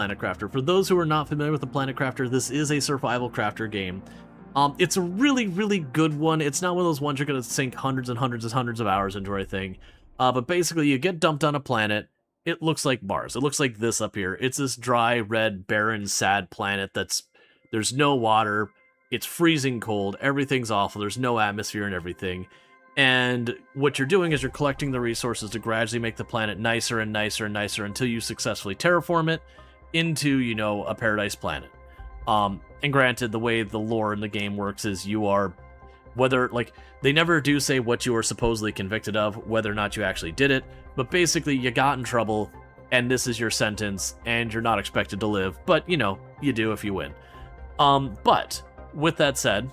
Planet Crafter. For those who are not familiar with the Planet Crafter, this is a survival crafter game. It's a really, really good one. It's not one of those ones you're going to sink hundreds and hundreds and hundreds of hours into or anything. But basically, you get dumped on a planet. It looks like Mars. It looks like this up here. It's this dry, red, barren, sad planet there's no water. It's freezing cold. Everything's awful. There's no atmosphere and everything. And what you're doing is you're collecting the resources to gradually make the planet nicer and nicer and nicer until you successfully terraform it into, you know, a paradise planet. And granted, the way the lore in the game works is you are, whether, like, they never do say what you are supposedly convicted of, whether or not you actually did it, but basically you got in trouble, and this is your sentence, and you're not expected to live, but, you know, you do if you win. But, with that said,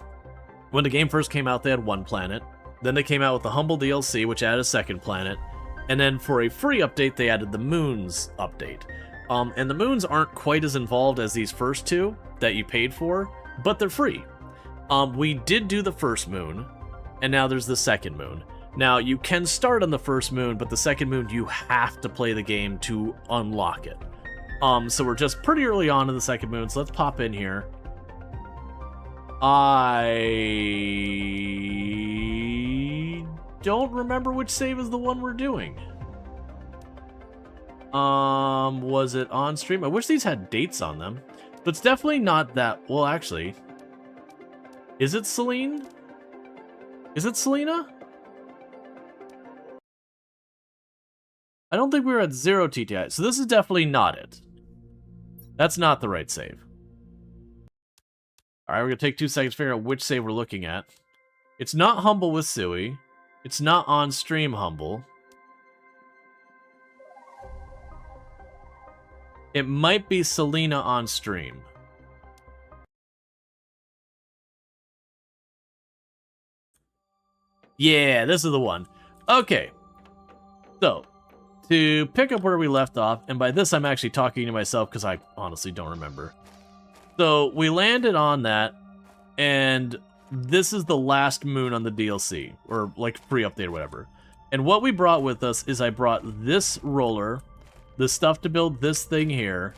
when the game first came out, they had one planet, then they came out with the Humble DLC, which added a second planet, and then for a free update, they added the Moons update. And the moons aren't quite as involved as these first two that you paid for, but they're free. We did do the first moon, and now there's the second moon. Now, you can start on the first moon, but the second moon, you have to play the game to unlock it. So we're just pretty early on in the second moon, so let's pop in here. I don't remember which save is the one we're doing. Was it on stream? I wish these had dates on them, but it's definitely not that. Well, actually, is it Celine? Is it Selena? I don't think we were at 0 TTI, so this is definitely not it. That's not the right save. Alright, we're gonna take 2 seconds to figure out which save we're looking at. It's not Humble with Suey. It's not on stream Humble. It might be Selena on stream. Yeah, this is the one. Okay. So, to pick up where we left off, and by this I'm actually talking to myself because I honestly don't remember. So, we landed on that, and this is the last moon on the DLC, or like free update or whatever. And what we brought with us is I brought this roller, the stuff to build this thing here.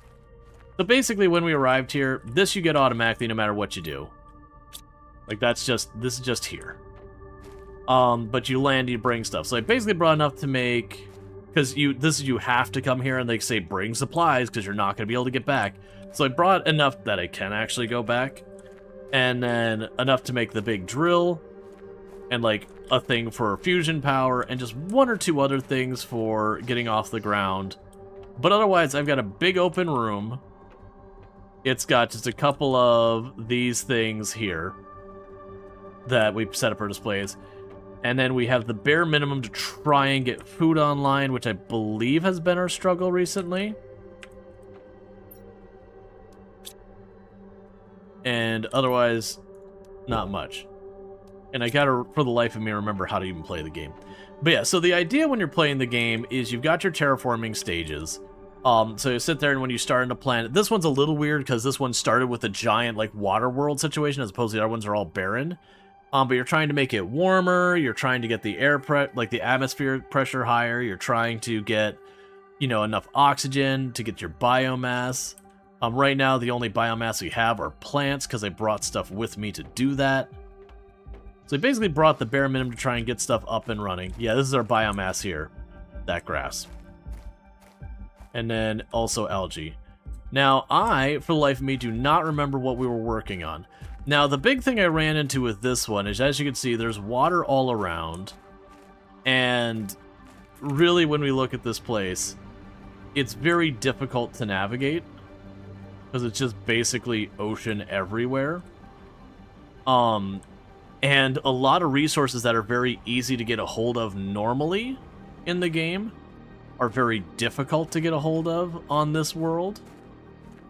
So basically when we arrived here, this you get automatically no matter what you do. Like this is just here. But you land, you bring stuff. So I basically brought enough to make, because you have to come here and they say bring supplies because you're not going to be able to get back. So I brought enough that I can actually go back. And then enough to make the big drill. And like a thing for fusion power and just 1 or 2 other things for getting off the ground. But otherwise, I've got a big open room. It's got just a couple of these things here that we've set up for displays. And then we have the bare minimum to try and get food online, which I believe has been our struggle recently. And otherwise, not much. And I gotta, for the life of me, remember how to even play the game. But yeah, so the idea when you're playing the game is you've got your terraforming stages. So you sit there, and when you start in a planet, this one's a little weird because this one started with a giant like water world situation as opposed to the other ones are all barren. But you're trying to make it warmer. You're trying to get the the atmosphere pressure higher. You're trying to get, you know, enough oxygen to get your biomass. Right now the only biomass we have are plants because I brought stuff with me to do that. So I basically brought the bare minimum to try and get stuff up and running. Yeah, this is our biomass here. That grass. And then also algae. Now, I, for the life of me, do not remember what we were working on. Now, the big thing I ran into with this one is, as you can see, there's water all around. And really, when we look at this place, it's very difficult to navigate. Because it's just basically ocean everywhere. And a lot of resources that are very easy to get a hold of normally in the game are very difficult to get a hold of on this world.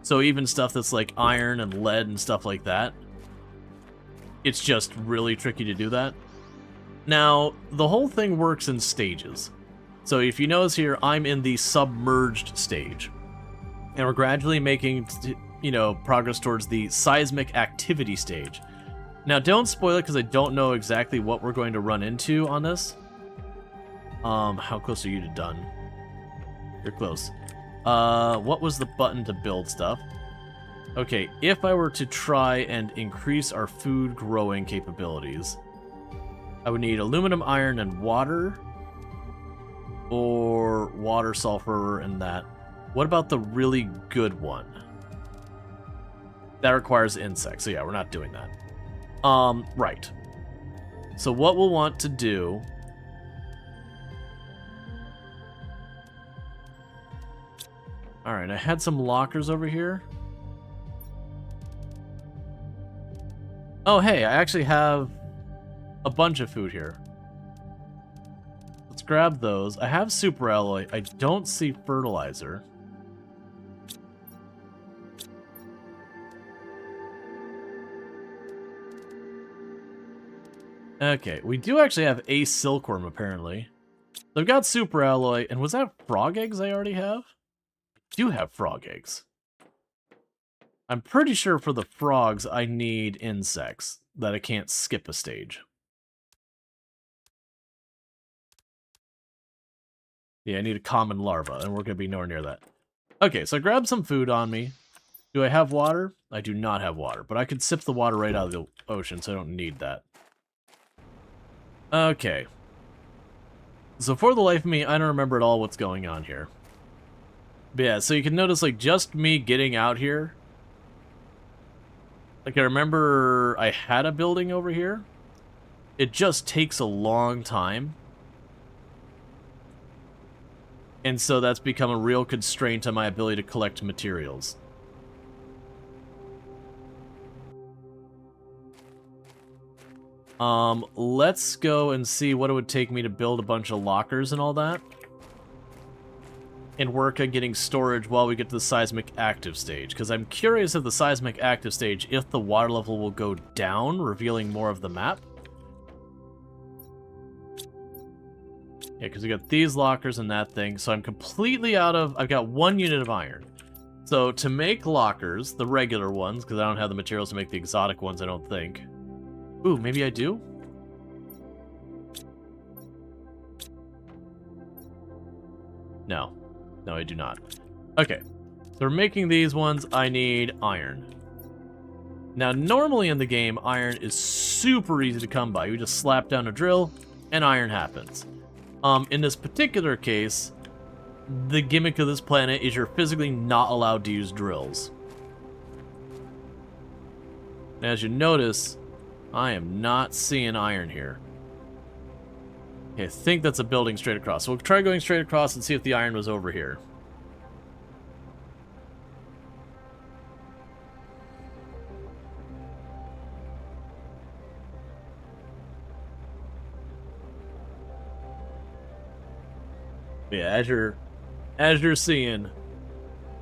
So even stuff that's like iron and lead and stuff like that, it's just really tricky to do that. Now, the whole thing works in stages. So if you notice here, I'm in the submerged stage. And we're gradually making, you know, progress towards the seismic activity stage. Now, don't spoil it because I don't know exactly what we're going to run into on this. How close are you to done? You're close. What was the button to build stuff? Okay, if I were to try and increase our food growing capabilities, I would need aluminum, iron, and water. Or water, sulfur, and that. What about the really good one? That requires insects, so yeah, we're not doing that. Right. So what we'll want to do... Alright, I had some lockers over here. Oh, hey, I actually have a bunch of food here. Let's grab those. I have super alloy. I don't see fertilizer. Okay, we do actually have a silkworm, apparently. So I've got super alloy, and was that frog eggs I already have? I do have frog eggs. I'm pretty sure for the frogs I need insects, that I can't skip a stage. Yeah, I need a common larva, and we're going to be nowhere near that. Okay, so I grabbed some food on me. Do I have water? I do not have water, but I could sip the water right out of the ocean, so I don't need that. Okay. So for the life of me, I don't remember at all what's going on here. But yeah, so you can notice, like, just me getting out here. Like, I remember I had a building over here. It just takes a long time. And so that's become a real constraint on my ability to collect materials. Let's go and see what it would take me to build a bunch of lockers and all that. And work on getting storage while we get to the seismic active stage. Because I'm curious if the seismic active stage, if the water level will go down, revealing more of the map. Yeah, because we got these lockers and that thing. So I'm completely out of... I've got 1 unit of iron. So to make lockers, the regular ones, because I don't have the materials to make the exotic ones, I don't think. Ooh, maybe I do? No. No, I do not. Okay. So we're making these ones. I need iron. Now, normally in the game, iron is super easy to come by. You just slap down a drill, and iron happens. In this particular case, the gimmick of this planet is you're physically not allowed to use drills. And as you notice, I am not seeing iron here. Okay, I think that's a building straight across. So we'll try going straight across and see if the iron was over here. Yeah, as you're seeing,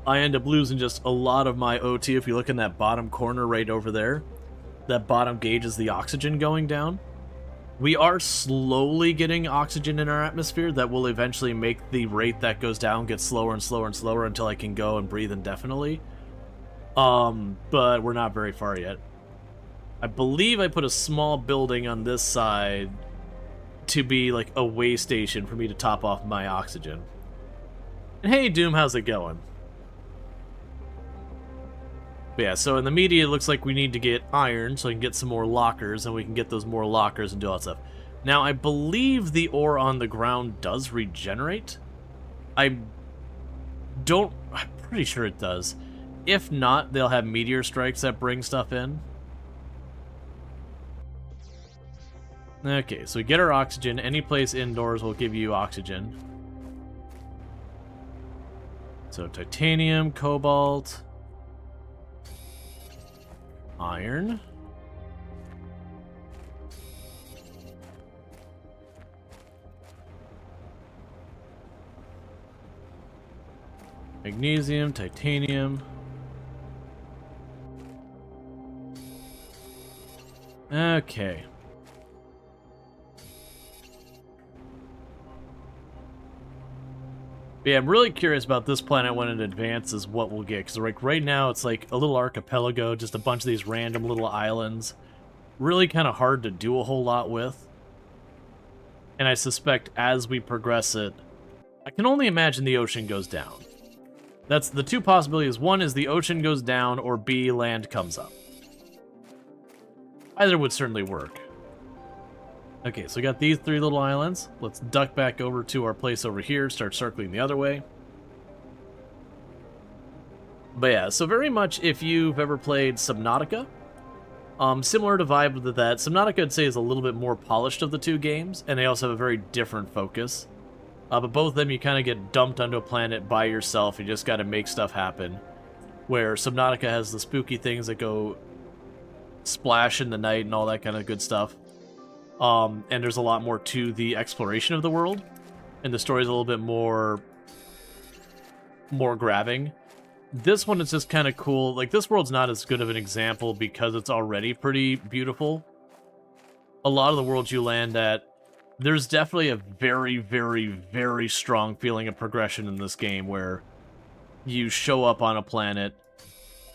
I end up losing just a lot of my OT. If you look in that bottom corner right over there, that bottom gauge is the oxygen going down. We are slowly getting oxygen in our atmosphere that will eventually make the rate that goes down get slower and slower and slower until I can go and breathe indefinitely. But we're not very far yet. I believe I put a small building on this side to be like a way station for me to top off my oxygen. And hey, Doom, how's it going? But yeah, so in the media, it looks like we need to get iron so we can get some more lockers, and we can get those more lockers and do all that stuff. Now, I believe the ore on the ground does regenerate. I'm pretty sure it does. If not, they'll have meteor strikes that bring stuff in. Okay, so we get our oxygen. Any place indoors will give you oxygen. So titanium, cobalt, iron. Magnesium, titanium. Okay. But yeah, I'm really curious about this planet when it advances, what we'll get. Because like right now, it's like a little archipelago, just a bunch of these random little islands. Really kind of hard to do a whole lot with. And I suspect as we progress it, I can only imagine the ocean goes down. That's the two possibilities. One is the ocean goes down, or B, land comes up. Either would certainly work. Okay, so we got these 3 little islands. Let's duck back over to our place over here, start circling the other way. But yeah, so very much if you've ever played Subnautica, similar to vibe to that, Subnautica I'd say is a little bit more polished of the 2 games, and they also have a very different focus. But both of them you kind of get dumped onto a planet by yourself, you just got to make stuff happen. Where Subnautica has the spooky things that go splash in the night and all that kind of good stuff. And there's a lot more to the exploration of the world, and the story's a little bit more grabbing. This one is just kind of cool. Like, this world's not as good of an example because it's already pretty beautiful. A lot of the worlds you land at, there's definitely a very, very, very strong feeling of progression in this game where you show up on a planet,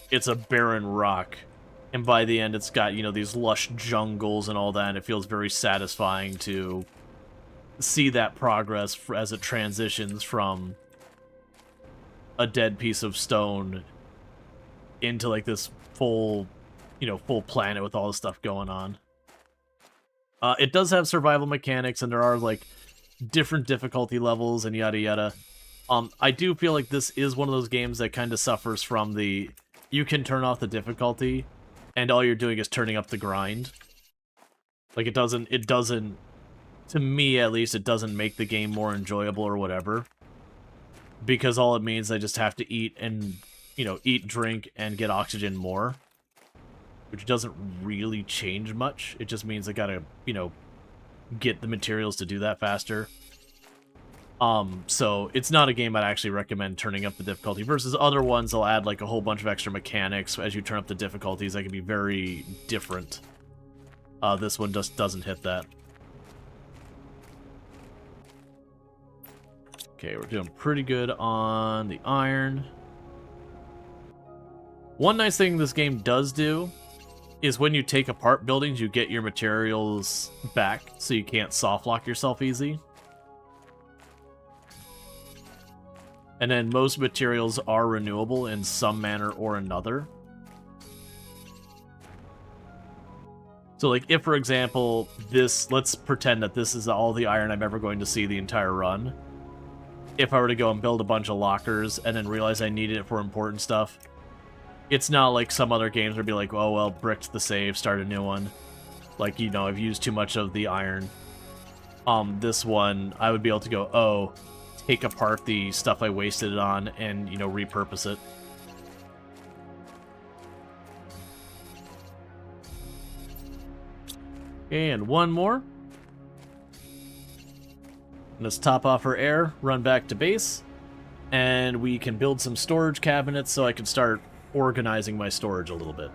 it's a barren rock, and by the end it's got, you know, these lush jungles and all that, and it feels very satisfying to see that progress as it transitions from a dead piece of stone into like this full, you know, full planet with all the stuff going on. It does have survival mechanics, and there are like different difficulty levels and yada yada. I do feel like this is one of those games that kind of suffers from the, you can turn off the difficulty and all you're doing is turning up the grind. Like, it doesn't, to me at least, it doesn't make the game more enjoyable or whatever. Because all it means, I just have to eat and, you know, eat, drink, and get oxygen more. Which doesn't really change much. It just means I gotta, you know, get the materials to do that faster. So it's not a game I'd actually recommend turning up the difficulty, versus other ones they'll add like a whole bunch of extra mechanics as you turn up the difficulties that can be very different. This one just doesn't hit that. Okay, we're doing pretty good on the iron. One nice thing this game does do is when you take apart buildings, you get your materials back, so you can't soft lock yourself easy. And then most materials are renewable in some manner or another. So like, if for example, this, let's pretend that this is all the iron I'm ever going to see the entire run. If I were to go and build a bunch of lockers and then realize I needed it for important stuff, it's not like some other games where it'd be like, oh well, bricked the save, start a new one. Like, you know, I've used too much of the iron. This one, I would be able to go, oh, take apart the stuff I wasted it on and, you know, repurpose it. And one more. Let's top off our air, run back to base, and we can build some storage cabinets so I can start organizing my storage a little bit.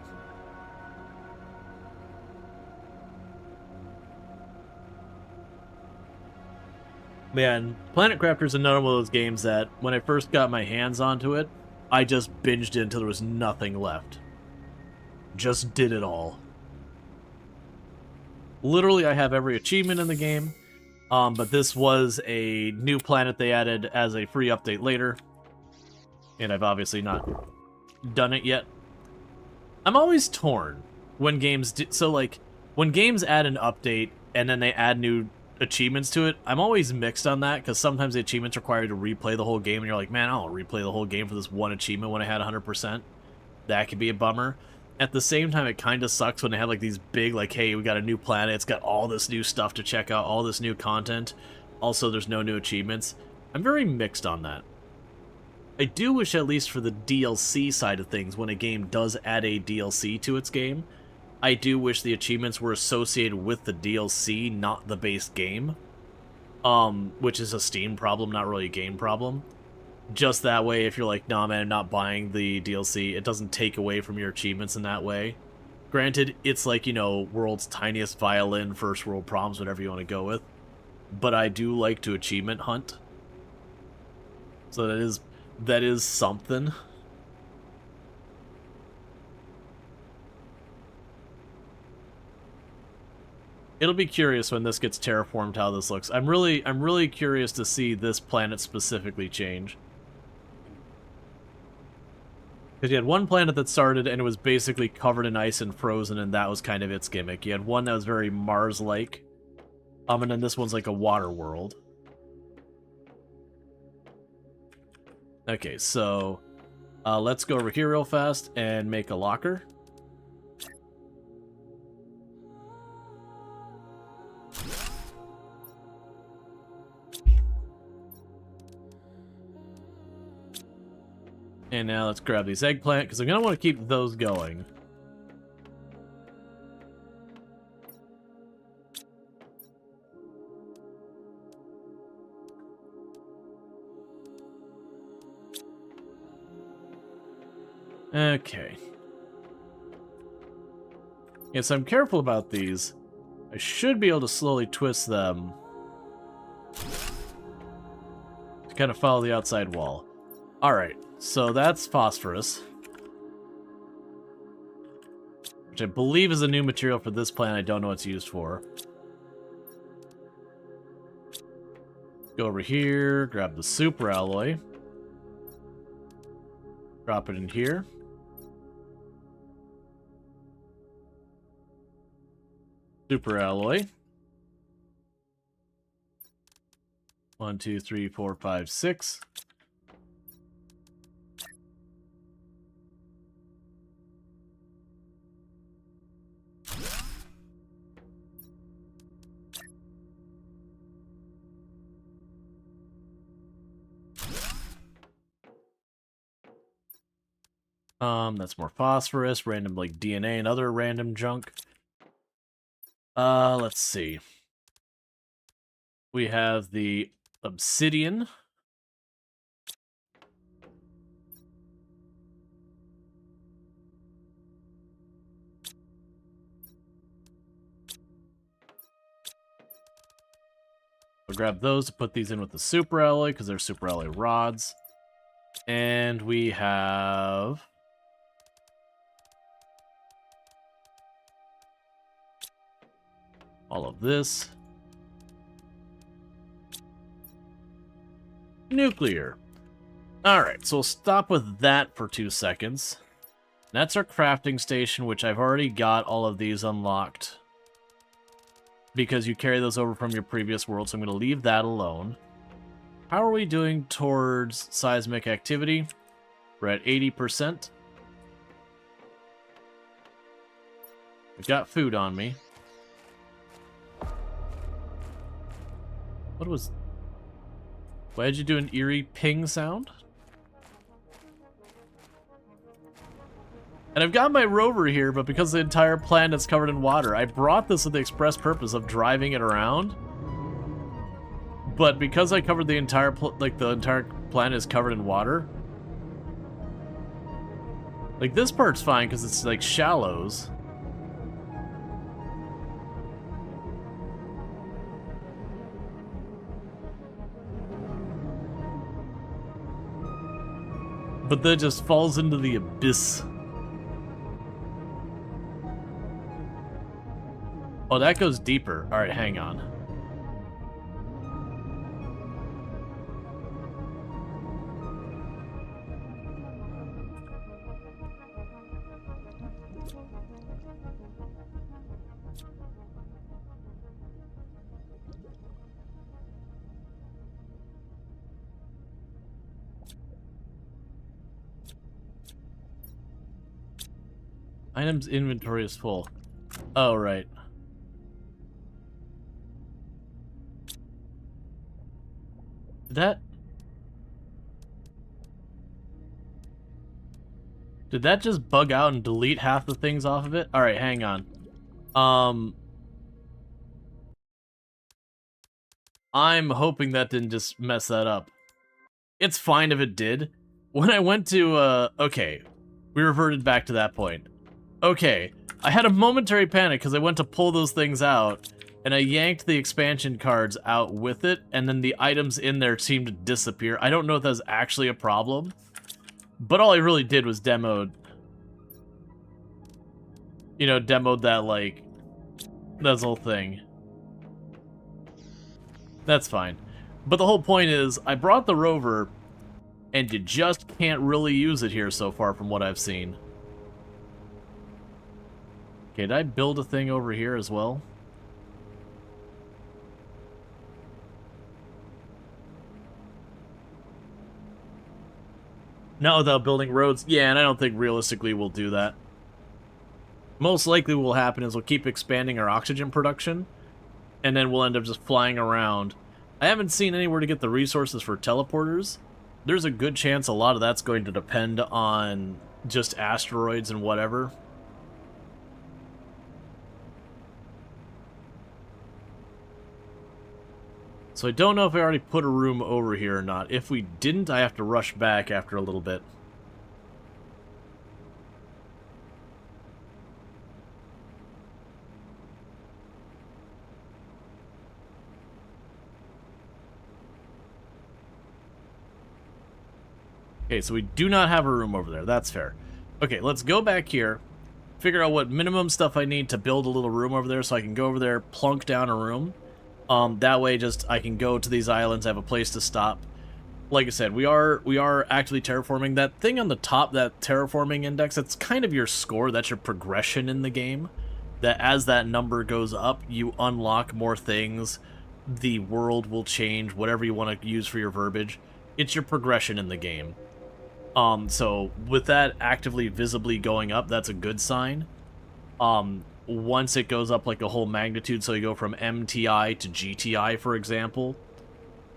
Man, Planet Crafter is another one of those games that, when I first got my hands onto it, I just binged it until there was nothing left. Just did it all. Literally, I have every achievement in the game, but this was a new planet they added as a free update later, and I've obviously not done it yet. I'm always torn when games do, so like, when games add an update and then they add new achievements to it, I'm always mixed on that, because sometimes the achievements require you to replay the whole game, and you're like, man, I'll replay the whole game for this one achievement when I had 100%. That could be a bummer. At the same time, it kind of sucks when they have like these big, like, hey, we got a new planet, it's got all this new stuff to check out, all this new content. Also, there's no new achievements. I'm very mixed on that. I do wish, at least for the DLC side of things, when a game does add a DLC to its game, I do wish the achievements were associated with the DLC, not the base game. Which is a Steam problem, not really a game problem. Just that way, if you're like, nah man, I'm not buying the DLC, it doesn't take away from your achievements in that way. Granted, it's like, you know, world's tiniest violin, first world problems, whatever you want to go with. But I do like to achievement hunt. So that is something. It'll be curious when this gets terraformed how this looks. I'm really curious to see this planet specifically change. Because you had one planet that started and it was basically covered in ice and frozen, and that was kind of its gimmick. You had one that was very Mars-like, and then this one's like a water world. Okay, so let's go over here real fast and make a locker. And now let's grab these eggplant, because I'm going to want to keep those going. Okay. Yeah, so I'm careful about these. I should be able to slowly twist them to kind of follow the outside wall. Alright, so that's phosphorus, which I believe is a new material for this plant. I don't know what it's used for. Go over here, grab the super alloy, drop it in here. Super alloy. 1, 2, 3, 4, 5, 6. That's more phosphorus, random like DNA and other random junk. Let's see. We have the obsidian. We'll grab those to put these in with the super alloy, because they're super alloy rods. And we have all of this. Nuclear. Alright, so we'll stop with that for 2 seconds. That's our crafting station, which I've already got all of these unlocked, because you carry those over from your previous world, so I'm going to leave that alone. How are we doing towards seismic activity? We're at 80%. I've got food on me. What was... Why did you do an eerie ping sound? And I've got my rover here, but because the entire planet's covered in water, I brought this with the express purpose of driving it around. But because I covered the entire planet is covered in water, like this part's fine because it's like shallows. But then it just falls into the abyss. Oh, that goes deeper. Alright, hang on. Items inventory is full. Oh, right. Did that just bug out and delete half the things off of it? Alright, hang on. I'm hoping that didn't just mess that up. It's fine if it did. When I went to, okay. We reverted back to that point. Okay. I had a momentary panic because I went to pull those things out, and I yanked the expansion cards out with it, and then the items in there seemed to disappear. I don't know if that's actually a problem, but all I really did was demoed, demoed that, like, that whole thing. That's fine. But the whole point is, I brought the rover, And you just can't really use it here so far from what I've seen. Okay, did I build a thing over here as well? Not without building roads. Yeah, and I don't think realistically we'll do that. Most likely what will happen is we'll keep expanding our oxygen production, and then we'll end up just flying around. I haven't seen anywhere to get the resources for teleporters. There's a good chance a lot of that's going to depend on just asteroids and whatever. So I don't know if I already put a room over here or not. If we didn't, I have to rush back after a little bit. Okay, so we do not have a room over there. That's fair. Okay, let's go back here, figure out what minimum stuff I need to build a little room over there so I can go over there, plunk down a room. That way, just I can go to these islands, have a place to stop. Like I said, we are actively terraforming. That thing on the top, that terraforming index, that's kind of your score. That's your progression in the game. That as that number goes up, you unlock more things. The world will change, whatever you want to use for your verbiage. It's your progression in the game. So with that actively visibly going up, that's a good sign. Once it goes up like a whole magnitude, so you go from MTI to GTI, for example,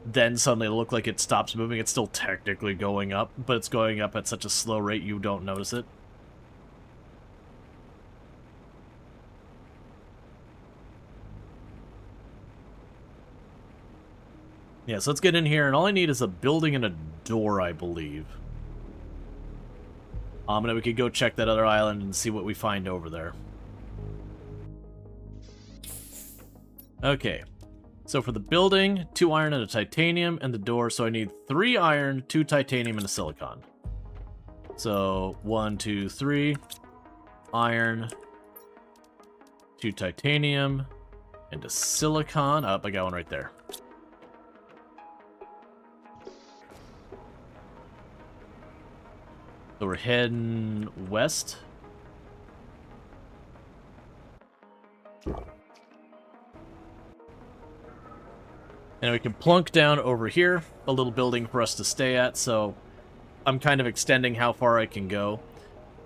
then suddenly it'll look like it stops moving. It's still technically going up, but it's going up at such a slow rate you don't notice it. Yeah, so let's get in here, and all I need is a building and a door, I believe. And then we could go check that other island and see what we find over there. Okay, so for the building, 2 iron and a titanium, and the door, so I need 3 iron, 2 titanium, and a silicon. So 1, 2, 3 iron, 2 titanium, and a silicon. Oh, I got one right there. So we're heading west. And we can plunk down over here, a little building for us to stay at, so I'm kind of extending how far I can go.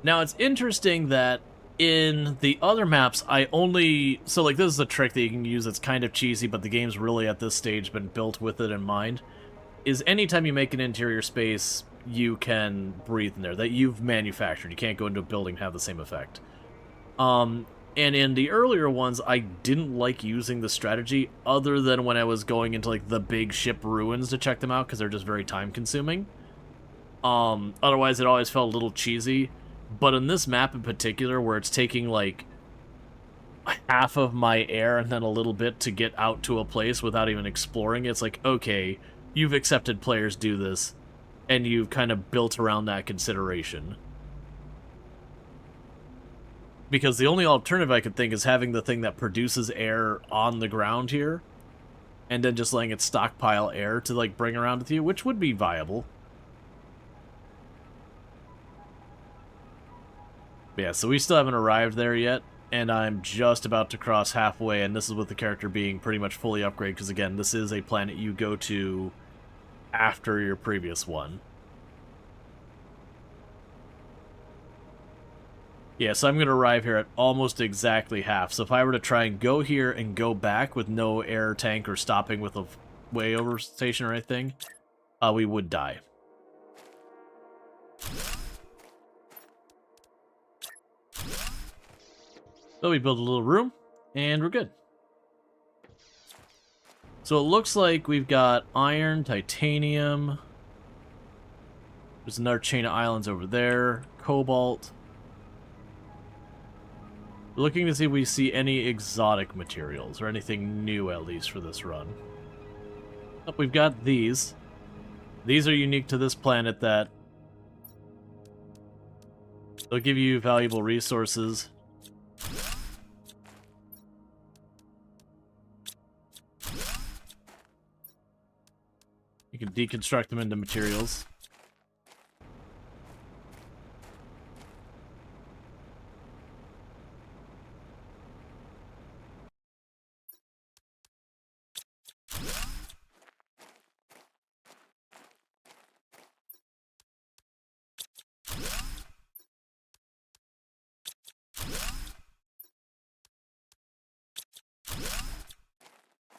Now, it's interesting that in the other maps, I only... So, like, this is a trick that you can use that's kind of cheesy, but the game's really, at this stage, been built with it in mind, is anytime you make an interior space, you can breathe in there, that you've manufactured. You can't go into a building and have the same effect. And in the earlier ones, I didn't like using the strategy, other than when I was going into, like, the big ship ruins to check them out, because they're just very time-consuming. Otherwise, it always felt a little cheesy. But in this map in particular, where it's taking, like, half of my air and then a little bit to get out to a place without even exploring, it's like, okay, you've accepted players do this, and you've kind of built around that consideration. Because the only alternative I could think is having the thing that produces air on the ground here, and then just letting it stockpile air to, like, bring around with you, which would be viable. But yeah, so we still haven't arrived there yet, and I'm just about to cross halfway, and this is with the character being pretty much fully upgraded, because again, this is a planet you go to after your previous one. Yeah, so I'm going to arrive here at almost exactly half. So if I were to try and go here and go back with no air tank or stopping with a way over station or anything, we would die. So we build a little room, and we're good. So it looks like we've got iron, titanium. There's another chain of islands over there. Cobalt. We're looking to see if we see any exotic materials, or anything new, at least, for this run. Oh, we've got these. These are unique to this planet that they'll give you valuable resources. You can deconstruct them into materials.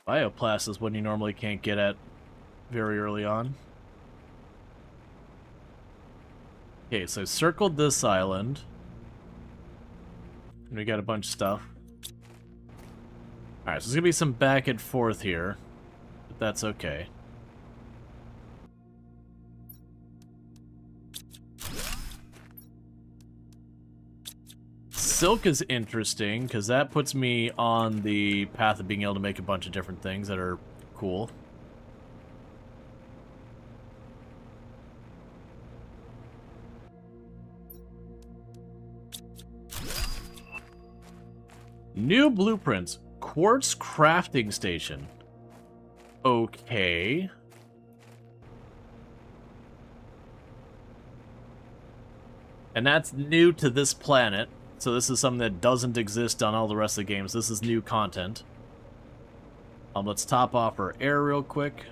Bioplast is one you normally can't get at very early on. Okay, so I circled this island. And we got a bunch of stuff. Alright, so there's gonna be some back and forth here. But that's okay. Silk is interesting, because that puts me on the path of being able to make a bunch of different things that are cool. New blueprints. Quartz crafting station. Okay. And that's new to this planet. So this is something that doesn't exist on all the rest of the games. This is new content. Let's top off our air real quick.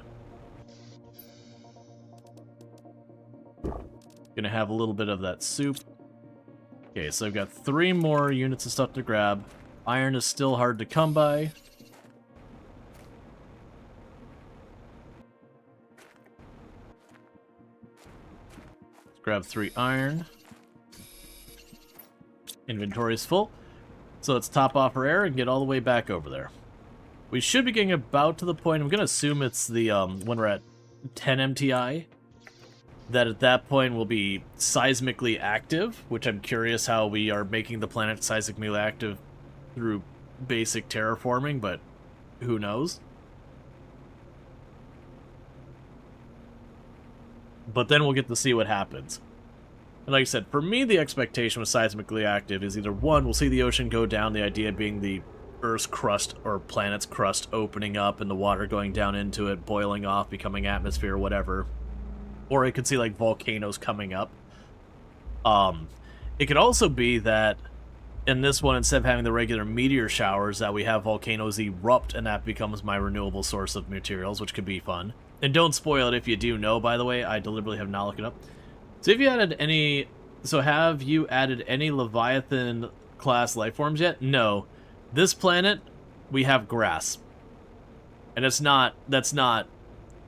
Gonna have a little bit of that soup. Okay, so I've got 3 more units of stuff to grab. Iron is still hard to come by. Let's grab 3 iron. Inventory is full. So let's top off our air and get all the way back over there. We should be getting about to the point, I'm going to assume it's the, when we're at 10 MTI, that at that point we'll be seismically active, which I'm curious how we are making the planet seismically active through basic terraforming, but who knows? But then we'll get to see what happens. And like I said, for me, the expectation with seismically active is either, one, we'll see the ocean go down, the idea being the Earth's crust or planet's crust opening up and the water going down into it, boiling off, becoming atmosphere, whatever. Or it could see, like, volcanoes coming up. It could also be that in this one, instead of having the regular meteor showers, that we have volcanoes erupt and that becomes my renewable source of materials, which could be fun. And don't spoil it if you do know, by the way. I deliberately have not looked it up. So have you added any... So have you added any Leviathan class life forms yet? No. This planet, we have grass. And that's not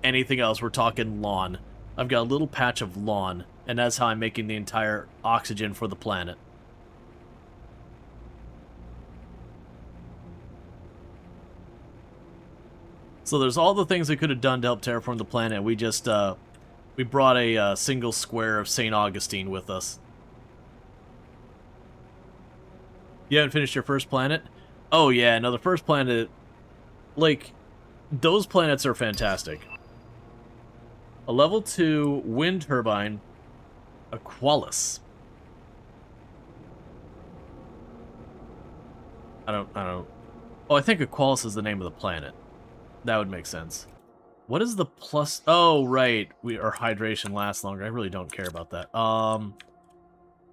anything else. We're talking lawn. I've got a little patch of lawn, and that's how I'm making the entire oxygen for the planet. So there's all the things we could have done to help terraform the planet. We just, we brought a single square of St. Augustine with us. You haven't finished your first planet? Oh yeah, no, the first planet, like, those planets are fantastic. A level 2 wind turbine, Aqualis. I don't. Oh, I think Aqualis is the name of the planet. That would make sense. What is the plus? Oh, right. Our hydration lasts longer. I really don't care about that.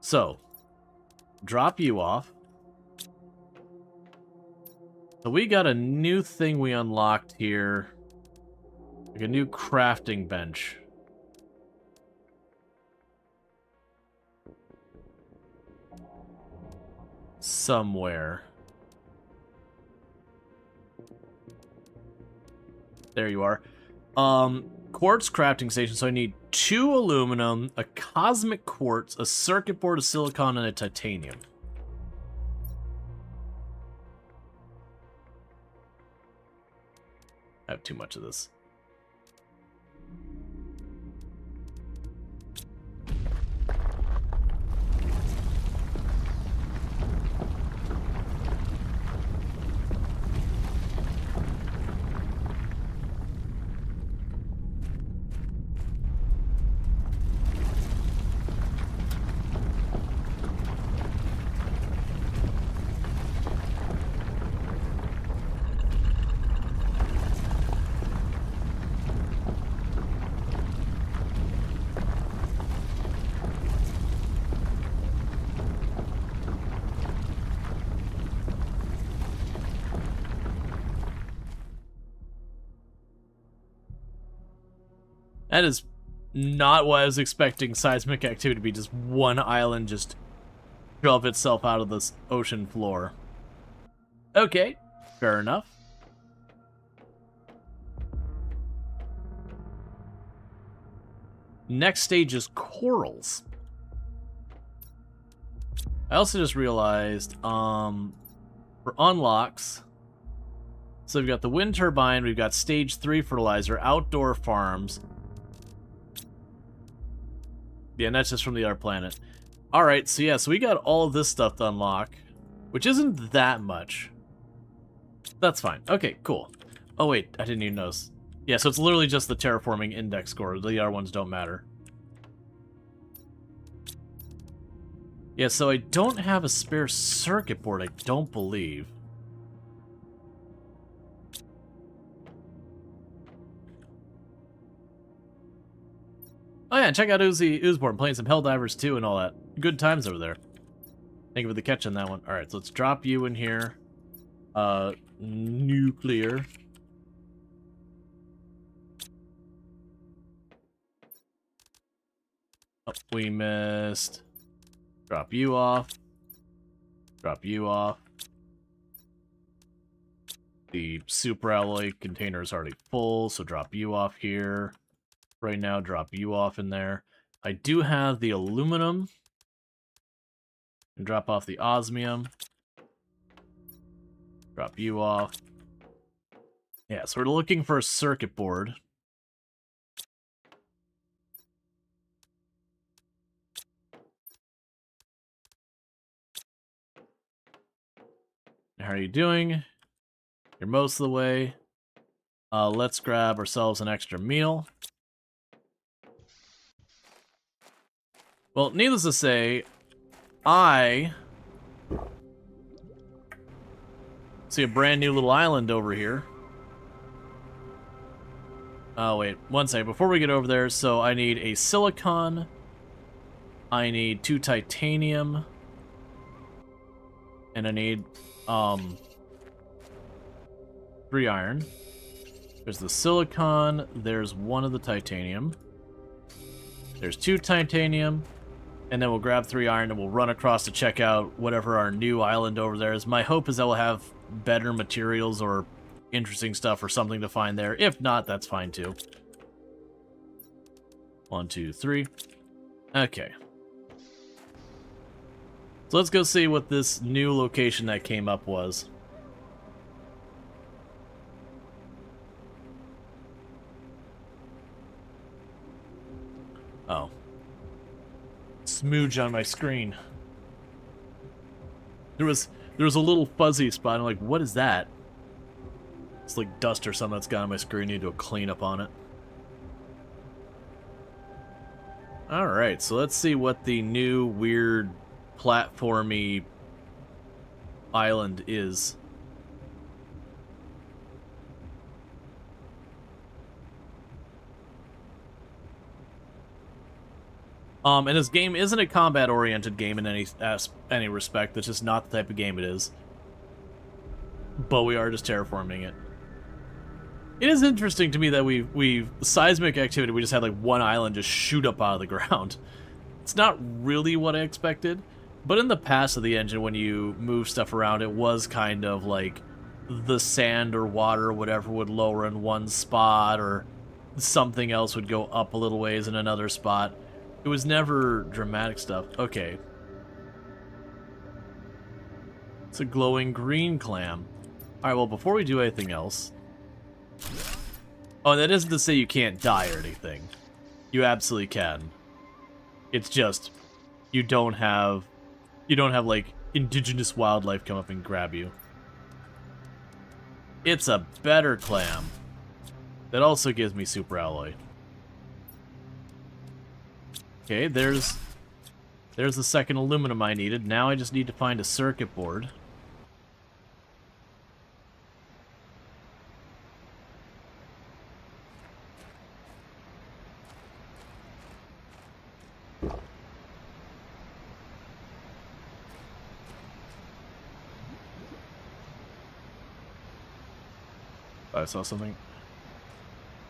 So, drop you off. So we got a new thing we unlocked here. Like a new crafting bench. Somewhere. There you are. Quartz crafting station, so I need 2 aluminum, a cosmic quartz, a circuit board, a silicon, and a titanium. I have too much of this. That is not what I was expecting seismic activity to be. Just one island just shove itself out of the ocean floor. Okay, fair enough. Next stage is corals. I also just realized, for unlocks, so we've got the wind turbine, we've got stage 3 fertilizer, outdoor farms. Yeah, and that's just from the other planet. Alright, so yeah, so we got all of this stuff to unlock, which isn't that much. That's fine. Okay, cool. Oh wait, I didn't even notice. Yeah, so it's literally just the terraforming index score. The other ones don't matter. Yeah, so I don't have a spare circuit board, I don't believe. Oh yeah, check out Oozeborn, playing some Helldivers 2 and all that. Good times over there. Thank you for the catch on that one. Alright, so let's drop you in here. Nuclear. Oh, we missed. Drop you off. Drop you off. The super alloy container is already full, so drop you off here. Right now, drop you off in there. I do have the aluminum. And drop off the osmium. Drop you off. Yeah, so we're looking for a circuit board. How are you doing? You're most of the way. Let's grab ourselves an extra meal. Well, needless to say, I see a brand new little island over here. Oh, wait, one second. Before we get over there, so I need a silicon. I need 2 titanium. And I need, 3 iron. There's the silicon. There's 1 of the titanium. There's 2 titanium. And then we'll grab 3 iron and we'll run across to check out whatever our new island over there is. My hope is that we'll have better materials or interesting stuff or something to find there. If not, that's fine too. 1, 2, 3. Okay. So let's go see what this new location that came up was. Oh. Smooge on my screen. There was a little fuzzy spot. I'm like, what is that? It's like dust or something that's got on my screen. I need to do a cleanup on it. Alright, so let's see what the new weird platformy island is. And this game isn't a combat-oriented game in any respect. That's just not the type of game it is. But we are just terraforming it. It is interesting to me that we've seismic activity. We just had like one island just shoot up out of the ground. It's not really what I expected. But in the past of the engine, when you move stuff around, it was kind of like the sand or water or whatever would lower in one spot, or something else would go up a little ways in another spot. It was never dramatic stuff. Okay. It's a glowing green clam. Alright, well, before we do anything else... Oh, that isn't to say you can't die or anything. You absolutely can. It's just... You don't have, like, indigenous wildlife come up and grab you. It's a better clam. That also gives me super alloy. Okay, there's the second aluminum I needed. Now I just need to find a circuit board. I saw something.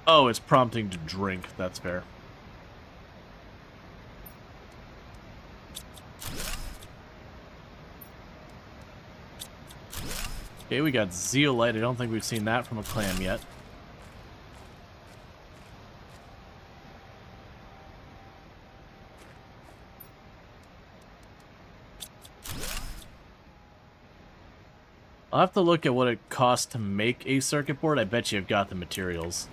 Oh, it's prompting to drink. That's fair. Okay, we got zeolite. I don't think we've seen that from a clam yet. I'll have to look at what it costs to make a circuit board. I bet you I've got the materials.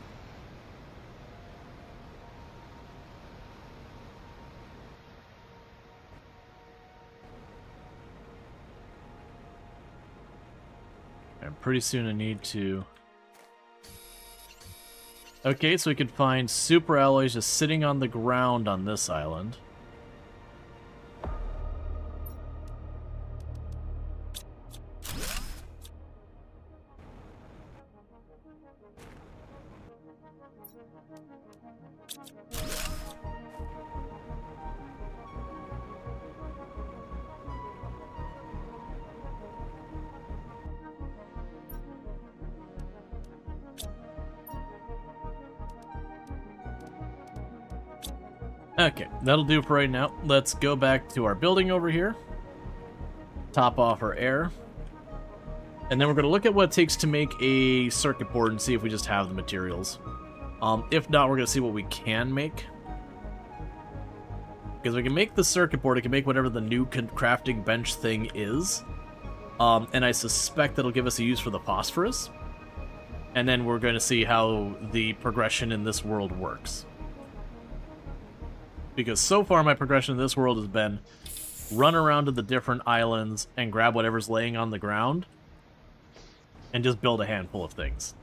And pretty soon I need to... Okay, so we can find super alloys just sitting on the ground on this island. Okay, that'll do for right now. Let's go back to our building over here. Top off our air. And then we're going to look at what it takes to make a circuit board and see if we just have the materials. If not, we're going to see what we can make. Because we can make the circuit board, it can make whatever the new crafting bench thing is. And I suspect that'll give us a use for the phosphorus. And then we're going to see how the progression in this world works. Because so far my progression in this world has been run around to the different islands and grab whatever's laying on the ground and just build a handful of things.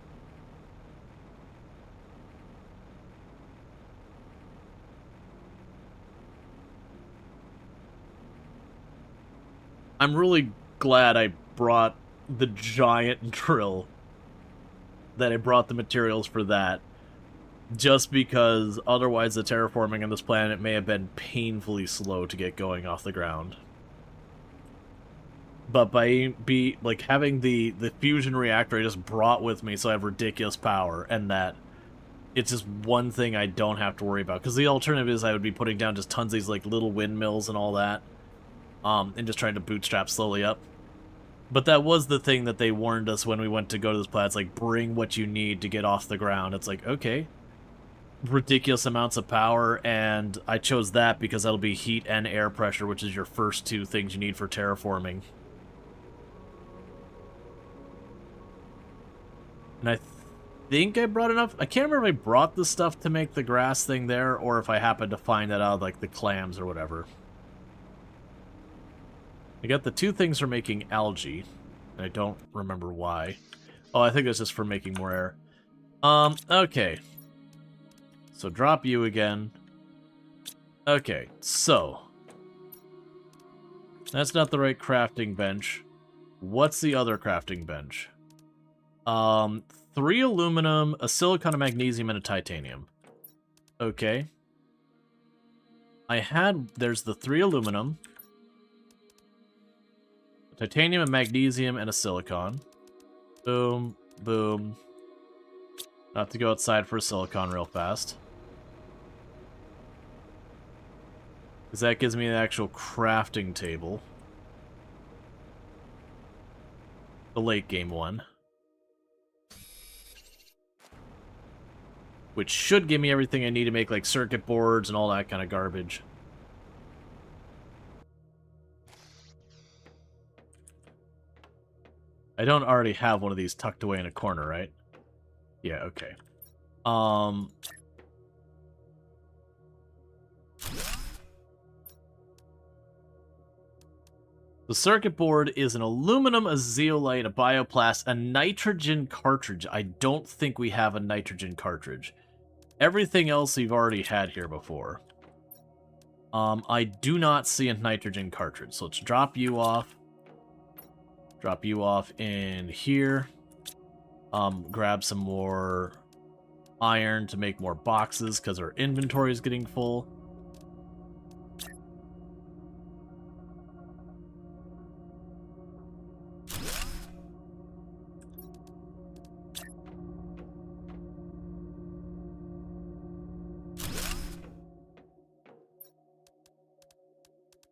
I'm really glad I brought the giant drill, that I brought the materials for that. Just because otherwise the terraforming on this planet may have been painfully slow to get going off the ground. But by having the fusion reactor I just brought with me, so I have ridiculous power, and that it's just one thing I don't have to worry about. Because the alternative is I would be putting down just tons of these like little windmills and all that, and just trying to bootstrap slowly up. But that was the thing that they warned us when we went to go to this planet. It's like, bring what you need to get off the ground. It's like, okay. Ridiculous amounts of power, and I chose that because that'll be heat and air pressure, which is your first two things you need for terraforming. And I think I brought enough. I can't remember if I brought the stuff to make the grass thing there, or if I happened to find that out, like the clams or whatever. I got the two things for making algae, and I don't remember why. Oh, I think it's just for making more air. Okay. So drop you again. Okay, so that's not the right crafting bench. What's the other crafting bench? 3 aluminum, a silicon, a magnesium, and a titanium. Okay. There's the 3 aluminum, a titanium, a magnesium, and a silicon. Boom, boom. I have to go outside for a silicon real fast. Because that gives me an actual crafting table. The late game one. Which should give me everything I need to make like circuit boards and all that kind of garbage. I don't already have one of these tucked away in a corner, right? Yeah, okay. The circuit board is an aluminum, a zeolite, a bioplast, a nitrogen cartridge. I don't think we have a nitrogen cartridge. Everything else we've already had here before. I do not see a nitrogen cartridge, so let's drop you off. Drop you off in here. Grab some more iron to make more boxes, because our inventory is getting full.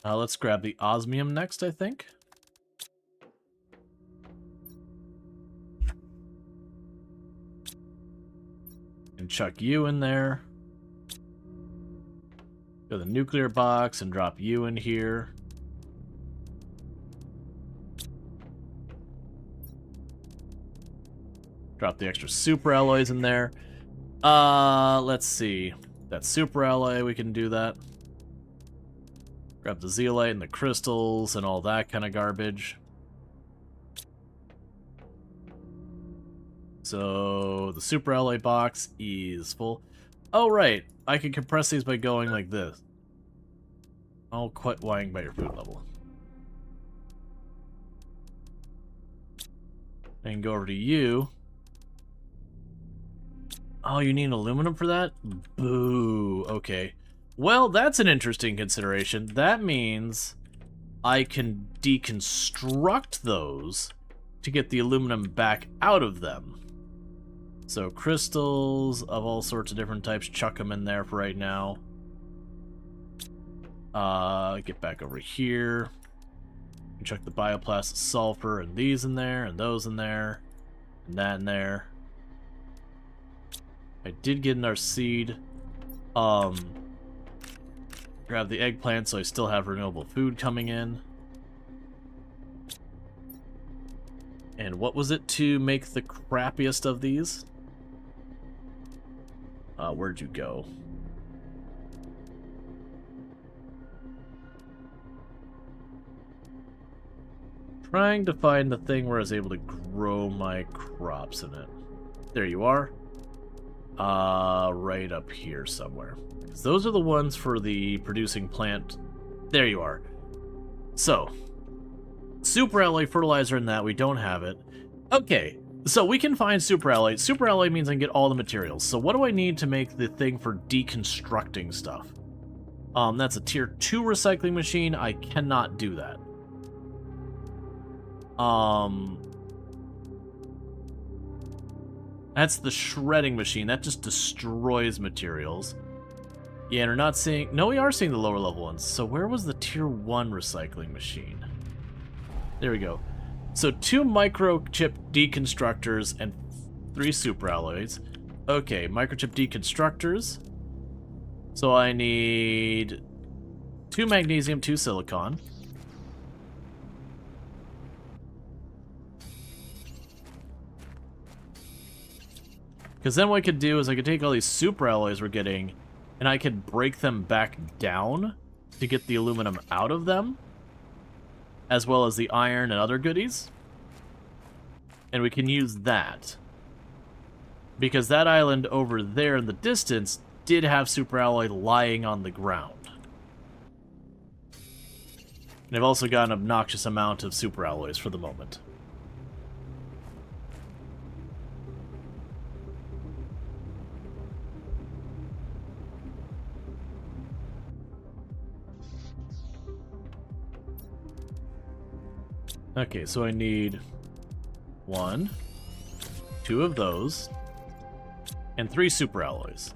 Let's grab the osmium next, I think. And chuck you in there. Go to the nuclear box and drop you in here. Drop the extra super alloys in there. Let's see. That super alloy, we can do that. Grab the zeolite and the crystals and all that kind of garbage. So the super alloy box is full. Oh, right. I can compress these by going like this. I'll quit whining by your food level. I can go over to you. Oh, you need aluminum for that? Boo. Okay. Well, that's an interesting consideration. That means I can deconstruct those to get the aluminum back out of them. So crystals of all sorts of different types, chuck them in there for right now. Get back over here. Chuck the bioplastic sulfur and these in there, and those in there, and that in there. I did get another seed. Grab the eggplant so I still have renewable food coming in. And what was it to make the crappiest of these? Where'd you go? Trying to find the thing where I was able to grow my crops in it. There you are. Right up here somewhere. Those are the ones for the producing plant. There you are. So, super alloy fertilizer in that, we don't have it. Okay, so we can find super alloy. Super alloy means I can get all the materials. So what do I need to make the thing for deconstructing stuff? That's a tier 2 recycling machine. I cannot do that. That's the shredding machine. That just destroys materials. Yeah, and we're not seeing... No, we are seeing the lower level ones. So where was the tier 1 recycling machine? There we go. So 2 microchip deconstructors and 3 super alloys. Okay, microchip deconstructors. So I need 2 magnesium, 2 silicon. Because then what I could do is I could take all these super alloys we're getting, and I could break them back down to get the aluminum out of them, as well as the iron and other goodies. And we can use that. Because that island over there in the distance did have super alloy lying on the ground. And I've also got an obnoxious amount of super alloys for the moment. Okay, so I need 1, 2 of those, and 3 super alloys.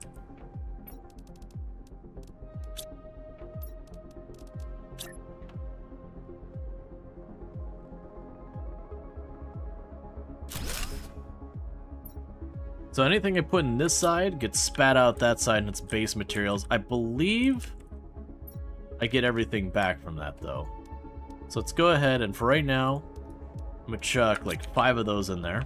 So anything I put in this side gets spat out that side in its base materials. I believe I get everything back from that, though. So let's go ahead, and for right now, I'm going to chuck like 5 of those in there.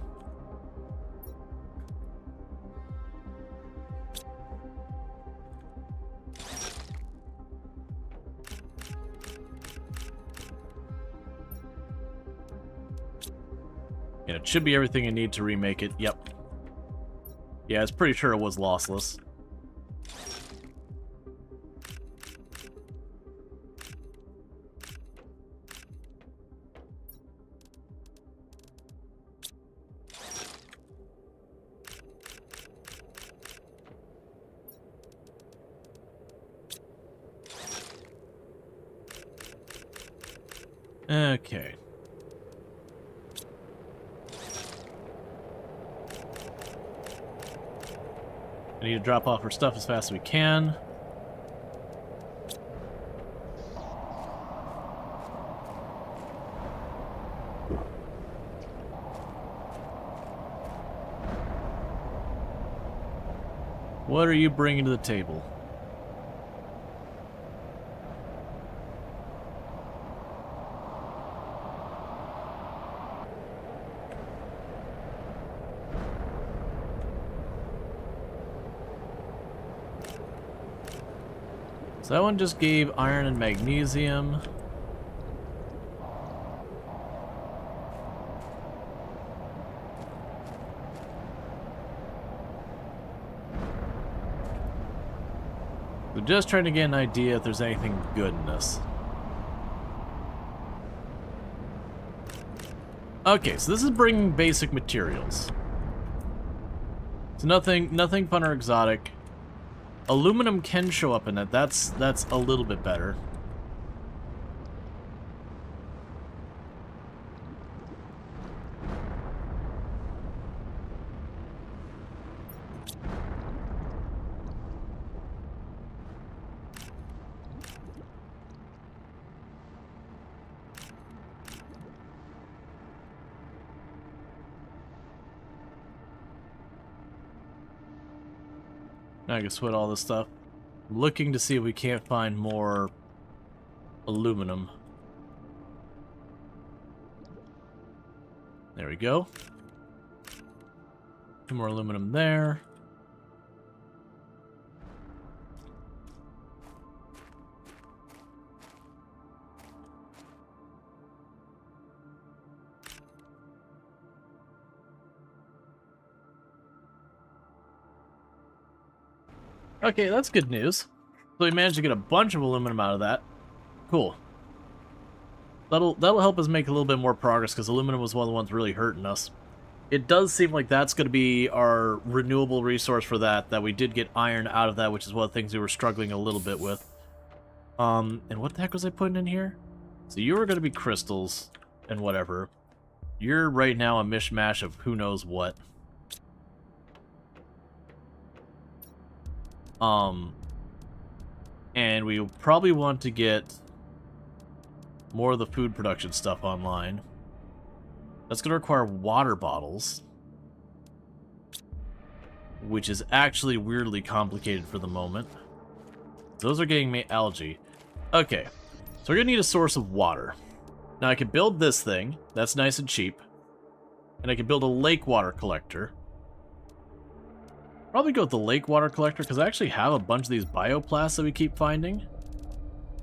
And it should be everything I need to remake it. Yep. Yeah, I was pretty sure it was lossless. Okay. I need to drop off our stuff as fast as we can. What are you bringing to the table? So that one just gave iron and magnesium. We're just trying to get an idea if there's anything good in this. Okay, so this is bringing basic materials. So nothing fun or exotic. Aluminum can show up in it. That's a little bit better. Now I can sweat all this stuff. I'm looking to see if we can't find more aluminum. There we go. 2 more aluminum there. Okay, that's good news. So we managed to get a bunch of aluminum out of that. Cool. That'll help us make a little bit more progress, because aluminum was one of the ones really hurting us. It does seem like that's going to be our renewable resource for that we did get iron out of that, which is one of the things we were struggling a little bit with. And what the heck was I putting in here? So you were going to be crystals and whatever. You're right now a mishmash of who knows what. And we probably want to get more of the food production stuff online. That's going to require water bottles, which is actually weirdly complicated for the moment. Those are getting me algae. Okay, so we're going to need a source of water. Now I can build this thing. That's nice and cheap. And I can build a lake water collector. Probably go with the lake water collector, because I actually have a bunch of these bioplasts that we keep finding.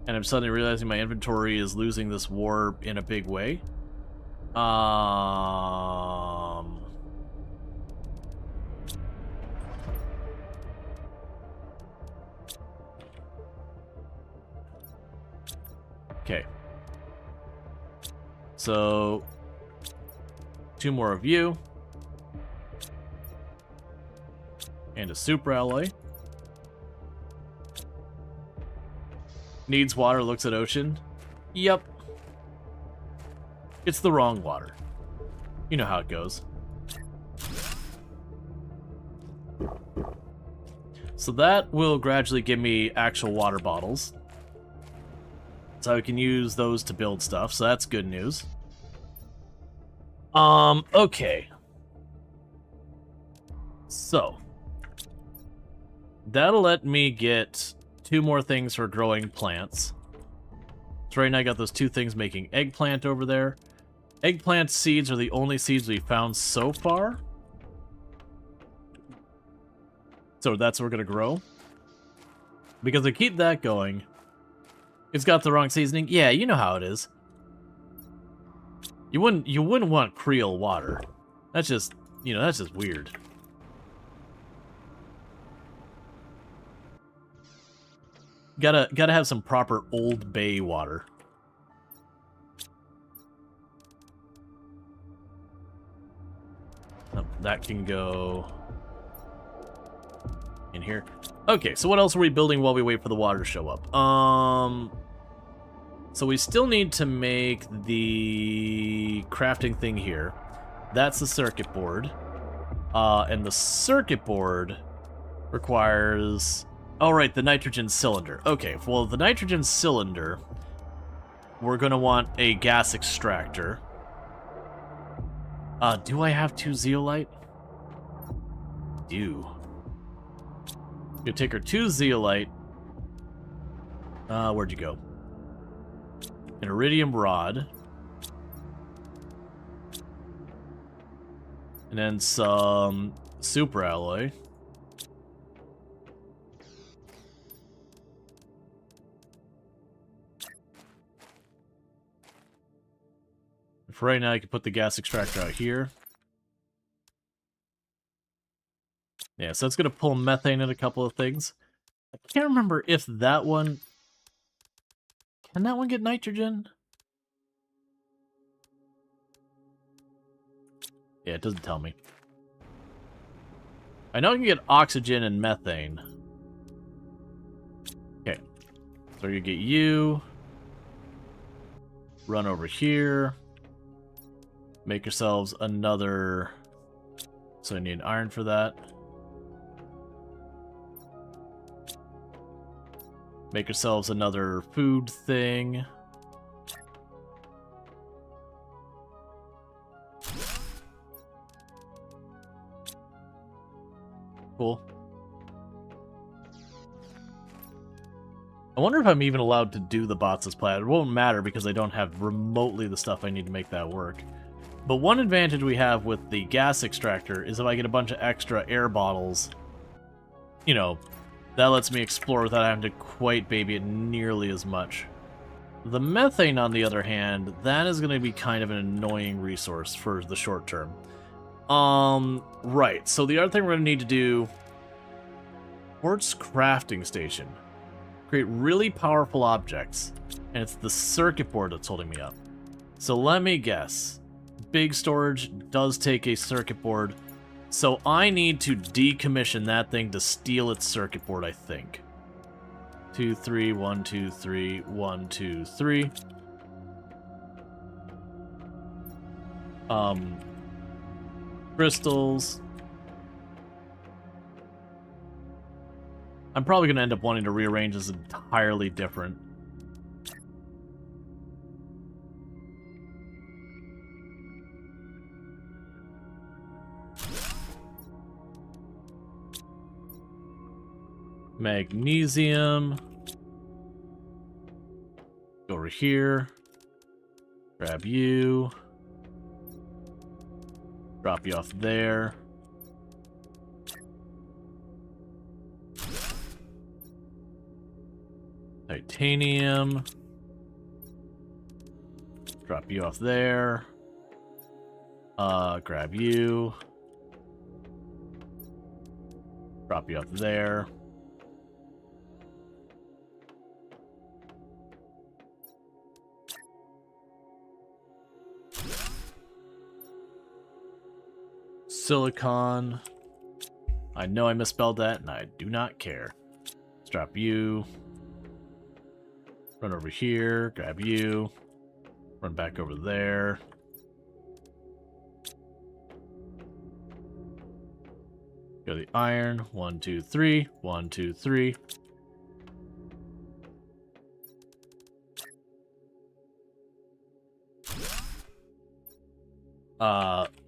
And I'm suddenly realizing my inventory is losing this war in a big way. Okay. So 2 more of you. And a super alloy. Needs water, looks at ocean. Yep. It's the wrong water. You know how it goes. So that will gradually give me actual water bottles. So I can use those to build stuff, so that's good news. Okay. So that'll let me get 2 more things for growing plants. So right now I got those 2 things making eggplant over there. Eggplant seeds are the only seeds we found so far. So that's what we're going to grow. Because I keep that going. It's got the wrong seasoning. Yeah, you know how it is. You wouldn't want Creole water. That's just, that's just weird. Gotta have some proper Old Bay water. Oh, that can go in here. Okay, so what else are we building while we wait for the water to show up? So we still need to make the crafting thing here. That's the circuit board. And the circuit board requires... Oh, right, the nitrogen cylinder. Okay, well, the nitrogen cylinder, we're going to want a gas extractor. Do I have 2 zeolite? Do. You take her 2 zeolite. Where'd you go? An iridium rod. And then some super alloy. For right now, I can put the gas extractor out here. Yeah, so it's going to pull methane in a couple of things. I can't remember if that one... Can that one get nitrogen? Yeah, it doesn't tell me. I know I can get oxygen and methane. Okay. So you get you. Run over here. Make yourselves another... So I need iron for that. Make yourselves another food thing. Cool. I wonder if I'm even allowed to do the bots as planned. It won't matter because I don't have remotely the stuff I need to make that work. But one advantage we have with the gas extractor is if I get a bunch of extra air bottles, you know, that lets me explore without having to quite baby it nearly as much. The methane, on the other hand, that is going to be kind of an annoying resource for the short term. Right, so the other thing we're going to need to do... Quartz crafting station. Create really powerful objects. And it's the circuit board that's holding me up. So let me guess. Big storage does take a circuit board. So I need to decommission that thing to steal its circuit board, I think. 2, 3, 1, 2, 3, 1, 2, 3. Crystals. I'm probably going to end up wanting to rearrange this entirely different. Magnesium. Go over here. Grab you. Drop you off there. Titanium. Drop you off there. Grab you. Drop you off there. Silicon. I know I misspelled that, and I do not care. Let's drop you. Run over here, grab you. Run back over there. Go to the iron. 1, 2, 3. 1, 2, 3.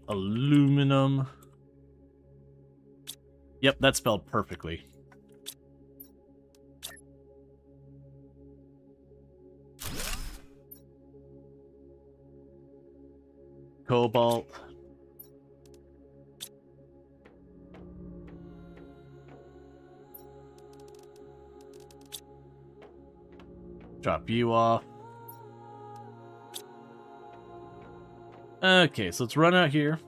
Aluminum. Yep, that's spelled perfectly. Cobalt. Drop you off. Okay, so let's run out here.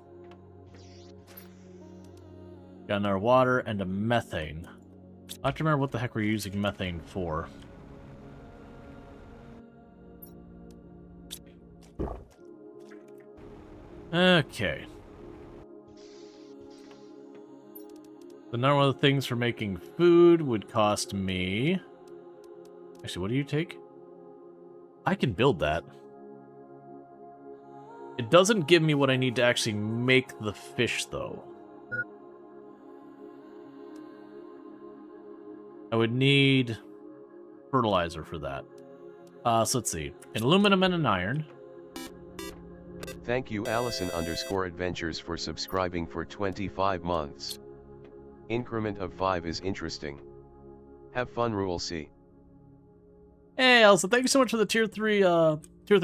Got another water and a methane. I have to remember what the heck we're using methane for. Okay. So now one of the things for making food would cost me... Actually, what do you take? I can build that. It doesn't give me what I need to actually make the fish, though. I would need fertilizer for that. So let's see. An aluminum and an iron. Thank you Allison_adventures for subscribing for 25 months. Increment of 5 is interesting. Have fun, Rual C. Hey Allison, thank you so much for the tier 3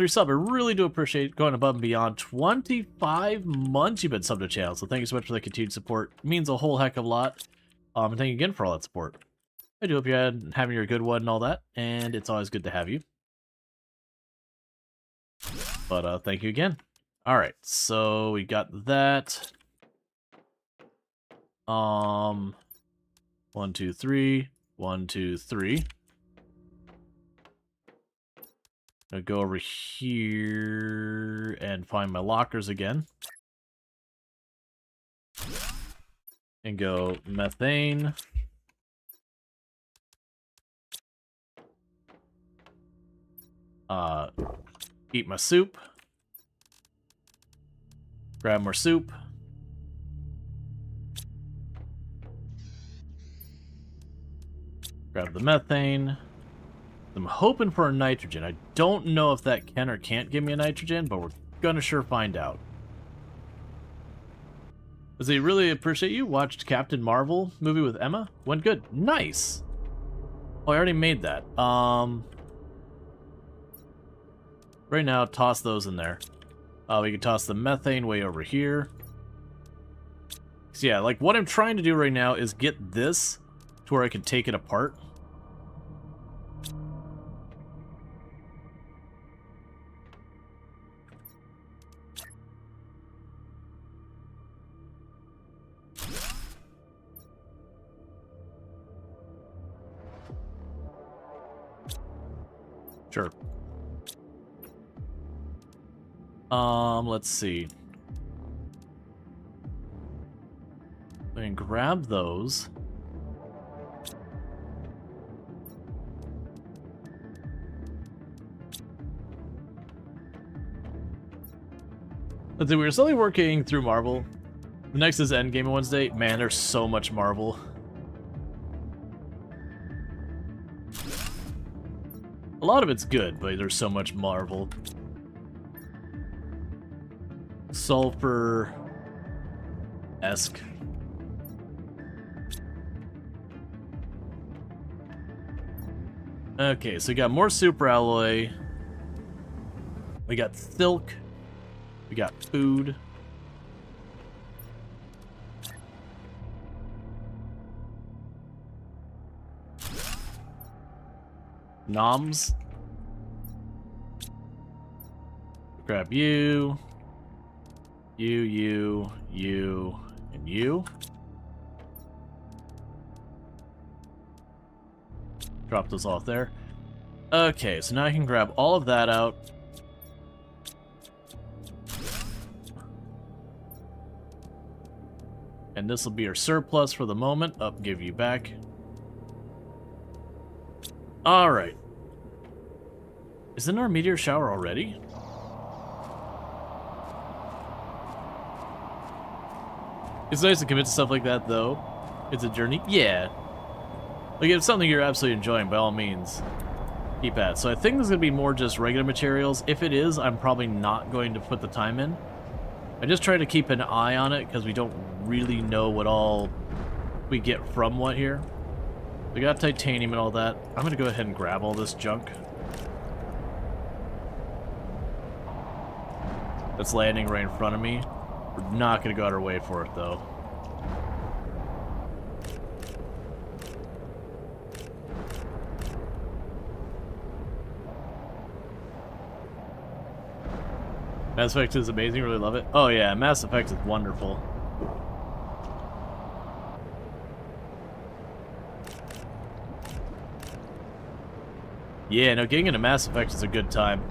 sub. I really do appreciate going above and beyond. 25 months you've been subbed to the channel, so thank you so much for the continued support. It means a whole heck of a lot. And thank you again for all that support. I do hope you're having your good one and all that, and it's always good to have you. But thank you again. Alright, so we got that. 1, 2, 3. 1, 2, 3. I'll go over here and find my lockers again. And go methane. Eat my soup. Grab more soup. Grab the methane. I'm hoping for a nitrogen. I don't know if that can or can't give me a nitrogen, but we're gonna sure find out. Does he really appreciate you? Watched Captain Marvel movie with Emma? Went good. Nice! Oh, I already made that. Right now, toss those in there. We can toss the methane way over here. So yeah, like what I'm trying to do right now is get this to where I can take it apart. Sure. Let's see. I can grab those. Let's see, we're slowly working through Marvel. The next is Endgame on Wednesday. Man, there's so much Marvel. A lot of it's good, but there's so much Marvel. Sulfur-esque. Okay, so we got more super alloy. We got silk. We got food. Noms. Grab you. You, and you. Drop those off there. Okay, so now I can grab all of that out. And this will be your surplus for the moment. Up, give you back. Alright. Isn't our meteor shower already? It's nice to commit to stuff like that, though. It's a journey. Yeah. Like, if it's something you're absolutely enjoying, by all means, keep at. So I think this is going to be more just regular materials. If it is, I'm probably not going to put the time in. I just try to keep an eye on it, because we don't really know what all we get from what here. We got titanium and all that. I'm going to go ahead and grab all this junk that's landing right in front of me. We're not going to go out our way for it, though. Mass Effect is amazing, really love it. Oh yeah, Mass Effect is wonderful. Yeah, no, getting into Mass Effect is a good time.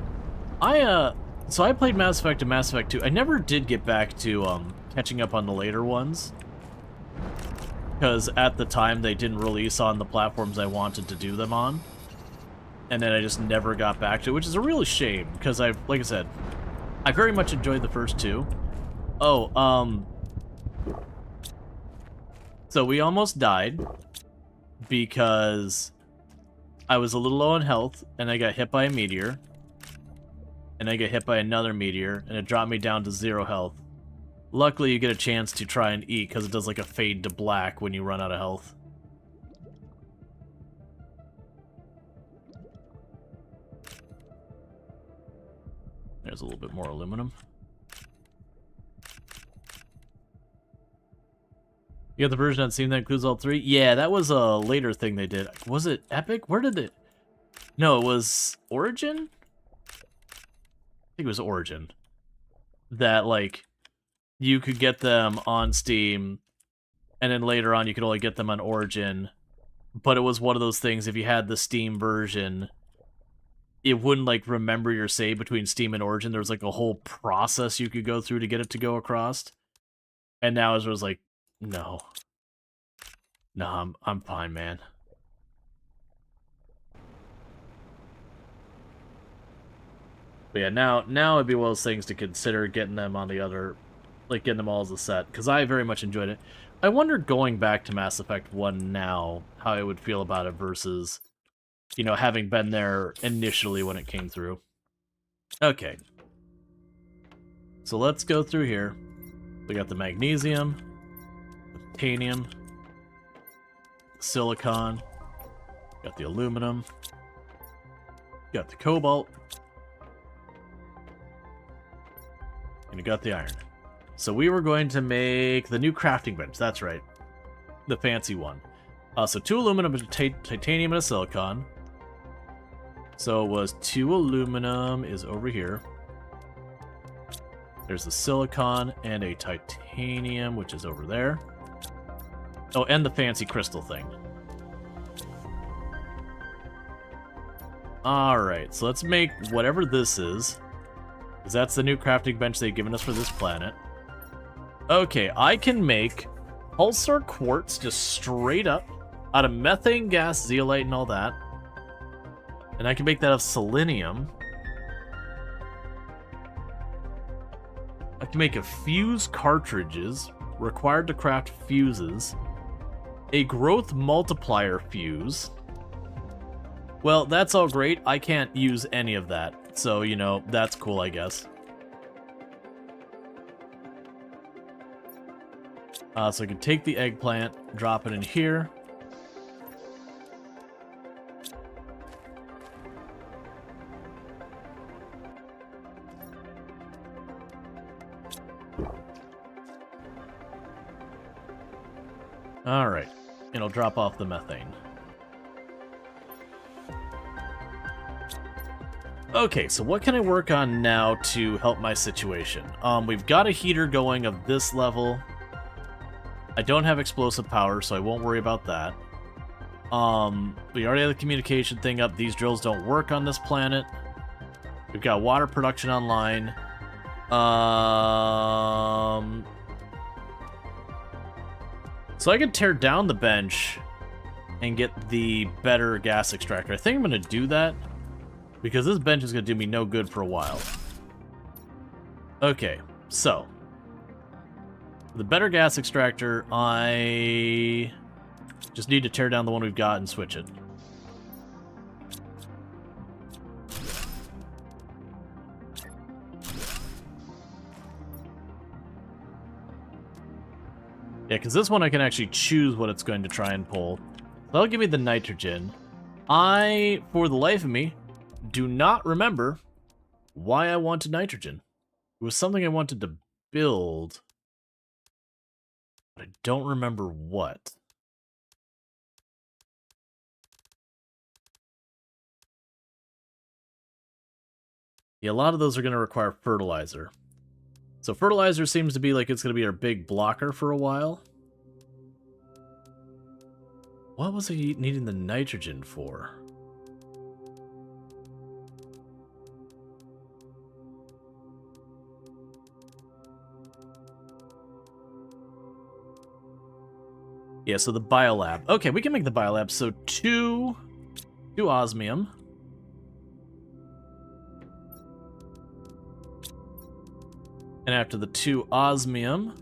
So I played Mass Effect and Mass Effect 2. I never did get back to catching up on the later ones, because at the time they didn't release on the platforms I wanted to do them on, and then I just never got back to it, which is a real shame, because like I said, I very much enjoyed the first two. Oh, so we almost died because I was a little low on health, and I got hit by a meteor. And I get hit by another meteor, and it dropped me down to 0 health. Luckily, you get a chance to try and eat, because it does like a fade to black when you run out of health. There's a little bit more aluminum. You got the version on Steam that includes all 3? Yeah, that was a later thing they did. Was it Epic? Where did it... No, it was Origin? I think it was Origin. that, like, you could get them on Steam, and then later on you could only get them on Origin, but it was one of those things, if you had the Steam version, it wouldn't, like, remember your save between Steam and Origin. There was, like, a whole process you could go through to get it to go across. And now it was like, no. No, I'm fine, man. But yeah, now it'd be one of those things to consider getting them on the other, like, getting them all as a set, because I very much enjoyed it. I wonder, going back to Mass Effect 1 now, how I would feel about it versus, you know, having been there initially when it came through. Okay. So let's go through here. We got the magnesium, the titanium, the silicon, got the aluminum, got the cobalt, and you got the iron. So we were going to make the new crafting bench, that's right. The fancy one. So 2 aluminum, a titanium, and a silicon. So it was 2 aluminum is over here. There's the silicon and a titanium, which is over there. Oh, and the fancy crystal thing. Alright, so let's make whatever this is. Because that's the new crafting bench they've given us for this planet. Okay, I can make pulsar quartz just straight up out of methane gas, zeolite, and all that. And I can make that of selenium. I can make a fuse cartridges, required to craft fuses. A growth multiplier fuse. Well, that's all great. I can't use any of that. So, you know, that's cool, I guess. So I can take the eggplant, drop it in here. Alright. It'll drop off the methane. Okay, so what can I work on now to help my situation? We've got a heater going of this level. I don't have explosive power, so I won't worry about that. We already have the communication thing up. These drills don't work on this planet. We've got water production online. So I could tear down the bench and get the better gas extractor. I think I'm going to do that, because this bench is going to do me no good for a while. Okay, so the better gas extractor, I just need to tear down the one we've got and switch it. Yeah, because this one I can actually choose what it's going to try and pull. That'll give me the nitrogen. I, for the life of me, do not remember why I wanted nitrogen. It was something I wanted to build, but I don't remember what. Yeah, a lot of those are going to require fertilizer. So fertilizer seems to be like it's going to be our big blocker for a while. What was he needing the nitrogen for? Yeah, so the biolab. Okay, we can make the biolab. So two osmium. And after the 2 osmium,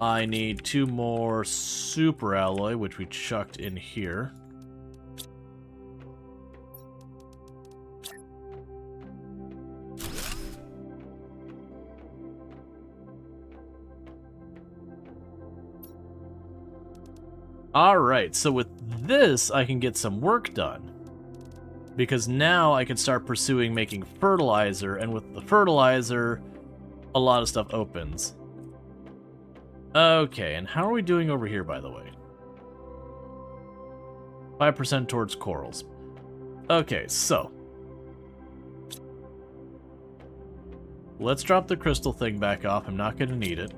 I need 2 more super alloy, which we chucked in here. Alright, so with this, I can get some work done. Because now I can start pursuing making fertilizer, and with the fertilizer, a lot of stuff opens. Okay, and how are we doing over here, by the way? 5% towards corals. Okay, so Let's drop the crystal thing back off. I'm not going to need it.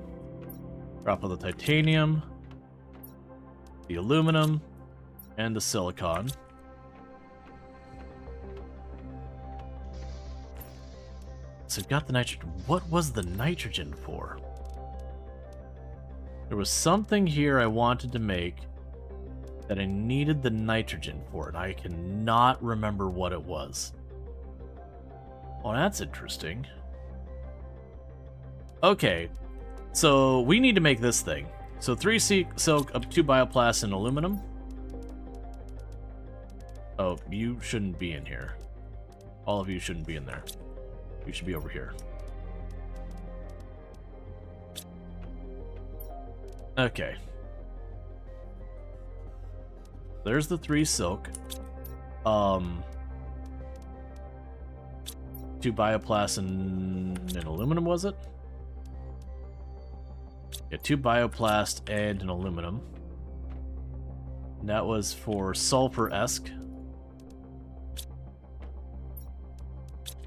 Drop all the titanium, the aluminum, and the silicon. So we've got the nitrogen. What was the nitrogen for? There was something here I wanted to make that I needed the nitrogen for, and I cannot remember what it was. Oh, that's interesting. Okay, so we need to make this thing. So 3 silk, up 2 bioplast, and aluminum. Oh, you shouldn't be in here. All of you shouldn't be in there. You should be over here. Okay. There's the 3 silk. 2 bioplast and an aluminum, was it? Yeah, 2 bioplast and an aluminum. And that was for sulfur-esque.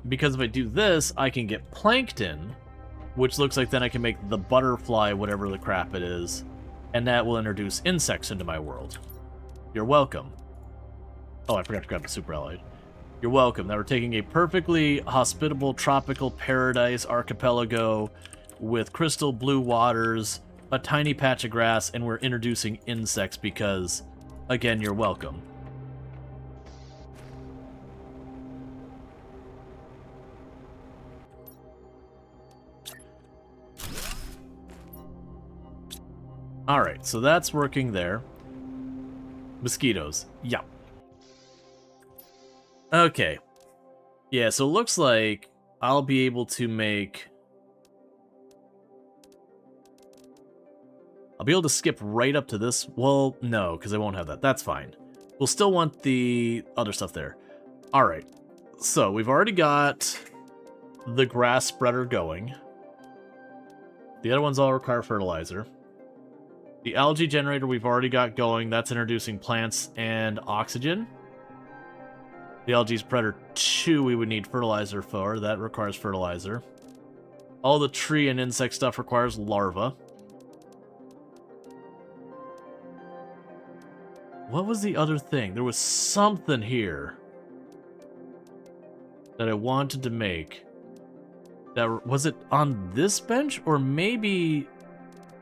Because if I do this, I can get plankton, which looks like then I can make the butterfly, whatever the crap it is, and that will introduce insects into my world. You're welcome. Oh, I forgot to grab the super alloy. You're welcome. Now we're taking a perfectly hospitable tropical paradise archipelago with crystal blue waters, a tiny patch of grass, and we're introducing insects because, again, you're welcome. Alright, so that's working there. Mosquitoes. Yeah. Okay. Yeah, so it looks like I'll be able to make... I'll be able to skip right up to this. Well, no, because I won't have that. That's fine. We'll still want the other stuff there. Alright. So, we've already got the grass spreader going. The other ones all require fertilizer. The algae generator we've already got going. That's introducing plants and oxygen. The algae spreader 2 we would need fertilizer for. That requires fertilizer. All the tree and insect stuff requires larvae. What was the other thing? There was something here that I wanted to make. That was it on this bench? Or maybe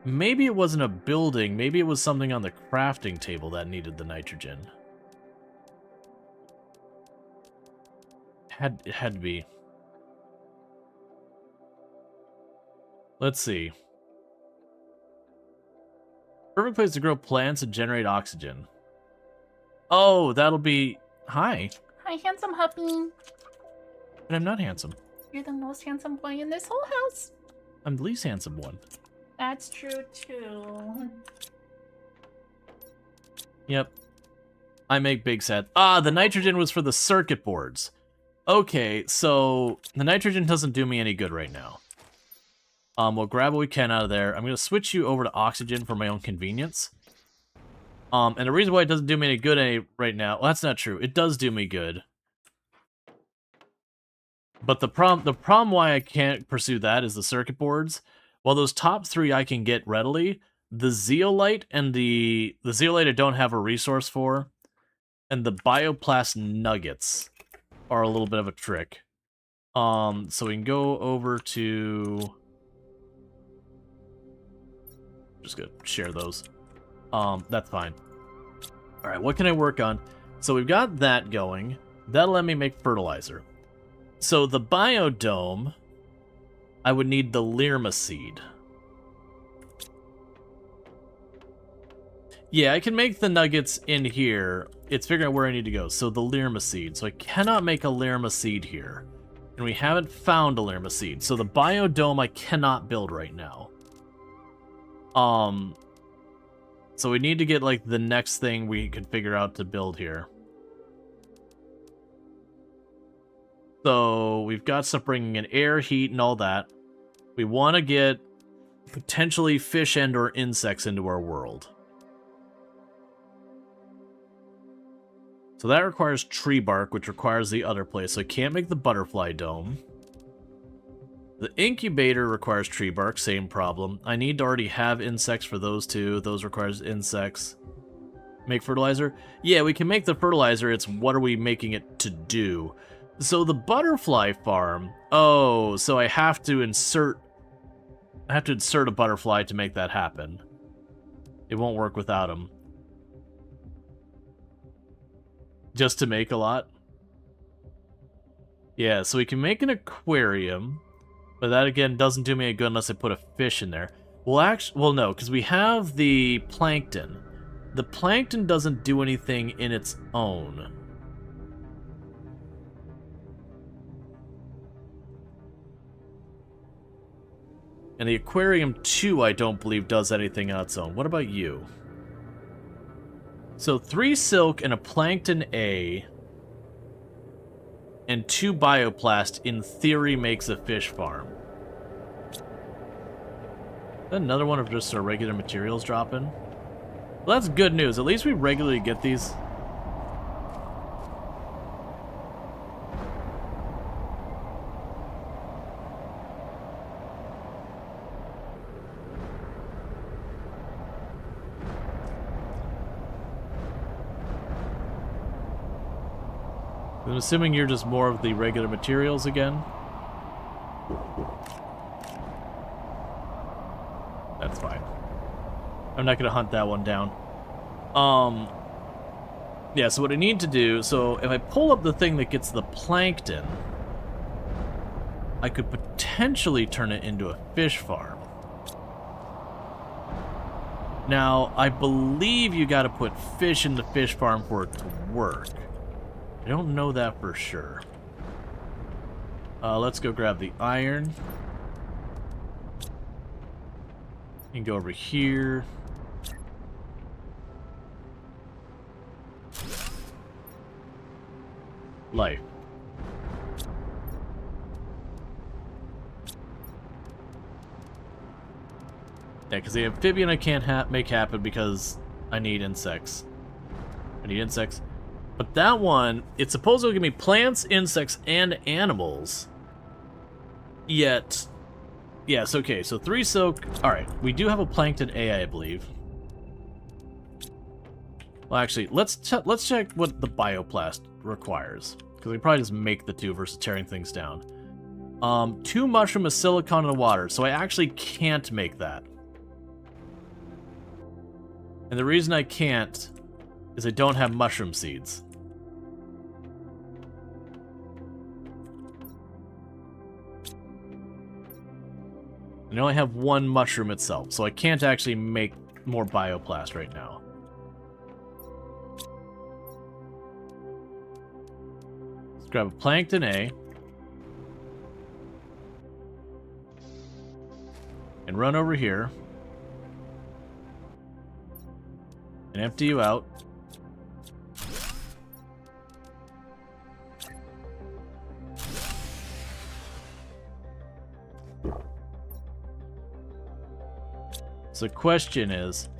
it wasn't a building. Maybe it was something on the crafting table that needed the nitrogen. It had to be. Let's see. Perfect place to grow plants and generate oxygen. Oh, that'll be... Hi. Hi, handsome Huffy. But I'm not handsome. You're the most handsome boy in this whole house. I'm the least handsome one. That's true, too. Yep. I make big sad. Ah, the nitrogen was for the circuit boards. Okay, so the nitrogen doesn't do me any good right now. We'll grab what we can out of there. I'm going to switch you over to oxygen for my own convenience. And the reason why it doesn't do me any good right now... Well, that's not true. It does do me good. But the problem why I can't pursue that is the circuit boards. While those top 3 I can get readily, the zeolite and the zeolite I don't have a resource for, and the bioplast nuggets are a little bit of a trick. So we can go over to... Just gonna share those. That's fine. Alright, what can I work on? So we've got that going. That'll let me make fertilizer. So the biodome, I would need the Lirma seed. Yeah, I can make the nuggets in here. It's figuring out where I need to go. So the Lirma seed. So I cannot make a Lirma seed here. And we haven't found a Lirma seed. So the biodome I cannot build right now. So we need to get, like, the next thing we could figure out to build here. So we've got stuff bringing in air, heat, and all that. We want to get potentially fish and or insects into our world. So that requires tree bark, which requires the other place. So I can't make the butterfly dome. The incubator requires tree bark, same problem. I need to already have insects for those two. Those requires insects. Make fertilizer? Yeah, we can make the fertilizer. It's what are we making it to do? So the butterfly farm. Oh, so I have to insert a butterfly to make that happen. It won't work without them. Just to make a lot? Yeah, so we can make an aquarium. But that, again, doesn't do me any good unless I put a fish in there. Well, no, because we have the plankton. The plankton doesn't do anything in its own. And the aquarium, too, I don't believe does anything on its own. What about you? So 3 silk and a plankton A and 2 bioplast, in theory, makes a fish farm. Another one of just our regular materials dropping. Well, that's good news. At least we regularly get these. I'm assuming you're just more of the regular materials again. That's fine. I'm not gonna hunt that one down. Yeah, so what I need to do, so if I pull up the thing that gets the plankton, I could potentially turn it into a fish farm. Now, I believe you gotta put fish in the fish farm for it to work. I don't know that for sure. Let's go grab the iron. You can go over here. Life. Yeah, because the amphibian I can't make happen because I need insects. I need insects. But that one, it's supposed to give me plants, insects, and animals. Yet, yes, okay, so 3 silk. Alright, we do have a plankton A, I believe. Well, actually, let's check what the bioplast requires. Because we probably just make the 2 versus tearing things down. 2 mushroom, a silicon, and a water. So I actually can't make that. And the reason I can't is I don't have mushroom seeds. And I only have 1 mushroom itself, so I can't actually make more bioplast right now. Let's grab a plankton A. And run over here. And empty you out. So the question is,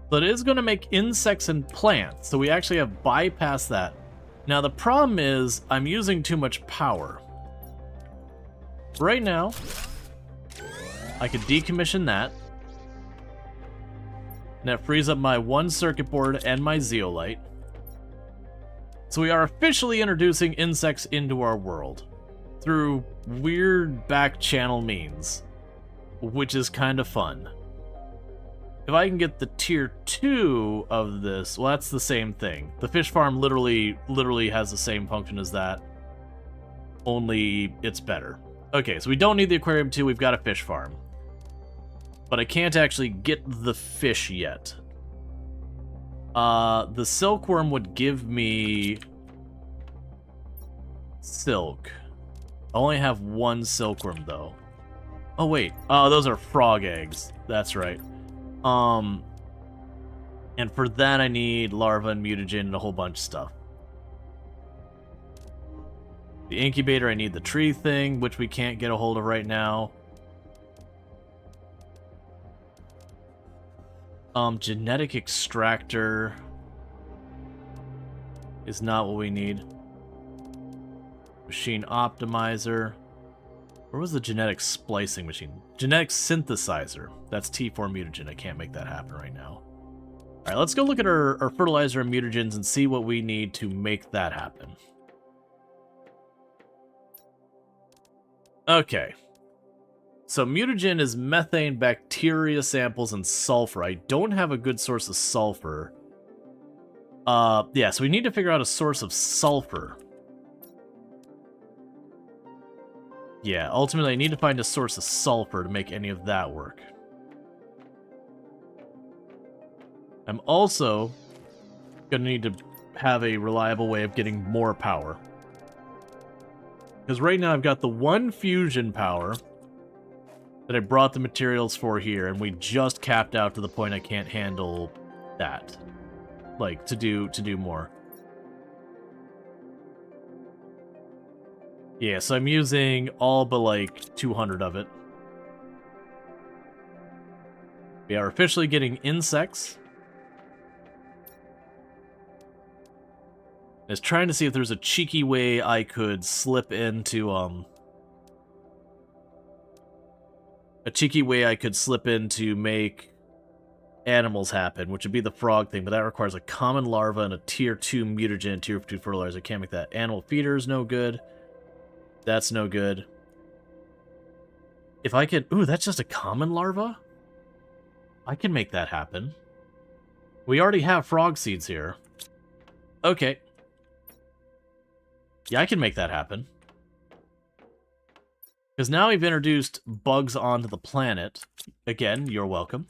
but it is going to make insects and plants, so we actually have bypassed that. Now the problem is, I'm using too much power. Right now, I could decommission that. And that frees up my 1 circuit board and my zeolite. So we are officially introducing insects into our world. Through weird back channel means. Which is kind of fun. If I can get the tier 2 of this, well, that's the same thing. The fish farm literally has the same function as that. Only it's better. Okay, so we don't need the aquarium 2, we've got a fish farm. But I can't actually get the fish yet. The silkworm would give me silk. I only have 1 silkworm though. Oh wait, those are frog eggs. That's right. And for that I need larva and mutagen and a whole bunch of stuff. The incubator, I need the tree thing, which we can't get a hold of right now. Genetic extractor is not what we need. Machine optimizer. Where was the genetic splicing machine? Genetic synthesizer. That's T4 mutagen. I can't make that happen right now. All right, let's go look at our fertilizer and mutagens and see what we need to make that happen. Okay. So mutagen is methane, bacteria samples, and sulfur. I don't have a good source of sulfur. Yeah, so we need to figure out a source of sulfur. Yeah, ultimately I need to find a source of sulfur to make any of that work. I'm also going to need to have a reliable way of getting more power. Because right now I've got the one fusion power that I brought the materials for here, and we just capped out to the point I can't handle that. Like, to do more. Yeah, so I'm using all but like 200 of it. We are officially getting insects. I was trying to see if there's a cheeky way I could slip into, make animals happen, which would be the frog thing, but that requires a common larva and a tier 2 mutagen, tier 2 fertilizer. I can't make that. Animal feeder is no good. That's no good. If I could... Ooh, that's just a common larva? I can make that happen. We already have frog seeds here. Okay. Yeah, I can make that happen. Because now we've introduced bugs onto the planet. Again, you're welcome.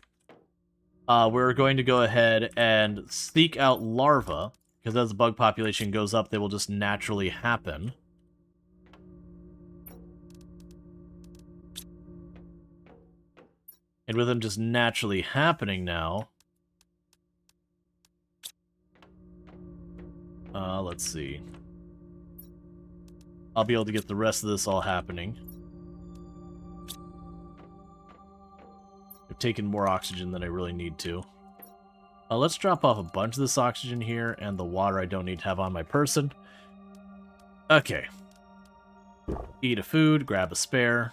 We're going to go ahead and seek out larvae, because as the bug population goes up, they will just naturally happen. And with them just naturally happening now... let's see. I'll be able to get the rest of this all happening. I've taken more oxygen than I really need to. Let's drop off a bunch of this oxygen here, and the water I don't need to have on my person. Okay. Eat a food, grab a spare.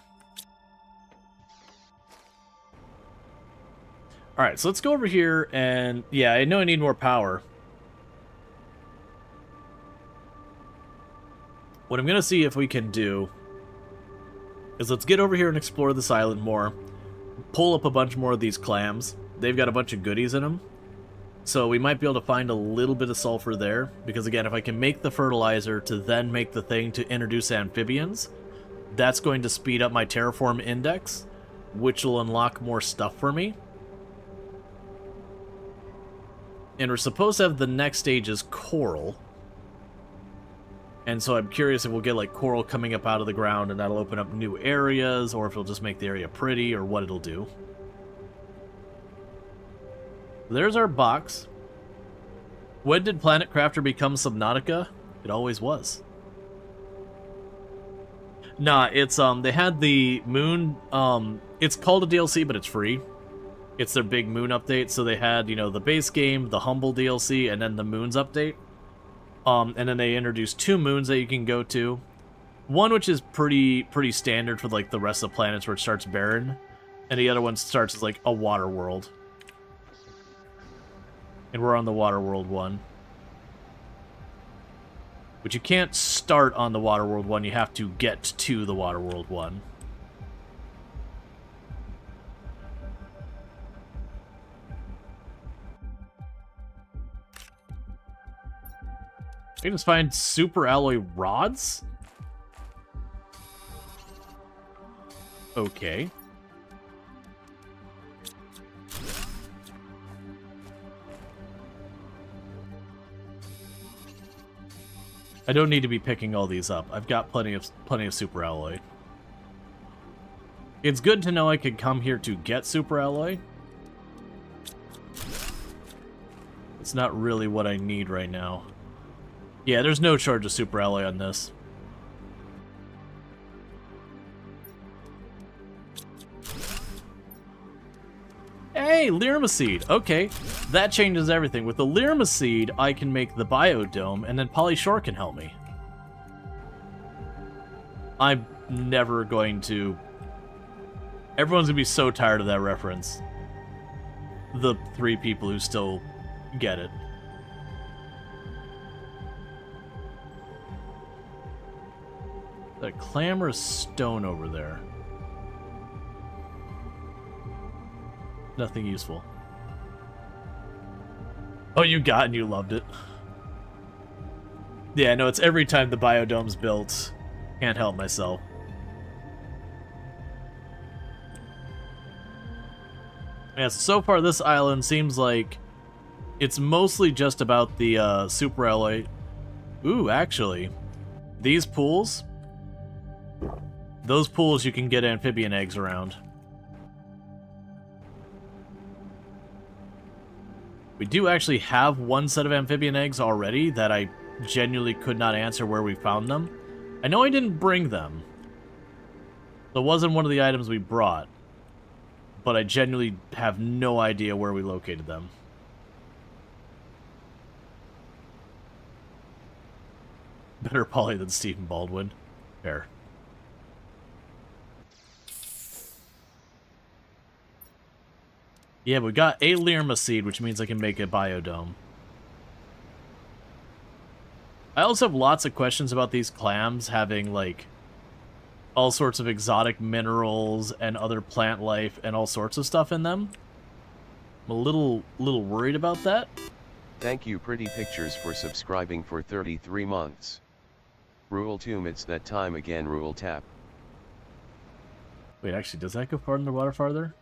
Alright, so let's go over here, and yeah, I know I need more power. What I'm going to see if we can do is let's get over here and explore this island more. Pull up a bunch more of these clams. They've got a bunch of goodies in them. So we might be able to find a little bit of sulfur there. Because again, if I can make the fertilizer to then make the thing to introduce amphibians, that's going to speed up my terraform index, which will unlock more stuff for me. And we're supposed to have the next stage is coral. And so I'm curious if we'll get like coral coming up out of the ground and that'll open up new areas, or if it'll just make the area pretty, or what it'll do. There's our box. When did Planet Crafter become Subnautica? It always was. Nah, it's they had the moon, it's called a DLC, but it's free. It's their big moon update, so they had, you know, the base game, the Humble DLC, and then the moons update. And then they introduced 2 moons that you can go to. One which is pretty standard for like the rest of the planets, where it starts barren, and the other one starts as like a water world. And we're on the water world one. But you can't start on the water world one, you have to get to the water world one. I can just find super alloy rods? Okay. I don't need to be picking all these up. I've got plenty of super alloy. It's good to know I could come here to get super alloy. It's not really what I need right now. Yeah, there's no charge of super alloy on this. Hey, Lyrma seed. Okay, that changes everything. With the Lyrma seed, I can make the biodome, and then Polyshore can help me. I'm never going to... Everyone's going to be so tired of that reference. The 3 people who still get it. The clamorous stone over there. Nothing useful. Oh, you got and you loved it. Yeah, no, it's every time the biodome's built. Can't help myself. Yeah, so far this island seems like it's mostly just about the super alloy. Ooh, actually, these pools, those pools you can get amphibian eggs around. We do actually have one set of amphibian eggs already that I genuinely could not answer where we found them. I know I didn't bring them. So it wasn't one of the items we brought. But I genuinely have no idea where we located them. Better Polly than Stephen Baldwin. Fair. Yeah, we got a Lirma seed, which means I can make a biodome. I also have lots of questions about these clams having, like, all sorts of exotic minerals and other plant life and all sorts of stuff in them. I'm a little worried about that. Thank you Pretty Pictures for subscribing for 33 months. Rual Tomb, it's that time again, Rual tap. Wait, actually, does that go far in the water farther?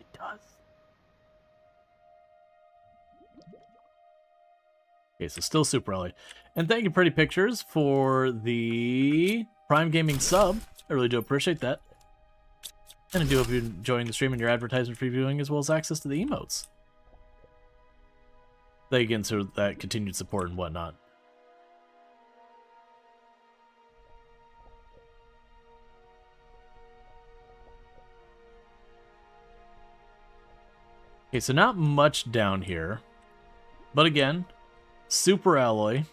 It does. Okay, so still super early. And thank you, Pretty Pictures, for the Prime Gaming sub. I really do appreciate that. And I do hope you're enjoying the stream and your advertisement free viewing, as well as access to the emotes. Thank you again for that continued support and whatnot. Okay, so not much down here. But again, super alloy.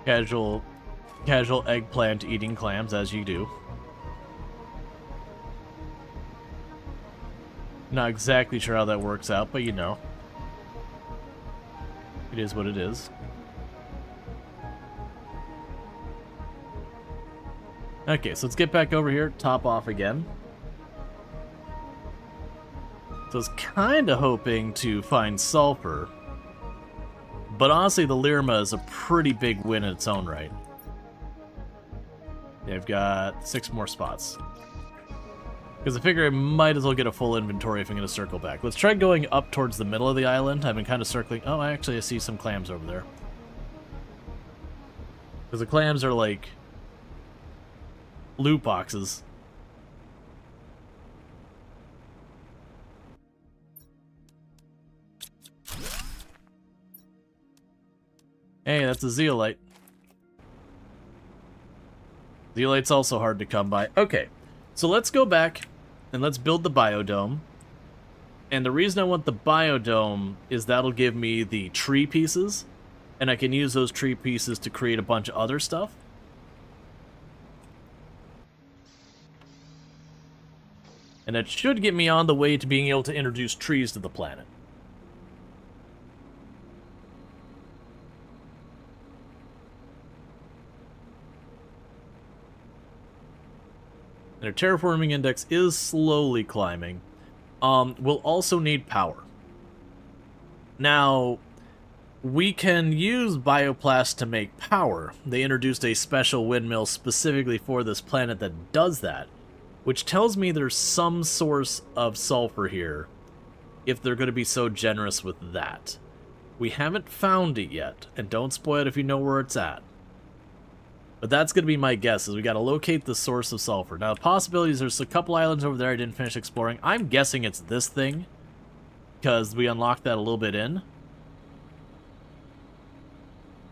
Casual eggplant eating clams, as you do. Not exactly sure how that works out, but you know. It is what it is. Okay, so let's get back over here, top off again. So I was kind of hoping to find sulfur. But honestly, the Lirma is a pretty big win in its own right. They've got 6 more spots. Because I figure I might as well get a full inventory if I'm going to circle back. Let's try going up towards the middle of the island. I've been kind of circling. Oh, actually, I see some clams over there. Because the clams are like loot boxes. Hey, that's a zeolite. Zeolite's also hard to come by. Okay, so let's go back and let's build the biodome. And the reason I want the biodome is that'll give me the tree pieces, and I can use those tree pieces to create a bunch of other stuff. And that should get me on the way to being able to introduce trees to the planet. Their terraforming index is slowly climbing. We'll also need power. Now, we can use bioplast to make power. They introduced a special windmill specifically for this planet that does that, which tells me there's some source of sulfur here, if they're going to be so generous with that. We haven't found it yet, and don't spoil it if you know where it's at. But that's going to be my guess, is we got to locate the source of sulfur. Now, the possibilities, there's a couple islands over there I didn't finish exploring. I'm guessing it's this thing, because we unlocked that a little bit in.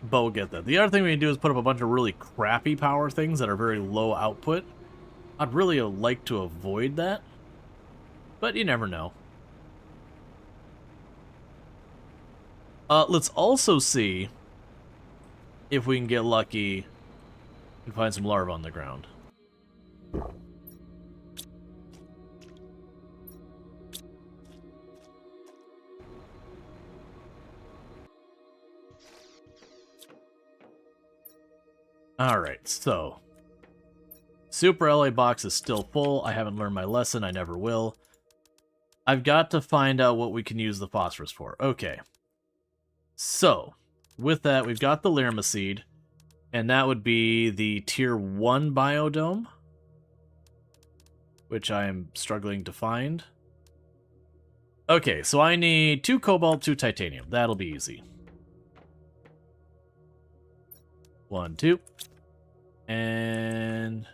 but we'll get that. The other thing we can do is put up a bunch of really crappy power things that are very low output. I'd really like to avoid that, but you never know. Let's also see if we can get lucky and find some larvae on the ground. Alright, so Super LA box is still full. I haven't learned my lesson. I never will. I've got to find out what we can use the phosphorus for. Okay. So, with that, we've got the Lyrma seed, and that would be the tier 1 biodome, which I am struggling to find. Okay, so I need 2 cobalt, 2 titanium. That'll be easy. 1, 2. And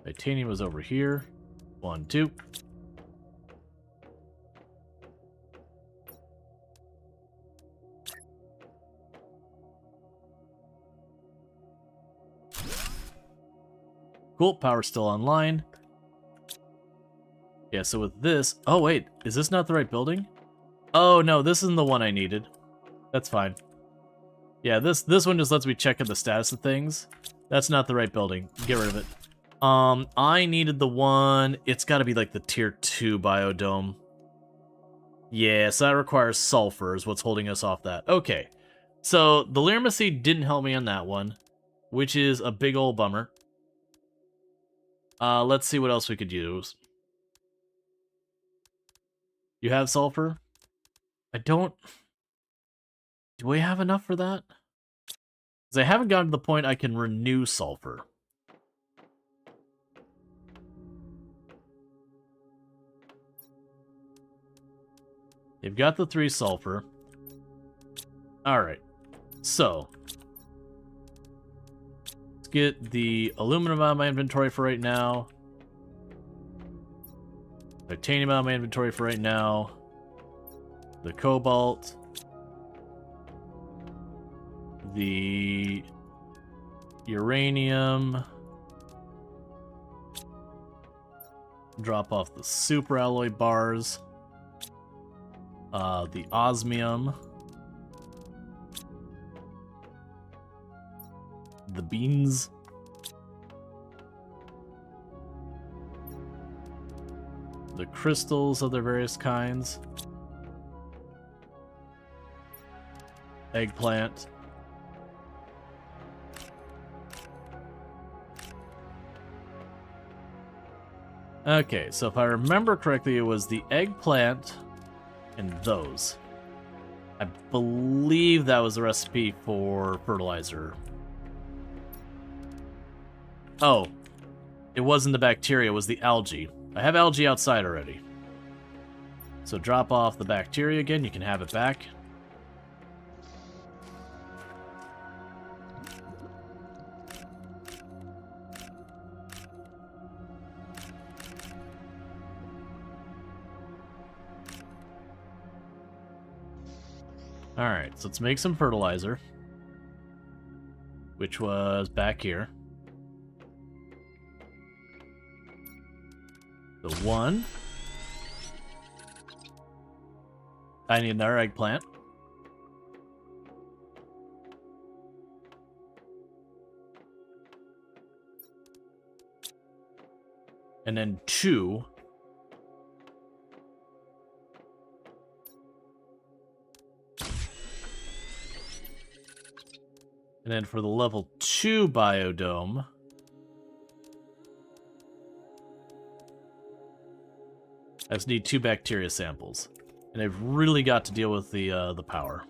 titanium was over here. 1, 2. Cool, power's still online. Yeah, so with this... Oh, wait, is this not the right building? Oh, no, this isn't the one I needed. That's fine. Yeah, this one just lets me check in the status of things. That's not the right building. Get rid of it. I needed the one... It's gotta be like the tier 2 biodome. Yeah, so that requires sulfur is what's holding us off that. Okay, so the Lyrma seed didn't help me on that one, which is a big old bummer. Let's see what else we could use. You have sulfur? I don't... Do we have enough for that? Because I haven't gotten to the point I can renew sulfur. They've got the 3 sulfur. Alright. So. Let's get the aluminum out of my inventory for right now. Titanium out of my inventory for right now. The cobalt. The uranium. Drop off the super alloy bars. The osmium. The beans. The crystals of their various kinds. Eggplant. Okay, so if I remember correctly, it was the eggplant and those. I believe that was the recipe for fertilizer. Oh, it wasn't the bacteria, it was the algae. I have algae outside already. So drop off the bacteria again, you can have it back. Alright, so let's make some fertilizer. Which was back here. The 1. I need another eggplant. And then 2. And then for the level 2 biodome, I just need 2 bacteria samples. And I've really got to deal with the power.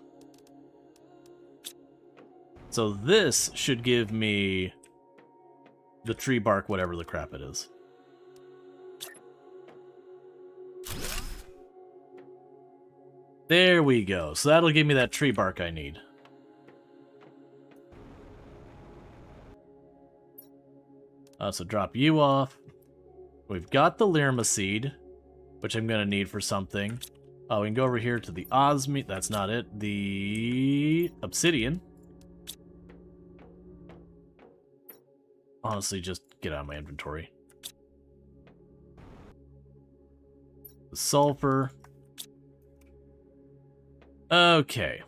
So this should give me the tree bark, whatever the crap it is. There we go. So that'll give me that tree bark I need. So drop you off. We've got the Lyrma seed, which I'm going to need for something. We can go over here to the osmium. That's not it. The obsidian. honestly just get out of my inventory. The sulfur. Okay.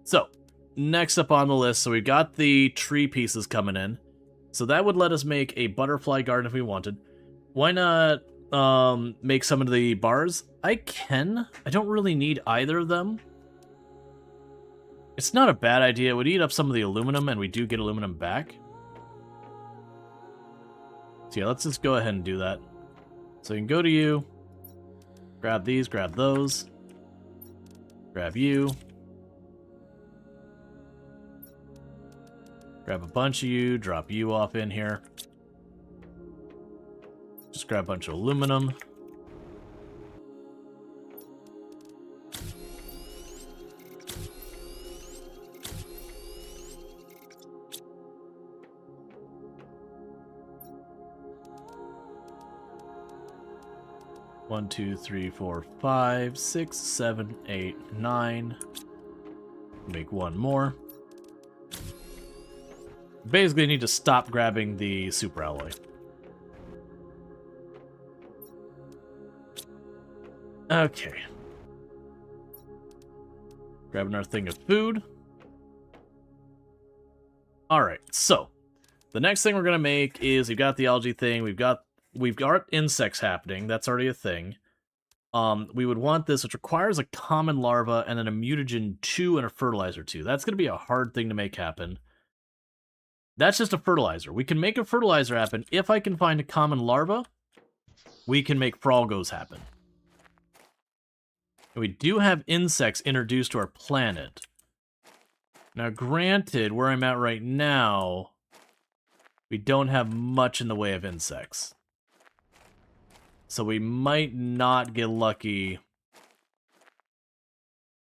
So, next up on the list, so we've got the tree pieces coming in. So that would let us make a butterfly garden if we wanted. Why not make some of the bars? I can. I don't really need either of them. It's not a bad idea. It would eat up some of the aluminum, and we do get aluminum back. So yeah, let's just go ahead and do that. So you can go to you, grab these, grab those, grab you, grab a bunch of you, drop you off in here. Just grab a bunch of aluminum. One, two, three, four, 5, 6, 7, 8, 9. Make one more. Basically, I need to stop grabbing the super alloy. Okay. Grabbing our thing of food. Alright, so the next thing we're gonna make is we've got the algae thing, we've got insects happening, that's already a thing. We would want this, which requires a common larva and then a mutagen 2 and a fertilizer 2. That's gonna be a hard thing to make happen. That's just a fertilizer. We can make a fertilizer happen. If I can find a common larva, we can make frogos happen. And we do have insects introduced to our planet. Now, granted, where I'm at right now, we don't have much in the way of insects. So we might not get lucky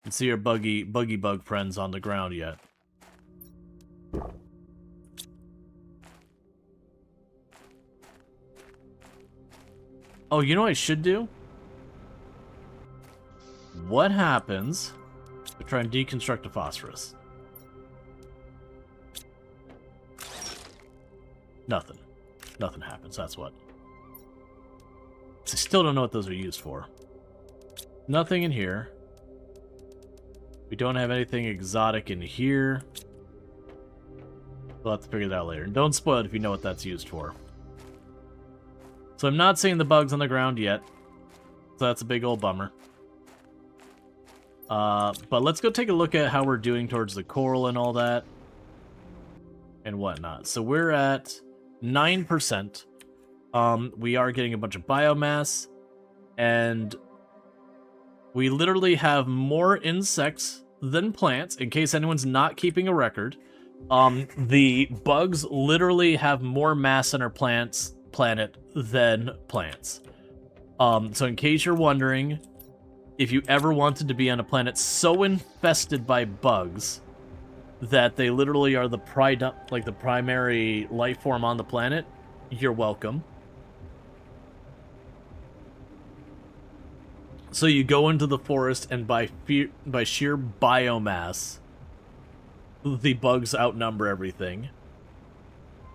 and see our buggy bug friends on the ground yet. Oh, you know what I should do? What happens if I try and deconstruct a phosphorus? Nothing. Nothing happens, that's what. I still don't know what those are used for. Nothing in here. We don't have anything exotic in here. We'll have to figure that out later. And don't spoil it if you know what that's used for. So I'm not seeing the bugs on the ground yet. So that's a big old bummer. But let's go take a look at how we're doing towards the coral and all that. And whatnot. So we're at 9%. We are getting a bunch of biomass. And we literally have more insects than plants, in case anyone's not keeping a record. The bugs literally have more mass in our planet than plants. So in case you're wondering, if you ever wanted to be on a planet so infested by bugs that they literally are the primary life form on the planet, you're welcome. So you go into the forest, and by sheer biomass, the bugs outnumber everything.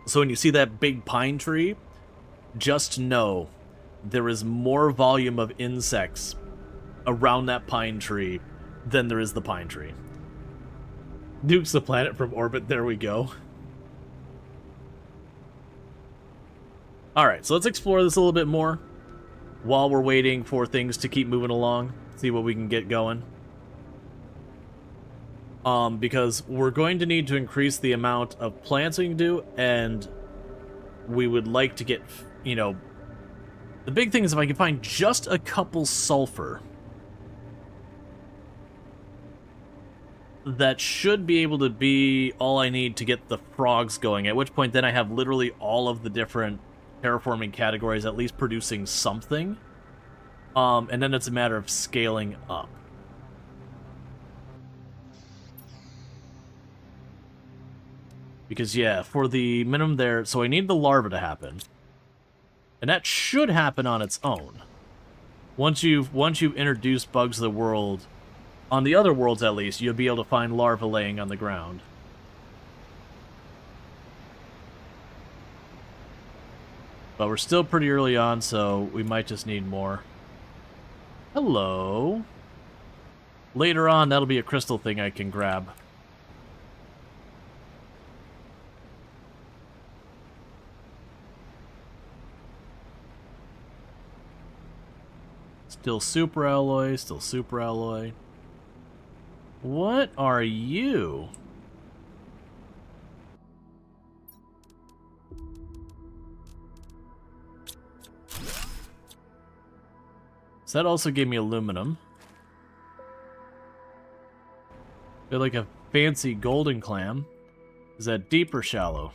So when you see that big pine tree, just know there is more volume of insects around that pine tree than there is the pine tree. Nukes the planet from orbit, there we go. Alright, so let's explore this a little bit more while we're waiting for things to keep moving along, see what we can get going. Because we're going to need to increase the amount of plants we can do, and we would like to get, you know, the big thing is if I can find just a couple sulfur, that should be able to be all I need to get the frogs going, at which point then I have literally all of the different terraforming categories at least producing something. And then it's a matter of scaling up. Because yeah, for the minimum there, so I need the larva to happen. And that should happen on its own. Once you've introduced bugs to the world, on the other worlds at least, you'll be able to find larvae laying on the ground. But we're still pretty early on, so we might just need more. Hello. Later on, that'll be a crystal thing I can grab. Still super alloy, still super alloy. What are you? So that also gave me aluminum. They're like a fancy golden clam. Is that deep or shallow?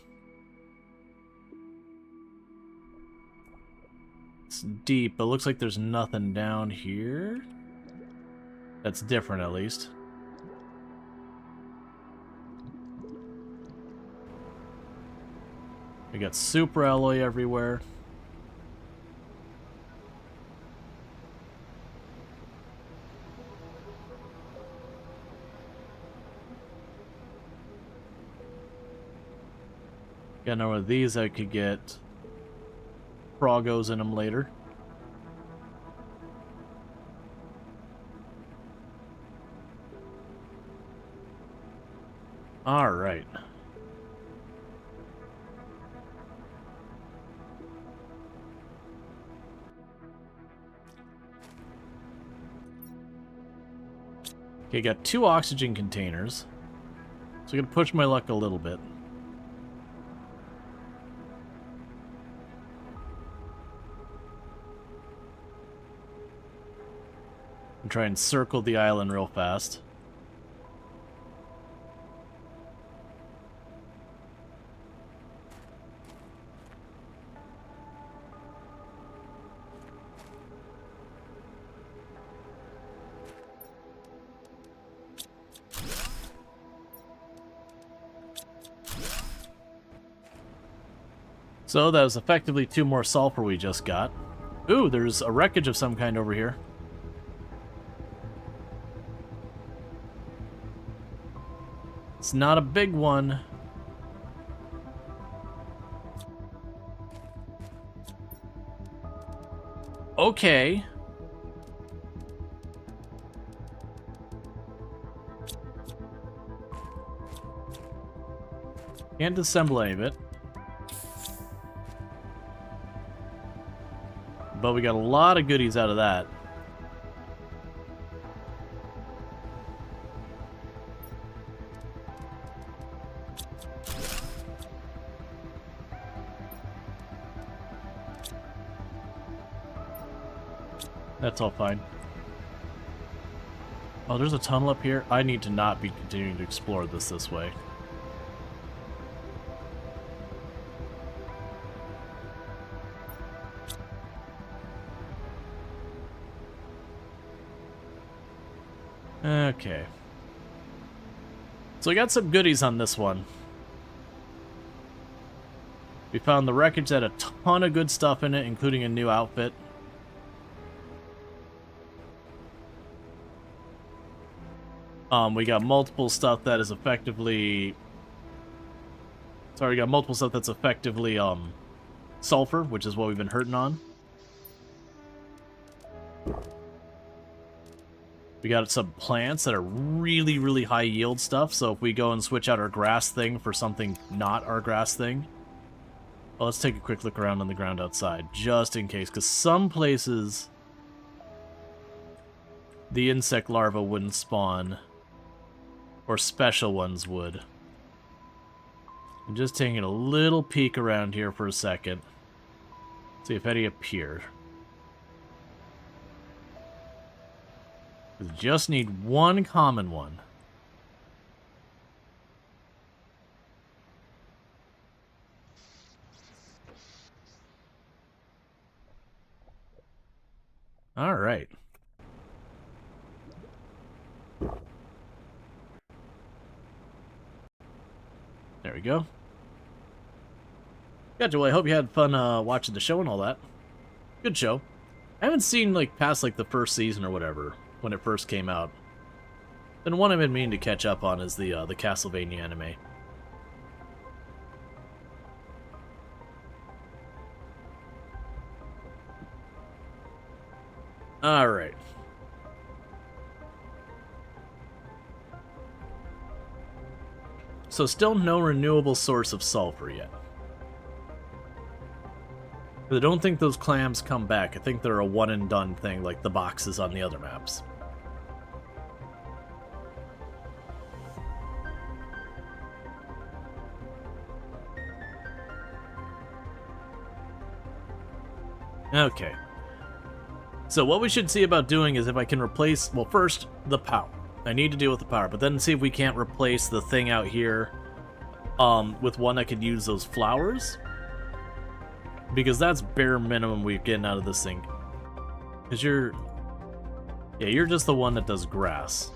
It's deep, but looks like there's nothing down here. That's different, at least. We got super alloy everywhere. Got one of these I could get Frogos in them later. Alright. Okay, got 2 oxygen containers. So I'm gonna push my luck a little bit. And try and circle the island real fast. So that was effectively 2 more sulfur we just got. Ooh, there's a wreckage of some kind over here. It's not a big one. Okay. Can't disassemble any of it. But we got a lot of goodies out of that. That's all fine. Oh, there's a tunnel up here. I need to not be continuing to explore this way. Okay. So we got some goodies on this one. We found the wreckage that had a ton of good stuff in it, including a new outfit. We got multiple stuff that is effectively... Sorry, we got multiple stuff that's effectively, sulfur, which is what we've been hurting on. We got some plants that are really, really high yield stuff, so if we go and switch out our grass thing for something not our grass thing... Well, let's take a quick look around on the ground outside, just in case, because some places the insect larvae wouldn't spawn, or special ones would. I'm just taking a little peek around here for a second, see if any appear. We just need one common one. All right. There we go. Gotcha. Well, I hope you had fun watching the show and all that. Good show. I haven't seen like past like the first season or whatever when it first came out. Then one I've been meaning to catch up on is the Castlevania anime. Alright. So still no renewable source of sulfur yet. But I don't think those clams come back. I think they're a one and done thing like the boxes on the other maps. Okay. So what we should see about doing is if I can replace, well, first, the power. I need to deal with the power, but then see if we can't replace the thing out here with one that could use those flowers. Because that's bare minimum we're getting out of this thing. Because you're just the one that does grass.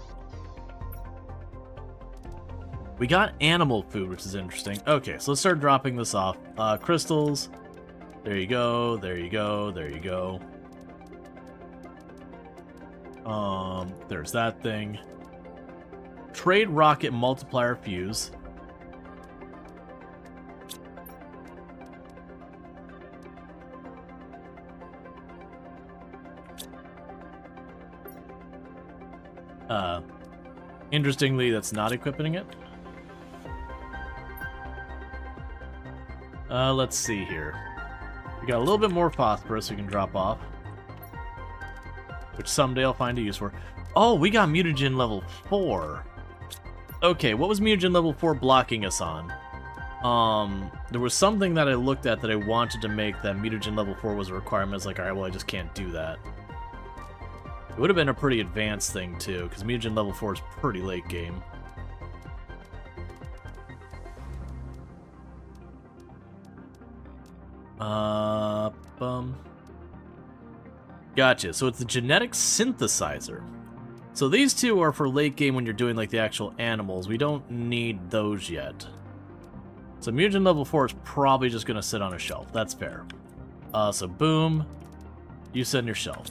We got animal food, which is interesting. Okay, so let's start dropping this off. Crystals. There you go, there you go, there you go. There's that thing. Trade rocket multiplier fuse. Interestingly, that's not equipping it. Let's see here. We got a little bit more phosphorus we can drop off, which someday I'll find a use for. Oh, we got mutagen level 4. Okay, what was mutagen level 4 blocking us on? There was something that I looked at that I wanted to make that mutagen level 4 was a requirement. I was like, alright, well, I just can't do that. It would have been a pretty advanced thing, too, because mutagen level 4 is pretty late game. Gotcha, so it's the genetic synthesizer. So these two are for late game when you're doing like the actual animals. We don't need those yet. So mutagen level 4 is probably just going to sit on a shelf. That's fair. So boom, you sit on your shelf.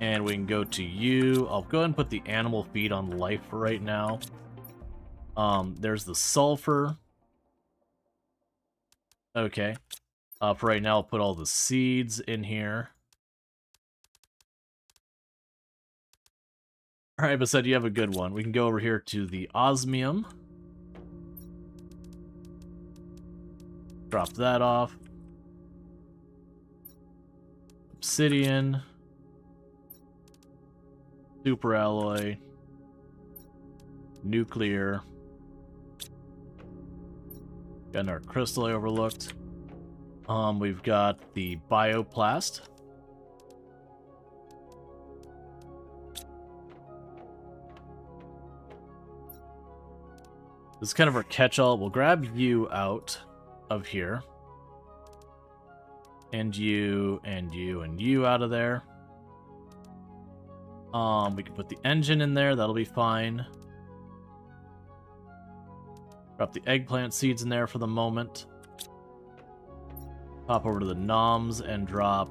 And we can go to you. I'll go ahead and put the animal feed on life for right now. There's the sulfur. Okay. For right now, I'll put all the seeds in here. Alright, but said you have a good one. We can go over here to the osmium. Drop that off. Obsidian. Super alloy. Nuclear. Got another crystal I overlooked. We've got the bioplast. This is kind of our catch-all. We'll grab you out of here. And you, and you, and you out of there. We can put the engine in there. That'll be fine. Drop the eggplant seeds in there for the moment. Hop over to the noms and drop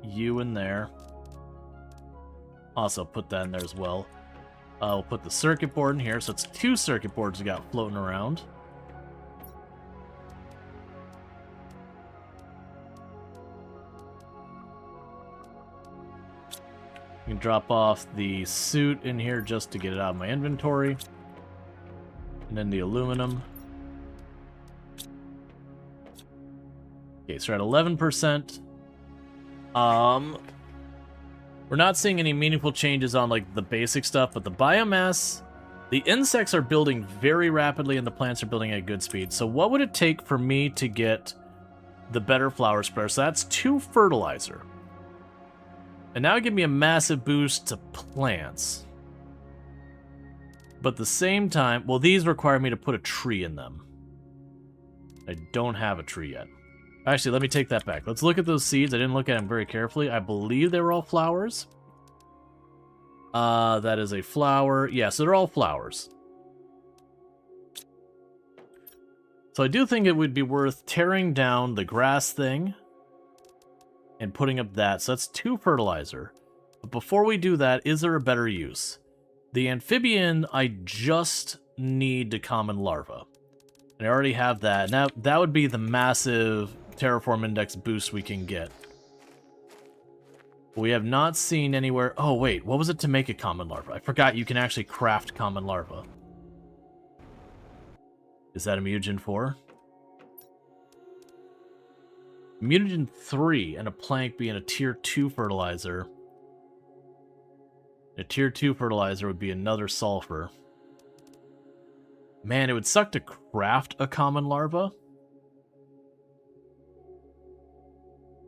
you in there. Also put that in there as well. We'll put the circuit board in here, so it's 2 circuit boards we got floating around. You can drop off the suit in here just to get it out of my inventory. And then the aluminum. Okay, so we're at 11%. We're not seeing any meaningful changes on like the basic stuff, but the biomass, the insects are building very rapidly and the plants are building at good speed. So what would it take for me to get the better flower spreader? So that's 2 fertilizer. And now give me a massive boost to plants. But at the same time, well, these require me to put a tree in them. I don't have a tree yet. Actually, let me take that back. Let's look at those seeds. I didn't look at them very carefully. I believe they were all flowers. That is a flower. Yeah, so they're all flowers. So I do think it would be worth tearing down the grass thing and putting up that. So that's 2 fertilizer. But before we do that, is there a better use? The amphibian, I just need the common larva. And I already have that. Now, that would be the massive terraform index boost we can get. We have not seen anywhere... Oh, wait. What was it to make a common larva? I forgot you can actually craft common larva. Is that a mutagen 4? Mutagen 3 and a plank being a tier 2 fertilizer. A tier 2 fertilizer would be another sulfur. Man, it would suck to craft a common larva.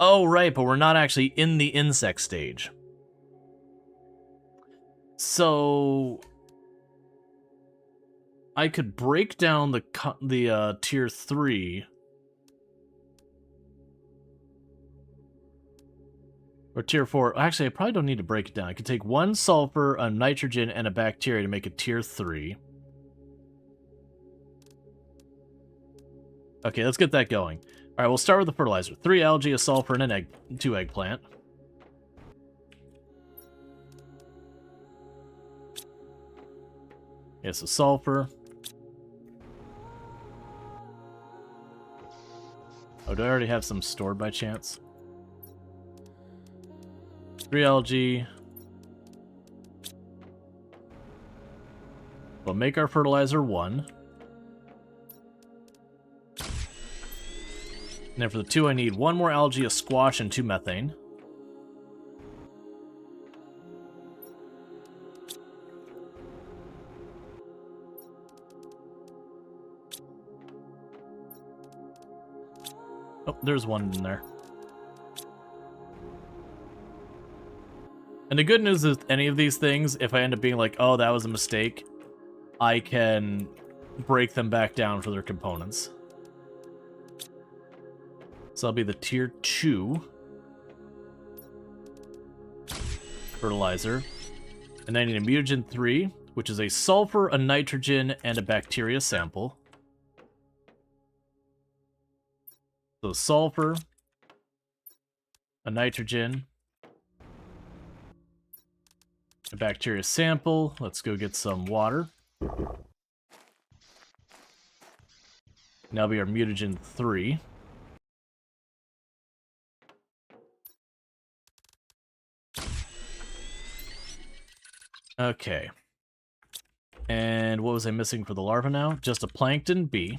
Oh, right, but we're not actually in the insect stage. So... I could break down the tier 3... Or tier 4. Actually, I probably don't need to break it down. I could take 1 sulfur, a nitrogen, and a bacteria to make a tier 3. Okay, let's get that going. Alright, we'll start with the fertilizer. 3 algae, a sulfur, and an 2 eggplant. Yeah, so sulfur. Oh, do I already have some stored by chance? 3 algae. We'll make our fertilizer 1. And then for the 2, I need 1 more algae, a squash, and 2 methane. Oh, there's 1 in there. And the good news is any of these things, if I end up being like, oh, that was a mistake, I can break them back down for their components. So that'll be the tier 2 fertilizer. And then I need a mutagen 3, which is a sulfur, a nitrogen, and a bacteria sample. So sulfur, a nitrogen, a bacteria sample. Let's go get some water. Now be our mutagen 3. Okay. And what was I missing for the larva now? Just a plankton B.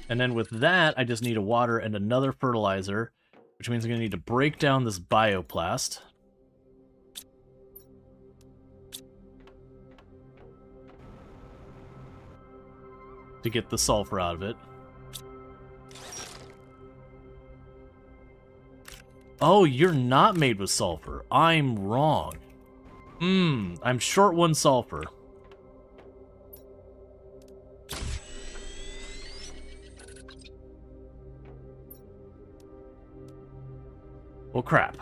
And then with that, I just need a water and another fertilizer, which means I'm going to need to break down this bioplast. To get the sulfur out of it. Oh, you're not made with sulfur. I'm wrong. I'm short 1 sulfur. Well, crap.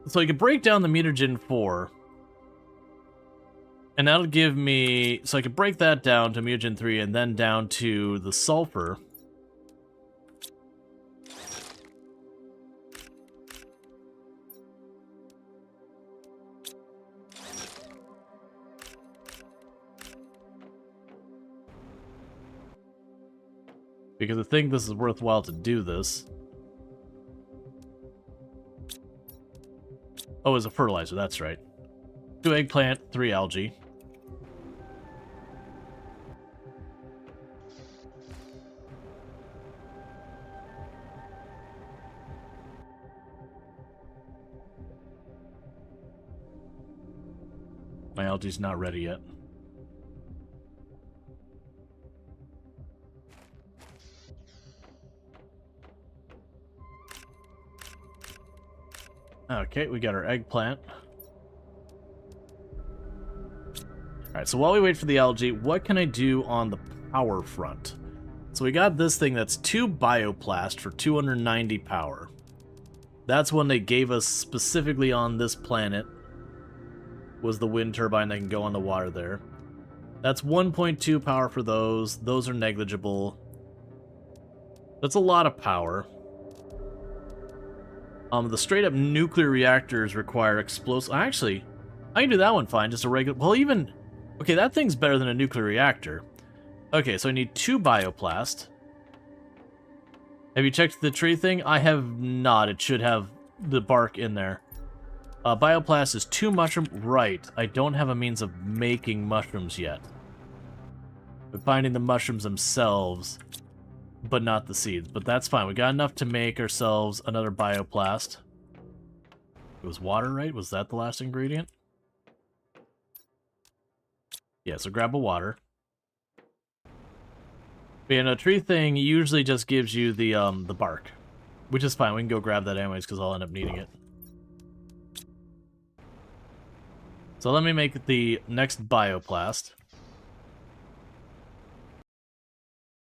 So I could break down the mutagen 4. And that'll give me... So I could break that down to mutagen 3 and then down to the sulfur. Because I think this is worthwhile to do this. Oh, as a fertilizer, that's right. 2 eggplant, 3 algae. My algae's not ready yet. Okay, we got our eggplant. Alright, so while we wait for the algae, what can I do on the power front? So we got this thing that's 2 bioplast for 290 power. That's one they gave us specifically on this planet. Was the wind turbine that can go on the water there. That's 1.2 power for those. Those are negligible. That's a lot of power. The straight up nuclear reactors require explosive. Actually, I can do that one fine. Just a regular. Well, even. Okay, that thing's better than a nuclear reactor. Okay, so I need 2 bioplast. Have you checked the tree thing? I have not. It should have the bark in there. Bioplast is 2 mushroom. Right. I don't have a means of making mushrooms yet. But finding the mushrooms themselves, but not the seeds. But that's fine. We got enough to make ourselves another bioplast. It was water, right? Was that the last ingredient? Yeah, so grab a water. But, a tree thing usually just gives you the bark, which is fine. We can go grab that anyways because I'll end up needing it. So let me make the next bioplast.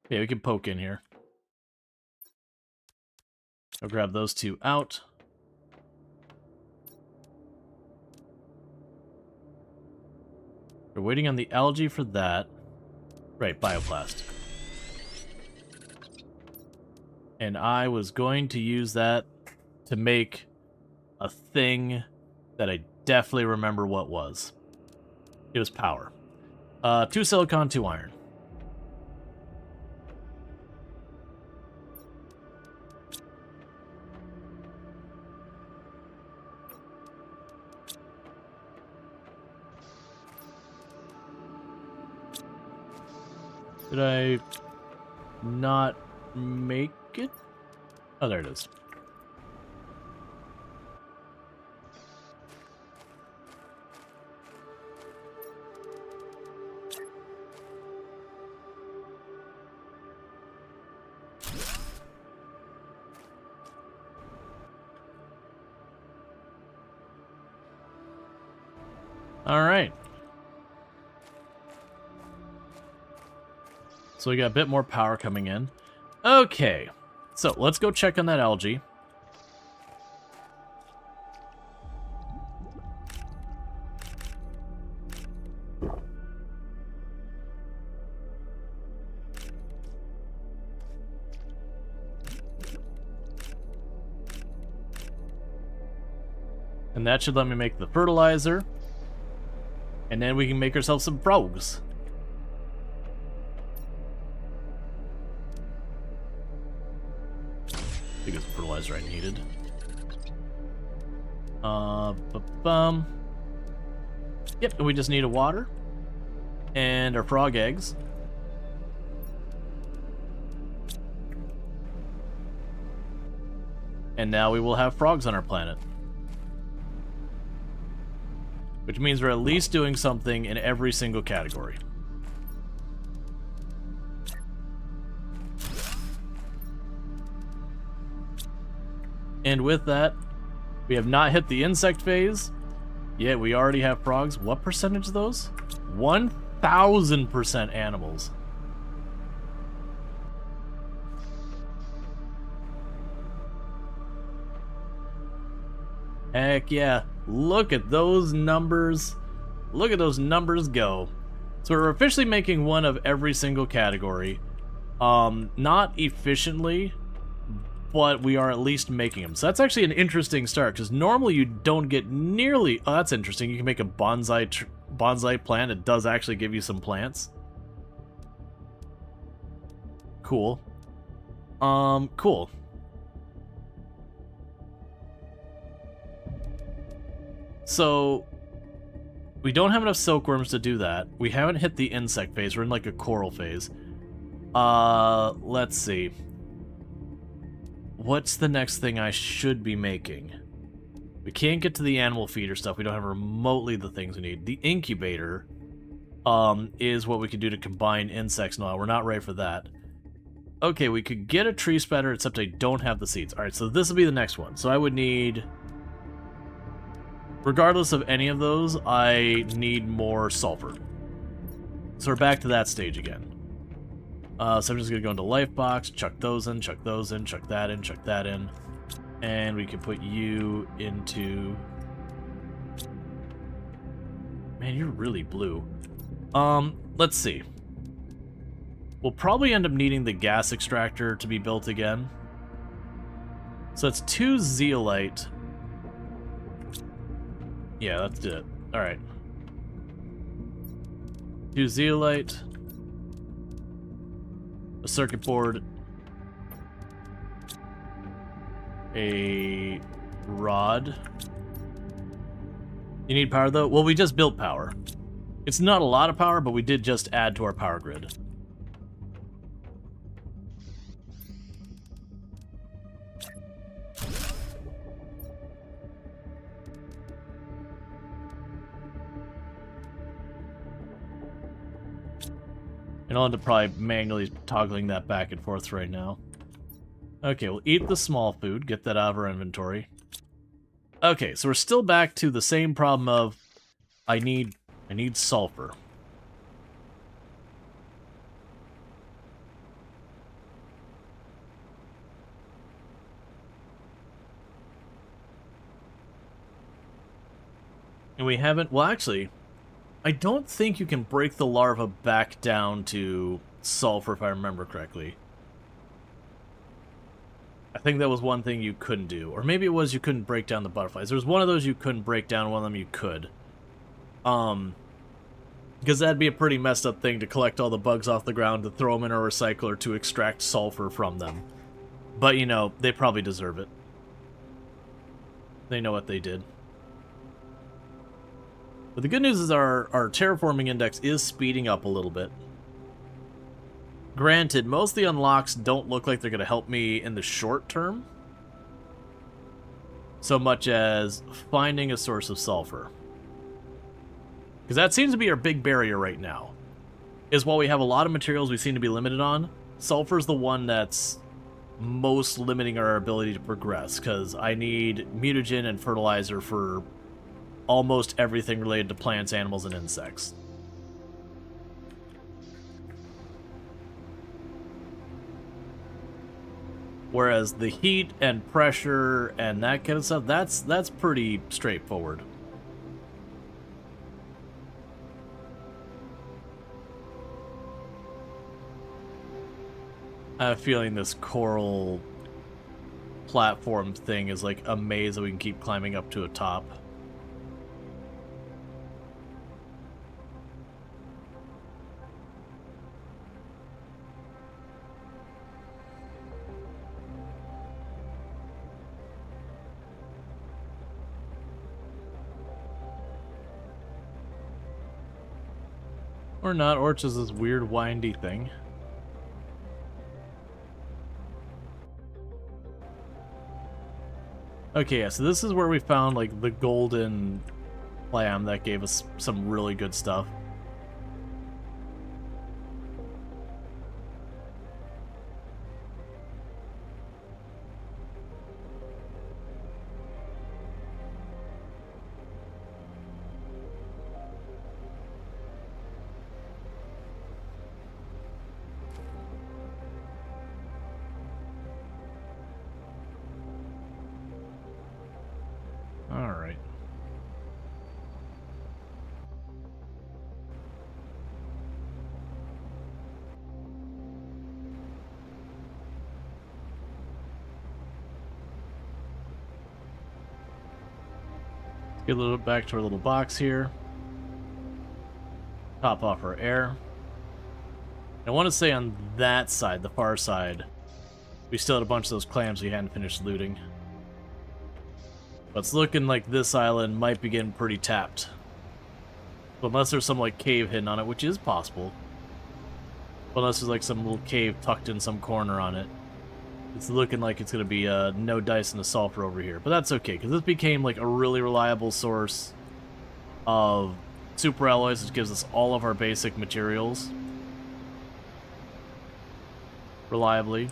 Yeah, we can poke in here. I'll grab those 2 out. We're waiting on the algae for that. Right, bioplast. And I was going to use that to make a thing that I definitely remember what was. It was power. 2 silicon, 2 iron. Did I not make it? Oh, there it is. All right. So we got a bit more power coming in. Okay. So let's go check on that algae. And that should let me make the fertilizer. And then we can make ourselves some frogs. I think it's fertilizer I needed. Yep, we just need a water. And our frog eggs. And now we will have frogs on our planet. Which means we're at least doing something in every single category. And with that, we have not hit the insect phase, yet we already have frogs. What percentage of those? 1,000% animals. Heck yeah. Look at those numbers. Look at those numbers go. So we're officially making one of every single category. Not efficiently, but we are at least making them. So that's actually an interesting start, because normally you don't get nearly... Oh, that's interesting. You can make a bonsai plant. It does actually give you some plants. Cool. Cool. So, we don't have enough silkworms to do that. We haven't hit the insect phase. We're in like a coral phase. Let's see. What's the next thing I should be making? We can't get to the animal feeder stuff. We don't have remotely the things we need. The incubator is what we could do to combine insects and all. We're not ready for that. Okay, we could get a tree spreader, except I don't have the seeds. Alright, so this will be the next one. So I would need... Regardless of any of those, I need more sulfur. So we're back to that stage again. So I'm just going to go into life box, chuck those in, chuck those in, chuck that in, chuck that in. And we can put you into... Man, you're really blue. Let's see. We'll probably end up needing the gas extractor to be built again. So that's 2 zeolite. Yeah, that's it. Alright. 2 zeolite. A circuit board. A rod. You need power, though? Well, we just built power. It's not a lot of power, but we did just add to our power grid. And I'll end up probably manually toggling that back and forth right now. Okay, we'll eat the small food, get that out of our inventory. Okay, so we're still back to the same problem of I need sulfur. And we haven't, well actually, I don't think you can break the larva back down to sulfur if I remember correctly. I think that was one thing you couldn't do. Or maybe it was you couldn't break down the butterflies. There was one of those you couldn't break down, one of them you could. Because that'd be a pretty messed up thing to collect all the bugs off the ground, to throw them in a recycler to extract sulfur from them. But, you know, they probably deserve it. They know what they did. But the good news is our terraforming index is speeding up a little bit. Granted, most of the unlocks don't look like they're going to help me in the short term, so much as finding a source of sulfur. Because that seems to be our big barrier right now. Is while we have a lot of materials we seem to be limited on, sulfur's the one that's most limiting our ability to progress, because I need mutagen and fertilizer for almost everything related to plants, animals, and insects. Whereas the heat and pressure and that kind of stuff, that's pretty straightforward. I have a feeling this coral platform thing is like a maze that we can keep climbing up to a top. Or not, or it's just this weird windy thing. Okay, yeah, so this is where we found, like, the golden clam that gave us some really good stuff. Alright. Let's get a little back to our little box here. Top off our air. I want to say on that side, the far side, we still had a bunch of those clams we hadn't finished looting. But it's looking like this island might be getting pretty tapped. But unless there's some, like, cave hidden on it, which is possible. But unless there's, like, some little cave tucked in some corner on it. It's looking like it's going to be no dice in the sulfur over here. But that's okay, because this became, like, a really reliable source of super alloys, which gives us all of our basic materials reliably.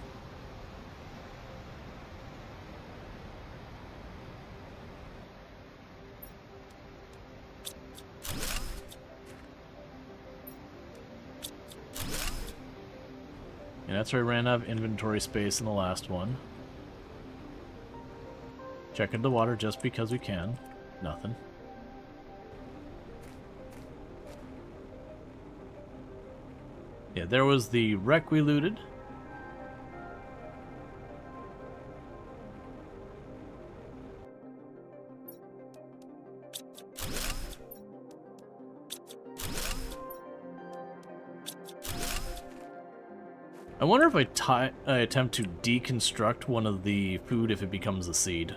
And that's where I ran out of inventory space in the last one. Checking the water just because we can. Nothing. Yeah, there was the wreck we looted. I wonder if I attempt to deconstruct one of the food if it becomes a seed.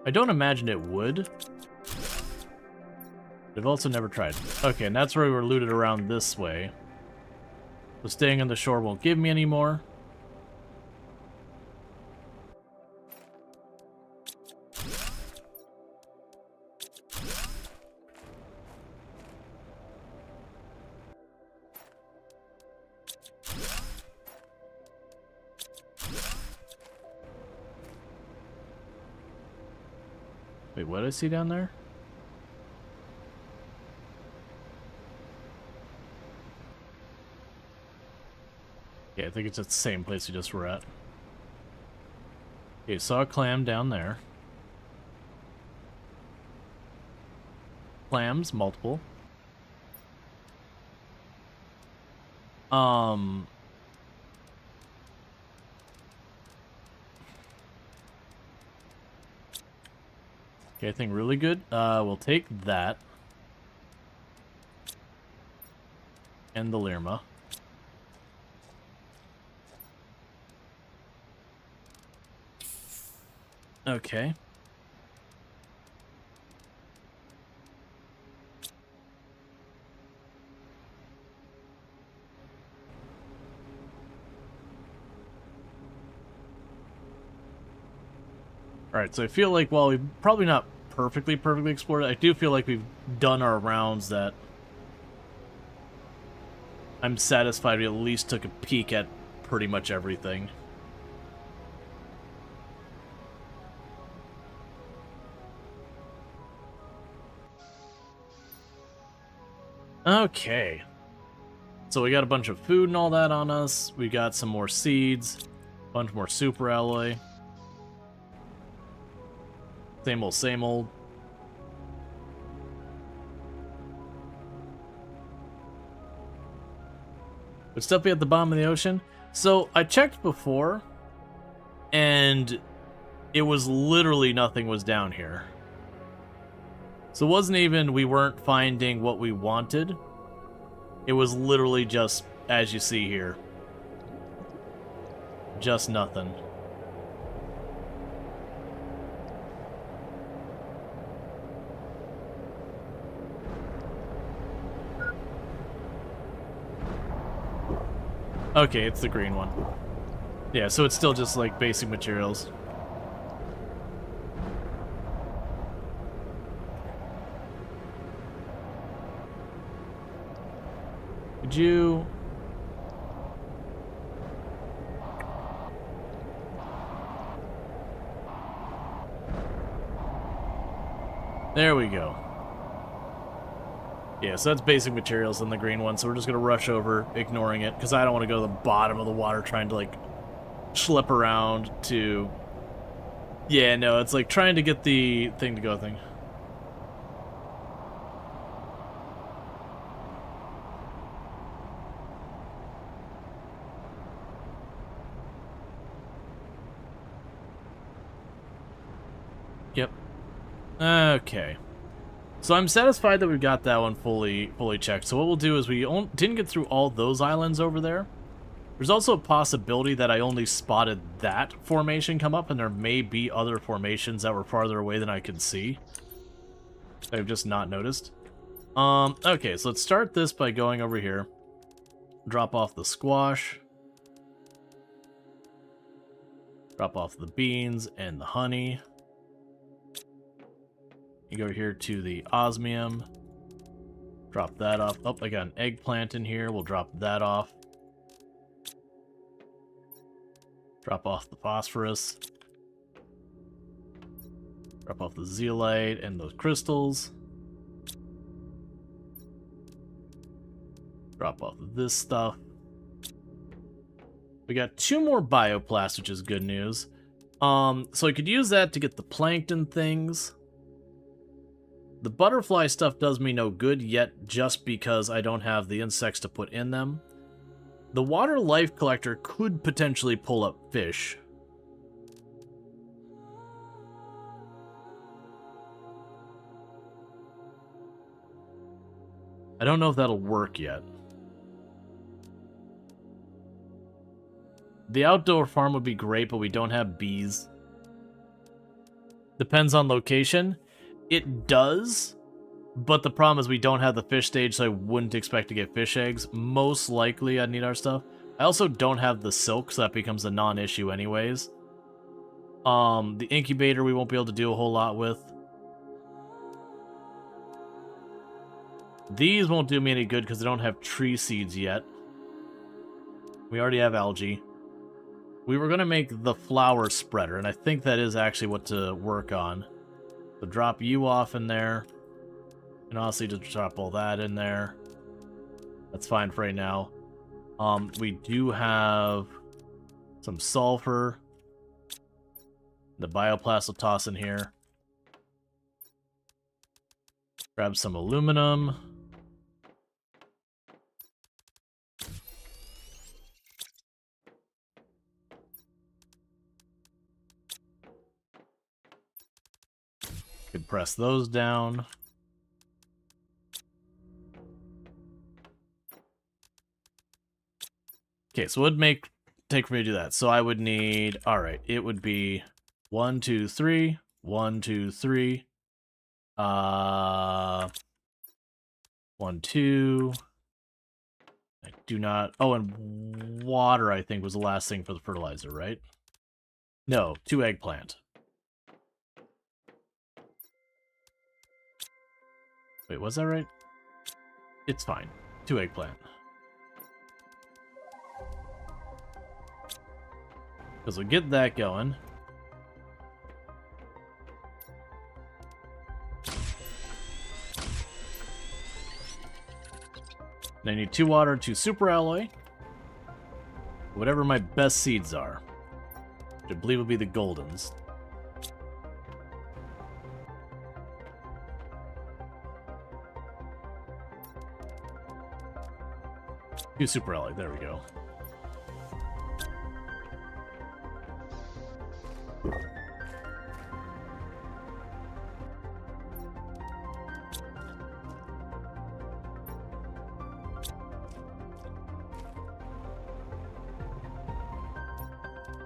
I don't imagine it would. I've also never tried. Okay, and that's where we were looted around this way. So staying on the shore won't give me any more. Wait, what did I see down there? Yeah, I think it's at the same place we just were at. Okay, saw a clam down there. Clams, multiple. Okay, I think really good. We'll take that. And the Lirma. Okay. Alright, so I feel like while we've probably not perfectly explored it, I do feel like we've done our rounds that I'm satisfied we at least took a peek at pretty much everything. Okay. So we got a bunch of food and all that on us. We got some more seeds. A bunch more super alloy. Same old, same old. Would stuff be at the bottom of the ocean? So I checked before, and it was literally nothing was down here. So it wasn't even we weren't finding what we wanted. It was literally just, as you see here, just nothing. Okay, it's the green one. Yeah, so it's still just like basic materials. Could you... There we go. Yeah, so that's basic materials in the green one, so we're just going to rush over, ignoring it, because I don't want to go to the bottom of the water trying to, like, schlep around to... Yeah, no, it's like trying to get the thing to go thing. Yep. Okay. So I'm satisfied that we've got that one fully checked. So what we'll do is we didn't get through all those islands over there. There's also a possibility that I only spotted that formation come up, and there may be other formations that were farther away than I could see. I've just not noticed. Okay, so let's start this by going over here. Drop off the squash. Drop off the beans and the honey. You go here to the osmium. Drop that off. Oh, I got an eggplant in here. We'll drop that off. Drop off the phosphorus. Drop off the zeolite and those crystals. Drop off this stuff. We got 2 more bioplasts, which is good news. So I could use that to get the plankton things. The butterfly stuff does me no good yet, just because I don't have the insects to put in them. The water life collector could potentially pull up fish. I don't know if that'll work yet. The outdoor farm would be great, but we don't have bees. Depends on location. It does, but the problem is we don't have the fish stage, so I wouldn't expect to get fish eggs. Most likely I'd need our stuff. I also don't have the silk, so that becomes a non-issue anyways. The incubator we won't be able to do a whole lot with. These won't do me any good because they don't have tree seeds yet. We already have algae. We were going to make the flower spreader, and I think that is actually what to work on. So drop you off in there. And honestly, just drop all that in there. That's fine for right now. We do have some sulfur. The bioplast will toss in here. Grab some aluminum. Could press those down. Okay, so it would take for me to do that. So I would need, all right, it would be 1, 2, 3, 1, 2, 3. 1, 2. I do not. Oh, and water, I think, was the last thing for the fertilizer, right? No, 2 eggplant. Wait, was that right? It's fine. 2 eggplant. Because we'll get that going. And I need 2 water, 2 super alloy. Whatever my best seeds are. Which I believe will be the goldens. Two super alloy, there we go.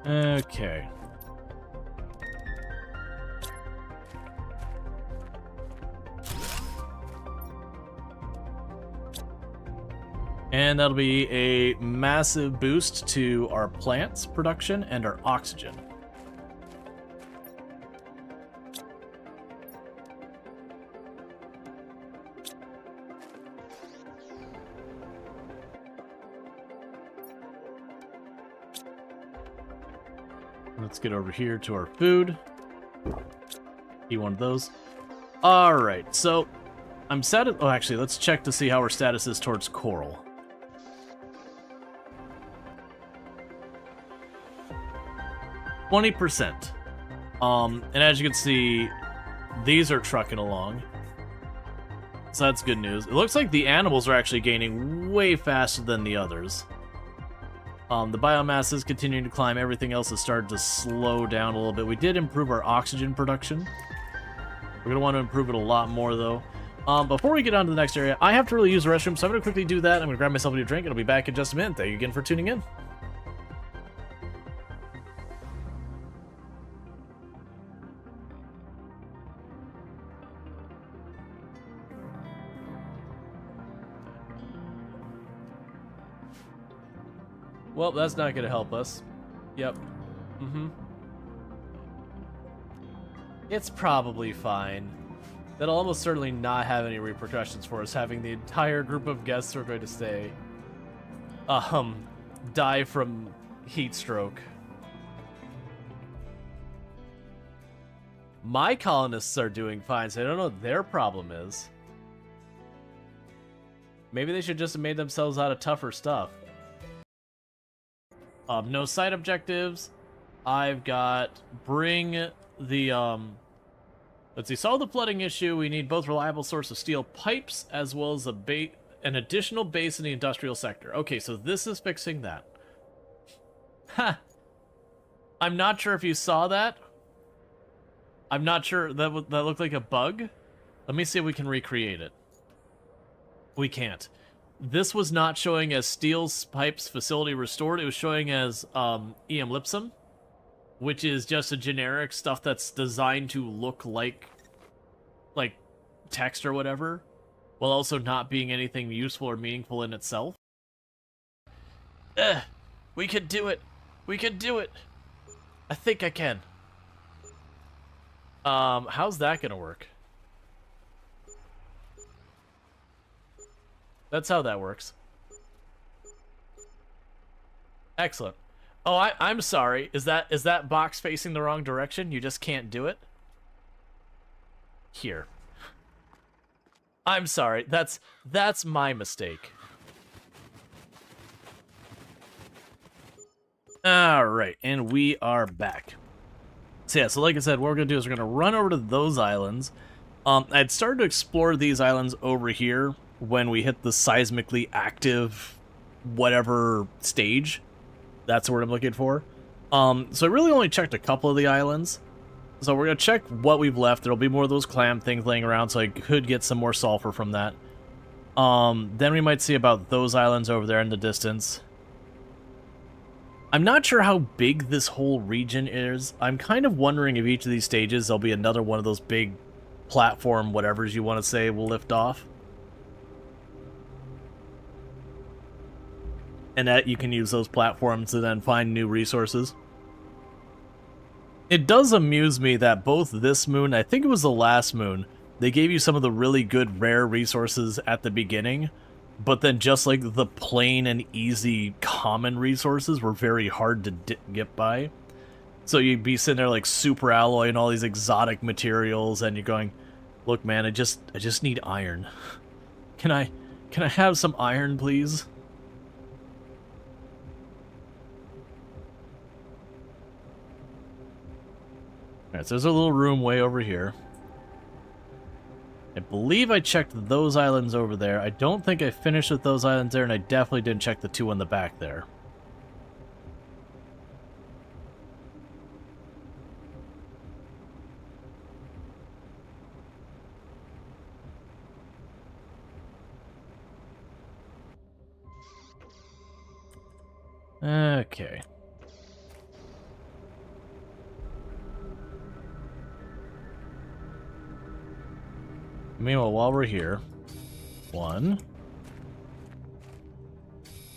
Okay. And that'll be a massive boost to our plants' production and our oxygen. Let's get over here to our food. Eat one of those. Alright, so I'm set. Oh, actually, let's check to see how our status is towards coral. 20%. And as you can see, these are trucking along. So that's good news. It looks like the animals are actually gaining way faster than the others. The biomass is continuing to climb. Everything else has started to slow down a little bit. We did improve our oxygen production. We're going to want to improve it a lot more, though. Before we get on to the next area, I have to really use the restroom, so I'm going to quickly do that. I'm going to grab myself a new drink, and I'll be back in just a minute. Thank you again for tuning in. Well, that's not going to help us. Yep. It's probably fine. That'll almost certainly not have any repercussions for us, having the entire group of guests who are going to stay, die from heat stroke. My colonists are doing fine, so I don't know what their problem is. Maybe they should just have made themselves out of tougher stuff. No side objectives. I've got bring the, let's see, solve the flooding issue. We need both reliable source of steel pipes as well as an additional base in the industrial sector. Okay, so this is fixing that. Ha! I'm not sure if you saw that. I'm not sure. That looked like a bug. Let me see if we can recreate it. We can't. this was not showing as Steel Pipes Facility Restored. It was showing as EM Lipsum, which is just a generic stuff that's designed to look like text or whatever, while also not being anything useful or meaningful in itself. We could do it. We could do it. I think I can. How's that gonna work? That's how that works. Excellent. Oh, I'm sorry. Is that box facing the wrong direction? You just can't do it? Here. I'm sorry. That's my mistake. Alright, and we are back. So yeah, so like I said, what we're going to do is we're going to run over to those islands. I'd started to explore these islands over here when we hit the seismically active whatever stage. That's what I'm looking for. So I really only checked a couple of the islands. So we're going to check what we've left. There'll be more of those clam things laying around, so I could get some more sulfur from that. Then we might see about those islands over there in the distance. I'm not sure how big this whole region is. I'm kind of wondering if each of these stages there'll be another one of those big platform whatevers you want to say will lift off. And that you can use those platforms to then find new resources. It does amuse me that both this moon, I think it was the last moon, they gave you some of the really good rare resources at the beginning, but then just like the plain and easy common resources were very hard to get by. So you'd be sitting there like super alloy and all these exotic materials, and you're going, look man, I just need iron. Can I have some iron, please? Alright, so there's a little room way over here. I believe I checked those islands over there. I don't think I finished with those islands there, and I definitely didn't check the two on the back there. Okay. Meanwhile, while we're here, one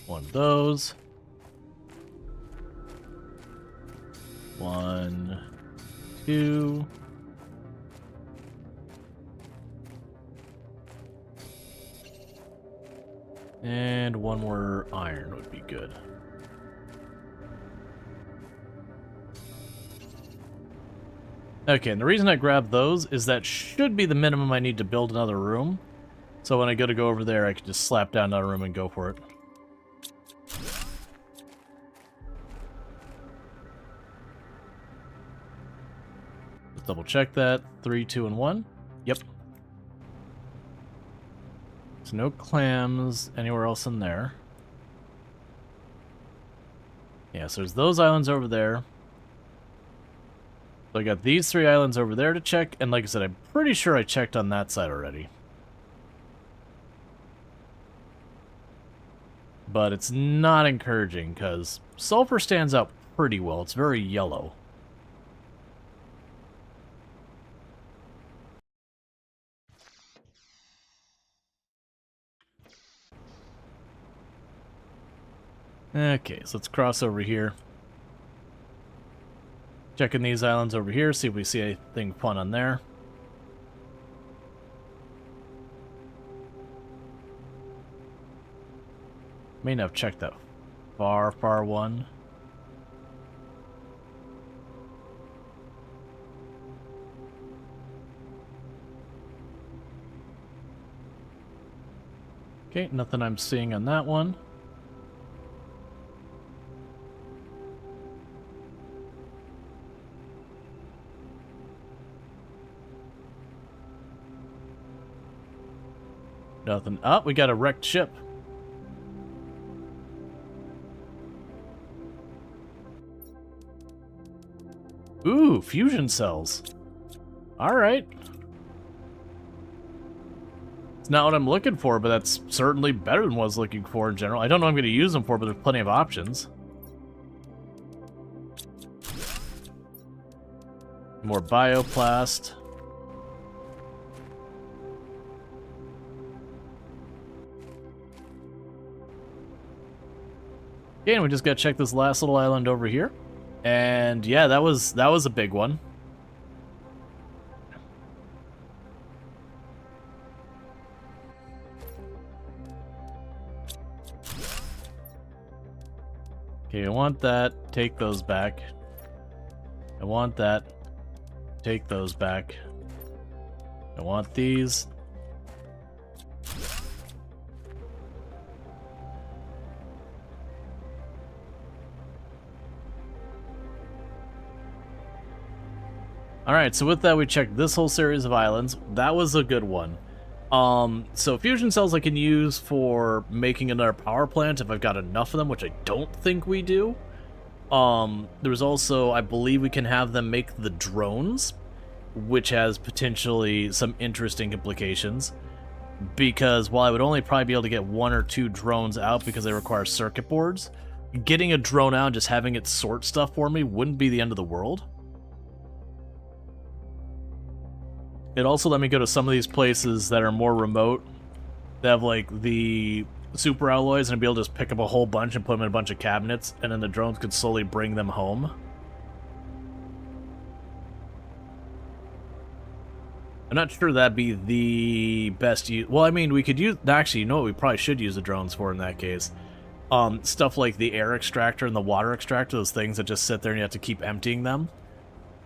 of those, one, two, and one more iron would be good. Okay, and the reason I grabbed those is that should be the minimum I need to build another room. So when I go over there, I can just slap down another room and go for it. Let's double check that. 3, 2, and 1. Yep. So no clams anywhere else in there. Yeah, so there's those islands over there. So I got these 3 islands over there to check, and like I said, I'm pretty sure I checked on that side already. But it's not encouraging, because sulfur stands out pretty well. It's very yellow. Okay, so let's cross over here. Checking these islands over here, see if we see anything fun on there. May not have checked that far one. Okay, nothing I'm seeing on that one. Nothing. Oh, we got a wrecked ship. Ooh, fusion cells. Alright. It's not what I'm looking for, but that's certainly better than what I was looking for in general. I don't know what I'm going to use them for, but there's plenty of options. More bioplast. Okay, and we just got to check this last little island over here. And yeah, that was a big one. Okay, I want that. Take those back. I want that. Take those back. I want these. Alright, so with that we checked this whole series of islands. That was a good one. So fusion cells I can use for making another power plant if I've got enough of them, which I don't think we do. There's also, I believe we can have them make the drones, which has potentially some interesting implications. Because while I would only probably be able to get 1 or 2 drones out because they require circuit boards, getting a drone out and just having it sort stuff for me wouldn't be the end of the world. It also let me go to some of these places that are more remote. They have like the super alloys, and I'd be able to just pick up a whole bunch and put them in a bunch of cabinets, and then the drones could slowly bring them home. I'm not sure that'd be the best use. Well, I mean, we could use... Actually, you know what we probably should use the drones for in that case? Stuff like the air extractor and the water extractor, those things that just sit there and you have to keep emptying them.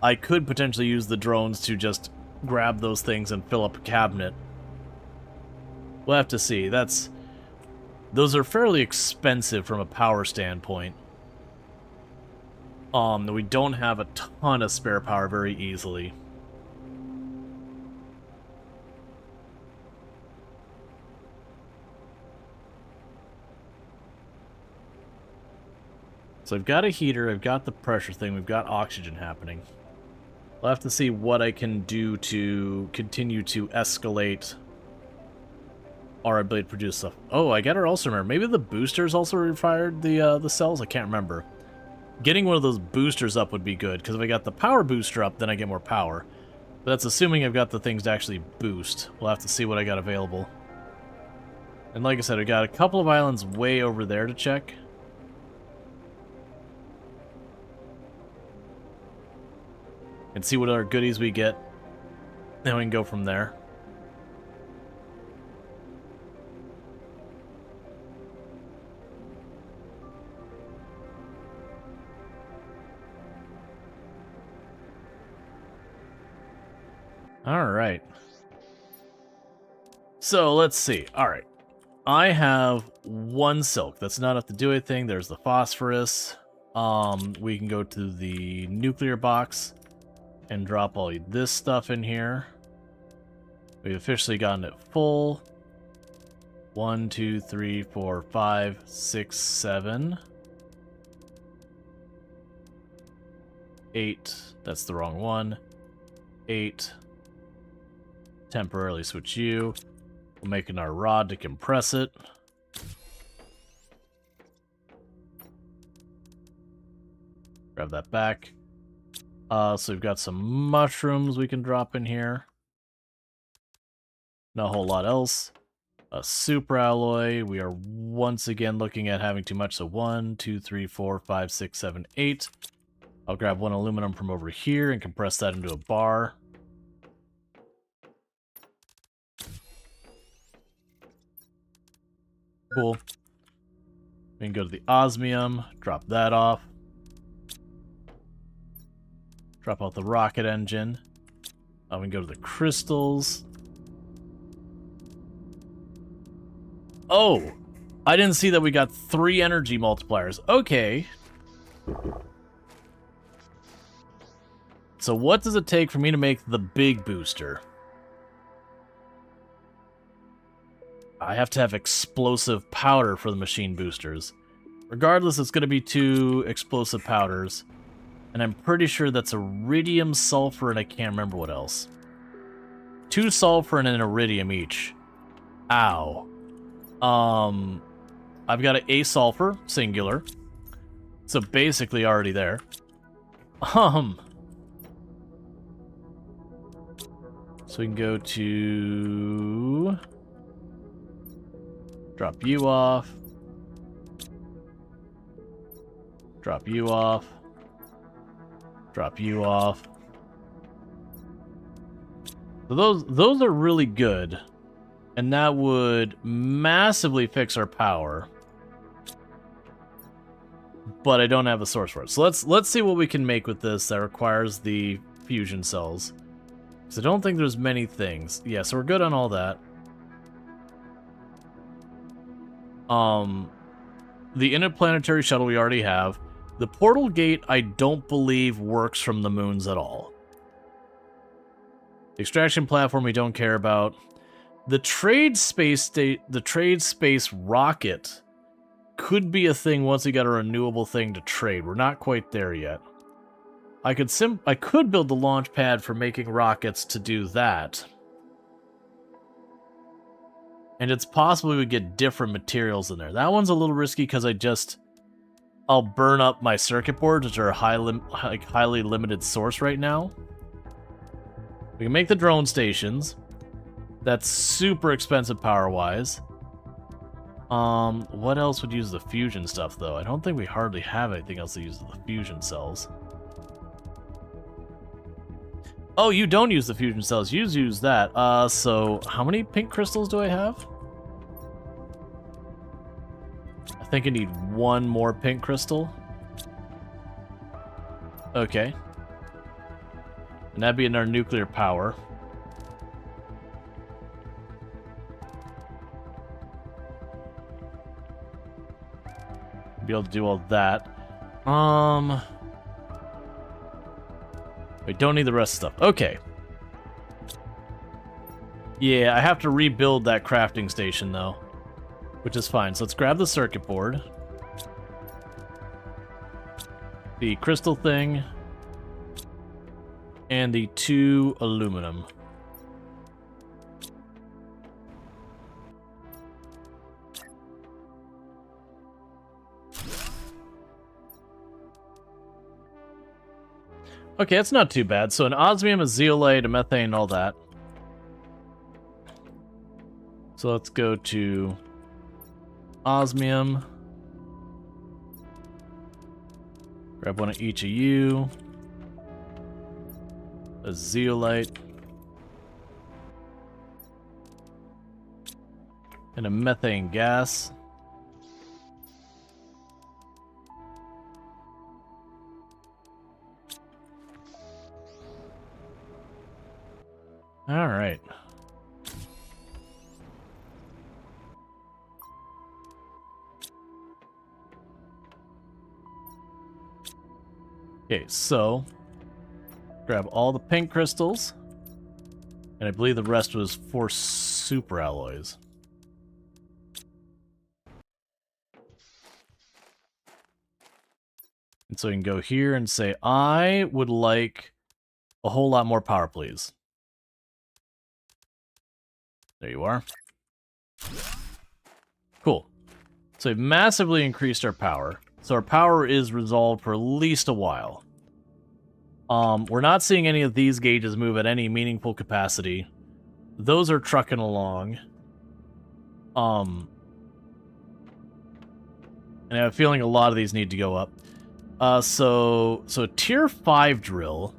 I could potentially use the drones to just grab those things and fill up a cabinet. We'll have to see. Those are fairly expensive from a power standpoint. We don't have a ton of spare power very easily. So I've got a heater, I've got the pressure thing, we've got oxygen happening. We'll have to see what I can do to continue to escalate our ability to produce stuff. Oh, I gotta also remember, maybe the boosters also required the cells? I can't remember. Getting one of those boosters up would be good, because if I got the power booster up, then I get more power. But that's assuming I've got the things to actually boost. We'll have to see what I got available. And like I said, I got a couple of islands way over there to check. And see what other goodies we get. Then we can go from there. Alright. So, let's see. Alright. I have 1 silk. That's not enough to do anything. There's the phosphorus. We can go to the nuclear box and drop all this stuff in here. We've officially gotten it full. 1, 2, 3, 4, 5, 6, 7, 8. That's the wrong one. 8. Temporarily switch you. We're making our rod to compress it. Grab that back. So we've got some mushrooms we can drop in here. Not a whole lot else. A super alloy. We are once again looking at having too much. So 1, 2, 3, 4, 5, 6, 7, 8. I'll grab 1 aluminum from over here and compress that into a bar. Cool. We can go to the osmium, drop that off. Drop out the rocket engine. We can go to the crystals. Oh! I didn't see that we got 3 energy multipliers. Okay. So what does it take for me to make the big booster? I have to have explosive powder for the machine boosters. Regardless, it's going to be 2 explosive powders. And I'm pretty sure that's iridium, sulfur, and I can't remember what else. 2 sulfur and an iridium each. Ow. I've got a sulfur, singular. So basically already there. So we can go to... Drop you off. Drop you off. Drop you off. So those are really good. And that would massively fix our power. But I don't have a source for it. So let's see what we can make with this that requires the fusion cells. Because I don't think there's many things. Yeah, so we're good on all that. The interplanetary shuttle we already have. The portal gate I don't believe works from the moons at all. The extraction platform we don't care about. The trade space rocket could be a thing once we got a renewable thing to trade. We're not quite there yet. I could build the launch pad for making rockets to do that. And it's possible we would get different materials in there. That one's a little risky because I'll burn up my circuit boards, which are a highly limited source right now. We can make the drone stations. That's super expensive power-wise. What else would use the fusion stuff, though? I don't think we hardly have anything else that uses the fusion cells. Oh, you don't use the fusion cells. You use that. So how many pink crystals do I have? I think I need one more pink crystal. Okay. And that'd be in our nuclear power. Be able to do all that. We don't need the rest of stuff. Okay. Yeah, I have to rebuild that crafting station, though. Which is fine. So let's grab the circuit board. The crystal thing. And the 2 aluminum. Okay, that's not too bad. So an osmium, a zeolite, a methane, all that. So let's go to osmium. Grab one of each of you. A zeolite. And a methane gas. All right. Okay, so grab all the pink crystals, and I believe the rest was 4 super alloys. And so you can go here and say, I would like a whole lot more power, please. There you are. Cool. So we've massively increased our power. So our power is resolved for at least a while. We're not seeing any of these gauges move at any meaningful capacity. Those are trucking along. And I have a feeling a lot of these need to go up. So tier 5 drill,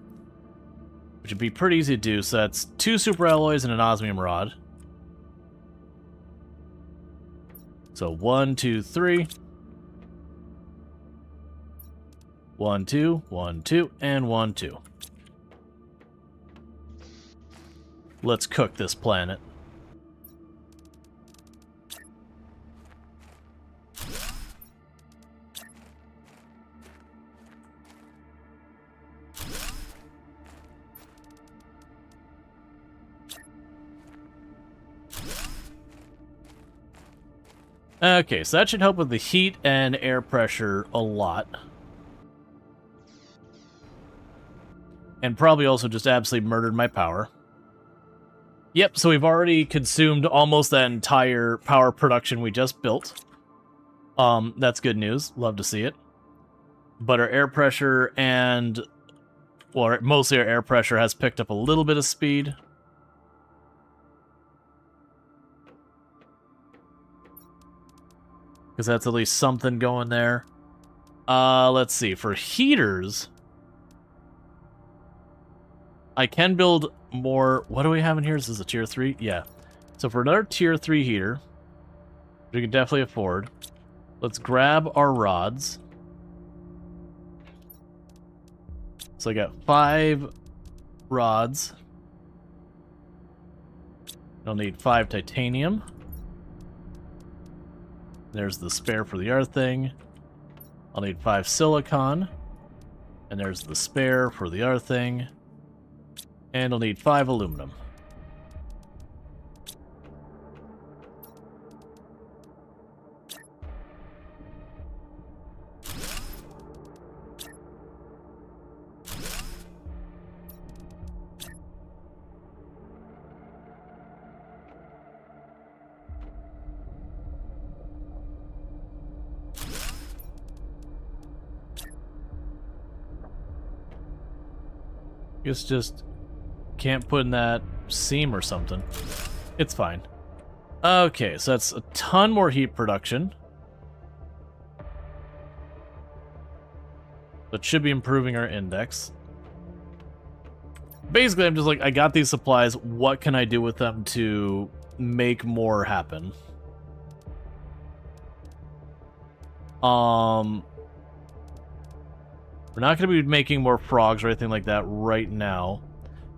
which would be pretty easy to do. So that's 2 super alloys and an osmium rod. So 1, 2, 3. 1, 2, 1, 2, and 1, 2. Let's cook this planet. Okay, so that should help with the heat and air pressure a lot. And probably also just absolutely murdered my power. Yep, so we've already consumed almost that entire power production we just built. That's good news. Love to see it. But our air pressure and... well, mostly our air pressure has picked up a little bit of speed. Because that's at least something going there. Let's see. For heaters... I can build more... what do we have in here? Is this a tier 3? Yeah. So for another tier 3 heater, we can definitely afford, let's grab our rods. So I got 5 rods. I'll need 5 titanium. There's the spare for the earth thing. I'll need 5 silicon. And there's the spare for the earth thing. And I'll need 5 aluminum. Guess just can't put in that seam or something. It's fine. Okay, so that's a ton more heat production. That should be improving our index. Basically, I'm just like, I got these supplies, what can I do with them to make more happen? We're not going to be making more frogs or anything like that right now.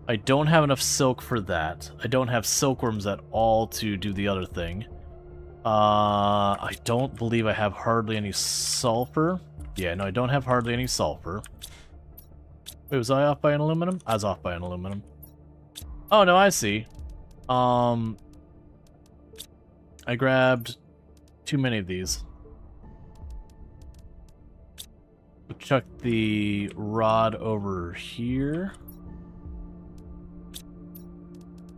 I don't have enough silk for that. I don't have silkworms at all to do the other thing. I don't believe I have hardly any sulfur. Yeah, no, I don't have hardly any sulfur. Wait, was I off by an aluminum? I was off by an aluminum. Oh, no, I see. I grabbed too many of these. Chuck the rod over here.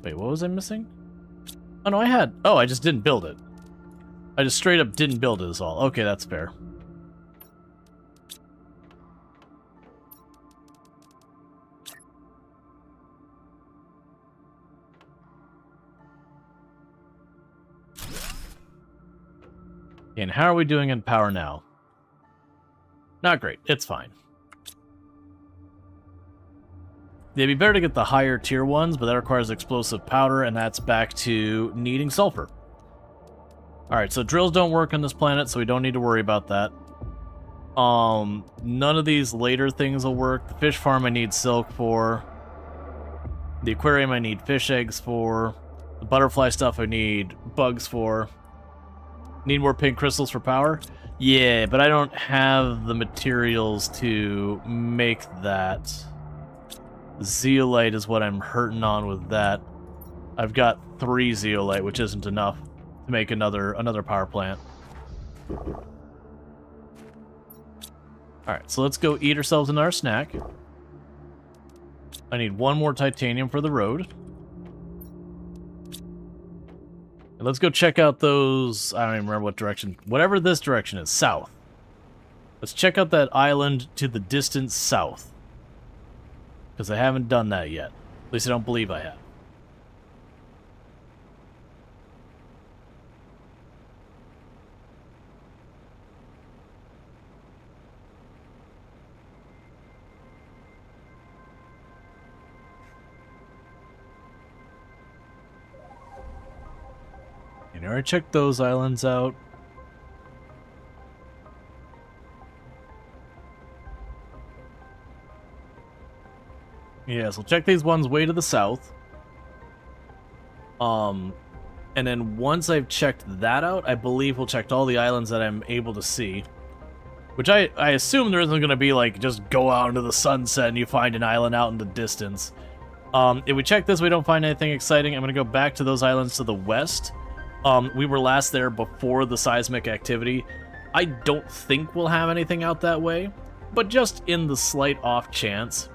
Wait, what was I missing? Oh, no, I had... oh, I just didn't build it. I just straight up didn't build it is all. Okay, that's fair. And how are we doing in power now? Not great. It's fine. It'd be better to get the higher tier ones, but that requires explosive powder, and that's back to needing sulfur. Alright, so drills don't work on this planet, so we don't need to worry about that. None of these later things will work. The fish farm I need silk for. The aquarium I need fish eggs for. The butterfly stuff I need bugs for. Need more pink crystals for power? Yeah, but I don't have the materials to make that. Zeolite is what I'm hurting on with that. I've got 3 zeolite, which isn't enough to make another power plant. Alright, so let's go eat ourselves another snack. I need 1 more titanium for the road. And let's go check out those... I don't even remember what direction... whatever this direction is, south. Let's check out that island to the distant south. Because I haven't done that yet. At least I don't believe I have. And I already checked those islands out. Yeah, so check these ones way to the south. And then once I've checked that out, I believe we'll check all the islands that I'm able to see. Which I assume there isn't going to be, like, just go out into the sunset and you find an island out in the distance. If we check this, we don't find anything exciting. I'm going to go back to those islands to the west. We were last there before the seismic activity. I don't think we'll have anything out that way, but just in the slight off chance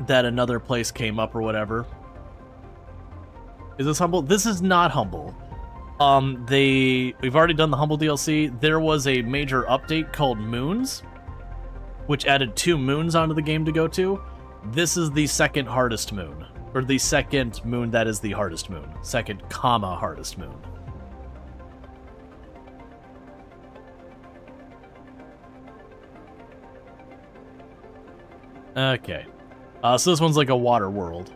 that another place came up or whatever. Is this Humble? This is not Humble. We've already done the Humble DLC. There was a major update called Moons, which added 2 moons onto the game to go to. This is the second hardest moon, or the second moon that is the hardest moon. Second, comma, hardest moon. Okay. So this one's like a water world.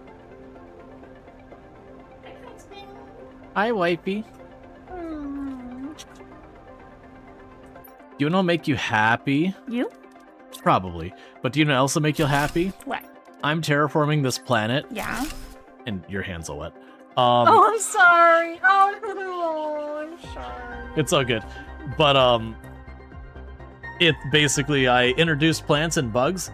Hi, wifey. Do you know what make you happy? You? Probably. But do you know what else will make you happy? What? I'm terraforming this planet. Yeah. And your hands are wet. Oh, I'm sorry. Oh, I'm sorry. It's all good. But, it's basically, I introduced plants and bugs,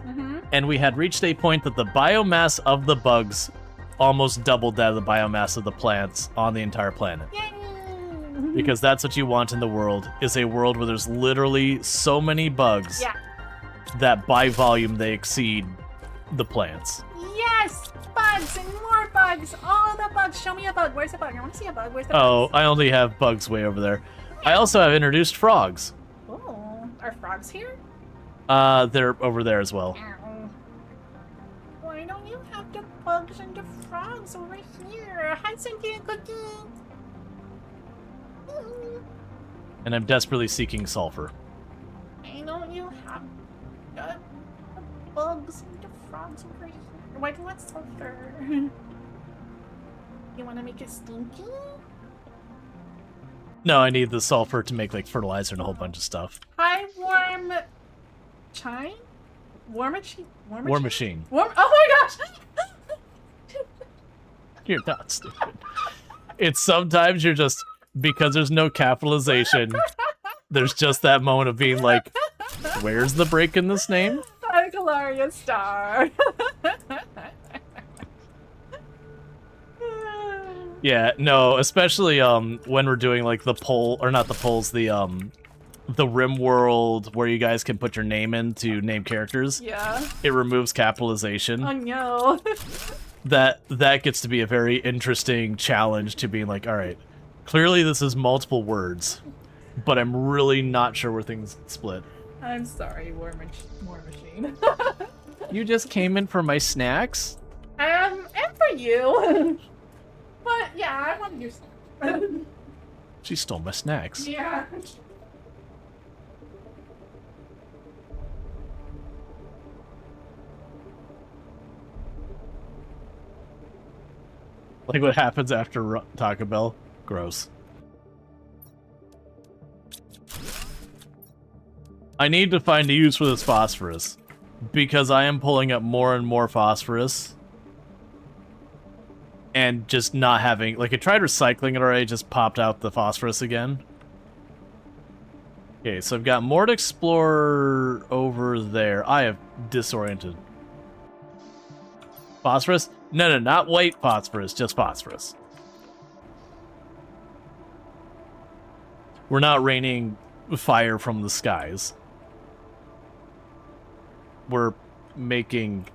and we had reached a point that the biomass of the bugs almost doubled that of the biomass of the plants on the entire planet. Yay! Because that's what you want in the world, is a world where there's literally so many bugs Yeah. that by volume they exceed the plants. Yes! Bugs and more bugs! All the bugs! Show me a bug. Where's the bug? I want to see a bug. Where's the Oh, bugs? I only have bugs way over there. I also have introduced frogs. Oh, are frogs here? They're over there as well. Ow. Why don't you have the bugs and the frogs over here? Hi, Cynthia Cookie! And I'm desperately seeking sulfur. Why don't you have the bugs and the frogs over here? Why do you want sulfur? You want to make it stinky? No, I need the sulfur to make like fertilizer and a whole bunch of stuff. Hi, Warm Chime? War Machine? War Machine. Oh my gosh! You're not stupid. It's sometimes you're just, because there's no capitalization, there's just that moment of being like, where's the break in this name? Hi, Galaria Star. Yeah, no, especially when we're doing like the poll, or not the polls, the Rim world where you guys can put your name in to name characters. Yeah. It removes capitalization. Oh no. That gets to be a very interesting challenge to being like, all right, clearly this is multiple words, but I'm really not sure where things split. I'm sorry, War Machine. You just came in for my snacks? And for you. But yeah, I wanted your stuff. She stole my snacks. Yeah. Like what happens after Taco Bell? Gross. I need to find a use for this phosphorus, because I am pulling up more and more phosphorus and just not having, like, I tried recycling it already, just popped out the phosphorus again. Okay, so I've got more to explore over there. I have disoriented. Phosphorus? No, not white phosphorus, just phosphorus. We're not raining fire from the skies. We're making,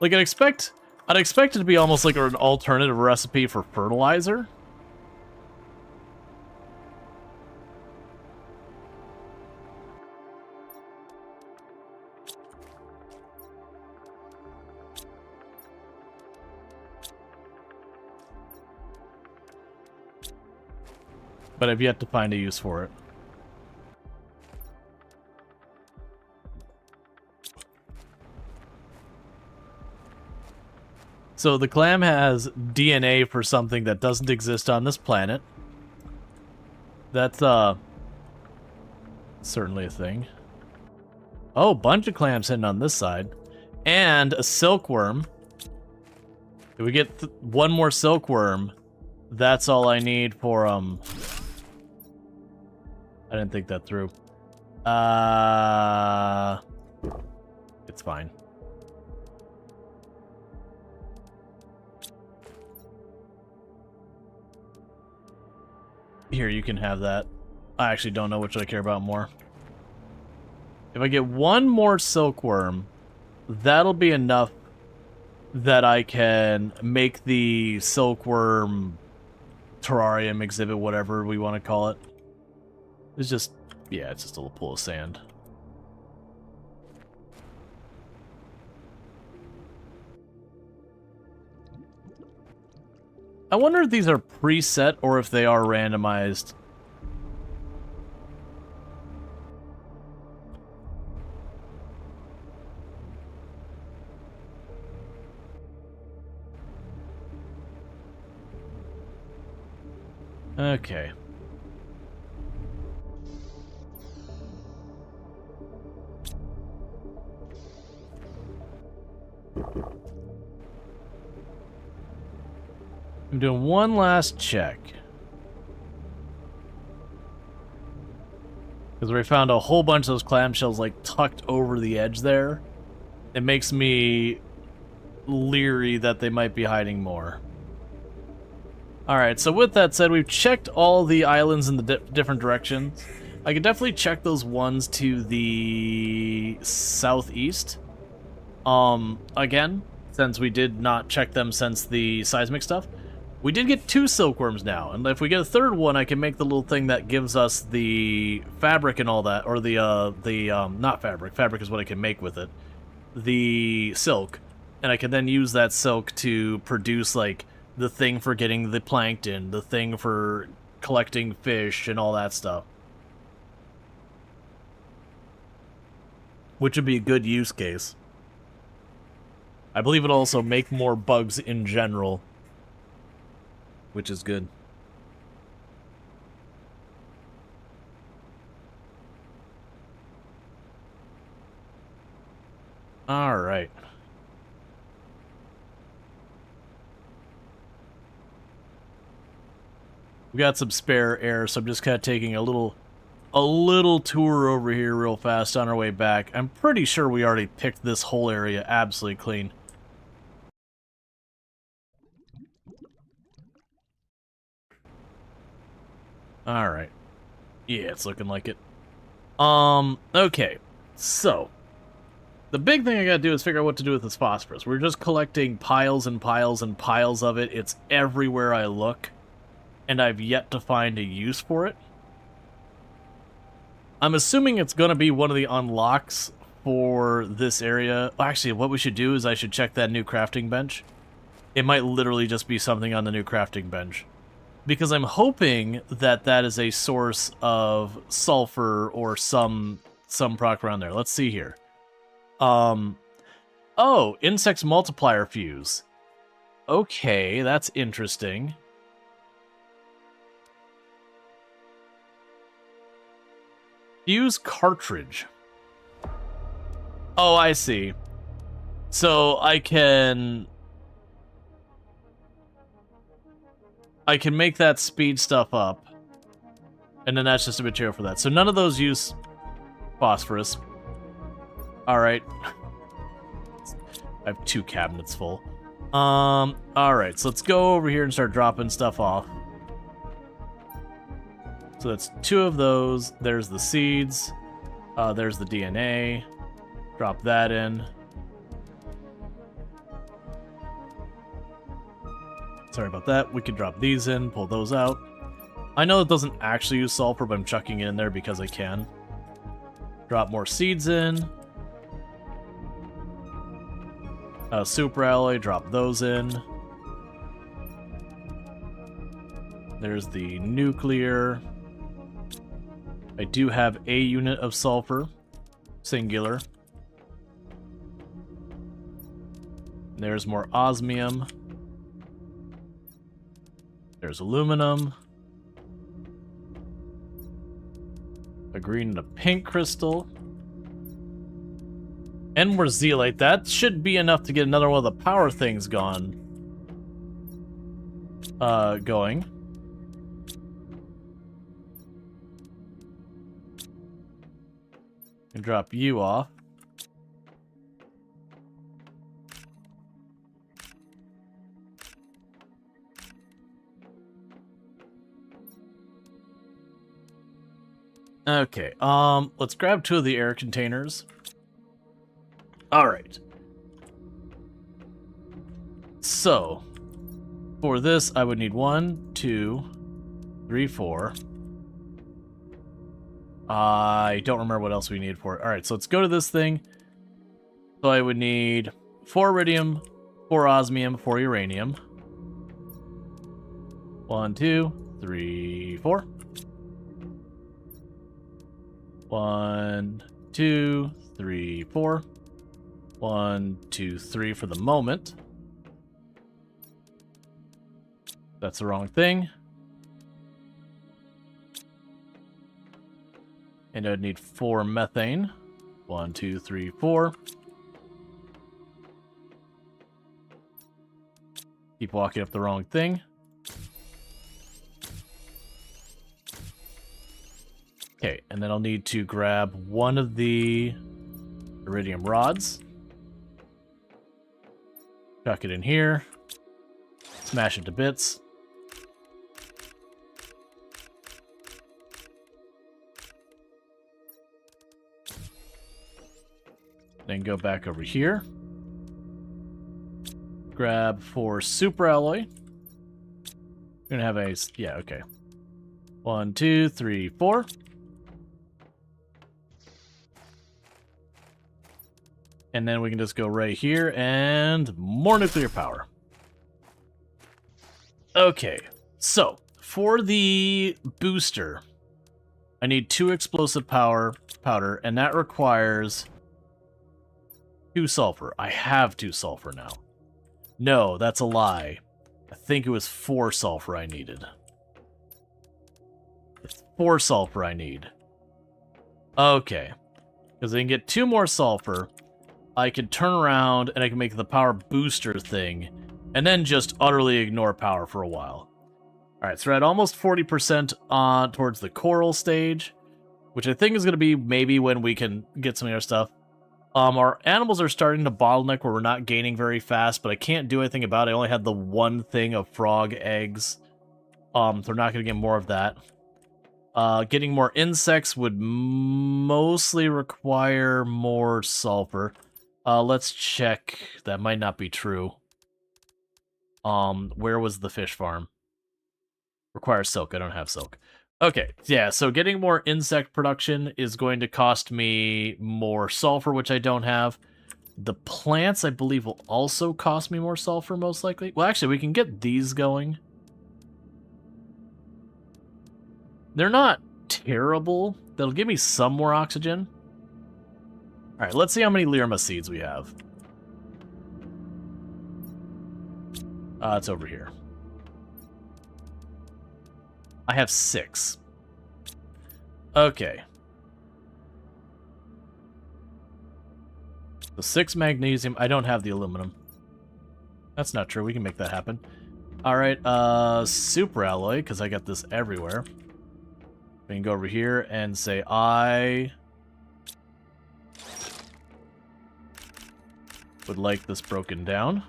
like, I'd expect it to be almost like an alternative recipe for fertilizer. But I've yet to find a use for it. So the clam has DNA for something that doesn't exist on this planet. That's, certainly a thing. Oh, bunch of clams hidden on this side. And a silkworm. If we get one more silkworm, that's all I need for, I didn't think that through. It's fine. Here, you can have that. I actually don't know which I care about more. If I get one more silkworm, that'll be enough that I can make the silkworm terrarium exhibit, whatever we want to call it. It's just, yeah, it's just a little pool of sand. I wonder if these are preset or if they are randomized. Okay. I'm doing one last check. Because we found a whole bunch of those clamshells, like, tucked over the edge there. It makes me leery that they might be hiding more. Alright, so with that said, we've checked all the islands in the different directions. I could definitely check those ones to the southeast. Again, since we did not check them since the seismic stuff. We did get 2 silkworms now, and if we get a third one, I can make the little thing that gives us the fabric and all that, or not fabric. Fabric is what I can make with it. The silk. And I can then use that silk to produce, like, the thing for getting the plankton, the thing for collecting fish, and all that stuff. Which would be a good use case. I believe it'll also make more bugs in general, which is good. Alright. We got some spare air, so I'm just kind of taking a little tour over here real fast on our way back. I'm pretty sure we already picked this whole area absolutely clean. Alright. Yeah, it's looking like it. Okay. So, the big thing I gotta do is figure out what to do with this phosphorus. We're just collecting piles and piles and piles of it. It's everywhere I look, and I've yet to find a use for it. I'm assuming it's gonna be one of the unlocks for this area. Actually, what we should do is I should check that new crafting bench. It might literally just be something on the new crafting bench. Because I'm hoping that that is a source of sulfur or some proc around there. Let's see here. Oh, insects multiplier fuse. Okay, that's interesting. Fuse cartridge. Oh, I see. So I can make that speed stuff up, and then that's just a material for that. So none of those use phosphorus. Alright. I have 2 cabinets full. Alright, so let's go over here and start dropping stuff off. So that's 2 of those. There's the seeds. There's the DNA. Drop that in. Sorry about that. We can drop these in, pull those out. I know it doesn't actually use sulfur, but I'm chucking it in there because I can. Drop more seeds in. Super alloy, drop those in. There's the nuclear. I do have a unit of sulfur, singular. There's more osmium. There's aluminum. A green and a pink crystal. And more zeolite. That should be enough to get another one of the power things going. And drop you off. Okay, let's grab 2 of the air containers. Alright. So, for this, I would need 1, 2, 3, 4. I don't remember what else we need for it. Alright, so let's go to this thing. So I would need 4 iridium, 4 osmium, 4 uranium. 1, 2, 3, 4. 1, 2, 3, 4. 1, 2, 3 for the moment. That's the wrong thing. And I'd need 4 methane. 1, 2, 3, 4. Keep walking up the wrong thing. Okay, and then I'll need to grab one of the iridium rods. Chuck it in here. Smash it to bits. Then go back over here. Grab 4 super alloy. We're gonna have a... yeah, okay. 1, 2, 3, 4. And then we can just go right here and more nuclear power. Okay, so for the booster, I need 2 explosive powder, and that requires 2 sulfur. I have 2 sulfur now. No, that's a lie. I think it was 4 sulfur I needed. It's 4 sulfur I need. Okay, because I can get 2 more sulfur. I can turn around and I can make the power booster thing, and then just utterly ignore power for a while. Alright, so we're at almost 40% on towards the coral stage, which I think is going to be maybe when we can get some of our stuff. Our animals are starting to bottleneck where we're not gaining very fast, but I can't do anything about it. I only had the one thing of frog eggs. So we're not going to get more of that. Getting more insects would mostly require more sulfur. Let's check. That might not be true. Where was the fish farm? Requires silk. I don't have silk. Okay, yeah, so getting more insect production is going to cost me more sulfur, which I don't have. The plants, I believe, will also cost me more sulfur, most likely. Well, actually, we can get these going. They're not terrible. That'll give me some more oxygen. Alright, let's see how many Lirma seeds we have. It's over here. I have 6. Okay. So 6 magnesium. I don't have the aluminum. That's not true. We can make that happen. Alright, super alloy, because I got this everywhere. We can go over here and say I would like this broken down.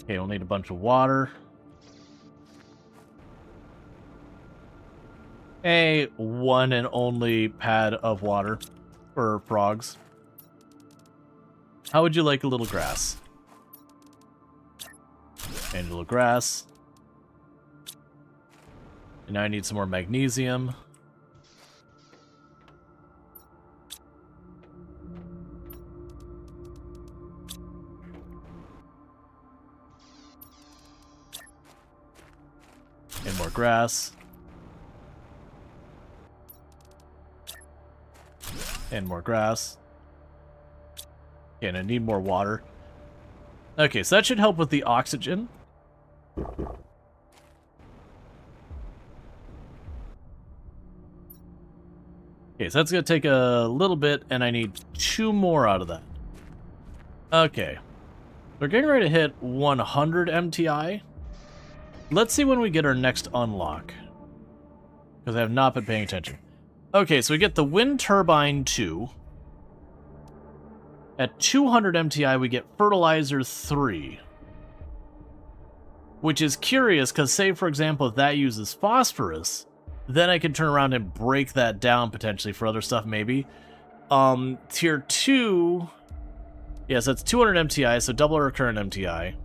Okay, we'll need a bunch of water. A one and only pad of water for frogs. How would you like a little grass? And a little grass. And now I need some more magnesium. And more grass. And more grass. Okay, and I need more water. Okay, so that should help with the oxygen. Okay, so that's going to take a little bit, and I need 2 more out of that. Okay. We're getting ready to hit 100 MTI. Let's see when we get our next unlock. Because I have not been paying attention. Okay, so we get the wind turbine 2. At 200 MTI, we get fertilizer 3. Which is curious, because say, for example, if that uses phosphorus, Then I can turn around and break that down potentially for other stuff, maybe. Tier 2... Yes, that's 200 MTI, so double our current MTI.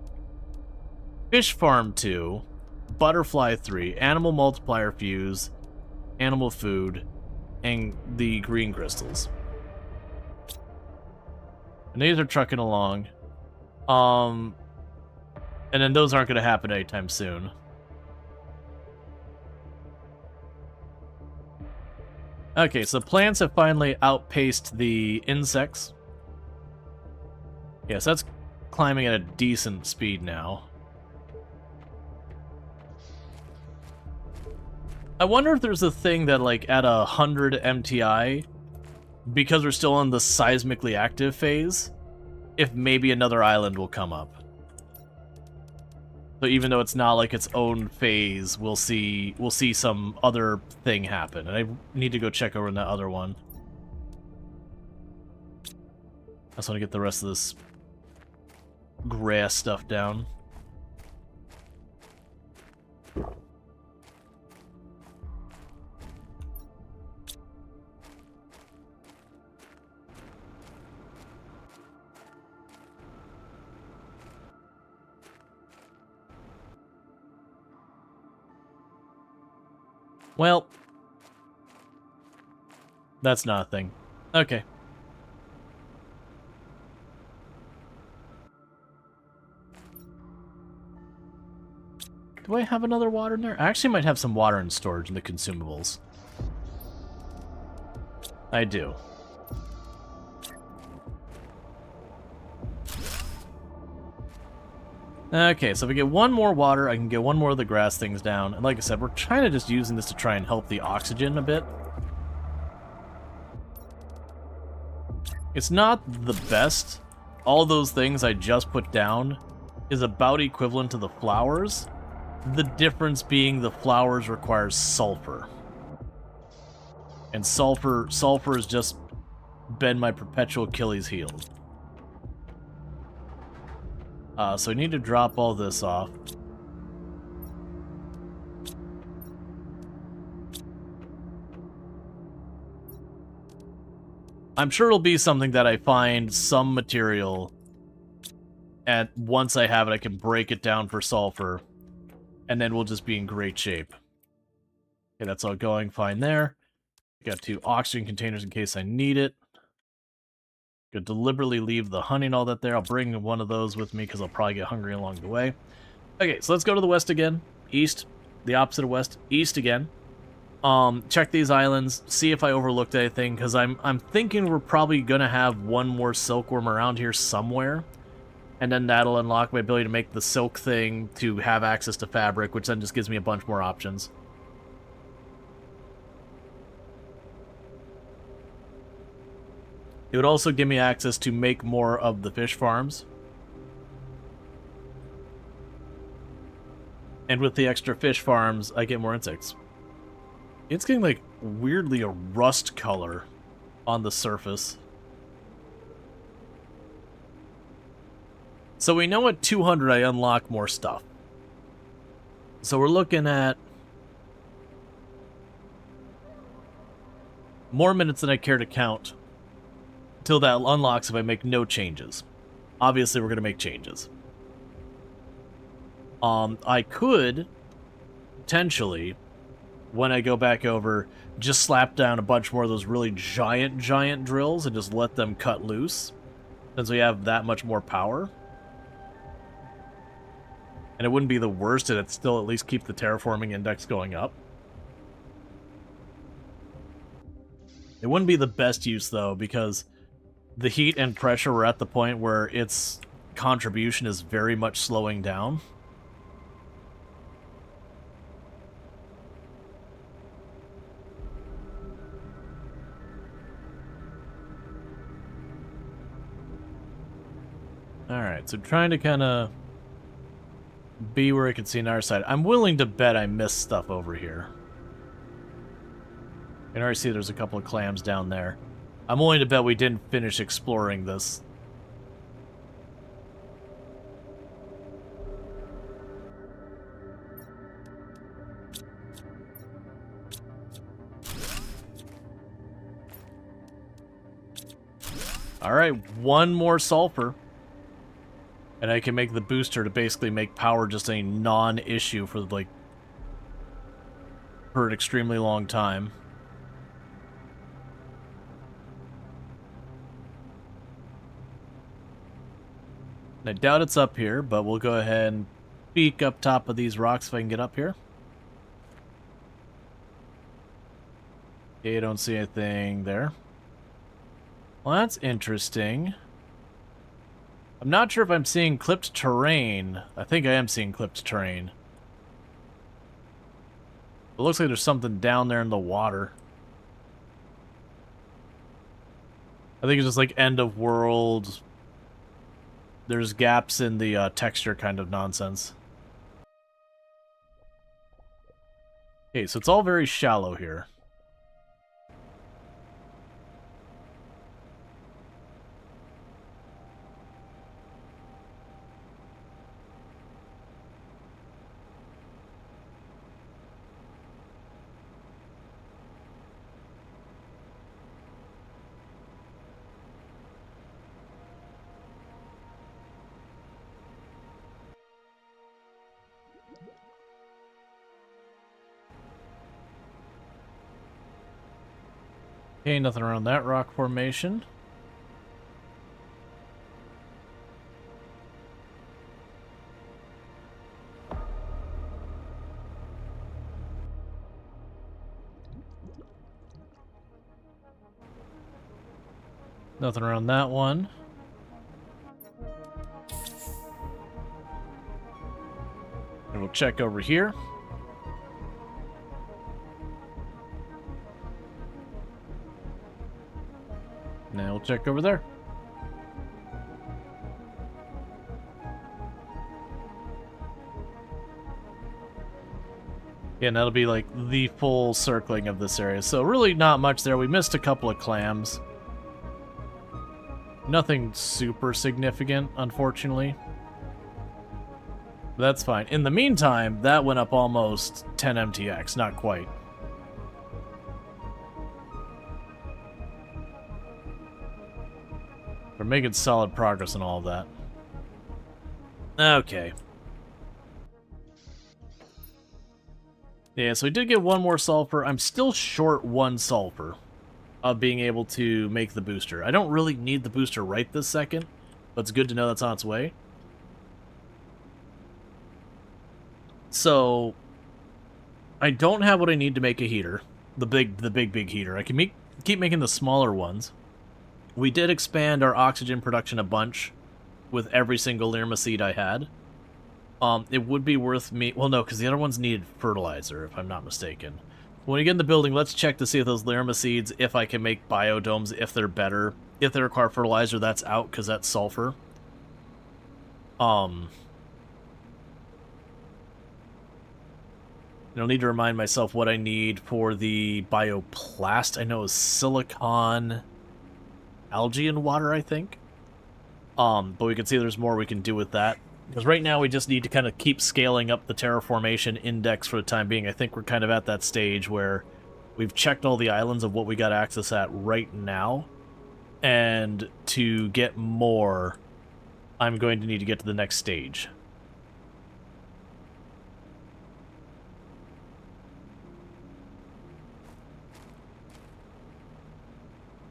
Fish Farm 2. Butterfly 3. Animal Multiplier Fuse. Animal Food. And the green crystals. And these are trucking along. And then those aren't going to happen anytime soon. Okay, so plants have finally outpaced the insects. Yes, that's climbing at a decent speed now. I wonder if there's a thing that, like, at 100 MTI, because we're still in the seismically active phase, if maybe another island will come up. So even though it's not like its own phase, we'll see some other thing happen. And I need to go check over in that other one. I just want to get the rest of this grass stuff down. Well, that's not a thing. Okay. Do I have another water in there? I actually might have some water in storage in the consumables. I do. Okay, so if we get one more water, I can get one more of the grass things down. And like I said, we're kind of just using this to try and help the oxygen a bit. It's not the best. All those things I just put down is about equivalent to the flowers. The difference being the flowers requires sulfur. And sulfur has just been my perpetual Achilles heel. So I need to drop all this off. I'm sure it'll be something that I find some material, and once I have it, I can break it down for sulfur, and then we'll just be in great shape. Okay, that's all going fine there. Got 2 oxygen containers in case I need it. Could deliberately leave the honey and all that there. I'll bring one of those with me because I'll probably get hungry along the way. Okay, so let's go to the west again. East. The opposite of west. East again. Check these islands. See if I overlooked anything, because I'm thinking we're probably going to have one more silkworm around here somewhere. And then that'll unlock my ability to make the silk thing to have access to fabric, which then just gives me a bunch more options. It would also give me access to make more of the fish farms. And with the extra fish farms, I get more insects. It's getting, like, weirdly a rust color on the surface. So we know at 200 I unlock more stuff. So we're looking at more minutes than I care to count till that unlocks if I make no changes. Obviously, we're going to make changes. I could, potentially, when I go back over, just slap down a bunch more of those really giant drills and just let them cut loose, since we have that much more power. And it wouldn't be the worst, and it'd still at least keep the terraforming index going up. It wouldn't be the best use, though, because the heat and pressure were at the point where its contribution is very much slowing down. Alright, so trying to kind of be where I can see on our side. I'm willing to bet I missed stuff over here. I can already see there's a couple of clams down there. I'm willing to bet we didn't finish exploring this. Alright, one more sulfur. And I can make the booster to basically make power just a non-issue for, like, for an extremely long time. I doubt it's up here, but we'll go ahead and peek up top of these rocks if I can get up here. Okay, I don't see anything there. Well, that's interesting. I'm not sure if I'm seeing clipped terrain. I think I am seeing clipped terrain. It looks like there's something down there in the water. I think it's just like end of world. There's gaps in the texture kind of nonsense. Okay, so it's all very shallow here. Okay, nothing around that rock formation. Nothing around that one. And we'll check over here. Now we'll check over there. Yeah, and that'll be like the full circling of this area. So really not much there. We missed a couple of clams. Nothing super significant, unfortunately. But that's fine. In the meantime, that went up almost 10 MTX. Not quite. We're making solid progress in all of that. Okay. Yeah, so we did get one more sulfur. I'm still short one sulfur of being able to make the booster. I don't really need the booster right this second, but it's good to know that's on its way. So, I don't have what I need to make a heater. The big heater. I can keep making the smaller ones. We did expand our oxygen production a bunch with every single Lirma seed I had. It would be worth me... Well, no, because the other ones needed fertilizer, if I'm not mistaken. When you get in the building, let's check to see if those Lirma seeds, if I can make biodomes, if they're better. If they require fertilizer, that's out, because that's sulfur. I'll need to remind myself what I need for the bioplast. I know is silicon... algae and water, I think. But we can see there's more we can do with that. Because right now we just need to kind of keep scaling up the terraformation index for the time being. I think we're kind of at that stage where we've checked all the islands of what we got access at right now. And to get more, I'm going to need to get to the next stage.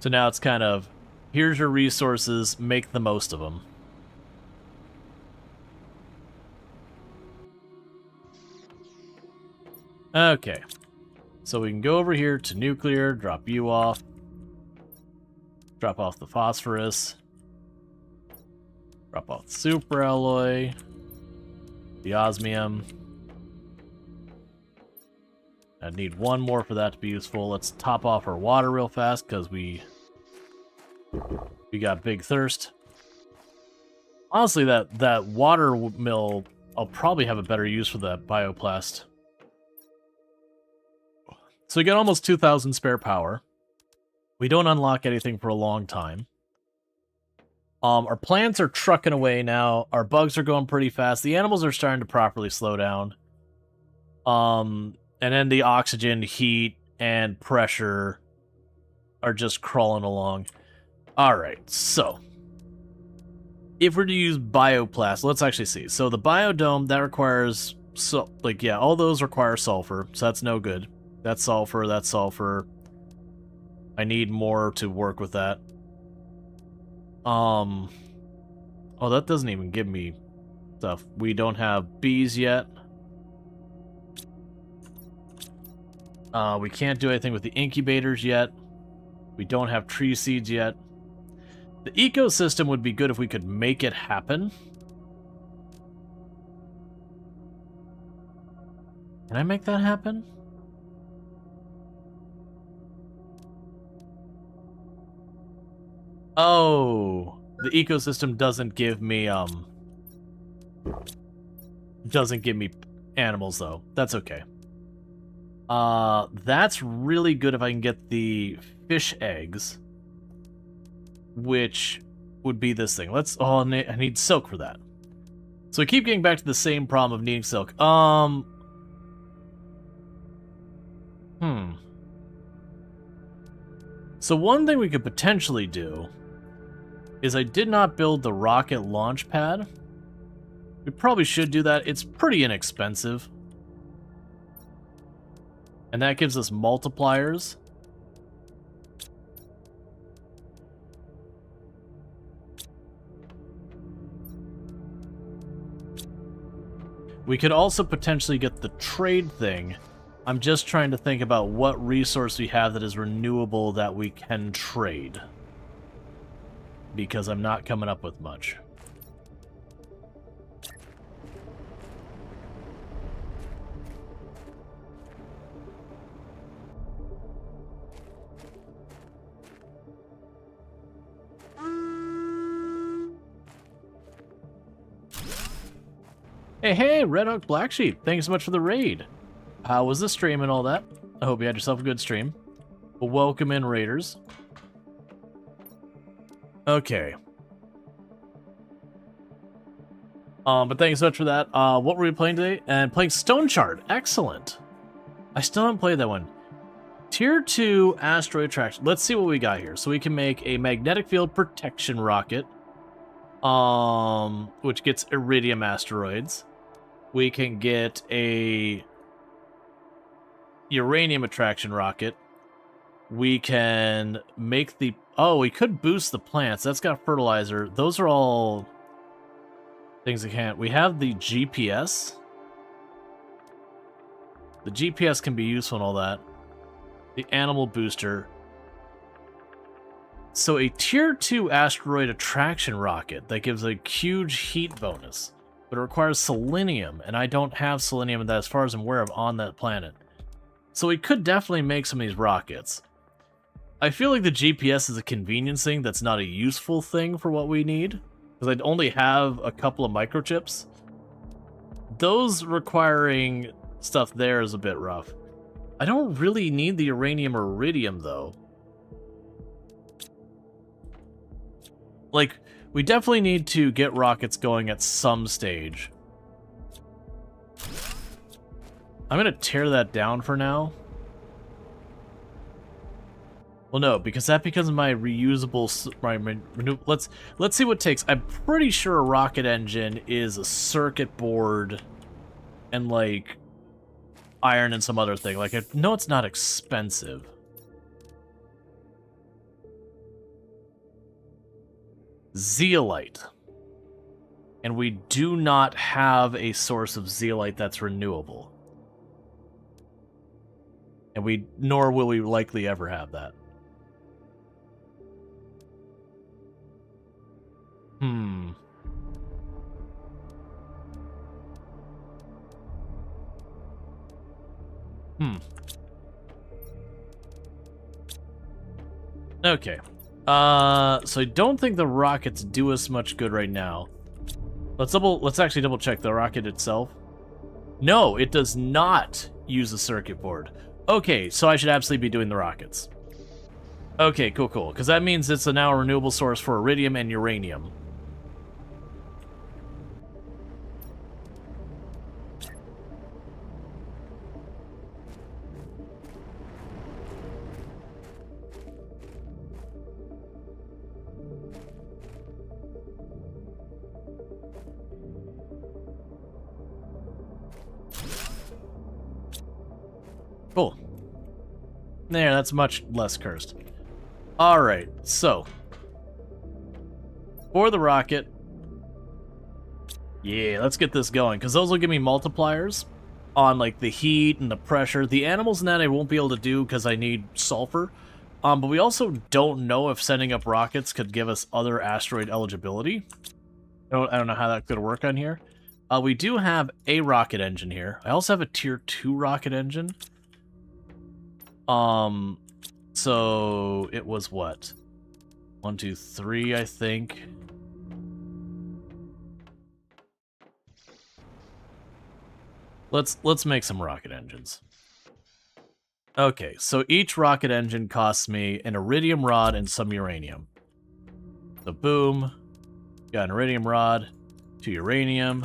So now it's kind of, here's your resources, make the most of them. Okay. So we can go over here to nuclear, drop you off. Drop off the phosphorus. Drop off the super alloy. The osmium. I need one more for that to be useful. Let's top off our water real fast, because we got big thirst. Honestly, that water mill, I'll probably have a better use for that bioplast. So we got almost 2,000 spare power. We don't unlock anything for a long time. Our plants are trucking away now. Our bugs are going pretty fast. The animals are starting to properly slow down. And then the oxygen, heat, and pressure are just crawling along. Alright, so if we're to use bioplastic, let's actually see. So the biodome, that requires, all those require sulfur, so that's no good. That's sulfur, that's sulfur. I need more to work with that. Oh, that doesn't even give me stuff. We don't have bees yet. We can't do anything with the incubators yet. We don't have tree seeds yet. The ecosystem would be good if we could make it happen. Can I make that happen? Oh, the ecosystem doesn't give me animals though. That's okay. That's really good if I can get the fish eggs, which would be this thing. I need silk for that. So I keep getting back to the same problem of needing silk. So one thing we could potentially do is I did not build the rocket launch pad. We probably should do that. It's pretty inexpensive. And that gives us multipliers. We could also potentially get the trade thing. I'm just trying to think about what resource we have that is renewable that we can trade. Because I'm not coming up with much. Hey, Red Oak Black Sheep, thanks so much for the raid. How was the stream and all that? I hope you had yourself a good stream. Well, welcome in, raiders. Okay. But thanks so much for that. What were we playing today? And playing Stone Shard. Excellent. I still haven't played that one. Tier 2 asteroid attraction. Let's see what we got here. So we can make a magnetic field protection rocket. Which gets iridium asteroids. We can get a uranium attraction rocket. We can make the... Oh, we could boost the plants. That's got fertilizer. Those are all things that can't... We have the GPS. The GPS can be useful and all that. The animal booster. So a tier 2 asteroid attraction rocket that gives a huge heat bonus. But it requires selenium, and I don't have selenium that, as far as I'm aware of, on that planet. So we could definitely make some of these rockets. I feel like the GPS is a convenience thing that's not a useful thing for what we need. Because I'd only have a couple of microchips. Those requiring stuff there is a bit rough. I don't really need the uranium or iridium, though. Like, we definitely need to get rockets going at some stage. I'm gonna tear that down for now. Well, no, because that becomes my reusable... Let's see what it takes. I'm pretty sure a rocket engine is a circuit board and, like, iron and some other thing. Like, no, it's not expensive. Zeolite. And we do not have a source of zeolite that's renewable. And nor will we likely ever have that. Okay. So I don't think the rockets do us much good right now. Let's actually double check the rocket itself. No, it does not use a circuit board. Okay, so I should absolutely be doing the rockets. Okay, cool. Because that means it's now a renewable source for iridium and uranium. Cool. There, that's much less cursed. Alright, so. For the rocket. Yeah, let's get this going, because those will give me multipliers on, like, the heat and the pressure. The animals in that I won't be able to do because I need sulfur. But we also don't know if sending up rockets could give us other asteroid eligibility. I don't know how that's going to work on here. We do have a rocket engine here. I also have a tier 2 rocket engine. So it was what? 1, 2, 3, I think. Let's make some rocket engines. Okay, so each rocket engine costs me an iridium rod and some uranium. So boom, got an iridium rod, 2 uranium.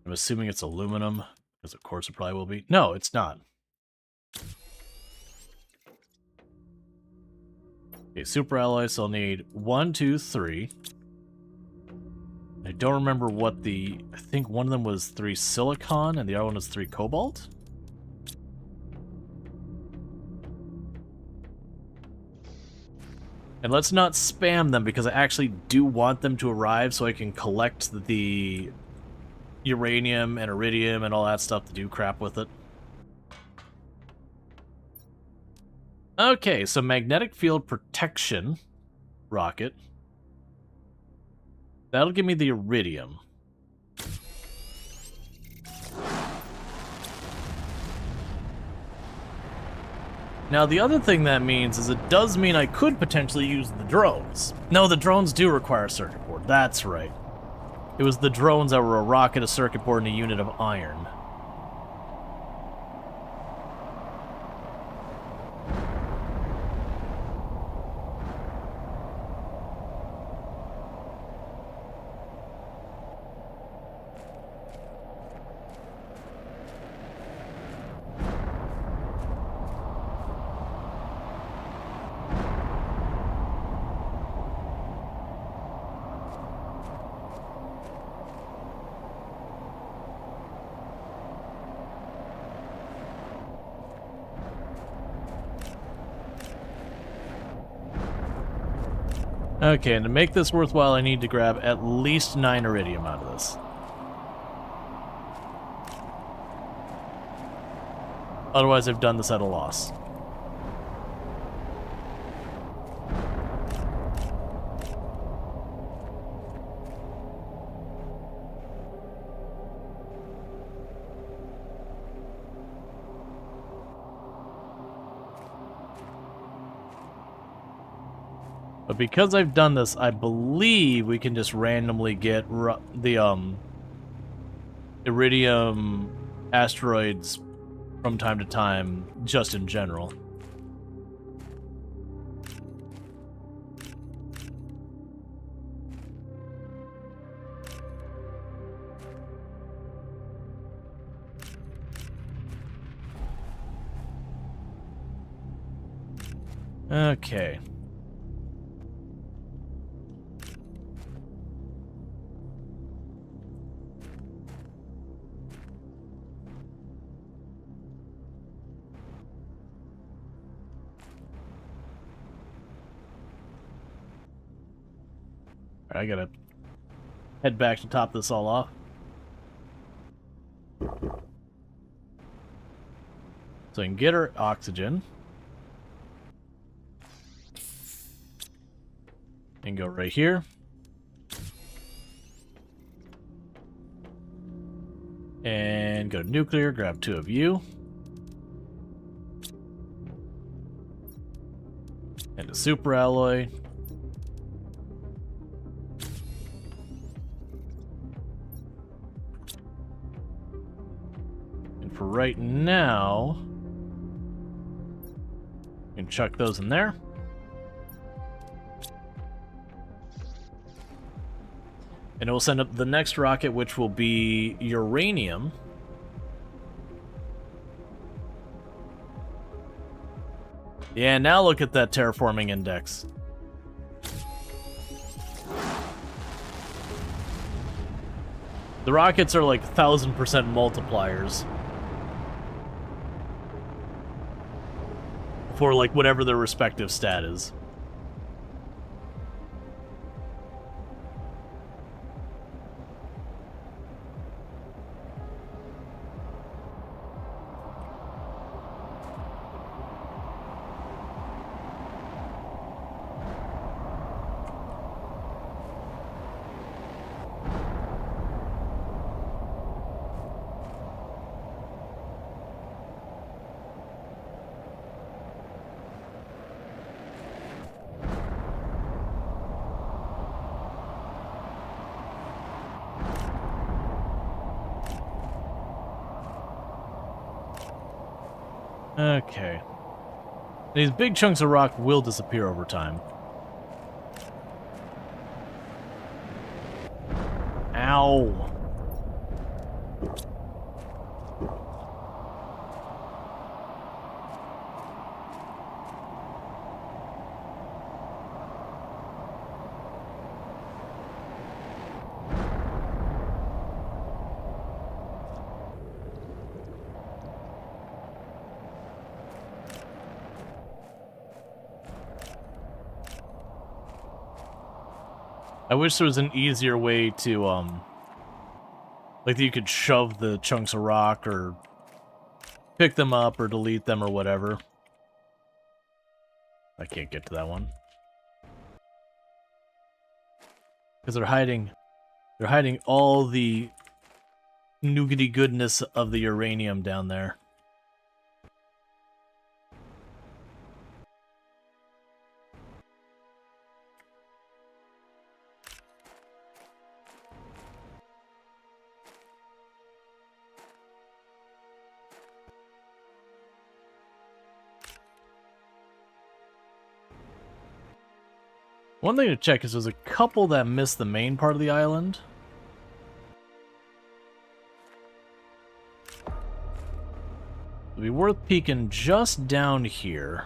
I'm assuming it's aluminum, because of course it probably will be. No, it's not. Okay, super alloys, so I'll need 1, 2, 3. I don't remember what the... I think one of them was 3 silicon, and the other one was 3 cobalt? And let's not spam them, because I actually do want them to arrive so I can collect the uranium and iridium and all that stuff to do crap with it. Okay, so magnetic field protection rocket. That'll give me the iridium. Now, the other thing that means is it does mean I could potentially use the drones. No, the drones do require a circuit board. That's right. It was the drones that were a rocket, a circuit board, and a unit of iron. Okay, and to make this worthwhile, I need to grab at least 9 iridium out of this. Otherwise, I've done this at a loss. But because I've done this, I believe we can just randomly get the iridium asteroids from time to time, just in general. Okay. I gotta head back to top this all off. So I can get her oxygen. And go right here. And go to nuclear, grab 2 of you. And a super alloy. For right now, you can chuck those in there. And it will send up the next rocket, which will be uranium. Yeah, now look at that terraforming index. The rockets are like 1000% multipliers. for like whatever their respective stat is. Okay. These big chunks of rock will disappear over time. Ow. I wish there was an easier way to, like that you could shove the chunks of rock or pick them up or delete them or whatever. I can't get to that one. Because they're hiding all the nougaty goodness of the uranium down there. One thing to check is there's a couple that miss the main part of the island. It'd be worth peeking just down here.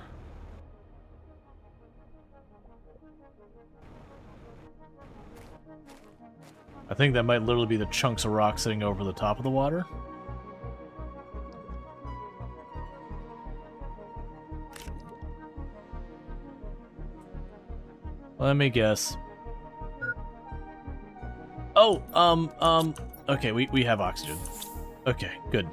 I think that might literally be the chunks of rock sitting over the top of the water. Let me guess. Oh, okay, we have oxygen. Okay, good.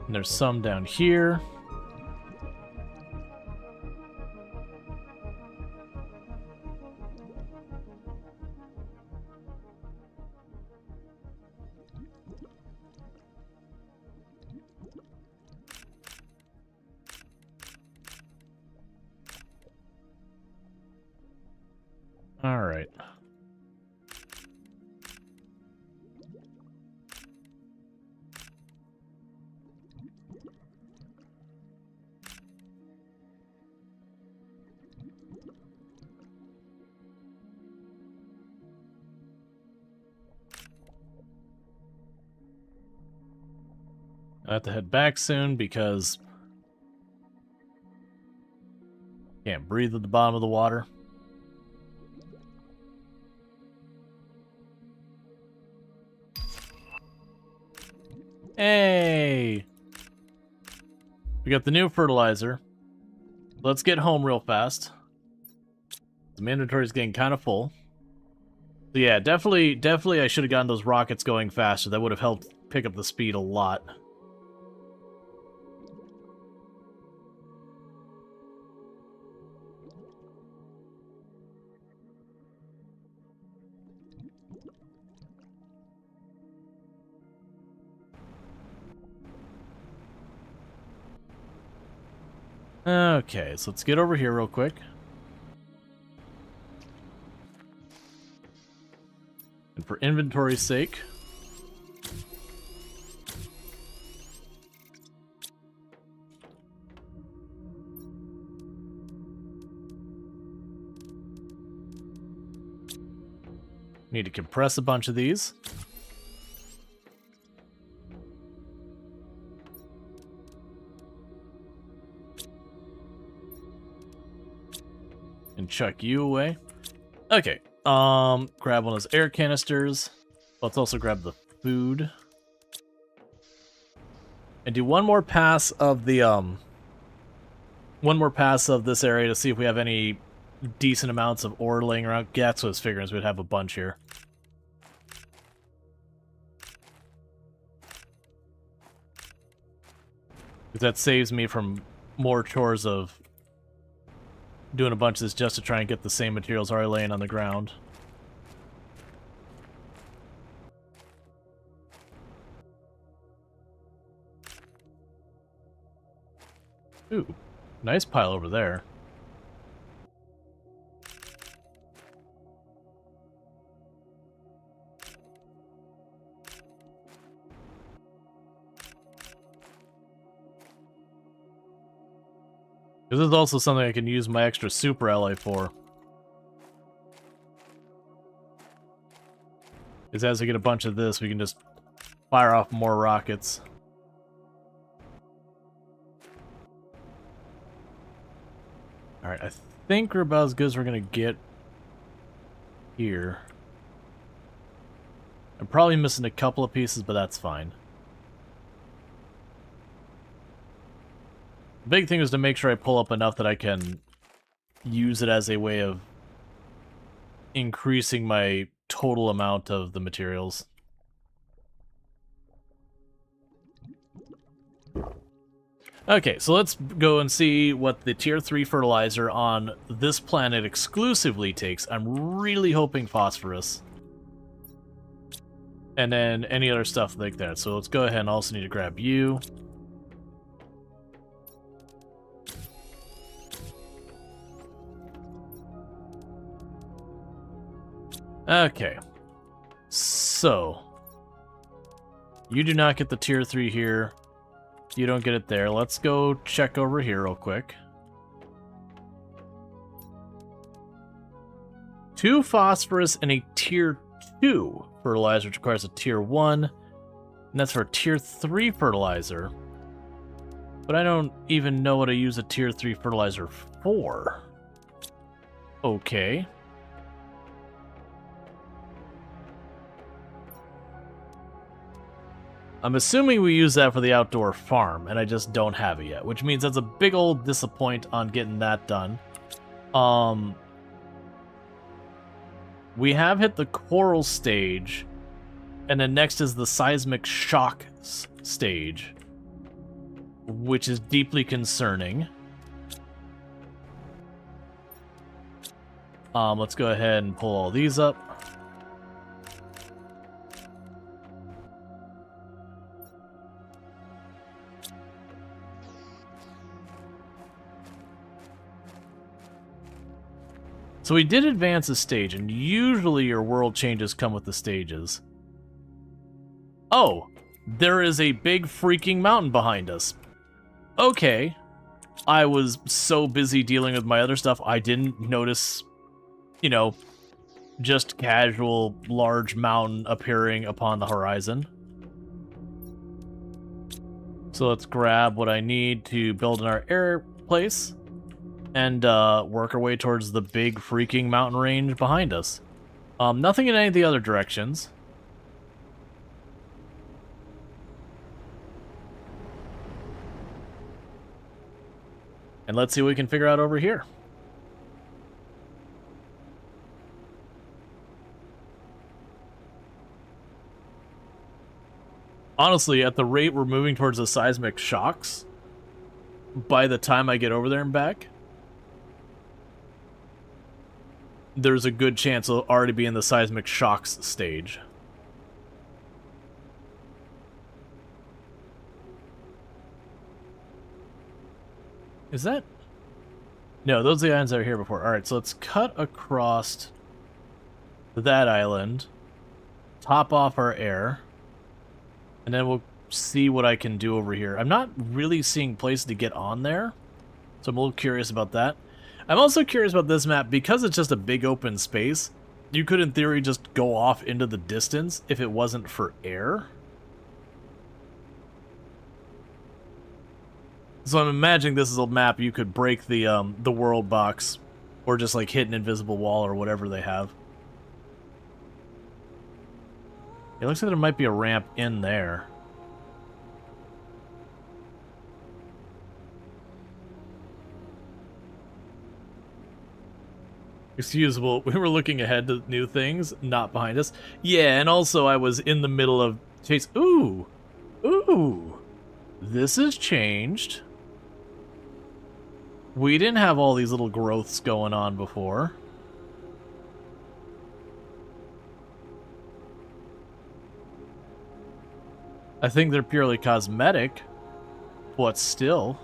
And there's some down here. All right. I have to head back soon because can't breathe at the bottom of the water. Hey! We got the new fertilizer. Let's get home real fast. The inventory's getting kind of full. So yeah, definitely I should have gotten those rockets going faster. That would have helped pick up the speed a lot. Okay, so let's get over here real quick. And for inventory's sake, need to compress a bunch of these. And chuck you away. Okay. Grab one of those air canisters. Let's also grab the food. And do one more pass of the one more pass of this area to see if we have any decent amounts of ore laying around. Yeah, that's what I was figuring, is we'd have a bunch here. That saves me from more chores of doing a bunch of this just to try and get the same materials already laying on the ground. Ooh, nice pile over there. This is also something I can use my extra super alloy for. Is as we get a bunch of this, we can just fire off more rockets. Alright, I think we're about as good as we're gonna get here. I'm probably missing a couple of pieces, but that's fine. The big thing is to make sure I pull up enough that I can use it as a way of increasing my total amount of the materials. Okay, so let's go and see what the tier 3 fertilizer on this planet exclusively takes. I'm really hoping phosphorus. And then any other stuff like that. So let's go ahead and also need to grab you. Okay, so you do not get the tier 3 here. You don't get it there. Let's go check over here real quick. 2 phosphorus and a tier 2 fertilizer, which requires a tier 1. And that's for a tier 3 fertilizer. But I don't even know what to use a tier 3 fertilizer for. Okay. I'm assuming we use that for the outdoor farm, and I just don't have it yet, which means that's a big old disappoint on getting that done. We have hit the coral stage, and then next is the seismic shock stage, which is deeply concerning. Let's go ahead and pull all these up. So we did advance a stage, and usually your world changes come with the stages. Oh, there is a big freaking mountain behind us. Okay. I was so busy dealing with my other stuff, I didn't notice, you know, just casual large mountain appearing upon the horizon. So let's grab what I need to build in our air place. And work our way towards the big freaking mountain range behind us. Nothing in any of the other directions. And let's see what we can figure out over here. Honestly, at the rate we're moving towards the seismic shocks, by the time I get over there and back, there's a good chance it'll already be in the seismic shocks stage. Is that? No, those are the islands that were here before. Alright, so let's cut across that island, top off our air, and then we'll see what I can do over here. I'm not really seeing places to get on there, so I'm a little curious about that. I'm also curious about this map, because it's just a big open space, you could in theory just go off into the distance if it wasn't for air. So I'm imagining this is a map you could break the world box Or just like hit an invisible wall or whatever they have. It looks like there might be a ramp in there. Excusable, we were looking ahead to new things, not behind us. Yeah, and also I was in the middle of chase. Ooh! Ooh! This has changed. We didn't have all these little growths going on before. I think they're purely cosmetic, but still.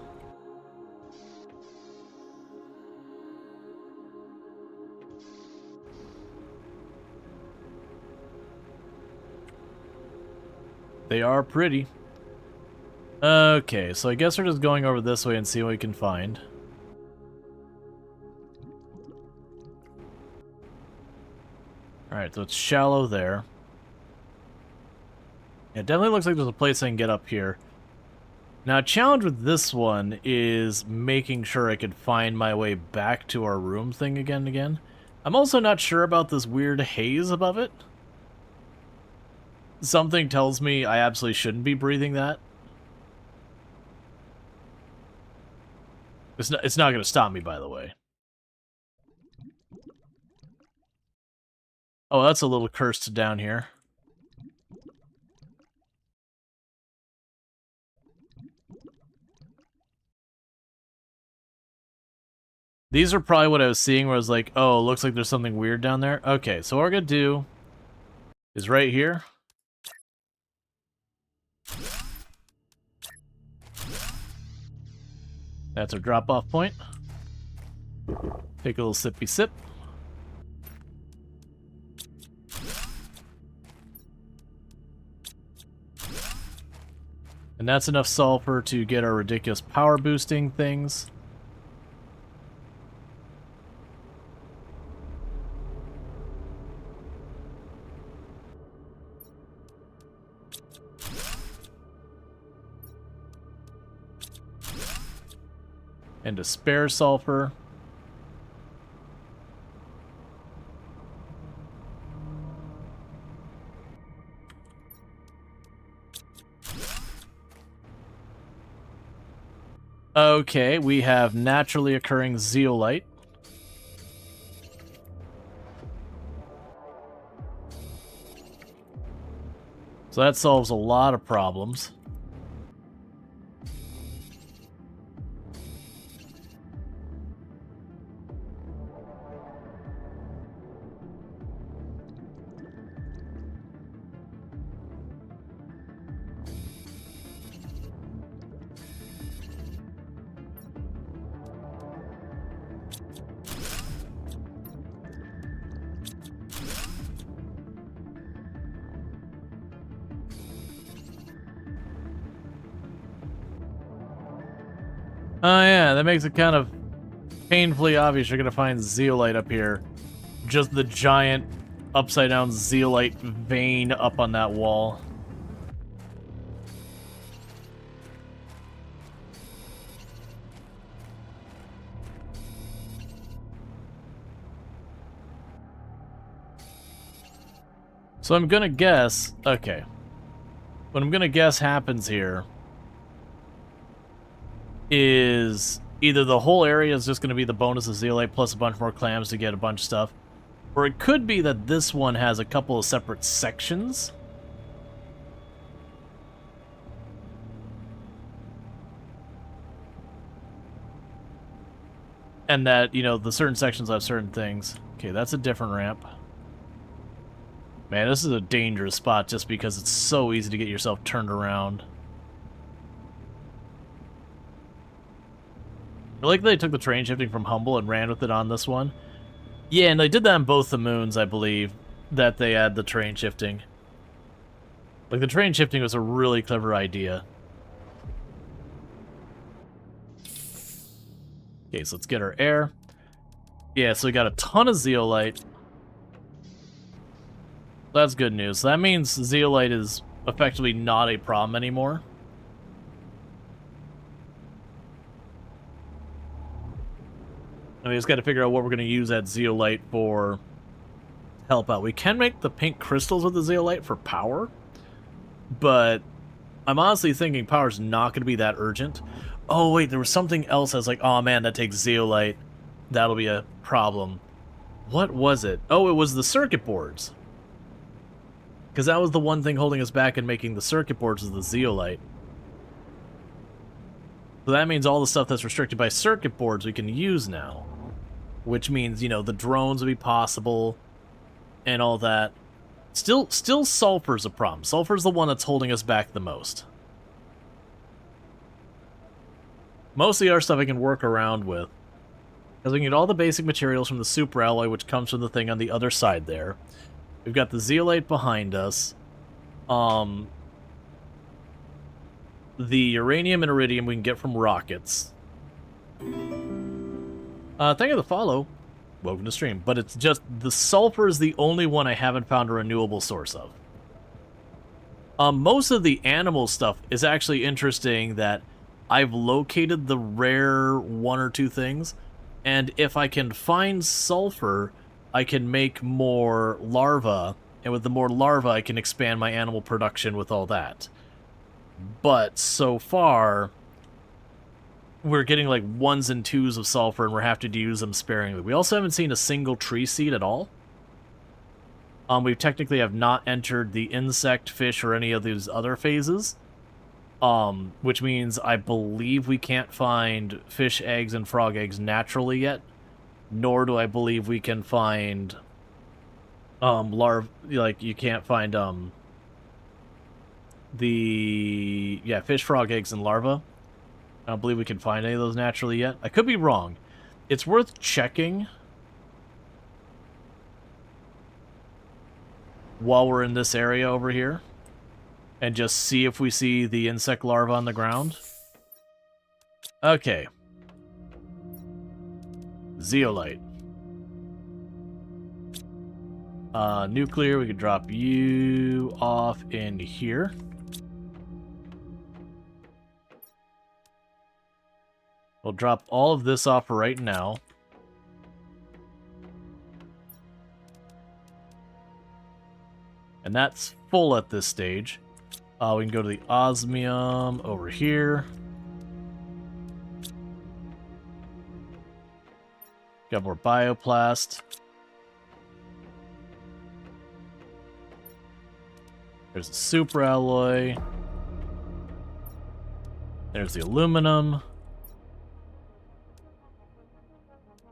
They are pretty. Okay, so I guess we're just going over this way and see what we can find. Alright, so it's shallow there. It definitely looks like there's a place I can get up here. Now, a challenge with this one is making sure I could find my way back to our room thing again. I'm also not sure about this weird haze above it. Something tells me I absolutely shouldn't be breathing that. It's not going to stop me, by the way. Oh, that's a little cursed down here. These are probably what I was seeing where I was like, oh, looks like there's something weird down there. Okay, so what we're going to do is right here. That's our drop-off point. Take a little sippy sip. And that's enough sulfur to get our ridiculous power boosting things. And a spare sulfur. Okay, we have naturally occurring zeolite. So that solves a lot of problems. Oh yeah, that makes it kind of painfully obvious you're gonna find zeolite up here. Just the giant upside down zeolite vein up on that wall. So I'm gonna guess, okay. What I'm gonna guess happens here is either the whole area is just going to be the bonus of zeolite plus a bunch more clams to get a bunch of stuff, or it could be that this one has a couple of separate sections. And that, you know, the certain sections have certain things. Okay, that's a different ramp. Man, this is a dangerous spot just because it's so easy to get yourself turned around. I like that they took the terrain shifting from Humble and ran with it on this one. Yeah, and they did that on both the moons, I believe, that they had the terrain shifting. Like, the terrain shifting was a really clever idea. Okay, so let's get our air. Yeah, so we got a ton of zeolite. That's good news. So that means zeolite is effectively not a problem anymore. And we just got to figure out what we're going to use that zeolite for to help out. We can make the pink crystals with the zeolite for power, but I'm honestly thinking power's not going to be that urgent. Oh, wait, there was something else. I was like, oh, man, that takes zeolite. That'll be a problem. What was it? Oh, it was the circuit boards. Because that was the one thing holding us back in making the circuit boards is the zeolite. So that means all the stuff that's restricted by circuit boards we can use now. Which means, you know, the drones will be possible and all that. Still sulfur's a problem. Sulfur's the one that's holding us back the most. Most of the other stuff I can work around with. Because we can get all the basic materials from the super alloy, which comes from the thing on the other side there. We've got the zeolite behind us. The uranium and iridium we can get from rockets. Thank you for the follow. Welcome to stream. But it's just, the sulfur is the only one I haven't found a renewable source of. Most of the animal stuff is actually interesting that I've located the rare one or two things. And if I can find sulfur, I can make more larvae. And with the more larvae, I can expand my animal production with all that. But so far, we're getting like 1s and 2s of sulfur, and we're having to use them sparingly. We also haven't seen a single tree seed at all. We technically have not entered the insect, fish, or any of these other phases. Which means I believe we can't find fish eggs and frog eggs naturally yet. Nor do I believe we can find larvae, like you can't find fish, frog eggs, and larvae. I don't believe we can find any of those naturally yet. I could be wrong. It's worth checking while we're in this area over here and just see if we see the insect larva on the ground. Okay. Zeolite. Nuclear, we could drop you off in here. We'll drop all of this off right now. And that's full at this stage. We can go to the osmium over here. Got more bioplast. There's the super alloy. There's the aluminum.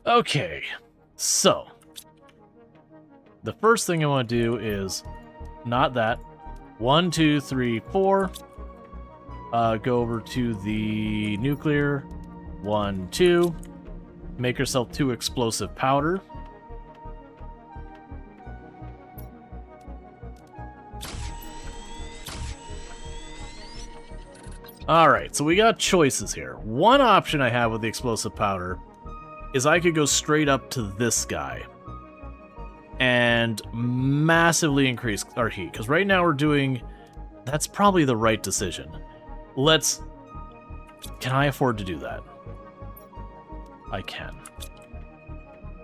Okay, so the first thing I want to do is not that. 1, 2, 3, 4. Go over to the nuclear. 1, 2. Make yourself 2 explosive powder. Alright, so we got choices here. One option I have with the explosive powder is I could go straight up to this guy and massively increase our heat. Because right now we're doing... That's probably the right decision. Let's... Can I afford to do that? I can.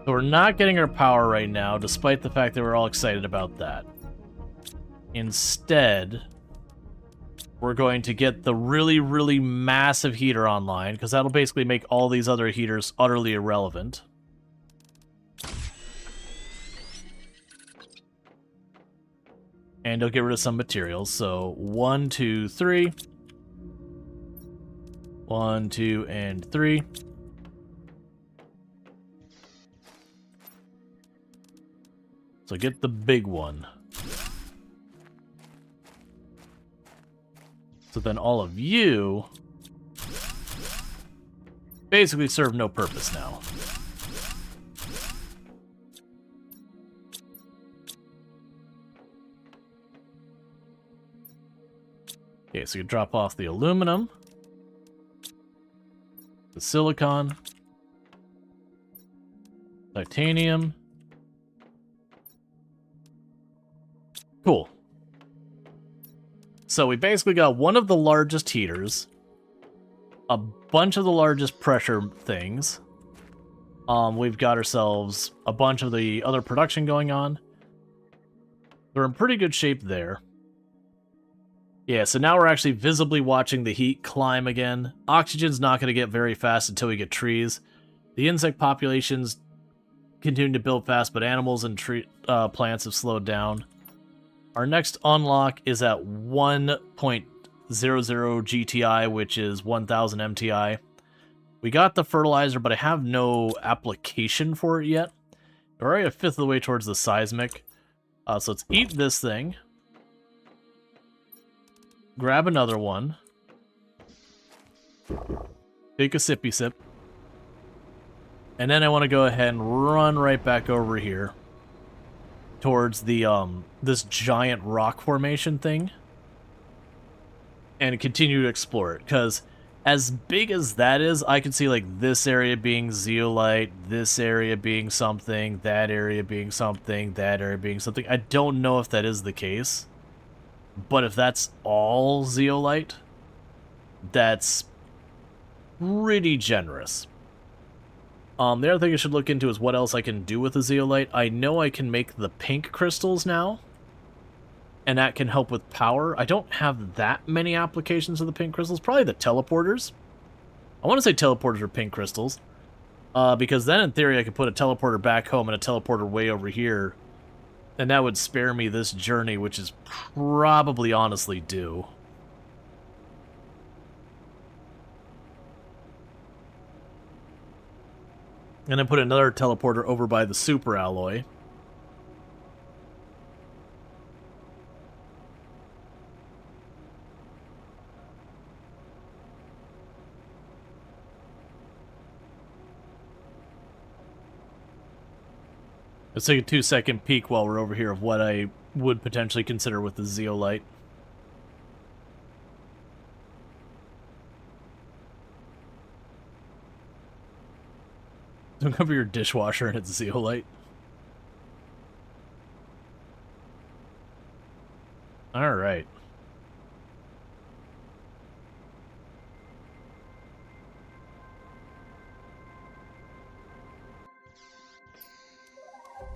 So we're not getting our power right now, despite the fact that we're all excited about that. Instead, we're going to get the really, really massive heater online, because that'll basically make all these other heaters utterly irrelevant. And it'll get rid of some materials. So 1, 2, 3. 1, 2, and 3. So get the big one. So then all of you basically serve no purpose now. Okay, so you drop off the aluminum, the silicon, titanium. Cool. So we basically got one of the largest heaters, a bunch of the largest pressure things, We've got ourselves a bunch of the other production going on. We're in pretty good shape there. Yeah, so now we're actually visibly watching the heat climb again. Oxygen's not going to get very fast until we get trees. The insect populations continue to build fast, but animals and plants have slowed down. Our next unlock is at 1.00 GTI, which is 1000 MTI. We got the fertilizer, but I have no application for it yet. We're already a fifth of the way towards the seismic. So let's eat this thing. Grab another one. Take a sippy sip. And then I want to go ahead and run right back over here towards the this giant rock formation thing and continue to explore it, because as big as that is, I can see like this area being zeolite, this area being something, that area being something, that area being something. I don't know if that is the case, but if that's all zeolite, that's pretty generous. The other thing I should look into is what else I can do with the zeolite. I know I can make the pink crystals now, and that can help with power. I don't have that many applications of the pink crystals. Probably the teleporters. I want to say teleporters are pink crystals, because then in theory I could put a teleporter back home and a teleporter way over here, and that would spare me this journey, which is probably honestly due. And then put another teleporter over by the super alloy. Let's take a 2-second peek while we're over here of what I would potentially consider with the zeolite. Don't cover your dishwasher and it's zeolite. Alright.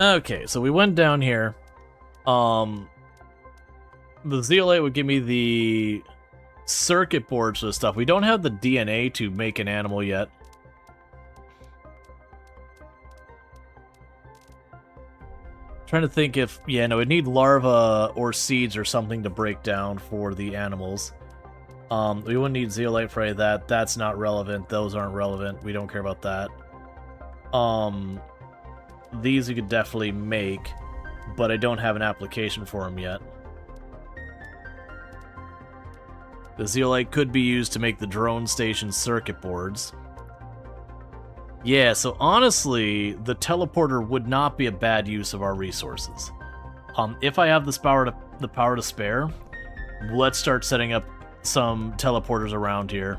Okay, so we went down here. The zeolite would give me the circuit boards for the stuff. We don't have the DNA to make an animal yet. Trying to think if... Yeah, no, we'd need larvae or seeds or something to break down for the animals. We wouldn't need zeolite for any of that. That's not relevant. Those aren't relevant. We don't care about that. These we could definitely make, but I don't have an application for them yet. The zeolite could be used to make the drone station circuit boards. Yeah, so honestly, the teleporter would not be a bad use of our resources. If I have the power to spare, let's start setting up some teleporters around here.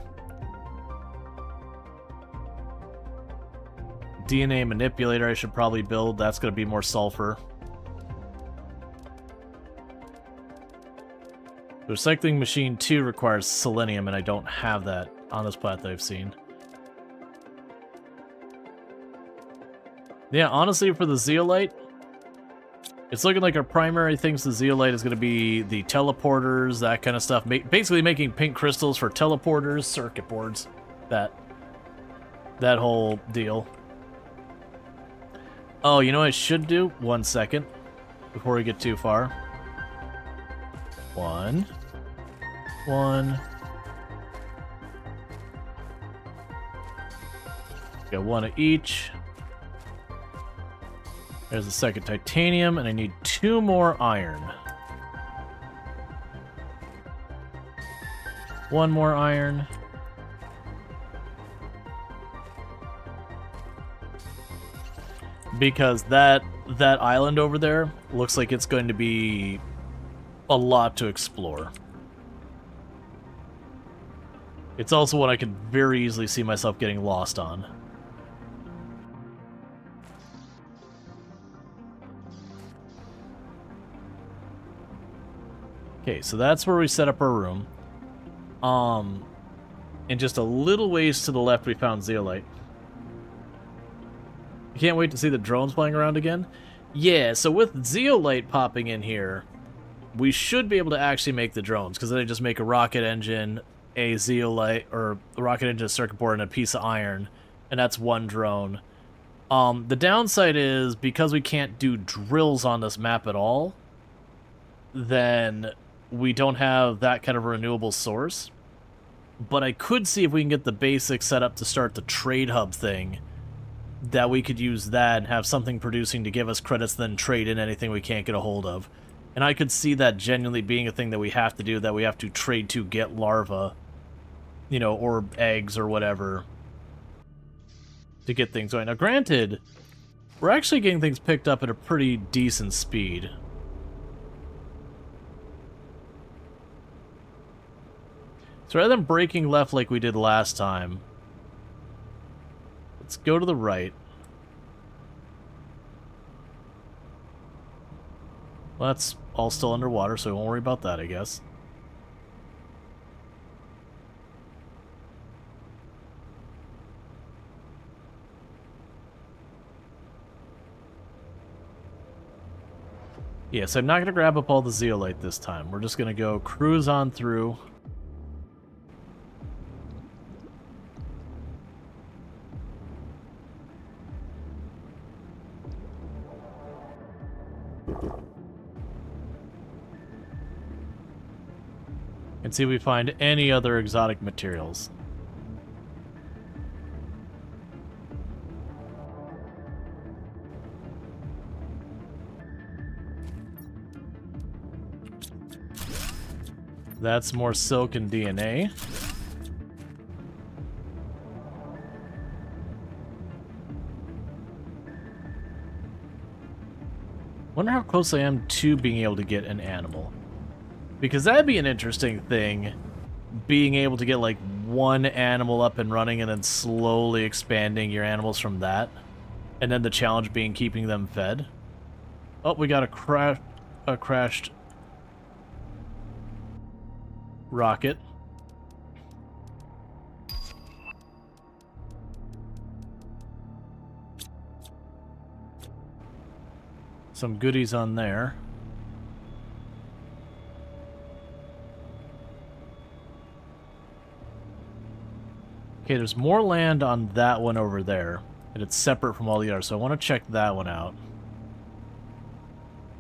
DNA manipulator I should probably build. That's going to be more sulfur. The recycling machine 2 requires selenium, and I don't have that on this plat that I've seen. Yeah, honestly, for the zeolite, it's looking like our primary things to zeolite is going to be the teleporters, that kind of stuff. Basically making pink crystals for teleporters, circuit boards, that whole deal. Oh, you know what I should do? 1 second, before we get too far. One. Got one of each. There's the second titanium, and I need 2 more iron. 1 more iron. Because that island over there looks like it's going to be a lot to explore. It's also one I could very easily see myself getting lost on. Okay, so that's where we set up our room. And just a little ways to the left we found zeolite. You can't wait to see the drones flying around again? Yeah, so with Zeolite popping in here, we should be able to actually make the drones, because then they just make a rocket engine, a Zeolite, or a rocket engine, a circuit board, and a piece of iron, and that's one drone. The downside is, because we can't do drills on this map at all, then we don't have that kind of a renewable source. But I could see if we can get the basics set up to start the trade hub thing, that we could use that and have something producing to give us credits, then trade in anything we can't get a hold of. And I could see that genuinely being a thing that we have to do, that we have to trade to get larvae, you know, or eggs or whatever, to get things going. Now, granted, we're actually getting things picked up at a pretty decent speed. So rather than breaking left like we did last time, let's go to the right. Well, that's all still underwater, so we won't worry about that, I guess. Yes, I'm not going to grab up all the zeolite this time. We're just going to go cruise on through. And see if we find any other exotic materials. That's more silk and DNA. Wonder how close I am to being able to get an animal. Because that'd be an interesting thing, being able to get like one animal up and running and then slowly expanding your animals from that. And then the challenge being keeping them fed. Oh, we got a crashed rocket. Some goodies on there. Okay, there's more land on that one over there, and it's separate from all the others, so I want to check that one out.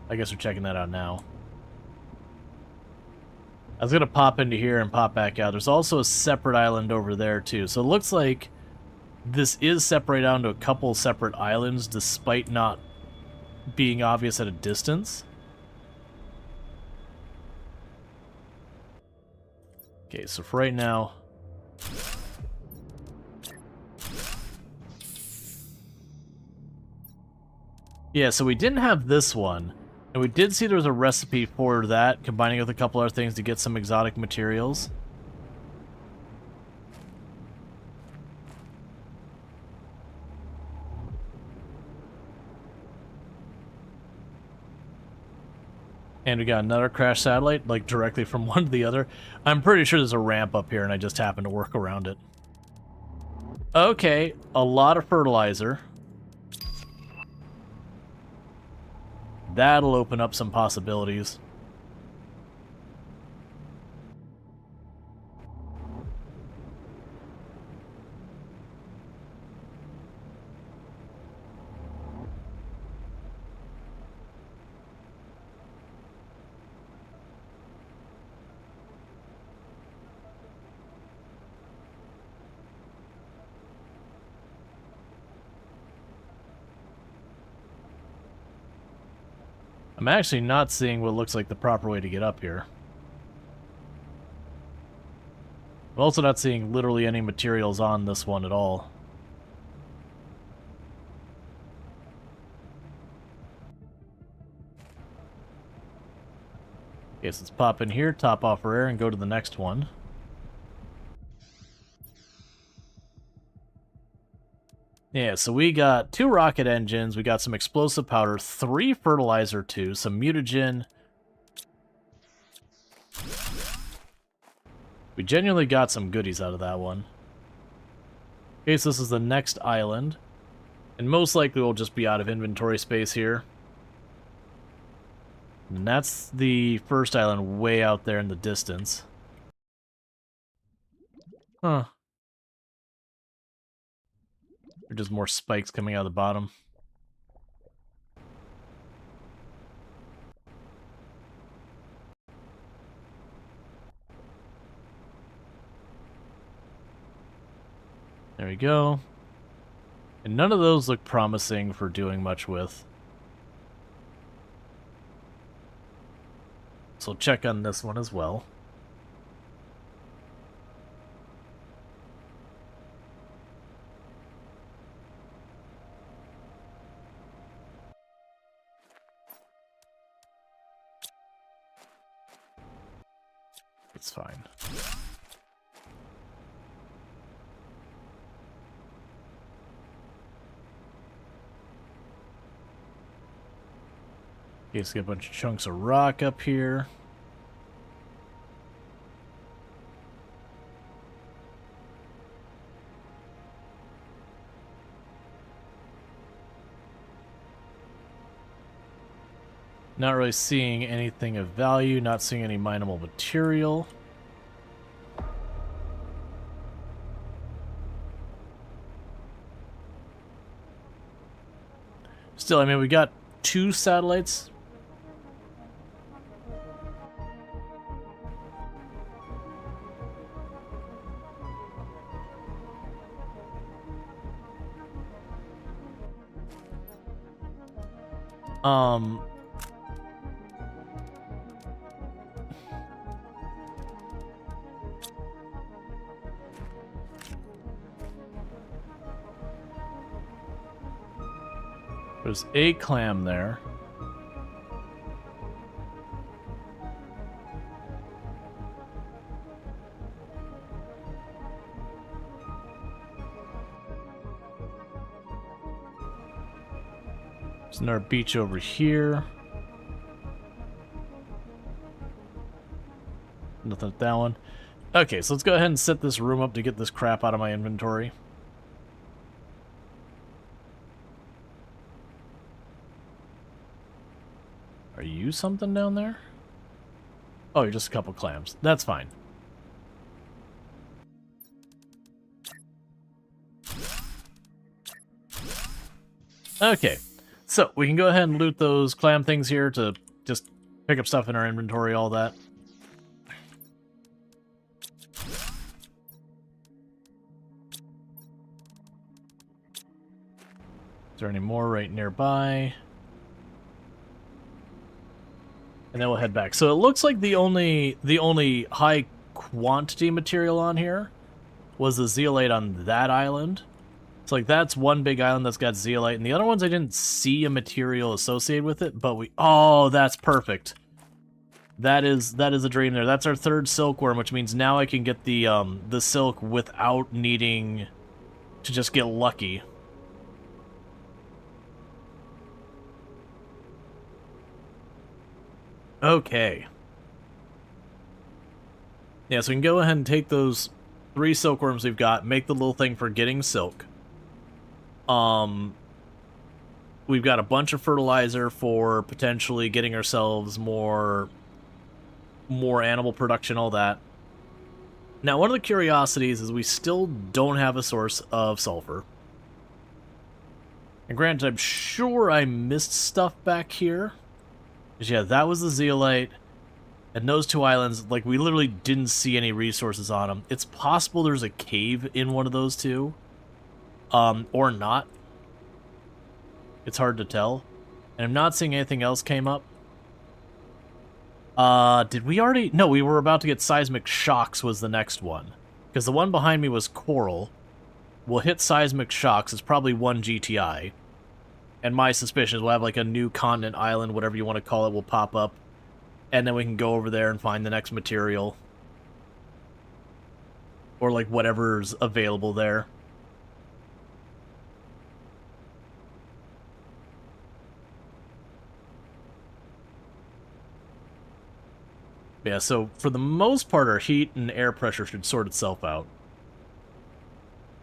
I guess we're checking that out now. I was going to pop into here and pop back out. There's also a separate island over there, too. So it looks like this is separated down to a couple separate islands, despite not being obvious at a distance. Okay, so for right now... Yeah, so we didn't have this one, and we did see there was a recipe for that, combining with a couple other things to get some exotic materials. And we got another crash satellite, like directly from one to the other. I'm pretty sure there's a ramp up here, and I just happened to work around it. Okay, a lot of fertilizer. That'll open up some possibilities. I'm actually not seeing what looks like the proper way to get up here. I'm also not seeing literally any materials on this one at all. Okay, so let's pop in here, top off our air, and go to the next one. Yeah, so we got 2 rocket engines, we got some explosive powder, 3 fertilizer tubes, some mutagen. We genuinely got some goodies out of that one. Okay, so this is the next island. And most likely we'll just be out of inventory space here. And that's the first island way out there in the distance. Huh. Or just more spikes coming out of the bottom. There we go. And none of those look promising for doing much with. So check on this one as well. It's fine. Okay, let's get a bunch of chunks of rock up here. Not really seeing anything of value, not seeing any mineable material. Still, I mean, we got 2 satellites. There's a clam there. There's another beach over here. Nothing at that one. Okay, so let's go ahead and set this room up to get this crap out of my inventory. Are you something down there? Oh, you're just a couple clams. That's fine. Okay, so we can go ahead and loot those clam things here to just pick up stuff in our inventory, all that. Is there any more right nearby? And then we'll head back. So it looks like the only high quantity material on here was the zeolite on that island. It's like that's one big island that's got zeolite, and the other ones I didn't see a material associated with it, but oh, that's perfect. That is a dream there. That's our 3rd silkworm, which means now I can get the silk without needing to just get lucky. Okay. Yeah, so we can go ahead and take those 3 silkworms we've got, make the little thing for getting silk. We've got a bunch of fertilizer for potentially getting ourselves more animal production, all that. Now, one of the curiosities is we still don't have a source of sulfur. And granted, I'm sure I missed stuff back here. Because, yeah, that was the zeolite. And those 2 islands, like, we literally didn't see any resources on them. It's possible there's a cave in one of those 2. Or not. It's hard to tell. And I'm not seeing anything else came up. Did we already? No, we were about to get seismic shocks was the next one. Because the one behind me was coral. We'll hit seismic shocks. It's probably 1 GTI. And my suspicion is we'll have like a new continent island, whatever you want to call it, will pop up. And then we can go over there and find the next material. Or like whatever's available there. Yeah, so for the most part, our heat and air pressure should sort itself out.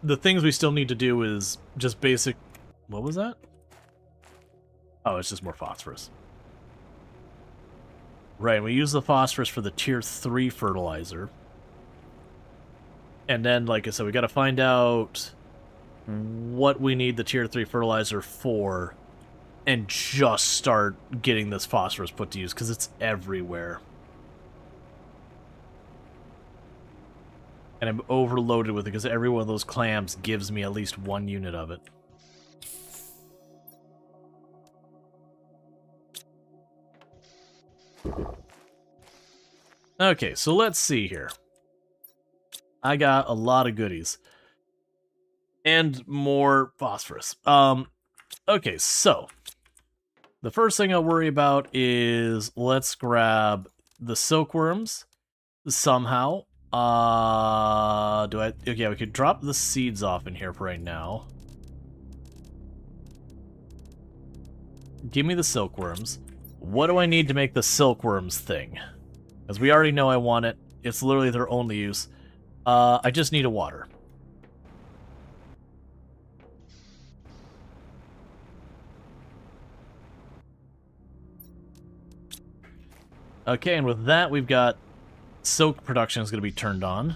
The things we still need to do is just basic What was that? Oh, it's just more phosphorus. Right, we use the phosphorus for the tier 3 fertilizer. And then, like I said, we got to find out what we need the tier 3 fertilizer for and just start getting this phosphorus put to use, because it's everywhere. And I'm overloaded with it, because every one of those clams gives me at least 1 unit of it. Okay, so let's see here. I got a lot of goodies. And more phosphorus. Okay, so the first thing I'll worry about is let's grab the silkworms somehow. Okay, we could drop the seeds off in here for right now. Give me the silkworms. What do I need to make the silkworms thing? Because we already know I want it. It's literally their only use. I just need a water. Okay, and with that, we've got silk production is going to be turned on.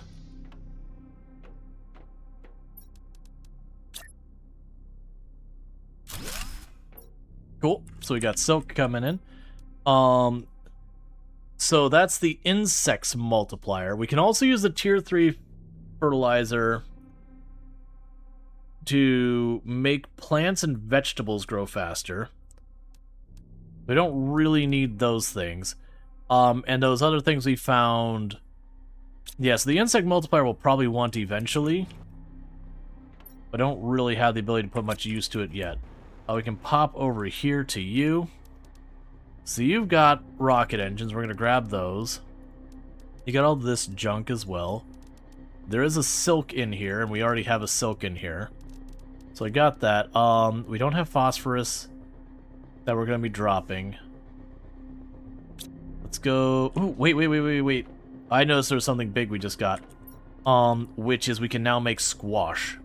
Cool. So we got silk coming in. So that's the insects multiplier. We can also use the tier 3 fertilizer to make plants and vegetables grow faster. We don't really need those things. And those other things we found... Yes, the insect multiplier we'll probably want eventually. But I don't really have the ability to put much use to it yet. We can pop over here to you. So you've got rocket engines. We're going to grab those. You got all this junk as well. There is a silk in here, and we already have a silk in here. So I got that. We don't have phosphorus that we're going to be dropping. Let's go... Ooh, wait. I noticed there's something big we just got. Which is we can now make squash.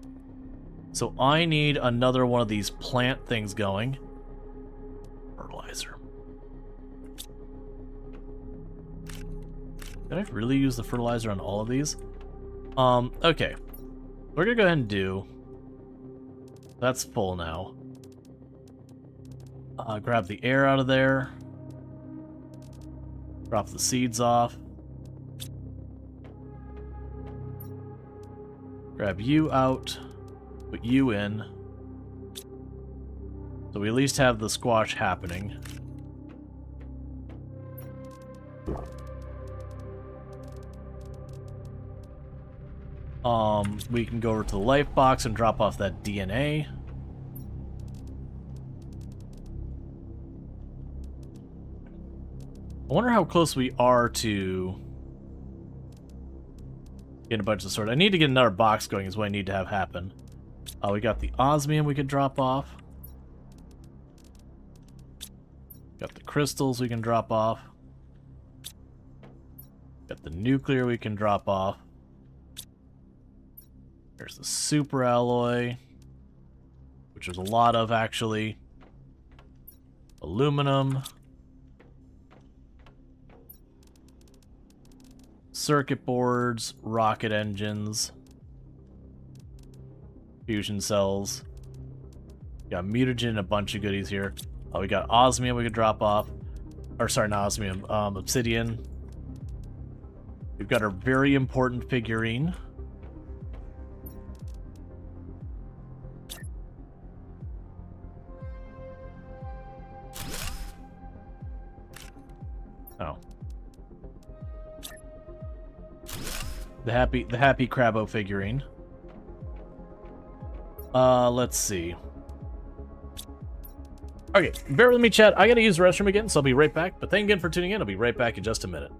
So I need another one of these plant things going. Fertilizer. Did I really use the fertilizer on all of these? Okay. We're gonna go ahead and do... That's full now. Grab the air out of there. Drop the seeds off. Grab you out. Put you in. So we at least have the squash happening. We can go over to the life box and drop off that DNA. I wonder how close we are to getting a bunch of sort. I need to get another box going is what I need to have happen. We got the osmium we could drop off. Got the crystals we can drop off. Got the nuclear we can drop off. There's the super alloy, which there's a lot of actually. Aluminum. Circuit boards, rocket engines. Fusion cells. Got mutagen and a bunch of goodies here. We got osmium we could drop off. Or sorry, not osmium, obsidian. We've got our very important figurine. Oh. The happy Crabbo figurine. Let's see. Okay, bear with me, chat. I gotta use the restroom again, so I'll be right back. But thank you again for tuning in. I'll be right back in just a minute.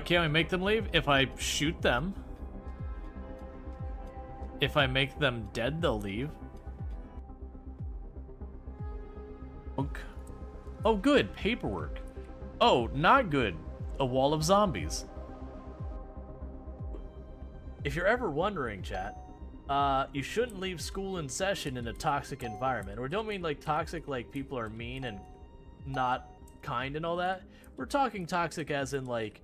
Can we make them leave? If I shoot them. If I make them dead, they'll leave. Oh, good. Paperwork. Oh, not good. A wall of zombies. if you're ever wondering, chat, you shouldn't leave school in session in a toxic environment. Or don't mean like toxic like people are mean and not kind and all that. We're talking toxic as in like,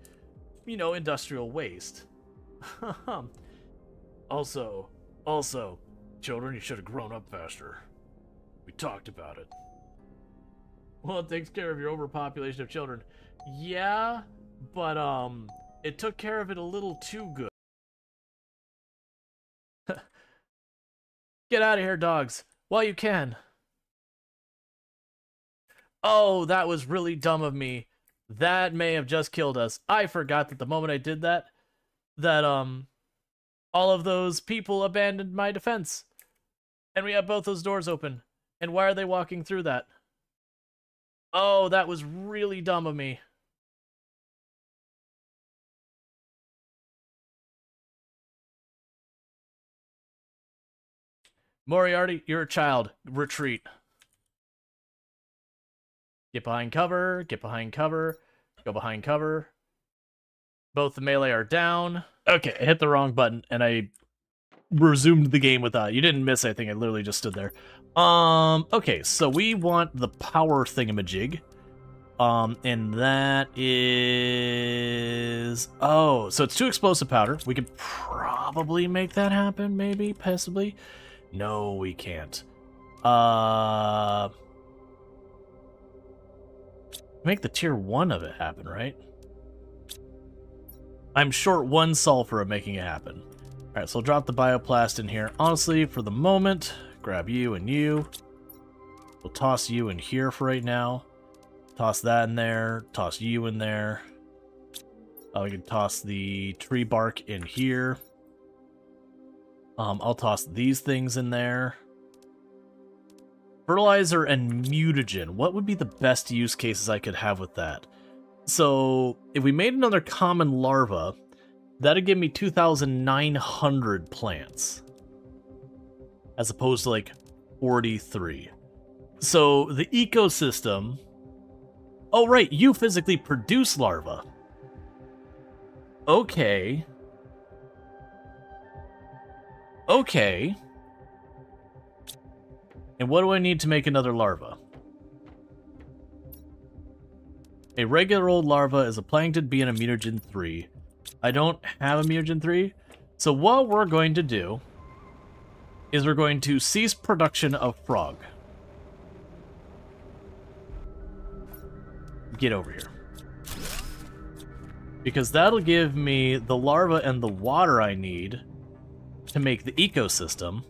you know, industrial waste. Also, children, you should have grown up faster. We talked about it. Well, it takes care of your overpopulation of children. Yeah, but it took care of it a little too good. Get out of here, dogs, while you can. Oh, that was really dumb of me. That may have just killed us. I forgot that the moment I did that, all of those people abandoned my defense. And we have both those doors open. And why are they walking through that? Oh, that was really dumb of me. Moriarty, you're a child. Retreat. Get behind cover, get behind cover, go behind cover. Both the melee are down. Okay, I hit the wrong button, and I resumed the game without. You didn't miss anything, I literally just stood there. Okay, so we want the power thingamajig. And that is... Oh, so it's 2 explosive powder. We could probably make that happen, maybe, possibly. No, we can't. Make the tier 1 of it happen, right? I'm short 1 sulfur of making it happen. Alright, so I'll drop the bioplast in here. Honestly, for the moment, grab you and you. We'll toss you in here for right now. Toss that in there. Toss you in there. We can toss the tree bark in here. I'll toss these things in there. Fertilizer and mutagen. What would be the best use cases I could have with that? So, if we made another common larva, that'd give me 2,900 plants. As opposed to, like, 43. So, the ecosystem... Oh, right, you physically produce larvae. Okay. Okay. And what do I need to make another larva? A regular old larva is a plankton bee and a mutagen 3. I don't have a mutagen 3. So what we're going to do is we're going to cease production of frog. Get over here. Because that'll give me the larva and the water I need to make the ecosystem.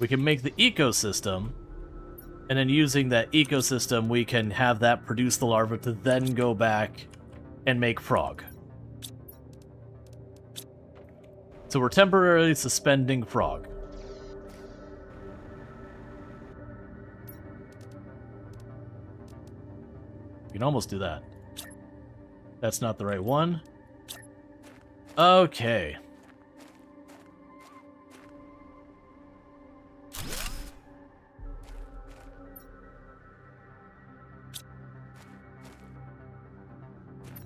We can make the ecosystem, and then using that ecosystem, we can have that produce the larva to then go back and make frog. So we're temporarily suspending frog. We can almost do that. That's not the right one. Okay.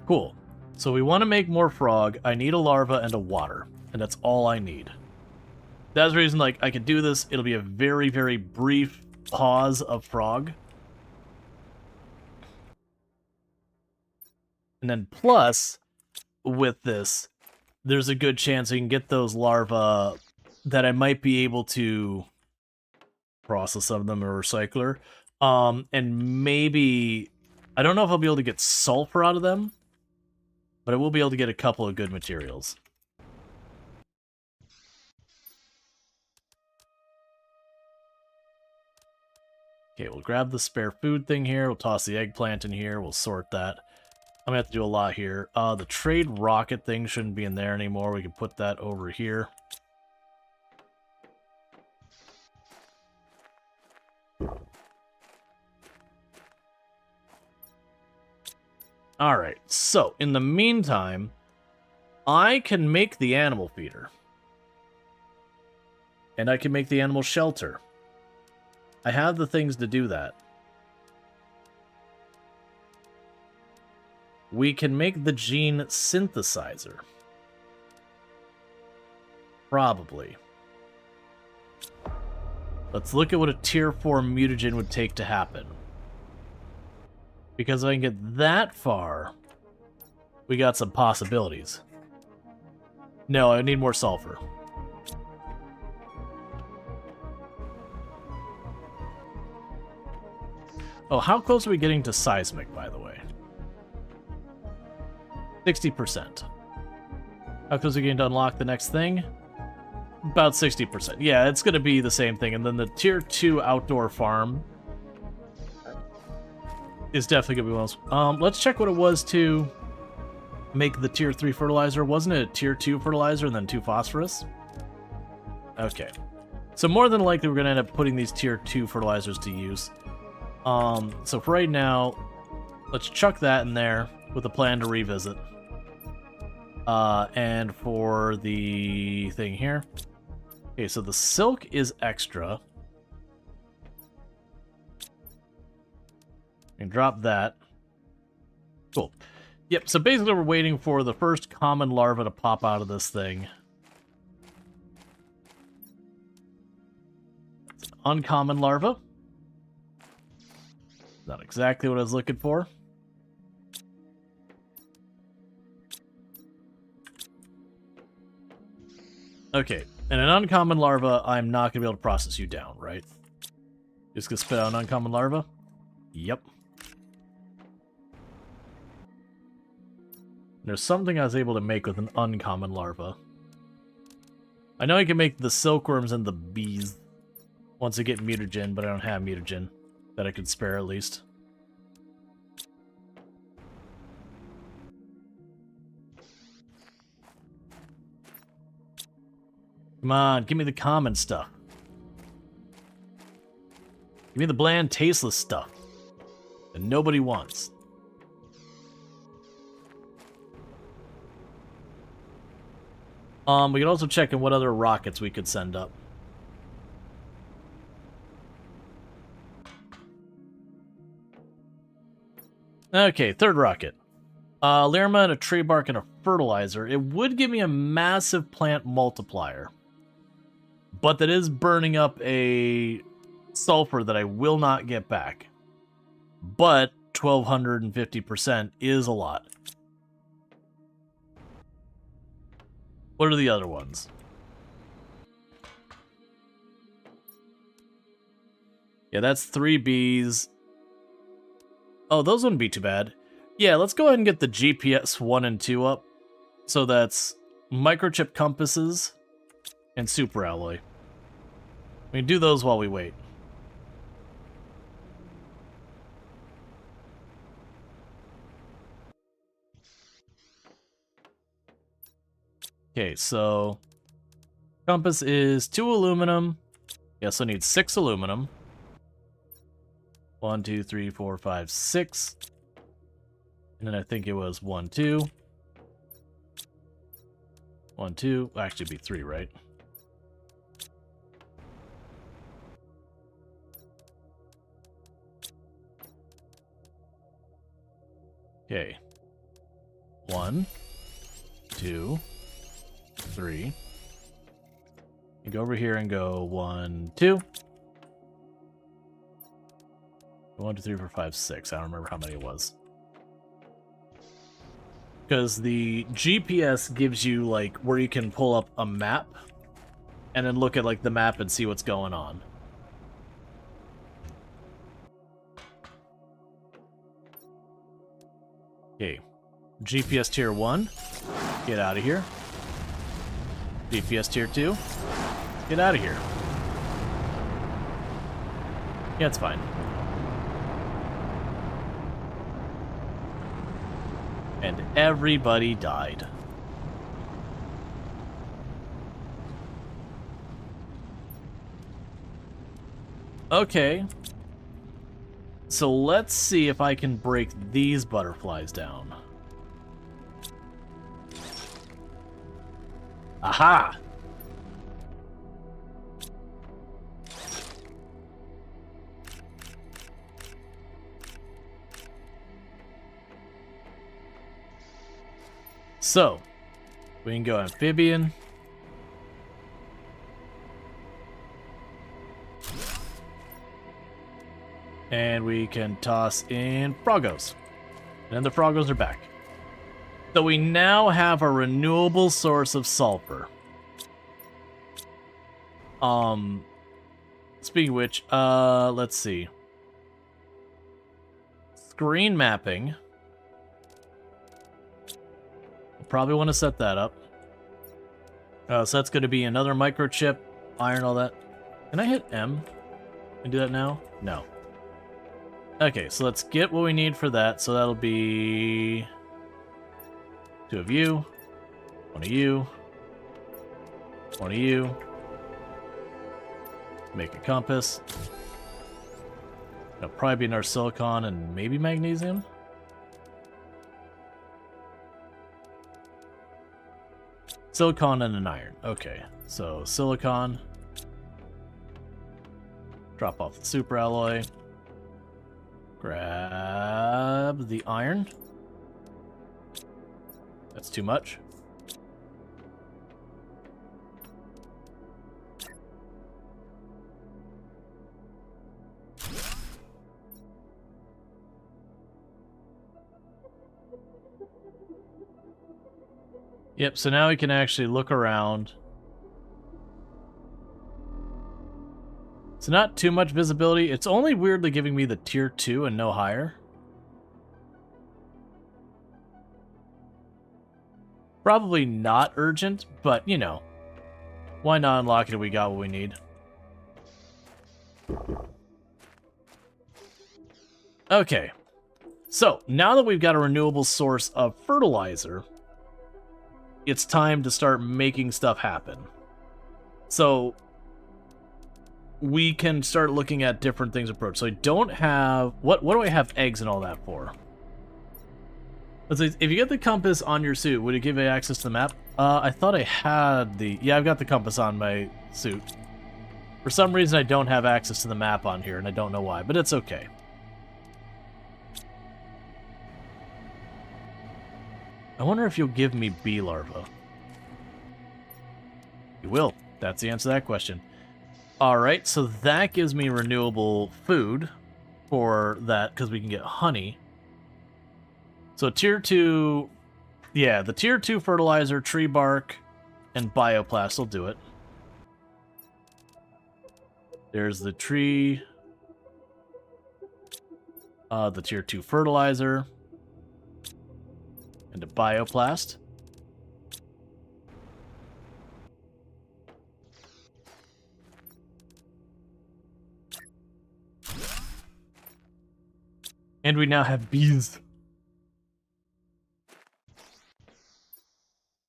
Cool. So we want to make more frog. I need a larva and a water. And that's all I need. That's the reason, like, I could do this. It'll be a very, very brief pause of frog. And then plus, with this, there's a good chance we can get those larvae that I might be able to process some of them in a recycler. And maybe, I don't know if I'll be able to get sulfur out of them, but I will be able to get a couple of good materials. Okay, we'll grab the spare food thing here. We'll toss the eggplant in here. We'll sort that. I'm gonna have to do a lot here. The trade rocket thing shouldn't be in there anymore. We can put that over here. Alright, so in the meantime, I can make the animal feeder. And I can make the animal shelter. I have the things to do that. We can make the gene synthesizer. Probably. Let's look at what a tier 4 mutagen would take to happen. Because if I can get that far, we got some possibilities. No, I need more sulfur. Oh, how close are we getting to seismic, by the way? 60%. How close are we getting to unlock the next thing? About 60%. Yeah, it's going to be the same thing. And then the tier 2 outdoor farm is definitely going to be one of those. Let's check what it was to make the tier 3 fertilizer. Wasn't it a tier 2 fertilizer and then 2 phosphorus? Okay. So more than likely we're going to end up putting these tier 2 fertilizers to use. So for right now, let's chuck that in there with a plan to revisit. And for the thing here. Okay, so the silk is extra. And drop that. Cool. Yep, so basically we're waiting for the first common larva to pop out of this thing. It's an uncommon larva. Not exactly what I was looking for. Okay, and an uncommon larva, I'm not going to be able to process you down, right? Just going to spit out an uncommon larva? Yep. There's something I was able to make with an uncommon larva. I know I can make the silkworms and the bees once I get mutagen, but I don't have mutagen that I could spare at least. Come on, give me the common stuff. Give me the bland, tasteless stuff that nobody wants. We could also check in what other rockets we could send up. Okay, third rocket. Lirma and a tree bark and a fertilizer. It would give me a massive plant multiplier. But that is burning up a sulfur that I will not get back. But 1250% is a lot. What are the other ones? Yeah, that's 3 bees. Oh, those wouldn't be too bad. Yeah, let's go ahead and get the GPS 1 and 2 up. So that's microchip compasses and super alloy. We can do those while we wait. Okay, so compass is 2 aluminum. Yeah, so I need 6 aluminum. 1, 2, 3, 4, 5, 6. And then I think it was 1, 2. 1, 2. Well, actually, it'd be 3, right? Okay. 1, 2, 3. You go over here and go 1, 2. 1, 2, 3, 4, 5, 6. I don't remember how many it was. Because the GPS gives you, like, where you can pull up a map and then look at, like, the map and see what's going on. Okay. GPS tier 1. Get out of here. GPS tier 2. Get out of here. Yeah, it's fine. And everybody died. Okay. So let's see if I can break these butterflies down. Aha! So, we can go amphibian. And we can toss in Froggos. And the Froggos are back. So we now have a renewable source of sulfur. Speaking of which, let's see. Screen mapping. We'll probably want to set that up. So that's going to be another microchip, iron, all that. Can I hit M and do that now? No. Okay, so let's get what we need for that. So that'll be 2 of you, 1 of you, 1 of you. Make a compass. That'll probably be another silicon and maybe magnesium. Silicon and an iron. Okay, so silicon. Drop off the super alloy. Grab the iron. That's too much. Yep, so now we can actually look around. It's not too much visibility. It's only weirdly giving me the tier 2 and no higher. Probably not urgent, but, you know. Why not unlock it if we got what we need? Okay. So, now that we've got a renewable source of fertilizer, it's time to start making stuff happen. So, we can start looking at different things approach. So I don't have... What do I have eggs and all that for? Let's see, if you get the compass on your suit, would it give you access to the map? I thought I had the... Yeah, I've got the compass on my suit. For some reason, I don't have access to the map on here, and I don't know why, but it's okay. I wonder if you'll give me bee larvae. You will. That's the answer to that question. Alright, so that gives me renewable food for that, because we can get honey. So tier 2... Yeah, the tier 2 fertilizer, tree bark, and bioplast will do it. There's the tree... the tier 2 fertilizer. And a bioplast. And we now have bees.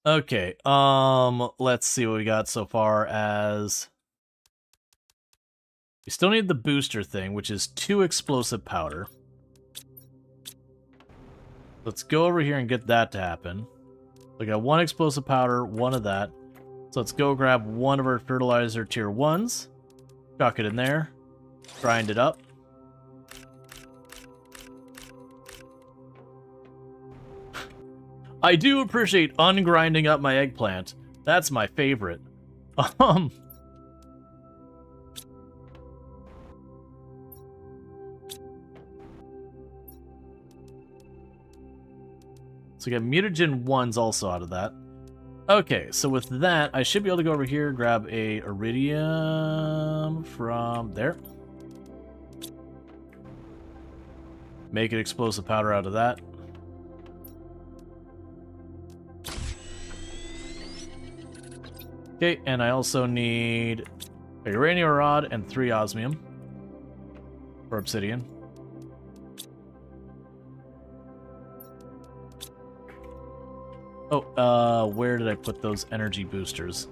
Okay, let's see what we got so far as... We still need the booster thing, which is 2 explosive powder. Let's go over here and get that to happen. We got 1 explosive powder, 1 of that. So let's go grab 1 of our fertilizer tier 1s. Chuck it in there. Grind it up. I do appreciate ungrinding up my eggplant. That's my favorite. So we got mutagen 1s also out of that. Okay, so with that, I should be able to go over here, grab a iridium from there. Make an explosive powder out of that. Okay, and I also need a uranium rod and 3 osmium. Or obsidian. Oh, where did I put those energy boosters?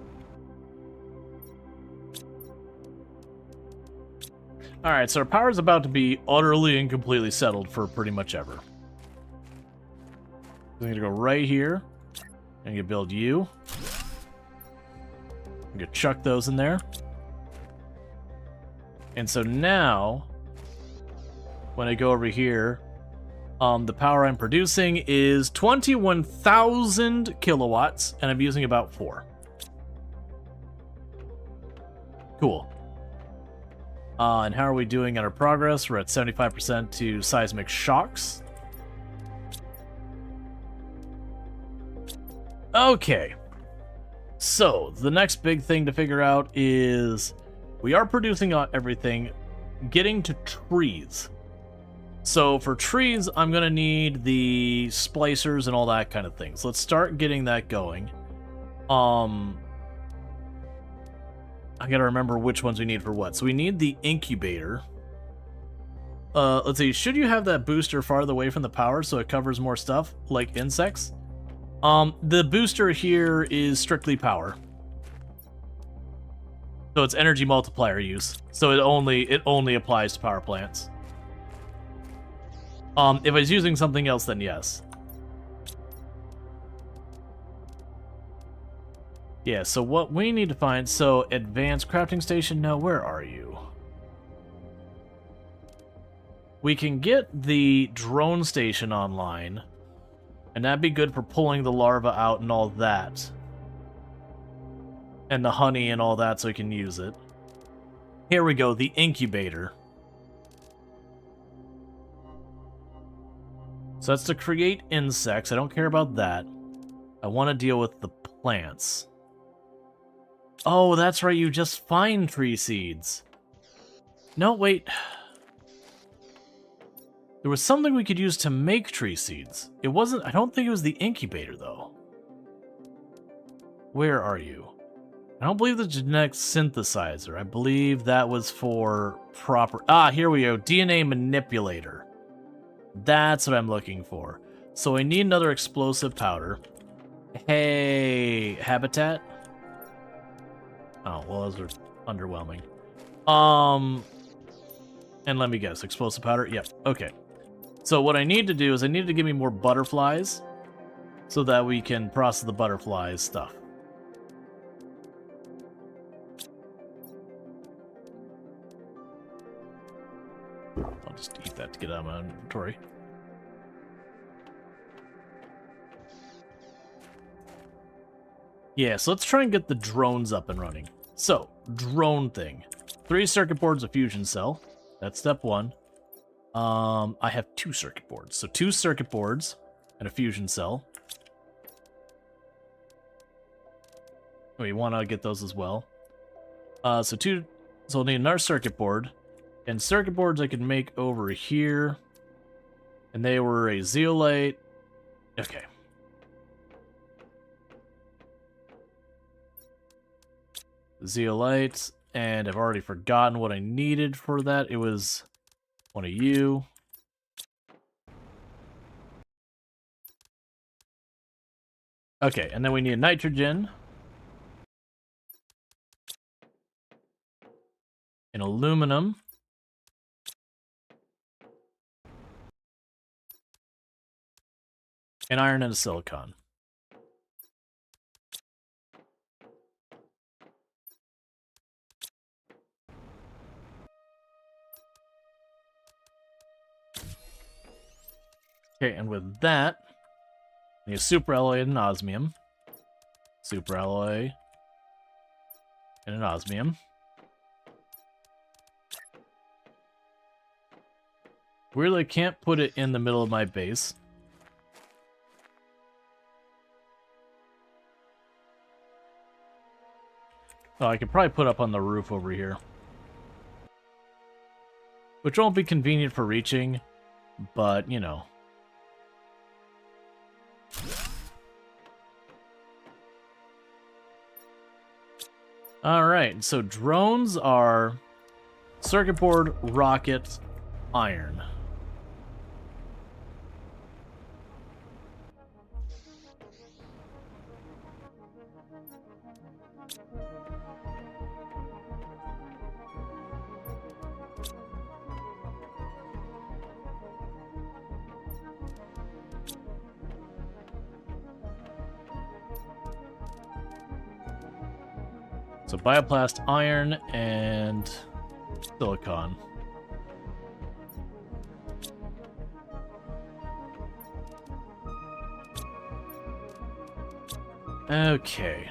Alright, so our power is about to be utterly and completely settled for pretty much ever. I'm going to go right here. I'm going to build you. I'm going to chuck those in there. And so now, when I go over here, the power I'm producing is 21,000 kilowatts, and I'm using about 4. Cool. And how are we doing on our progress? We're at 75% to seismic shocks. Okay. So, the next big thing to figure out is we are producing everything, getting to trees. So, for trees, I'm going to need the splicers and all that kind of things. Let's start getting that going. I gotta remember which ones we need for what. So we need the incubator. Let's see, should you have that booster farther away from the power so it covers more stuff, like insects? The booster here is strictly power. So it's energy multiplier use. So it only applies to power plants. If I was using something else, then yes. Yeah, so what we need to find, so advanced crafting station, no, where are you? We can get the drone station online, and that'd be good for pulling the larva out and all that. And the honey and all that so we can use it. Here we go, the incubator. So that's to create insects, I don't care about that. I want to deal with the plants. Oh, that's right, you just find tree seeds. No, wait. There was something we could use to make tree seeds. It wasn't, I don't think it was the incubator, though. Where are you? I don't believe the genetic synthesizer. I believe that was for proper... Ah, here we go. DNA manipulator. That's what I'm looking for. So I need another explosive powder. Hey, habitat? Oh, well, those are underwhelming. And let me guess, explosive powder? Yep, okay. So what I need to do is I need to give me more butterflies so that we can process the butterflies stuff. I'll just eat that to get out of my inventory. Yeah, so let's try and get the drones up and running. So, drone thing. 3 circuit boards, a fusion cell. That's step 1. I have 2 circuit boards. So 2 circuit boards and a fusion cell. We want to get those as well. So we'll need another circuit board. And circuit boards I can make over here. And they were a zeolite. Okay. Zeolites, and I've already forgotten what I needed for that. It was one of you. Okay, and then we need nitrogen. And aluminum. And iron and a silicon. Okay, and with that, we need a super alloy and an osmium. Super alloy and an osmium. Weirdly, I can't put it in the middle of my base. Oh, I could probably put up on the roof over here. Which won't be convenient for reaching, but, you know. Alright, so drones are circuit board, rocket, iron. So bioplast, iron, and silicon. Okay.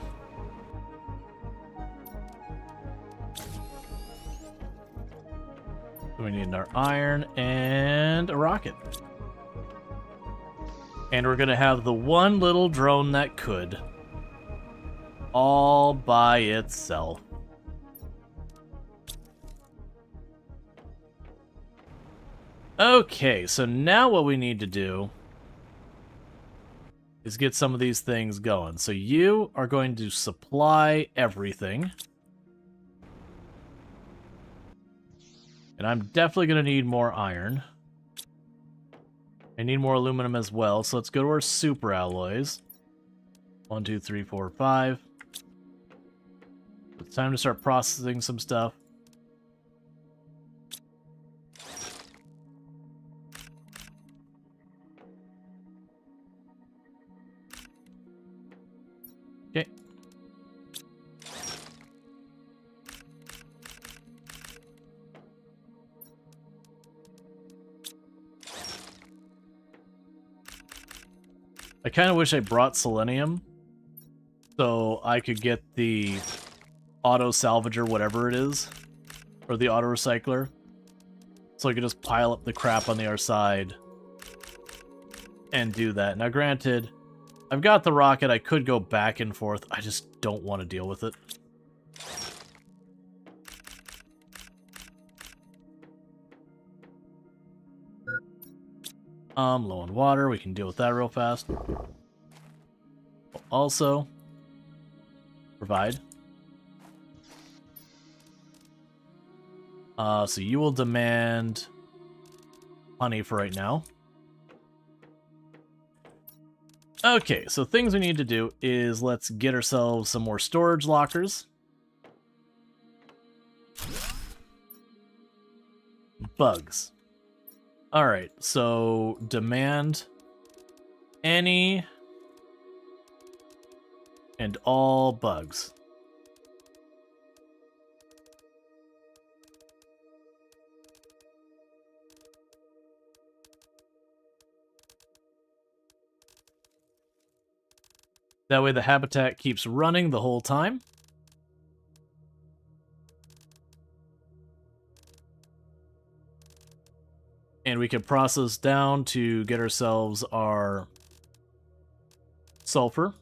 We need our iron and a rocket. And we're gonna have the one little drone that could. All by itself. Okay, so now what we need to do is get some of these things going. So you are going to supply everything. And I'm definitely going to need more iron. I need more aluminum as well, so let's go to our super alloys. 1, 2, 3, 4, 5. It's time to start processing some stuff. Okay. I kind of wish I brought selenium so I could get the auto salvager, whatever it is, or the auto recycler, so I could just pile up the crap on the other side and do that. Now, granted, I've got the rocket. I could go back and forth. I just don't want to deal with it. Low on water. We can deal with that real fast. Also, provide. So you will demand honey for right now. Okay, so things we need to do is let's get ourselves some more storage lockers. Bugs. Alright, so demand any and all bugs. That way the habitat keeps running the whole time. And we can process down to get ourselves our sulfur.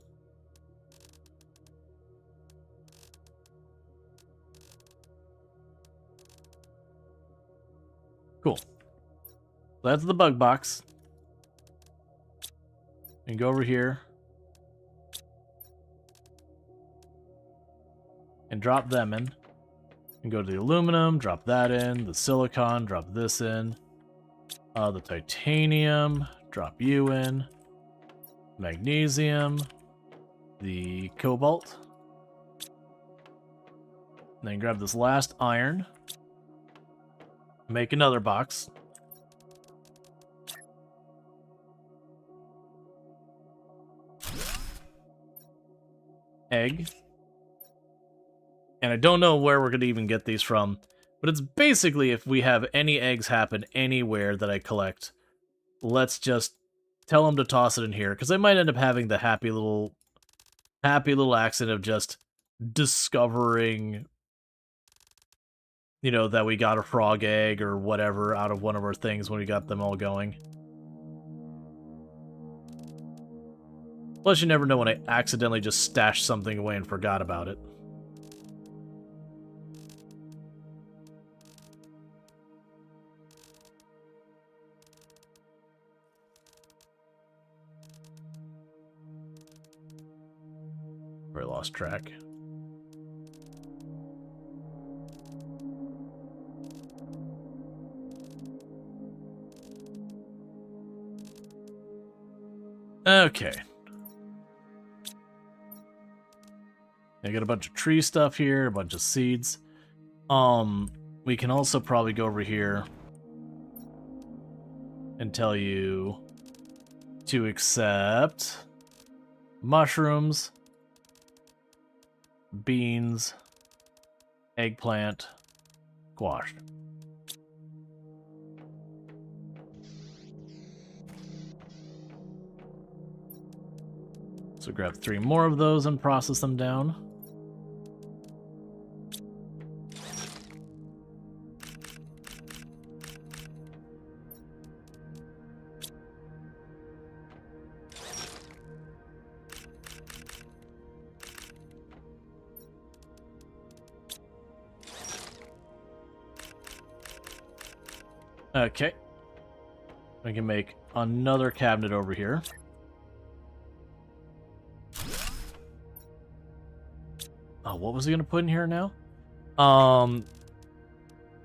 Cool. So that's the bug box. And go over here. And drop them in. And go to the aluminum, drop that in. The silicon, drop this in. The titanium, drop you in. Magnesium. The cobalt. And then grab this last iron. Make another box. Egg. And I don't know where we're going to even get these from, but it's basically if we have any eggs happen anywhere that I collect, let's just tell them to toss it in here, because I might end up having the happy little accident of just discovering, you know, that we got a frog egg or whatever out of one of our things when we got them all going. Plus, you never know when I accidentally just stashed something away and forgot about it. I lost track. Okay. I got a bunch of tree stuff here, a bunch of seeds. We can also probably go over here and tell you to accept mushrooms, beans, eggplant, squash. So grab 3 more of those and process them down. Okay. We can make another cabinet over here. Oh, what was he gonna put in here now?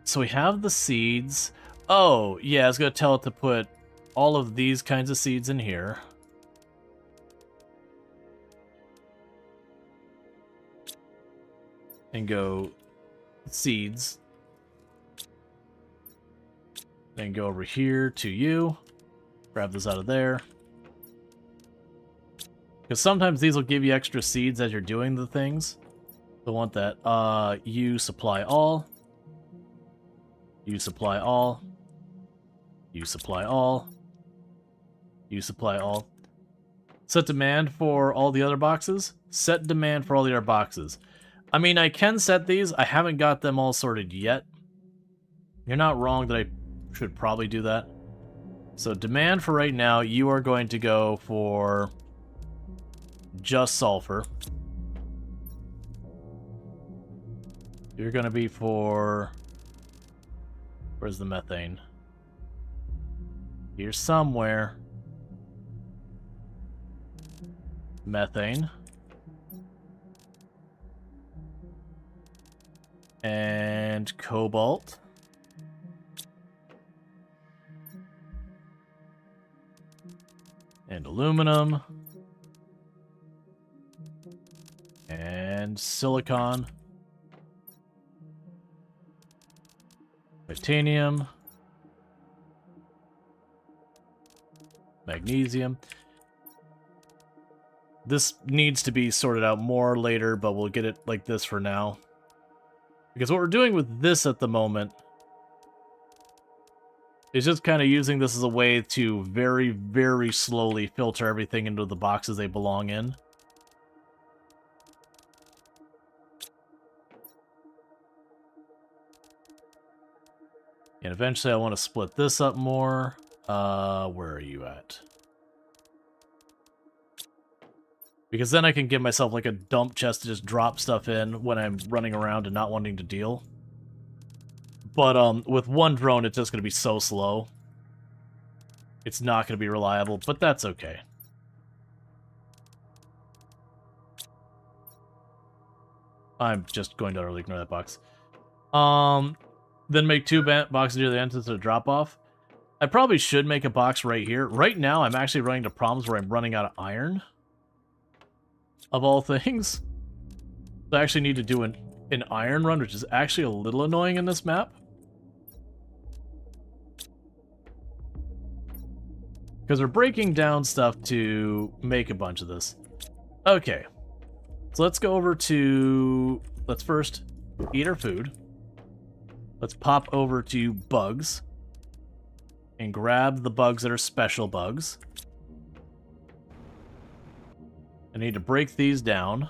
So we have the seeds. Oh, yeah, I was gonna tell it to put all of these kinds of seeds in here. And go seeds. Then go over here to you. Grab this out of there. Because sometimes these will give you extra seeds as you're doing the things. Don't want that. You supply all. You supply all. You supply all. You supply all. Set demand for all the other boxes. Set demand for all the other boxes. I mean, I can set these. I haven't got them all sorted yet. You're not wrong that I should probably do that. So demand for right now, you are going to go for just sulfur. You're going to be for... Where's the methane? Here somewhere. Methane. And cobalt. And aluminum. And silicon. Titanium. Magnesium. This needs to be sorted out more later, but we'll get it like this for now. Because what we're doing with this at the moment is just kind of using this as a way to very, very slowly filter everything into the boxes they belong in. And eventually I want to split this up more. Where are you at? Because then I can give myself like a dump chest to just drop stuff in when I'm running around and not wanting to deal. But with one drone, it's just going to be so slow. It's not going to be reliable, but that's okay. I'm just going to utterly ignore that box. Then make 2 boxes near the entrance to drop off. I probably should make a box right here. Right now, I'm actually running into problems where I'm running out of iron. Of all things. So I actually need to do an iron run, which is actually a little annoying in this map. Because we're breaking down stuff to make a bunch of this. Okay. So let's go over to... Let's first eat our food. Let's pop over to bugs. And grab the bugs that are special bugs. I need to break these down.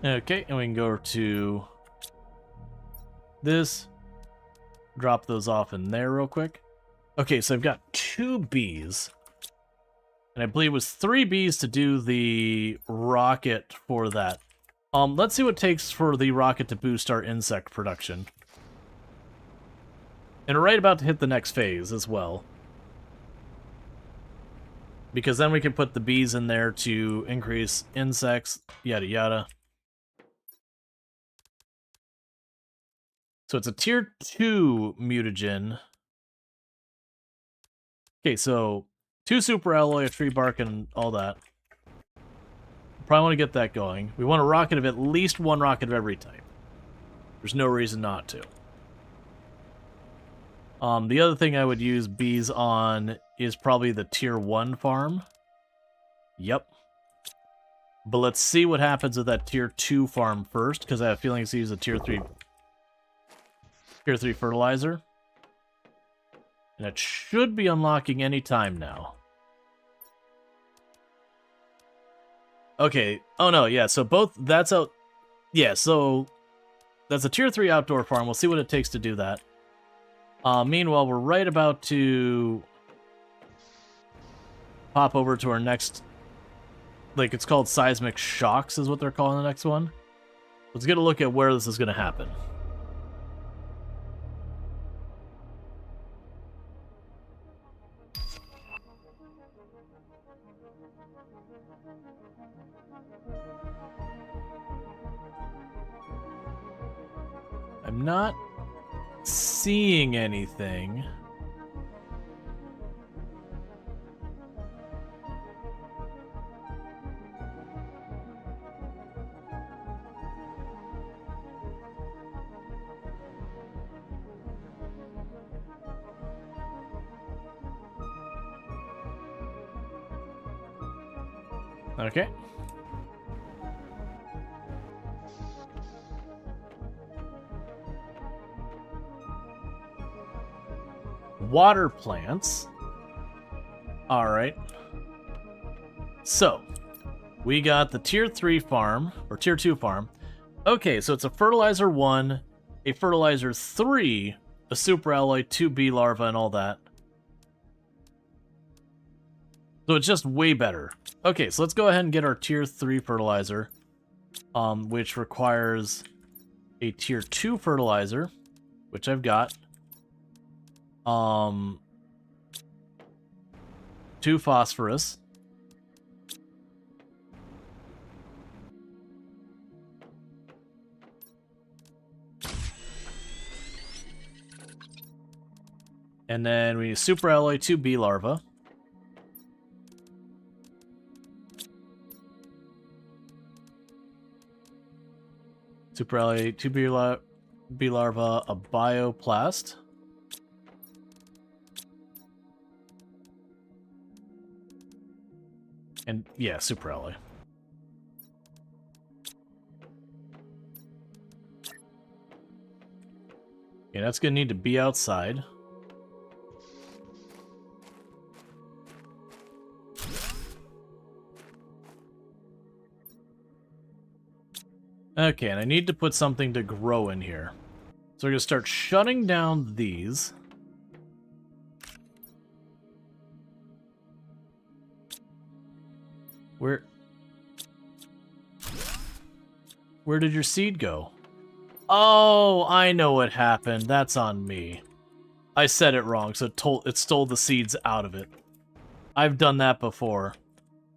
Okay, and we can go to this. Drop those off in there real quick. Okay, so I've got 2 bees. And I believe it was 3 bees to do the rocket for that. Let's see what it takes for the rocket to boost our insect production. And we're right about to hit the next phase as well. Because then we can put the bees in there to increase insects, yada yada. So it's a tier 2 mutagen. Okay, so 2 super alloy, a tree bark, and all that. Probably want to get that going. We want a rocket of at least 1 rocket of every type. There's no reason not to. The other thing I would use bees on is probably the tier 1 farm. Yep. But let's see what happens with that tier 2 farm first, because I have a feeling it's use a tier 3 fertilizer. And it should be unlocking any time now. Okay. Oh no, yeah, so both that's out. Yeah, so That's a tier 3 outdoor farm. We'll see what it takes to do that. Meanwhile, we're right about to pop over to our next, like, it's called seismic shocks is what they're calling the next one. Let's get a look at where this is going to happen. I'm not seeing anything. Okay. Water plants. All right. So, we got the tier 3 farm, or tier 2 farm. Okay, so it's a fertilizer 1, a fertilizer 3, a super alloy, 2 bee larvae, and all that. So it's just way better. Okay, so let's go ahead and get our tier 3 fertilizer, which requires a tier 2 fertilizer, which I've got. 2 phosphorus. And then we need super alloy, 2 bee larvae. Super alloy, 2 bee larvae, a bioplast. And yeah, super alloy. Okay, that's gonna need to be outside. Okay, and I need to put something to grow in here. So we're gonna start shutting down these. Where did your seed go? Oh, I know what happened. That's on me. I said it wrong, so it stole the seeds out of it. I've done that before.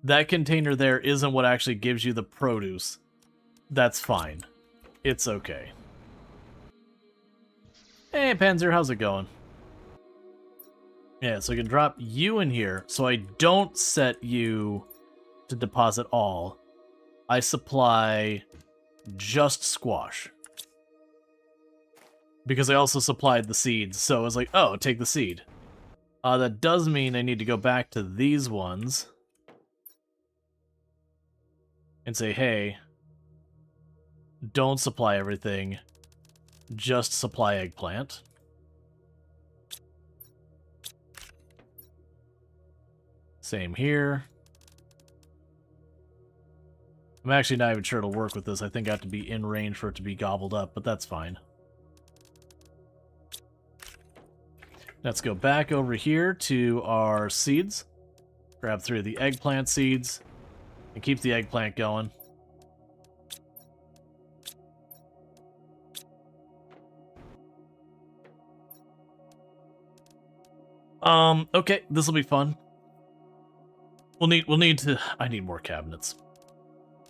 That container there isn't what actually gives you the produce. That's fine. It's okay. Hey, Panzer, how's it going? Yeah, so I can drop you in here, so I don't set you to deposit all. I supply just squash. Because I also supplied the seeds, so I was like, oh, take the seed. That does mean I need to go back to these ones and say, hey, don't supply everything, just supply eggplant. Same here. I'm actually not even sure it'll work with this. I think I have to be in range for it to be gobbled up, but that's fine. Let's go back over here to our seeds. Grab 3 of the eggplant seeds and keep the eggplant going. Okay, this will be fun. We'll need to, I need more cabinets.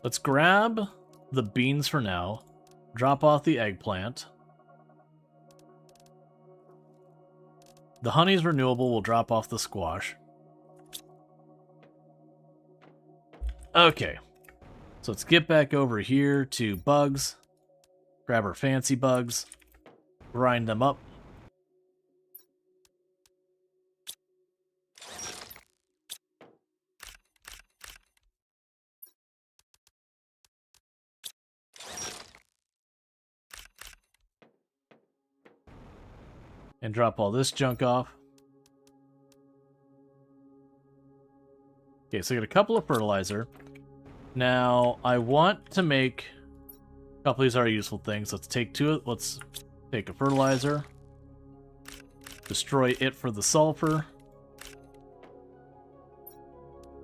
Let's grab the beans for now. Drop off the eggplant. The honey's renewable, we'll drop off the squash. Okay. So let's get back over here to bugs. Grab our fancy bugs. Grind them up. And drop all this junk off. Okay, so I got a couple of fertilizer. Now, I want to make couple of these are useful things. Let's take two. Let's take a fertilizer. Destroy it for the sulfur.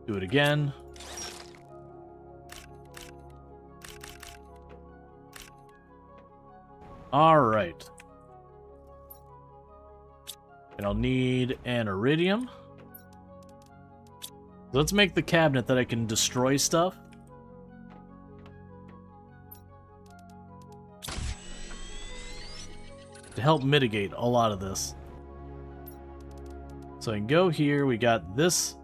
Do it again. Alright. And I'll need an iridium. Let's make the cabinet that I can destroy stuff. To help mitigate a lot of this. So I can go here, we got this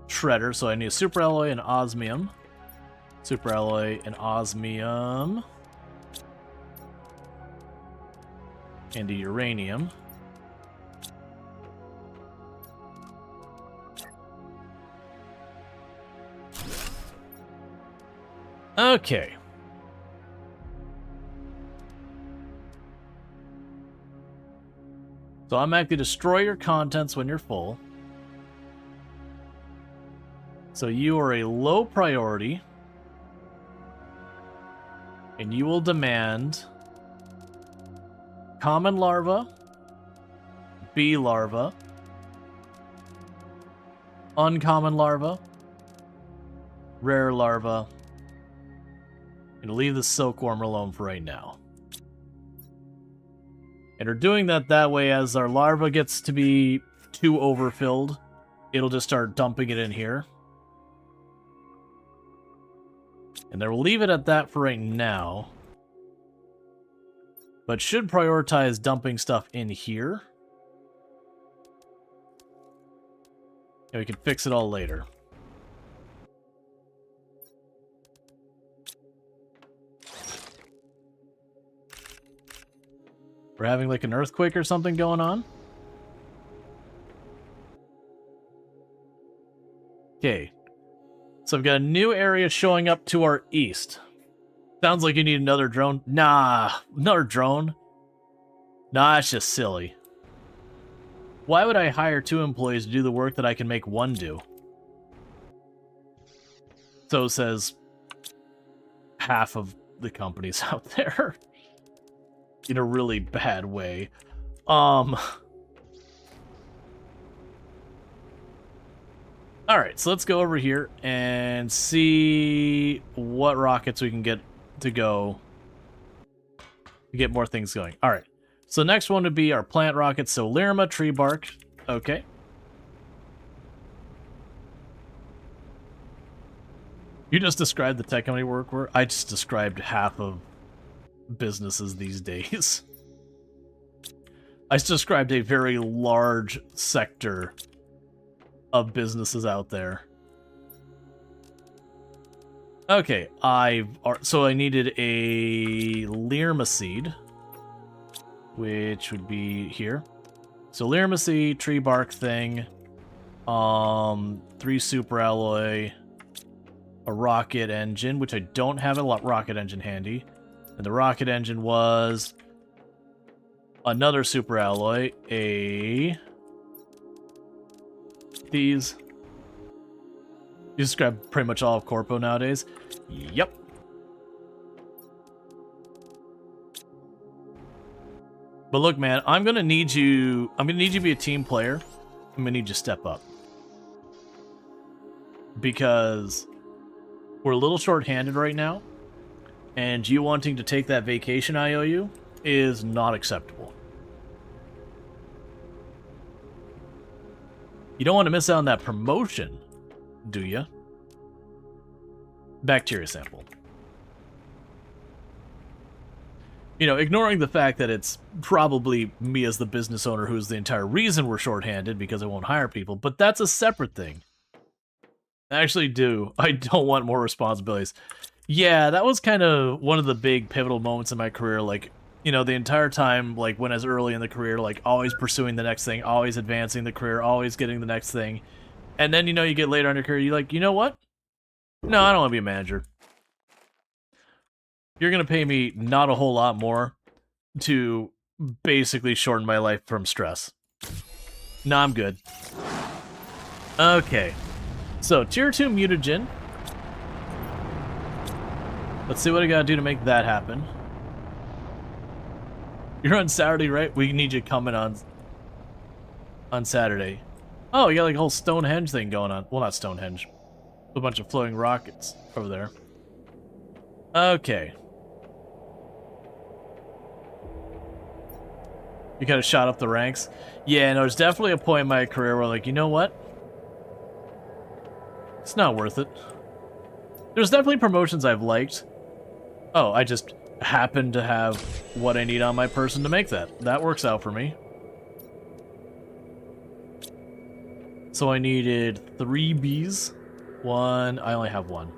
shredder, so I need a super alloy and osmium. Super alloy and osmium. And a uranium. Okay. So automatically destroy your contents when you're full. So you are a low priority. And you will demand common larva, bee larva, uncommon larva, rare larva, and leave the silkworm alone for right now. And we're doing that way as our larva gets to be too overfilled, it'll just start dumping it in here. And then we'll leave it at that for right now. But should prioritize dumping stuff in here. And we can fix it all later. We're having like an earthquake or something going on. Okay. So I've got a new area showing up to our east. Sounds like you need another drone. Nah, another drone? Nah, it's just silly. Why would I hire 2 employees to do the work that I can make 1 do? So says half of the companies out there. In a really bad way. Alright, so let's go over here and see what rockets we can get to go to get more things going. Alright, so next one would be our plant rockets. So Lirma, tree bark. Okay. You just described the tech company work for? I just described half of businesses these days. I just described a very large sector of businesses out there. Okay, so I needed a Lirma seed, which would be here. So Lirma seed, tree bark thing, 3 super alloy, a rocket engine, which I don't have a rocket engine handy. And the rocket engine was another super alloy, these. You describe pretty much all of Corpo nowadays. Yep. But look, man, I'm gonna need you to be a team player. I'm gonna need you to step up. Because we're a little short-handed right now. And you wanting to take that vacation I owe you is not acceptable. You don't want to miss out on that promotion, do you? Bacteria sample. You know, ignoring the fact that it's probably me as the business owner who's the entire reason we're shorthanded because I won't hire people, but that's a separate thing. I actually do. I don't want more responsibilities. Yeah, that was kind of one of the big pivotal moments in my career, like, you know, the entire time, like, when I was early in the career, like, always pursuing the next thing, always advancing the career, always getting the next thing. And then, you know, you get later in your career, you're like, you know what? No, I don't want to be a manager. You're going to pay me not a whole lot more to basically shorten my life from stress. No, I'm good. Okay. So, Tier 2 mutagen. Let's see what I gotta do to make that happen. You're on Saturday, right? We need you coming on Saturday. Oh, you got like a whole Stonehenge thing going on. Well, not Stonehenge. A bunch of floating rockets over there. Okay. You kind of shot up the ranks. Yeah, no, there's definitely a point in my career where, like, you know what? It's not worth it. There's definitely promotions I've liked. Oh, I just happen to have what I need on my person to make that. That works out for me. So I needed 3 bees. 1. I only have 1.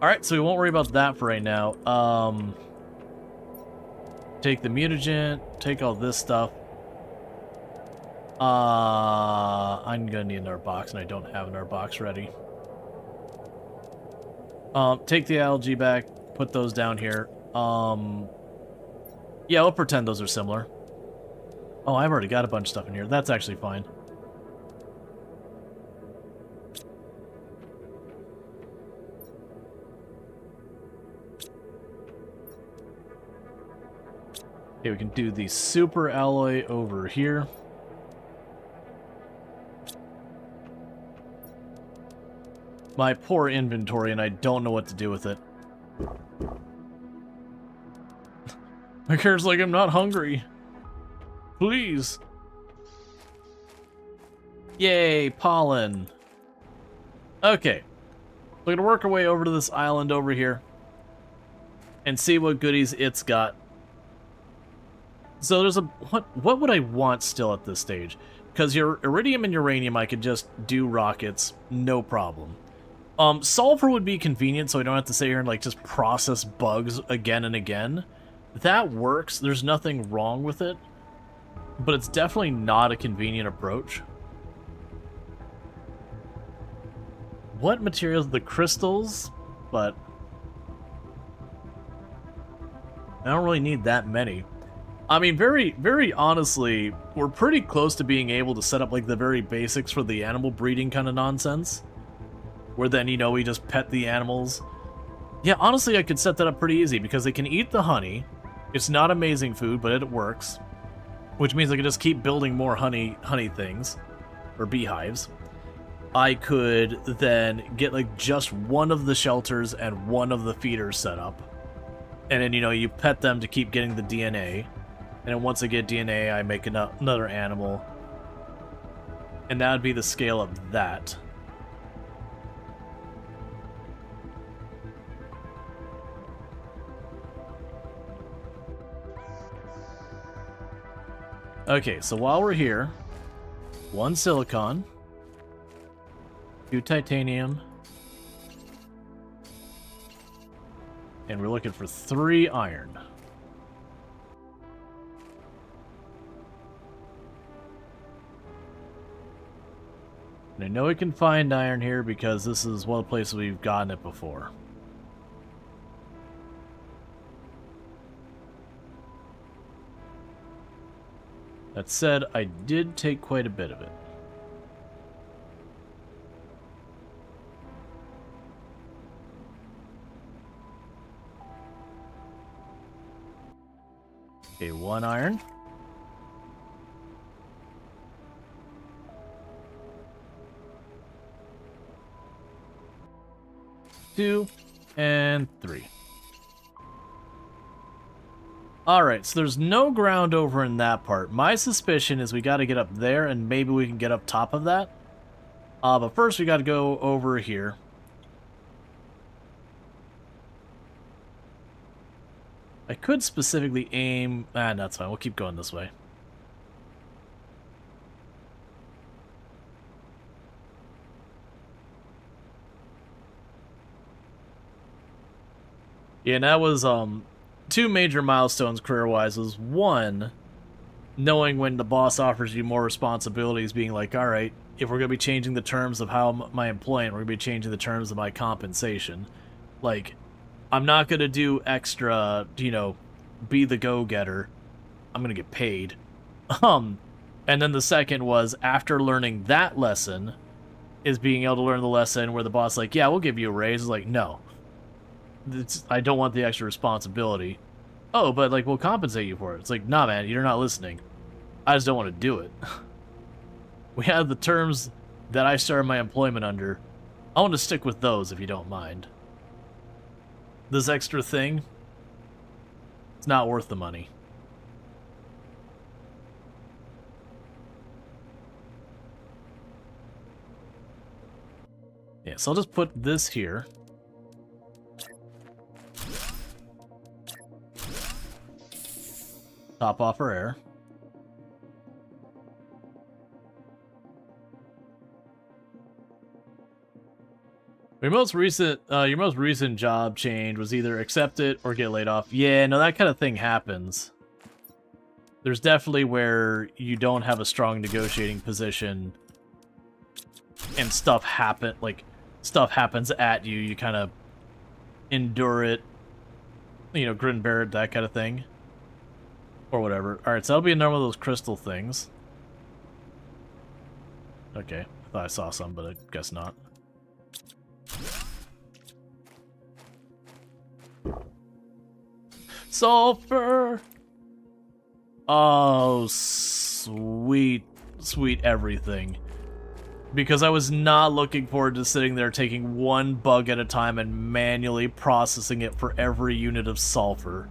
Alright, so we won't worry about that for right now. Take the mutagen, take all this stuff. I'm gonna need another box, and I don't have another box ready. Take the algae back, put those down here. Yeah, I'll pretend those are similar. Oh, I've already got a bunch of stuff in here. That's actually fine. Okay, we can do the super alloy over here. My poor inventory, and I don't know what to do with it. My character's like, I'm not hungry. Please. Yay, pollen. Okay. We're gonna work our way over to this island over here and see what goodies it's got. So there's a... What would I want still at this stage? Because your iridium and uranium, I could just do rockets, no problem. Sulfur would be convenient, so I don't have to sit here and, like, just process bugs again and again. That works. There's nothing wrong with it. But it's definitely not a convenient approach. What materials? The crystals? But I don't really need that many. I mean, very honestly, we're pretty close to being able to set up, like, the very basics for the animal breeding kind of nonsense. Where then, you know, we just pet the animals. Yeah, honestly, I could set that up pretty easy, because they can eat the honey. It's not amazing food, but it works. Which means I could just keep building more honey things. Or beehives. I could then get, like, just one of the shelters and one of the feeders set up. And then, you know, you pet them to keep getting the DNA. And then once I get DNA, I make another animal. And that would be the scale of that. Okay, so while we're here, 1 silicon, 2 titanium, and we're looking for 3 iron. And I know we can find iron here because this is one of the places we've gotten it before. That said, I did take quite a bit of it. Okay, 1 iron. Two and 3. Alright, so there's no ground over in that part. My suspicion is we gotta get up there, and maybe we can get up top of that. But first we gotta go over here. I could specifically aim... that's fine. We'll keep going this way. Yeah, and that was, 2 major milestones career-wise. Was 1, knowing when the boss offers you more responsibilities, being like, alright, if we're going to be changing the terms of how my employment, we're going to be changing the terms of my compensation. Like, I'm not going to do extra, you know, be the go-getter. I'm going to get paid. And then the second was, after learning that lesson, is being able to learn the lesson where the boss is like, yeah, we'll give you a raise. It's like, no. I don't want the extra responsibility. Oh, but like we'll compensate you for it. It's like, nah, man, you're not listening. I just don't want to do it. We have the terms that I started my employment under. I want to stick with those if you don't mind. This extra thing, it's not worth the money. Yeah, so I'll just put this here. Top off our air. Your most recent job change was either accept it or get laid off. Yeah, no, that kind of thing happens. There's definitely where you don't have a strong negotiating position and stuff happens at you. You kind of endure it, you know, grin and bear it, that kind of thing. Or whatever. Alright, so that'll be another one of those crystal things. Okay, I thought I saw some, but I guess not. Sulfur! Oh, sweet, sweet everything. Because I was not looking forward to sitting there taking one bug at a time and manually processing it for every unit of sulfur.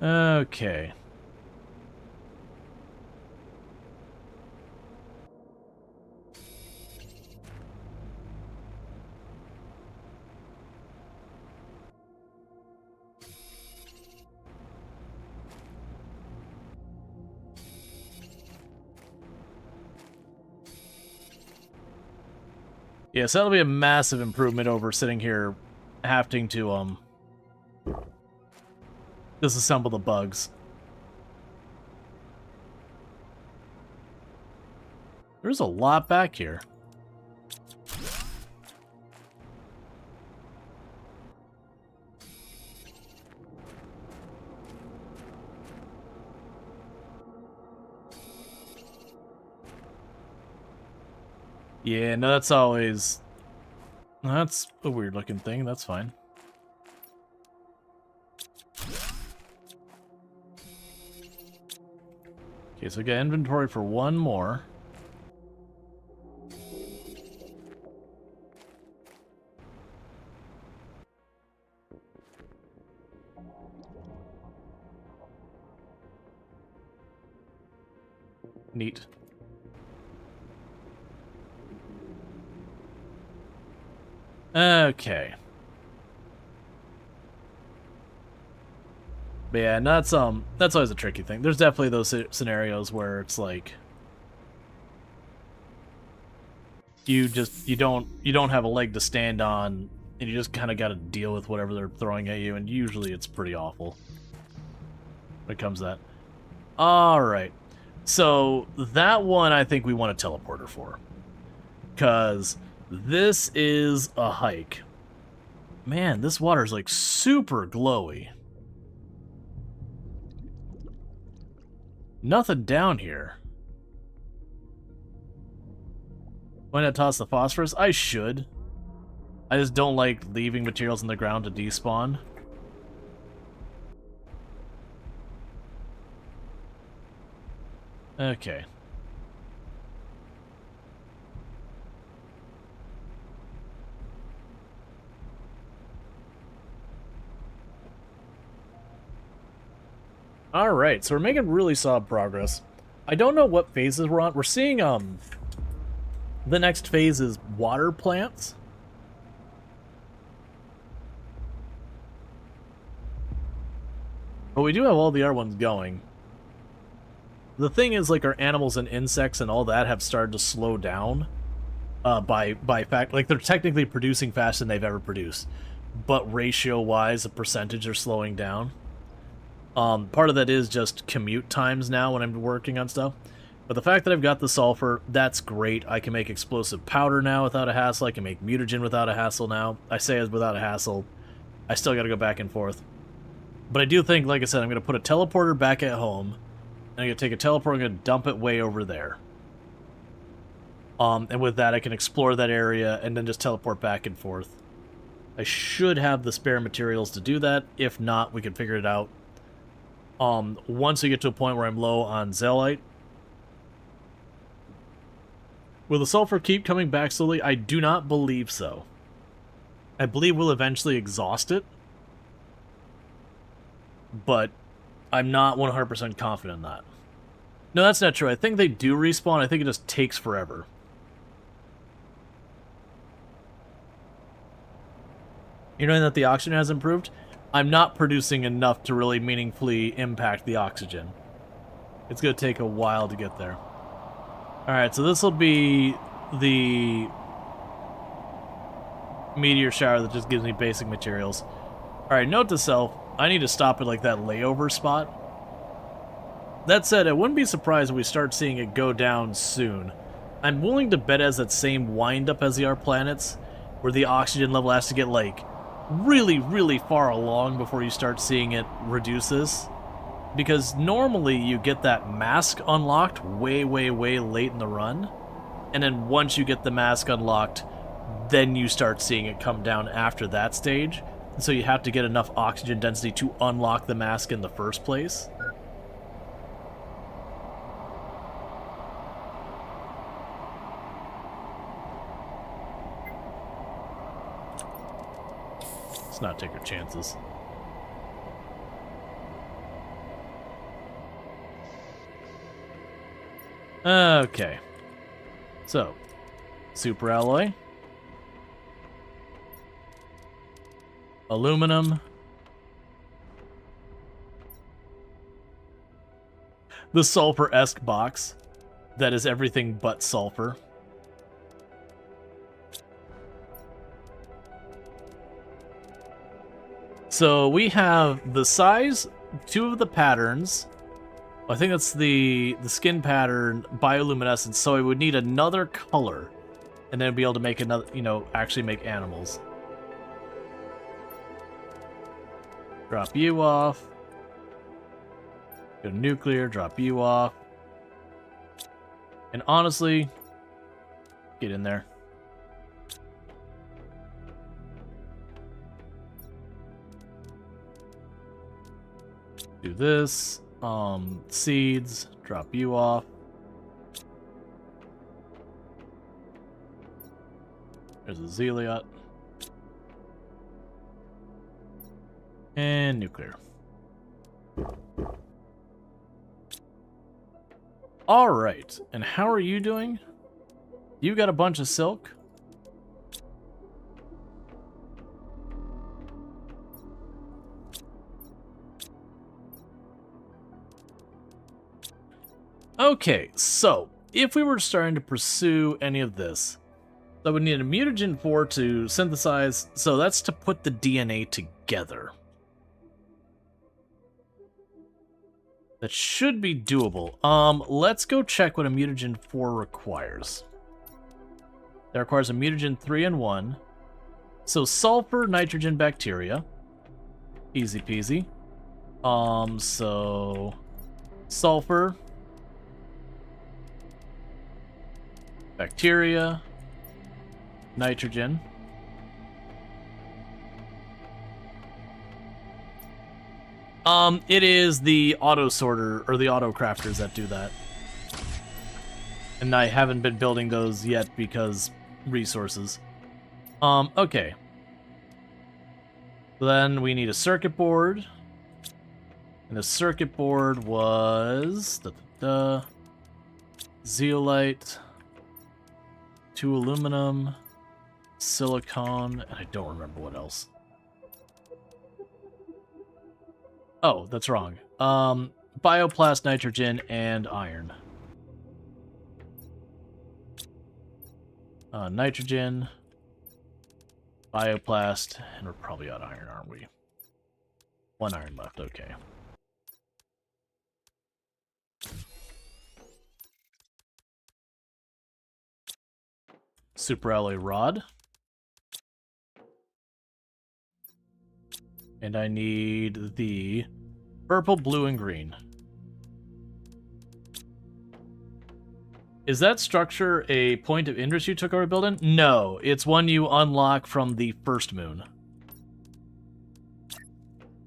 Okay. Yes, that'll be a massive improvement over sitting here having to disassemble the bugs. There's a lot back here. Yeah, no, that's always... That's a weird looking thing, that's fine. Okay, so we got inventory for one more. Neat. Okay. But yeah, and that's always a tricky thing. There's definitely those scenarios where it's like you don't have a leg to stand on, and you just kind of got to deal with whatever they're throwing at you, and usually it's pretty awful when it comes to that. All right. So that one I think we want a teleporter for, because this is a hike. Man, this water's like super glowy. Nothing down here. Why not toss the phosphorus? I should. I just don't like leaving materials in the ground to despawn. Okay. Alright, so we're making really solid progress. I don't know what phases we're on. We're seeing, the next phase is water plants. But we do have all the other ones going. The thing is, like, our animals and insects and all that have started to slow down. By fact, like, they're technically producing faster than they've ever produced. But ratio-wise, the percentage are slowing down. Part of that is just commute times now when I'm working on stuff. But the fact that I've got the sulfur, that's great. I can make explosive powder now without a hassle. I can make mutagen without a hassle now. I say it's without a hassle. I still got to go back and forth. But I do think, like I said, I'm going to put a teleporter back at home. And I'm going to take a teleporter, I'm going to dump it way over there. And with that, I can explore that area and then just teleport back and forth. I should have the spare materials to do that. If not, we can figure it out. Once we get to a point where I'm low on Zeolite. Will the sulfur keep coming back slowly? I do not believe so. I believe we'll eventually exhaust it. But I'm not 100% confident in that. No, that's not true. I think they do respawn. I think it just takes forever. You know that the oxygen has improved? I'm not producing enough to really meaningfully impact the oxygen. It's going to take a while to get there. Alright, so this will be the meteor shower that just gives me basic materials. Alright, note to self, I need to stop at like that layover spot. That said, I wouldn't be surprised if we start seeing it go down soon. I'm willing to bet it has that same wind-up as the R planets, where the oxygen level has to get like really, really far along before you start seeing it reduce this. Because normally you get that mask unlocked way, way, way late in the run. And then once you get the mask unlocked, then you start seeing it come down after that stage. And so you have to get enough oxygen density to unlock the mask in the first place. Let's not take our chances. Okay. So, super alloy. Aluminum. The sulfur-esque box. That is everything but sulfur. So we have the size, 2 of the patterns. I think that's the skin pattern, bioluminescence, so I would need another color. And then be able to make another, actually make animals. Drop you off. Go to nuclear, drop you off. And honestly, get in there. Do this. Seeds, drop you off. There's a Zeolite. And nuclear. Alright, and how are you doing? You got a bunch of silk? Okay, so if we were starting to pursue any of this, I would need a mutagen 4 to synthesize, so that's to put the DNA together. That should be doable. Let's go check what a mutagen 4 requires. That requires a mutagen 3 and 1. So sulfur, nitrogen, bacteria. Easy peasy. So sulfur, bacteria, nitrogen. It is the auto sorter or the auto crafters that do that. And I haven't been building those yet because resources. Okay. Then we need a circuit board. And the circuit board was zeolite, 2 aluminum, silicon, and I don't remember what else. Oh, that's wrong. Bioplast, nitrogen, and iron. Nitrogen, bioplast, and we're probably out of iron, aren't we? 1 iron left, okay. super alloy rod. And I need the purple, blue, and green. Is that structure a point of interest you took over building? No, it's one you unlock from the first moon.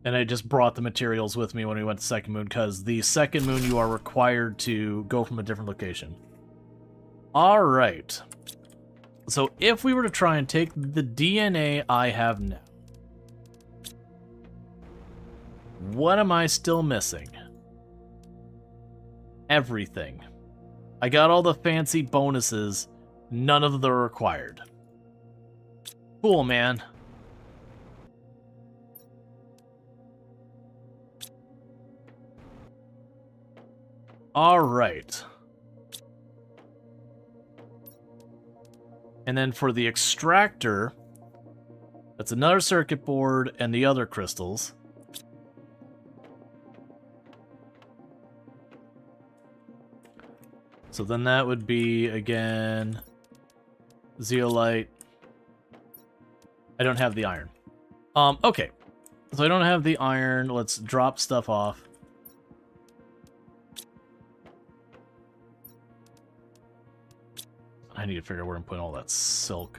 And I just brought the materials with me when we went to second moon, because the second moon you are required to go from a different location. Alright. So if we were to try and take the DNA I have now, what am I still missing? Everything. I got all the fancy bonuses, none of them are required. Cool, man. Alright. And then for the extractor, that's another circuit board and the other crystals. So then that would be, again, zeolite. I don't have the iron. Okay. So I don't have the iron. Let's drop stuff off. I need to figure out where I'm putting all that silk.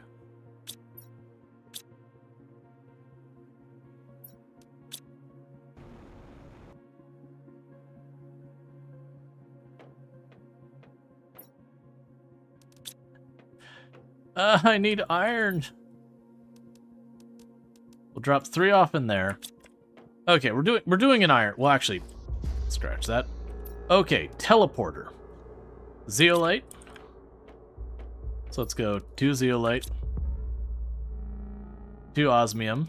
I need iron. We'll drop 3 off in there. Okay, we're doing an iron. Well, actually, scratch that. Okay, teleporter. Zeolite. So let's go 2 zeolite. 2 osmium.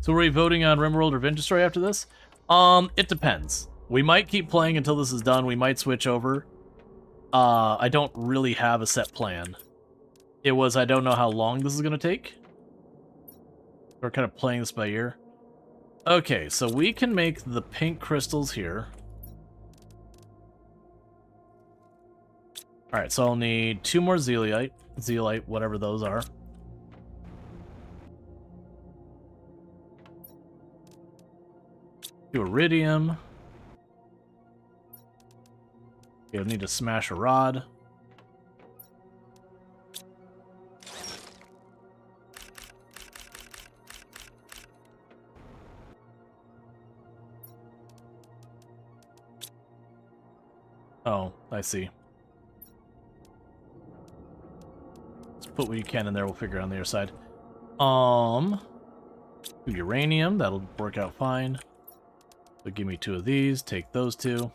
So are we voting on RimWorld or Vintage Story after this? It depends. We might keep playing until this is done. We might switch over. I don't really have a set plan. It was, I don't know how long this is going to take. We're kind of playing this by ear. Okay, so we can make the pink crystals here. Alright, so I'll need 2 more zeolite, whatever those are. Iridium. Okay, I need to smash a rod. Oh, I see. Let's put what you can in there, we'll figure it on the other side. Uranium, that'll work out fine. So give me 2 of these, take those 2.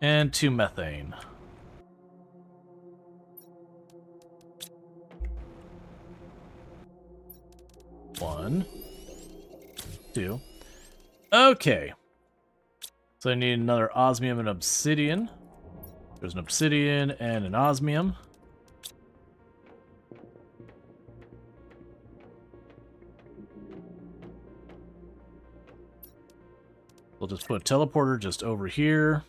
And 2 methane. One, 2. Okay. So I need another osmium and obsidian. There's an obsidian and an osmium. We'll just put a teleporter just over here.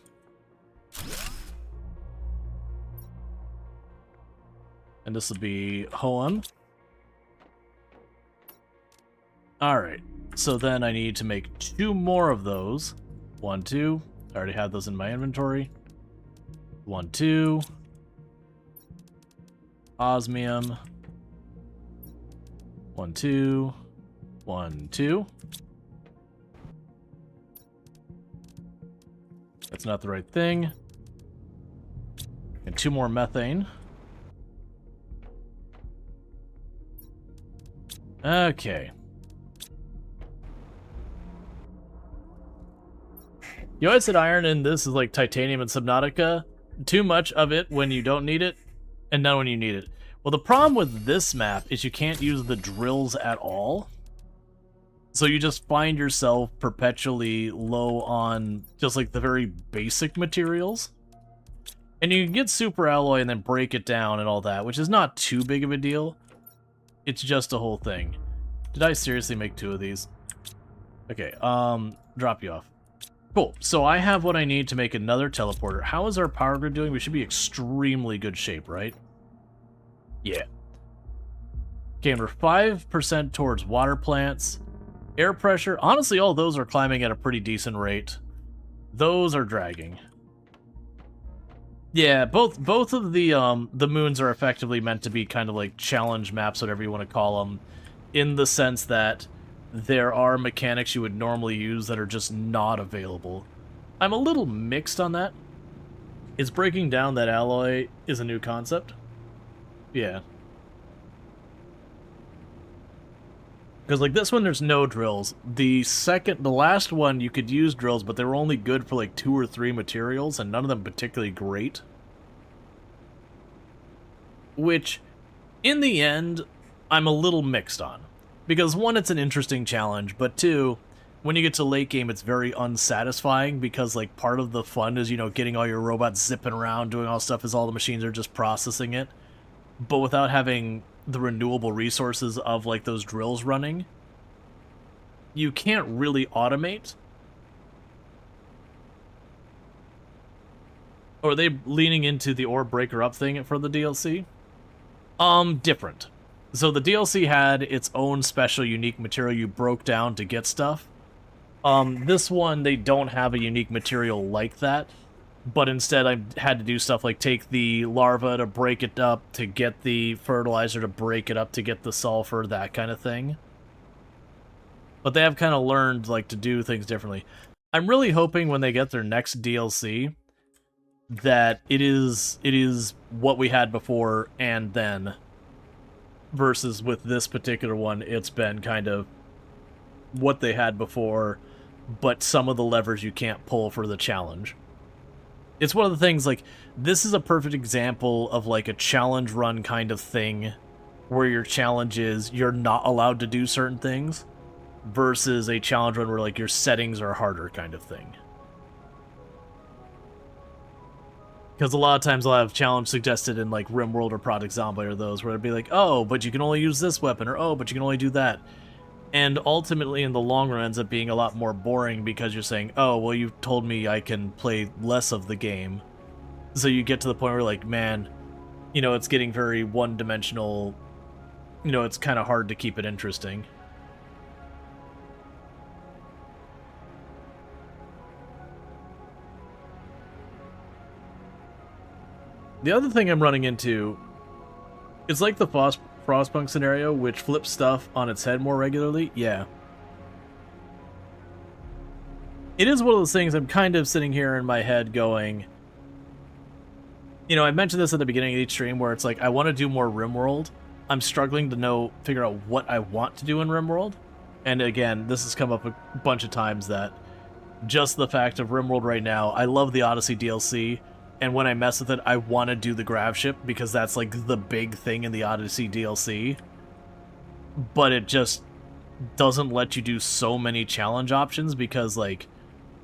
And this will be Hoem. Alright, so then I need to make 2 more of those. 1, 2. I already had those in my inventory. 1, 2. Osmium. 1, 2. 1, 2. That's not the right thing. And 2 more methane. Okay. You always said iron in this is like titanium and Subnautica. Too much of it when you don't need it, and none when you need it. Well, the problem with this map is you can't use the drills at all. So you just find yourself perpetually low on just like the very basic materials. And you can get super alloy and then break it down and all that, which is not too big of a deal. It's just a whole thing. Did I seriously make 2 of these? Okay, drop you off. Cool, so I have what I need to make another teleporter. How is our power grid doing? We should be extremely good shape, right? Yeah. Okay, and we're 5% towards water plants. Air pressure, honestly, all those are climbing at a pretty decent rate. Those are dragging. Yeah, both of the moons are effectively meant to be kind of like challenge maps, whatever you want to call them, in the sense that there are mechanics you would normally use that are just not available. I'm a little mixed on that. Is breaking down that alloy is a new concept? Yeah. Because like this one, there's no drills. The last one, you could use drills, but they were only good for like 2 or 3 materials, and none of them particularly great. Which, in the end, I'm a little mixed on. Because 1, it's an interesting challenge, but 2, when you get to late game, it's very unsatisfying, because like part of the fun is, you know, getting all your robots zipping around, doing all stuff as all the machines are just processing it. But without having the renewable resources of like those drills running, you can't really automate. Or are they leaning into the ore breaker up thing for the DLC? Different. So the DLC had its own special unique material you broke down to get stuff. This one, they don't have a unique material like that. But instead, I had to do stuff like take the larva to break it up, to get the fertilizer to break it up, to get the sulfur, that kind of thing. But they have kind of learned like to do things differently. I'm really hoping when they get their next DLC that it is what we had before and then, versus with this particular one, it's been kind of what they had before, but some of the levers you can't pull for the challenge. It's one of the things, like, this is a perfect example of, like, a challenge run kind of thing, where your challenge is you're not allowed to do certain things, versus a challenge run where, like, your settings are harder kind of thing. Because a lot of times I'll have challenge suggested in, like, RimWorld or Project Zombie or those, where it'd be like, oh, but you can only use this weapon, or oh, but you can only do that. And ultimately, in the long run, ends up being a lot more boring because you're saying, oh, well, you told me I can play less of the game. So you get to the point where, like, man, you know, it's getting very one-dimensional. You know, it's kind of hard to keep it interesting. The other thing I'm running into, it's like the Frostpunk scenario, which flips stuff on its head more regularly. Yeah. It is one of those things I'm kind of sitting here in my head going, you know, I mentioned this at the beginning of each stream where it's like, I want to do more RimWorld. I'm struggling to figure out what I want to do in RimWorld. And again, this has come up a bunch of times that just the fact of RimWorld right now, I love the Odyssey DLC. And when I mess with it, I want to do the grav ship because that's like the big thing in the Odyssey DLC. But it just doesn't let you do so many challenge options because, like,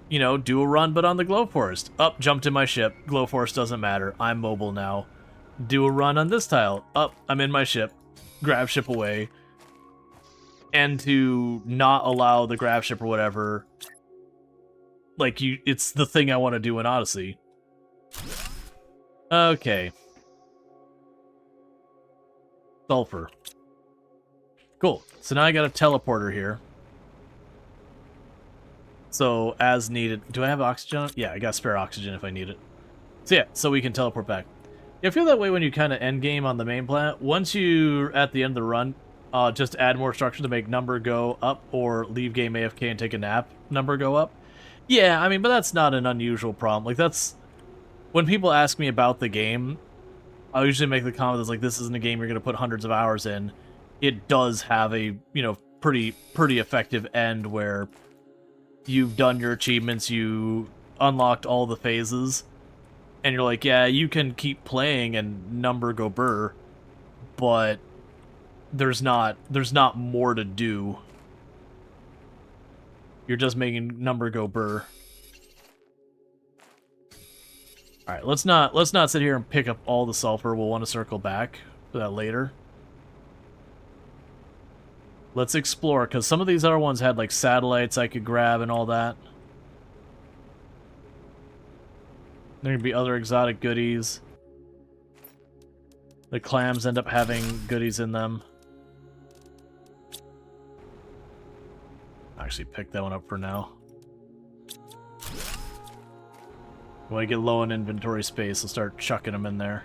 you know, do a run but on the Glowforest. Up, jumped in my ship. Glowforest doesn't matter. I'm mobile now. Do a run on this tile. Up, I'm in my ship. Grav ship away. And to not allow the grav ship or whatever, like, it's the thing I want to do in Odyssey. Okay. Sulfur. Cool. So now I got a teleporter here. So, as needed. Do I have oxygen? Yeah, I got spare oxygen if I need it. So yeah, so we can teleport back. I feel that way when you kind of end game on the main planet. Once you're at the end of the run, just add more structure to make number go up, or leave game AFK and take a nap, number go up. Yeah, I mean, but that's not an unusual problem. Like, that's... When people ask me about the game, I'll usually make the comment that's like, this isn't a game you're going to put hundreds of hours in. It does have a, you know, pretty effective end where you've done your achievements, you unlocked all the phases, and you're like, yeah, you can keep playing and number go burr, but there's not more to do. You're just making number go burr. All right, let's not sit here and pick up all the sulfur. We'll want to circle back for that later. Let's explore, because some of these other ones had, like, satellites I could grab and all that. There could be other exotic goodies. The clams end up having goodies in them. Actually, pick that one up for now. When I get low on inventory space, I'll start chucking them in there.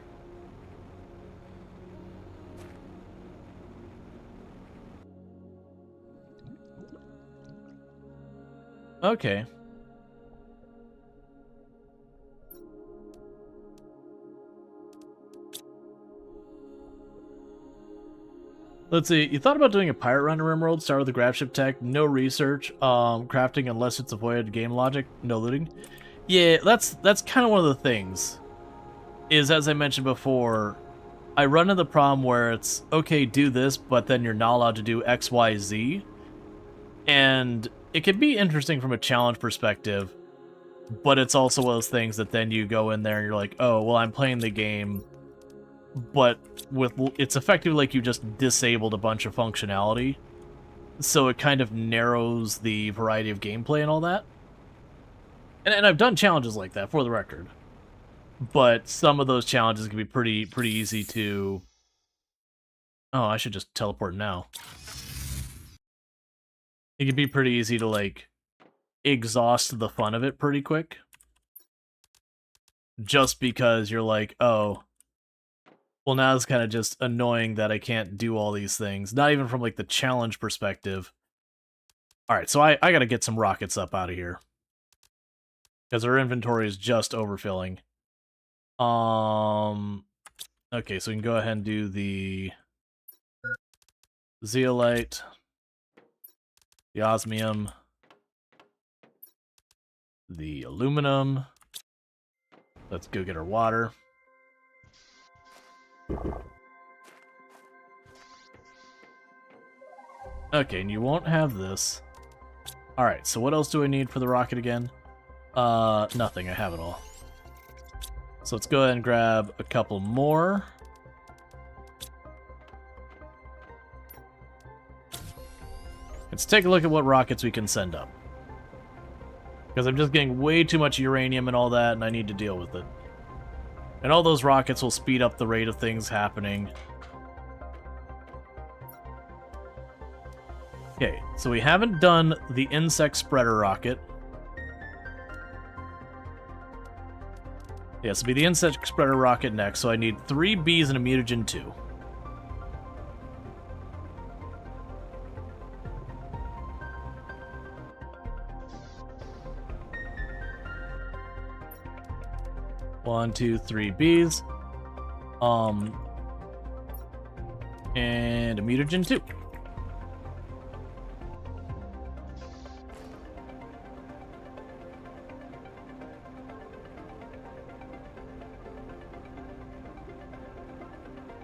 Okay. Let's see, you thought about doing a pirate run to Rimworld, start with the grab ship tech, no research, crafting unless it's avoided game logic, no looting. Yeah, that's kind of one of the things, is as I mentioned before, I run into the problem where it's, okay, do this, but then you're not allowed to do X, Y, Z, and it can be interesting from a challenge perspective, but it's also one of those things that then you go in there and you're like, oh, well, I'm playing the game, but it's effectively like you just disabled a bunch of functionality, so it kind of narrows the variety of gameplay and all that. And I've done challenges like that, for the record, but some of those challenges can be pretty easy to... Oh, I should just teleport now. It can be pretty easy to, like, exhaust the fun of it pretty quick, just because you're like, oh, well, now it's kind of just annoying that I can't do all these things. Not even from, like, the challenge perspective. Alright, so I gotta get some rockets up out of here. Because our inventory is just overfilling. Okay, so we can go ahead and do the zeolite, the osmium, the aluminum. Let's go get our water. Okay, and you won't have this. Alright, so what else do I need for the rocket again? Nothing, I have it all. So let's go ahead and grab a couple more. Let's take a look at what rockets we can send up. Because I'm just getting way too much uranium and all that, and I need to deal with it. And all those rockets will speed up the rate of things happening. Okay, so we haven't done the insect spreader rocket. Yeah, so it'll be the insect spreader rocket next, so I need 3 bees and a mutagen 2. One, 2, 3 bees. And a mutagen 2.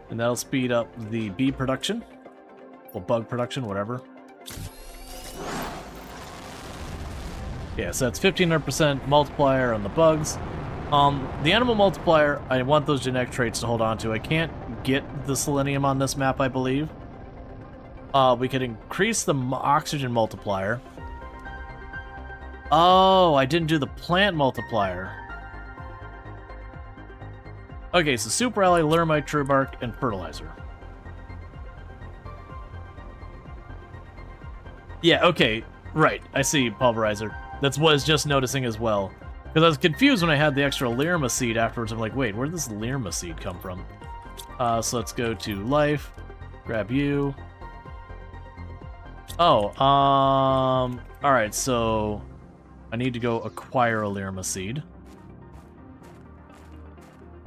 And that'll speed up the bee production. Or bug production, whatever. Yeah, so that's 1500% multiplier on the bugs. The animal multiplier, I want those genetic traits to hold on to. I can't get the selenium on this map, I believe. We could increase the oxygen multiplier. Oh, I didn't do the plant multiplier. Okay, so Super Ally, Lermite, True Bark, and Fertilizer. Yeah, okay, right. I see, Pulverizer. That's what I was just noticing as well. Because I was confused when I had the extra Lyrma seed afterwards. I'm like, wait, where did this Lyrma seed come from? So let's go to life. Grab you. Oh, alright, so I need to go acquire a Lyrma seed.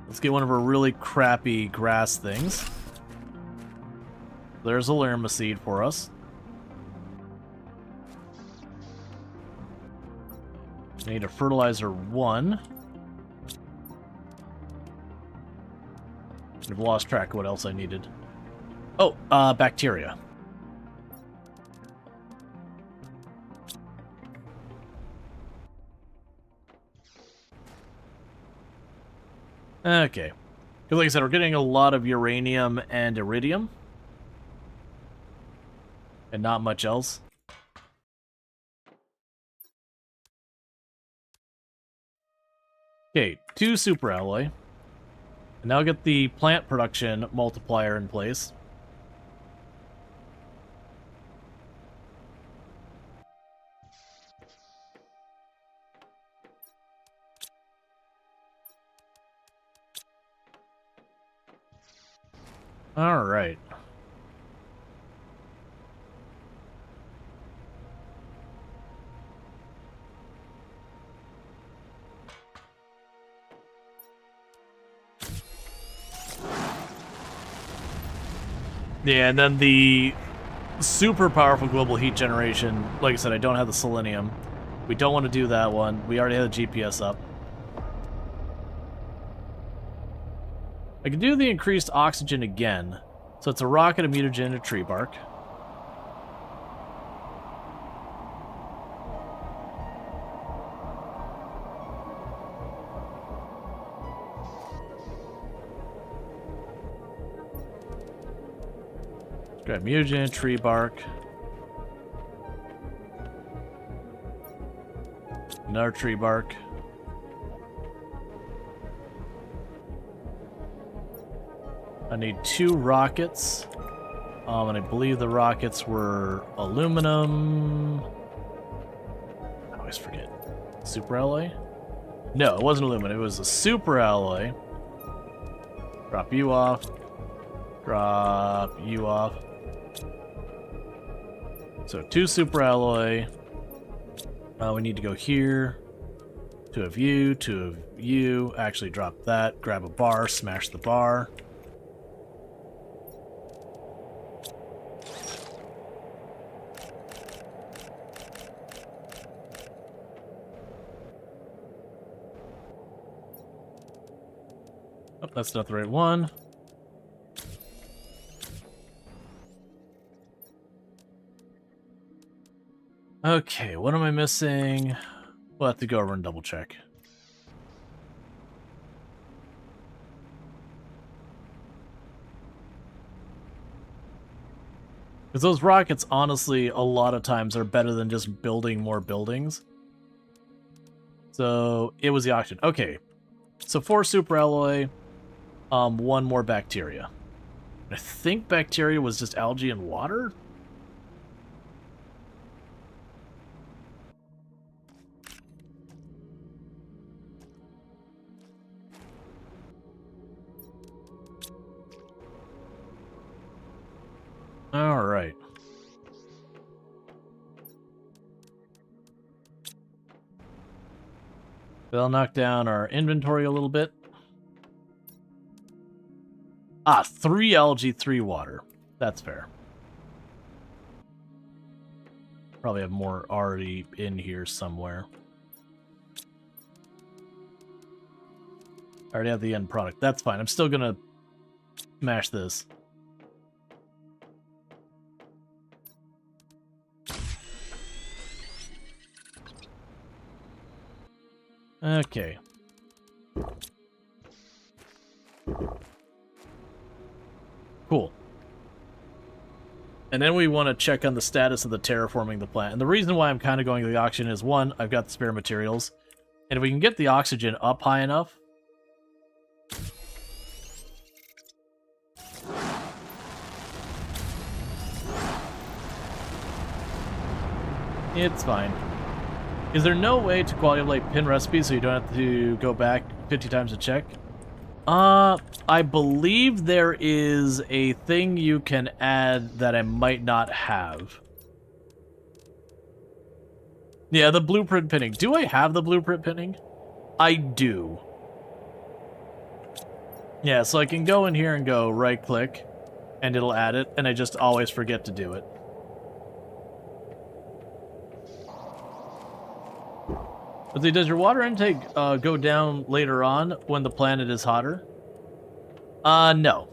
Let's get one of our really crappy grass things. There's a Lyrma seed for us. I need a fertilizer 1. I've lost track of what else I needed. Oh, bacteria. Okay. Because like I said, we're getting a lot of uranium and iridium. And not much else. Okay, 2 super alloy. And now get the plant production multiplier in place. All right. Yeah, and then the super powerful global heat generation. Like I said, I don't have the selenium. We don't want to do that one. We already have the GPS up. I can do the increased oxygen again. So it's a rocket, a mutagen, and a tree bark. Grab mutagen, tree bark. Another tree bark. I need 2 rockets. And I believe the rockets were aluminum. I always forget. Super alloy? No, it wasn't aluminum. It was a super alloy. Drop you off. Drop you off. So 2 super alloy. We need to go here. 2 of you, 2 of you. Actually, drop that. Grab a bar, smash the bar. Oh, that's not the right one. Okay, what am I missing? We'll have to go over and double check. Because those rockets, honestly, a lot of times are better than just building more buildings. So, it was the oxygen. Okay, so 4 super alloy, 1 more bacteria. I think bacteria was just algae and water? All right. They'll knock down our inventory a little bit. 3 algae, 3 water. That's fair. Probably have more already in here somewhere. I already have the end product. That's fine. I'm still gonna smash this. Okay. Cool. And then we want to check on the status of the terraforming the plant. And the reason why I'm kind of going to the oxygen is, 1, I've got the spare materials. And if we can get the oxygen up high enough... It's fine. Is there no way to quality of life pin recipes so you don't have to go back 50 times to check? I believe there is a thing you can add that I might not have. Yeah, the blueprint pinning. Do I have the blueprint pinning? I do. Yeah, so I can go in here and go right-click, and it'll add it, and I just always forget to do it. But does your water intake go down later on when the planet is hotter? No.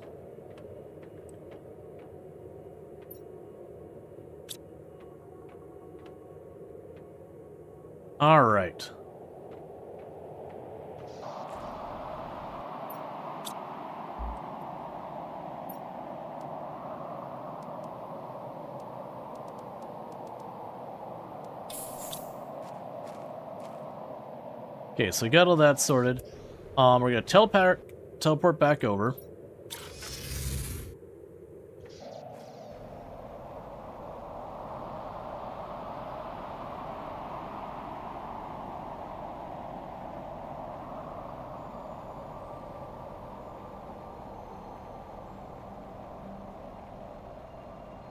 All right. Okay, so we got all that sorted. We're gonna teleport back over.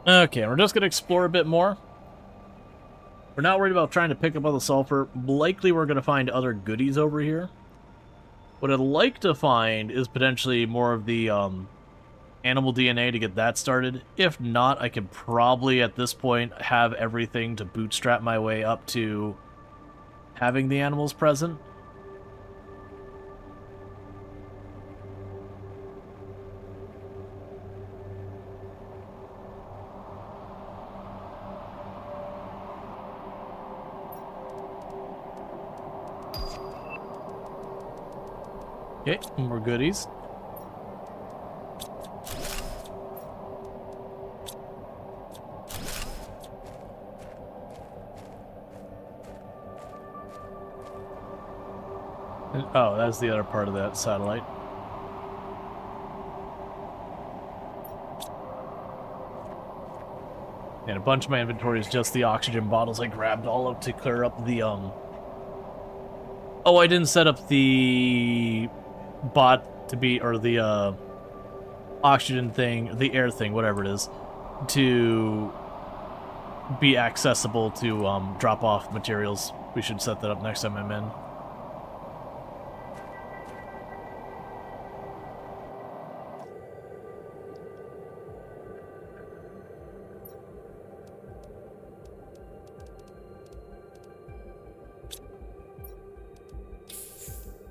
Okay, we're just gonna explore a bit more. We're not worried about trying to pick up all the sulfur. Likely we're gonna find other goodies over here. What I'd like to find is potentially more of the animal DNA to get that started. If not, I could probably at this point have everything to bootstrap my way up to having the animals present. Okay, more goodies. Oh, that's the other part of that satellite. And a bunch of my inventory is just the oxygen bottles I grabbed all of to clear up the, Oh, I didn't set up the bot to be, or the, oxygen thing, the air thing, whatever it is, to be accessible to, drop off materials. We should set that up next time I'm in.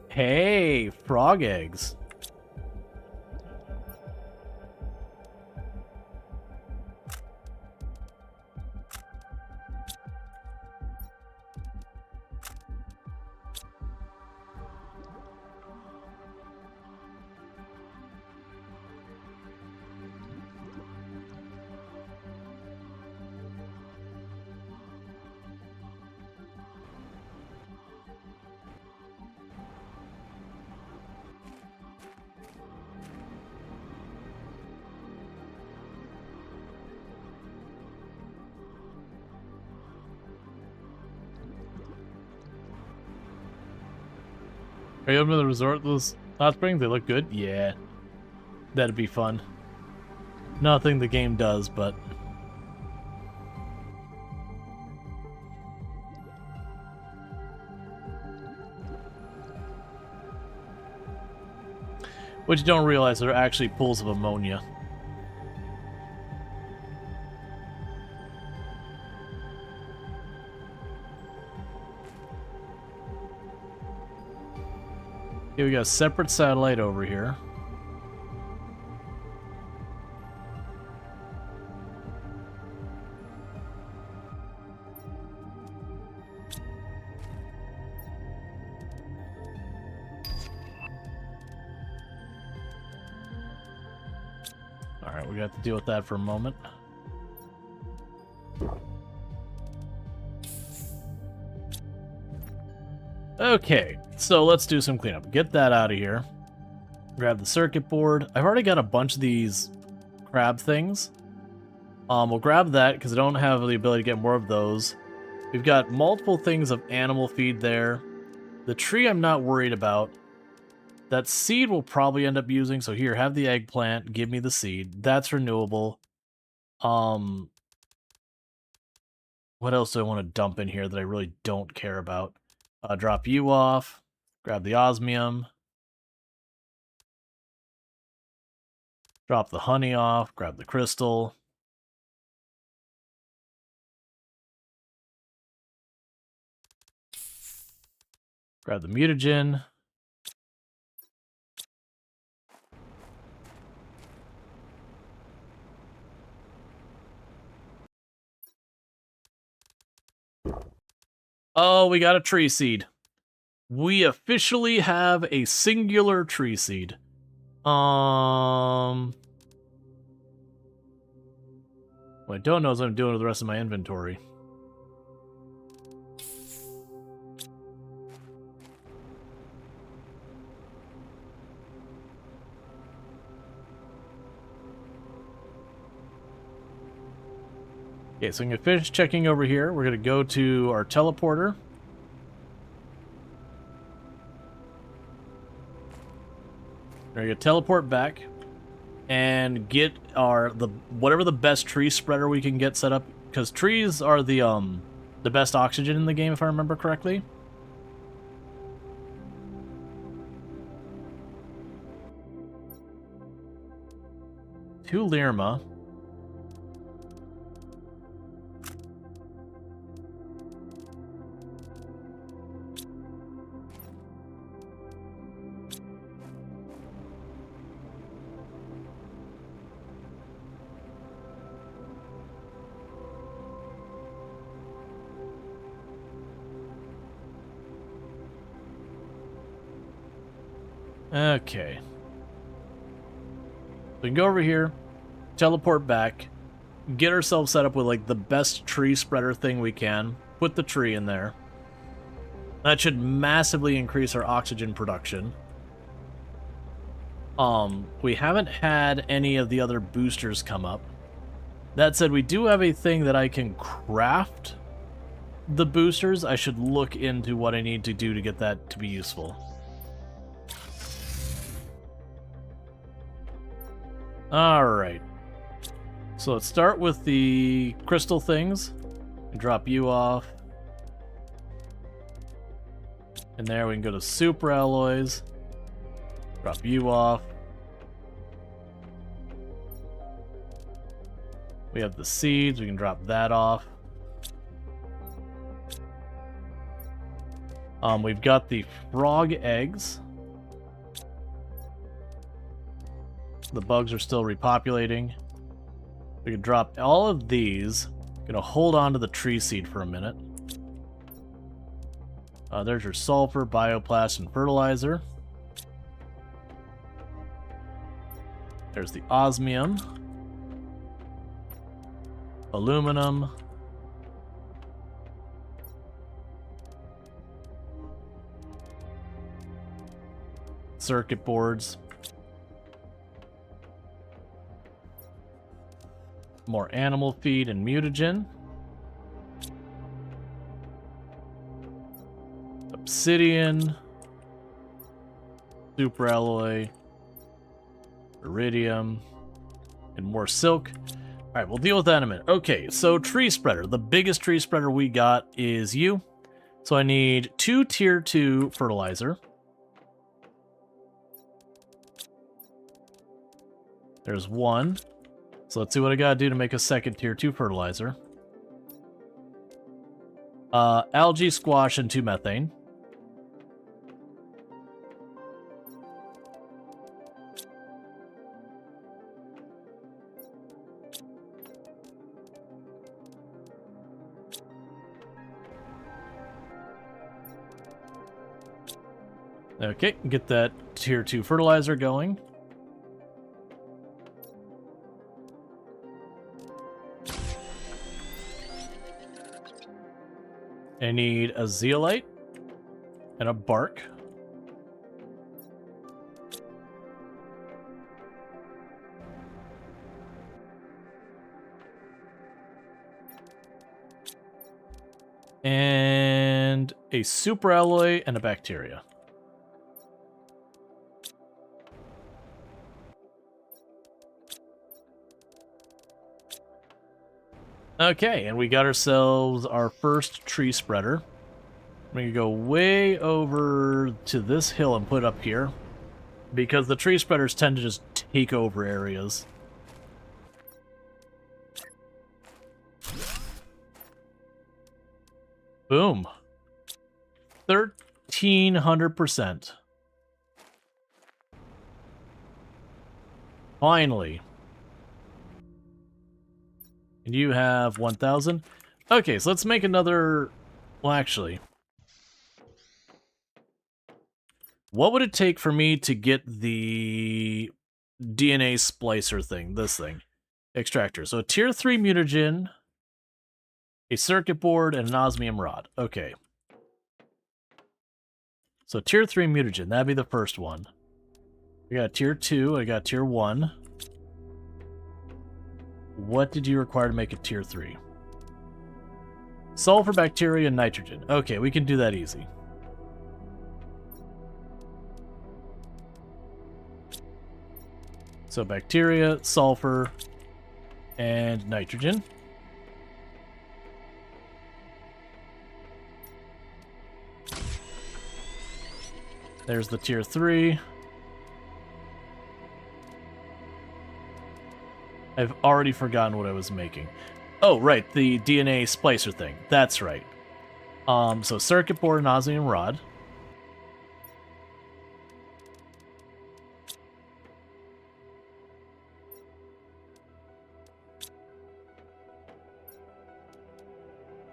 Hey, frog eggs. Are you up to the resort this hot spring? They look good? Yeah. That'd be fun. Nothing the game does, but... What you don't realize, they're actually pools of ammonia. Okay, we got a separate satellite over here. Alright, we got to deal with that for a moment. Okay, so let's do some cleanup. Get that out of here. Grab the circuit board. I've already got a bunch of these crab things. We'll grab that because I don't have the ability to get more of those. We've got multiple things of animal feed there. The tree I'm not worried about. That seed we'll probably end up using. So here, have the eggplant. Give me the seed. That's renewable. What else do I want to dump in here that I really don't care about? Drop you off. Grab the osmium. Drop the honey off. Grab the crystal. Grab the mutagen. Oh, we got a tree seed. We officially have a singular tree seed. What I don't know is what I'm doing with the rest of my inventory. Okay, so I'm going to finish checking over here. We're going to go to our teleporter. We're going to teleport back and get whatever the best tree spreader we can get set up, because trees are the best oxygen in the game, if I remember correctly. To Lirma. Okay. We can go over here, teleport back, get ourselves set up with like the best tree spreader thing we can, put the tree in there. That should massively increase our oxygen production. We haven't had any of the other boosters come up. That said, we do have a thing that I can craft the boosters. I should look into what I need to do to get that to be useful. Alright. So let's start with the crystal things. Drop you off. And there we can go to super alloys. Drop you off. We have the seeds, we can drop that off. We've got the frog eggs. The bugs are still repopulating. We can drop all of these. Gonna hold on to the tree seed for a minute. There's your sulfur, bioplast, and fertilizer. There's the osmium. Aluminum. Circuit boards. More animal feed and mutagen. Obsidian. Super alloy. Iridium. And more silk. Alright, we'll deal with that in a minute. Okay, so tree spreader. The biggest tree spreader we got is you. So I need 2 tier 2 fertilizer. There's 1. So let's see what I gotta do to make a second tier 2 fertilizer. Algae, squash, and 2 methane. Okay, get that tier 2 fertilizer going. I need a zeolite and a bark. And a super alloy and a bacteria. Okay, and we got ourselves our first tree spreader. We're gonna go way over to this hill and put it up here, because the tree spreaders tend to just take over areas. Boom. 1,300%. Finally. And you have 1,000. Okay, so let's make another... Well, actually... What would it take for me to get the DNA splicer thing, this thing? Extractor. So a tier 3 mutagen, a circuit board, and an osmium rod. Okay. So tier 3 mutagen, that'd be the first one. I got tier 2, I got tier 1. What did you require to make a tier 3? Sulfur, bacteria, and nitrogen. Okay, we can do that easy. So bacteria, sulfur, and nitrogen. There's the tier 3. I've already forgotten what I was making. Oh, right, the DNA splicer thing. That's right. So circuit board and osmium rod.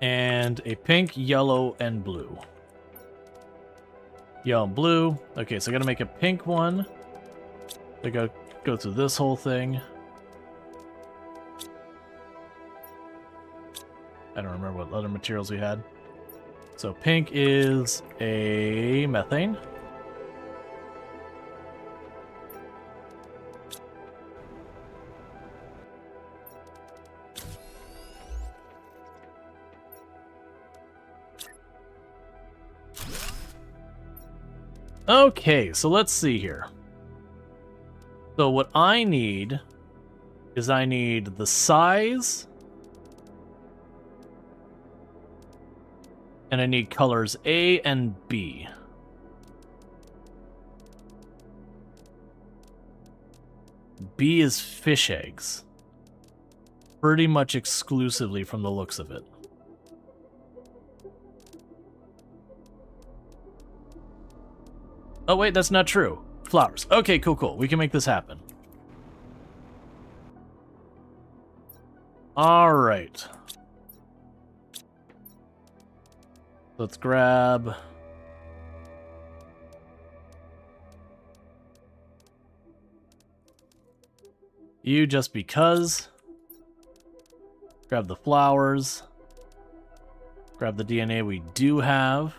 And a pink, yellow, and blue. Yellow and blue. Okay, so I gotta make a pink one. I gotta go through this whole thing. I don't remember what other materials we had. So pink is a methane. Okay, so let's see here. So what I need is I need the size, and I need colors A and B. B is fish eggs. Pretty much exclusively from the looks of it. Oh wait, that's not true. Flowers. Okay, cool. We can make this happen. Alright. Let's grab... you just because. Grab the flowers. Grab the DNA we do have.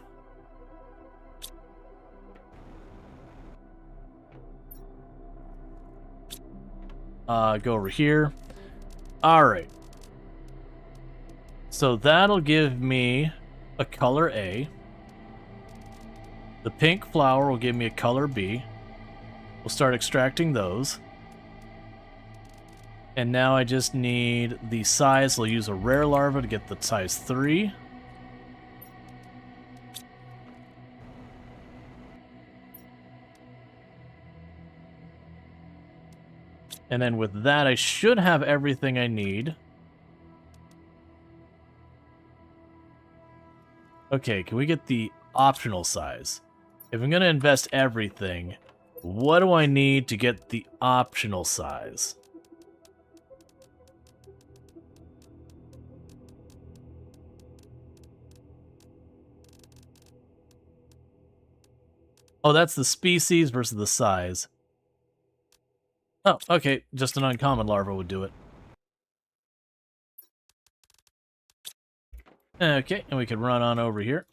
Go over here. Alright. So that'll give me a color A. The pink flower will give me a color B. We'll start extracting those. And now I just need the size. We'll use a rare larva to get the size 3. And then with that, I should have everything I need. Okay, can we get the optional size? If I'm going to invest everything, what do I need to get the optional size? Oh, that's the species versus the size. Oh, okay, just an uncommon larva would do it. Okay, and we can run on over here.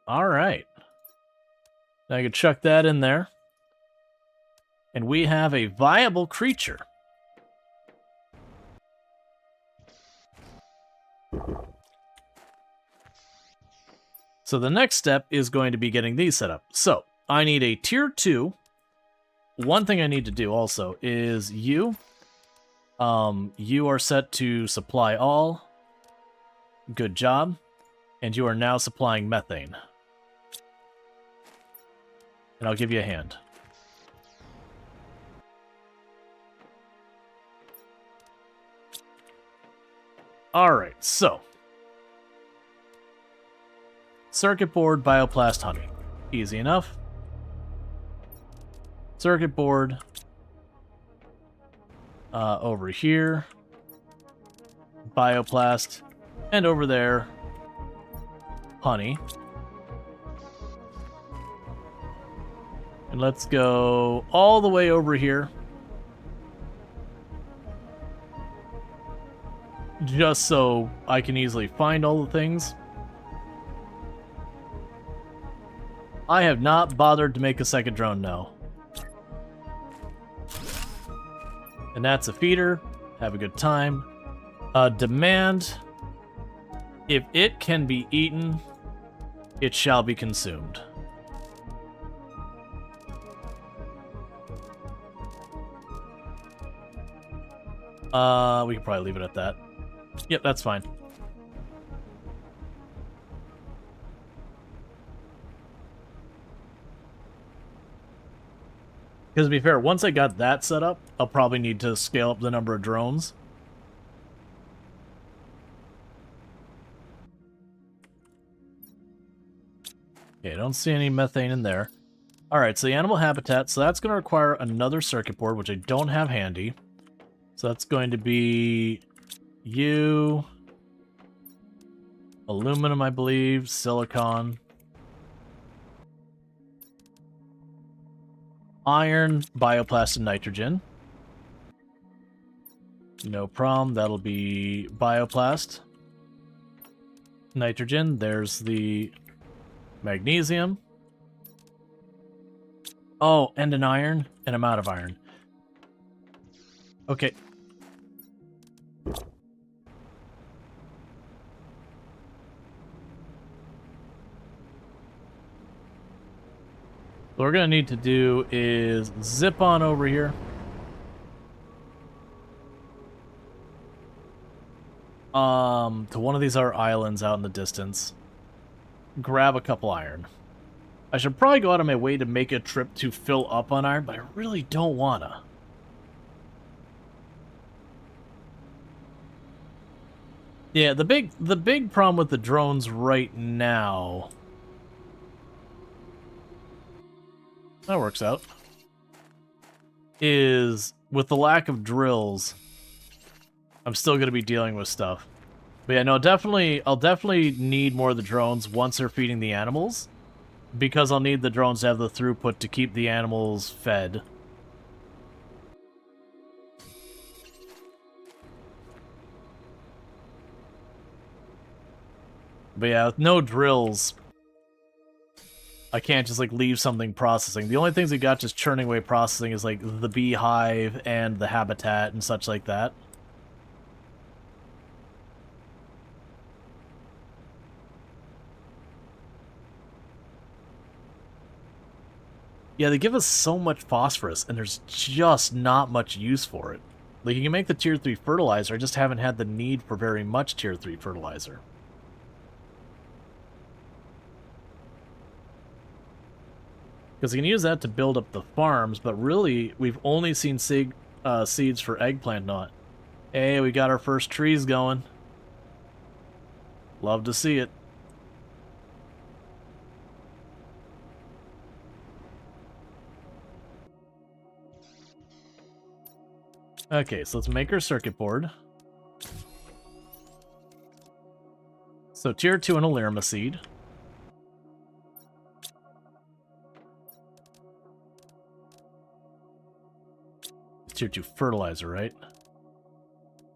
Alright. Now I can chuck that in there. And we have a viable creature. So the next step is going to be getting these set up. So, I need a tier 2. One thing I need to do also is you. You are set to supply all. Good job. And you are now supplying methane. And I'll give you a hand. Alright, so. Circuit board, bioplast, honey. Easy enough. Circuit board. Over here. Bioplast. And over there. Honey. And let's go all the way over here. Just so I can easily find all the things. I have not bothered to make a second drone, no. And that's a feeder, Have a good time. Demand. If it can be eaten, it shall be consumed. We could probably leave it at that. Yep, that's fine. Because to be fair, once I got that set up, I'll probably need to scale up the number of drones. Okay, I don't see any methane in there. Alright, so the animal habitat, so that's going to require another circuit board, which I don't have handy. So that's going to be you, aluminum, I believe, silicon, iron, bioplast, and nitrogen. No problem, that'll be bioplast. Nitrogen, there's the magnesium. Oh, and an iron, and I'm out of iron. Okay. What we're gonna need to do is zip on over here. To one of these other islands out in the distance. Grab a couple iron. I should probably go out of my way to make a trip to fill up on iron, but I really don't wanna. Yeah, the big problem with the drones right now. That works out. Is with the lack of drills, I'm still going to be dealing with stuff. But yeah, no, I'll definitely need more of the drones once they're feeding the animals, because I'll need the drones to have the throughput to keep the animals fed. But yeah, with no drills, I can't just, like, leave something processing. The only things we got just churning away processing is, like, the beehive and the habitat and such like that. Yeah, they give us so much phosphorus, and there's just not much use for it. Like, you can make the Tier 3 fertilizer, I just haven't had the need for very much Tier 3 fertilizer. Because you can use that to build up the farms, but really, we've only seen seeds for eggplant nut. Hey, we got our first trees going. Love to see it. Okay, so let's make our circuit board. So Tier 2 and a Lirima seed. Tier 2 fertilizer, right?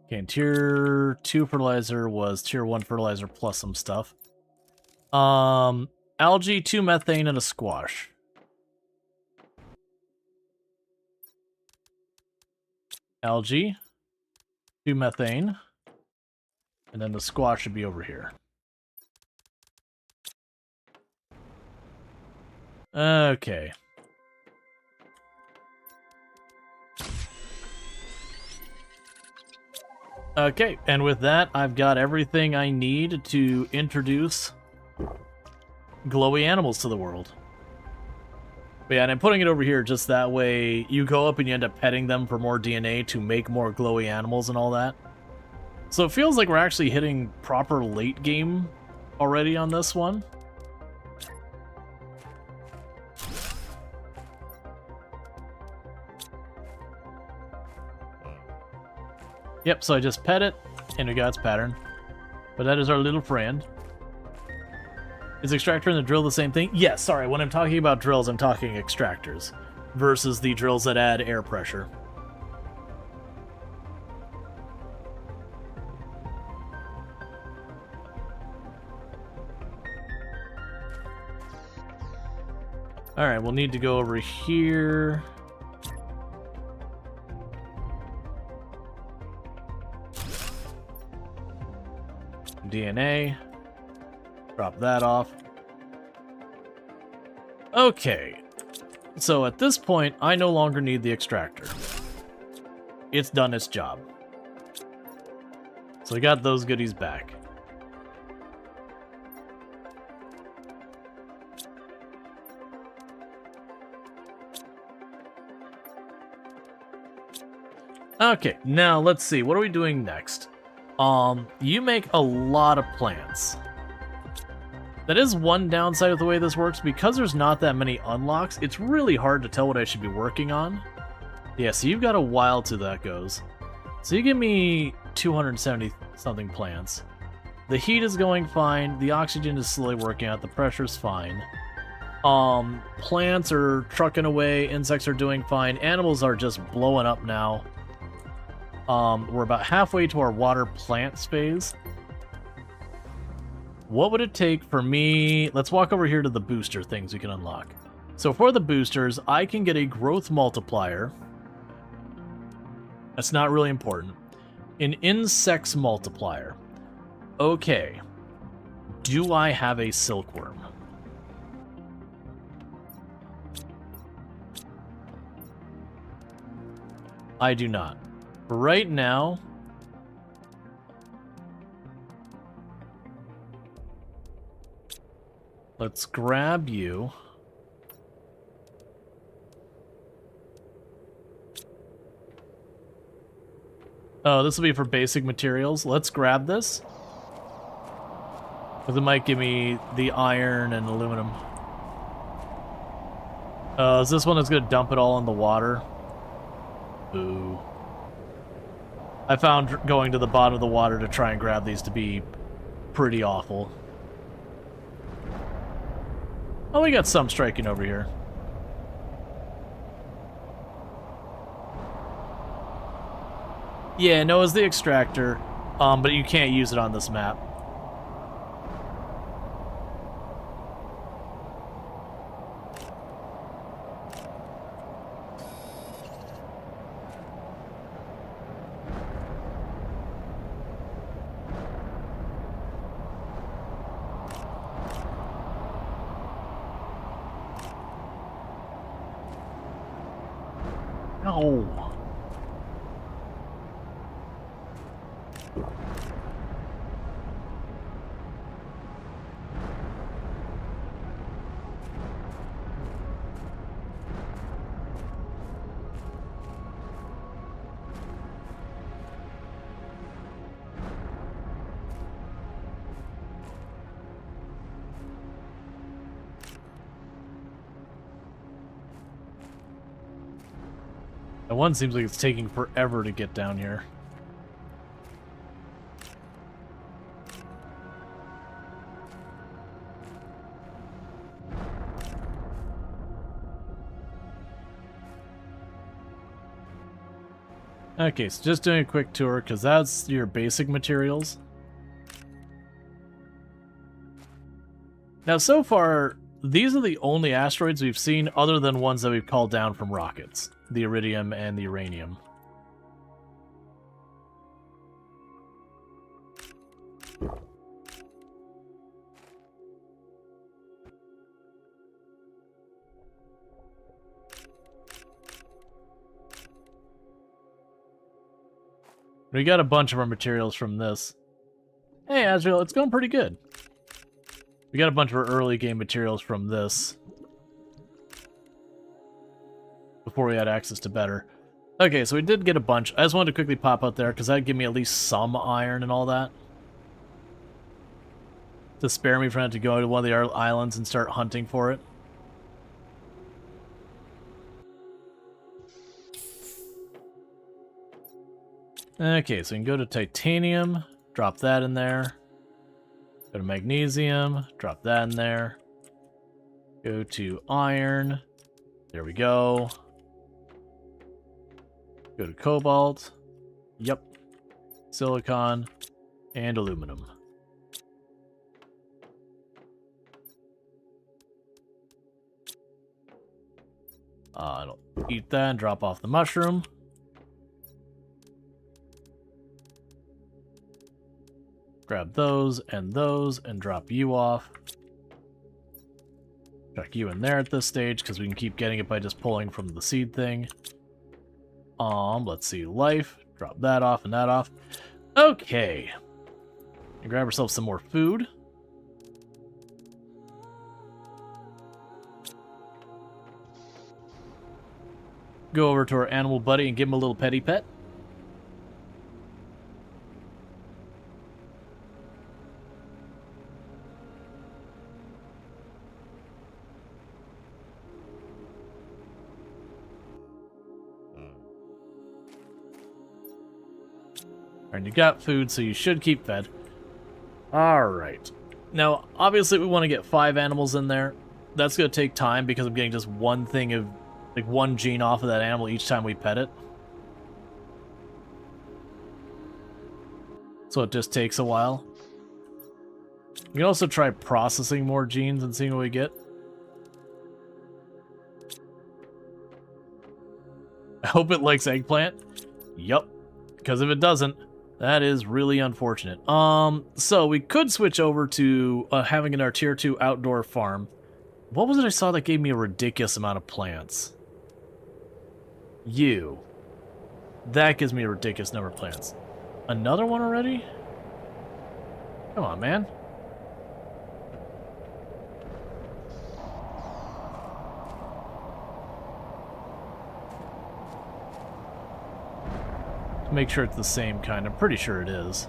Okay, and Tier 2 fertilizer was Tier 1 fertilizer plus some stuff. Algae, 2 methane, and a squash. Algae, 2 methane, and then the squash should be over here. Okay. Okay, and with that, I've got everything I need to introduce glowy animals to the world. But yeah, and I'm putting it over here just that way you go up and you end up petting them for more DNA to make more glowy animals and all that. So it feels like we're actually hitting proper late game already on this one. Yep, so I just pet it, and we got its pattern. But that is our little friend. Is extractor and the drill the same thing? Yes, sorry, when I'm talking about drills, I'm talking extractors. Versus the drills that add air pressure. Alright, we'll need to go over here. DNA. Drop that off. Okay. So at this point, I no longer need the extractor. It's done its job. So I got those goodies back. Okay, now let's see. What are we doing next? You make a lot of plants. That is one downside of the way this works. Because there's not that many unlocks, it's really hard to tell what I should be working on. Yeah, so you've got a while till that goes. So you give me 270-something plants. The heat is going fine. The oxygen is slowly working out. The pressure's fine. Plants are trucking away. Insects are doing fine. Animals are just blowing up now. We're about halfway to our water plants phase. What would it take for me? Let's walk over here to the booster things we can unlock. So for the boosters, I can get a growth multiplier. That's not really important. An insects multiplier. Okay. Do I have a silkworm? I do not. Right now, let's grab you. Oh, this will be for basic materials. Let's grab this. Because it might give me the iron and aluminum. Is this one that's going to dump it all in the water? Ooh. I found going to the bottom of the water to try and grab these to be pretty awful. Oh, we got some striking over here. Yeah, Noah's the extractor, but you can't use it on this map. No. That one seems like it's taking forever to get down here. Okay, so just doing a quick tour, because that's your basic materials. Now, so far, these are the only asteroids we've seen other than ones that we've called down from rockets. The iridium and the uranium. We got a bunch of our materials from this. Hey, Azrael, it's going pretty good. We got a bunch of our early game materials from this. Before we had access to better. Okay, so we did get a bunch. I just wanted to quickly pop out there, because that'd give me at least some iron and all that. To spare me from having to go to one of the islands and start hunting for it. Okay, so we can go to titanium, drop that in there. Go to magnesium, drop that in there. Go to iron. There we go. Go to cobalt. Yep. Silicon. And aluminum. I'll eat that and drop off the mushroom. Grab those, and drop you off. Chuck you in there at this stage, because we can keep getting it by just pulling from the seed thing. Let's see, life. Drop that off and that off. Okay. And grab ourselves some more food. Go over to our animal buddy and give him a little petty pet. And you got food, so you should keep fed. Alright. Now, obviously we want to get 5 animals in there. That's going to take time because I'm getting just one thing of, like, one gene off of that animal each time we pet it. So it just takes a while. You can also try processing more genes and seeing what we get. I hope it likes eggplant. Yup. Because if it doesn't, that is really unfortunate. So we could switch over to having in our tier 2 outdoor farm. What was it I saw that gave me a ridiculous amount of plants? You. That gives me a ridiculous number of plants. Another one already? Come on, man. Make sure it's the same kind. I'm pretty sure it is.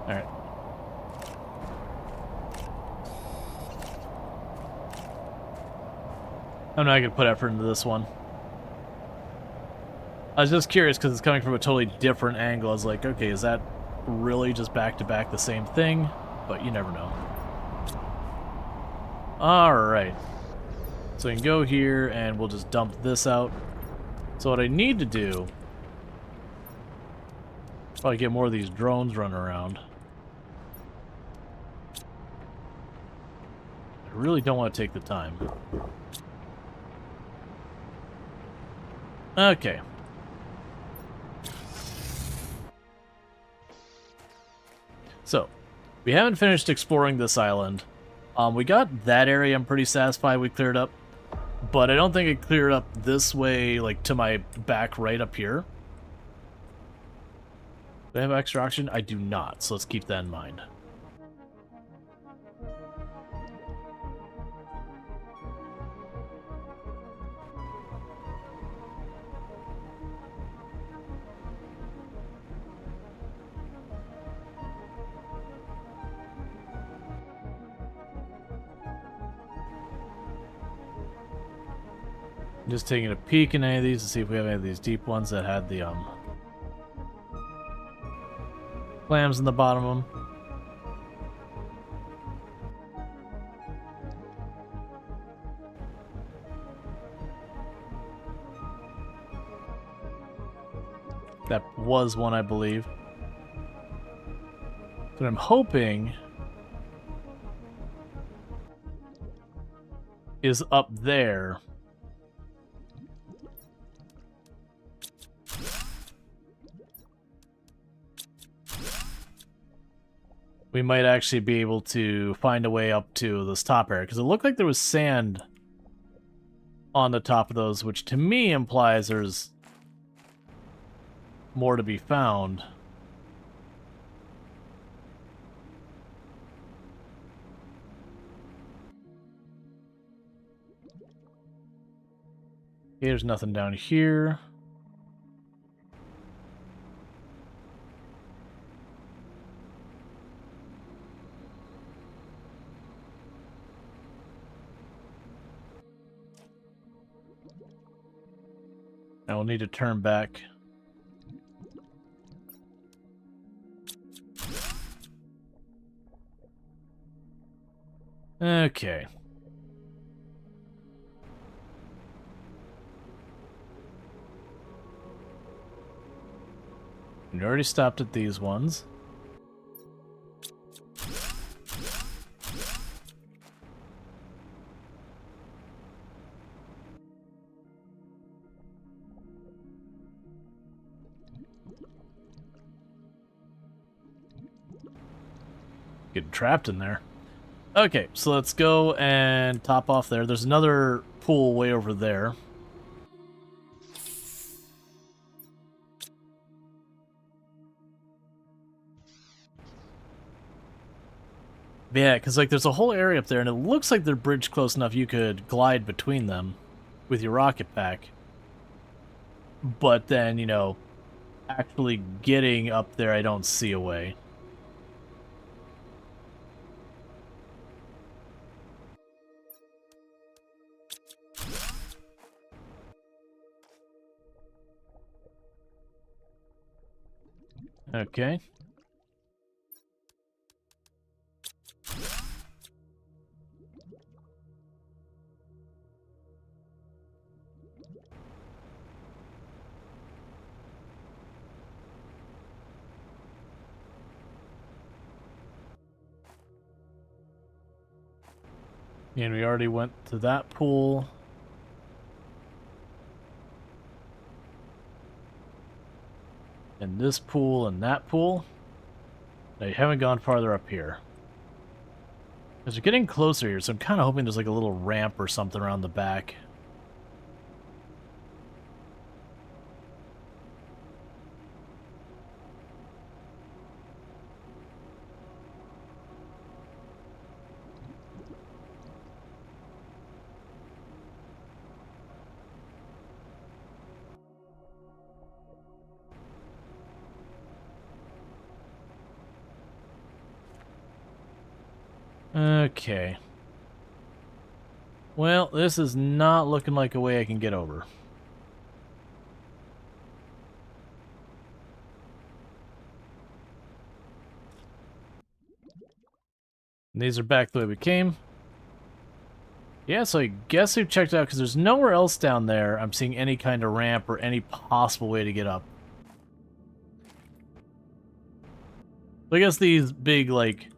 Alright. I'm not going to put effort into this one. I was just curious because it's coming from a totally different angle. I was like, okay, is that really just back-to-back the same thing? But you never know. Alright. So we can go here and we'll just dump this out. So what I need to do... probably get more of these drones running around. I really don't want to take the time. Okay. So, we haven't finished exploring this island. We got that area I'm pretty satisfied we cleared up. But I don't think it cleared up this way, like, to my back right up here. Do I have extra oxygen? I do not, so let's keep that in mind. Just taking a peek in any of these to see if we have any of these deep ones that had the clams in the bottom of them. That was one, I believe. But I'm hoping is up there. We might actually be able to find a way up to this top area, because it looked like there was sand on the top of those, which to me implies there's more to be found. Okay, there's nothing down here. I will need to turn back. Okay. We already stopped at these ones. Getting trapped in there. Okay, so let's go and top off there. There's another pool way over there. Yeah, because like there's a whole area up there, and it looks like they're bridged close enough you could glide between them with your rocket pack. But then, you know, actually getting up there, I don't see a way. Okay. And we already went to that pool. And this pool and that pool. Now you haven't gone farther up here. Because we're getting closer here, so I'm kind of hoping there's like a little ramp or something around the back. Okay. Well, this is not looking like a way I can get over. And these are back the way we came. Yeah, so I guess we've checked out, because there's nowhere else down there I'm seeing any kind of ramp or any possible way to get up. I guess these big, like,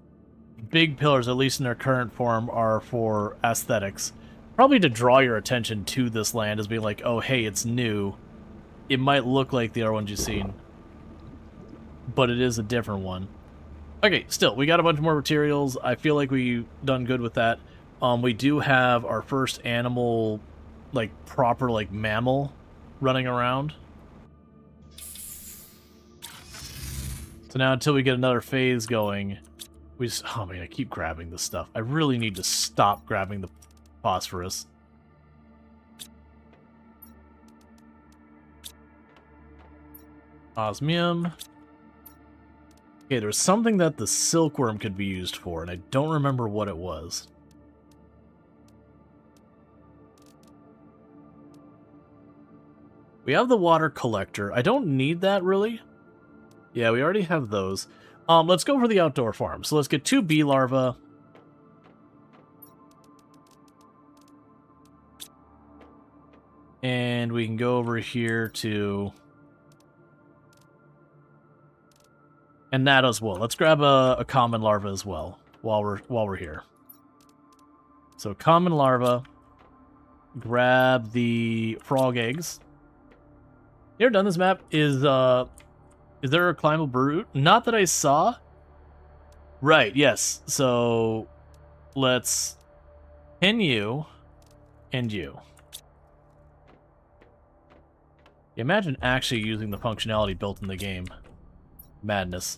big pillars, at least in their current form, are for aesthetics. Probably to draw your attention to this land as being like, oh, hey, it's new. It might look like the other ones you've seen, but it is a different one. Okay, still, we got a bunch more materials. I feel like we've done good with that. We do have our first animal, like, proper, like, mammal running around. So now, until we get another phase going, we just... Oh, man, I keep grabbing this stuff. I really need to stop grabbing the phosphorus. Osmium. Okay, there's something that the silkworm could be used for, and I don't remember what it was. We have the water collector. I don't need that, really. Yeah, we already have those. Let's go for the outdoor farm. So let's get 2 bee larvae. And we can go over here to... And that as well. Let's grab a common larva as well while we're here. So common larva. Grab the frog eggs. You ever done this map? Is there a climbable route? Not that I saw. Right, yes. So let's pin you and you. Imagine actually using the functionality built in the game. Madness.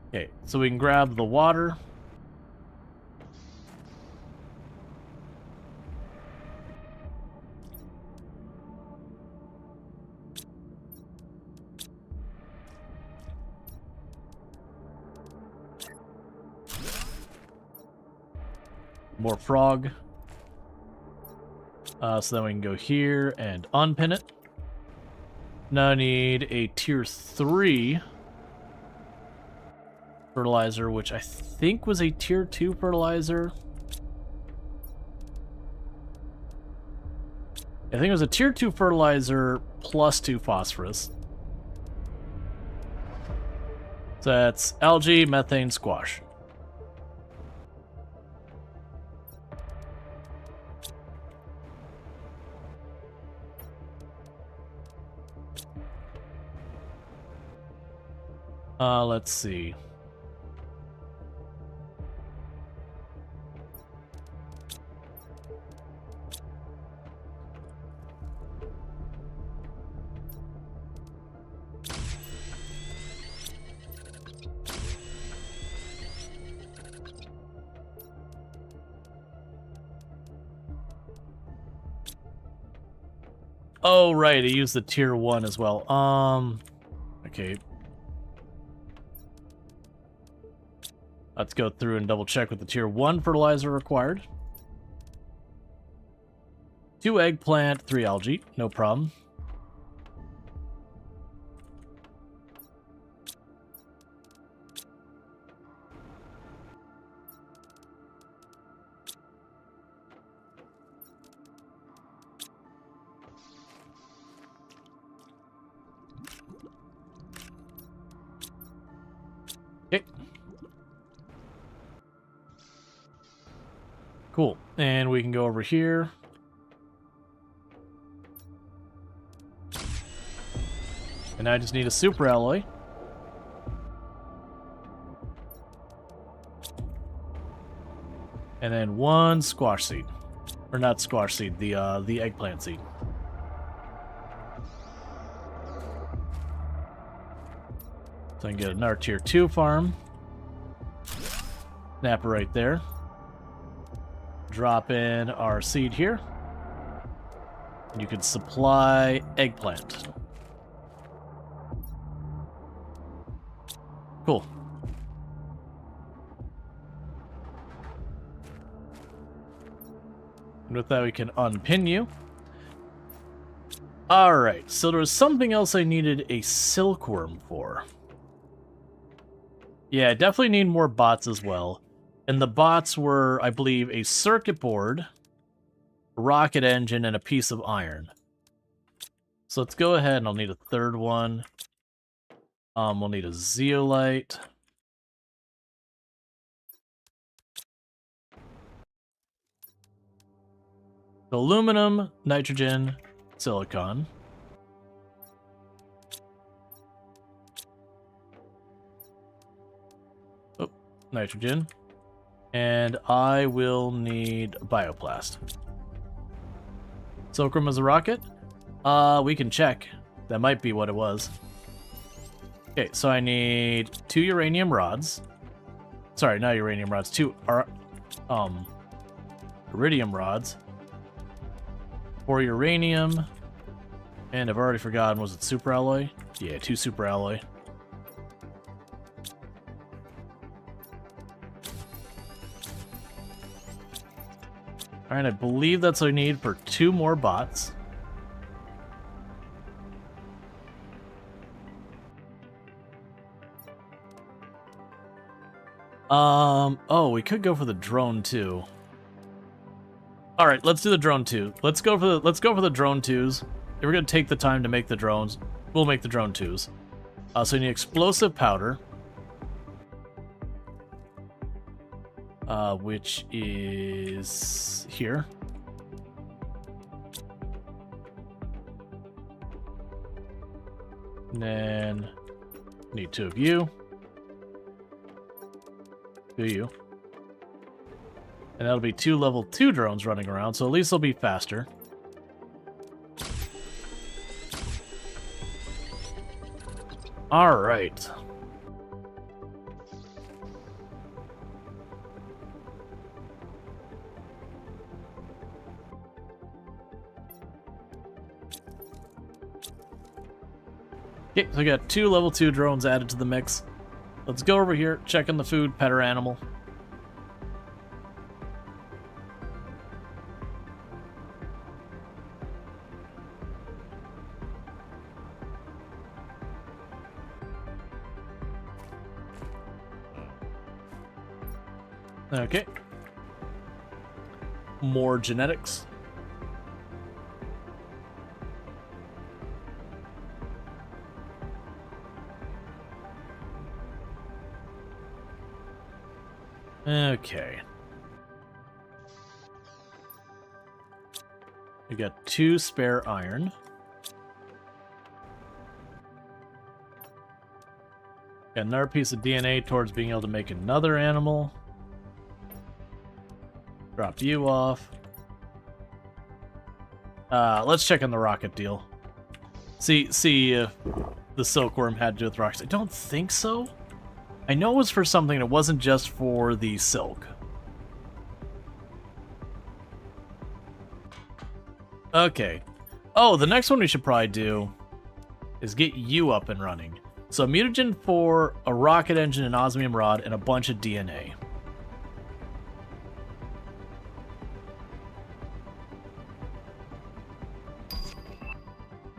Okay, so we can grab the water. More frog. So then we can go here and unpin it. Now I need a tier 3 fertilizer, which I think was a tier 2 fertilizer. I think it was a tier 2 fertilizer plus 2 phosphorus. So that's algae, methane, squash. Let's see. Oh, right, I used the tier 1 as well. Okay. Let's go through and double check with the tier 1 fertilizer required. 2 eggplant, 3 algae, no problem. Okay. Cool. And we can go over here. And I just need a super alloy. And then 1 squash seed. Or not squash seed, the eggplant seed. So I can get another tier 2 farm. Snap it right there. Drop in our seed here. And you can supply eggplant. Cool. And with that, we can unpin you. Alright, so there was something else I needed a silkworm for. Yeah, I definitely need more bots as well. And the bots were, I believe, a circuit board, a rocket engine, and a piece of iron. So let's go ahead, and I'll need a third one. We'll need a zeolite. Aluminum, nitrogen, silicon. Oh, nitrogen. And I will need bioplast. Silkworm as a rocket? We can check. That might be what it was. Okay, so I need 2 uranium rods. Sorry, not uranium rods. 2 iridium rods. 4 uranium. And I've already forgotten, was it super alloy? Yeah, 2 super alloy. Alright, I believe that's what I need for 2 more bots. Oh, we could go for the drone too. All right, let's do the drone 2. Let's go for the drone 2s. If we're gonna take the time to make the drones, we'll make the drone 2s. So you need explosive powder, which is here. And then need 2 of you. 2 of you. And that'll be 2 level 2 drones running around, so at least they'll be faster. Alright. Okay, so we got 2 level 2 drones added to the mix. Let's go over here, check in the food, pet our animal. Okay. More genetics. Okay. We got 2 spare iron. Got another piece of DNA towards being able to make another animal. Drop you off. Let's check on the rocket deal. See if the silkworm had to do with rockets. I don't think so. I know it was for something. It wasn't just for the silk. Okay. Oh, the next one we should probably do is get you up and running. So mutagen for a rocket engine, an osmium rod, and a bunch of DNA.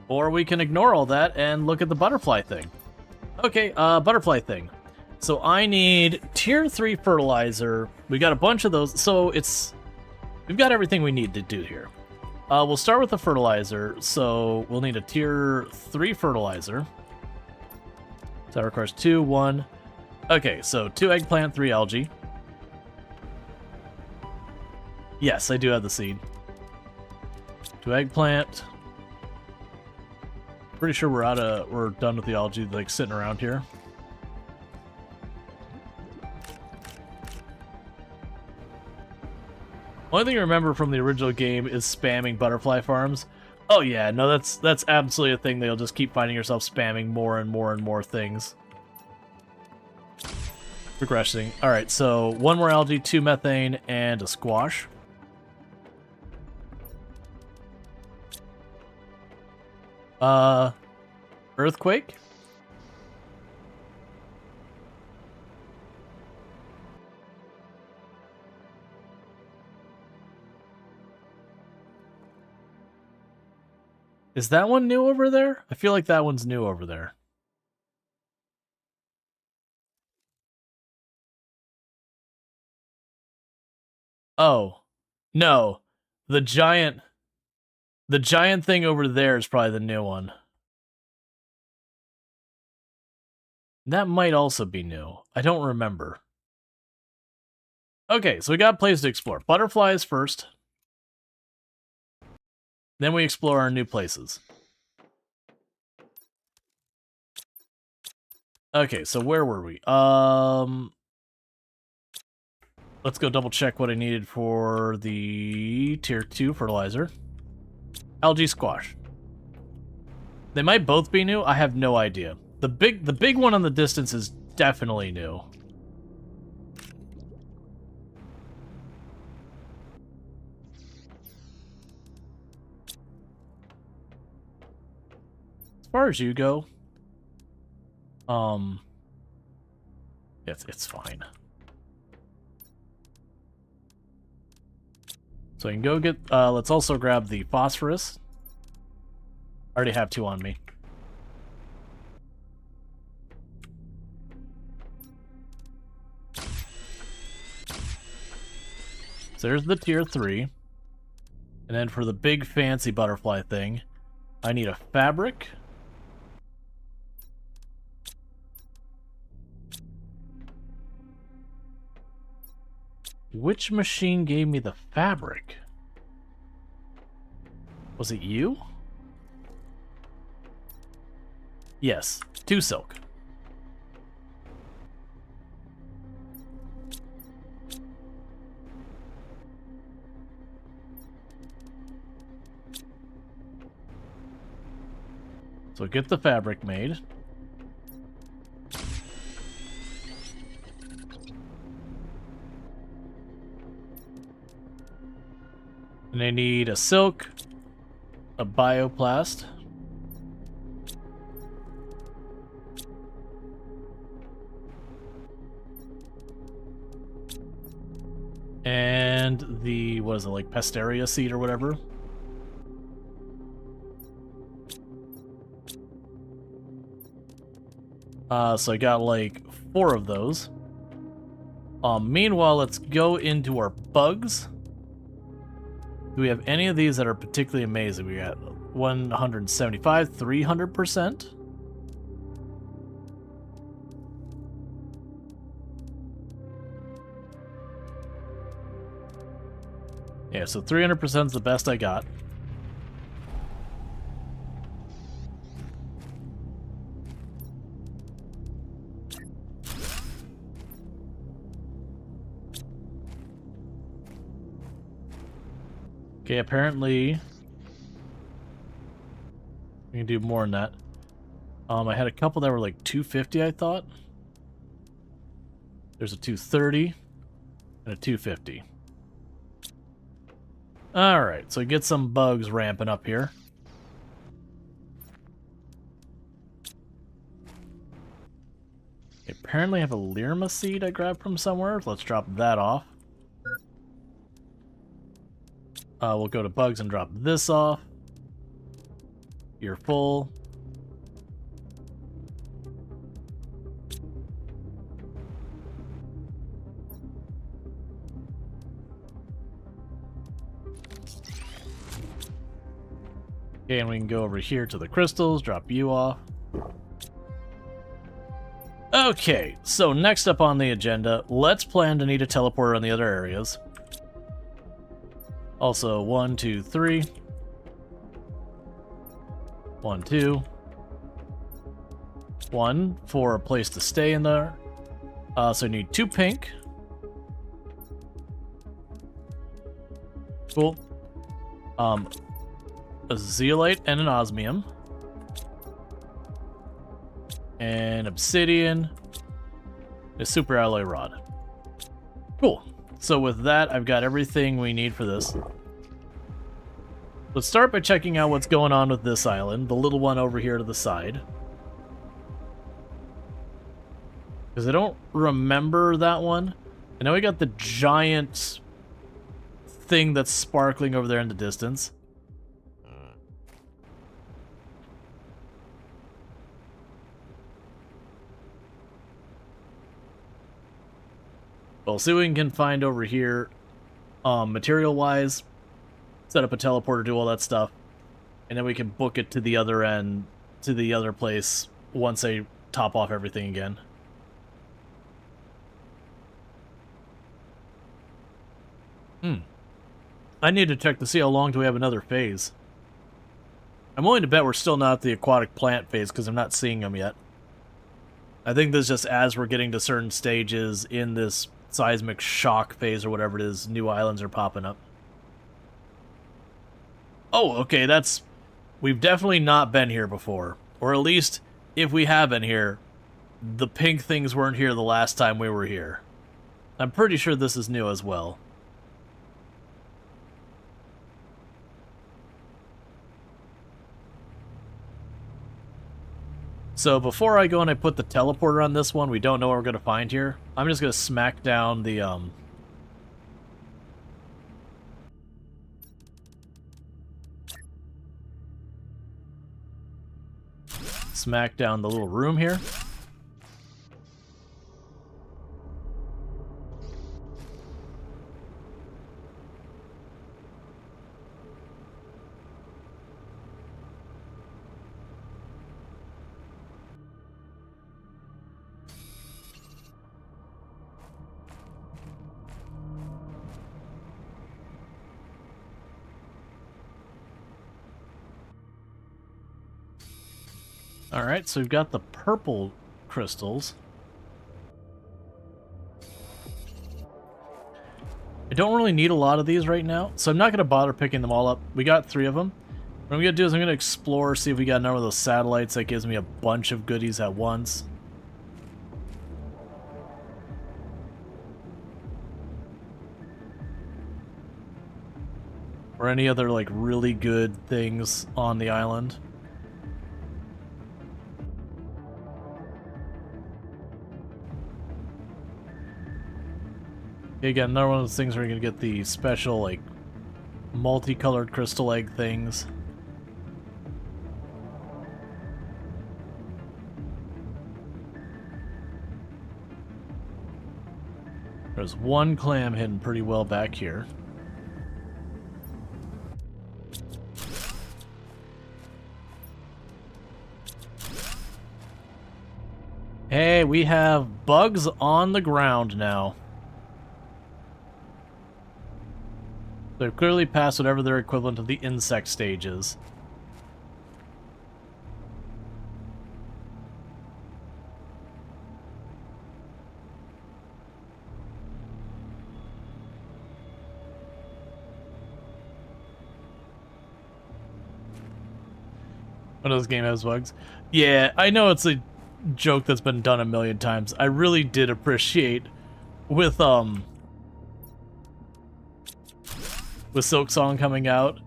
Or we can ignore all that and look at the butterfly thing. Okay, butterfly thing. So I need tier 3 fertilizer. We got a bunch of those. So we've got everything we need to do here. We'll start with the fertilizer. So we'll need a tier 3 fertilizer. So that requires 2, 1. Okay, so 2 eggplant, 3 algae. Yes, I do have the seed. 2 eggplant. Pretty sure we're done with the algae like sitting around here. Only thing I remember from the original game is spamming butterfly farms. Oh yeah, no, that's absolutely a thing that you'll just keep finding yourself spamming more and more and more things. Progressing. Alright, so 1 more algae, 2 methane, and a squash. Earthquake? Is that one new over there? I feel like that one's new over there. Oh. No. The giant thing over there is probably the new one. That might also be new. I don't remember. Okay, so we got a place to explore. Butterflies first. Then we explore our new places. Okay, so where were we? Let's go double check what I needed for the tier 2 fertilizer. Algae squash. They might both be new. I have no idea. The big one on the distance is definitely new. As far as you go, it's fine. So I can go get, let's also grab the phosphorus. I already have 2 on me. So there's the tier 3. And then for the big fancy butterfly thing, I need a fabric. Which machine gave me the fabric? Was it you? Yes, 2 silk. So get the fabric made. And I need a silk, a bioplast, and the, what is it, like Pasteria seed or whatever? So I got like 4 of those. Meanwhile, let's go into our bugs. Do we have any of these that are particularly amazing? We got 175, 300%. Yeah, so 300% is the best I got. Okay, apparently we can do more than that. I had a couple that were like 250, I thought. There's a 230 and a 250. Alright, so get some bugs ramping up here. Apparently I have a Lirma seed I grabbed from somewhere. Let's drop that off. We'll go to bugs and drop this off. You're full. Okay, and we can go over here to the crystals, drop you off. Okay, so next up on the agenda, let's plan to need a teleporter on the other areas. Also, 1, 2, 3. 1, 2. 1 for a place to stay in there. So you need 2 pink. Cool. A zeolite and an osmium. And obsidian. A super alloy rod. Cool. So with that, I've got everything we need for this. Let's start by checking out what's going on with this island, the little one over here to the side. Because I don't remember that one. I know we got the giant thing that's sparkling over there in the distance. We'll see what we can find over here, material-wise. Set up a teleporter, do all that stuff, and then we can book it to the other end, to the other place, once they top off everything again. I need to check to see how long do we have another phase. I'm willing to bet we're still not at the aquatic plant phase, because I'm not seeing them yet. I think this is just as we're getting to certain stages in this seismic shock phase or whatever it is, new islands are popping up. Oh, okay, that's... We've definitely not been here before. Or at least, if we have been here, the pink things weren't here the last time we were here. I'm pretty sure this is new as well. So before I go and I put the teleporter on this one, we don't know what we're going to find here. I'm just going to smack down the, smack down the little room here. Alright, so we've got the purple crystals. I don't really need a lot of these right now, so I'm not going to bother picking them all up. We got 3 of them. What I'm going to do is I'm going to explore, see if we got another of those satellites that gives me a bunch of goodies at once. Or any other, like, really good things on the island. Again, another one of those things where you're going to get the special, like, multicolored crystal egg things. There's one clam hidden pretty well back here. Hey, we have bugs on the ground now. They've clearly passed whatever their equivalent of the insect stage is. Windows game has bugs. Yeah, I know it's a joke that's been done a million times. I really did appreciate with Silksong coming out,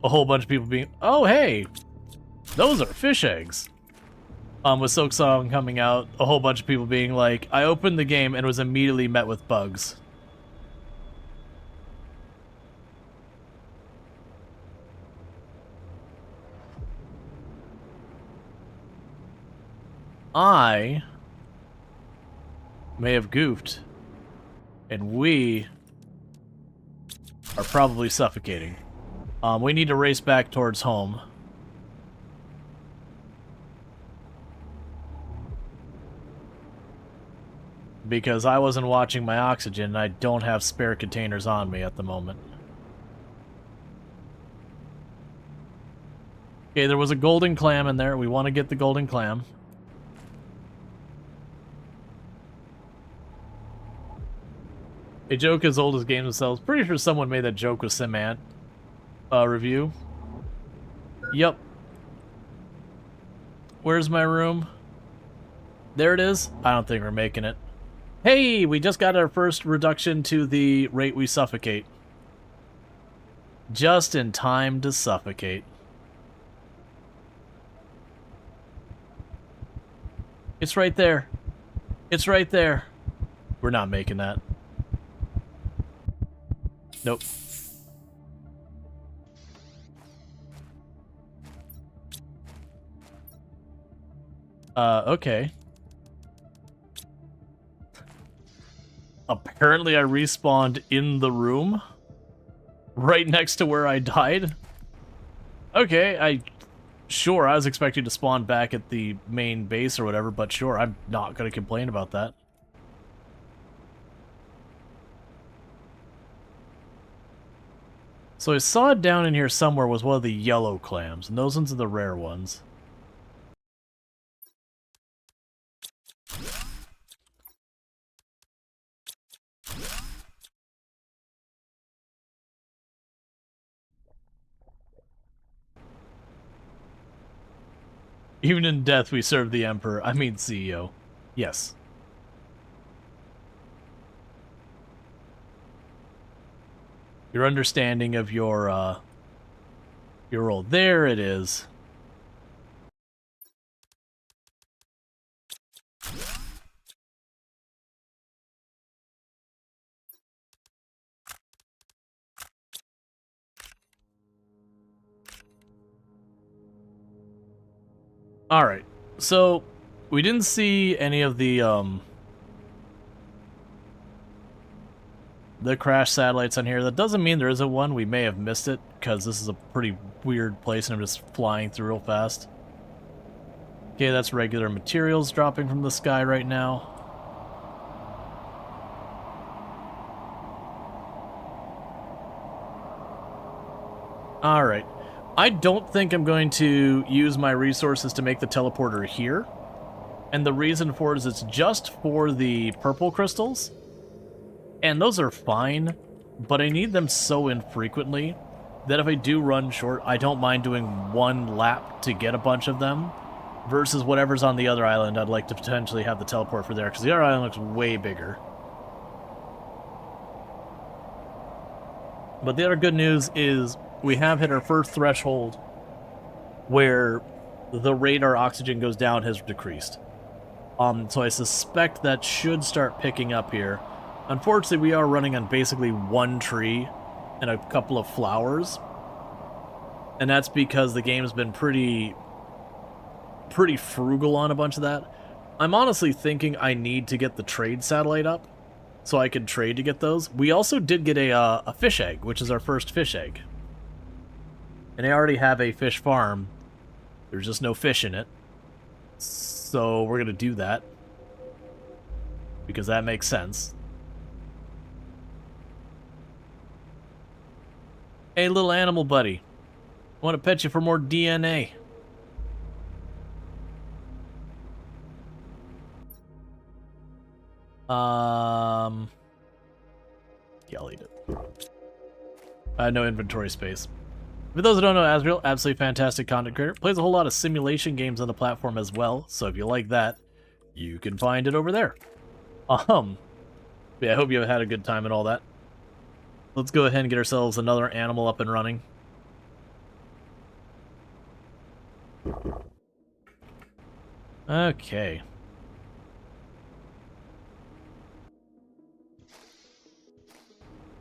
a whole bunch of people being, oh hey, those are fish eggs. With Silksong coming out, a whole bunch of people being like, I opened the game and was immediately met with bugs. I may have goofed, and we are probably suffocating. We need to race back towards home. Because I wasn't watching my oxygen, and I don't have spare containers on me at the moment. Okay, there was a golden clam in there. We want to get the golden clam. A joke as old as games themselves. Pretty sure someone made that joke with Simant review. Yep. Where's my room? There it is. I don't think we're making it. Hey, we just got our first reduction to the rate we suffocate. Just in time to suffocate. It's right there. It's right there. We're not making that. Nope. Okay. Apparently I respawned in the room. Right next to where I died. Okay, Sure, I was expecting to spawn back at the main base or whatever, but sure, I'm not gonna complain about that. So I saw down in here somewhere was one of the yellow clams, and those ones are the rare ones. Even in death we serve the Emperor, I mean CEO. Yes. Your understanding of your role. There it is. Alright, so we didn't see any of the crash satellites on here. That doesn't mean there isn't one. We may have missed it, because this is a pretty weird place and I'm just flying through real fast. Okay, that's regular materials dropping from the sky right now. Alright. I don't think I'm going to use my resources to make the teleporter here. And the reason for it is it's just for the purple crystals. And those are fine, but I need them so infrequently that if I do run short, I don't mind doing one lap to get a bunch of them versus whatever's on the other island. I'd like to potentially have the teleport for there because the other island looks way bigger. But the other good news is we have hit our first threshold where the rate our oxygen goes down has decreased. So I suspect that should start picking up here. Unfortunately, we are running on basically one tree and a couple of flowers. And that's because the game's been pretty frugal on a bunch of that. I'm honestly thinking I need to get the trade satellite up so I can trade to get those. We also did get a fish egg, which is our first fish egg. And I already have a fish farm. There's just no fish in it. So we're going to do that. Because that makes sense. Hey, little animal buddy. I want to pet you for more DNA. Yeah, I'll eat it. I had no inventory space. For those who don't know, Asriel, absolutely fantastic content creator, plays a whole lot of simulation games on the platform as well, so if you like that, you can find it over there. Yeah, I hope you have had a good time and all that. Let's go ahead and get ourselves another animal up and running. Okay.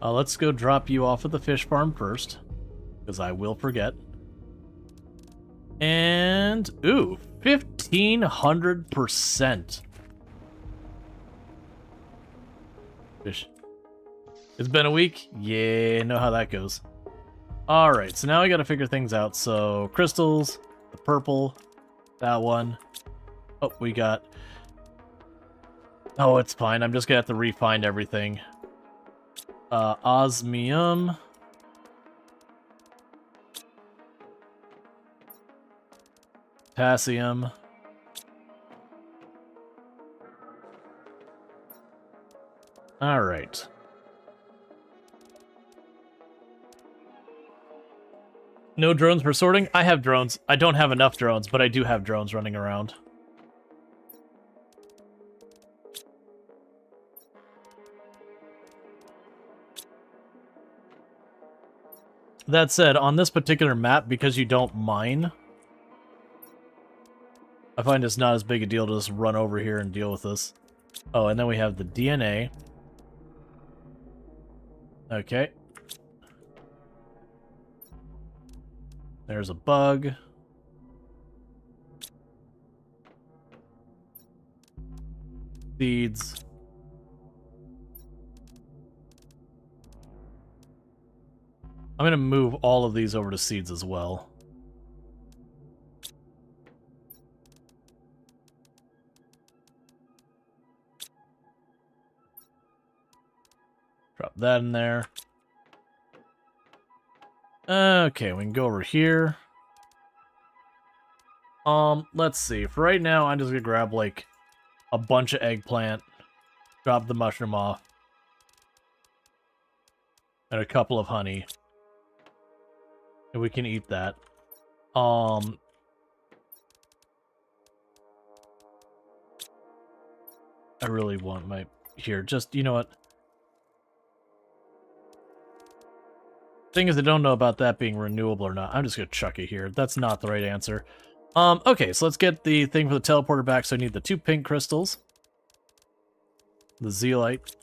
Let's go drop you off at the fish farm first, because I will forget. And, ooh, 1,500%. Fish. It's been a week? Yeah, know how that goes. Alright, so now I gotta figure things out. So, crystals, the purple, that one. Oh, we got... Oh, it's fine. I'm just gonna have to refine everything. Osmium. Potassium. Alright. No drones for sorting? I have drones. I don't have enough drones, but I do have drones running around. That said, on this particular map, because you don't mine, I find it's not as big a deal to just run over here and deal with this. Oh, and then we have the DNA. Okay. There's a bug. Seeds. I'm gonna move all of these over to seeds as well. Drop that in there. Okay, we can go over here. Let's see. For right now, I'm just gonna grab, like, a bunch of eggplant, drop the mushroom off, and a couple of honey. And we can eat that. I really want my... Here, just, you know what? Thing is, I don't know about that being renewable or not. I'm just gonna chuck it here. That's not the right answer. Okay, so let's get the thing for the teleporter back. So I need the 2 pink crystals, the zeolite,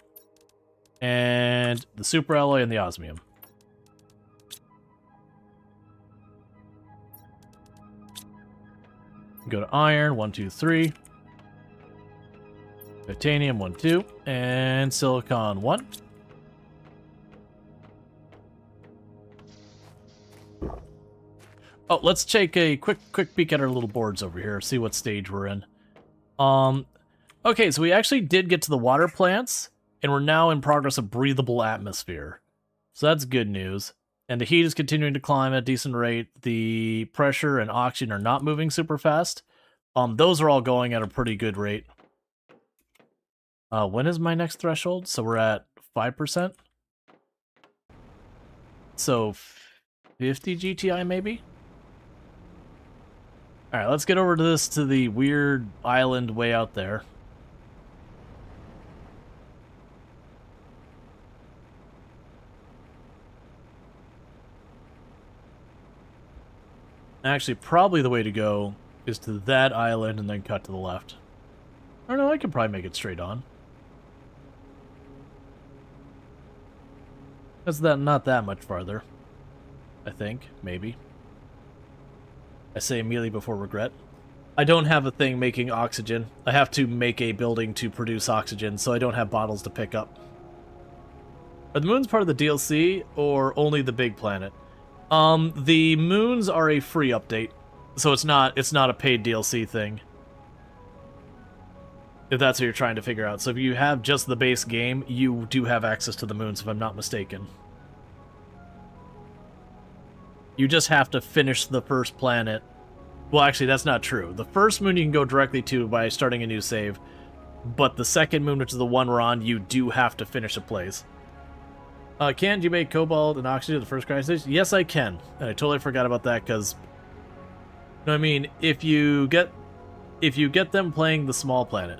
and the super alloy and the osmium. Go to iron, 1, 2, 3. Titanium, 1, 2. And silicon, 1. Oh, let's take a quick peek at our little boards over here, see what stage we're in. Okay, so we actually did get to the water plants, and we're now in progress of breathable atmosphere. So that's good news. And the heat is continuing to climb at a decent rate. The pressure and oxygen are not moving super fast. Those are all going at a pretty good rate. When is my next threshold? So we're at 5%? So 50 GTI maybe? Alright, let's get over to the weird island way out there. Actually, probably the way to go is to that island and then cut to the left. Or no, I could probably make it straight on. That's not that much farther. I think, maybe. I say immediately before regret. I don't have a thing making oxygen. I have to make a building to produce oxygen, so I don't have bottles to pick up. Are the moons part of the DLC, or only the big planet? The moons are a free update, so it's not a paid DLC thing. If that's what you're trying to figure out. So if you have just the base game, you do have access to the moons, if I'm not mistaken. You just have to finish the first planet. Well, actually, that's not true. The first moon you can go directly to by starting a new save, but the second moon, which is the one we're on, you do have to finish a place. Can you make cobalt and oxygen at the first crisis? Yes, I can. And I totally forgot about that because, you know what I mean, if you get them playing the small planet,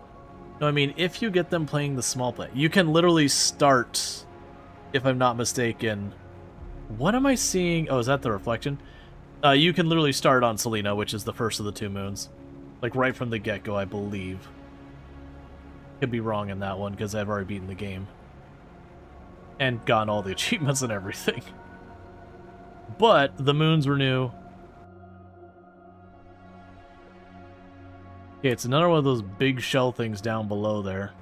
no, I mean, if you get them playing the small planet, you can literally start, if I'm not mistaken. What am I seeing? Oh, is that the reflection? You can literally start on Selena, which is the first of the 2 moons. Like, right from the get-go, I believe. Could be wrong in that one, because I've already beaten the game. And gotten all the achievements and everything. But, the moons were new. Okay, it's another one of those big shell things down below there.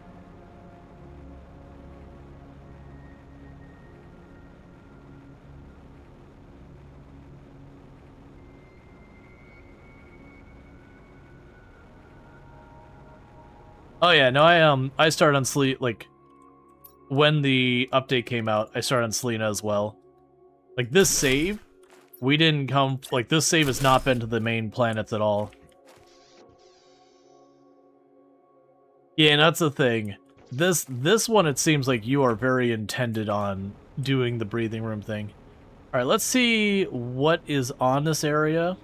Oh yeah, no, I started on Selena, like, when the update came out, I started on Selena as well. Like, this save, we didn't come, like, this save has not been to the main planets at all. Yeah, and that's the thing. This one, it seems like you are very intended on doing the breathing room thing. Alright, let's see what is on this area.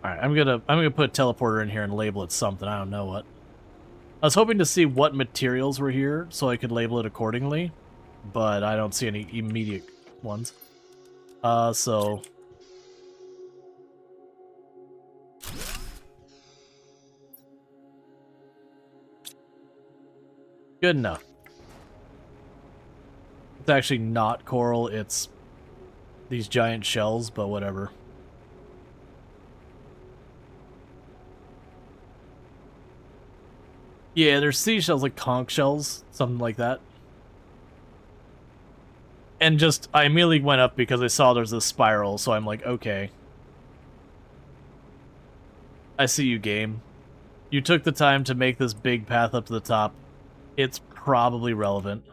Alright, I'm gonna put a teleporter in here and label it something. I don't know what. I was hoping to see what materials were here so I could label it accordingly, but I don't see any immediate ones. So good enough. It's actually not coral, it's these giant shells, but whatever. Yeah, there's seashells like conch shells, something like that. And just, I immediately went up because I saw there's this spiral, so I'm like, okay. I see you, game. You took the time to make this big path up to the top. It's probably relevant.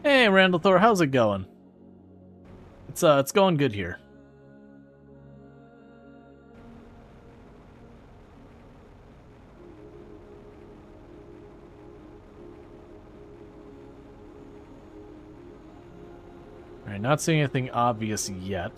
Hey, Randall Thor, how's it going? It's going good here. Alright, not seeing anything obvious yet.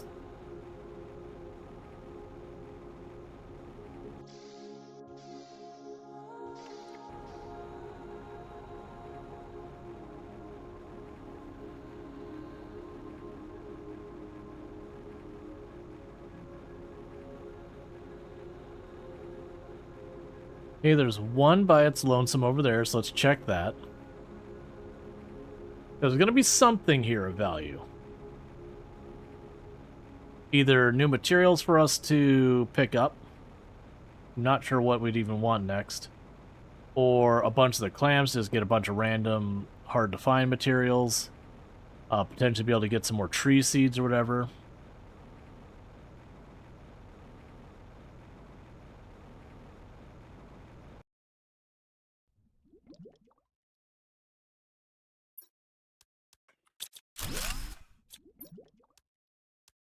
Okay, there's one by its lonesome over there, so let's check that. There's gonna be something here of value. Either new materials for us to pick up. I'm not sure what we'd even want next. Or a bunch of the clams, just get a bunch of random, hard-to-find materials. Potentially be able to get some more tree seeds or whatever.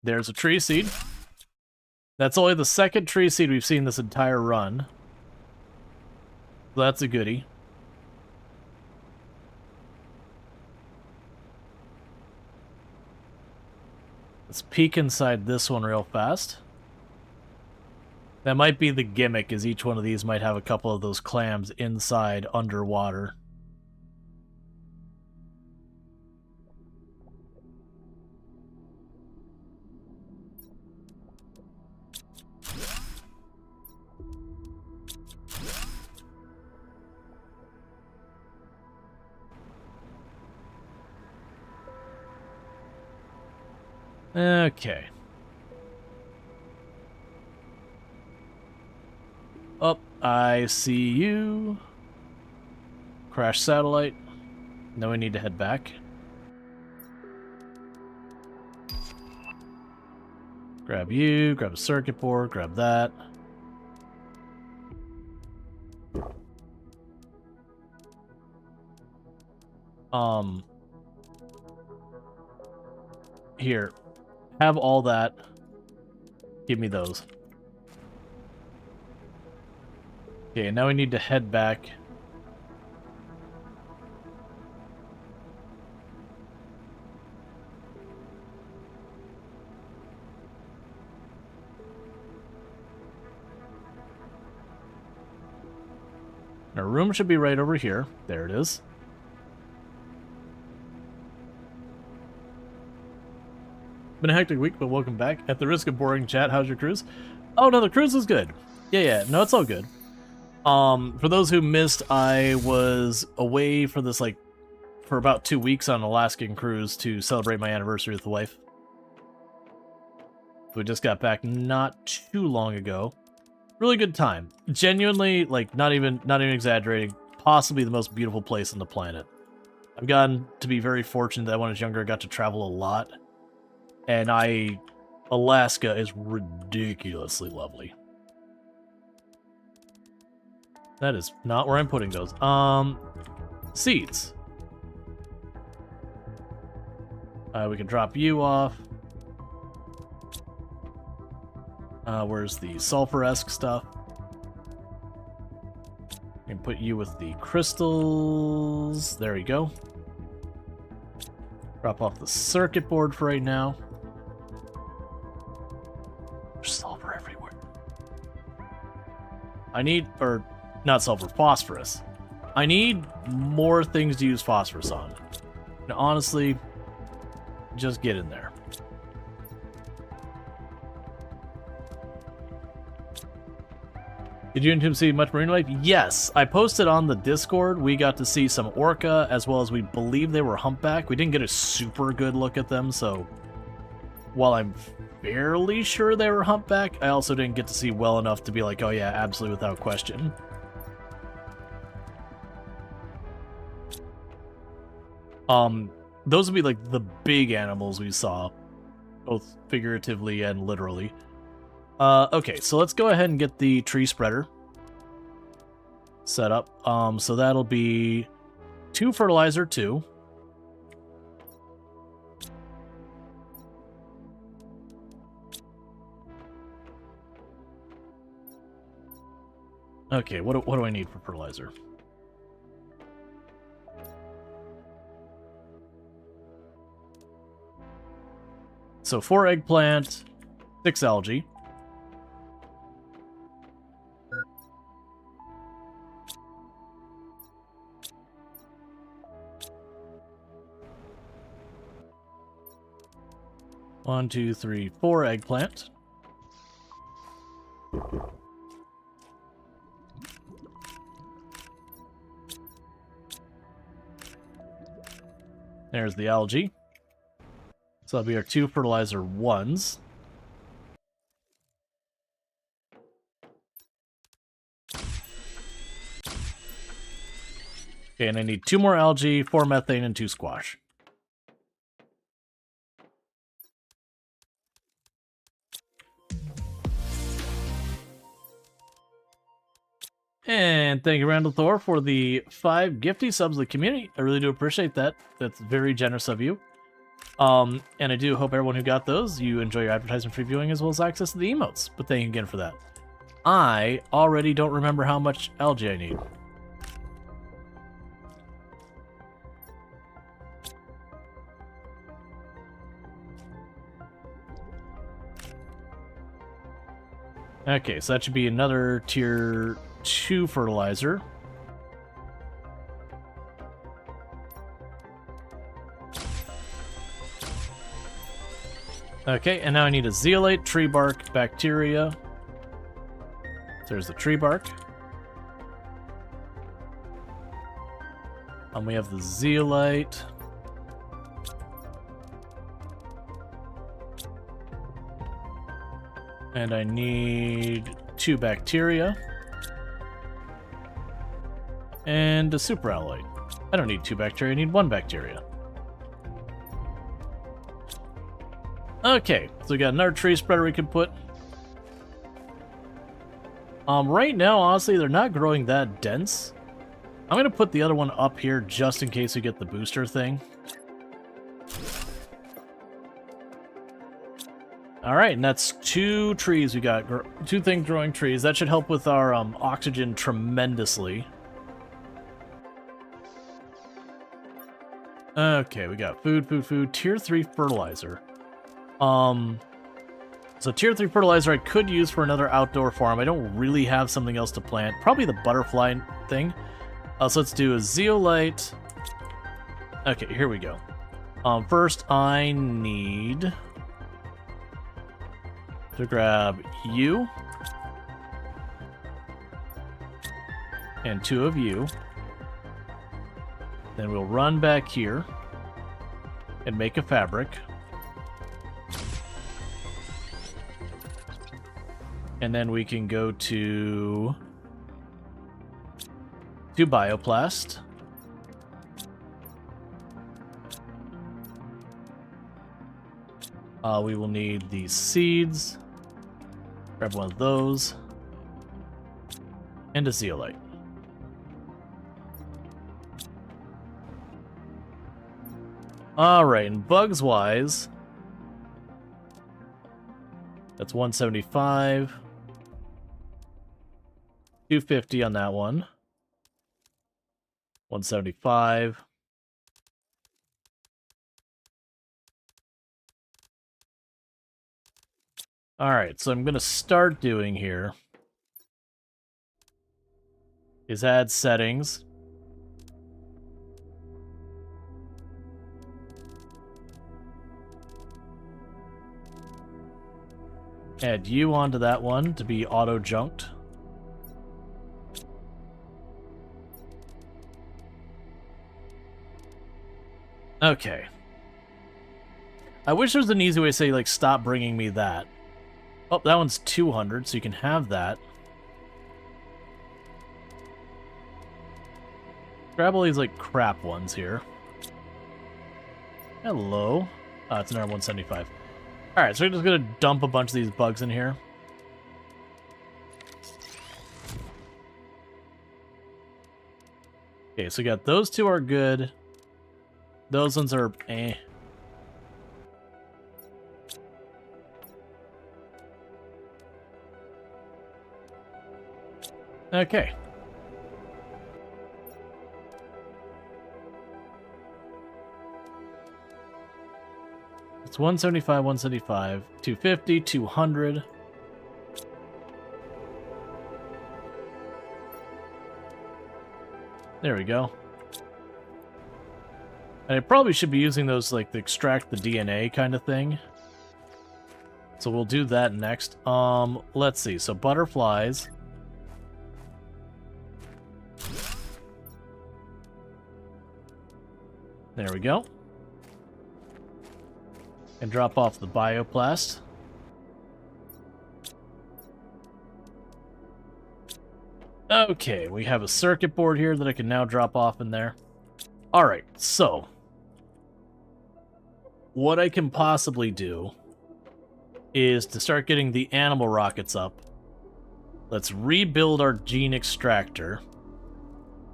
There's a tree seed. That's only the second tree seed we've seen this entire run. So that's a goodie. Let's peek inside this one real fast. That might be the gimmick, is each one of these might have a couple of those clams inside underwater. Okay. Oh, I see you. Crash satellite. Now we need to head back. Grab you, grab a circuit board, grab that. Here. Have all that. Give me those. Okay, now we need to head back. Our room should be right over here. There it is. Been a hectic week, but welcome back. At the risk of boring chat, how's your cruise? Oh, no, the cruise was good. Yeah, no, it's all good. For those who missed, I was away for this, like, for about 2 weeks on an Alaskan cruise to celebrate my anniversary with the wife. We just got back not too long ago. Really good time. Genuinely, like, not even exaggerating, possibly the most beautiful place on the planet. I've gotten to be very fortunate that when I was younger, I got to travel a lot. And Alaska is ridiculously lovely. That is not where I'm putting those. Seeds. We can drop you off. Where's the sulfur-esque stuff? We can put you with the crystals. There we go. Drop off the circuit board for right now. There's sulfur everywhere. I need, or not sulfur, phosphorus. I need more things to use phosphorus on. Now, honestly, just get in there. Did you and Tim see much marine life? Yes, I posted on the Discord. We got to see some orca, as well as we believe they were humpback. We didn't get a super good look at them, so while I'm fairly sure they were humpback, I also didn't get to see well enough to be like, oh yeah, absolutely without question. Those would be like the big animals we saw, both figuratively and literally. Okay, so let's go ahead and get the tree spreader set up. So that'll be 2 fertilizer, 2. Okay, what do I need for fertilizer? So 4 eggplant, 6 algae. One, 2, 3, 4 eggplant. There's the algae. So that'll be our 2 fertilizer 1s. Okay, and I need 2 more algae, 4 methane, and 2 squash. And thank you, Randall Thor, for the 5 gifty subs to the community. I really do appreciate that. That's very generous of you. And I do hope everyone who got those, you enjoy your advertisement-free viewing as well as access to the emotes. But thank you again for that. I already don't remember how much algae I need. Okay, so that should be another tier 2 fertilizer. Okay, and now I need a zeolite, tree bark, bacteria. There's the tree bark. And we have the zeolite. And I need 2 bacteria. And a superalloy. I don't need 2 bacteria, I need 1 bacteria. Okay, so we got another tree spreader we can put. Right now, honestly, they're not growing that dense. I'm gonna put the other one up here just in case we get the booster thing. Alright, and that's 2 trees we got. 2 things growing trees. That should help with our oxygen tremendously. Okay, we got food. Tier 3 fertilizer. So tier 3 fertilizer I could use for another outdoor farm. I don't really have something else to plant. Probably the butterfly thing. So let's do a zeolite. Okay, here we go. First I need to grab you and 2 of you. Then we'll run back here and make a fabric. And then we can go to bioplast. We will need these seeds. Grab one of those. And a zeolite. Alright, and bugs-wise, that's 175. 250 on that one. 175. Alright, so I'm going to start doing here is add settings. Add you onto that one to be auto-junked. Okay. I wish there was an easy way to say, like, stop bringing me that. Oh, that one's 200, so you can have that. Grab all these, like, crap ones here. Hello. It's another 175. Alright, so we're just gonna dump a bunch of these bugs in here. Okay, so we got those 2 are good. Those ones are eh. Okay. It's 175, 175, 250, 200. There we go. And I probably should be using those, like, to extract the DNA kind of thing. So we'll do that next. Let's see. So butterflies. There we go. And drop off the bioplast. Okay, we have a circuit board here that I can now drop off in there. Alright, so what I can possibly do is to start getting the animal rockets up. Let's rebuild our gene extractor.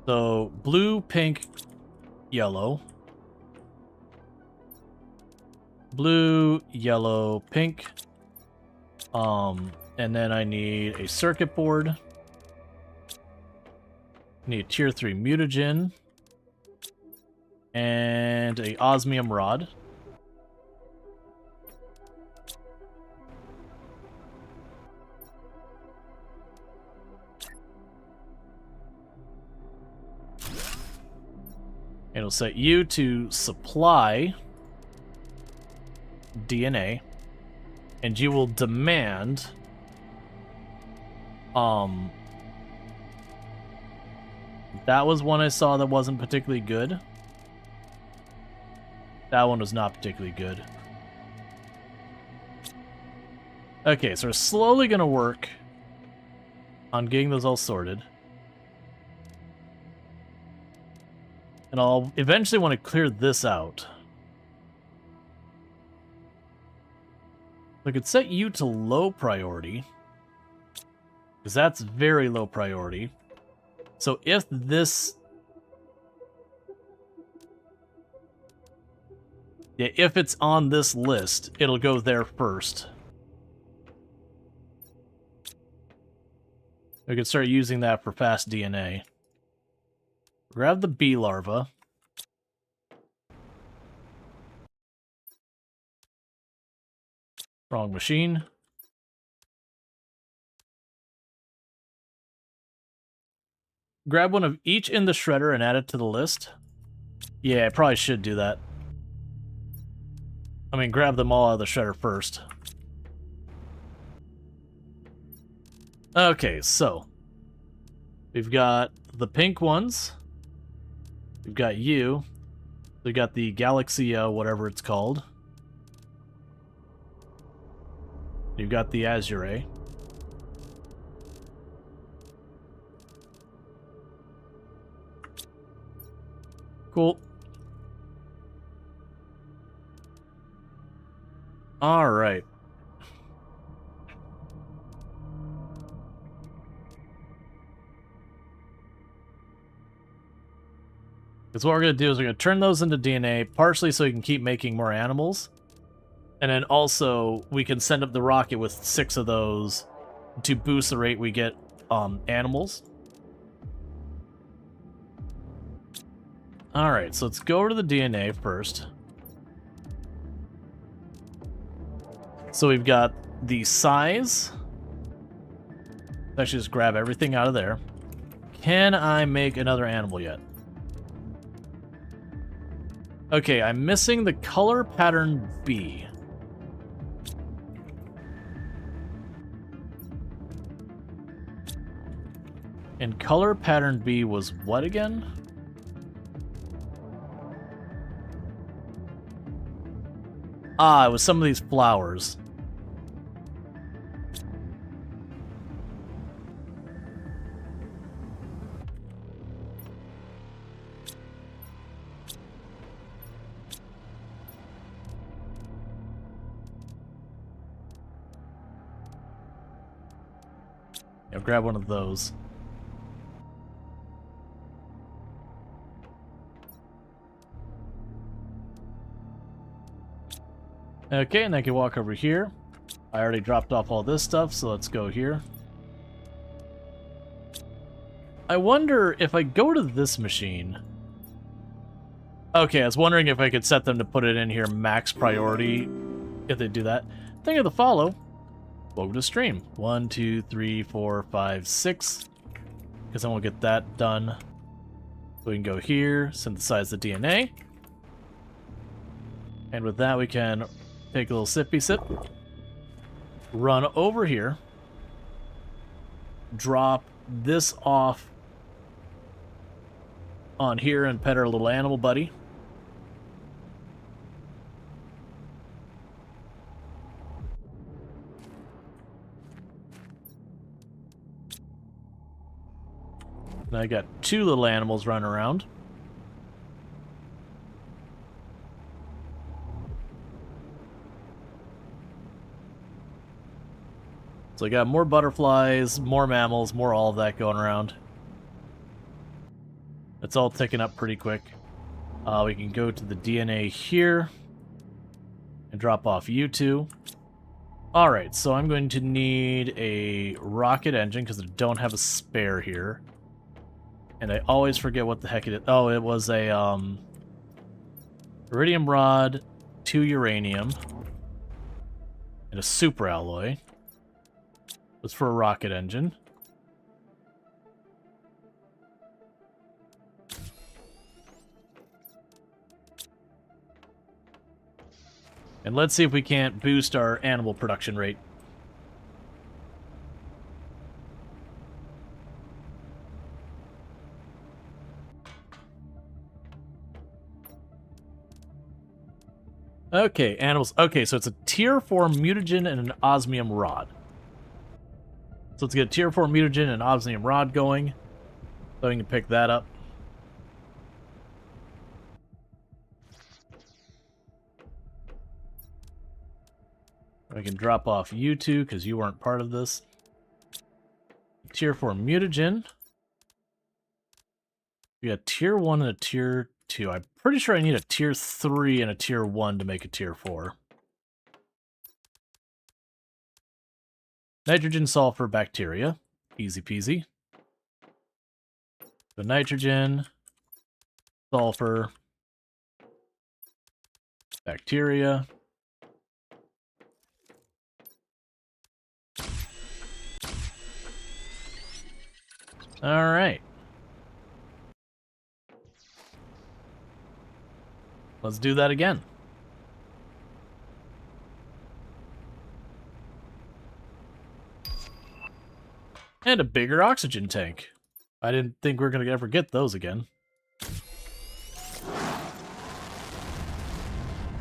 So, blue, pink, yellow. Blue, yellow, pink. And then I need a circuit board. Need a tier 3 mutagen. And a osmium rod. And it'll set you to supply DNA, and you will demand that was one I saw that wasn't particularly good. That one was not particularly good. Okay, so we're slowly gonna work on getting those all sorted. And I'll eventually want to clear this out. I could set you to low priority, because that's very low priority. So if this... Yeah, if it's on this list, it'll go there first. We could start using that for fast DNA. Grab the bee larva. Wrong machine. Grab one of each in the shredder and add it to the list. Yeah, I probably should do that. I mean, grab them all out of the shredder first. Okay, so we've got the pink ones. We've got you. We got the Galaxy, whatever it's called. You've got the Azure. Cool. All right. Because what we're going to do is we're going to turn those into DNA, partially so we can keep making more animals. And then also, we can send up the rocket with 6 of those to boost the rate we get animals. Alright, so let's go over to the DNA first. So we've got the size. Let's actually just grab everything out of there. Can I make another animal yet? Okay, I'm missing the color pattern B. And color pattern B was what again? Ah, it was some of these flowers. Yeah, grab one of those. Okay, and I can walk over here. I already dropped off all this stuff, so let's go here. I wonder if I go to this machine... Okay, I was wondering if I could set them to put it in here max priority, if they do that. Thing of the follow. Welcome to stream. 1, 2, 3, 4, 5, 6. Because then we'll get that done. So we can go here, synthesize the DNA. And with that we can take a little sippy sip. Run over here. Drop this off on here and pet our little animal buddy. And I got 2 little animals running around. So I got more butterflies, more mammals, more all of that going around. It's all ticking up pretty quick. We can go to the DNA here and drop off you 2. Alright, so I'm going to need a rocket engine because I don't have a spare here. And I always forget what the heck it is. Oh, it was a iridium rod, 2 uranium, and a super alloy. Was for a rocket engine. And let's see if we can't boost our animal production rate. Okay, animals. Okay, so it's a tier 4 mutagen and an osmium rod. So let's get a tier 4 mutagen and osmium rod going. So we can pick that up. I can drop off you two because you weren't part of this. Tier 4 mutagen. We got tier 1 and a tier 2. I'm pretty sure I need a tier 3 and a tier 1 to make a tier 4. Nitrogen, sulfur, bacteria. Easy peasy. So nitrogen, sulfur, bacteria. All right. Let's do that again. And a bigger oxygen tank. I didn't think we were going to ever get those again.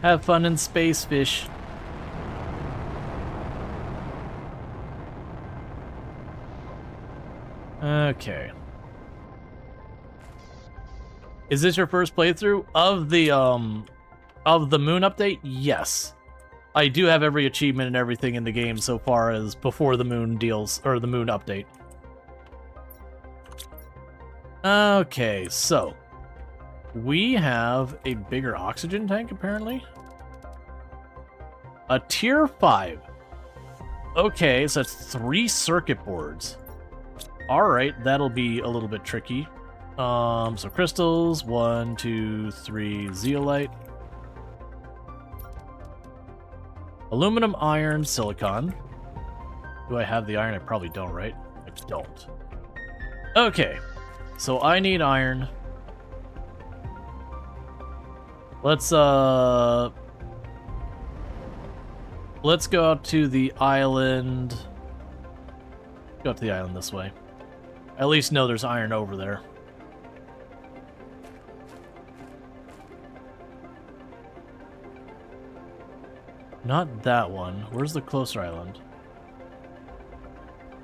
Have fun in space, fish. Okay. Is this your first playthrough of the moon update? Yes. I do have every achievement and everything in the game so far as before the moon deals or the moon update. Okay, so we have a bigger oxygen tank apparently. A tier 5. Okay, so that's 3 circuit boards. Alright, that'll be a little bit tricky. So crystals, 1, 2, 3, zeolite. Aluminum, iron, silicon. Do I have the iron? I probably don't, right? I don't. Okay, so I need iron. Let's go out to the island. Go out to the island this way. I at least know there's iron over there. Not that one. Where's the closer island?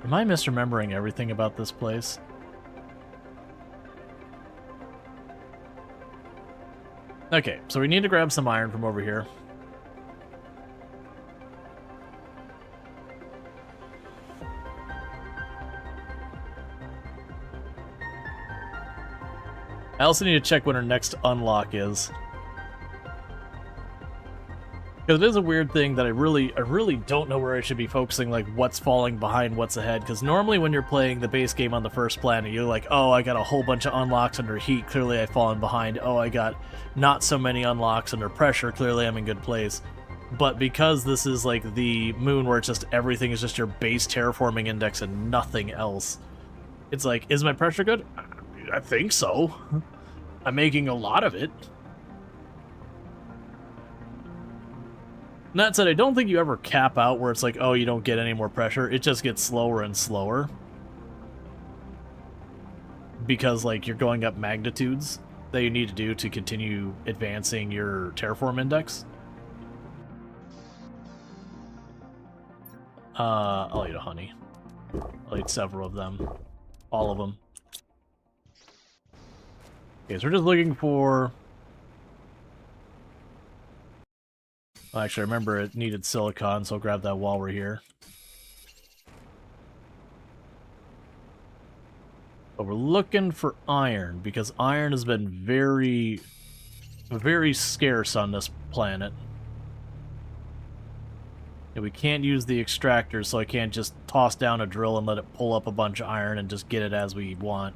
Am I misremembering everything about this place? Okay, so we need to grab some iron from over here. I also need to check when our next unlock is. Because it is a weird thing that I really don't know where I should be focusing, like what's falling behind, what's ahead. Because normally when you're playing the base game on the first planet, you're like, oh, I got a whole bunch of unlocks under heat, clearly I've fallen behind. Oh, I got not so many unlocks under pressure, clearly I'm in good place. But because this is like the moon where it's just everything is just your base terraforming index and nothing else, it's like, is my pressure good? I think so. I'm making a lot of it. And that said, I don't think you ever cap out where it's like, oh, you don't get any more pressure. It just gets slower and slower. Because, like, you're going up magnitudes that you need to do to continue advancing your terraform index. I'll eat a honey. I'll eat several of them. All of them. Okay, so we're just looking for... Actually, I remember it needed silicon, so I'll grab that while we're here. But we're looking for iron, because iron has been very, very scarce on this planet. And we can't use the extractor, so I can't just toss down a drill and let it pull up a bunch of iron and just get it as we want.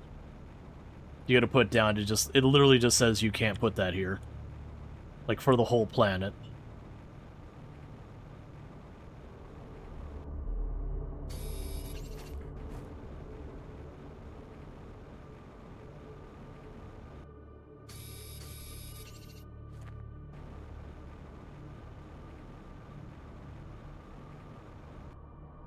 You gotta put down, it literally just says you can't put that here. Like, for the whole planet.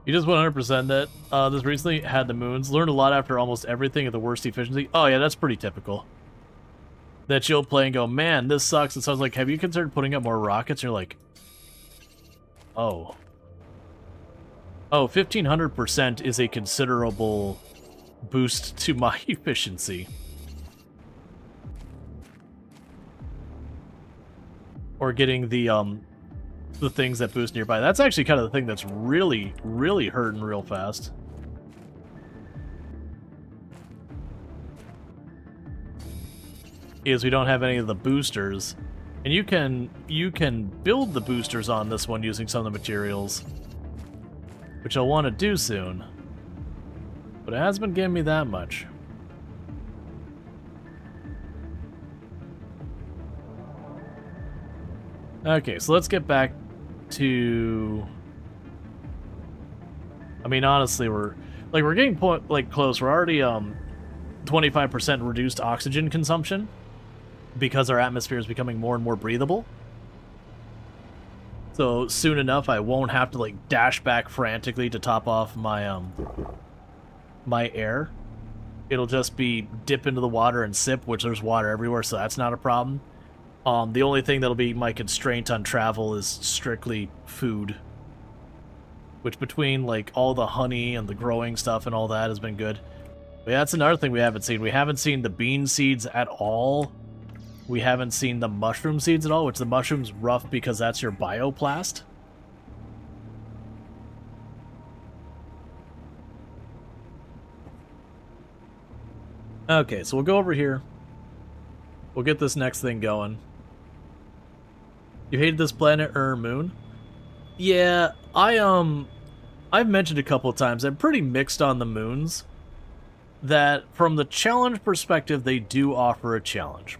You just 100% that this recently had the moons. Learned a lot after almost everything at the worst efficiency. Oh yeah, that's pretty typical. That you'll play and go, man, this sucks. And so I was like, have you considered putting up more rockets? And you're like, oh. Oh, 1500% is a considerable boost to my efficiency. Or getting the the things that boost nearby. That's actually kind of the thing that's really, really hurting real fast. Is we don't have any of the boosters. And you can build the boosters on this one using some of the materials, which I'll want to do soon. But it hasn't been giving me that much. Okay, so let's get back to... I mean, honestly, we're getting close. We're already 25% reduced oxygen consumption because our atmosphere is becoming more and more breathable. So soon enough, I won't have to like dash back frantically to top off my my air. It'll just be dip into the water and sip, which there's water everywhere, so that's not a problem. The only thing that'll be my constraint on travel is strictly food. Which between, like, all the honey and the growing stuff and all that has been good. But yeah, that's another thing we haven't seen. We haven't seen the bean seeds at all. We haven't seen the mushroom seeds at all, which the mushroom's rough because that's your bioplast. Okay, so we'll go over here. We'll get this next thing going. You hated this planet or moon? Yeah, I've mentioned a couple of times, I'm pretty mixed on the moons. That, from the challenge perspective, they do offer a challenge.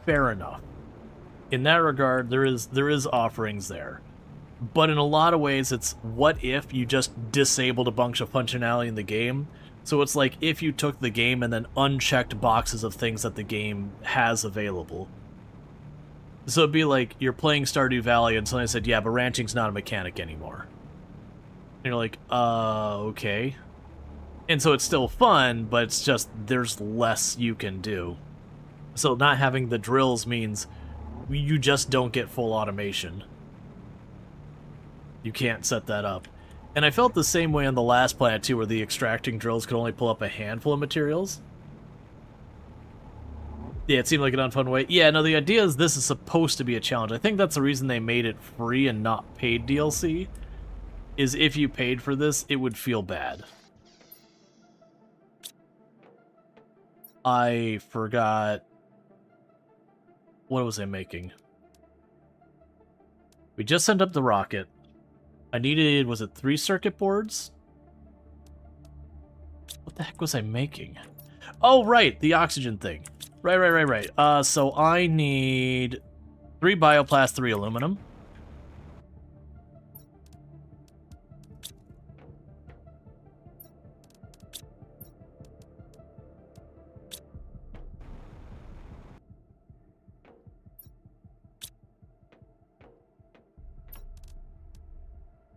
Fair enough. In that regard, there is offerings there. But in a lot of ways, it's what if you just disabled a bunch of functionality in the game. So it's like if you took the game and then unchecked boxes of things that the game has available. So it'd be like you're playing Stardew Valley and somebody said, yeah, but ranching's not a mechanic anymore. And you're like, okay. And so it's still fun, but it's just there's less you can do. So not having the drills means you just don't get full automation. You can't set that up. And I felt the same way on the last planet too, where the extracting drills could only pull up a handful of materials. Yeah, it seemed like an unfun way. Yeah, no, the idea is this is supposed to be a challenge. I think that's the reason they made it free and not paid DLC. Is if you paid for this, it would feel bad. I forgot... What was I making? We just sent up the rocket. I needed, was it 3 circuit boards? What the heck was I making? Oh, right, the oxygen thing. Right. So I need 3 bioplast, 3 aluminum.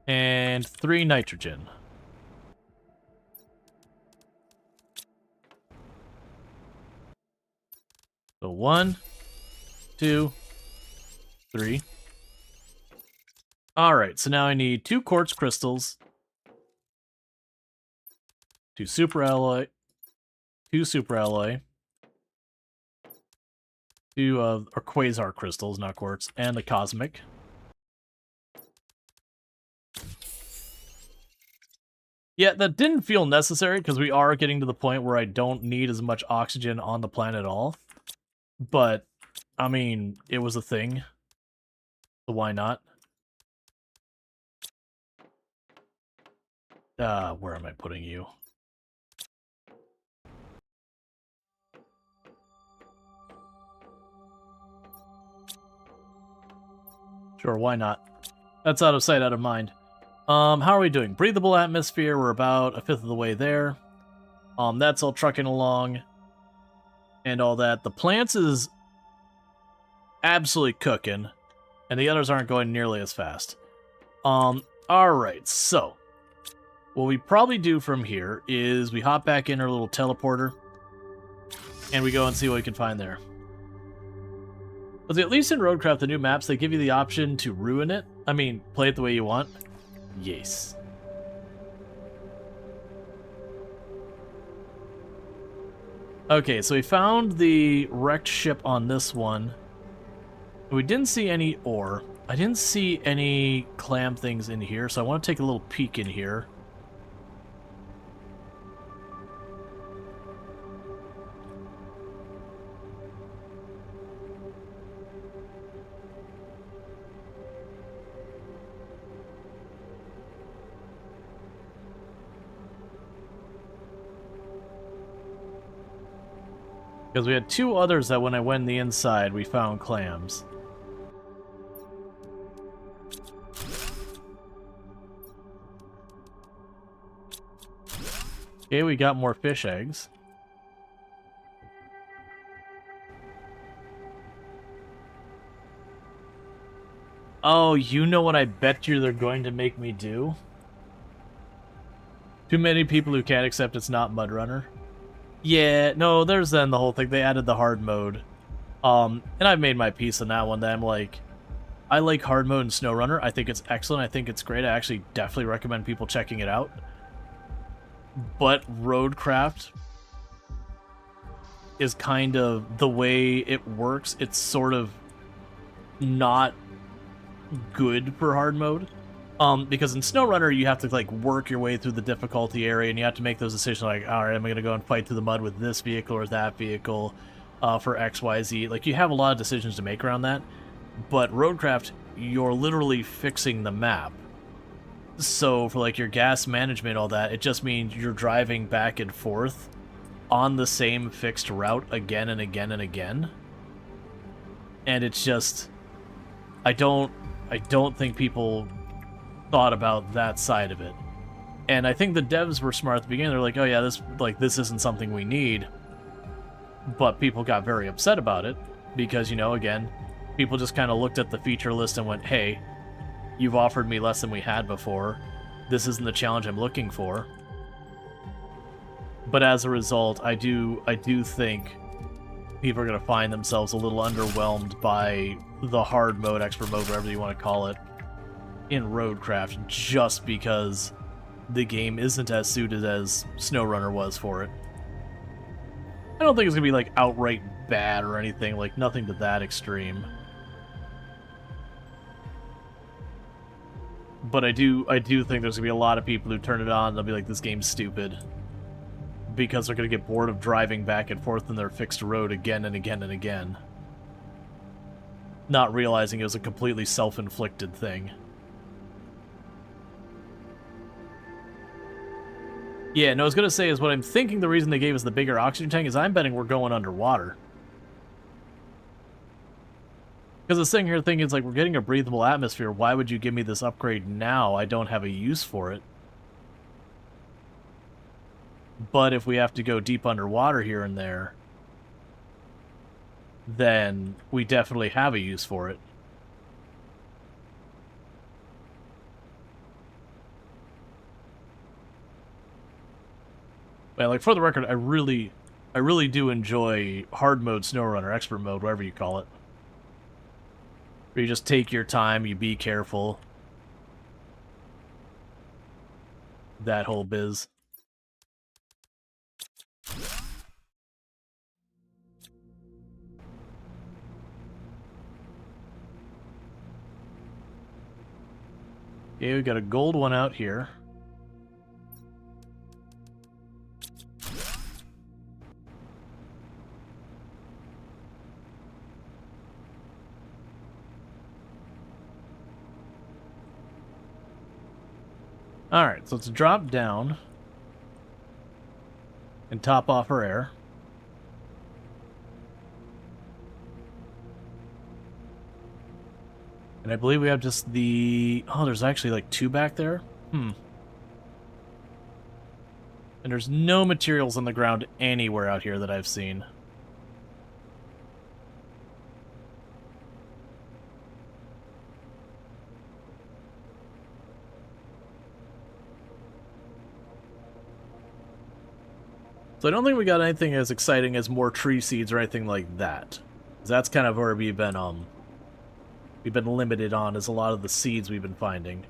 And 3 nitrogen. So 1, 2, 3. Alright, so now I need 2 quartz crystals, 2 super alloy, 2 super alloy, 2 or quasar crystals, not quartz, and the cosmic. Yeah, that didn't feel necessary because we are getting to the point where I don't need as much oxygen on the planet at all. But, I mean, it was a thing. So why not? Where am I putting you? Sure, why not? That's out of sight, out of mind. How are we doing? Breathable atmosphere, we're about 1/5 of the way there. That's all trucking along. And all that. The plants is absolutely cooking. And the others aren't going nearly as fast. Alright, so. What we probably do from here is we hop back in our little teleporter. And we go and see what we can find there. But at least in Roadcraft, the new maps, they give you the option to ruin it. I mean, play it the way you want. Yes. Okay, so we found the wrecked ship on this one. We didn't see any ore. I didn't see any clam things in here, so I want to take a little peek in here. Because we had two others that when I went in the inside, we found clams. Okay, we got more fish eggs. Oh, you know what I bet you they're going to make me do? Too many people who can't accept it's not Mud Runner. Yeah, no, there's then the whole thing. They added the hard mode. And I've made my peace on that one. That I'm like, I like hard mode in SnowRunner. I think it's excellent. I think it's great. I actually definitely recommend people checking it out. But Roadcraft is kind of the way it works. It's sort of not good for hard mode. Because in SnowRunner, you have to, like, work your way through the difficulty area, and you have to make those decisions, like, alright, am I going to go and fight through the mud with this vehicle or that vehicle for XYZ? Like, you have a lot of decisions to make around that, but Roadcraft, you're literally fixing the map. So, for, like, your gas management, all that, it just means you're driving back and forth on the same fixed route again and again and again. And it's just... I don't think people thought about that side of it. And I think the devs were smart at the beginning. They're like, oh yeah, this isn't something we need. But people got very upset about it because, you know, again, people just kind of looked at the feature list and went, hey, you've offered me less than we had before. This isn't the challenge I'm looking for. But as a result, I do think people are going to find themselves a little underwhelmed by the hard mode, expert mode, whatever you want to call it, in Roadcraft, just because the game isn't as suited as SnowRunner was for it. I don't think it's going to be, like, outright bad or anything, like, nothing to that extreme. But I do think there's going to be a lot of people who turn it on and they'll be like, this game's stupid. Because they're going to get bored of driving back and forth in their fixed road again and again and again. Not realizing it was a completely self-inflicted thing. Yeah, no, I was going to say is what I'm thinking the reason they gave us the bigger oxygen tank is I'm betting we're going underwater. Because the thing here thinking is like, we're getting a breathable atmosphere. Why would you give me this upgrade now? I don't have a use for it. But if we have to go deep underwater here and there, then we definitely have a use for it. Well, like, for the record, I really do enjoy hard mode, SnowRunner, expert mode, whatever you call it. Where you just take your time, you be careful. That whole biz. Okay, we got a gold one out here. Alright, so let's drop down and top off our air. And I believe we have just the... Oh, there's actually like two back there? And there's no materials on the ground anywhere out here that I've seen. So I don't think we got anything as exciting as more tree seeds or anything like that. 'Cause that's kind of where we've been limited on, is a lot of the seeds we've been finding.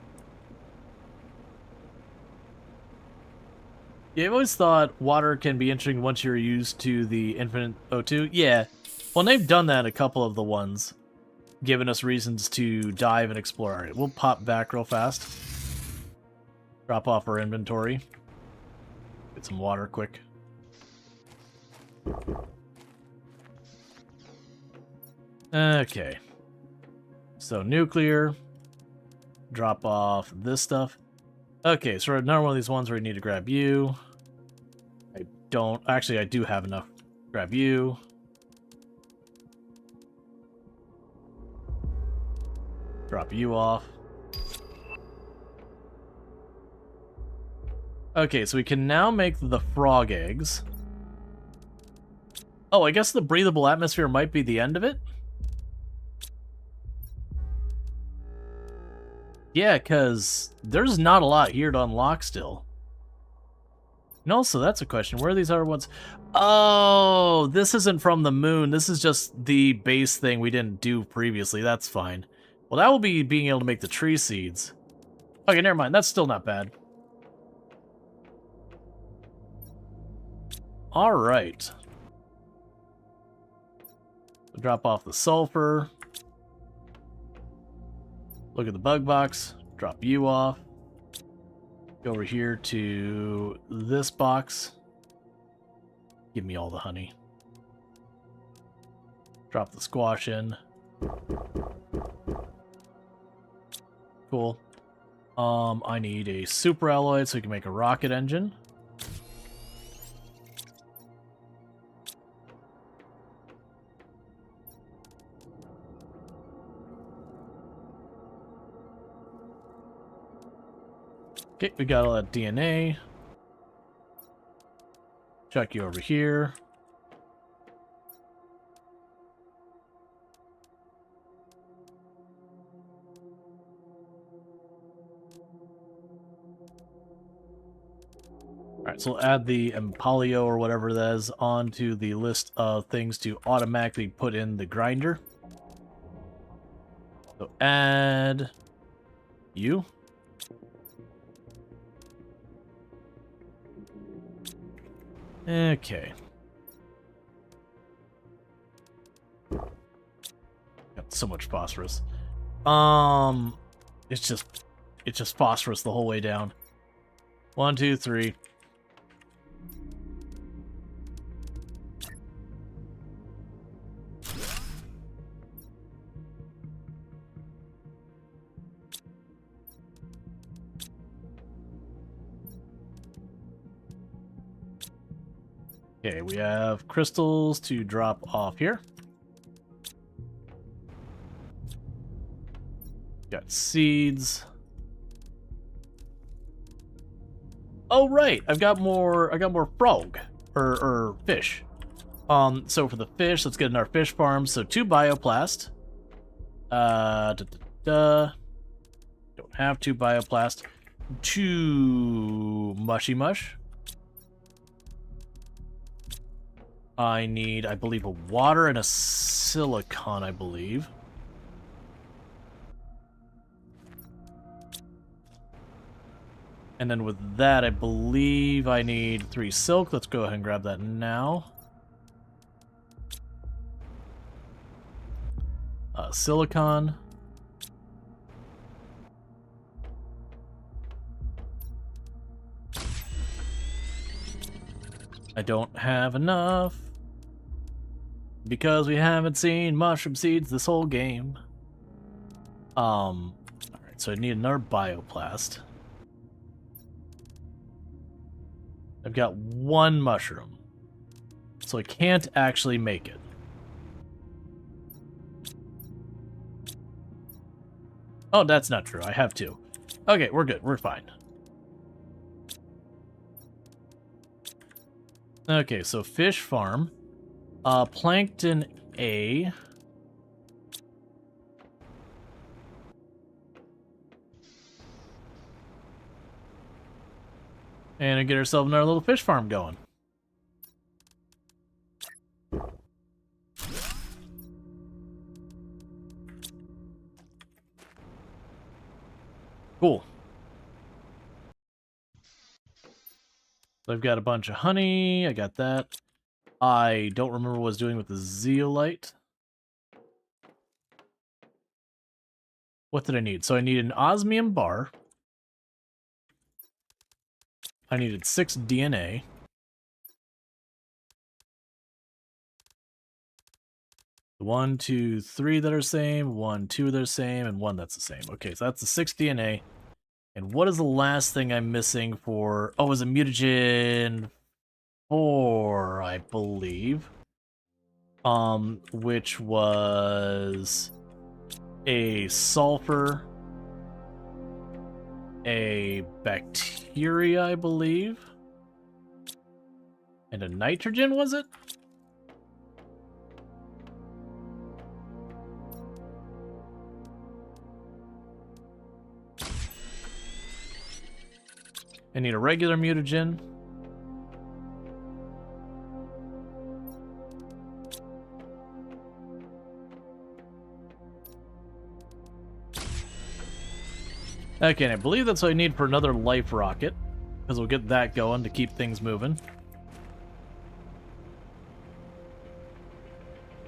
Yeah, I've always thought water can be interesting once you're used to the infinite O2. Yeah, well, they've done that in a couple of the ones. giving us reasons to dive and explore. All right, we'll pop back real fast. Drop off our inventory. Get some water quick. Okay. So nuclear. Drop off this stuff. Okay, so another one of these ones where we need to grab you. I don't... Actually, I do have enough. Grab you. Drop you off. Okay, so we can now make the frog eggs. Oh, I guess the breathable atmosphere might be the end of it? Yeah, because there's not a lot here to unlock still. And also, that's a question. Where are these other ones? Oh, this isn't from the moon. This is just the base thing we didn't do previously. That's fine. Well, that will be being able to make the tree seeds. Okay, never mind. That's still not bad. Alright. Drop off the sulfur. Look at the bug box. Drop you off. Go over here to this box. Give me all the honey. Drop the squash in. Cool. I need a super alloy so we can make a rocket engine. Okay, we got all that DNA. Chuck you over here. Alright, so we'll add the Empoleio or whatever that is onto the list of things to automatically put in the grinder. So add you. Okay. Got so much phosphorus. It's just phosphorus the whole way down. 1, 2, 3. Okay, we have crystals to drop off here. Got seeds. Oh right, I got more frog or fish. So for the fish, let's get in our fish farm. So 2 bioplast. Don't have 2 bioplast. 2 mushy mush. I need, I believe, a water and a silicon, I believe. And then with that, I believe I need 3 silk. Let's go ahead and grab that now. Silicon. I don't have enough. Because we haven't seen mushroom seeds this whole game. Alright, so I need another bioplast. I've got 1 mushroom. So I can't actually make it. Oh, that's not true. I have 2. Okay, we're good. We're fine. Okay, so fish farm. Plankton A. And I get ourselves another little fish farm going. Cool. So I've got a bunch of honey. I got that. I don't remember what I was doing with the zeolite. What did I need? So I need an osmium bar. I needed 6 DNA. One, two, three that are same, 1, 2 that are same, and 1 that's the same. Okay, so that's the 6 DNA. And what is the last thing I'm missing for... Oh, it was a mutagen 4, I believe. Which was a sulfur, a bacteria, I believe, and a nitrogen, was it? I need a regular mutagen. Okay, and I believe that's what I need for another life rocket, because we'll get that going to keep things moving.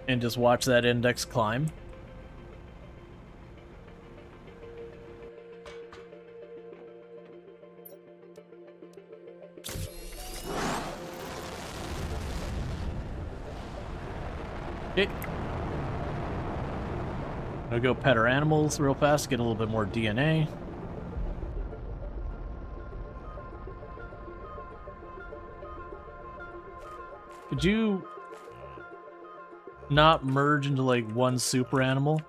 And just watch that index climb. Okay. I'm gonna go pet our animals real fast, get a little bit more DNA. Could you not merge into like one super animal?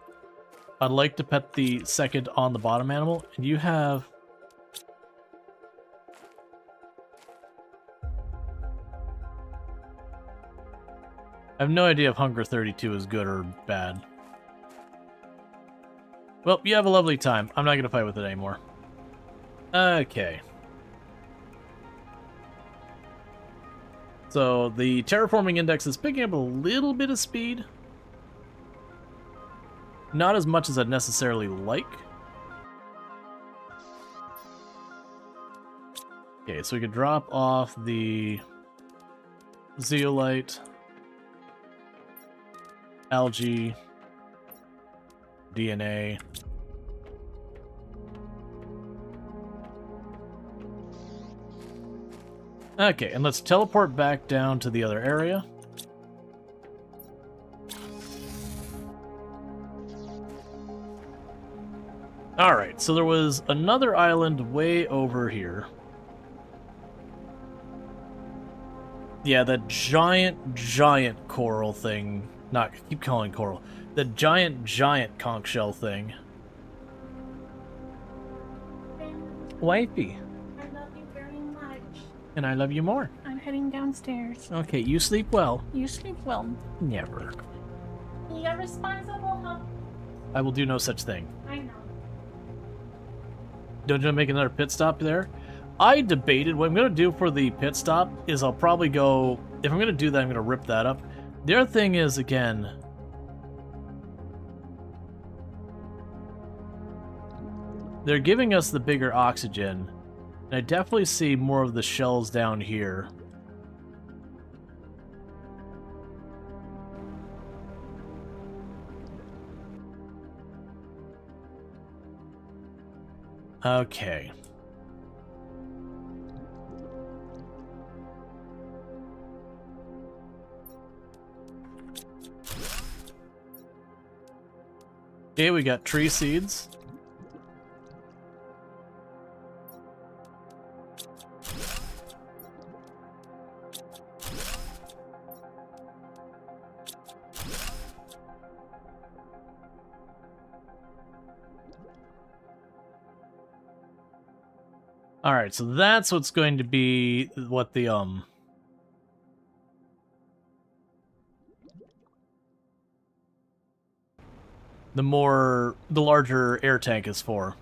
I'd like to pet the second on the bottom animal, and you have... I have no idea if Hunger 32 is good or bad. Well, you have a lovely time. I'm not going to fight with it anymore. Okay. So, the terraforming index is picking up a little bit of speed. Not as much as I'd necessarily like. Okay, so we could drop off the zeolite, algae, DNA. Okay, and let's teleport back down to the other area. Alright, so there was another island way over here. Yeah, that giant coral thing. Not, keep calling coral. The giant conch shell thing. Wifey. I love you very much. And I love you more. I'm heading downstairs. Okay, you sleep well. You sleep well. Never. You're responsible, huh? I will do no such thing. I know. Don't you want to make another pit stop there? I debated what I'm going to do for the pit stop is I'll probably go... If I'm going to do that, I'm going to rip that up. The other thing is, again... They're giving us the bigger oxygen. And I definitely see more of the shells down here. Okay. Okay, we got tree seeds. Alright, so that's what's going to be what the the larger air tank is for.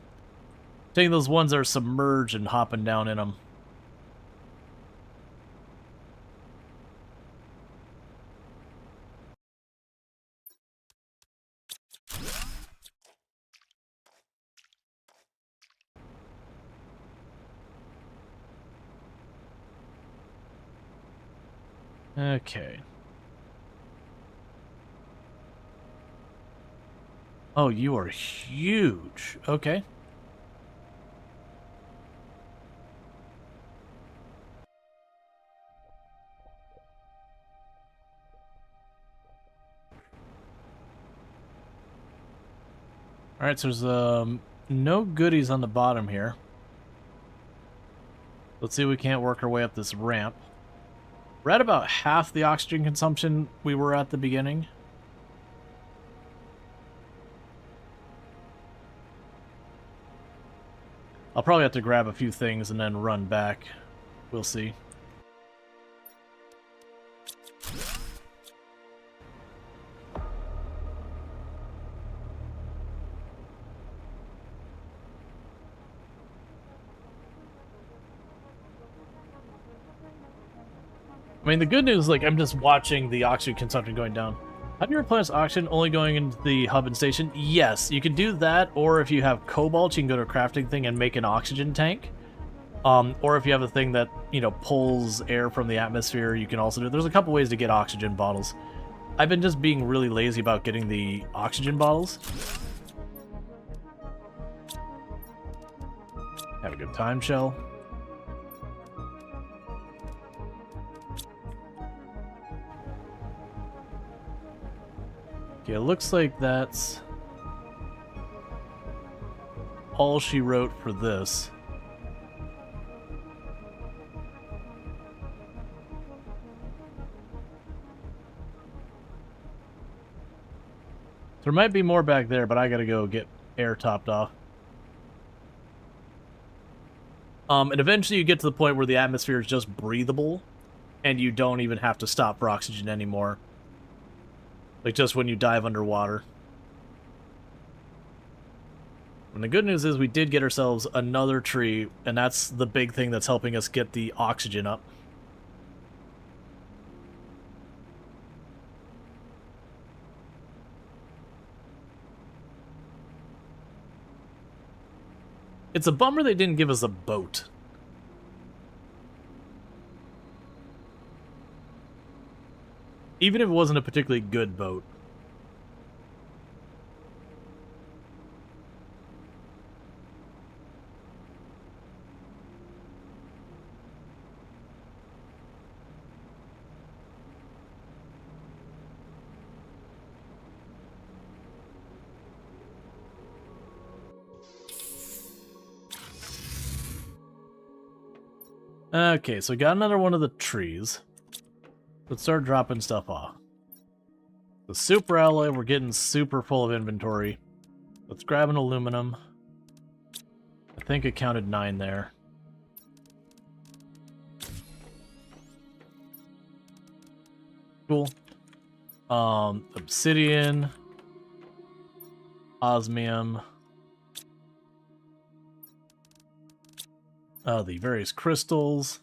Taking those ones that are submerged and hopping down in them. Okay. Oh, you are huge. Okay. Alright, so there's no goodies on the bottom here. Let's see if we can't work our way up this ramp. We're at about half the oxygen consumption we were at the beginning. I'll probably have to grab a few things and then run back. We'll see. I mean, the good news is, like, I'm just watching the oxygen consumption going down. How do you replenish oxygen only going into the hub and station? Yes, you can do that, or if you have cobalt, you can go to a crafting thing and make an oxygen tank. Or if you have a thing that, you know, pulls air from the atmosphere, you can also do it. There's a couple ways to get oxygen bottles. I've been just being really lazy about getting the oxygen bottles. Have a good time, Shell. Okay, it looks like that's all she wrote for this. There might be more back there, but I gotta go get air topped off. And eventually you get to the point where the atmosphere is just breathable, and you don't even have to stop for oxygen anymore. Like just when you dive underwater. And the good news is we did get ourselves another tree, and that's the big thing that's helping us get the oxygen up. It's a bummer they didn't give us a boat. Even if it wasn't a particularly good boat. Okay, so we got another one of the trees. Let's start dropping stuff off. The super alloy, we're getting super full of inventory. Let's grab an aluminum. I think it counted 9 there. Cool. Obsidian. Osmium. The various crystals.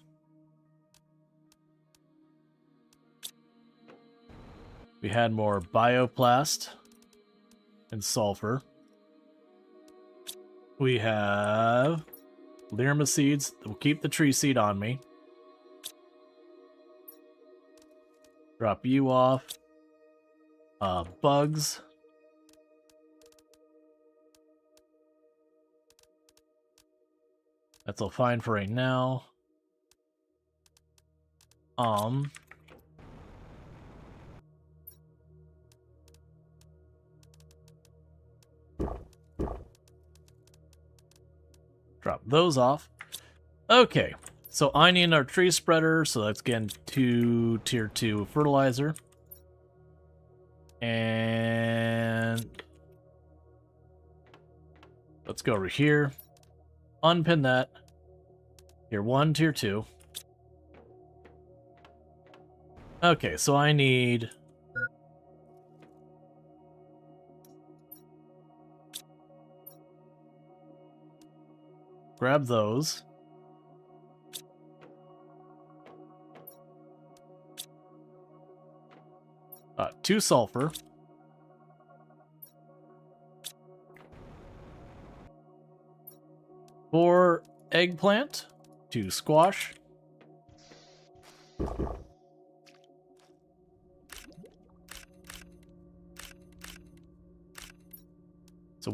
We had more bioplast and sulfur. We have Lirma seeds. We'll keep the tree seed on me. Drop you off. Bugs. That's all fine for right now. Drop those off. Okay, so I need our tree spreader, so that's again 2 tier 2 fertilizer. And let's go over here. Unpin that. Tier 1, tier 2. Okay, so I need... Grab those. Two sulfur. Four eggplant. 2 squash.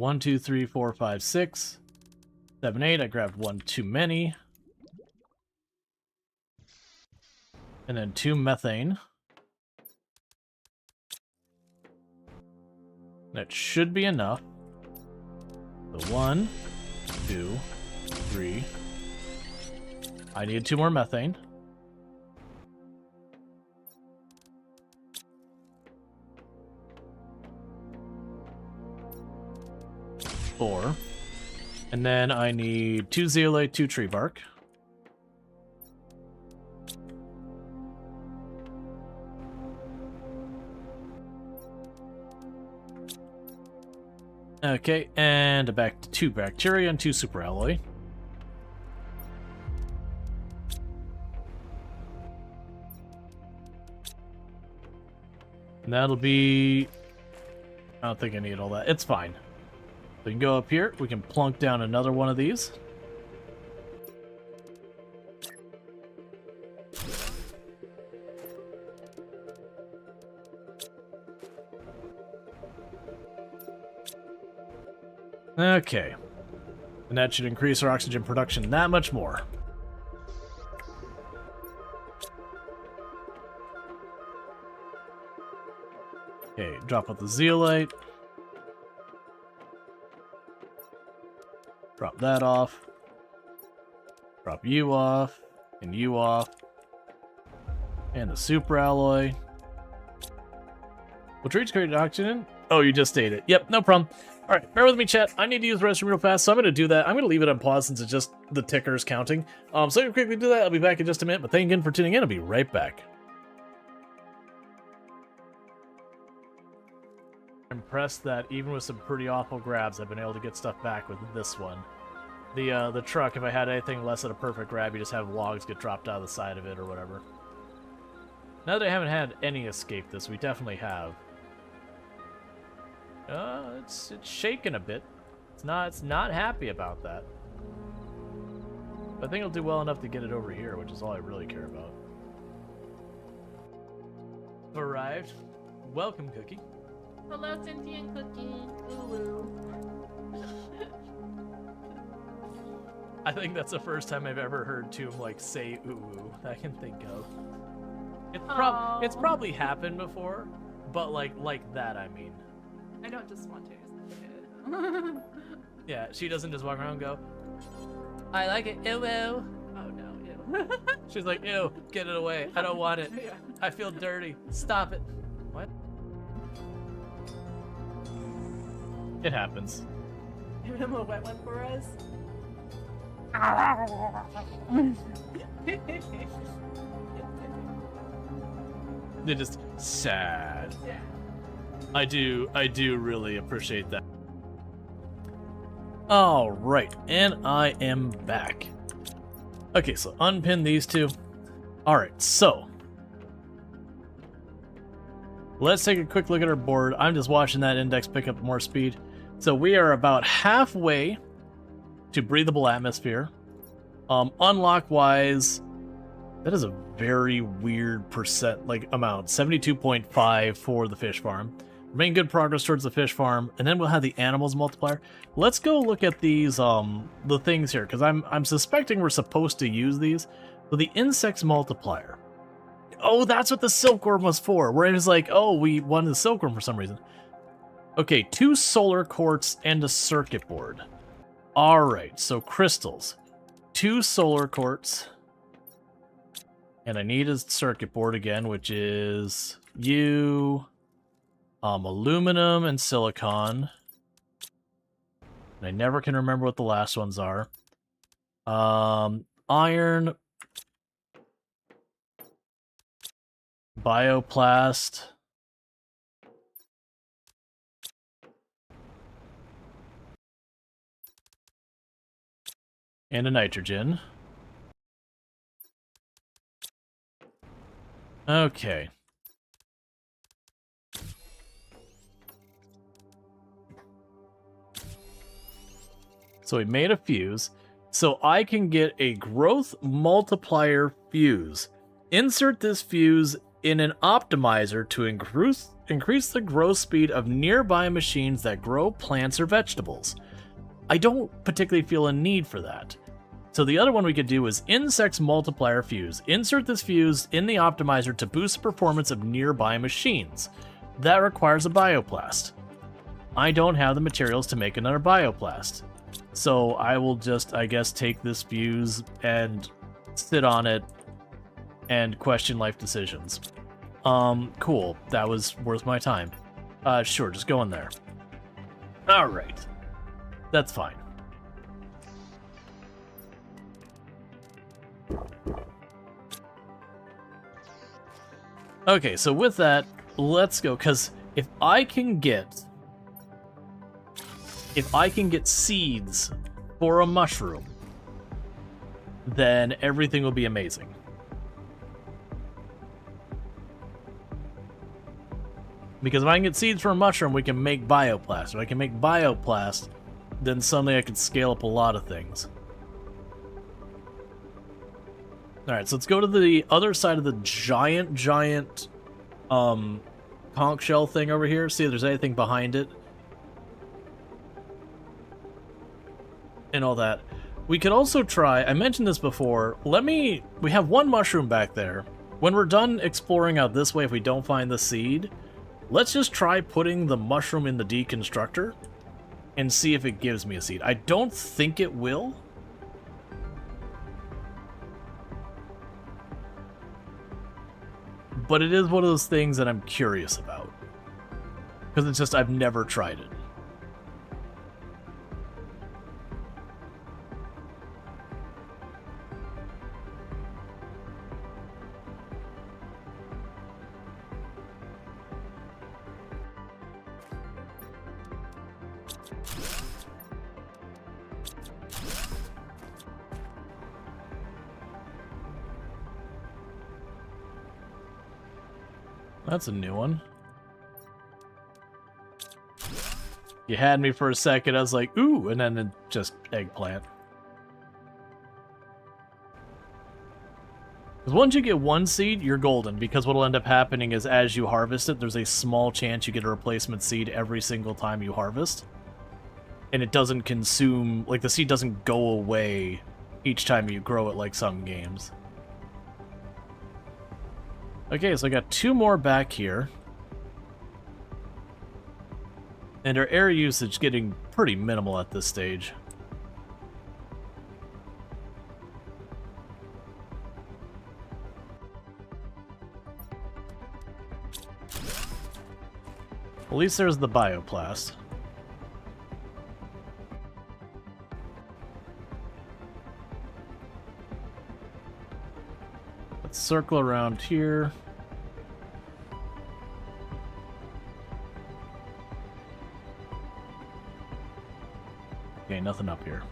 1, 2, 3, 4, 5, 6, 7, 8. I grabbed one too many. And then 2 methane. That should be enough. So 1, 2, 3. I need 2 more methane. Four. And then I need 2 zeolite, 2 tree bark. Okay, and a 2 bacteria and 2 superalloy. And that'll be... I don't think I need all that. It's fine. We can go up here. We can plunk down another one of these. Okay. And that should increase our oxygen production that much more. Okay, drop out the zeolite. Drop that off. Drop you off. And you off. And the superalloy. Will treats create oxygen? Oh, you just ate it. Yep, no problem. Alright, bear with me, chat. I need to use the restroom real fast, so I'm going to do that. I'm going to leave it on pause since it's just the tickers counting. So I'm going to quickly do that. I'll be back in just a minute, but thank you again for tuning in. I'll be right back. I'm impressed that even with some pretty awful grabs, I've been able to get stuff back with this one. The truck, if I had anything less than a perfect grab, you just have logs get dropped out of the side of it or whatever. Now that I haven't had any escape this, we definitely have. It's shaking a bit. It's not happy about that. But I think it'll do well enough to get it over here, which is all I really care about. Arrived. Welcome, Cookie. Hello, sentient cookie. Ooh. I think that's the first time I've ever heard Tomb like say ooh that I can think of. It's probably happened before, but like that I mean. I don't just want to. Yeah, she doesn't just walk around and go, I like it, ew, ew. Oh no, ew. She's like, ew, get it away. I don't want it. Yeah. I feel dirty. Stop it. What? It happens. Give him a wet one for us. They're just sad. Yeah. I do really appreciate that. All right, and I am back. Okay, so unpin these two. All right, so let's take a quick look at our board. I'm just watching that index pick up more speed. So we are about halfway to breathable atmosphere. Unlock-wise, that is a very weird amount. 72.5 for the fish farm. We're making good progress towards the fish farm, and then we'll have the animals multiplier. Let's go look at these, the things here, because I'm suspecting we're supposed to use these. So the insects multiplier. Oh, that's what the silkworm was for. Where it was like, oh, we wanted the silkworm for some reason. Okay, 2 solar quartz and a circuit board. Alright, so crystals. 2 solar quartz. And I need a circuit board again, which is aluminum and silicon. And I never can remember what the last ones are. Iron. Bioplast. And a nitrogen. Okay. So we made a fuse. So I can get a growth multiplier fuse. Insert this fuse in an optimizer to increase the growth speed of nearby machines that grow plants or vegetables. I don't particularly feel a need for that. So the other one we could do is Insects Multiplier Fuse. Insert this fuse in the optimizer to boost the performance of nearby machines. That requires a bioplast. I don't have the materials to make another bioplast. So I will just, I guess, take this fuse and sit on it and question life decisions. Cool. That was worth my time. Sure, just go in there. Alright. That's fine. Okay, so with that, let's go, because if I can get seeds for a mushroom, then everything will be amazing. Because if I can get seeds for a mushroom, we can make bioplast. If I can make bioplast, then suddenly I can scale up a lot of things. Alright, so let's go to the other side of the giant conch shell thing over here. See if there's anything behind it. And all that. We could also try, I mentioned this before, we have one mushroom back there. When we're done exploring out this way, if we don't find the seed, let's just try putting the mushroom in the deconstructor and see if it gives me a seed. I don't think it will. But it is one of those things that I'm curious about. Because it's just, I've never tried it. That's a new one. You had me for a second, I was like, ooh, and then it just eggplant. Because once you get one seed, you're golden, because what'll end up happening is as you harvest it, there's a small chance you get a replacement seed every single time you harvest. And it doesn't consume, like the seed doesn't go away each time you grow it like some games. Okay, so I got two more back here. And our air usage getting pretty minimal at this stage. At least there's the bioplast. Let's circle around here. Okay, nothing up here.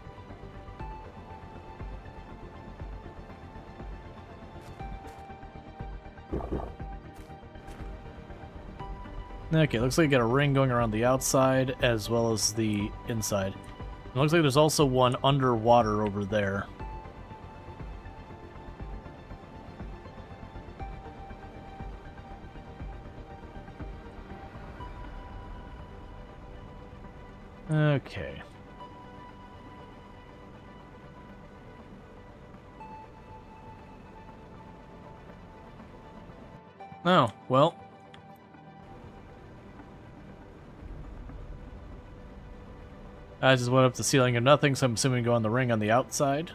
Okay, looks like you got a ring going around the outside as well as the inside. It looks like there's also one underwater over there. Okay. Oh, well. I just went up the ceiling of nothing, so I'm assuming go on the ring on the outside.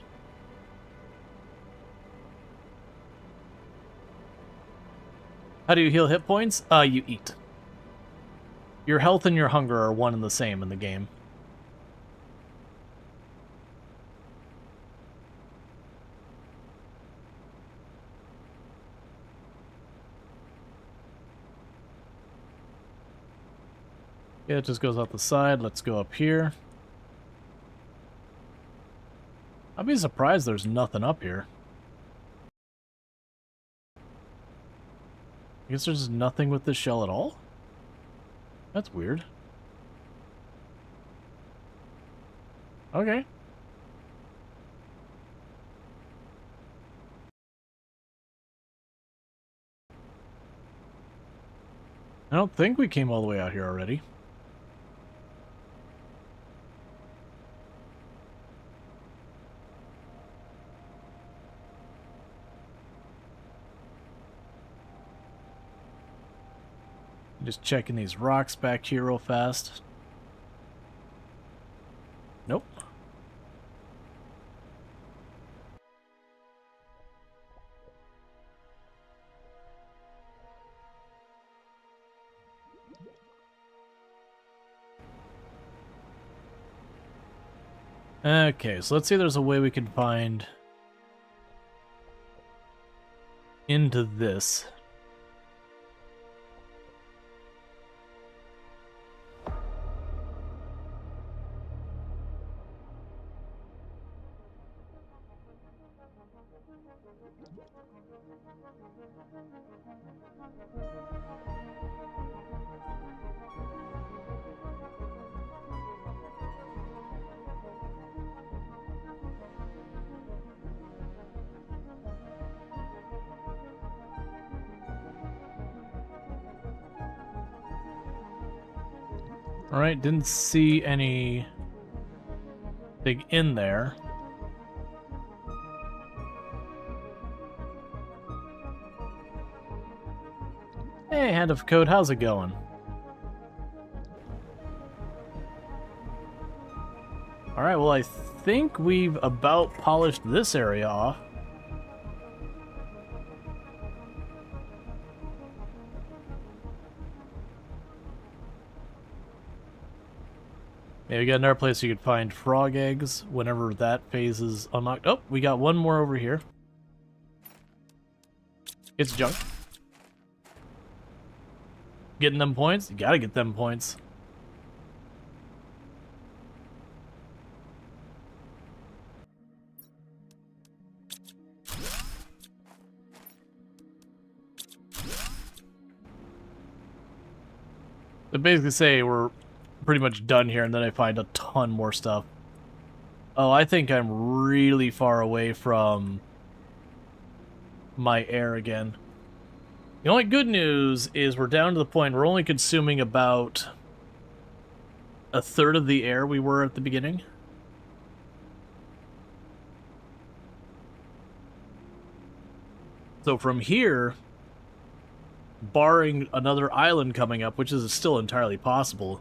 How do you heal hit points? You eat. Your health and your hunger are one and the same in the game. Yeah, it just goes out the side. Let's go up here. I'd be surprised there's nothing up here. I guess there's nothing with this shell at all? That's weird. Okay. I don't think we came all the way out here already. Just checking these rocks back here real fast. Nope. Okay, so let's see if there's a way we can find into this. Alright, didn't see anything in there. Hey, Hand of Code, how's it going? Alright, well I think we've about polished this area off. Yeah, we got another place you could find frog eggs whenever that phase is unlocked. Oh, we got one more over here. It's junk. Getting them points? You gotta get them points. They basically say we're pretty much done here, and then I find a ton more stuff. Oh, I think I'm really far away from my air again. The only good news is we're down to the point we're only consuming about a third of the air we were at the beginning. So from here, barring another island coming up, which is still entirely possible,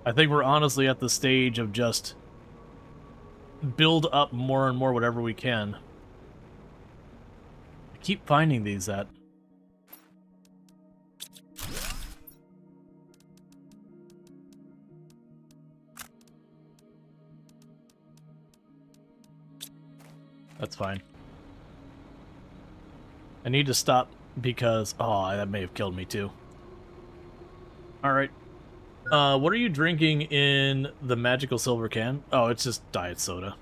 I think we're honestly at the stage of just build up more and more whatever we can. I keep finding these at. That's fine. I need to stop because... oh, that may have killed me too. Alright. What are you drinking in the magical silver can? Oh, it's just diet soda.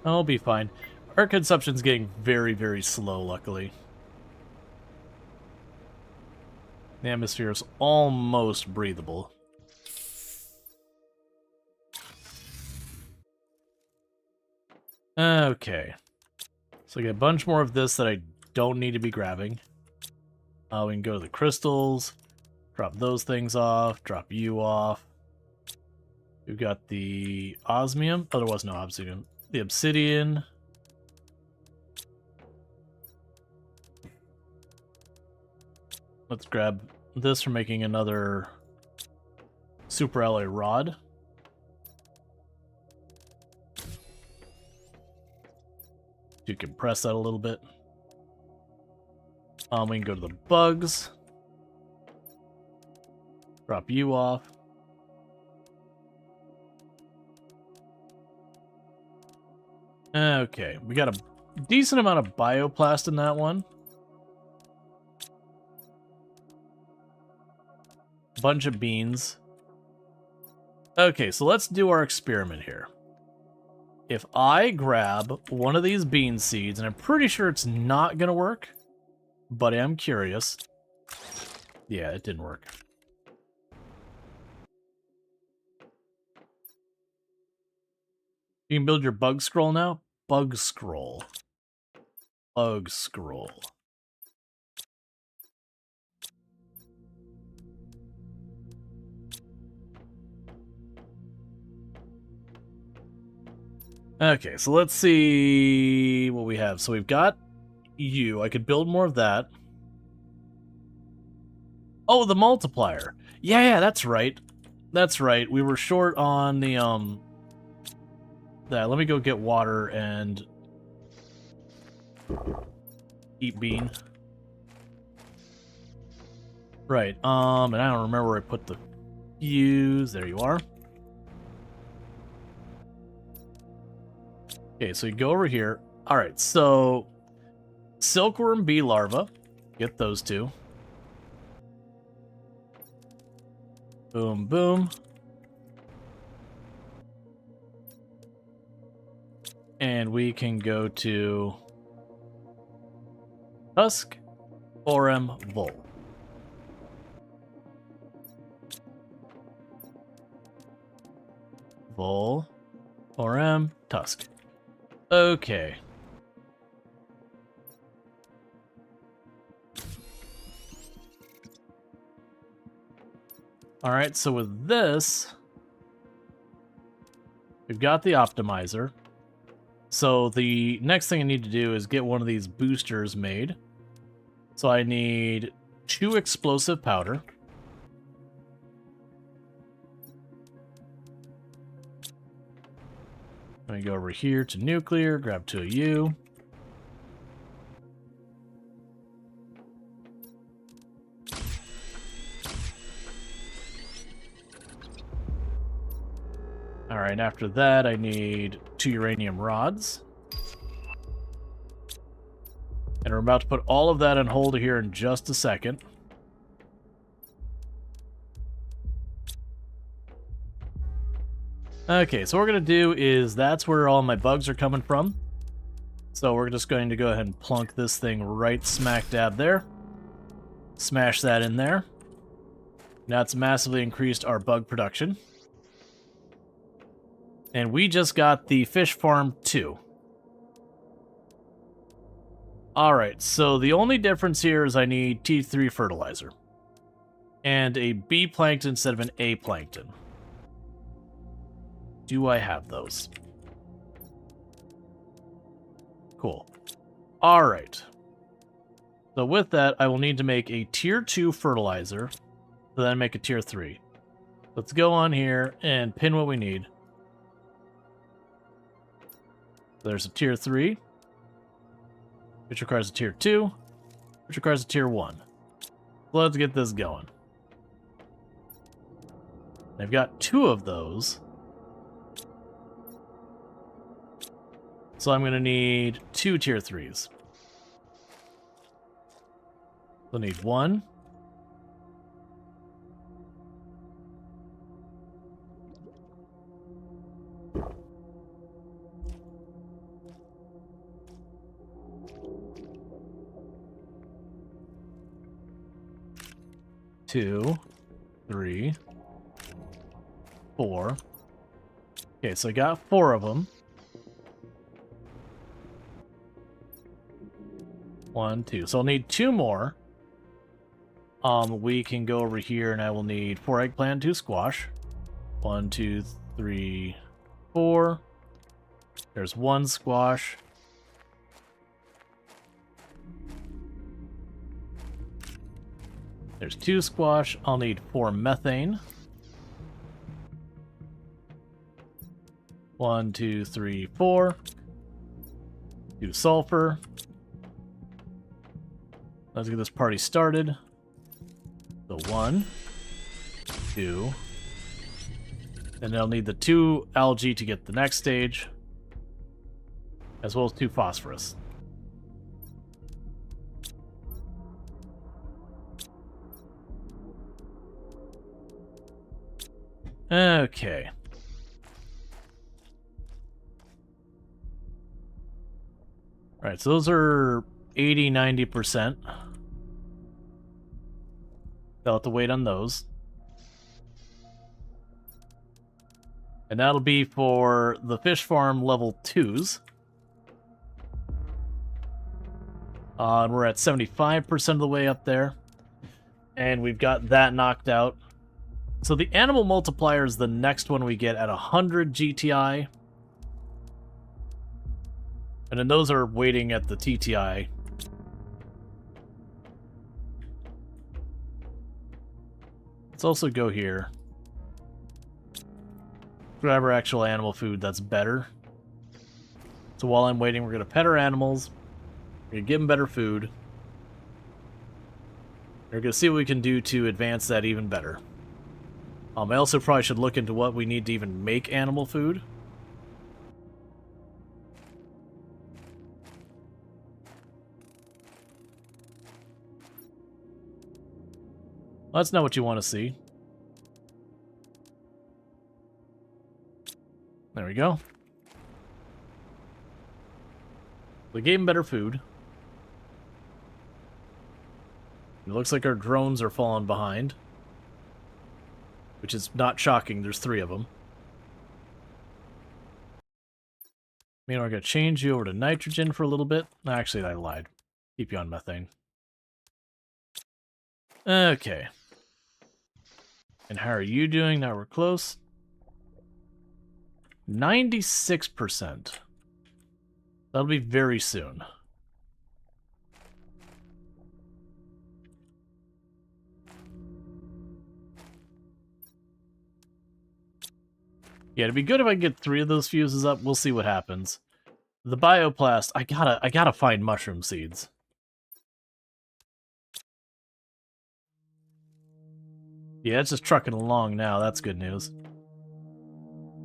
I'll be fine. Our consumption's getting very, very slow, luckily. The atmosphere is almost breathable. Okay. So I get a bunch more of this that I don't need to be grabbing. We can go to the crystals, drop those things off, drop you off. We've got the osmium. Oh, there was no obsidian. The obsidian. Let's grab this for making another super alloy rod. To compress that a little bit. We can go to the bugs. Drop you off. Okay, we got a decent amount of bioplast in that one. Bunch of beans. Okay, so let's do our experiment here. If I grab one of these bean seeds, and I'm pretty sure it's not gonna work, but I am curious. Yeah, it didn't work. You can build your bug scroll now? Bug scroll. Bug scroll. Okay, so let's see what we have. So we've got you. I could build more of that. Oh, the multiplier. Yeah, that's right. That's right. We were short on the, that. Let me go get water and eat bean. Right, and I don't remember where I put the fuse. There you are. Okay, so you go over here. Alright, so silkworm bee larva. Get those two. Boom, boom. And we can go to Tusk, Orem, Vol. Vol, Orem, Tusk. Okay. Alright, so with this, we've got the optimizer. So the next thing I need to do is get one of these boosters made. So I need 2 explosive powder. Let me go over here to nuclear, grab 2 of you. Alright, after that I need 2 uranium rods. And we're about to put all of that on hold here in just a second. Okay, so what we're going to do is that's where all my bugs are coming from. So we're just going to go ahead and plunk this thing right smack dab there. Smash that in there. Now it's massively increased our bug production. And we just got the fish farm 2. Alright, so the only difference here is I need T3 fertilizer. And a B plankton instead of an A plankton. Do I have those? Cool. Alright. So with that, I will need to make a tier 2 fertilizer. So then make a tier 3. Let's go on here and pin what we need. There's a tier 3, which requires a tier 2, which requires a tier 1. So let's get this going. I've got 2 of those. So I'm going to need 2 tier 3s. I'll need 1. Two, 3, 4. Okay, so I got 4 of them. 1, 2. So I'll need 2 more. We can go over here and I will need 4 eggplant, 2 squash. 1, 2, 3, 4. There's 1 squash. There's 2 squash. I'll need 4 methane. 1, 2, 3, 4. 2 sulfur. Let's get this party started. So 1, 2. And I'll need the 2 algae to get the next stage. As well as 2 phosphorus. Okay. Alright, so those are 80-90%. They'll have to wait on those. And that'll be for the fish farm level 2s. And we're at 75% of the way up there. And we've got that knocked out. So the animal multiplier is the next one we get at 100 GTI. And then those are waiting at the TTI. Let's also go here. Grab our actual animal food that's better. So while I'm waiting, we're going to pet our animals. We're going to give them better food. We're going to see what we can do to advance that even better. I also probably should look into what we need to even make animal food. Well, that's not what you want to see. There we go. We gave him better food. It looks like our drones are falling behind. Which is not shocking, there's 3 of them. Meanwhile, I'm going to change you over to nitrogen for a little bit. Actually, I lied. Keep you on methane. Okay. And how are you doing? Now we're close. 96%. That'll be very soon. Yeah, it'd be good if I get 3 of those fuses up. We'll see what happens. The bioplast, I gotta find mushroom seeds. Yeah, it's just trucking along now. That's good news.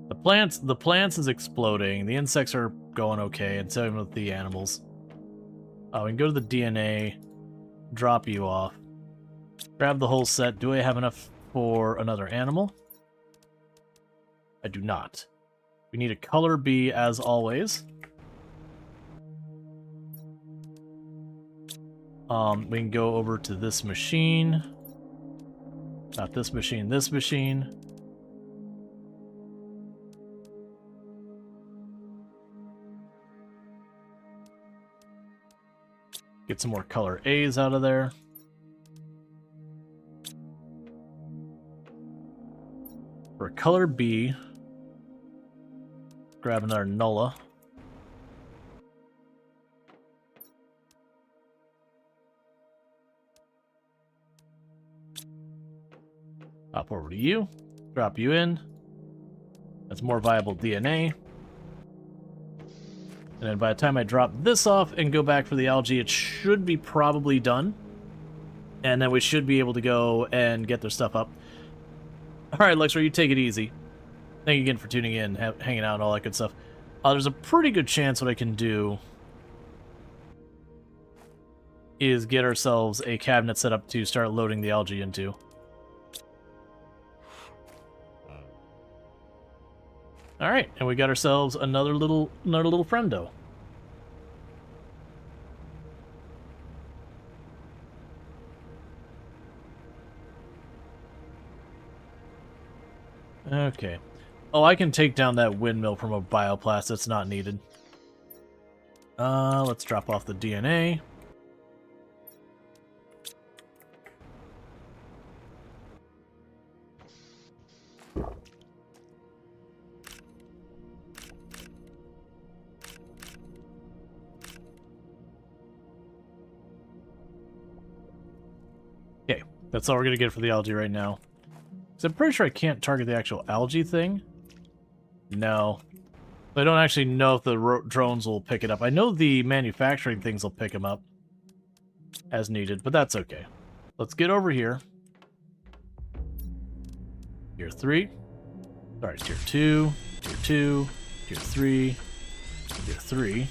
The plants is exploding. The insects are going okay, and same with the animals. Oh, we can go to the DNA, drop you off, grab the whole set. Do I have enough for another animal? I do not. We need a color B as always. We can go over to this machine. Not this machine, this machine. Get some more color A's out of there. For color B, grab another Nulla. Hop over to you, drop you in. That's more viable DNA. And then by the time I drop this off and go back for the algae, it should be probably done. And then we should be able to go and get their stuff up. Alright, Lexer, you take it easy. Thank you again for tuning in, hanging out, and all that good stuff. There's a pretty good chance what I can do is get ourselves a cabinet set up to start loading the algae into. Alright, and we got ourselves another little friendo. Okay. Oh, I can take down that windmill from a bioplast that's not needed. Let's drop off the DNA. Okay, that's all we're gonna get for the algae right now. So I'm pretty sure I can't target the actual algae thing. No. I don't actually know if the drones will pick it up. I know the manufacturing things will pick them up as needed, but that's okay. Let's get over here. Tier 3. Sorry, Tier 2, Tier 2, Tier 3, Tier 3.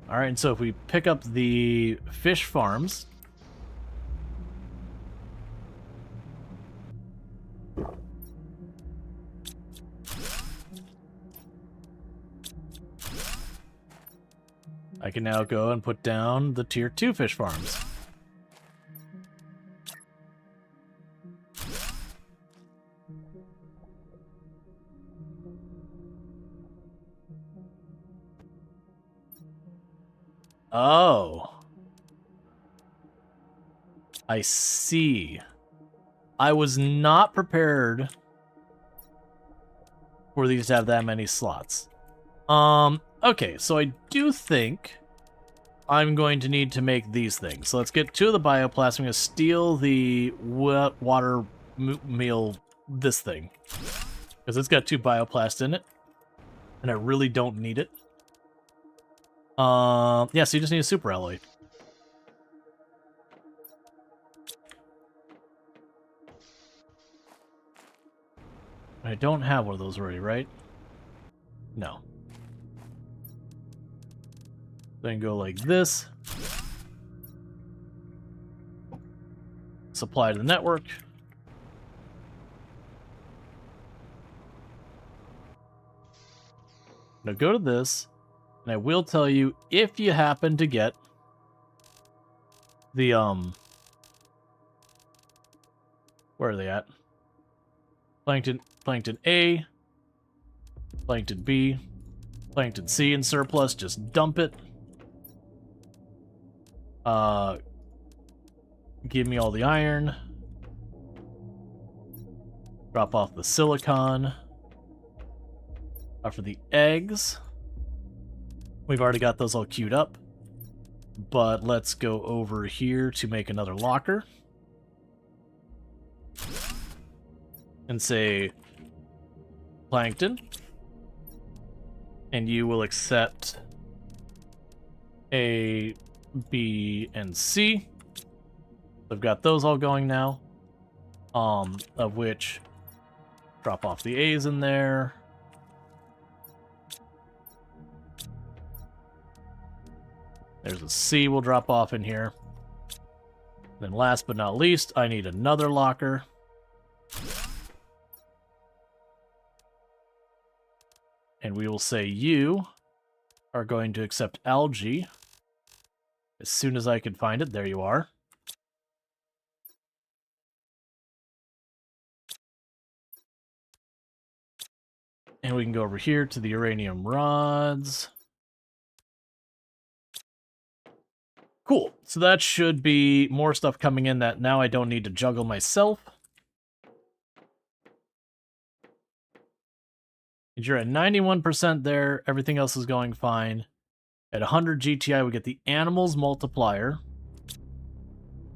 Alright, and so if we pick up the fish farms, I can now go and put down the tier 2 fish farms. Oh. I see. I was not prepared for these to have that many slots. Okay, so I do think I'm going to need to make these things. So let's get 2 of the bioplast. I'm going to steal the water meal, this thing. Because it's got 2 bioplast in it. And I really don't need it. Yeah, so you just need a super alloy. I don't have one of those already, right? No. Then go like this. Supply to the network. Now go to this, and I will tell you if you happen to get the where are they at? Plankton A, Plankton B, Plankton C in surplus, just dump it. Give me all the iron. Drop off the silicon. For the eggs, we've already got those all queued up. But let's go over here to make another locker. And say, Plankton. And you will accept A, B, and C. I've got those all going now. Of which, drop off the A's in there. There's a C we'll drop off in here. Then last but not least, I need another locker. And we will say you are going to accept algae as soon as I can find it. There you are. And we can go over here to the uranium rods. Cool. So that should be more stuff coming in that now I don't need to juggle myself. And you're at 91% there. Everything else is going fine. At 100 GTI, we get the animals multiplier.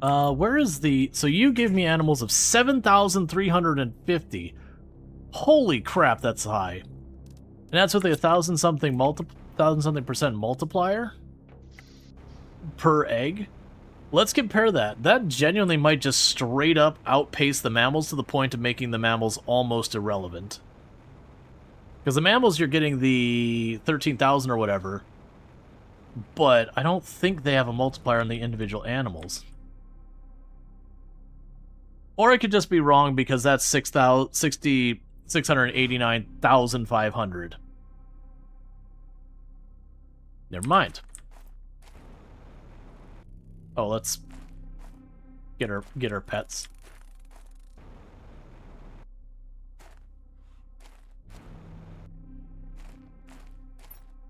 Where is the... So you give me animals of 7,350. Holy crap, that's high. And that's with a 1,000-something percent multiplier per egg. Let's compare that. That genuinely might just straight up outpace the mammals to the point of making the mammals almost irrelevant. Because the mammals, you're getting the 13,000 or whatever, but I don't think they have a multiplier on the individual animals. Or I could just be wrong because that's 689,500. Never mind. Oh, let's get our pets.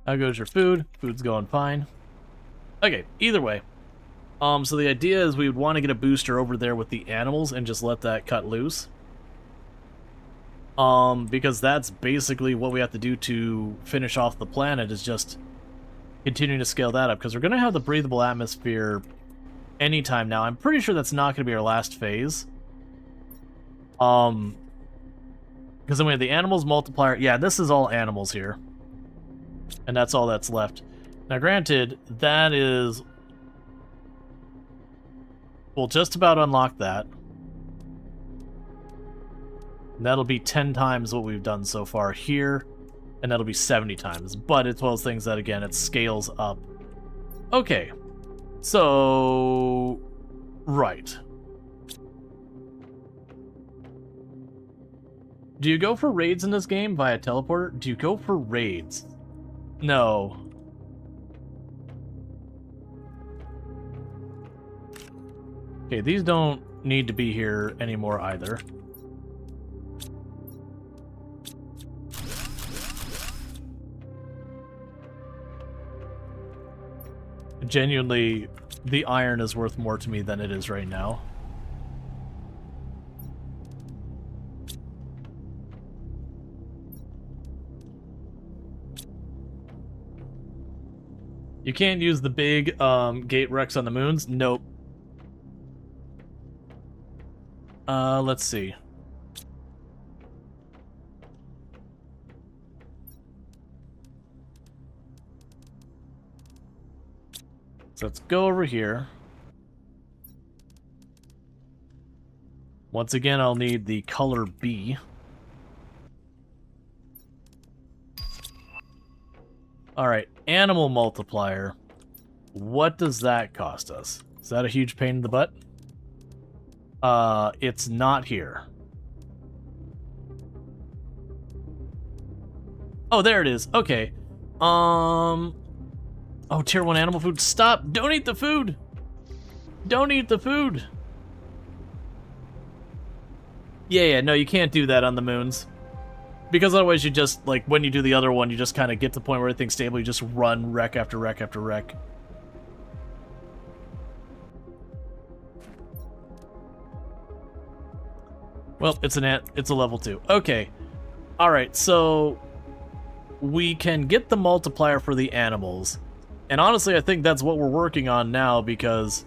How goes your food? Food's going fine. Okay, either way. So the idea is we would want to get a booster over there with the animals and just let that cut loose. Because that's basically what we have to do to finish off the planet, is just continuing to scale that up. Because we're going to have the breathable atmosphere anytime now. I'm pretty sure that's not going to be our last phase. Because then we have the animals multiplier. Yeah, this is all animals here. And that's all that's left. Now, granted, that is... We'll just about unlock that. And that'll be 10 times what we've done so far here. And that'll be 70 times. But it's one of those things that, again, it scales up. Okay. So... Right. Do you go for raids in this game via teleporter? Do you go for raids? No. Okay, these don't need to be here anymore either. Genuinely, the iron is worth more to me than it is right now. You can't use the big gate wrecks on the moons? Nope. Let's see. So let's go over here. Once again, I'll need the color B. Alright, animal multiplier. What does that cost us? Is that a huge pain in the butt? It's not here. Oh, there it is. Okay. Oh, tier 1 animal food. Stop! Don't eat the food! Don't eat the food! Yeah, no, you can't do that on the moons. Because otherwise you just, like, when you do the other one, you just kind of get to the point where everything's stable, you just run wreck after wreck after wreck. Well, it's a level 2. Okay. Alright, so we can get the multiplier for the animals. And honestly, I think that's what we're working on now, because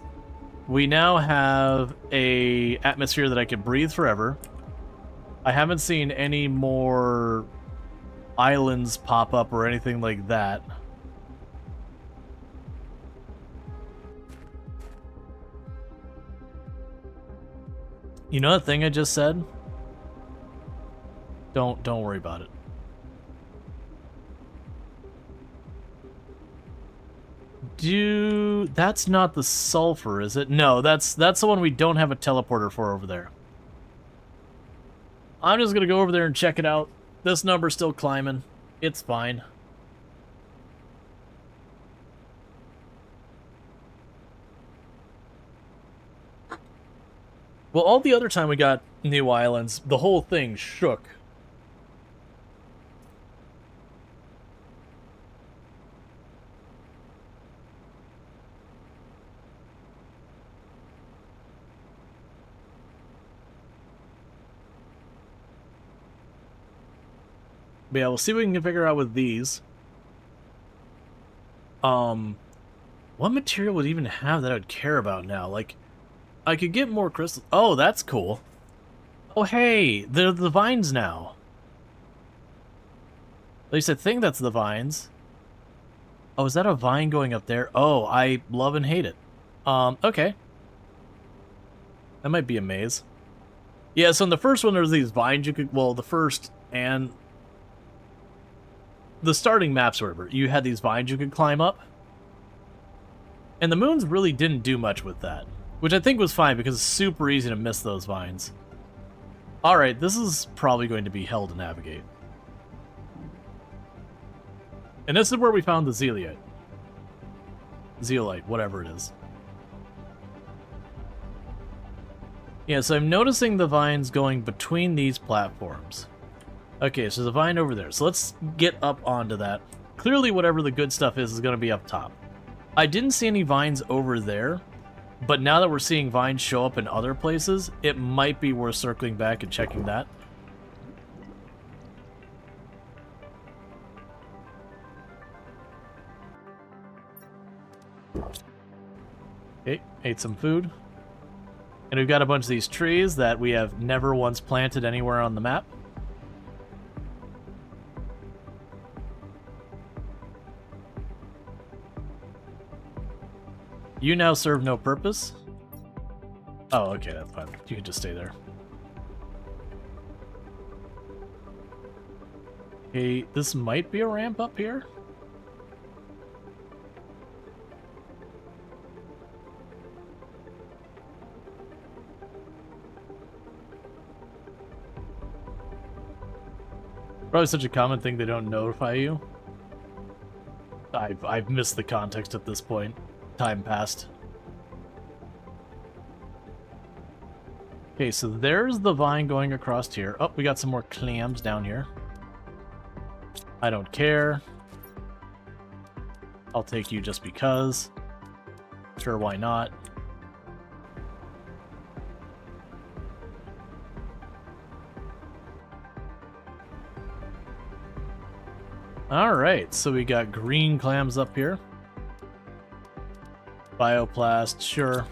we now have a atmosphere that I can breathe forever. I haven't seen any more islands pop up or anything like that. You know that thing I just said? Don't worry about it. That's not the sulfur, is it? No, that's the one we don't have a teleporter for over there. I'm just gonna go over there and check it out. This number's still climbing. It's fine. Well, all the other time we got new islands, the whole thing shook. But yeah, we'll see what we can figure out with these. What material would even have that I would care about now? Like, I could get more crystals. Oh, that's cool. Oh, hey, they're the vines now. At least I think that's the vines. Oh, is that a vine going up there? Oh, I love and hate it. Okay. That might be a maze. Yeah, so in the first one, there's these vines you could, well, the first and the starting maps or whatever, you had these vines you could climb up. And the moons really didn't do much with that, which I think was fine because it's super easy to miss those vines. Alright, this is probably going to be hell to navigate. And this is where we found the zeolite. Zeolite, whatever it is. Yeah, so I'm noticing the vines going between these platforms. Okay, so there's a vine over there. So let's get up onto that. Clearly, whatever the good stuff is going to be up top. I didn't see any vines over there, but now that we're seeing vines show up in other places, it might be worth circling back and checking that. Okay, ate some food. And we've got a bunch of these trees that we have never once planted anywhere on the map. You now serve no purpose. Oh, okay, that's fine. You can just stay there. Okay, this might be a ramp up here. Probably such a common thing they don't notify you. I've missed the context at this point. Time passed. Okay, so there's the vine going across here. Oh, we got some more clams down here. I don't care. I'll take you just because. Sure, why not? Alright, so we got green clams up here. Bioplast, sure.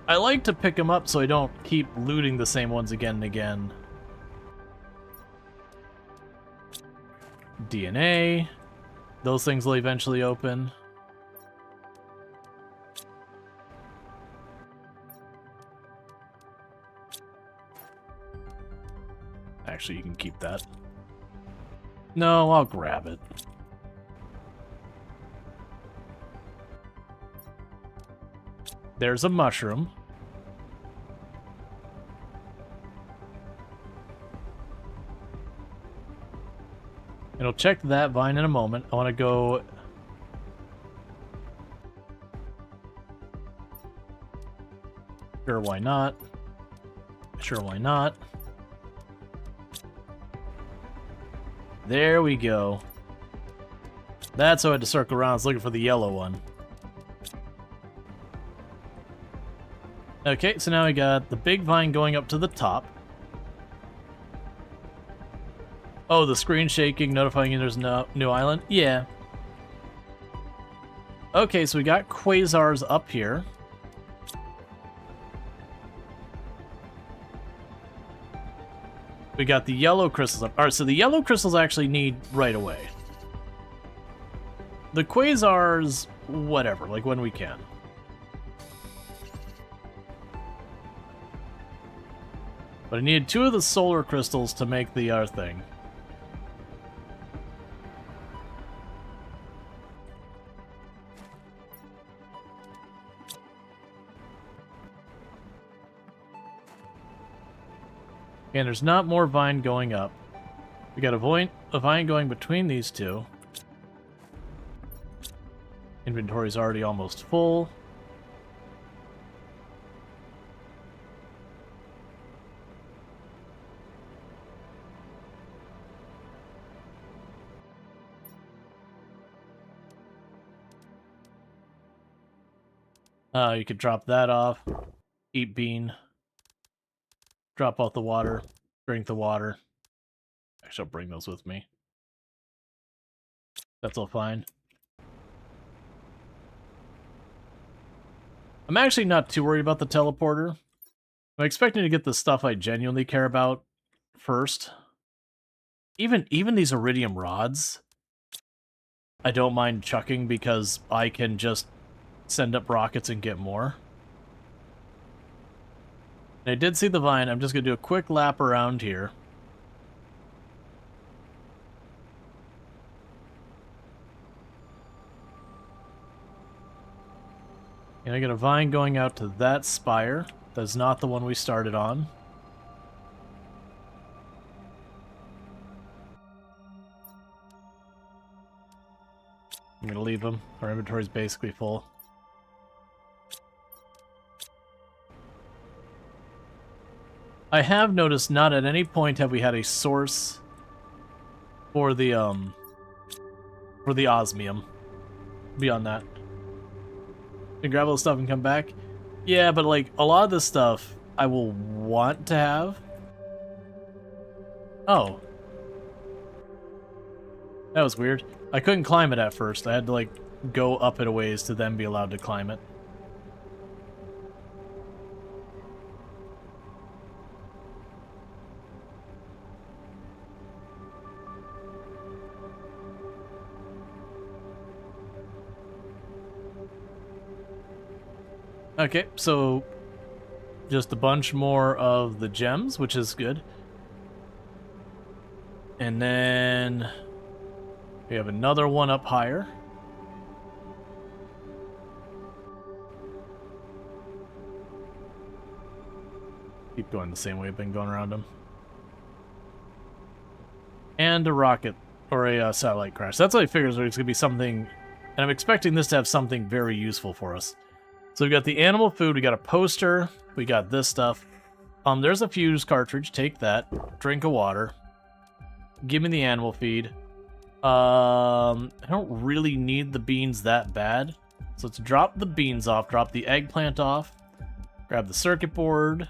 I like to pick them up so I don't keep looting the same ones again and again. DNA. Those things will eventually open. Actually, you can keep that. No, I'll grab it. There's a mushroom. And I'll check that vine in a moment. I want to go... Sure, why not? Sure, why not? There we go. That's how I had to circle around. I was looking for the yellow one. Okay, so now we got the big vine going up to the top. Oh, the screen shaking, notifying you there's no new island? Yeah. Okay, so we got quasars up here. We got the yellow crystals up. Alright, so the yellow crystals actually need right away. The quasars, whatever, like when we can. But I needed 2 of the solar crystals to make the other thing. And there's not more vine going up. We got a vine going between these two. Inventory's already almost full. You could drop that off. Eat bean. Drop off the water. Drink the water. Actually, I'll bring those with me. That's all fine. I'm actually not too worried about the teleporter. I'm expecting to get the stuff I genuinely care about first. Even these iridium rods, I don't mind chucking because I can just send up rockets and get more. And I did see the vine. I'm just going to do a quick lap around here. And I got a vine going out to that spire. That's not the one we started on. I'm going to leave them. Our inventory's basically full. I have noticed not at any point have we had a source for the osmium. Beyond that. And grab all the stuff and come back? Yeah, but like, a lot of this stuff I will want to have. Oh. That was weird. I couldn't climb it at first. I had to like, go up it a ways to then be allowed to climb it. Okay, so just a bunch more of the gems, which is good. And then we have another one up higher. Keep going the same way I've been going around them. And a rocket, or a satellite crash. That's what I figured, it's going to be something And I'm expecting this to have something very useful for us. So we've got the animal food, we got a poster, we got this stuff. There's a fuse cartridge, take that. Drink of water. Give me the animal feed. I don't really need the beans that bad. So let's drop the beans off, drop the eggplant off, grab the circuit board,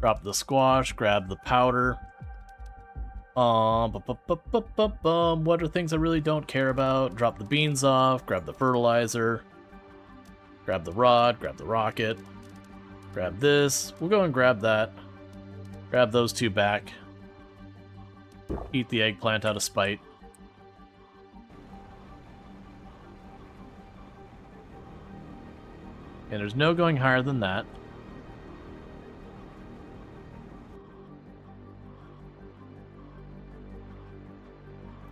drop the squash, grab the powder. What are things I really don't care about? Drop the beans off, grab the fertilizer, grab the rod, grab the rocket, grab this. We'll go and grab that. Grab those two back. Eat the eggplant out of spite. And there's no going higher than that.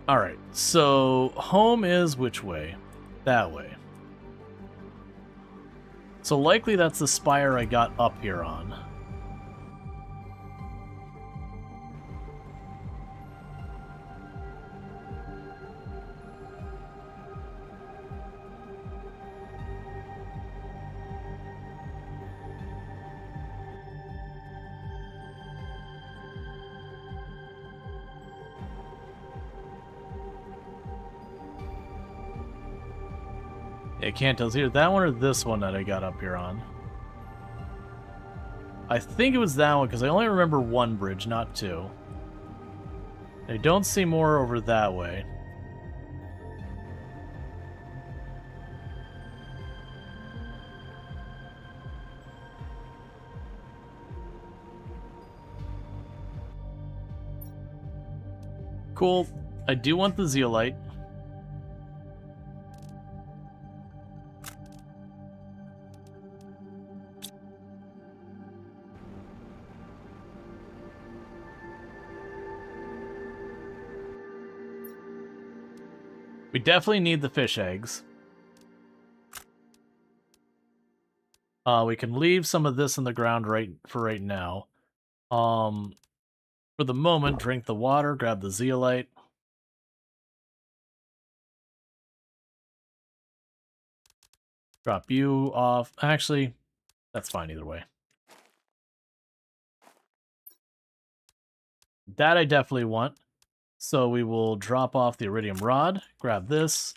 Alright, so home is which way? That way. So likely that's the spire I got up here on. I can't tell. It's either that one or this one that I got up here on. I think it was that one, because I only remember one bridge, not two. I don't see more over that way. Cool. I do want the zeolite. We definitely need the fish eggs. We can leave some of this in the ground for right now. For the moment, drink the water, grab the zeolite. Drop you off. Actually, that's fine either way. That I definitely want. So we will drop off the iridium rod, grab this.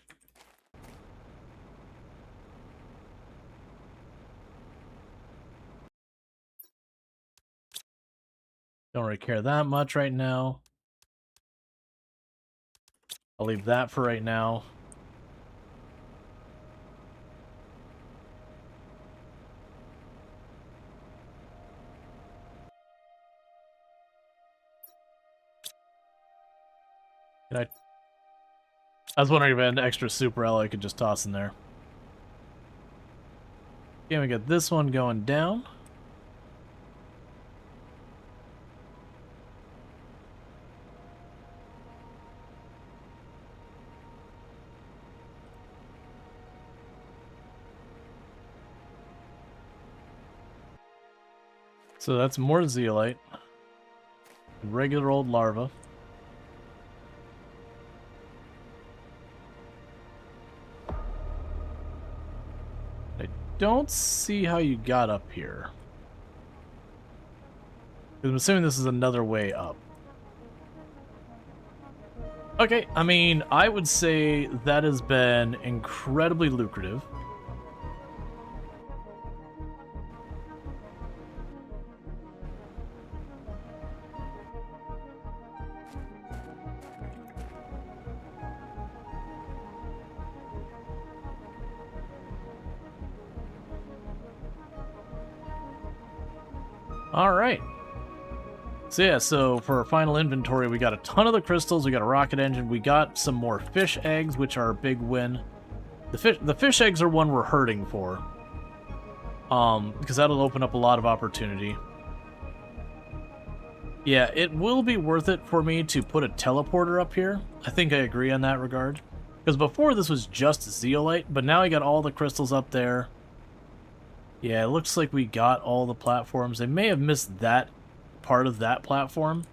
Don't really care that much right now. I'll leave that for right now. I was wondering if I had an extra super alloy I could just toss in there. Okay, we got this one going down. So that's more zeolite. Regular old larva. I don't see how you got up here. I'm assuming this is another way up. Okay, I mean, I would say that has been incredibly lucrative. Alright. So yeah, so for our final inventory, we got a ton of the crystals, we got a rocket engine, we got some more fish eggs, which are a big win. The fish eggs are one we're hurting for. Because that'll open up a lot of opportunity. Yeah, it will be worth it for me to put a teleporter up here. I think I agree on that regard. Because before this was just zeolite, but now I got all the crystals up there. Yeah, it looks like we got all the platforms. I may have missed that part of that platform.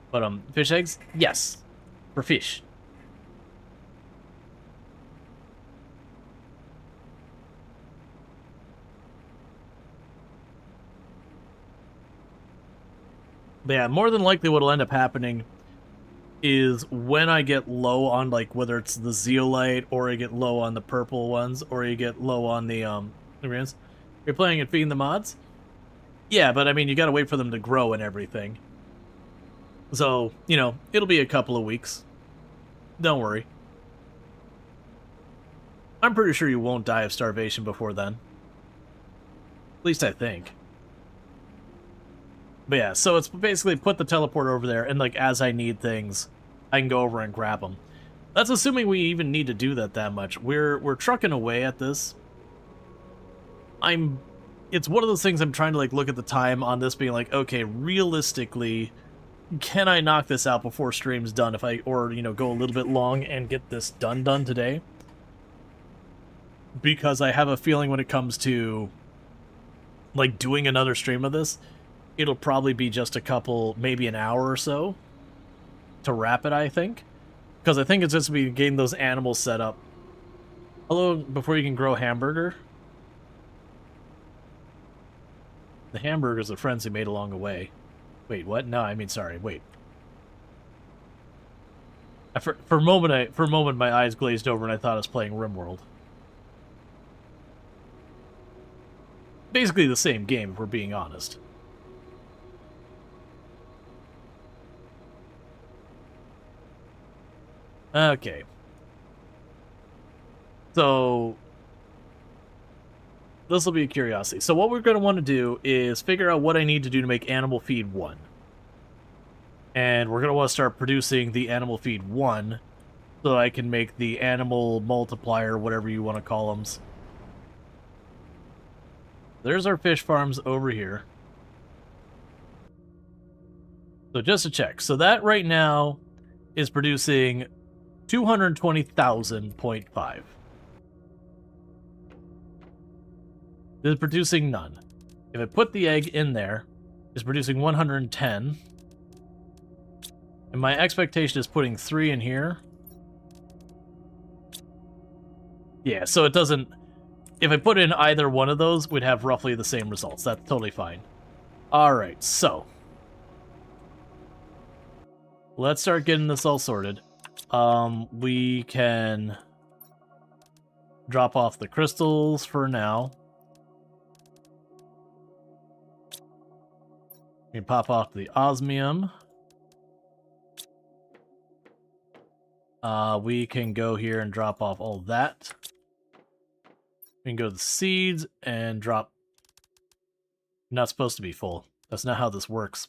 But, fish eggs? Yes. For fish. But yeah, more than likely what'll end up happening is when I get low on, like, whether it's the zeolite, or I get low on the purple ones, or you get low on the greens. You're playing and feeding the mods? Yeah, but I mean, you gotta wait for them to grow and everything. So, you know, it'll be a couple of weeks. Don't worry. I'm pretty sure you won't die of starvation before then. At least I think. But yeah, so it's basically put the teleport over there, and like as I need things, I can go over and grab them. That's assuming we even need to do that much. We're trucking away at this. It's one of those things I'm trying to like look at the time on this being like, okay, realistically, can I knock this out before stream's done or you know, go a little bit long and get this done today? Because I have a feeling when it comes to like doing another stream of this, it'll probably be just a couple, maybe an hour or so to wrap it, I think. Because I think it's just be getting those animals set up. Hello, before you can grow hamburger. The hamburger's the friends he made along the way. Wait, what? No, I mean, sorry, wait. For a moment, my eyes glazed over and I thought I was playing RimWorld. Basically the same game, if we're being honest. Okay. So this will be a curiosity. So what we're going to want to do is figure out what I need to do to make animal feed 1. And we're going to want to start producing the animal feed 1 so I can make the animal multiplier, whatever you want to call them. There's our fish farms over here. So just to check. So that right now is producing 220,000.5. This is producing none. If I put the egg in there, it's producing 110. And my expectation is putting 3 in here. Yeah, so it doesn't... If I put in either one of those, we'd have roughly the same results. That's totally fine. Alright, so. Let's start getting this all sorted. We can drop off the crystals for now. We can pop off the osmium. We can go here and drop off all that. We can go to the seeds and drop... Not supposed to be full. That's not how this works.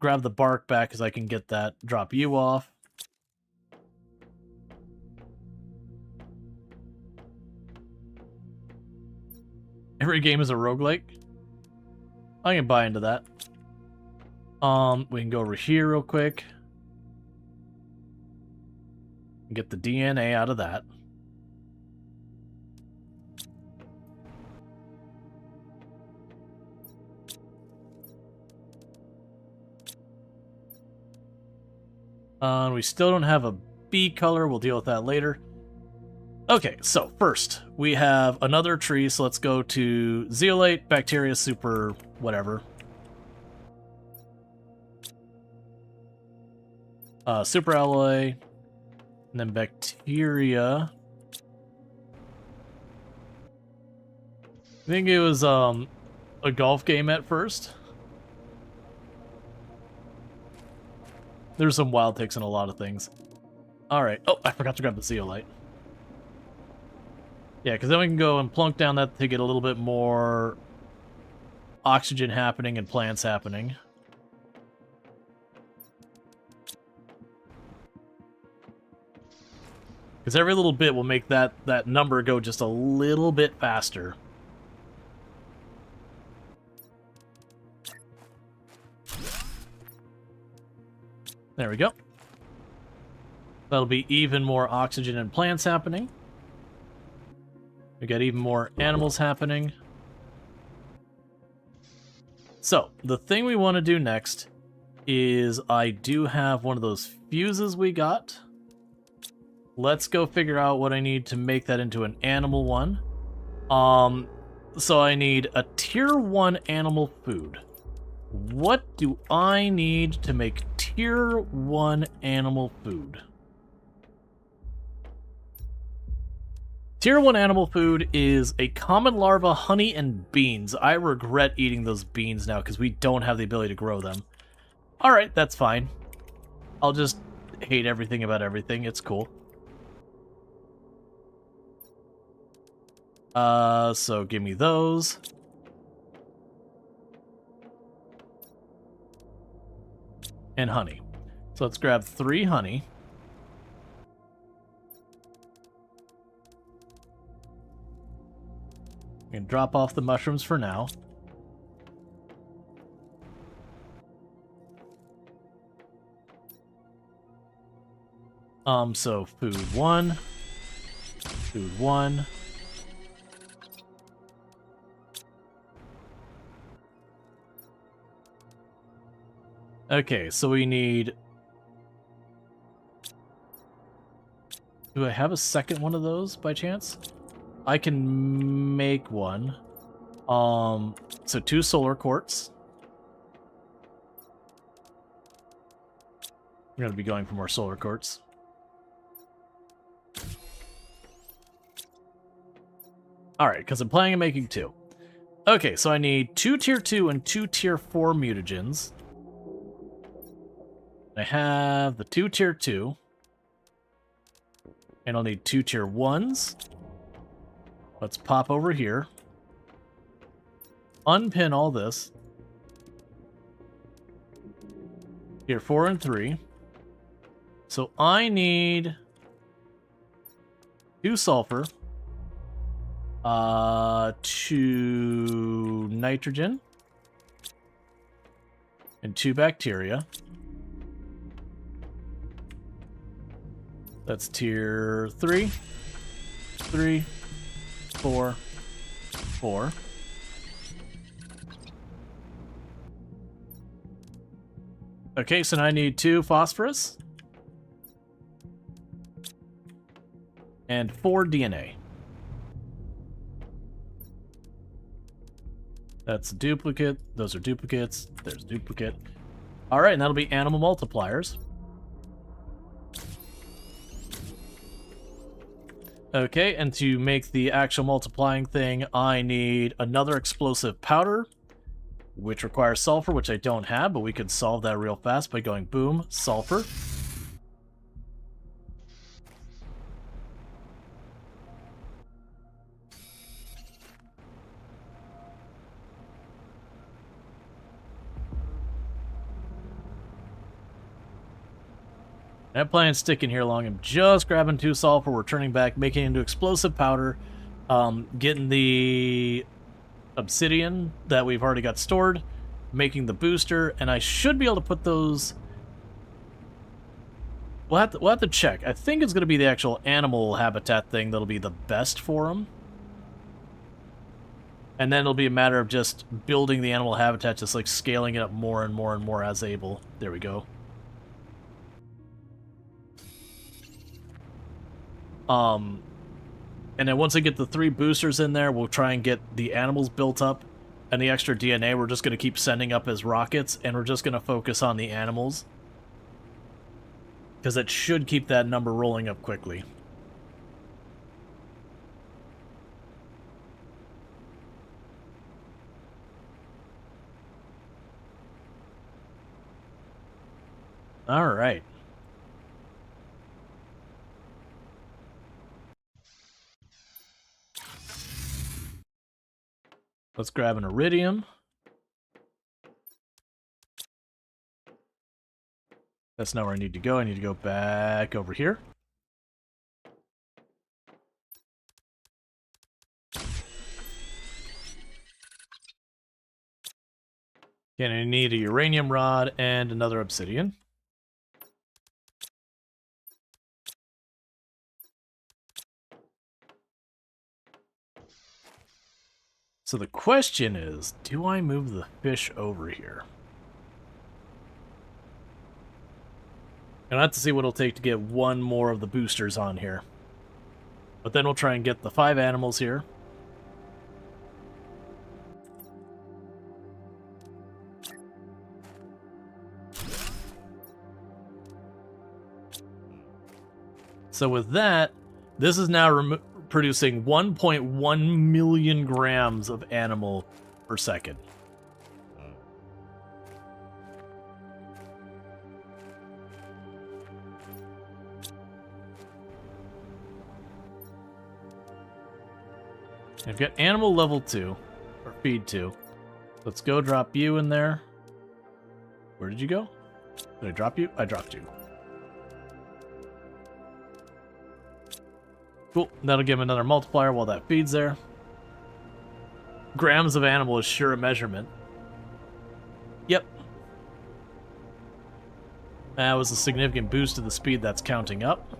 Grab the bark back because I can get that. Drop you off. Every game is a roguelike. I can buy into that. We can go over here real quick. Get the DNA out of that. We still don't have a bee color. We'll deal with that later. Okay, so first, we have another tree, so let's go to zeolite, bacteria, super, whatever. Super alloy, and then bacteria. I think it was a golf game at first. There's some wild ticks in a lot of things. Alright. Oh, I forgot to grab the zeolite. Yeah, because then we can go and plunk down that to get a little bit more oxygen happening and plants happening. Because every little bit will make that number go just a little bit faster. There we go. That'll be even more oxygen and plants happening. We got even more animals happening. So, the thing we want to do next is I do have one of those fuses we got. Let's go figure out what I need to make that into an animal one. So I need a tier 1 animal food. What do I need to make tier 1 animal food? Tier 1 animal food is a common larva, honey, and beans. I regret eating those beans now because we don't have the ability to grow them. Alright, that's fine. I'll just hate everything about everything. It's cool. So give me those. And honey. So let's grab 3 honey. We can drop off the mushrooms for now. So food 1. Food 1. Okay, so we need... Do I have a second one of those by chance? I can make one. So 2 solar quartz. I'm going to be going for more solar quartz. Alright, because I'm planning on making 2. Okay, so I need 2 tier 2 and 2 tier 4 mutagens. I have the 2 tier 2. And I'll need 2 tier 1s. Let's pop over here. Unpin all this. Tier 4 and 3. So I need 2 sulfur. 2 nitrogen. And 2 bacteria. That's tier 3, 3, 4, 4. Okay, so now I need 2 phosphorus. And 4 DNA. That's a duplicate. Those are duplicates. There's duplicate. Alright, and that'll be animal multipliers. Okay, and to make the actual multiplying thing, I need another explosive powder, which requires sulfur, which I don't have, but we could solve that real fast by going boom, sulfur. Not planning on sticking here long. I'm just grabbing 2 sulfur, we're turning back, making it into explosive powder, getting the obsidian that we've already got stored, making the booster, and I should be able to put those... We'll have to check. I think it's going to be the actual animal habitat thing that'll be the best for them. And then it'll be a matter of just building the animal habitat, just like scaling it up more and more and more as able. There we go. And then once I get the 3 boosters in there, we'll try and get the animals built up. And the extra DNA we're just going to keep sending up as rockets, and we're just going to focus on the animals. Because it should keep that number rolling up quickly. Alright. Let's grab an iridium. That's not where I need to go. I need to go back over here. And I need a uranium rod and another obsidian. So the question is, do I move the fish over here? And I have to see what it'll take to get 1 more of the boosters on here. But then we'll try and get the 5 animals here. So with that, this is now producing 1.1 million grams of animal per second. I've got animal level 2, or feed 2. Let's go drop you in there. Where did you go? Did I drop you? I dropped you. Cool. That'll give him another multiplier while that feeds there. Grams of animal is sure a measurement. Yep. That was a significant boost to the speed that's counting up.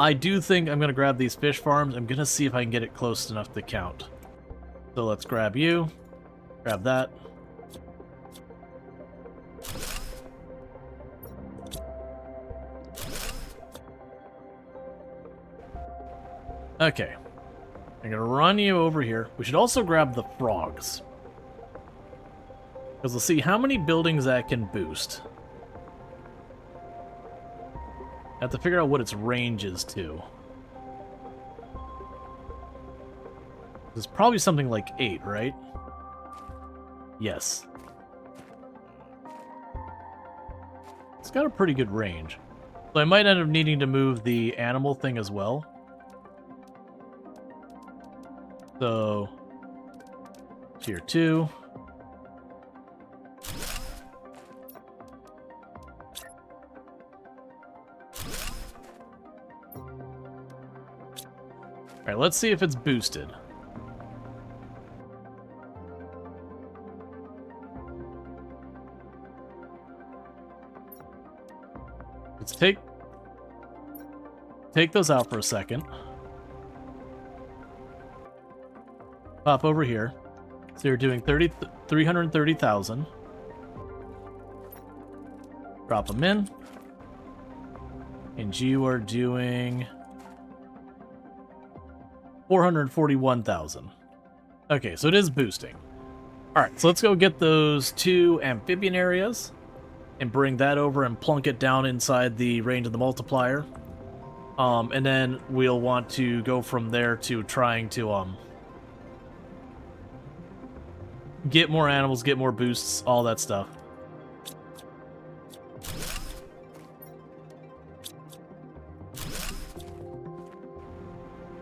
I do think I'm going to grab these fish farms. I'm going to see if I can get it close enough to count. So let's grab you. Grab that. Okay. I'm going to run you over here. We should also grab the frogs. Because we'll see how many buildings that can boost. I have to figure out what its range is, too. There's probably something like 8, right? Yes. It's got a pretty good range. So I might end up needing to move the animal thing as well. So, tier 2. Alright, let's see if it's boosted. Let's take those out for a second. Pop over here. So you're doing 330,000. Drop them in. And you are doing 441,000. Okay, so it is boosting. Alright, so let's go get those 2 amphibian areas and bring that over and plunk it down inside the range of the multiplier. And then we'll want to go from there to trying to get more animals, get more boosts, all that stuff.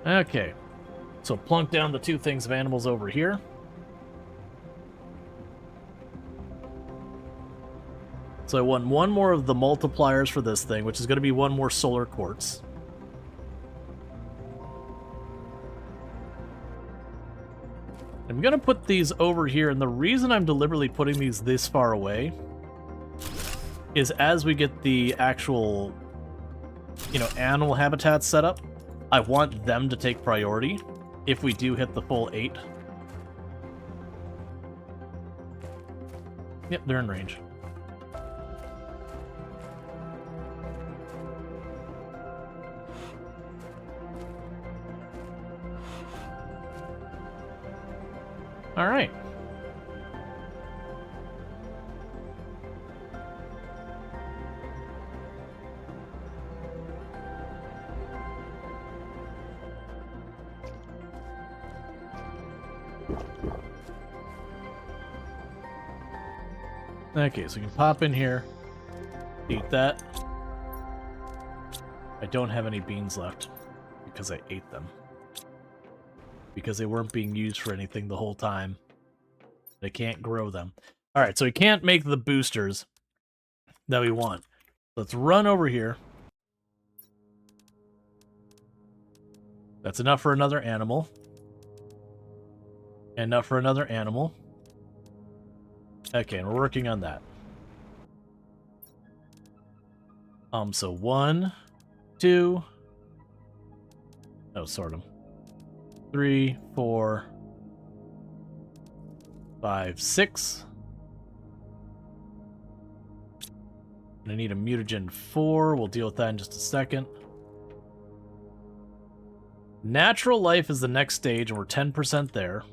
Okay. So plunk down the 2 things of animals over here. So I want 1 more of the multipliers for this thing, which is going to be 1 more solar quartz. I'm going to put these over here, and the reason I'm deliberately putting these this far away is as we get the actual, animal habitats set up, I want them to take priority if we do hit the full 8. Yep, they're in range. All right. Okay, so you can pop in here, eat that. I don't have any beans left because I ate them. Because they weren't being used for anything the whole time. They can't grow them. Alright, so we can't make the boosters that we want. Let's run over here. That's enough for another animal. Enough for another animal. Okay, and we're working on that. So 1, 2... Oh, sort them. 3, 4, 5, 6. And I need a mutagen 4. We'll deal with that in just a second. Natural life is the next stage, and we're 10% there.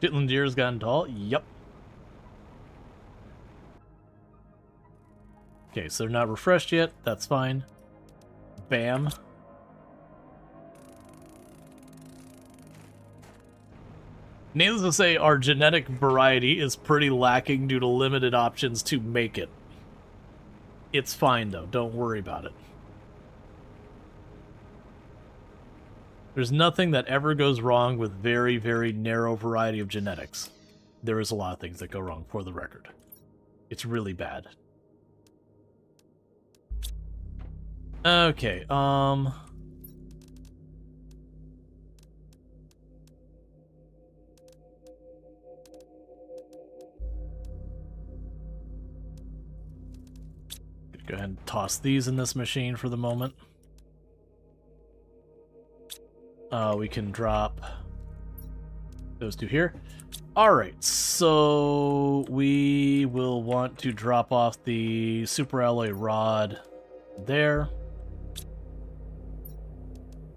Chitlin deer's gotten tall? Yep. Okay, so they're not refreshed yet. That's fine. Bam. Needless to say, our genetic variety is pretty lacking due to limited options to make it. It's fine, though. Don't worry about it. There's nothing that ever goes wrong with very, very narrow variety of genetics. There is a lot of things that go wrong, for the record. It's really bad. Okay, go ahead and toss these in this machine for the moment. We can drop those two here. Alright, so we will want to drop off the super alloy rod there.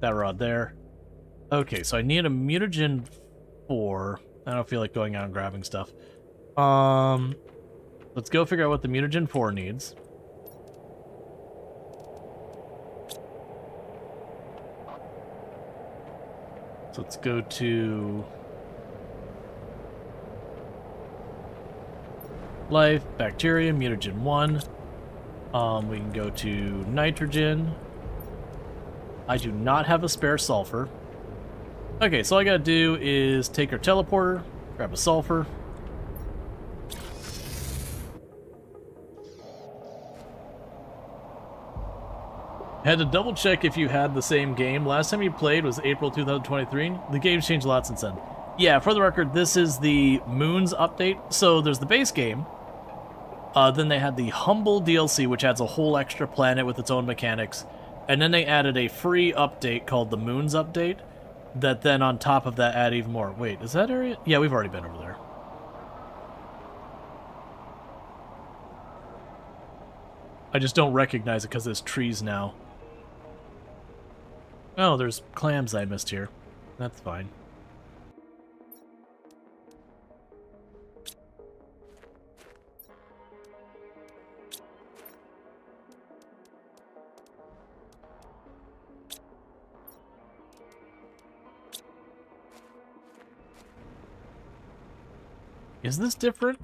That rod there. Okay, so I need a mutagen 4. I don't feel like going out and grabbing stuff. Let's go figure out what the mutagen 4 needs. So let's go to life, bacteria, mutagen 1. We can go to nitrogen. I do not have a spare sulfur. Okay, so all I gotta do is take our teleporter, grab a sulfur. Had to double check if you had the same game. Last time you played was April 2023. The game's changed a lot since then. Yeah, for the record, this is the Moons update. So there's the base game. Then they had the Humble DLC, which adds a whole extra planet with its own mechanics. And then they added a free update called the Moons update. That then on top of that add even more. Wait, is that area? Yeah, we've already been over there. I just don't recognize it because there's trees now. Oh, there's clams I missed here. That's fine. Is this different?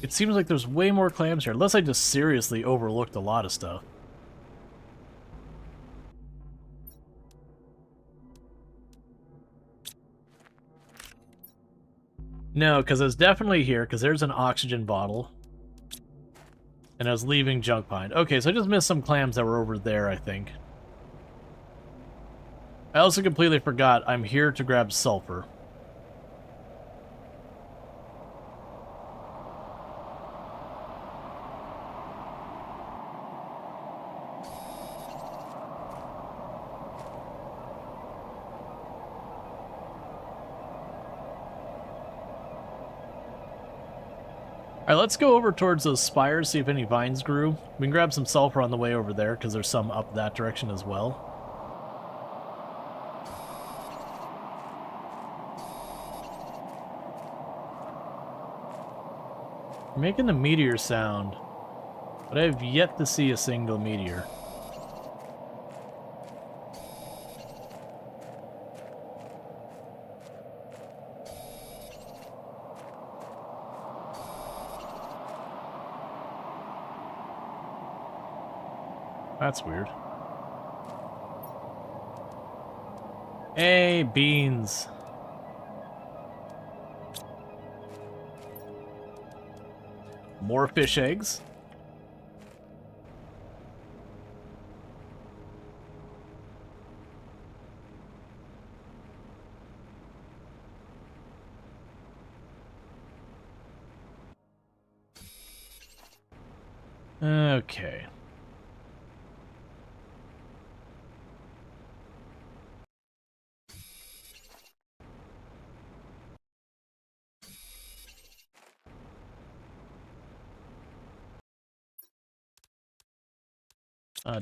It seems like there's way more clams here, unless I just seriously overlooked a lot of stuff. No, because it's definitely here, because there's an oxygen bottle. And I was leaving junk behind. Okay, so I just missed some clams that were over there, I think. I also completely forgot I'm here to grab sulfur. Alright, let's go over towards those spires, see if any vines grew. We can grab some sulfur on the way over there, because there's some up that direction as well. We're making the meteor sound, but I have yet to see a single meteor. That's weird. Hey, beans. More fish eggs. Okay.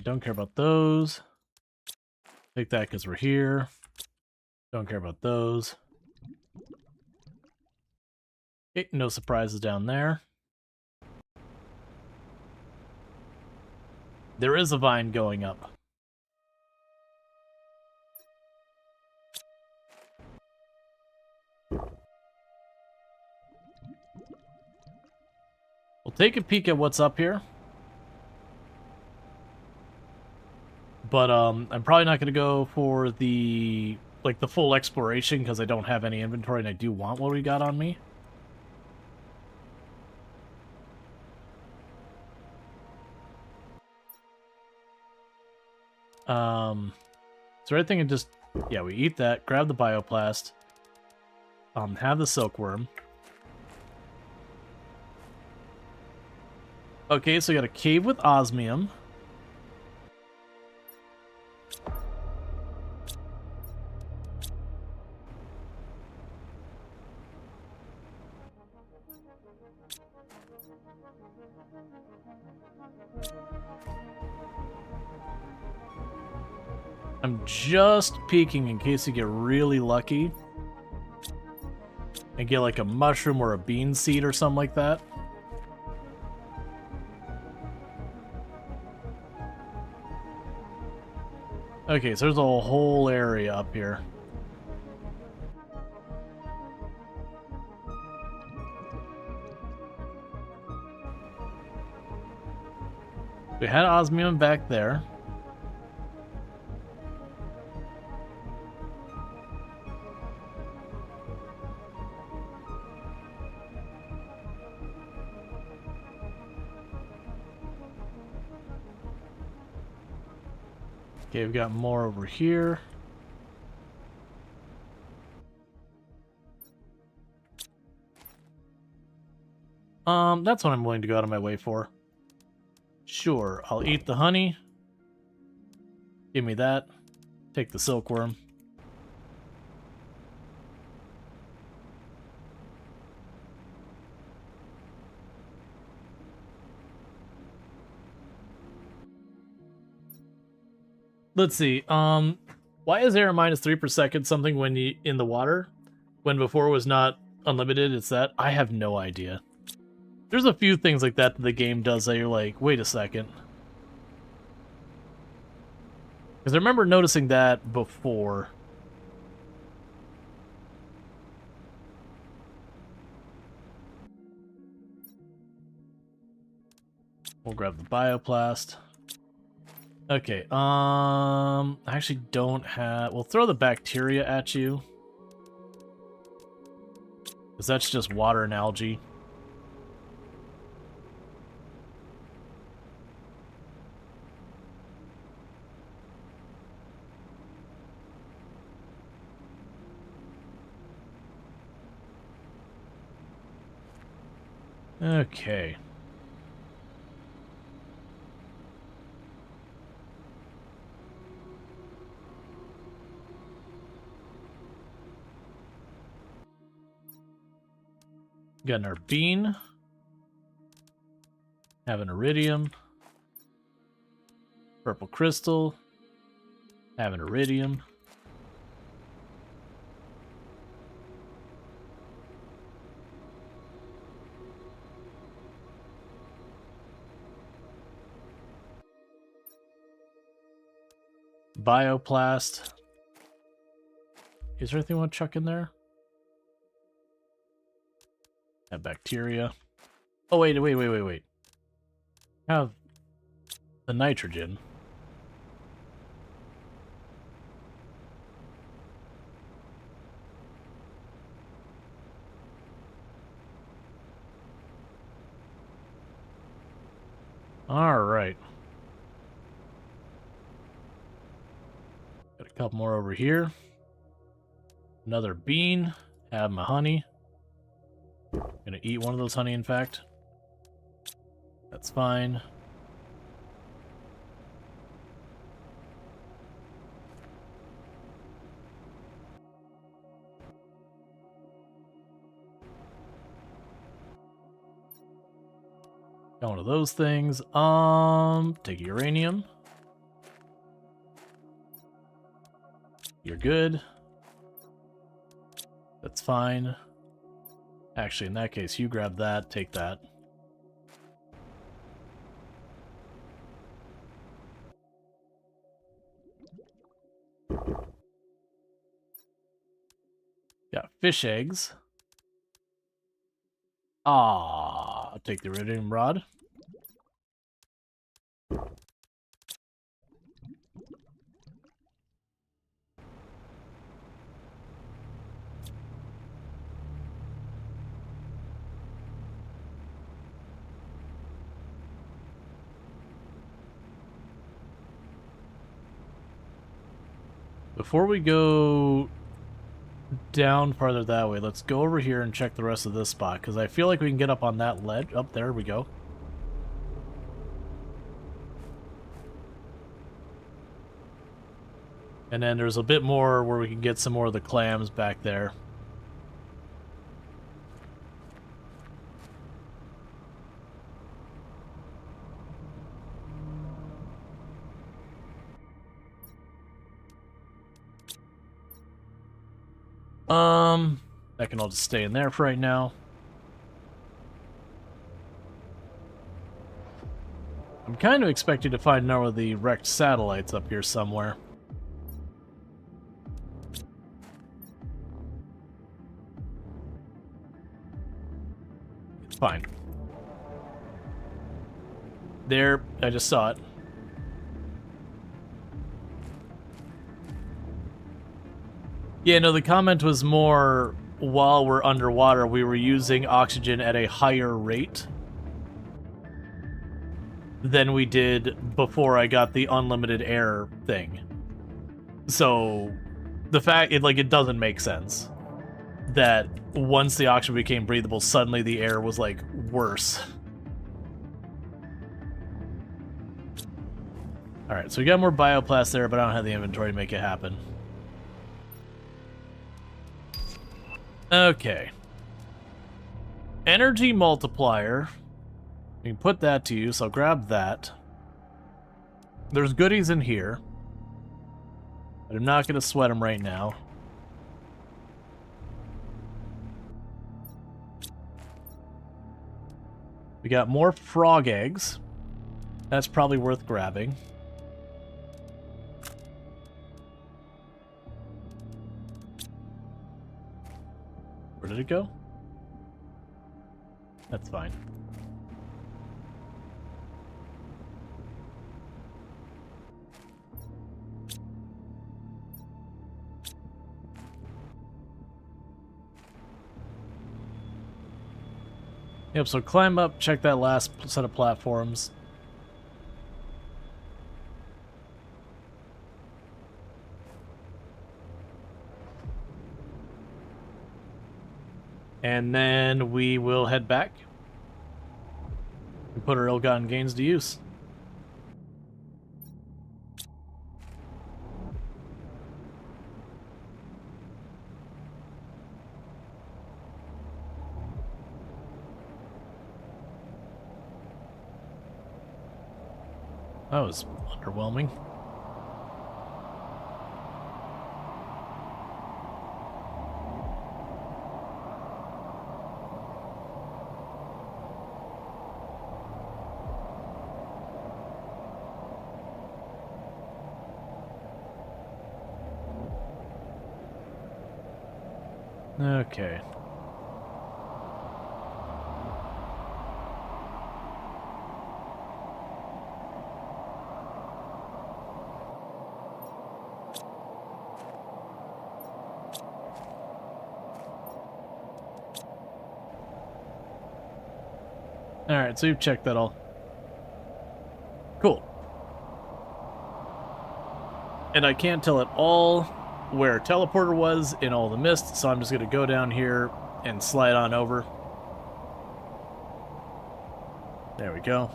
Don't care about those. Take that because we're here. Don't care about those. Okay, no surprises down there. There is a vine going up. We'll take a peek at what's up here. But I'm probably not going to go for the full exploration because I don't have any inventory and I do want what we got on me. So I think it just, yeah, we eat that, grab the bioplast, have the silkworm. Okay, so we got a cave with osmium. I'm just peeking in case you get really lucky and get like a mushroom or a bean seed or something like that. Okay, so there's a whole area up here. We had osmium back there. Okay, we've got more over here. That's what I'm willing to go out of my way for. Sure, I'll eat the honey. Give me that. Take the silkworm. Let's see. Why is air minus 3 per second something when you in the water, when before it was not unlimited? It's that I have no idea. There's a few things like that the game does that you're like, wait a second. Because I remember noticing that before. We'll grab the bioplast. Okay, I actually don't have... We'll throw the bacteria at you. Because that's just water and algae. Okay. Got our bean. Have an iridium. Purple crystal. Have an iridium. Bioplast. Is there anything I want to chuck in there? Have bacteria. Oh, wait. Have the nitrogen. All right. Got a couple more over here. Another bean. Have my honey. Gonna eat one of those honey, in fact. That's fine. Got one of those things. Take uranium. You're good. That's fine. Actually, in that case, you grab that, take that. Got fish eggs. I'll take the iridium rod. Before we go down farther that way, let's go over here and check the rest of this spot, because I feel like we can get up on that ledge. Up there we go. And then there's a bit more where we can get some more of the clams back there. That can all just stay in there for right now. I'm kind of expecting to find more of the wrecked satellites up here somewhere. It's fine. There, I just saw it. Yeah, no, the comment was more, while we're underwater, we were using oxygen at a higher rate than we did before I got the unlimited air thing. So, the fact, it doesn't make sense that once the oxygen became breathable, suddenly the air was, like, worse. Alright, so we got more bioplast there, but I don't have the inventory to make it happen. Okay. Energy multiplier. We can put that to use, so I'll grab that. There's goodies in here, but I'm not going to sweat them right now. We got more frog eggs. That's probably worth grabbing. Where did it go? That's fine. Yep, so climb up, check that last set of platforms. And then we will head back and put our ill-gotten gains to use. That was underwhelming. Okay. Alright, so you've checked that all. Cool. And I can't tell at all where teleporter was in all the mist, so I'm just going to go down here and slide on over. There we go.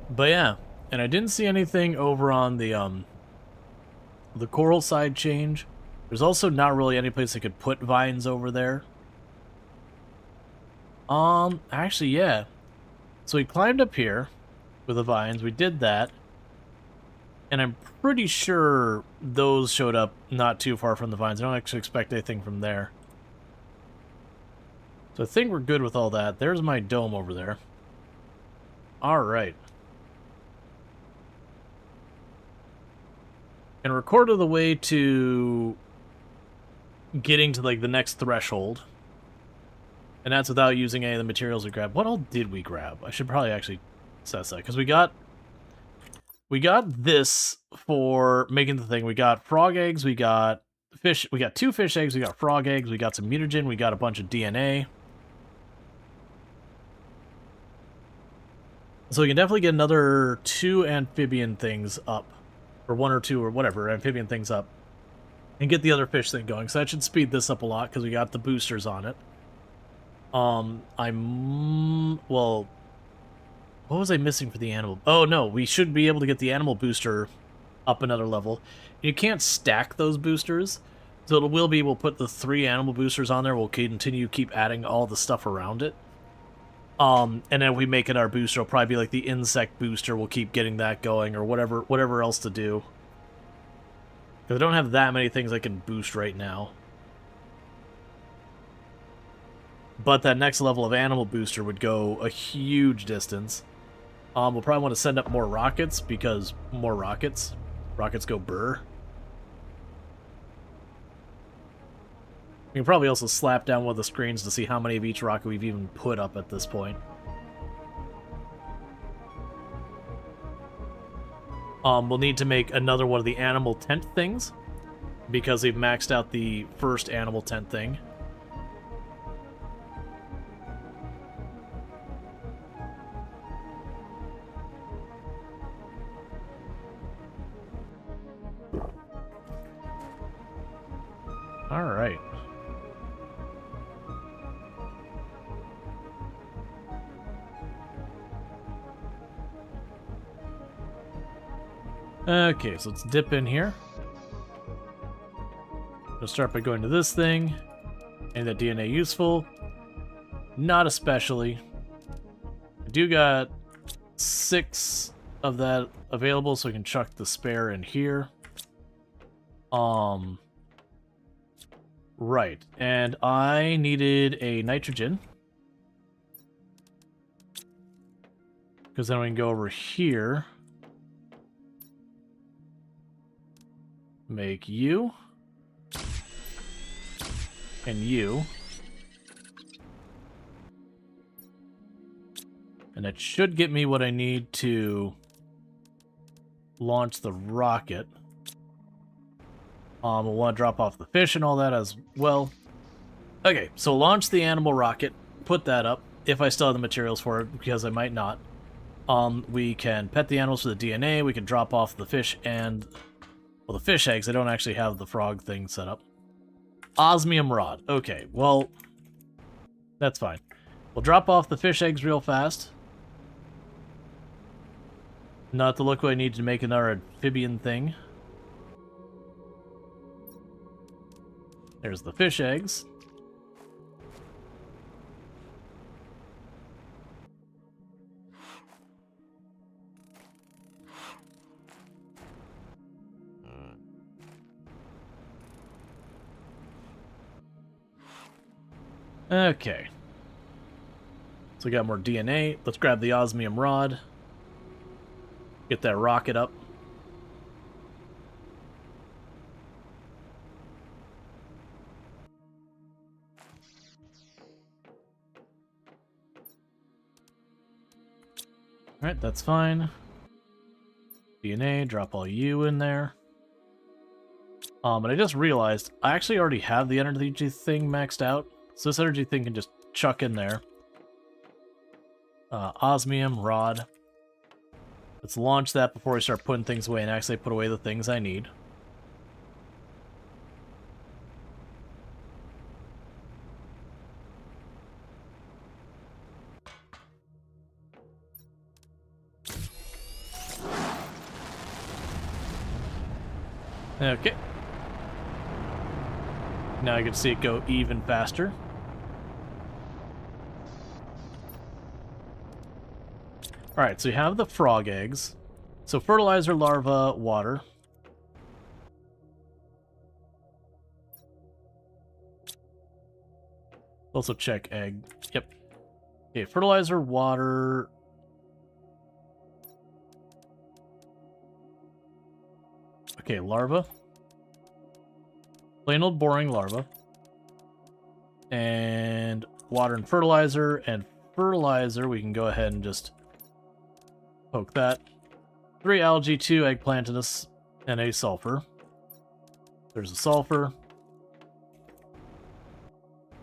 But yeah, and I didn't see anything over on the coral side change. There's also not really any place I could put vines over there. Actually, yeah. So we climbed up here with the vines. We did that. And I'm pretty sure those showed up not too far from the vines. I don't actually expect anything from there. So I think we're good with all that. There's my dome over there. Alright. And we're a quarter of the way to getting to, like, the next threshold. And that's without using any of the materials we grabbed. What all did we grab? I should probably actually assess that, because we got this for making the thing. We got frog eggs, we got fish, we got 2 fish eggs, we got frog eggs, we got some mutagen, we got a bunch of DNA. So we can definitely get another 2 amphibian things up. Or 1 or 2 or whatever, amphibian things up. And get the other fish thing going. So that should speed this up a lot, because we got the boosters on it. Well, what was I missing for the animal? Oh, no, we should be able to get the animal booster up another level. You can't stack those boosters, so it will be able to put the 3 animal boosters on there. We'll continue to keep adding all the stuff around it. And then if we make it our booster, it'll probably be like the insect booster. We'll keep getting that going, or whatever else to do. Because I don't have that many things I can boost right now. But that next level of animal booster would go a huge distance. We'll probably want to send up more rockets, because more rockets. Rockets go burr. We can probably also slap down one of the screens to see how many of each rocket we've even put up at this point. We'll need to make another one of the animal tent things, because we've maxed out the first animal tent thing. All right. Okay, so let's dip in here. We'll start by going to this thing. Ain't that DNA useful? Not especially. I do got 6 of that available, so we can chuck the spare in here. Right, and I needed a nitrogen. Because then we can go over here. Make you. And you. And that should get me what I need to launch the rocket. We'll want to drop off the fish and all that as well. Okay, so launch the animal rocket. Put that up, if I still have the materials for it, because I might not. We can pet the animals for the DNA. We can drop off the fish and... well, the fish eggs. I don't actually have the frog thing set up. Osmium rod. Okay, well... that's fine. We'll drop off the fish eggs real fast. Not to look what I need to make another amphibian thing. There's the fish eggs. Okay. So we got more DNA. Let's grab the osmium rod. Get that rocket up. Alright, that's fine. DNA, drop all you in there. And I just realized I actually already have the energy thing maxed out. So this energy thing can just chuck in there. Osmium, rod. Let's launch that before we start putting things away and actually put away the things I need. Okay. Now I can see it go even faster. Alright, so you have the frog eggs. So fertilizer, larva, water. Also check egg. Yep. Okay, fertilizer, water. Okay, larva. Plain old boring larva. And water and fertilizer. And fertilizer, we can go ahead and just poke that. 3 algae, 2 eggplant, and a sulfur. There's a sulfur.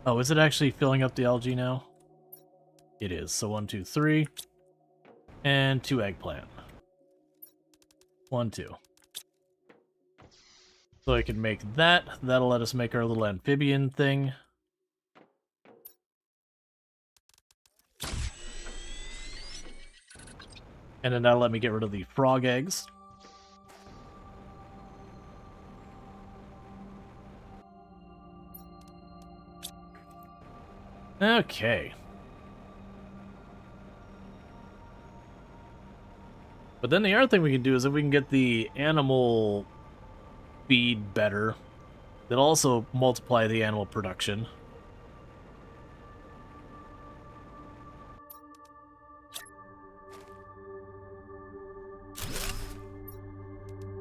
Oh, is it actually filling up the algae now? It is. So 1, 2, 3. And 2 eggplant. 1, 2. So I can make that. That'll let us make our little amphibian thing. And then that'll let me get rid of the frog eggs. Okay. But then the other thing we can do is if we can get the animal feed better, that'll also multiply the animal production.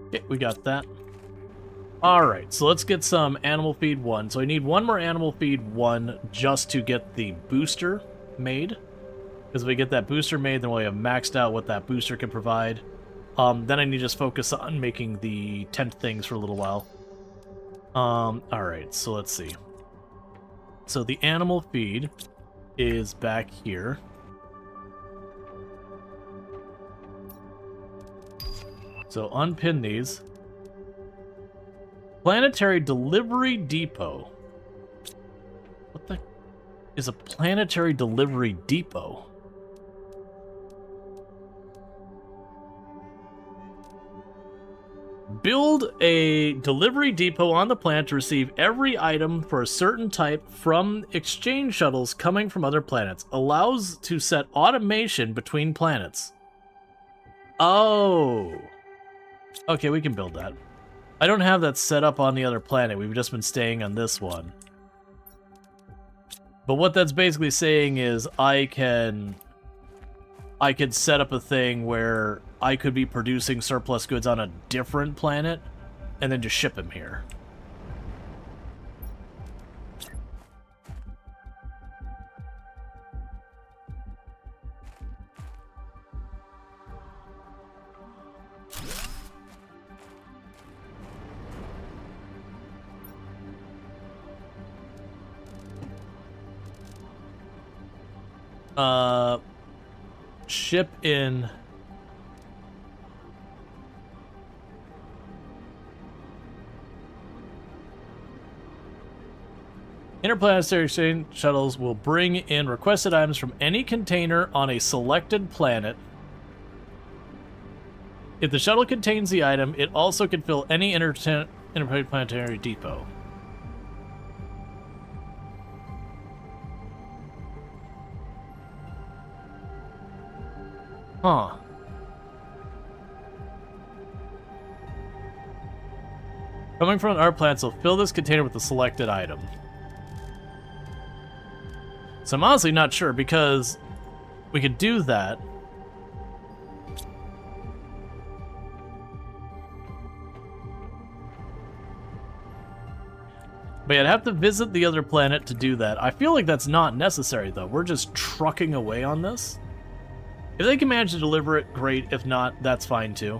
Okay, we got that. Alright, so let's get some animal feed 1. So I need 1 more animal feed 1 just to get the booster made. Because if we get that booster made, then we'll have maxed out what that booster can provide. Then I need to just focus on making the tent things for a little while. Alright, so let's see. So the animal feed is back here. So unpin these. Planetary Delivery Depot. What the is a planetary delivery depot? Build a delivery depot on the planet to receive every item for a certain type from exchange shuttles coming from other planets. Allows to set automation between planets. Oh. Okay, we can build that. I don't have that set up on the other planet. We've just been staying on this one. But what that's basically saying is I could set up a thing where I could be producing surplus goods on a different planet and then just ship them here. Ship in... Interplanetary exchange shuttles will bring in requested items from any container on a selected planet. If the shuttle contains the item, it also can fill any interplanetary depot. Huh. Coming from our planet, so fill this container with the selected item. So I'm honestly not sure, because we could do that. But I'd have to visit the other planet to do that. I feel like that's not necessary, though. We're just trucking away on this. If they can manage to deliver it, great. If not, that's fine, too.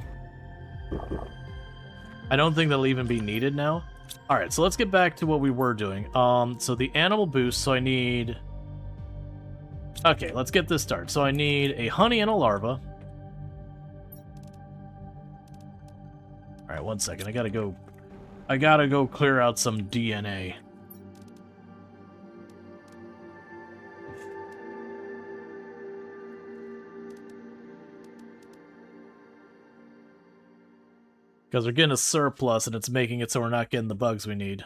I don't think that'll even be needed now. Alright, so let's get back to what we were doing. So the animal boost, so I need... Okay, let's get this started. So I need a honey and a larva. Alright, 1 second. I gotta go clear out some DNA. Because we're getting a surplus and it's making it so we're not getting the bugs we need.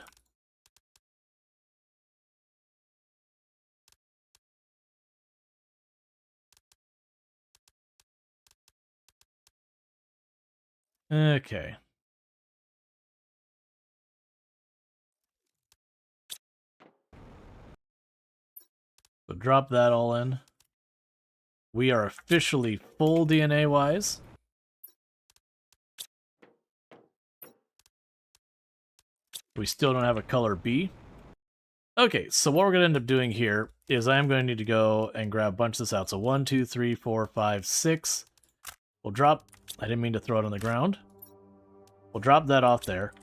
Okay. So drop that all in. We are officially full DNA-wise. We still don't have a color B. Okay, so what we're going to end up doing here is I am going to need to go and grab a bunch of this out. So 1, 2, 3, 4, 5, 6. We'll drop... I didn't mean to throw it on the ground. We'll drop that off there.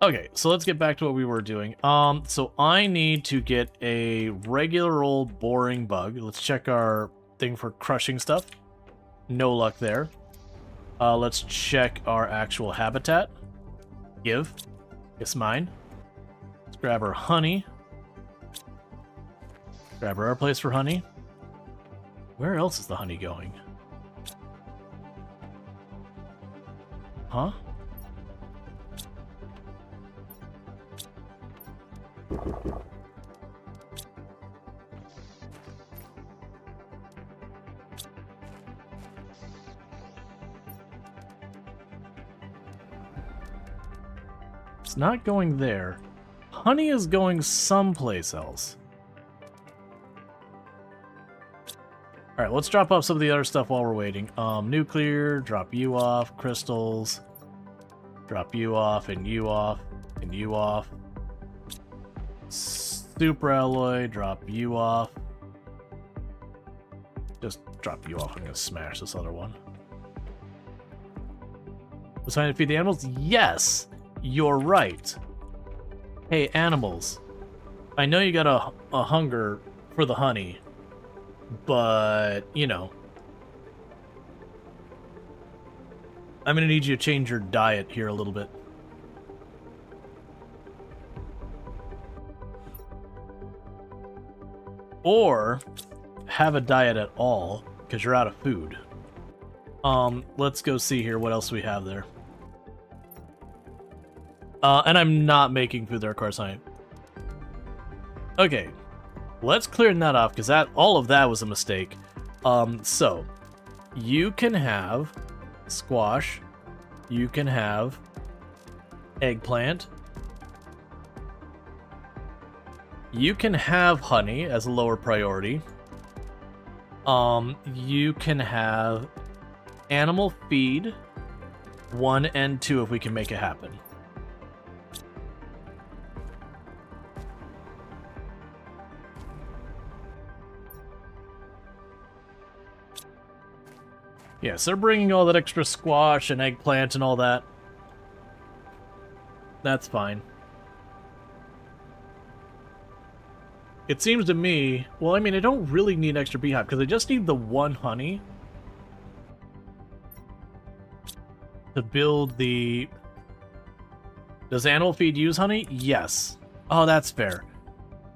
Okay, so let's get back to what we were doing. So I need to get a regular old boring bug. Let's check our thing for crushing stuff. No luck there. Let's check our actual habitat. Give. It's mine. Let's grab our honey. Grab our place for honey. Where else is the honey going? Huh? It's not going there. Honey is going someplace else. Alright, let's drop off some of the other stuff while we're waiting. Nuclear, drop you off, crystals, drop you off, and you off, and you off. Super alloy, drop you off. Just drop you off. I'm gonna smash this other one. Was trying to feed the animals? Yes! You're right. Hey, animals. I know you got a hunger for the honey, but, you know. I'm gonna need you to change your diet here a little bit. Or have a diet at all, because you're out of food. Let's go see here what else we have there. And I'm not making food there, of course I am. Okay, let's clear that off, because all of that was a mistake. So, you can have squash, you can have eggplant, you can have honey as a lower priority. You can have animal feed 1 and 2 if we can make it happen. Yeah, so they're bringing all that extra squash and eggplant and all that. That's fine. It seems to me... Well, I mean, I don't really need extra beehive, because I just need the 1 honey to build the... Does animal feed use honey? Yes. Oh, that's fair.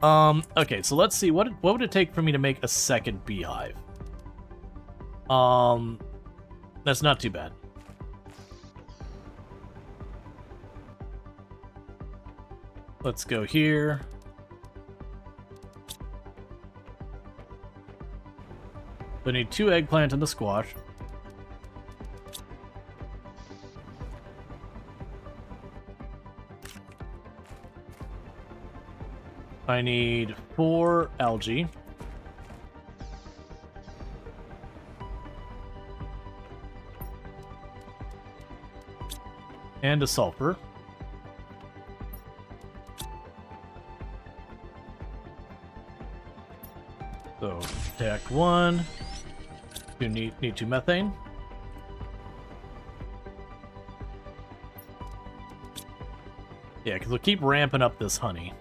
Okay, so let's see. What would it take for me to make a second beehive? That's not too bad. Let's go here. I need 2 eggplant and the squash. I need 4 algae. And a sulfur. So, attack 1. You need 2 methane. Yeah, because we'll keep ramping up this honey.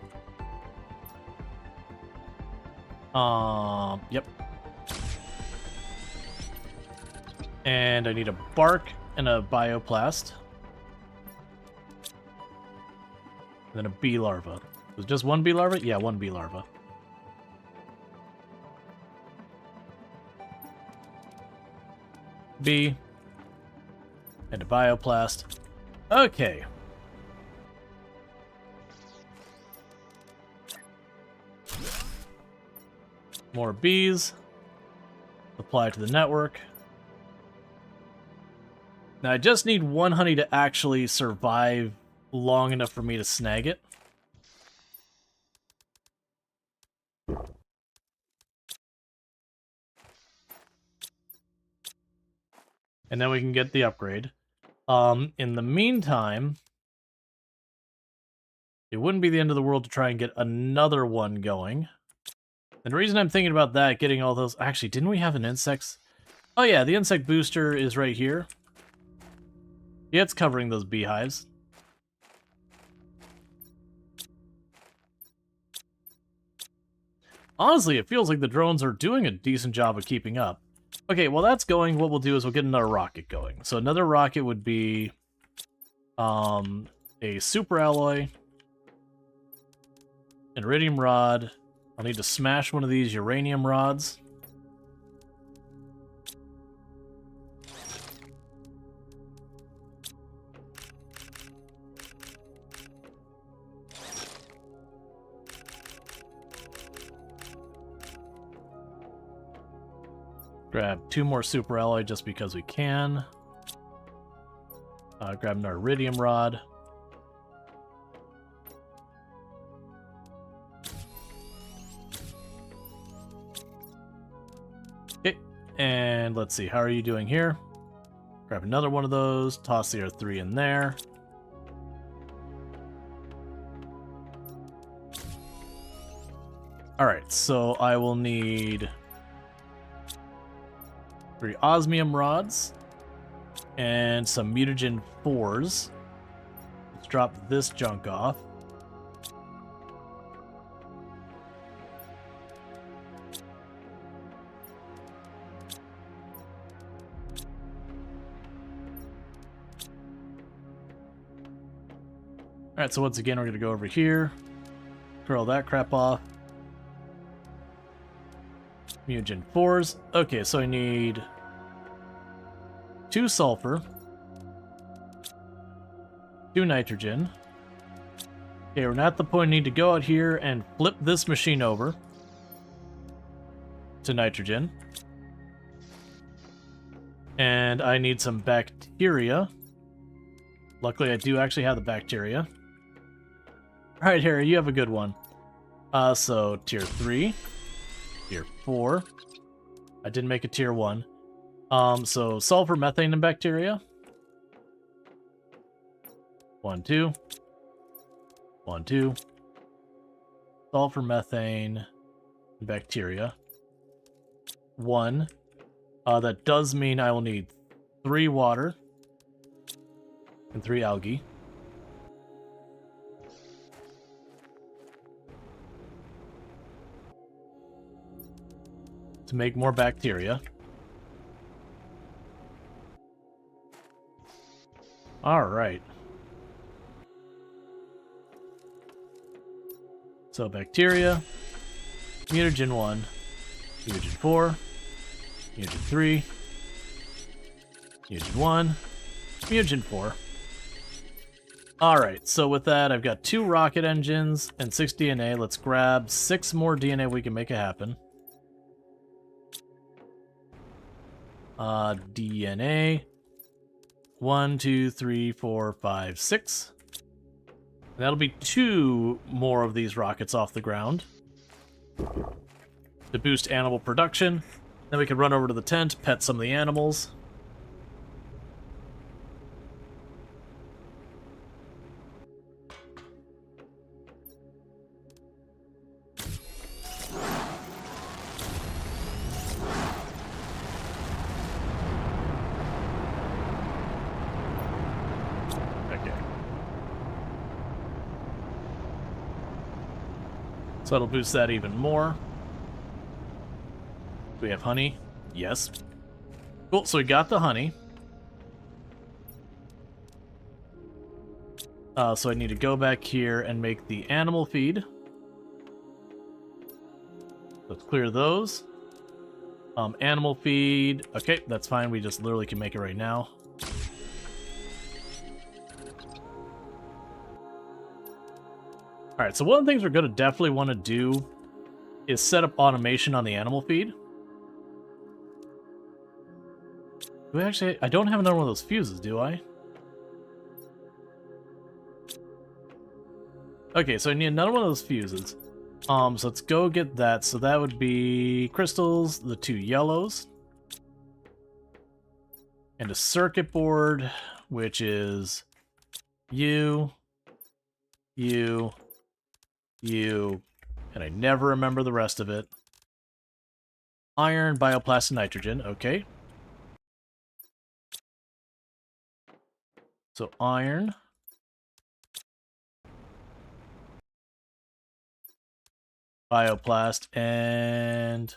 Yep. And I need a bark and a bioplast. And then a bee larva. Was it just 1 bee larva? Yeah, 1 bee larva. Bee. And a bioplast. Okay. More bees. Apply to the network. Now I just need one honey to actually survive long enough for me to snag it. And then we can get the upgrade. In the meantime, it wouldn't be the end of the world to try and get another one going. And the reason I'm thinking about that, getting all those... Actually, didn't we have an insects? Oh yeah, the insect booster is right here. Yeah, it's covering those beehives. Honestly, it feels like the drones are doing a decent job of keeping up. Okay, while that's going, what we'll do is we'll get another rocket going. So another rocket would be a super alloy, an iridium rod. I'll need to smash one of these uranium rods. Grab 2 more super alloy just because we can. Grab an iridium rod. Okay, and let's see, how are you doing here? Grab another one of those, toss the R3 in there. Alright, so I will need 3 osmium rods and some mutagen 4s. Let's drop this junk off. Alright, so once again, we're going to go over here, curl that crap off. Mutagen 4s. Okay, so I need 2 sulfur, 2 nitrogen. Okay, we're not at the point I need to go out here and flip this machine over to nitrogen. And I need some bacteria. Luckily, I do actually have the bacteria. Alright, Harry, you have a good one. So, tier 3. Tier 4. I didn't make a tier 1. So sulfur, methane, and bacteria. 1, 2. 1, 2. Sulfur, methane, and bacteria. 1. That does mean I will need 3 water and 3 algae. To make more bacteria. Alright. So bacteria, mutagen 1, mutagen 4, mutagen 3, mutagen 1, mutagen 4. Alright, so with that, I've got 2 rocket engines and 6 DNA. Let's grab 6 more DNA we can make it happen. DNA. 1, 2, 3, 4, 5, 6. And that'll be 2 more of these rockets off the ground to boost animal production. Then we can run over to the tent, pet some of the animals. So that'll boost that even more. Do we have honey? Yes. Cool, so we got the honey. So I need to go back here and make the animal feed. Let's clear those. Animal feed. Okay, that's fine. We just literally can make it right now. Alright, so one of the things we're going to definitely want to do is set up automation on the animal feed. Do I actually... I don't have another one of those fuses, do I? Okay, so I need another one of those fuses. So let's go get that. So that would be crystals, the 2 yellows. And a circuit board, which is you, you, you, and I never remember the rest of it. Iron, bioplastic, nitrogen, okay. So iron. Bioplast, and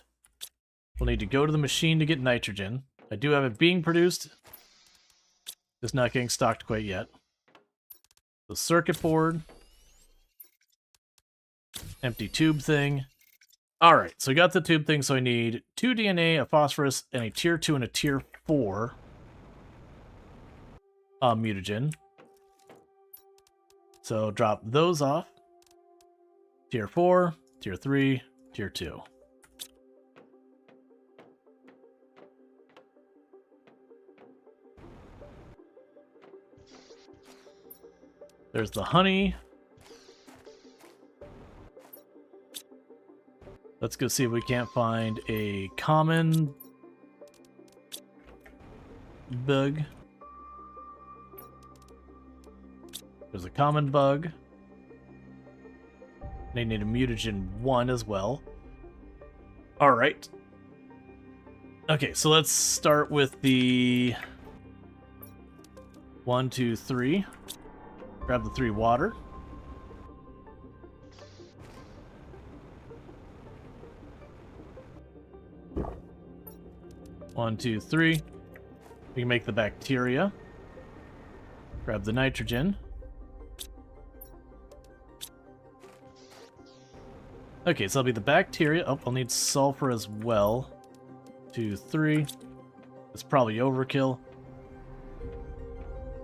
we'll need to go to the machine to get nitrogen. I do have it being produced. Just not getting stocked quite yet. The circuit board. Empty tube thing. Alright, so I got the tube thing, so I need 2 DNA, a phosphorus, and a tier 2 and a tier 4 mutagen. So drop those off. Tier 4, tier 3, tier 2. There's the honey. Let's go see if we can't find a common bug. There's a common bug. They need a mutagen 1 as well. Alright. Okay, so let's start with the 1, 2, 3. Grab the 3 water. One, two, three. We can make the bacteria. Grab the nitrogen. Okay, so that'll be the bacteria. Oh, I'll need sulfur as well. 2, 3. It's probably overkill.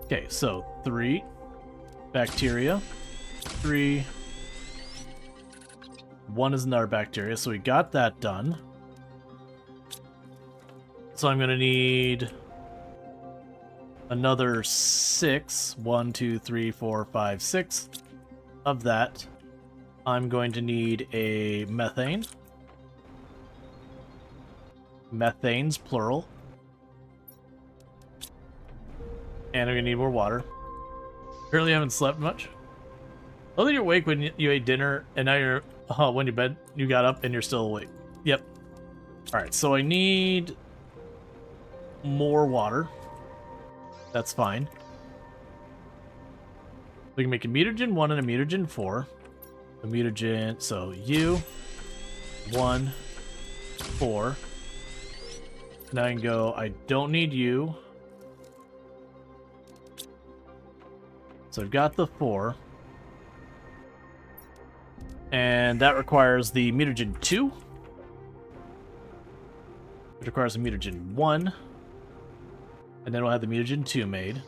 Okay, so 3. Bacteria. 3. 1 is another bacteria, so we got that done. So I'm going to need another 6. 1, 2, 3, 4, 5, 6 of that. I'm going to need a methane. Methane's plural. And I'm going to need more water. Apparently I haven't slept much. Oh, that you're awake when you ate dinner, and now you're... Oh, when you bed, you got up and you're still awake. Yep. Alright, so I need more water. That's fine. We can make a mutagen 1 and a mutagen 4. A mutagen, so U, 1, 4. Now I can go, I don't need you. So I've got the 4. And that requires the mutagen 2. Which requires a mutagen 1. And then we'll have the mutagen 2 made.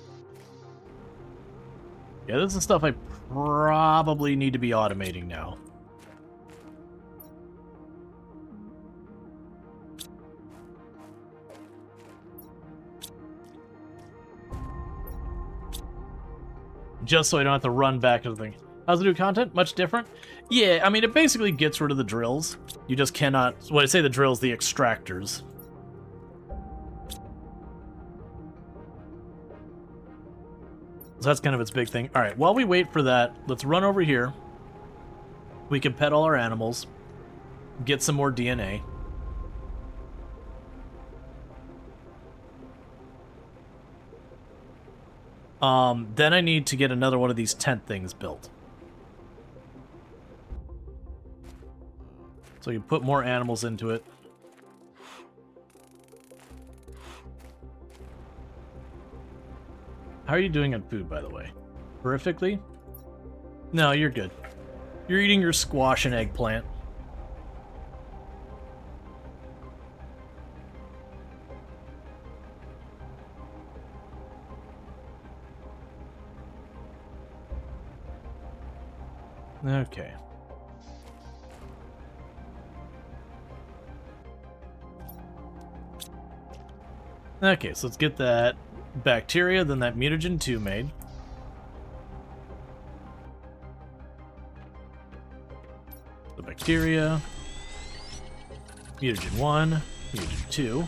Yeah, this is stuff I probably need to be automating now. Just so I don't have to run back to the thing. How's the new content? Much different? Yeah, I mean, it basically gets rid of the drills. You just cannot... When I say the drills, the extractors. So that's kind of its big thing. Alright, while we wait for that, let's run over here. We can pet all our animals. Get some more DNA. Then I need to get another one of these tent things built. So you put more animals into it. How are you doing on food, by the way? Horrifically? No, you're good. You're eating your squash and eggplant. Okay. Okay, so let's get that bacteria, then that mutagen 2 made. The bacteria, mutagen 1, mutagen 2.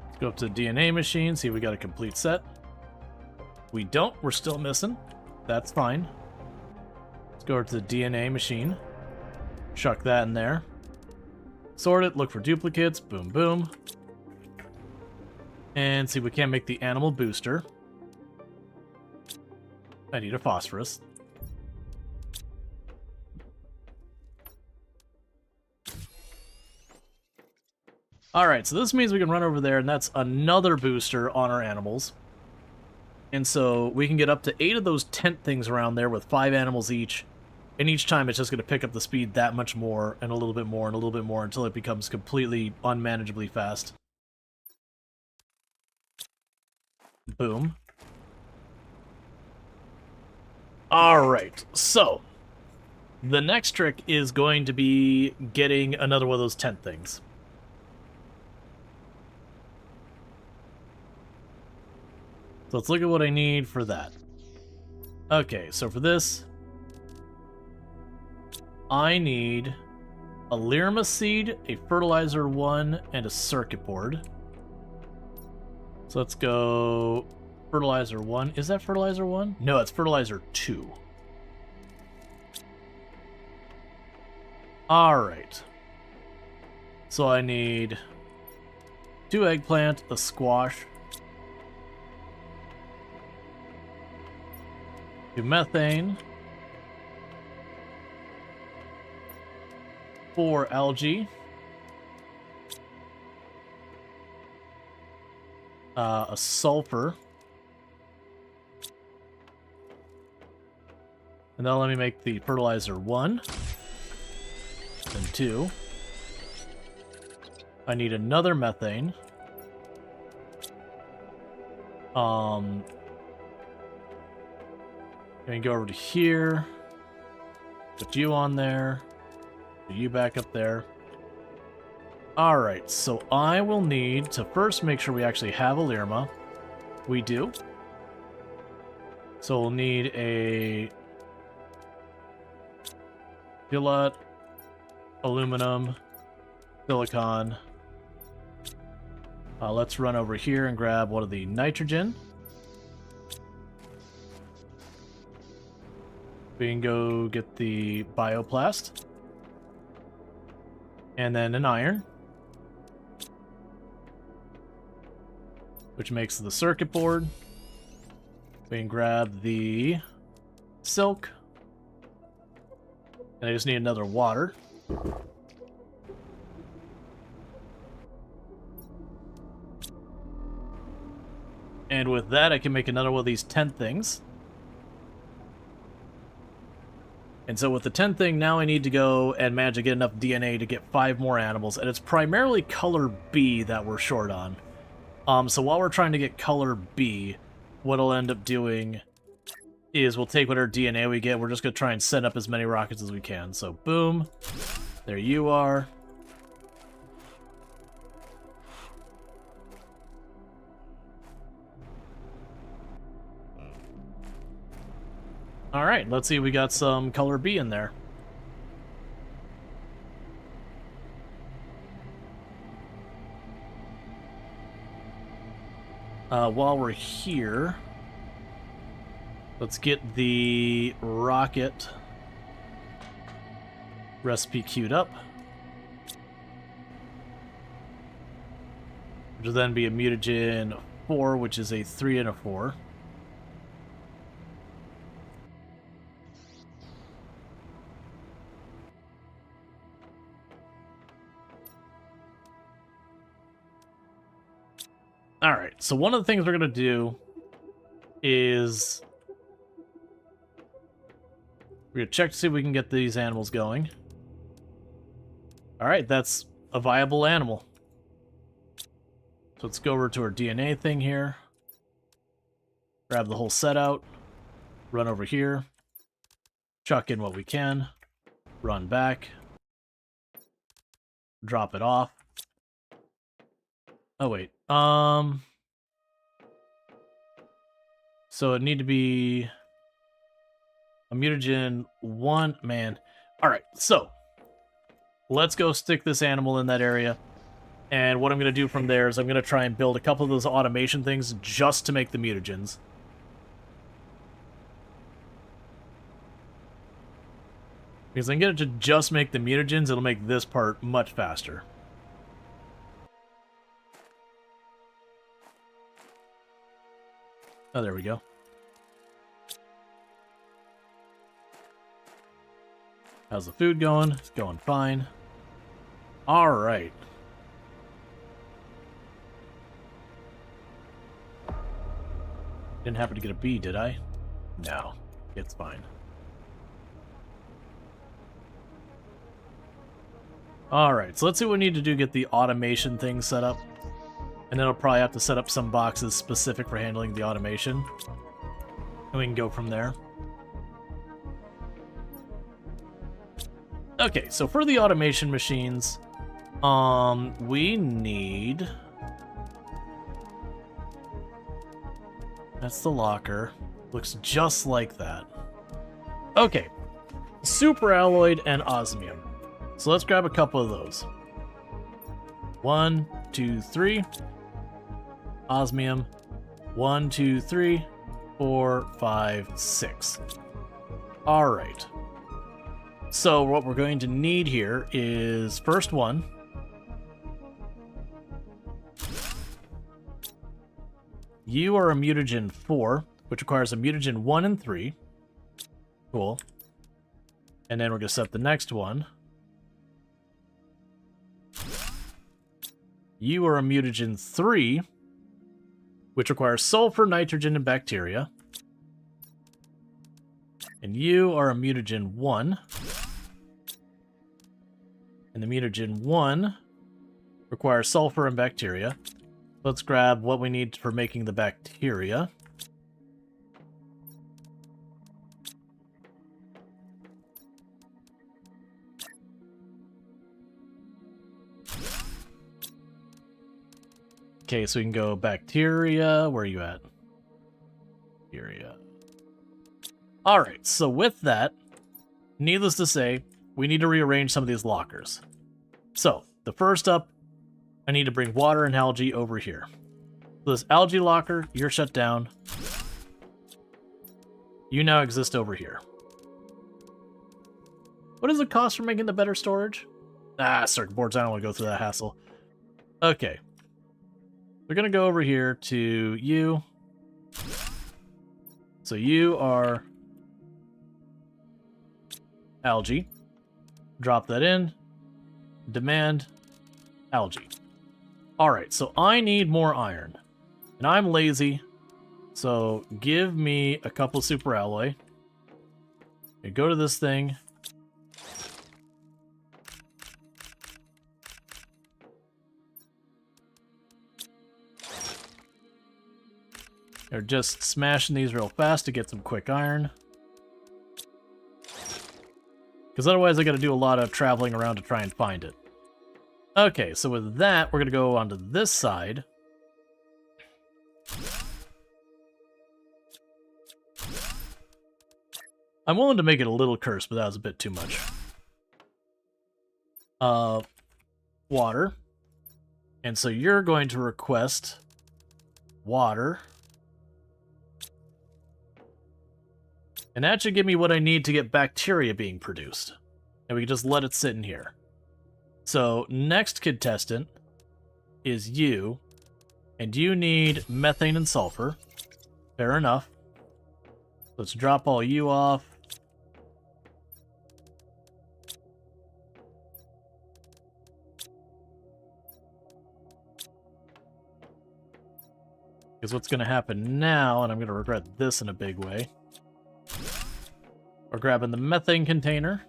Let's go up to the DNA machine, see if we got a complete set. We don't, we're still missing. That's fine. Let's go over to the DNA machine. Chuck that in there. Sort it, look for duplicates, boom, boom. And see if we can't make the animal booster. I need a phosphorus. Alright, so this means we can run over there, and that's another booster on our animals. And so we can get up to 8 of those tent things around there with 5 animals each. And each time it's just going to pick up the speed that much more, and a little bit more, and a little bit more, until it becomes completely unmanageably fast. Boom. Alright, so the next trick is going to be getting another one of those tent things. So let's look at what I need for that. Okay, so for this, I need a Lyrma seed, a fertilizer 1, and a circuit board. So let's go fertilizer 1. Is that fertilizer 1? No, it's fertilizer 2. Alright. So I need 2 eggplant, a squash, 2 methane, 4 algae, a sulfur, and now let me make the fertilizer 1 and 2. I need another methane. Gonna go over to here, put you on there, put you back up there. Alright, so I will need to first make sure we actually have a Lyrma. We do. So we'll need a billet, aluminum, silicon. Let's run over here and grab one of the nitrogen. We can go get the bioplast. And then an iron, which makes the circuit board. We can grab the silk. And I just need another water. And with that, I can make another one of these tent things. And so with the 10 thing, now I need to go and manage to get enough DNA to get 5 more animals. And it's primarily color B that we're short on. So while we're trying to get color B, what I'll end up doing is we'll take whatever DNA we get. We're just going to try and send up as many rockets as we can. So boom. There you are. Alright, let's see if we got some color B in there. While we're here, let's get the rocket recipe queued up. Which will then be a mutagen 4, which is a 3 and a 4. Alright, so one of the things we're going to do is we're going to check to see if we can get these animals going. Alright, that's a viable animal. So let's go over to our DNA thing here. Grab the whole set out. Run over here. Chuck in what we can. Run back. Drop it off. Oh, wait. So it need to be a mutagen 1. Man. Alright, so let's go stick this animal in that area. And what I'm going to do from there is I'm going to try and build a couple of those automation things just to make the mutagens. Because I can get it to just make the mutagens, it'll make this part much faster. Oh, there we go. How's the food going? It's going fine. Alright. Didn't happen to get a B, did I? No. It's fine. Alright, so let's see what we need to do to get the automation thing set up. And then I'll probably have to set up some boxes specific for handling the automation. And we can go from there. Okay, so for the automation machines, we need... That's the locker. Looks just like that. Okay. Superalloyed and osmium. So let's grab a couple of those. 1, 2, 3. Osmium. 1, 2, 3, 4, 5, 6. Alright. So what we're going to need here is first one. You are a mutagen 4, which requires a mutagen 1 and 3. Cool. And then we're going to set the next one. You are a mutagen 3, which requires sulfur, nitrogen, and bacteria. And you are a mutagen 1. And the mutagen 1 requires sulfur and bacteria. Let's grab what we need for making the bacteria. Okay, so we can go bacteria. Where are you at? Bacteria. Alright, so with that, needless to say, we need to rearrange some of these lockers. So, the first up, I need to bring water and algae over here. So this algae locker, you're shut down. You now exist over here. What is the cost for making the better storage? Ah, circuit boards, I don't want to go through that hassle. Okay. We're going to go over here to you. So you are algae. Drop that in. Demand algae. Alright, so I need more iron. And I'm lazy. So give me a couple super alloy. Okay, go to this thing. They're just smashing these real fast to get some quick iron. Because otherwise I gotta do a lot of traveling around to try and find it. Okay, so with that, we're gonna go onto this side. I'm willing to make it a little cursed, but that was a bit too much. Water. And so you're going to request water. And that should give me what I need to get bacteria being produced. And we can just let it sit in here. So, next contestant is you. And you need methane and sulfur. Fair enough. Let's drop all you off. Because what's going to happen now, and I'm going to regret this in a big way. We're grabbing the methane container.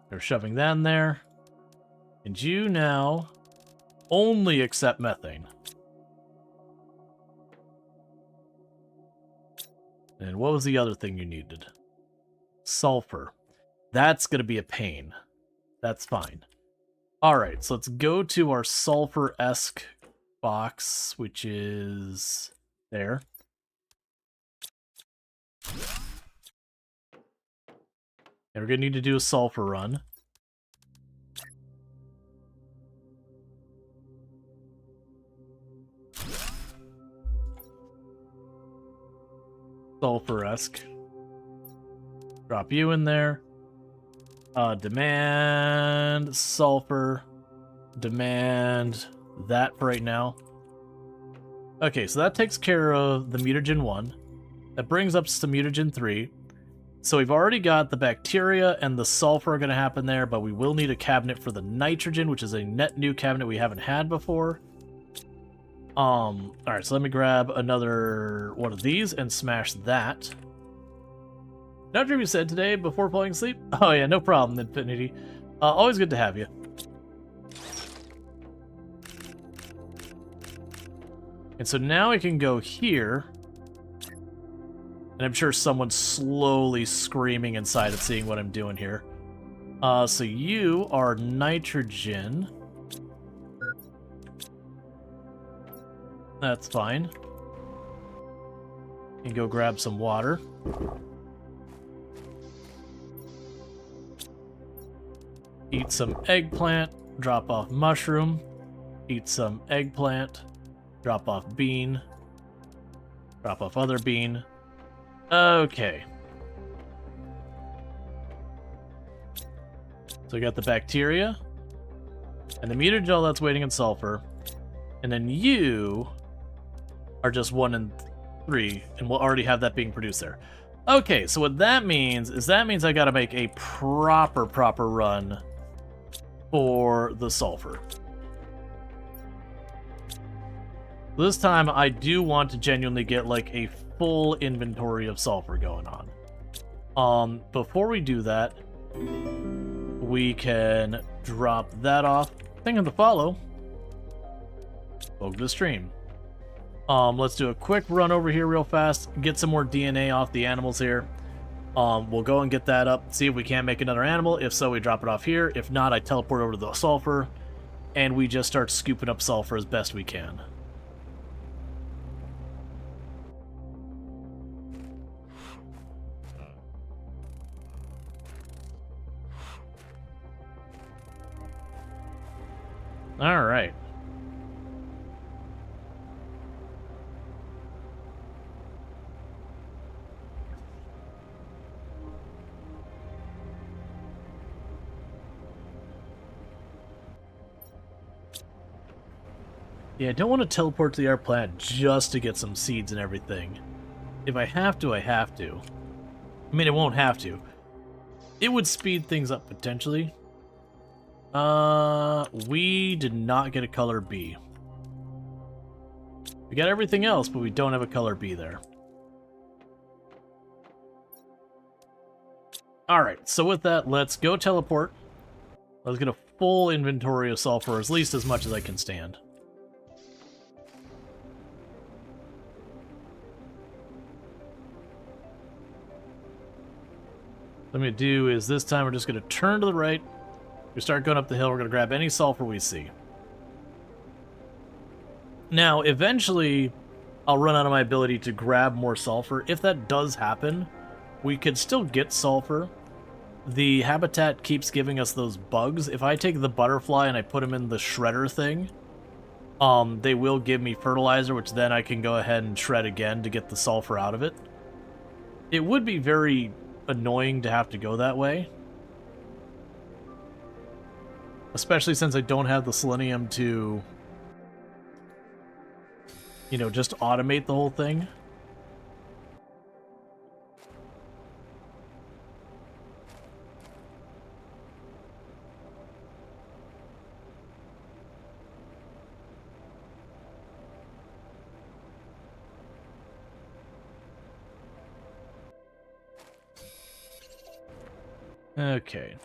They're shoving that in there. And you now only accept methane. And what was the other thing you needed? sulfur. That's going to be a pain. That's fine. All right, so let's go to our sulfur-esque box, which is there. And we're going to need to do a sulfur run. Sulfur-esque. Drop you in there. Demand sulfur. Demand that for right now. Okay, so that takes care of the mutagen 1. That brings us to mutagen 3. So we've already got the bacteria and the sulfur are going to happen there, but we will need a cabinet for the nitrogen, which is a net new cabinet we haven't had before. Alright, so let me grab another one of these and smash that. Not sure if you said today before falling asleep? Oh yeah, no problem, Infinity. Always good to have you. And so now I can go here. And I'm sure someone's slowly screaming inside of seeing what I'm doing here. So you are nitrogen. That's fine. You can go grab some water. Eat some eggplant, drop off mushroom. Eat some eggplant, drop off bean. Drop off other bean. Okay. So we got the bacteria. And the mutagel that's waiting in sulfur. And then you are just 1 and 3. And we'll already have that being produced there. Okay, so what that means is I gotta make a proper run for the sulfur. This time I do want to genuinely get like a full inventory of sulfur going on. Before we do that, we can drop that off. Thing of the follow. Welcome to the stream. Let's do a quick run over here real fast, get some more DNA off the animals here. We'll go and get that up, see if we can't make another animal. If so, we drop it off here. If not, I teleport over to the sulfur, and we just start scooping up sulfur as best we can. All right. Yeah, I don't want to teleport to the art plant just to get some seeds and everything. If I have to, I have to. I mean, it won't have to. It would speed things up potentially. We did not get a color B. We got everything else, but we don't have a color B there. Alright, so with that, let's go teleport. Let's get a full inventory of sulfur, at least as much as I can stand. What I'm going to do is this time we're just going to turn to the right. We start going up the hill. We're going to grab any sulfur we see. Now, eventually, I'll run out of my ability to grab more sulfur. If that does happen, we could still get sulfur. The habitat keeps giving us those bugs. If I take the butterfly and I put them in the shredder thing, they will give me fertilizer, which then I can go ahead and shred again to get the sulfur out of it. It would be very annoying to have to go that way. Especially since I don't have the selenium to, you know, just automate the whole thing. Okay.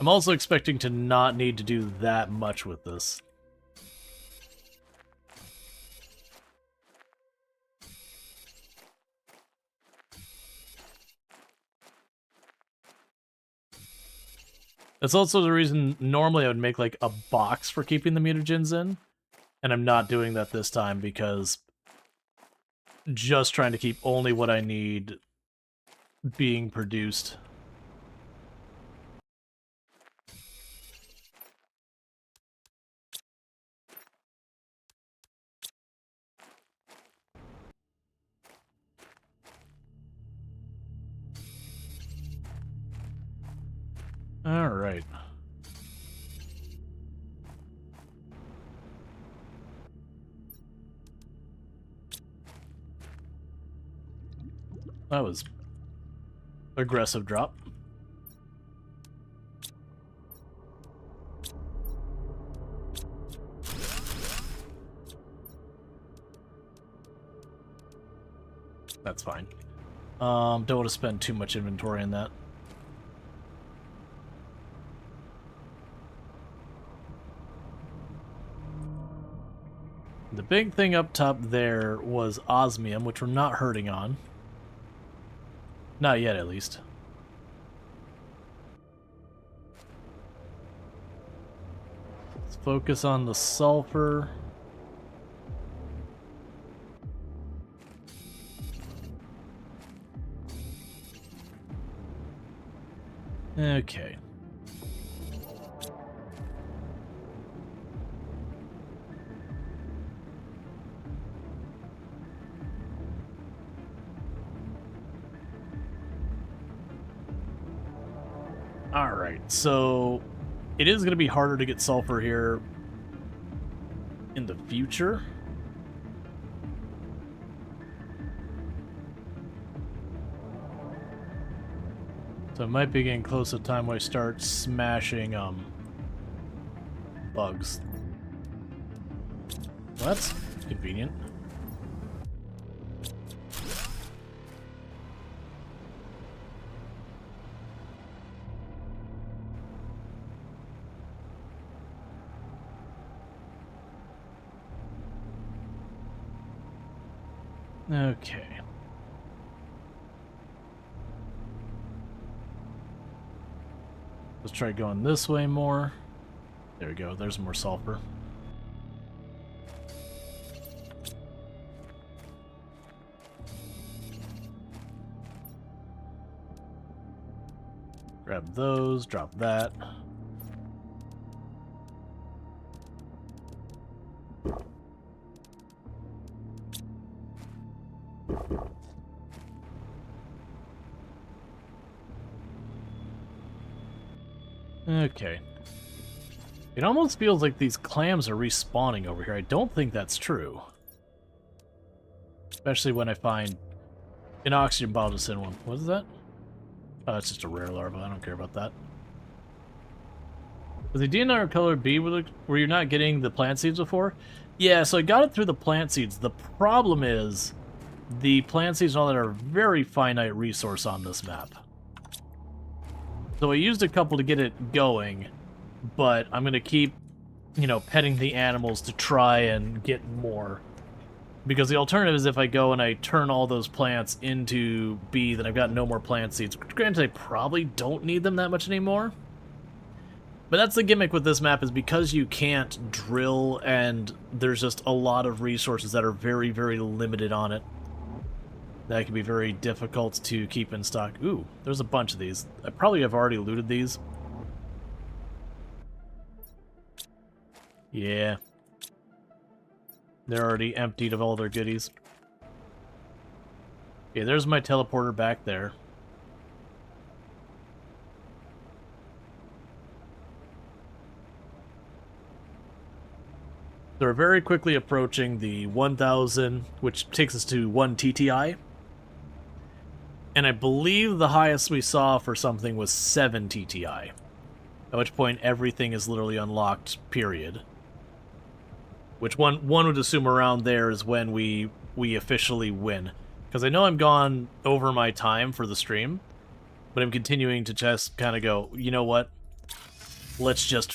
I'm also expecting to not need to do that much with this. That's also the reason normally I would make like a box for keeping the mutagens in, and I'm not doing that this time because just trying to keep only what I need being produced. All right. That was aggressive drop. That's fine. Don't want to spend too much inventory on that. The big thing up top there was osmium, which we're not hurting on. Not yet, at least. Let's focus on the sulfur. Okay. Alright, so it is going to be harder to get sulfur here in the future. So it might be getting close to the time where I start smashing bugs. Well, that's convenient. Okay. Let's try going this way more. There we go, there's more sulfur. Grab those, drop that. Okay. It almost feels like these clams are respawning over here. I don't think that's true. Especially when I find an oxygen bottle to send one. What is that? Oh, it's just a rare larva. I don't care about that. Was the DNR color B, were you not getting the plant seeds before? Yeah, so I got it through the plant seeds. The problem is the plant seeds and all that are a very finite resource on this map. So I used a couple to get it going, but I'm going to keep, you know, petting the animals to try and get more. Because the alternative is if I go and I turn all those plants into B, then I've got no more plant seeds. Granted, I probably don't need them that much anymore. But that's the gimmick with this map, is because you can't drill and there's just a lot of resources that are very, very limited on it. That can be very difficult to keep in stock. Ooh, there's a bunch of these. I probably have already looted these. Yeah. They're already emptied of all their goodies. Okay, there's my teleporter back there. They're very quickly approaching the 1,000, which takes us to 1 TTI. And I believe the highest we saw for something was 7 TTI. At which point everything is literally unlocked, period. Which one would assume around there is when we officially win. Because I know I'm gone over my time for the stream, but I'm continuing to just kind of go, you know what? Let's just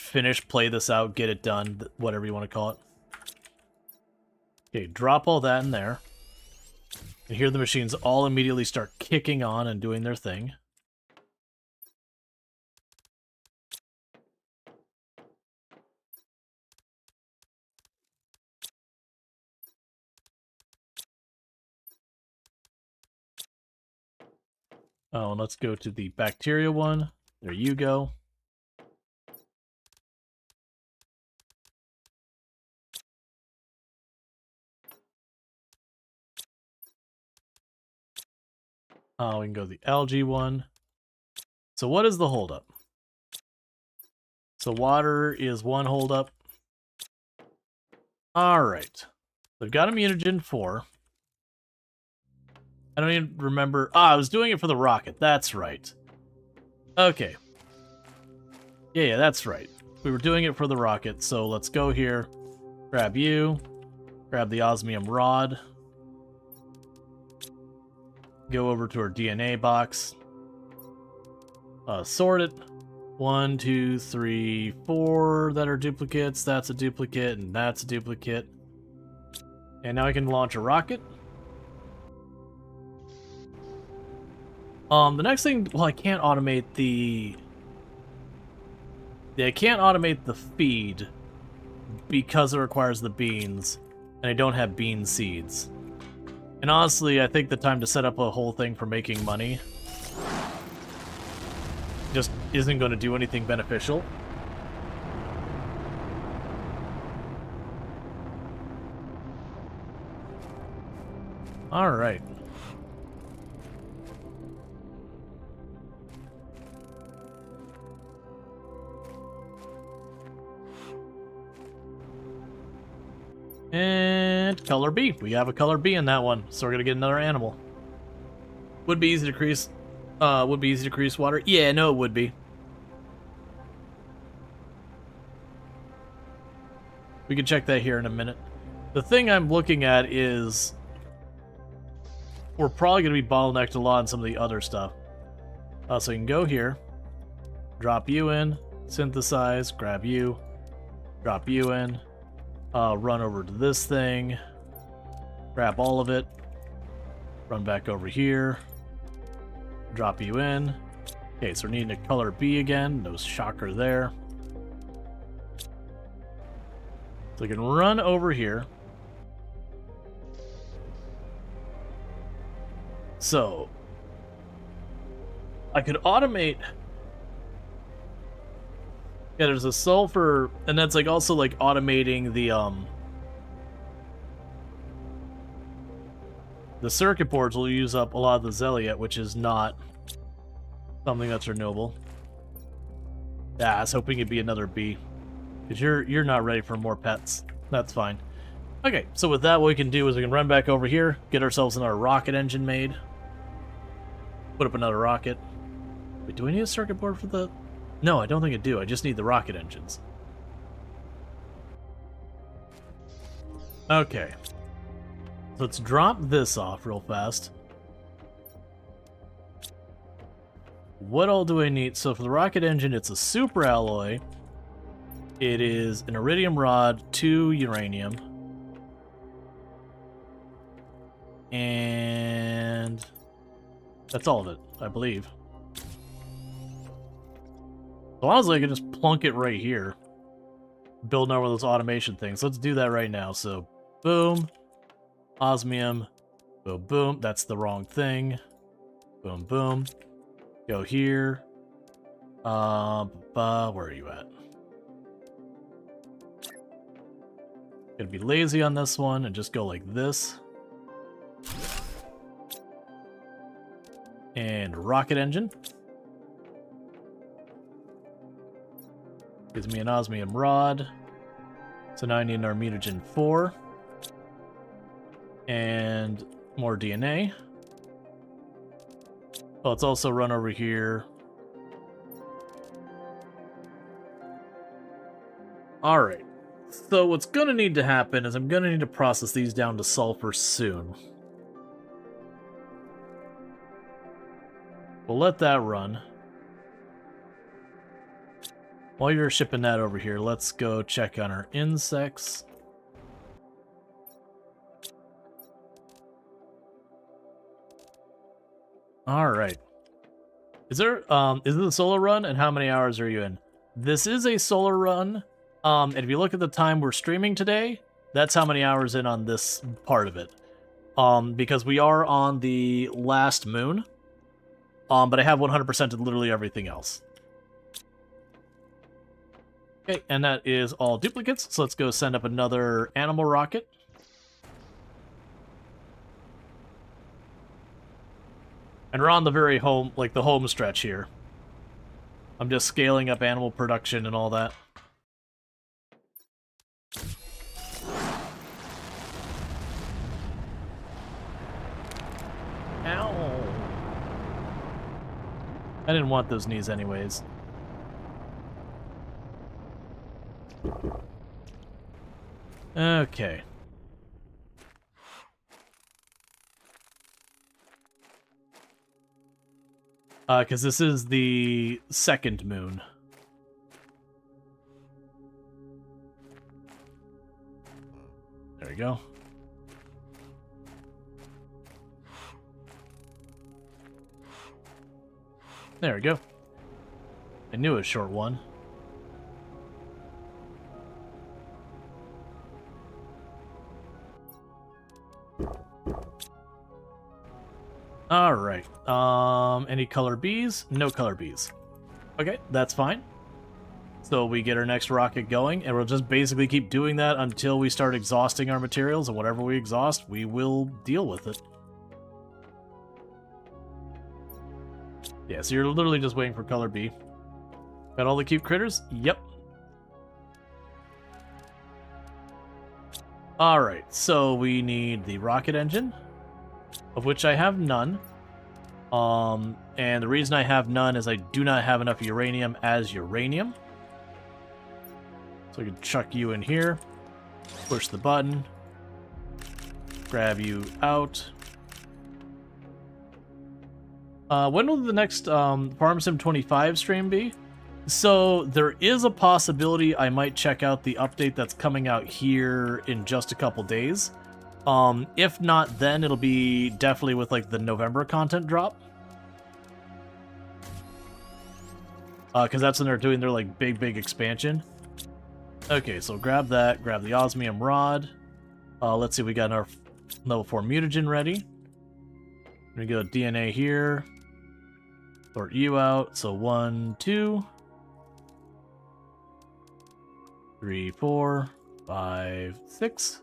play this out, get it done, whatever you want to call it. Okay, drop all that in there. And here the machines all immediately start kicking on and doing their thing. Oh, and let's go to the bacteria one. There you go. Oh, we can go to the algae one. So what is the holdup? So water is one holdup. Alright. They've got a mutagen 4. I don't even remember. I was doing it for the rocket. That's right. Okay. Yeah, that's right. We were doing it for the rocket, so let's go here. Grab you. Grab the osmium rod. Go over to our DNA box. Sort it. 1, 2, 3, 4 that are duplicates. That's a duplicate, and that's a duplicate. And now I can launch a rocket. The next thing, well, I can't automate the... Yeah, I can't automate the feed because it requires the beans, and I don't have bean seeds. And honestly, I think the time to set up a whole thing for making money just isn't going to do anything beneficial. Alright. And color B. We have a color B in that one, so we're gonna get another animal. Would be easy to crease. Would be easy to crease water. Yeah, no, it would be. We can check that here in a minute. The thing I'm looking at is we're probably gonna be bottlenecked a lot on some of the other stuff. So you can go here, drop you in, synthesize, grab you, drop you in. Run over to this thing, grab all of it, run back over here, drop you in. Okay, so we're needing a color B again, no shocker there. So we can run over here. So, I could automate... Yeah, there's a sulfur, and that's like also like automating the circuit boards will use up a lot of the Zeliet, which is not something that's renewable. Yeah, I was hoping it'd be another B, because you're not ready for more pets. That's fine. Okay, so with that, what we can do is we can run back over here, get ourselves another rocket engine made, put up another rocket. Wait, do we need a circuit board for the... No, I don't think I do. I just need the rocket engines. Okay. So let's drop this off real fast. What all do I need? So for the rocket engine, it's a super alloy. It is an iridium rod, 2 uranium. And that's all of it, I believe. So honestly, I can just plunk it right here. Building over those automation things. Let's do that right now. So, boom. Osmium. Boom, boom. That's the wrong thing. Boom, boom. Go here. Where are you at? Gonna be lazy on this one and just go like this. And rocket engine. Gives me an osmium rod. So now I need our mutagen 4. And more DNA. Let's also run over here. Alright. So what's going to need to happen is I'm going to need to process these down to sulfur soon. We'll let that run. While you're shipping that over here, let's go check on our insects. Alright. Is this a solar run, and how many hours are you in? This is a solar run, and if you look at the time we're streaming today, that's how many hours in on this part of it. Because we are on the last moon. But I have 100% of literally everything else. Okay, and that is all duplicates, so let's go send up another animal rocket. And we're on the very home, like the home stretch here. I'm just scaling up animal production and all that. Ow. I didn't want those knees anyways. Okay. Because this is the second moon. There we go. There we go. I knew it was a short one. Alright. Any color bees? No color bees. Okay, that's fine. So we get our next rocket going, and we'll just basically keep doing that until we start exhausting our materials, and whatever we exhaust, we will deal with it. Yeah, so you're literally just waiting for color B. Got all the cute critters? Yep. Alright, so we need the rocket engine, of which I have none. And the reason I have none is I do not have enough uranium as uranium. So I can chuck you in here, push the button, grab you out. When will the next Farm Sim 25 stream be? So there is a possibility I might check out the update that's coming out here in just a couple days. If not, then it'll be definitely with like the November content drop. Because that's when they're doing their like big expansion. Okay, so grab that, grab the osmium rod. Let's see, we got our level 4 mutagen ready. We go DNA here. Sort you out. So 1, 2, 3, 4, 5, 6.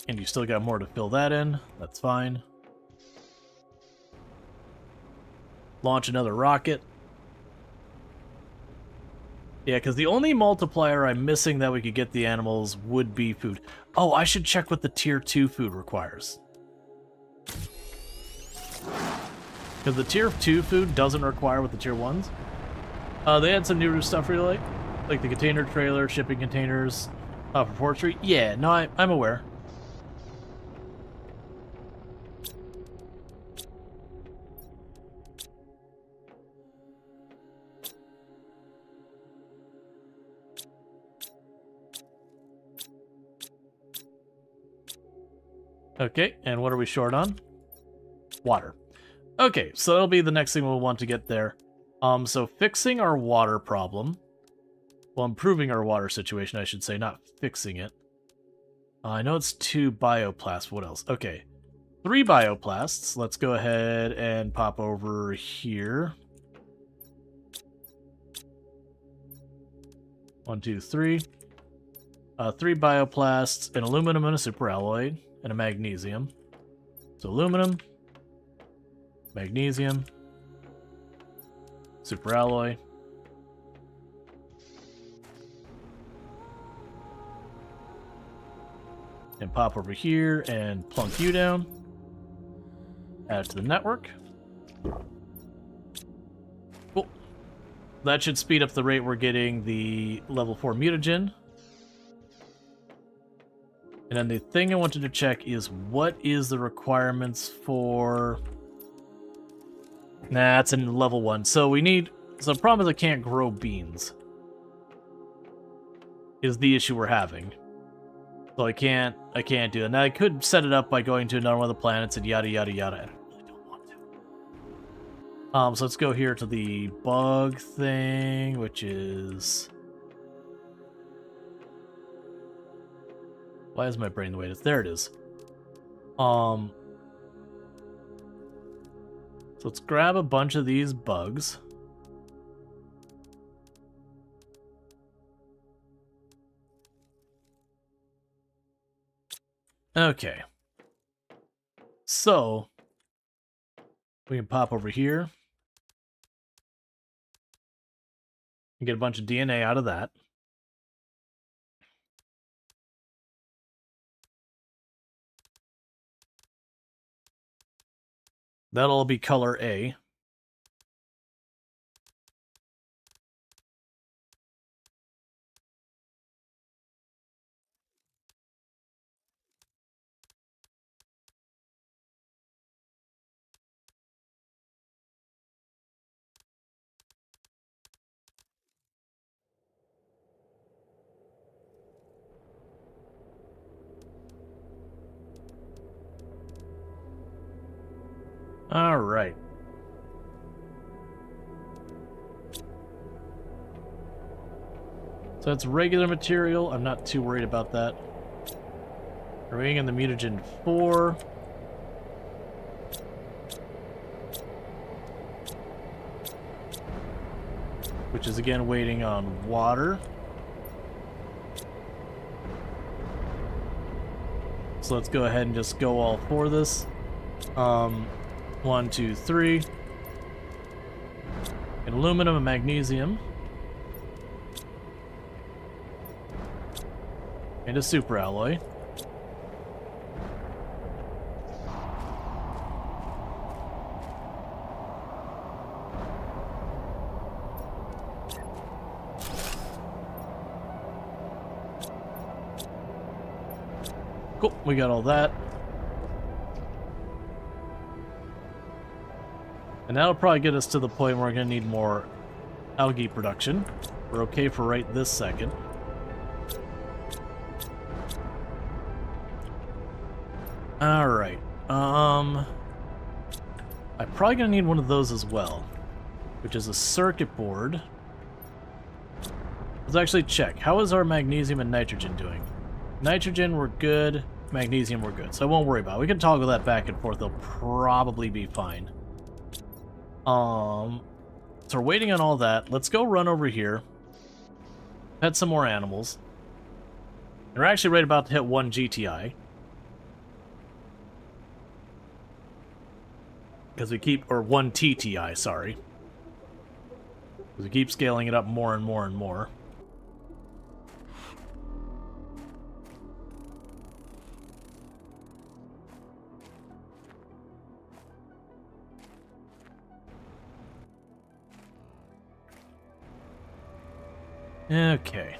And you still got more to fill that in. That's fine. Launch another rocket. Yeah, because the only multiplier I'm missing that we could get the animals would be food. Oh, I should check what the tier 2 food requires. Because the tier 2 food doesn't require what the tier 1s. They had some new stuff really like the container trailer, shipping containers for forestry. Yeah, no, I'm aware. Okay, and what are we short on? Water. Okay, so that'll be the next thing we'll want to get there. So fixing our water problem. Well, improving our water situation, I should say, not fixing it. I know it's 2 bioplasts. What else? Okay, 3 bioplasts. Let's go ahead and pop over here. 1, 2, 3. 3 bioplasts, an aluminum and a superalloy, and a magnesium. So aluminum, magnesium, superalloy. And pop over here and plunk you down. Add it to the network. Cool. That should speed up the rate we're getting the level 4 mutagen. And then the thing I wanted to check is what is the requirements for... Nah, it's in level 1. So we need... So the problem is I can't grow beans. Is the issue we're having. So I can't do that. Now I could set it up by going to another one of the planets and yada yada yada. I really don't want to. So let's go here to the bug thing, which is... Why is my brain the way it is? There it is. So let's grab a bunch of these bugs. Okay. So we can pop over here and get a bunch of DNA out of that. That'll be color A. All right. So that's regular material. I'm not too worried about that. We're waiting on the mutagen 4. Which is again waiting on water. So let's go ahead and just go all for this. 1, 2, 3. And aluminum and magnesium. And a super alloy. Cool, we got all that. And that'll probably get us to the point where we're going to need more algae production. We're okay for right this second. Alright. I'm probably going to need one of those as well, which is a circuit board. Let's actually check. How is our magnesium and nitrogen doing? Nitrogen, we're good. Magnesium, we're good. So I won't worry about it. We can toggle that back and forth. They'll probably be fine. So we're waiting on all that. Let's go run over here. Pet some more animals. And we're actually right about to hit 1 GTI. Because we keep, or 1 TTI, sorry. Because we keep scaling it up more and more and more. Okay.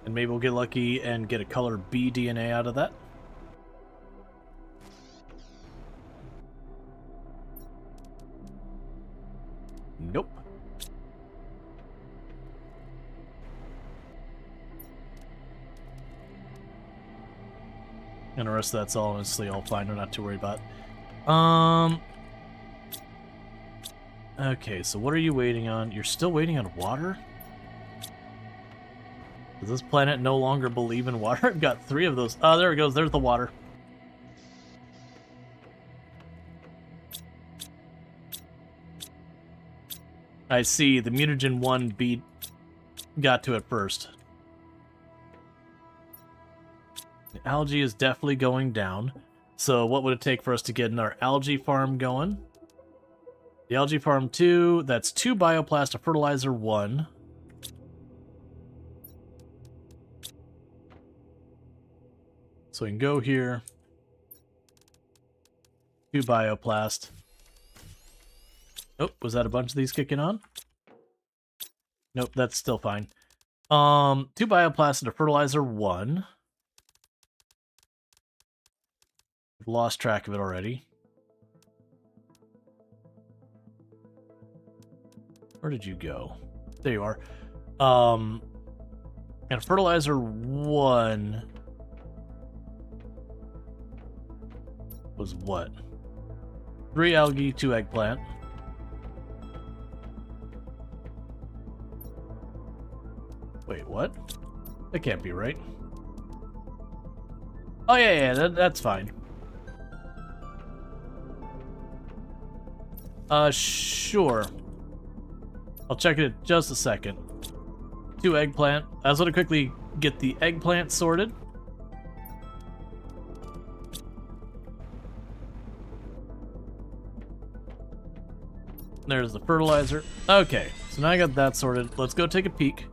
And maybe we'll get lucky and get a color B DNA out of that. Nope. And the rest of that's all honestly all fine. I'm not too worried about. Okay, so what are you waiting on? You're still waiting on water? Does this planet no longer believe in water? I've got 3 of those. Oh, there it goes. There's the water. I see. The mutagen 1 beat got to it first. The algae is definitely going down. So what would it take for us to get in our algae farm going? The algae farm 2, that's 2 bioplast, a fertilizer 1. So we can go here. 2 bioplast. Oh, was that a bunch of these kicking on? Nope, that's still fine. 2 bioplast and a fertilizer 1. I've lost track of it already. Where did you go? There you are. And fertilizer 1 was what? 3 algae, 2 eggplant. what? That can't be right. Oh, yeah, that's fine. Sure. I'll check it in just a second. 2 eggplant. I just want to quickly get the eggplant sorted. There's the fertilizer. Okay, so now I got that sorted. Let's go take a peek.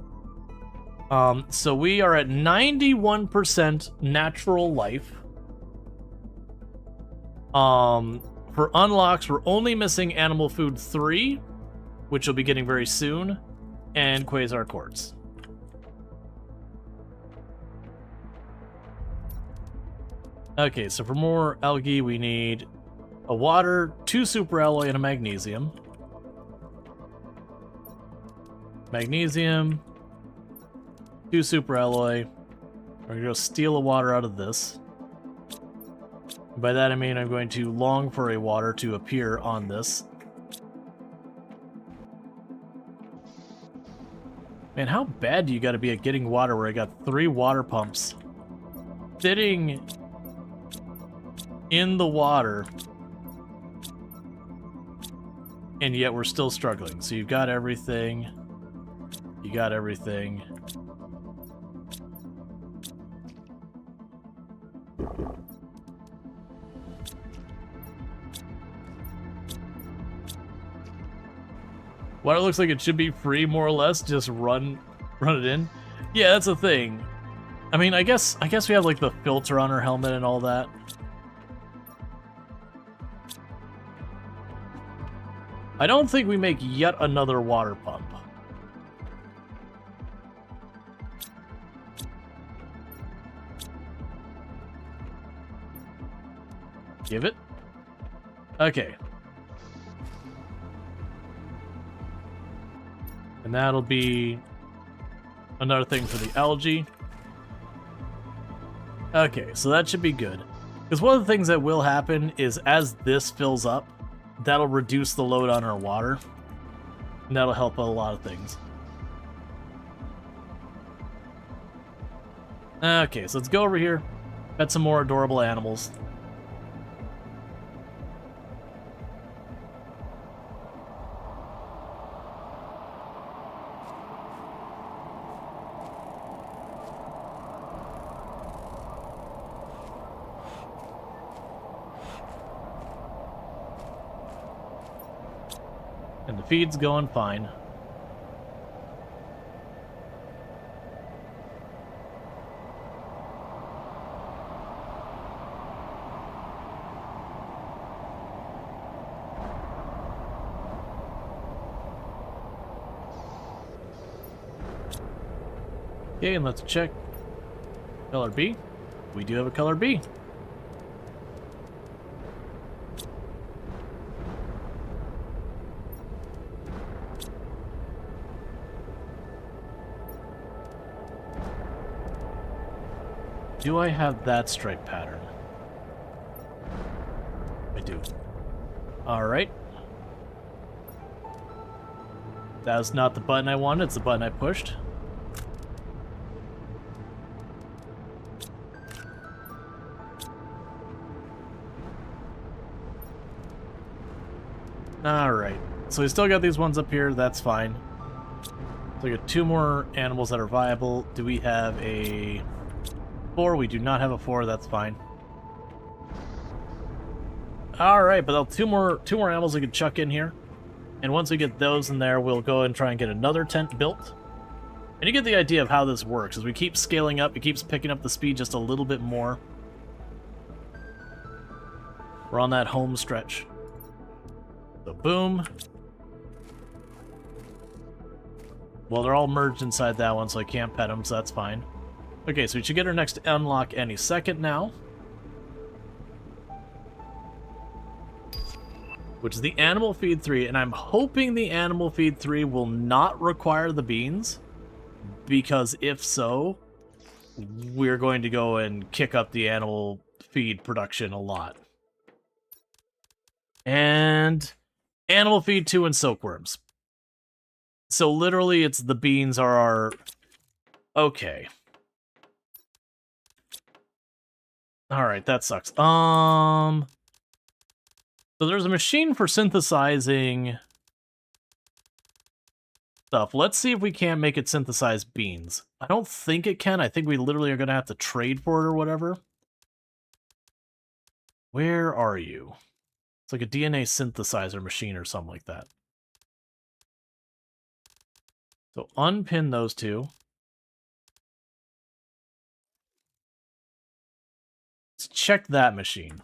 So we are at 91% natural life. For unlocks, we're only missing animal food 3, which will be getting very soon, and quasar quartz. Okay, so for more algae, we need a water, 2 super alloy, and a magnesium. Magnesium, 2 super alloy. We're gonna go steal a water out of this. By that I mean I'm going to long for a water to appear on this. Man, how bad do you gotta be at getting water where I got 3 water pumps sitting in the water, and yet we're still struggling. So you've got everything. You got everything. Water looks like it should be free, more or less. Just run it in. Yeah, that's the thing. I mean, I guess we have like the filter on our helmet and all that. I don't think we make yet another water pump. Give it. Okay. And that'll be another thing for the algae. Okay, so that should be good. Because one of the things that will happen is as this fills up, that'll reduce the load on our water. And that'll help a lot of things. Okay, so let's go over here. Got some more adorable animals. And the feed's going fine. Okay, and let's check color B. We do have a color B. Do I have that stripe pattern? I do. Alright. That was not the button I wanted, it's the button I pushed. Alright. So we still got these ones up here, that's fine. So we got 2 more animals that are viable. Do we have a 4? We do not have a 4, that's fine. Alright, but two more animals we can chuck in here. And once we get those in there, we'll go and try and get another tent built. And you get the idea of how this works. As we keep scaling up, it keeps picking up the speed just a little bit more. We're on that home stretch. So boom. Well, they're all merged inside that one, so I can't pet them, so that's fine. Okay, so we should get our next unlock any second now. Which is the Animal Feed 3, and I'm hoping the Animal Feed 3 will not require the beans, because if so, we're going to go and kick up the animal feed production a lot. And Animal Feed 2 and Silkworms. So literally, it's the beans are Okay. Alright, that sucks. So there's a machine for synthesizing stuff. Let's see if we can't make it synthesize beans. I don't think it can. I think we literally are going to have to trade for it or whatever. Where are you? It's like a DNA synthesizer machine or something like that. So unpin those two. Let's check that machine.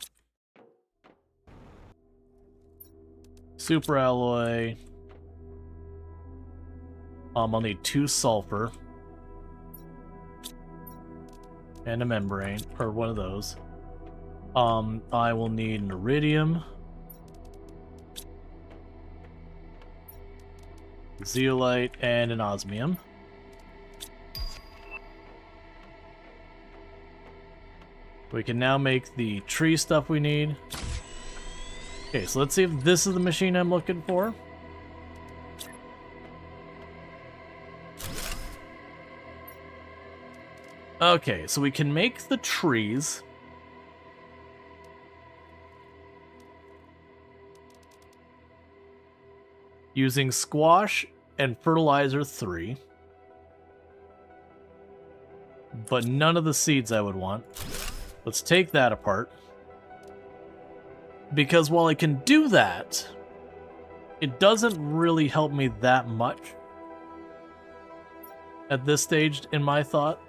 Super alloy. I'll need 2 sulfur. And a membrane, or one of those. I will need an iridium. Zeolite, and an osmium. We can now make the tree stuff we need. Okay, so let's see if this is the machine I'm looking for. Okay, so we can make the trees. Using squash and fertilizer 3. But none of the seeds I would want. Let's take that apart. Because while I can do that, it doesn't really help me that much at this stage in my thought.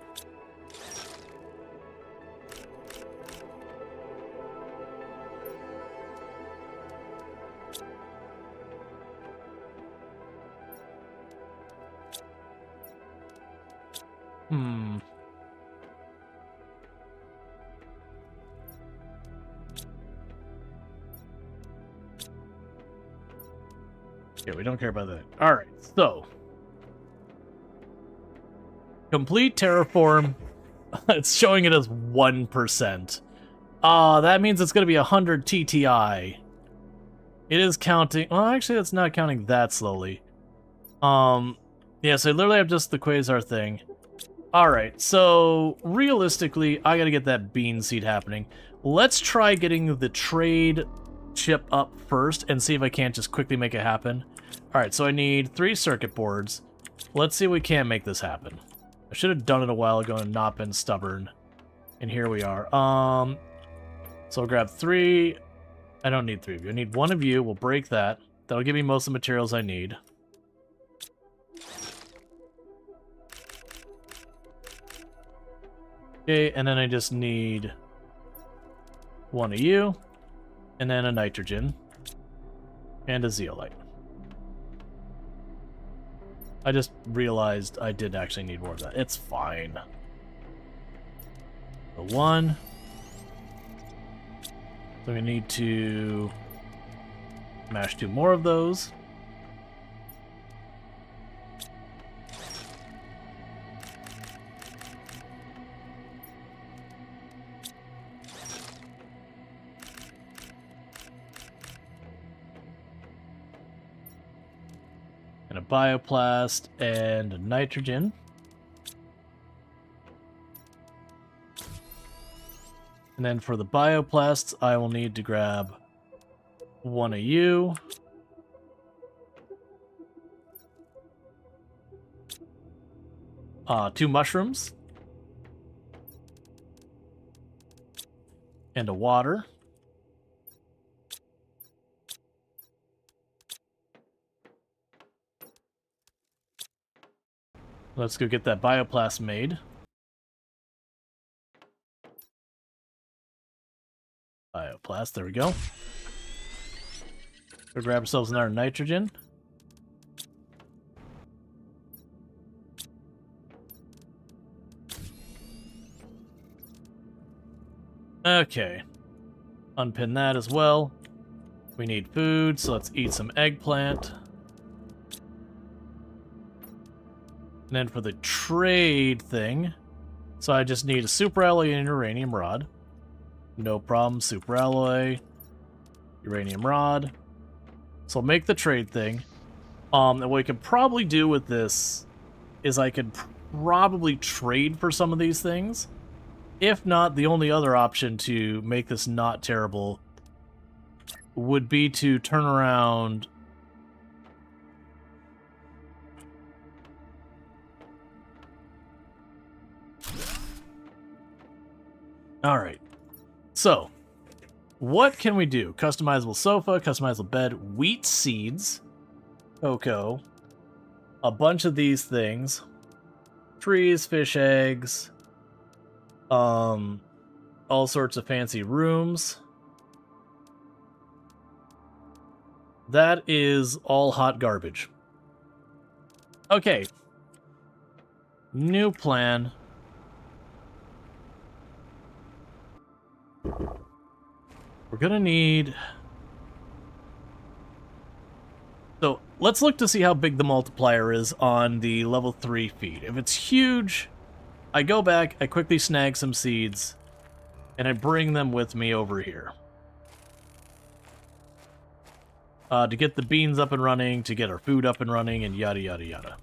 Okay, we don't care about that. Alright, so. Complete terraform. It's showing it as 1%. That means it's going to be 100 TTI. It is counting. Well, actually, that's not counting that slowly. Yeah, so I literally have just the quasar thing. Alright, so realistically, I gotta get that bean seed happening. Let's try getting the trade chip up first and see if I can't just quickly make it happen. Alright, so I need 3 circuit boards. Let's see if we can make this happen. I should have done it a while ago and not been stubborn. And here we are. So I'll grab 3. I don't need 3 of you. I need 1 of you. We'll break that. That'll give me most of the materials I need. Okay, and then I just need 1 of you, and then a nitrogen, and a zeolite. I just realized I did actually need more of that. It's fine. The 1. So we need to mash 2 more of those. And a bioplast and a nitrogen. And then for the bioplasts, I will need to grab 1 of you. Two mushrooms. And a water. Let's go get that bioplast made. Bioplast, there we go. We'll grab ourselves another nitrogen. Okay. Unpin that as well. We need food, so let's eat some eggplant. And then for the trade thing, so I just need a super alloy and uranium rod. No problem, super alloy, uranium rod. So I'll make the trade thing. And what we could probably do with this is I could probably trade for some of these things. If not, the only other option to make this not terrible would be to turn around. All right. So, what can we do? Customizable sofa, customizable bed, wheat seeds, cocoa, a bunch of these things, trees, fish eggs, all sorts of fancy rooms. That is all hot garbage. Okay. New plan. We're gonna need... So, let's look to see how big the multiplier is on the level 3 feed. If it's huge, I go back, I quickly snag some seeds, and I bring them with me over here. To get the beans up and running, to get our food up and running, and yada yada yada.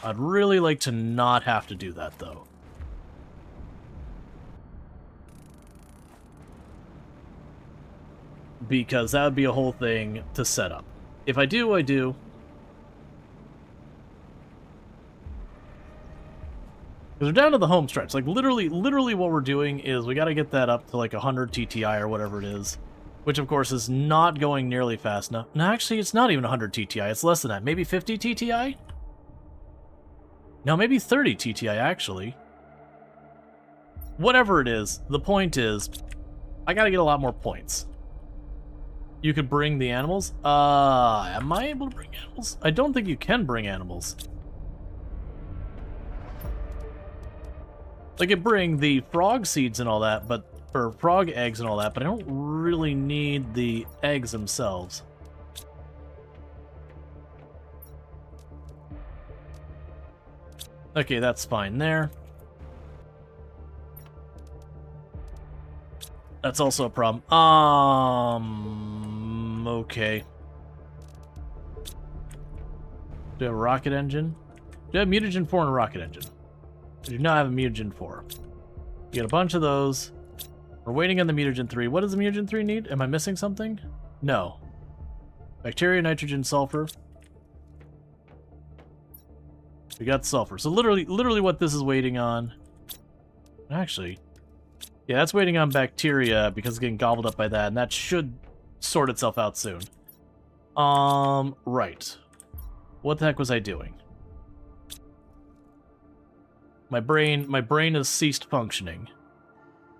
I'd really like to not have to do that, though. Because that would be a whole thing to set up. If I do, I do. Because we're down to the home stretch. Like, literally what we're doing is we got to get that up to, like, 100 TTI or whatever it is. Which, of course, is not going nearly fast enough. No, actually, it's not even 100 TTI. It's less than that. Maybe 50 TTI? No, maybe 30 TTI, actually. Whatever it is, the point is, I gotta get a lot more points. You could bring the animals? Am I able to bring animals? I don't think you can bring animals. I could bring the frog seeds and all that, but... or frog eggs and all that, but I don't really need the eggs themselves. Okay, that's fine there. That's also a problem. Okay. Do I have a rocket engine? Do I have mutagen 4 and a rocket engine? I do not have a mutagen 4. You get a bunch of those. We're waiting on the mutagen 3. What does the mutagen 3 need? Am I missing something? No. Bacteria, nitrogen, sulfur. We got sulfur. So literally what this is waiting on... Actually... Yeah, that's waiting on bacteria because it's getting gobbled up by that, and that should sort itself out soon. Right. What the heck was I doing? My brain has ceased functioning.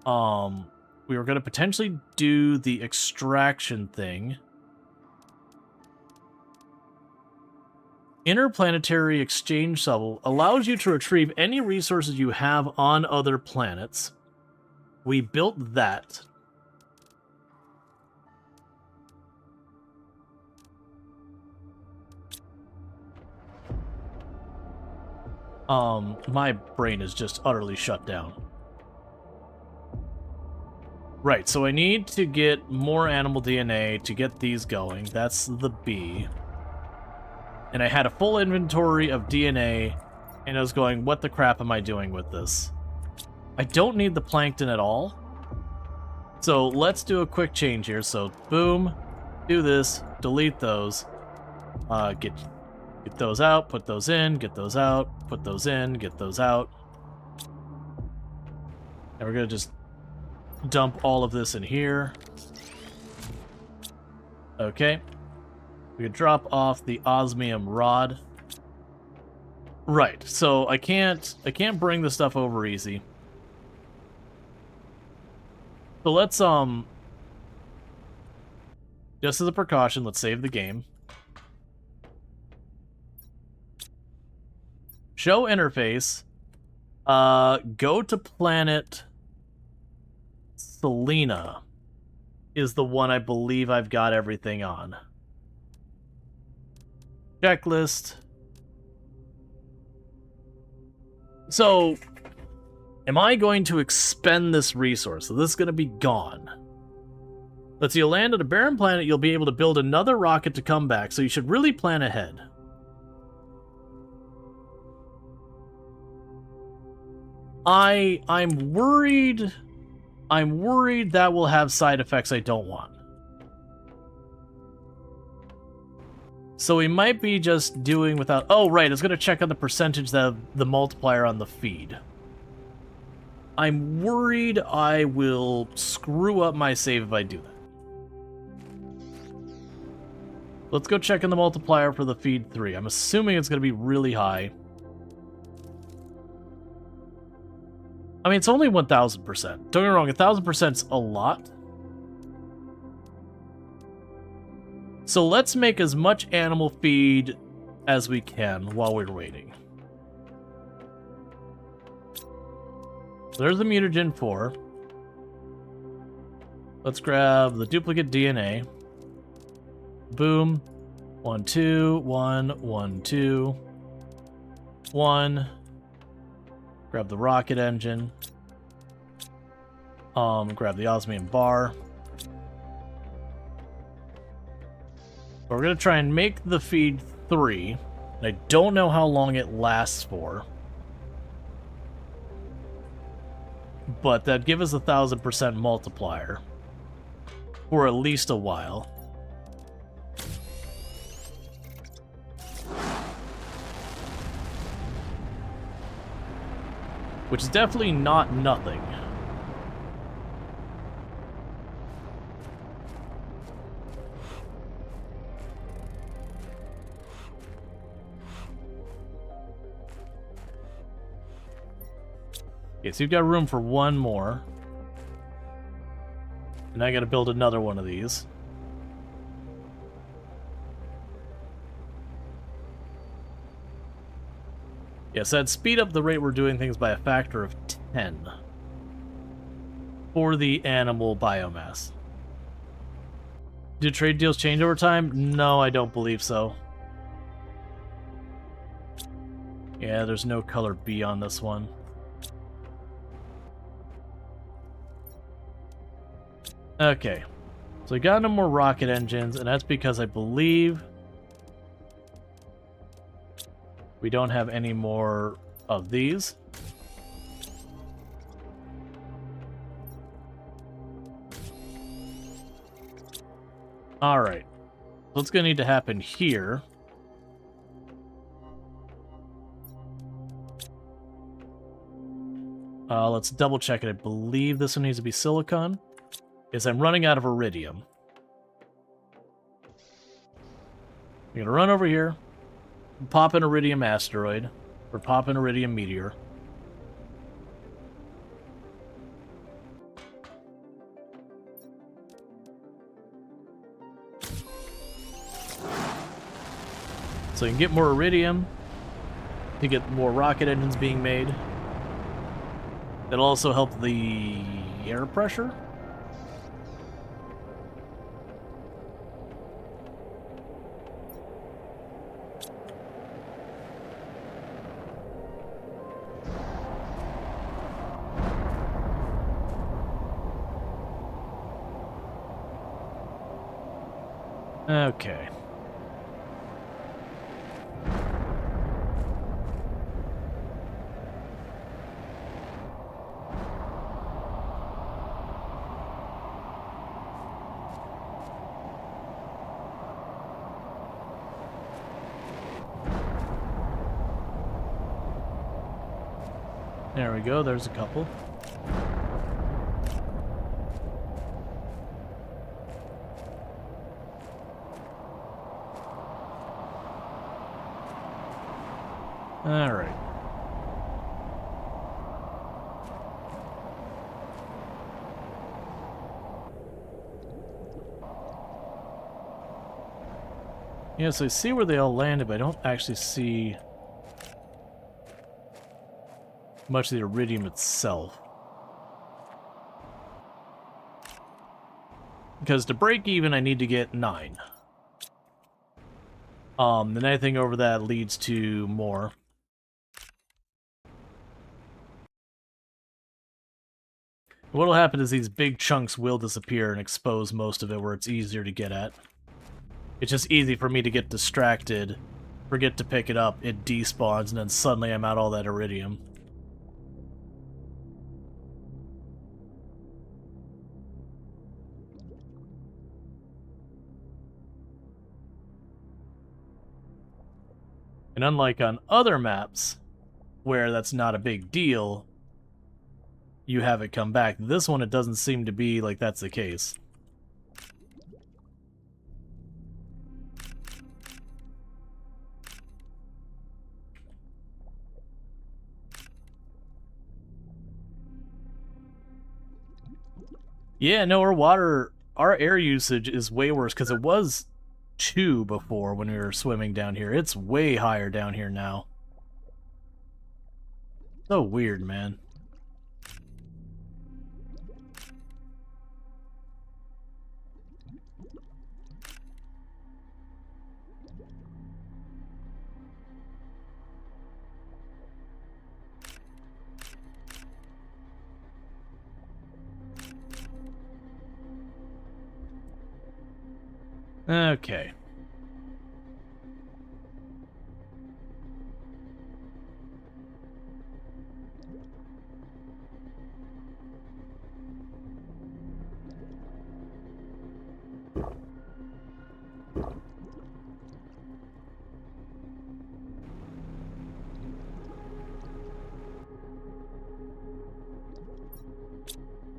We were going to potentially do the extraction thing. Interplanetary exchange shuttle allows you to retrieve any resources you have on other planets. We built that. My brain is just utterly shut down. Right, so I need to get more animal DNA to get these going. That's the B. And I had a full inventory of DNA, and I was going, what the crap am I doing with this? I don't need the plankton at all. So let's do a quick change here. So boom, do this, delete those, get those out, put those in, get those out, put those in, get those out. And we're gonna just dump all of this in here. Okay. We could drop off the osmium rod. Right, so I can't bring the stuff over easy. So let's, just as a precaution, let's save the game. Show interface. Go to planet Selena is the one I believe I've got everything on. Checklist. So, am I going to expend this resource? So this is going to be gone. Let's see, you'll land on a barren planet, you'll be able to build another rocket to come back, so you should really plan ahead. I'm worried. I'm worried that will have side effects I don't want. So we might be just doing without... Oh, right, it's going to check on the percentage of the multiplier on the feed. I'm worried I will screw up my save if I do that. Let's go check on the multiplier for the feed 3. I'm assuming it's going to be really high. I mean, it's only 1,000%. Don't get me wrong, 1,000% is a lot. So let's make as much animal feed as we can while we're waiting. So there's the mutagen 4. Let's grab the duplicate DNA. Boom. 1, 2, 1, 1, 2, 1. Grab the rocket engine. Grab the osmium bar. We're going to try and make the feed 3. And I don't know how long it lasts for. But that'd give us 1,000% multiplier. For at least a while. Which is definitely not nothing. Okay, so you've got room for one more. And I gotta build another one of these. Yes, that'd speed up the rate we're doing things by a factor of 10. For the animal biomass. Do trade deals change over time? No, I don't believe so. Yeah, there's no color B on this one. Okay, so we got no more rocket engines, and that's because I believe we don't have any more of these. Alright, what's going to need to happen here? Let's double check it. I believe this one needs to be silicon. Is I'm running out of iridium. I'm gonna run over here, pop an iridium asteroid, or pop an iridium meteor. So you can get more iridium, to get more rocket engines being made. That'll also help the air pressure. Okay. There we go, there's a couple. All right. Yeah, so I see where they all landed, but I don't actually see much of the iridium itself. Because to break even, I need to get 9. Then anything over that leads to more. What'll happen is these big chunks will disappear and expose most of it where it's easier to get at. It's just easy for me to get distracted, forget to pick it up, it despawns, and then suddenly I'm out all that iridium. And unlike on other maps, where that's not a big deal, you have it come back. This one, it doesn't seem to be like that's the case. Yeah, no, our air usage is way worse, because it was 2 before when we were swimming down here. It's way higher down here now. So weird, man. Okay.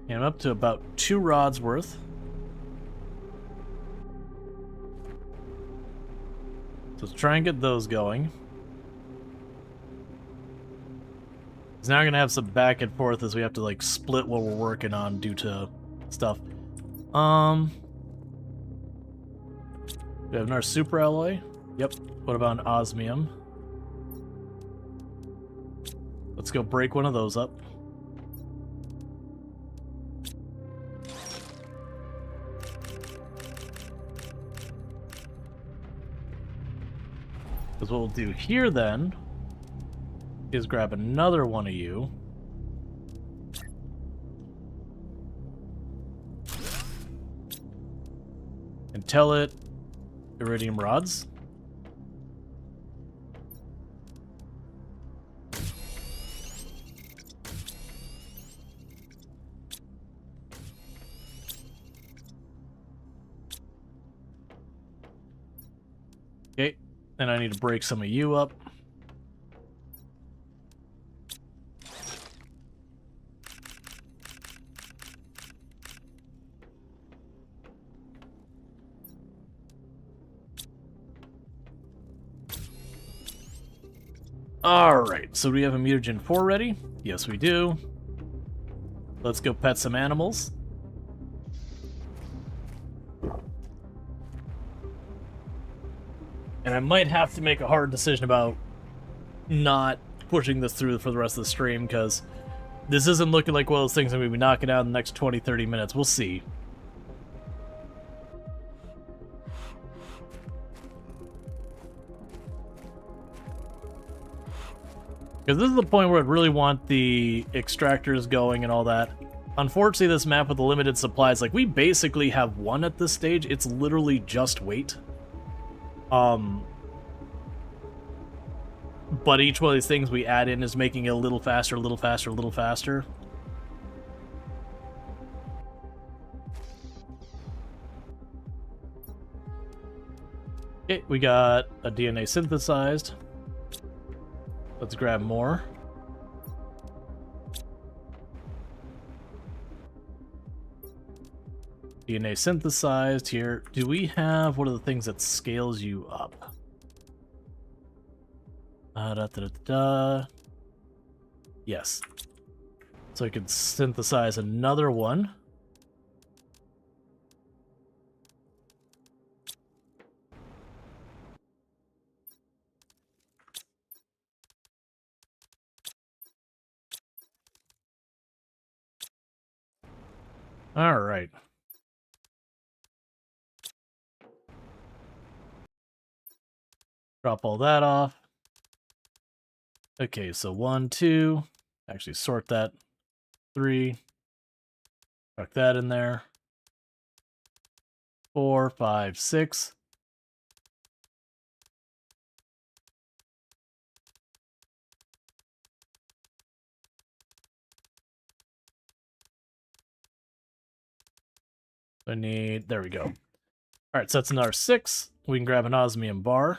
And I'm up to about 2 rods worth. So let's try and get those going. Because now we're going to have some back and forth as we have to, like, split what we're working on due to stuff. We have another super alloy. Yep. What about an osmium? Let's go break one of those up. Because what we'll do here then is grab another one of you. And tell it iridium rods. Okay, and I need to break some of you up. Alright, so do we have a mutagen 4 ready? Yes, we do. Let's go pet some animals. And I might have to make a hard decision about not pushing this through for the rest of the stream, because this isn't looking like one of those things I'm going to be knocking out in the next 20-30 minutes. We'll see. Because this is the point where I'd really want the extractors going and all that. Unfortunately, this map with the limited supplies, like, we basically have one at this stage. It's literally just weight. But each one of these things we add in is making it a little faster, a little faster, a little faster. Okay, we got a DNA synthesized. Let's grab more. DNA synthesized here. Do we have one of the things that scales you up? Yes. So I could synthesize another one. All right. Drop all that off. Okay, so 1, 2. Actually, sort that. 3. Tuck that in there. 4, 5, 6. I need, there we go. All right, so that's another 6. We can grab an osmium bar.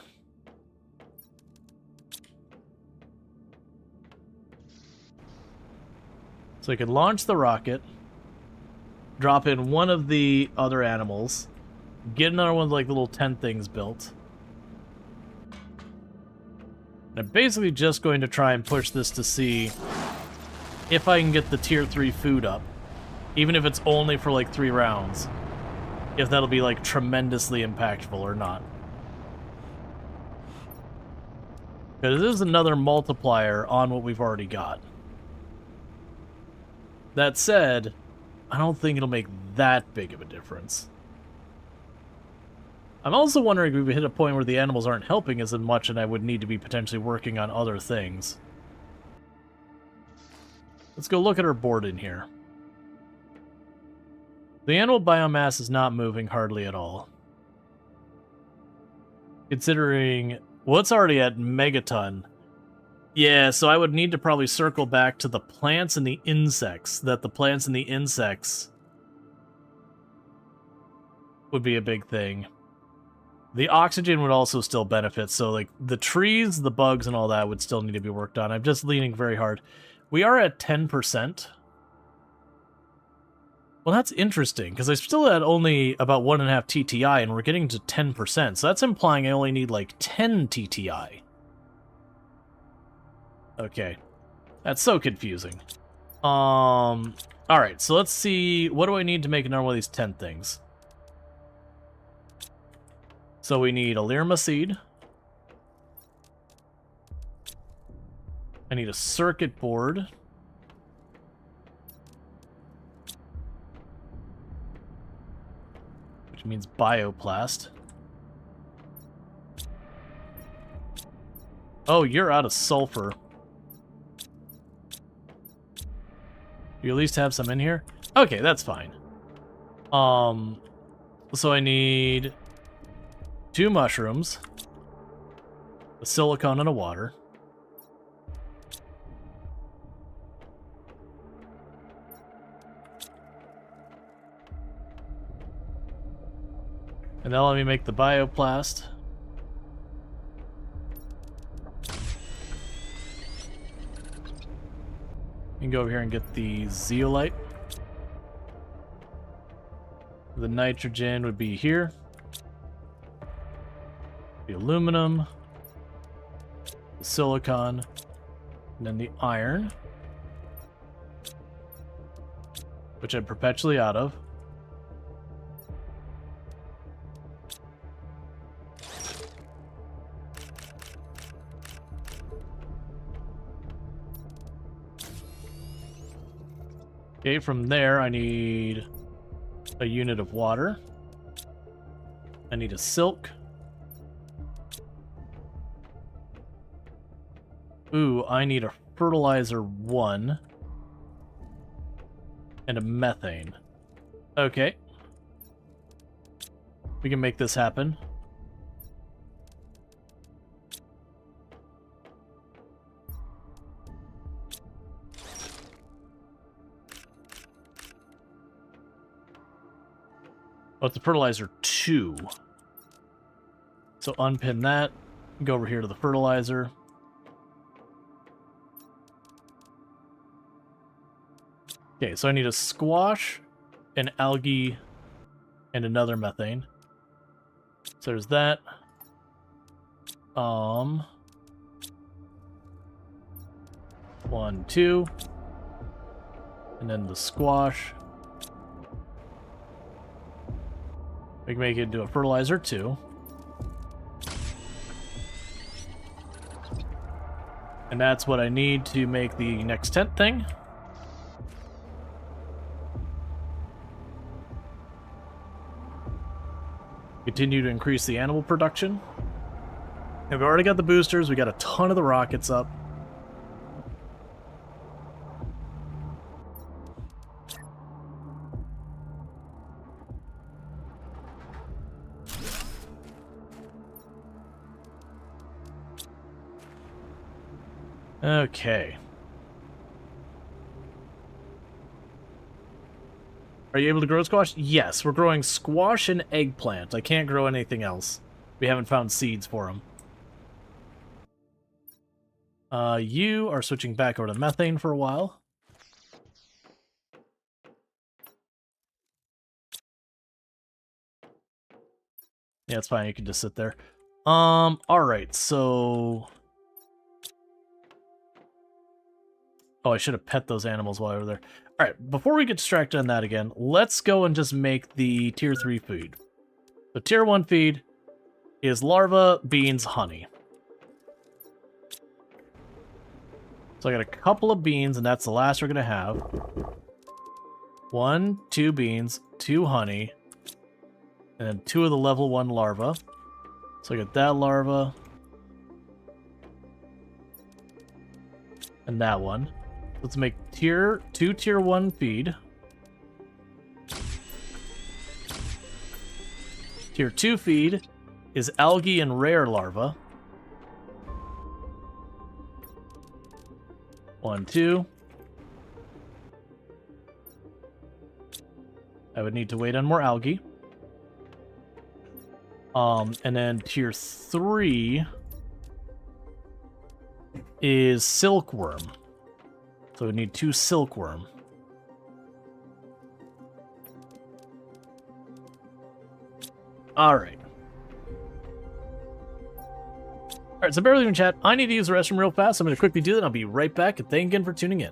So I can launch the rocket, drop in one of the other animals, get another one of like little tent things built. And I'm basically just going to try and push this to see if I can get the tier 3 food up. Even if it's only for like 3 rounds. If that'll be like tremendously impactful or not. Because this is another multiplier on what we've already got. That said, I don't think it'll make that big of a difference. I'm also wondering if we hit a point where the animals aren't helping as much and I would need to be potentially working on other things. Let's go look at our board in here. The animal biomass is not moving hardly at all. Considering what's already at megaton. Yeah, so I would need to probably circle back to the plants and the insects. That the plants and the insects would be a big thing. The oxygen would also still benefit, so like the trees, the bugs, and all that would still need to be worked on. I'm just leaning very hard. We are at 10%. Well, that's interesting, because I still had only about 1.5 TTI, and we're getting to 10%, so that's implying I only need like 10 TTI. Okay. That's so confusing. Alright, so let's see, what do I need to make another one of these 10 things? So we need a Lirma seed. I need a circuit board. Which means bioplast. Oh, you're out of sulfur. You at least have some in here? Okay, that's fine. So I need 2 mushrooms, a silicone, and a water. And now let me make the bioplast. You can go over here and get the zeolite. The nitrogen would be here. The aluminum, the silicon, and then the iron, which I'm perpetually out of. Okay, from there I need a unit of water. I need a silk. Ooh, I need a fertilizer 1 and a methane. Okay. We can make this happen. Oh, it's the fertilizer 2. So unpin that. Go over here to the fertilizer. Okay, so I need a squash, an algae, and another methane. So there's that. 1, 2. And then the squash. We can make it into a fertilizer 2. And that's what I need to make the next tent thing. Continue to increase the animal production. And we've already got the boosters. We got a ton of the rockets up. Okay. Are you able to grow squash? Yes, we're growing squash and eggplant. I can't grow anything else. We haven't found seeds for them. You are switching back over to methane for a while. Yeah, it's fine. You can just sit there. Alright, so... Oh, I should have pet those animals while I were there. Alright, before we get distracted on that again, let's go and just make the tier 3 food. The tier 1 feed is larva, beans, honey. So I got a couple of beans, and that's the last we're going to have. 1, 2 beans, 2 honey, and then 2 of the level 1 larva. So I got that larva. And that one. Let's make tier 1 feed. Tier 2 feed is algae and rare larva. 1, 2. I would need to wait on more algae. And then tier 3 is silkworm. So we need 2 silkworm. Alright. Alright, so bear with me in chat. I need to use the restroom real fast, so I'm going to quickly do that. I'll be right back, and thank you again for tuning in.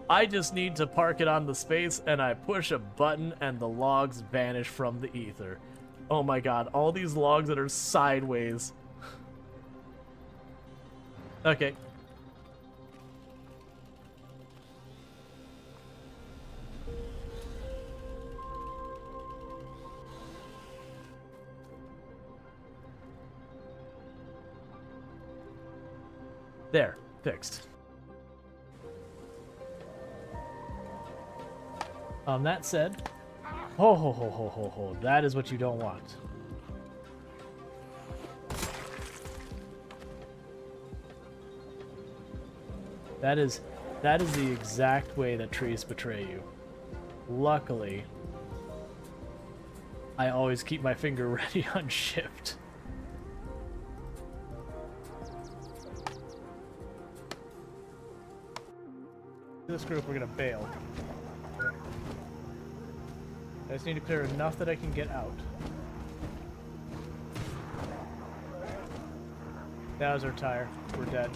I just need to park it on the space, and I push a button, and the logs vanish from the ether. Oh my god, all these logs that are sideways. Okay. There, fixed. That said, ho, that is what you don't want. That is the exact way that trees betray you. Luckily, I always keep my finger ready on shift. This group, we're gonna bail. I just need to clear enough that I can get out. That was our tire. We're dead.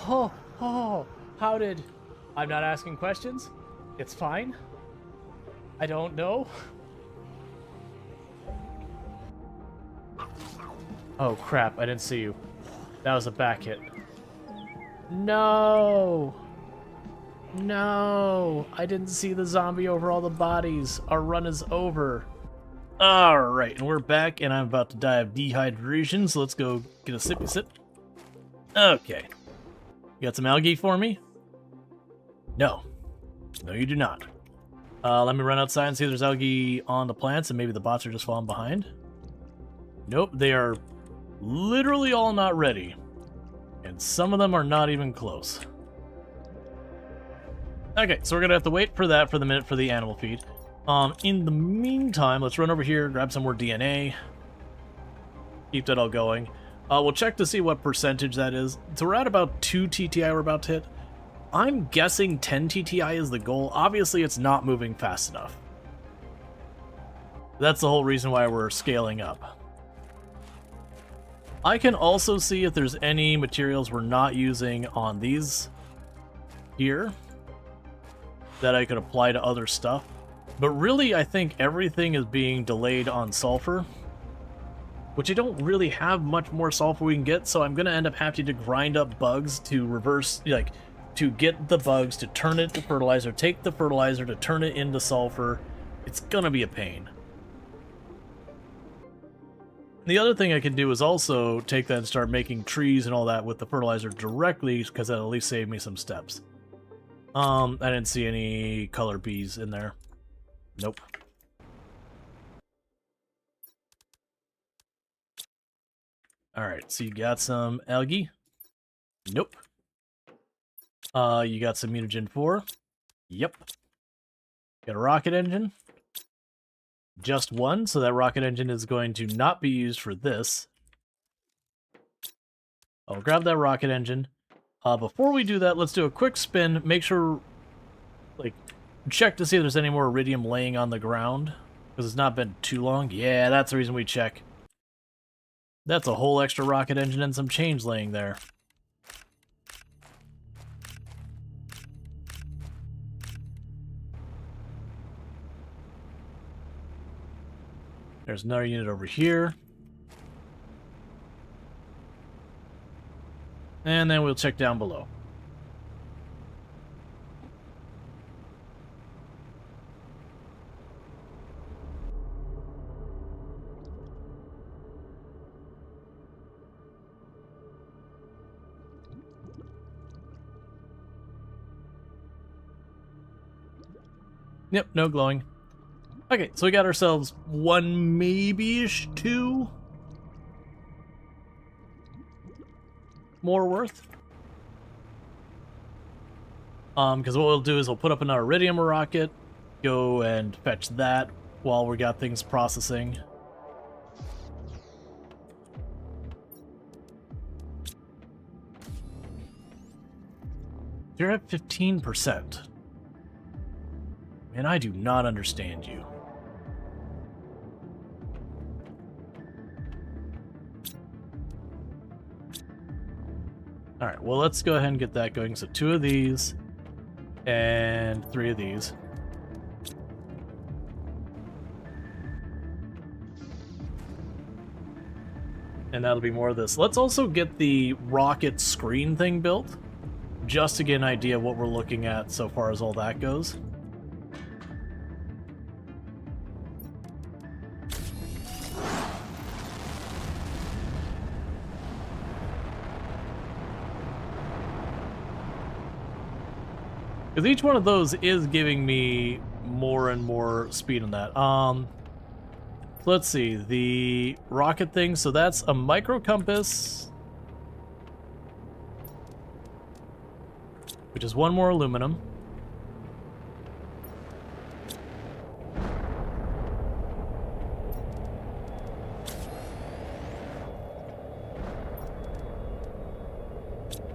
Oh, how did... I'm not asking questions. It's fine. I don't know. Oh crap, I didn't see you. That was a back hit. No! No! I didn't see the zombie over all the bodies. Our run is over. Alright, and we're back, and I'm about to die of dehydration, so let's go get a sippy sip. Okay. You got some algae for me? No. No, you do not. Let me run outside and see if there's algae on the plants, and maybe the bots are just falling behind. Nope, they are literally all not ready. And some of them are not even close. Okay, so we're gonna have to wait for that for the minute for the animal feed. In the meantime, let's run over here, grab some more DNA. Keep that all going. We'll check to see what percentage that is. So we're at about 2 TTI we're about to hit. I'm guessing 10 TTI is the goal. Obviously, it's not moving fast enough. That's the whole reason why we're scaling up. I can also see if there's any materials we're not using on these here that I could apply to other stuff. But really, I think everything is being delayed on sulfur, which I don't really have much more sulfur we can get, so I'm going to end up having to grind up bugs to reverse, like, to get the bugs to turn it to fertilizer, take the fertilizer to turn it into sulfur. It's going to be a pain. The other thing I can do is also take that and start making trees and all that with the fertilizer directly, because that'll at least save me some steps. I didn't see any color bees in there. Nope. Alright, so you got some algae? Nope. You got some mutagen 4? Yep. Got a rocket engine? Just one, so that rocket engine is going to not be used for this. I'll grab that rocket engine. Before we do that, let's do a quick spin. Make sure, like, check to see if there's any more iridium laying on the ground. Because it's not been too long. Yeah, that's the reason we check. That's a whole extra rocket engine and some change laying there. There's another unit over here. And then we'll check down below. Yep, no glowing. Okay, so we got ourselves one, maybe-ish, two more worth. Because what we'll do is we'll put up another iridium rocket, go and fetch that while we got things processing. You're at 15%. And I do not understand you. Alright, well, let's go ahead and get that going. So 2 of these, and 3 of these. And that'll be more of this. Let's also get the rocket screen thing built, just to get an idea of what we're looking at so far as all that goes. Because each one of those is giving me more and more speed on that. So let's see, the rocket thing, so that's a micro compass, which is 1 more aluminum.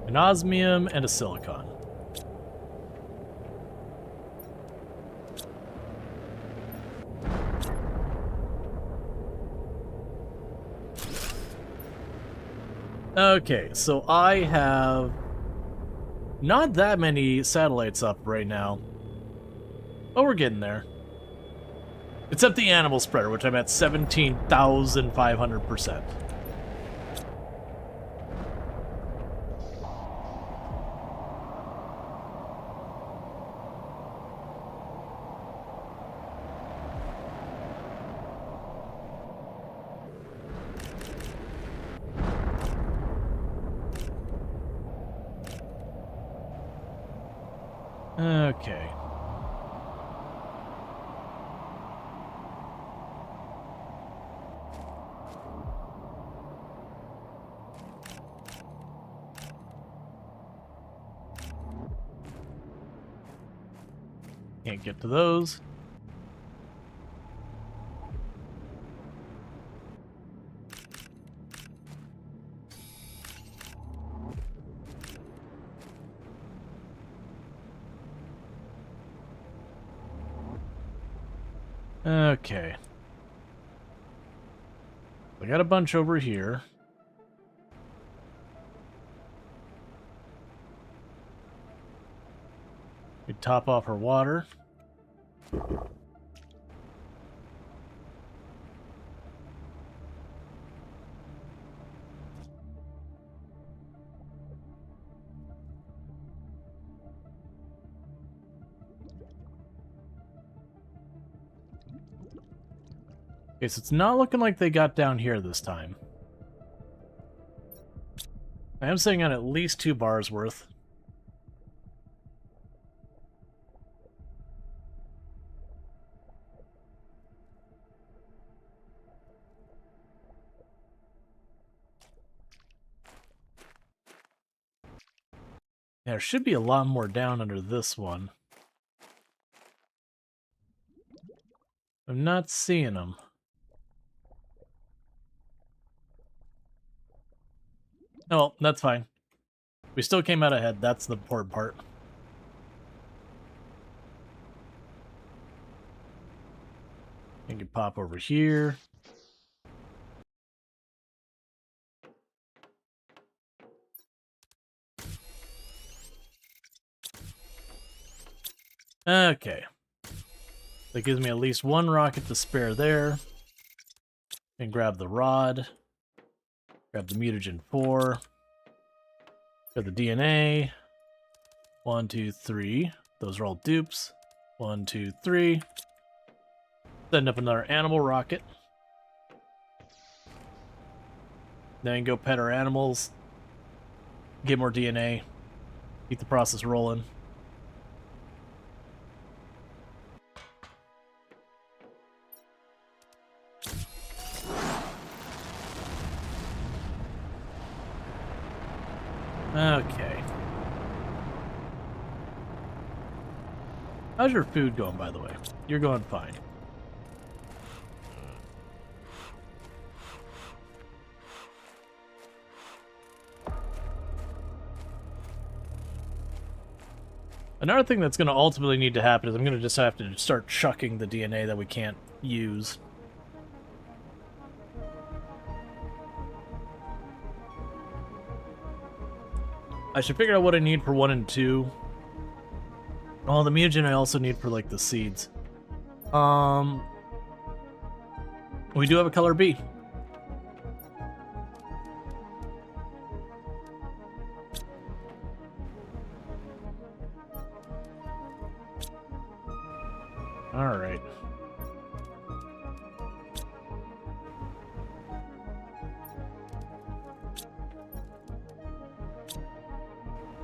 An osmium and a silicon. Okay, so I have not that many satellites up right now, but we're getting there. Except the animal spreader, which I'm at 17,500%. Okay. Can't get to those. Okay. We got a bunch over here. We top off her water. Okay, so it's not looking like they got down here this time. I am sitting on at least 2 bars worth. There should be a lot more down under this one. I'm not seeing them. Oh, well, that's fine. We still came out ahead. That's the important part. You can pop over here. Okay. That gives me at least one rocket to spare there. And grab the rod. Grab the mutagen 4. Grab the DNA. 1, 2, 3. Those are all dupes. 1, 2, 3. Send up another animal rocket. Then go pet our animals. Get more DNA. Keep the process rolling. Okay. How's your food going, by the way? You're going fine. Another thing that's going to ultimately need to happen is I'm going to just have to start chucking the DNA that we can't use. I should figure out what I need for 1 and 2. Oh, the mutagen I also need for, like, the seeds. We do have a color B. Alright.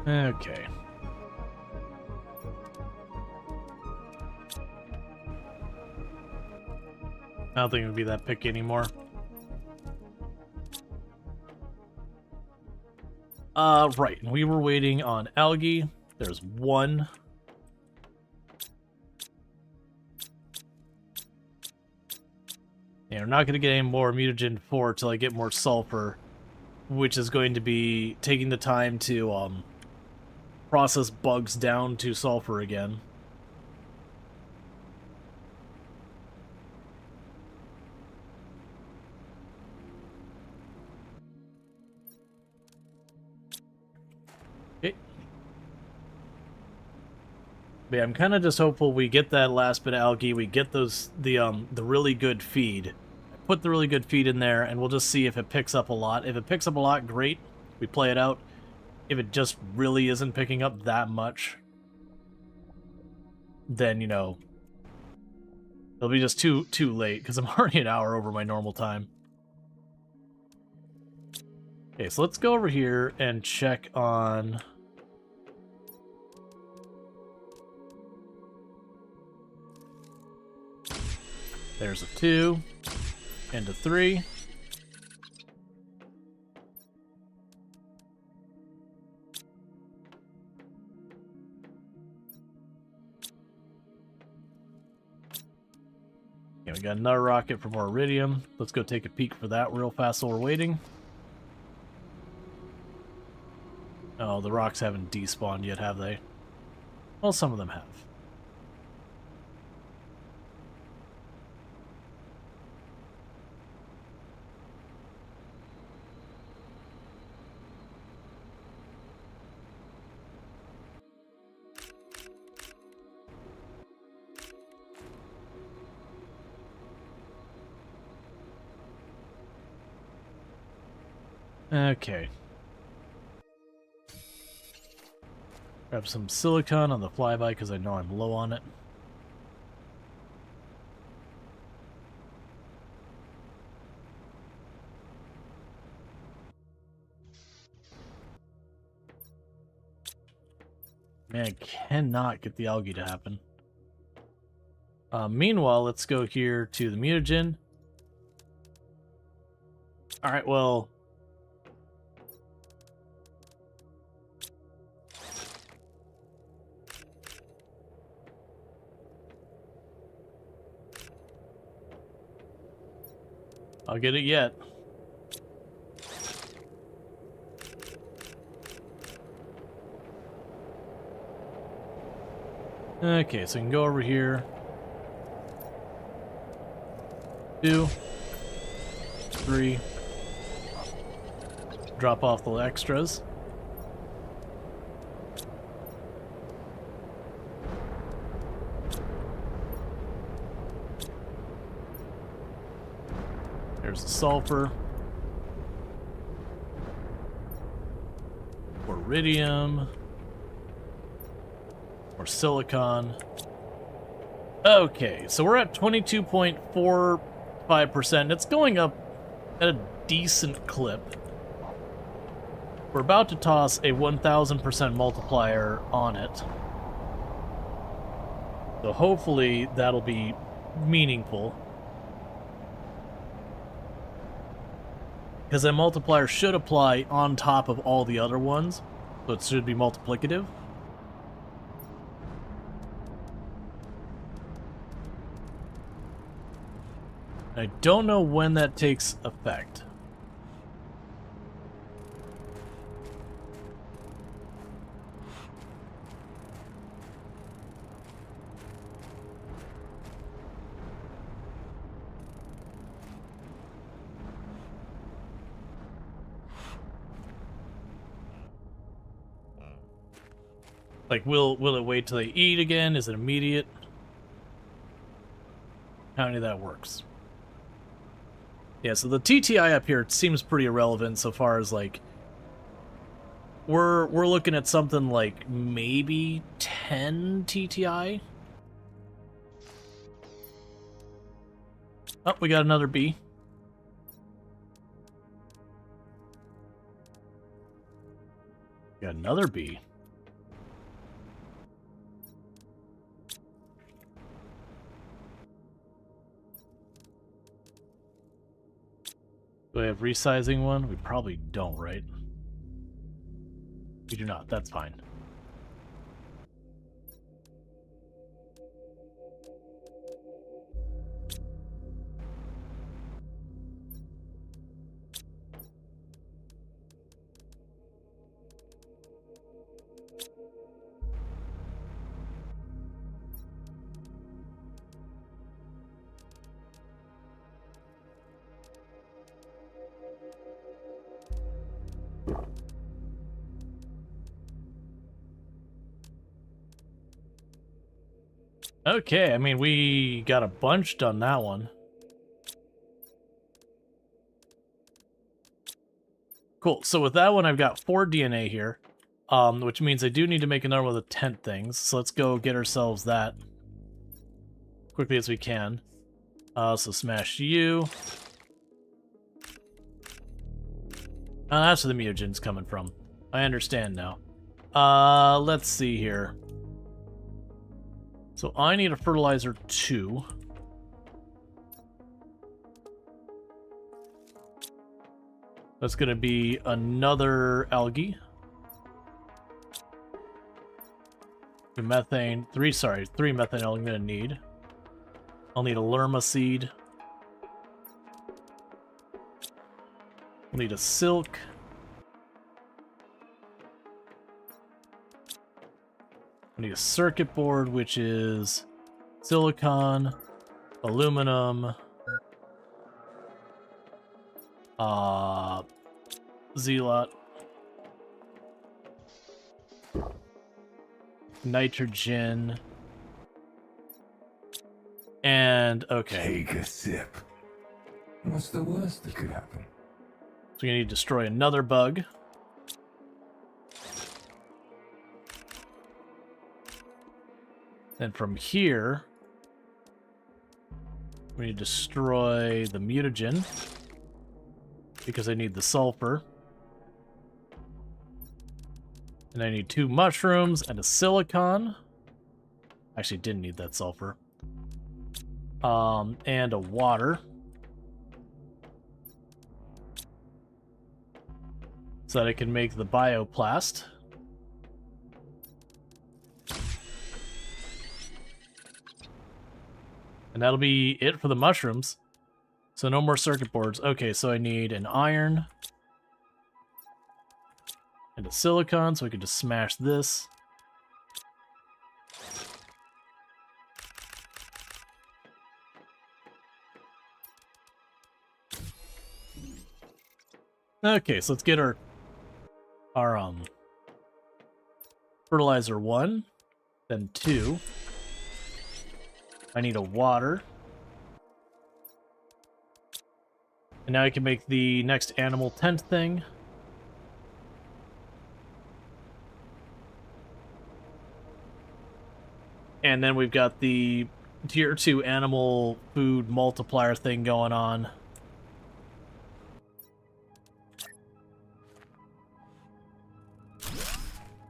Okay. I don't think it would be that picky anymore. Right. We were waiting on algae. There's 1. And we're not going to get any more mutagen 4 till I get more sulfur, which is going to be taking the time to process bugs down to sulfur again. Okay. But yeah, I'm kind of just hopeful we get that last bit of algae, we get those the really good feed. Put the really good feed in there, and we'll just see if it picks up a lot. If it picks up a lot, great. We play it out. If it just really isn't picking up that much, then, you know, it'll be just too late, because I'm already an hour over my normal time. Okay, so let's go over here and check on... There's a 2 and a 3. Okay, we got another rocket for more iridium. Let's go take a peek for that real fast while we're waiting. Oh, the rocks haven't despawned yet, have they? Well, some of them have. Okay. Grab some silicon on the flyby because I know I'm low on it. Man, I cannot get the algae to happen. Meanwhile, let's go here to the mutagen. Alright, well... I'll get it yet. Okay, so we can go over here. 2, 3. Drop off the extras. There's the sulfur. Iridium. Or silicon. Okay, so we're at 22.45%. It's going up at a decent clip. We're about to toss a 1000% multiplier on it. So hopefully that'll be meaningful. Because that multiplier should apply on top of all the other ones. So it should be multiplicative. I don't know when that takes effect. Like, will it wait till they eat again? Is it immediate? How many of that works? Yeah, so the TTI up here seems pretty irrelevant so far as, like, we're looking at something like maybe 10 TTI. Oh, we got another bee. Got another bee. Do I have resizing one? We probably don't, right? We do not. That's fine. Okay, I mean, we got a bunch done that one. Cool, so with that one, I've got 4 DNA here, which means I do need to make another one of the tent things. So let's go get ourselves that quickly as we can. So smash you. That's where the mutagen's coming from. I understand now. Let's see here. So I need a fertilizer 2. That's going to be another algae. Methane, 3 methane I'm going to need. I'll need a lerma seed. I'll need a silk. I need a circuit board, which is silicon, aluminum, zeolot, nitrogen, and okay. Take a sip. What's the worst that could happen? So we need to destroy another bug. Then from here, we need to destroy the mutagen because I need the sulfur. And I need 2 mushrooms and a silicon. Actually, didn't need that sulfur. And a water. So that I can make the bioplast. And that'll be it for the mushrooms. So no more circuit boards. Okay, so I need an iron. And a silicon, so we can just smash this. Okay, so let's get our fertilizer 1, then 2. I need a water. And now I can make the next animal tent thing. And then we've got the tier 2 animal food multiplier thing going on.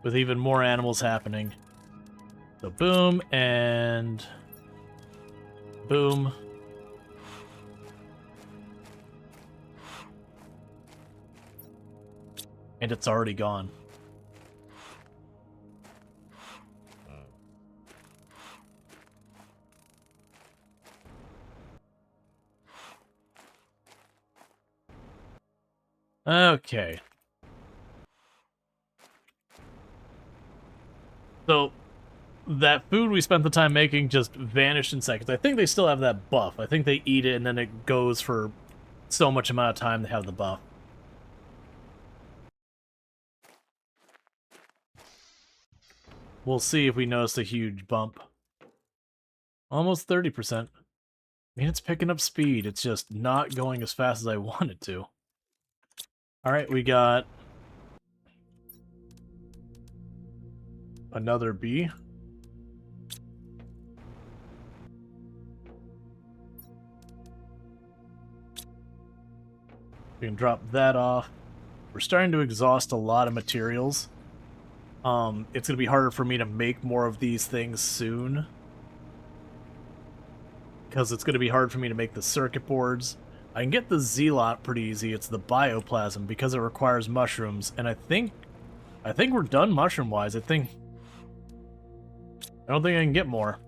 With even more animals happening. So boom, and boom. And it's already gone. Okay. So, that food we spent the time making just vanished in seconds. I think they still have that buff. I think they eat it and then it goes for so much amount of time to have the buff. We'll see if we notice a huge bump. Almost 30%. I mean, it's picking up speed. It's just not going as fast as I want it to. Alright, we got another bee. We can drop that off. We're starting to exhaust a lot of materials. It's going to be harder for me to make more of these things soon. Because it's going to be hard for me to make the circuit boards. I can get the Zealot pretty easy. It's the bioplasm because it requires mushrooms. And I think we're done mushroom-wise. I don't think I can get more.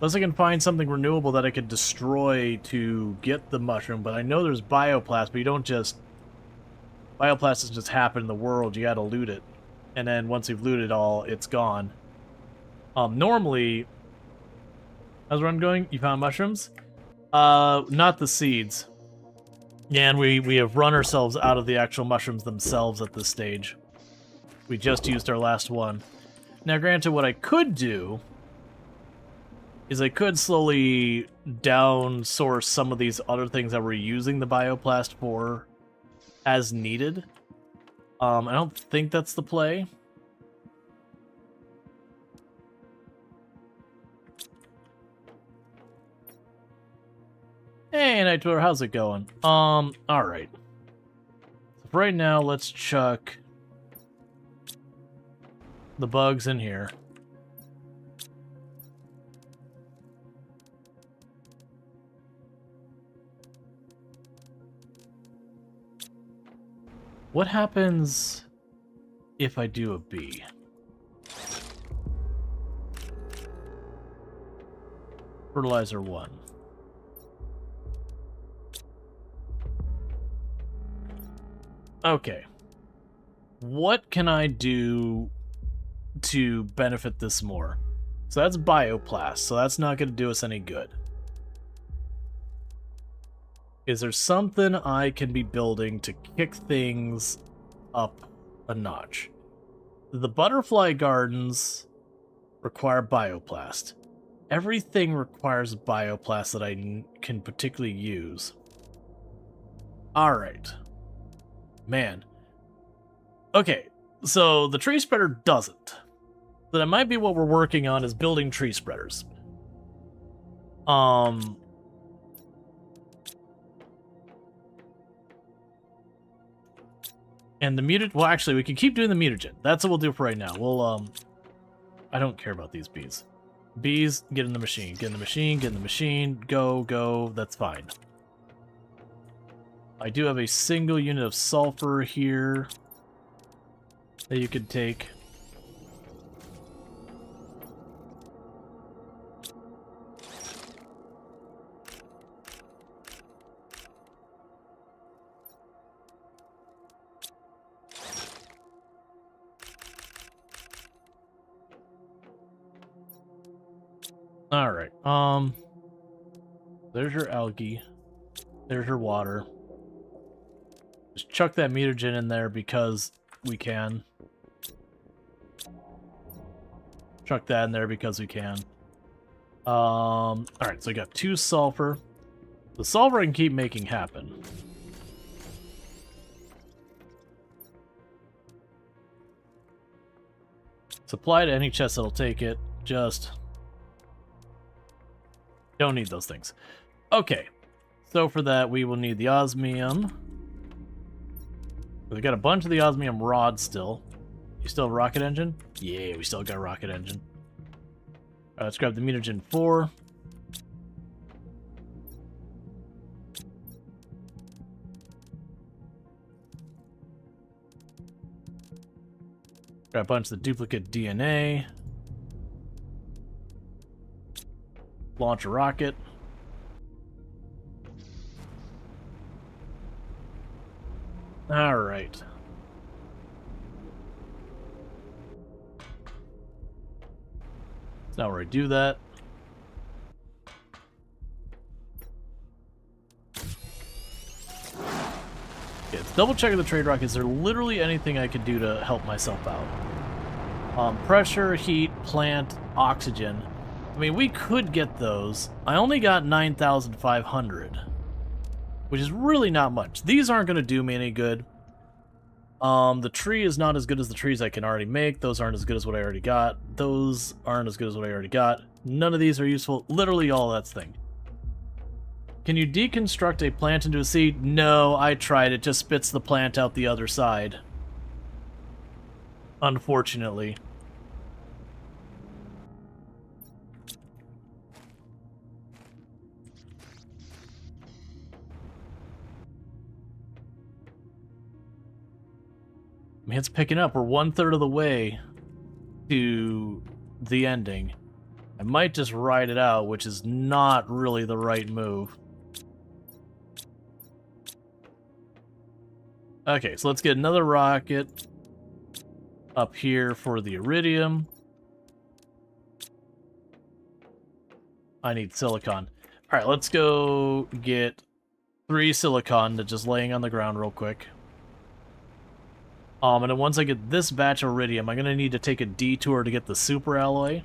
Unless I can find something renewable that I could destroy to get the mushroom. But I know there's bioplast, but you don't just... Bioplast doesn't just happen in the world. You gotta loot it. And then once you've looted it all, it's gone. Normally... How's the run going? You found mushrooms? Not the seeds. Yeah, and we have run ourselves out of the actual mushrooms themselves at this stage. We just used our last one. Now, granted, what I could do is I could slowly down-source some of these other things that we're using the bioplast for as needed. I don't think that's the play. Hey, Night Tour, how's it going? Alright. So for right now, let's chuck the bugs in here. What happens if I do a bee? Fertilizer 1. Okay. What can I do to benefit this more? So that's bioplast, so that's not going to do us any good. Is there something I can be building to kick things up a notch? The butterfly gardens require bioplast. Everything requires bioplast that I can particularly use. Alright. Man. Okay, so the tree spreader doesn't. So that might be what we're working on, is building tree spreaders. And the mutagen... Well, actually, we can keep doing the mutagen. That's what we'll do for right now. We'll, I don't care about these bees. Bees, get in the machine. Get in the machine, get in the machine. Go, go. That's fine. I do have a single unit of sulfur here that you could take. Alright, there's your algae. There's your water. Just chuck that mutagen in there because we can. Chuck that in there because we can. Alright, so I got 2 sulfur. The sulfur I can keep making happen. Supply to any chest that'll take it. Just don't need those things. Okay, so for that we will need the osmium. We got a bunch of the osmium rods still. You still have a rocket engine? Yeah, we still got a rocket engine. Alright, let's grab the mutagen 4. Grab a bunch of the duplicate DNA. Launch a rocket. Alright. Now where I do that. Okay, let's double check the trade rock. Is there literally anything I could do to help myself out? Pressure, heat, plant, oxygen. I mean, we could get those. I only got 9,500, which is really not much. These aren't going to do me any good. The tree is not as good as the trees I can already make. Those aren't as good as what I already got. Those aren't as good as what I already got. None of these are useful. Literally all that's thing. Can you deconstruct a plant into a seed? No, I tried. It just spits the plant out the other side. Unfortunately. I mean, it's picking up. We're 1/3 of the way to the ending. I might just ride it out, which is not really the right move. Okay, so let's get another rocket up here for the iridium. I need silicon. Alright, let's go get 3 silicon to just laying on the ground real quick. And then once I get this batch of iridium, I'm going to need to take a detour to get the super alloy.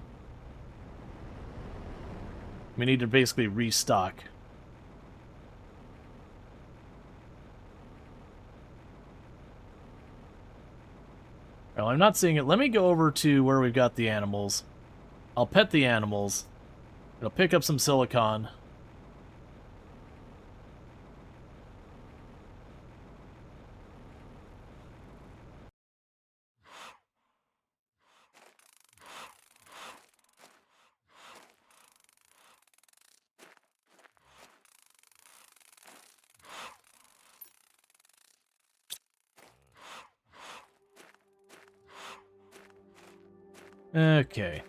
We need to basically restock. Well, I'm not seeing it. Let me go over to where we've got the animals. I'll pet the animals. It'll pick up some silicon. Okay.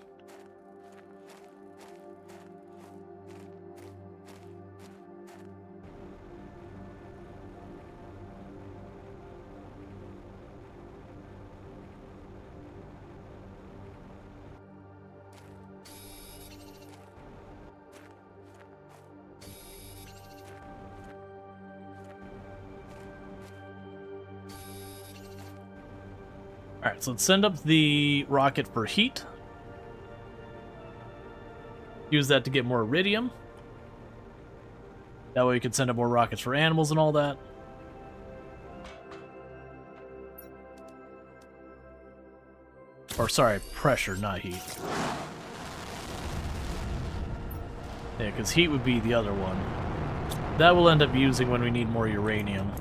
Alright, so let's send up the rocket for heat. Use that to get more iridium. That way we can send up more rockets for animals and all that. Or sorry, pressure, not heat. Yeah, because heat would be the other one. That we'll end up using when we need more uranium.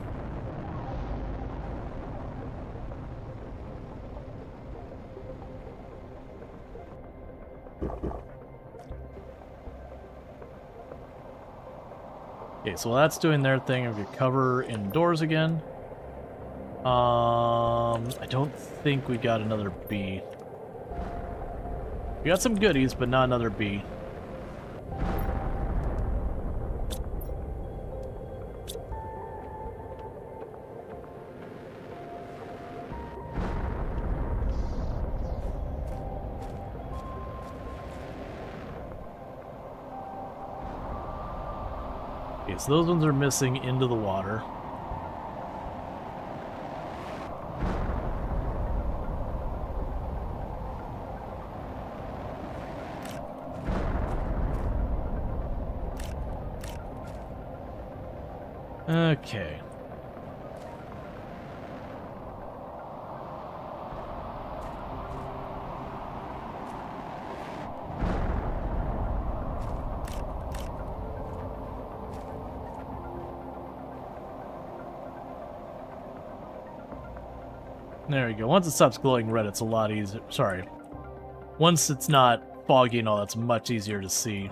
Okay, so while that's doing their thing, I'm gonna cover indoors again. I don't think we got another bee. We got some goodies, but not another bee. Okay, so those ones are missing into the water. Okay. There we go. Once it stops glowing red, it's a lot easier. Sorry. Once it's not foggy and all, that's much easier to see.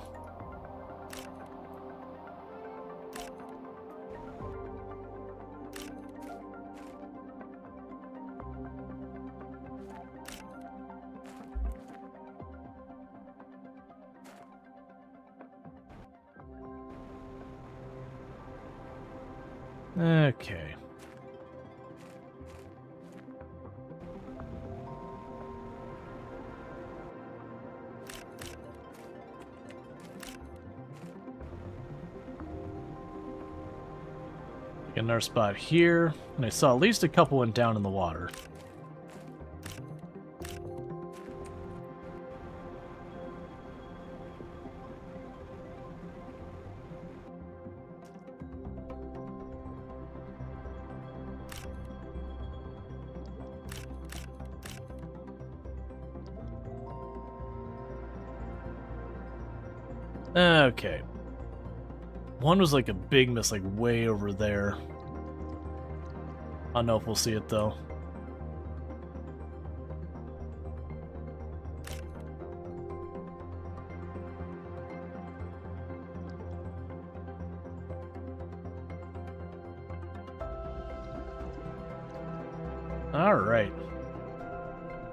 Okay. Get another spot here, and I saw at least a couple went down in the water. Okay. One was like a big miss, like way over there. I don't know if we'll see it though. Alright.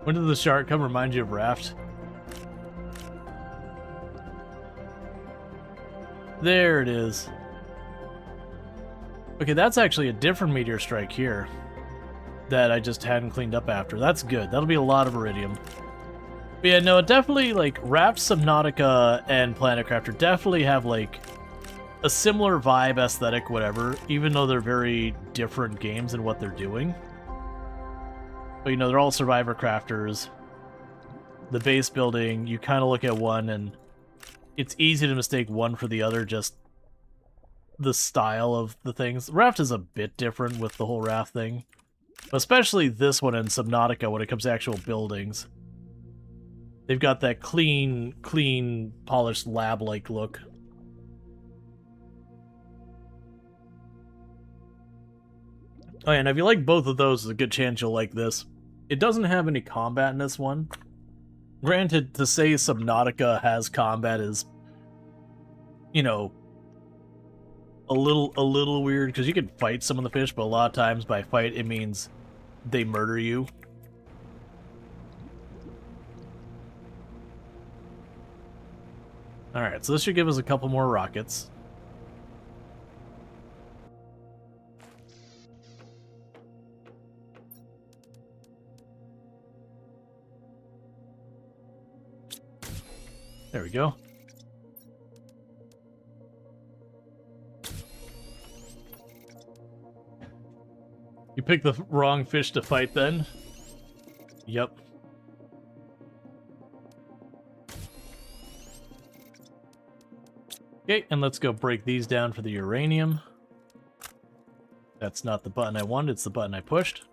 When did the shark come? Remind you of Raft? There it is. Okay, that's actually a different meteor strike here that I just hadn't cleaned up after. That's good. That'll be a lot of iridium. But yeah, no, it definitely, like, Raft, Subnautica, and Planetcrafter definitely have, like, a similar vibe, aesthetic, whatever, even though they're very different games in what they're doing. But, you know, they're all survivor crafters. The base building, you kind of look at one and it's easy to mistake one for the other, just the style of the things. Raft is a bit different with the whole Raft thing. Especially this one in Subnautica when it comes to actual buildings. They've got that clean, polished lab-like look. Oh yeah, and if you like both of those, there's a good chance you'll like this. It doesn't have any combat in this one. Granted, to say Subnautica has combat is, you know, a little weird, because you can fight some of the fish, but a lot of times by fight it means they murder you. Alright, so this should give us a couple more rockets. There we go. You picked the wrong fish to fight then? Yep. Okay, and let's go break these down for the uranium. That's not the button I wanted, it's the button I pushed.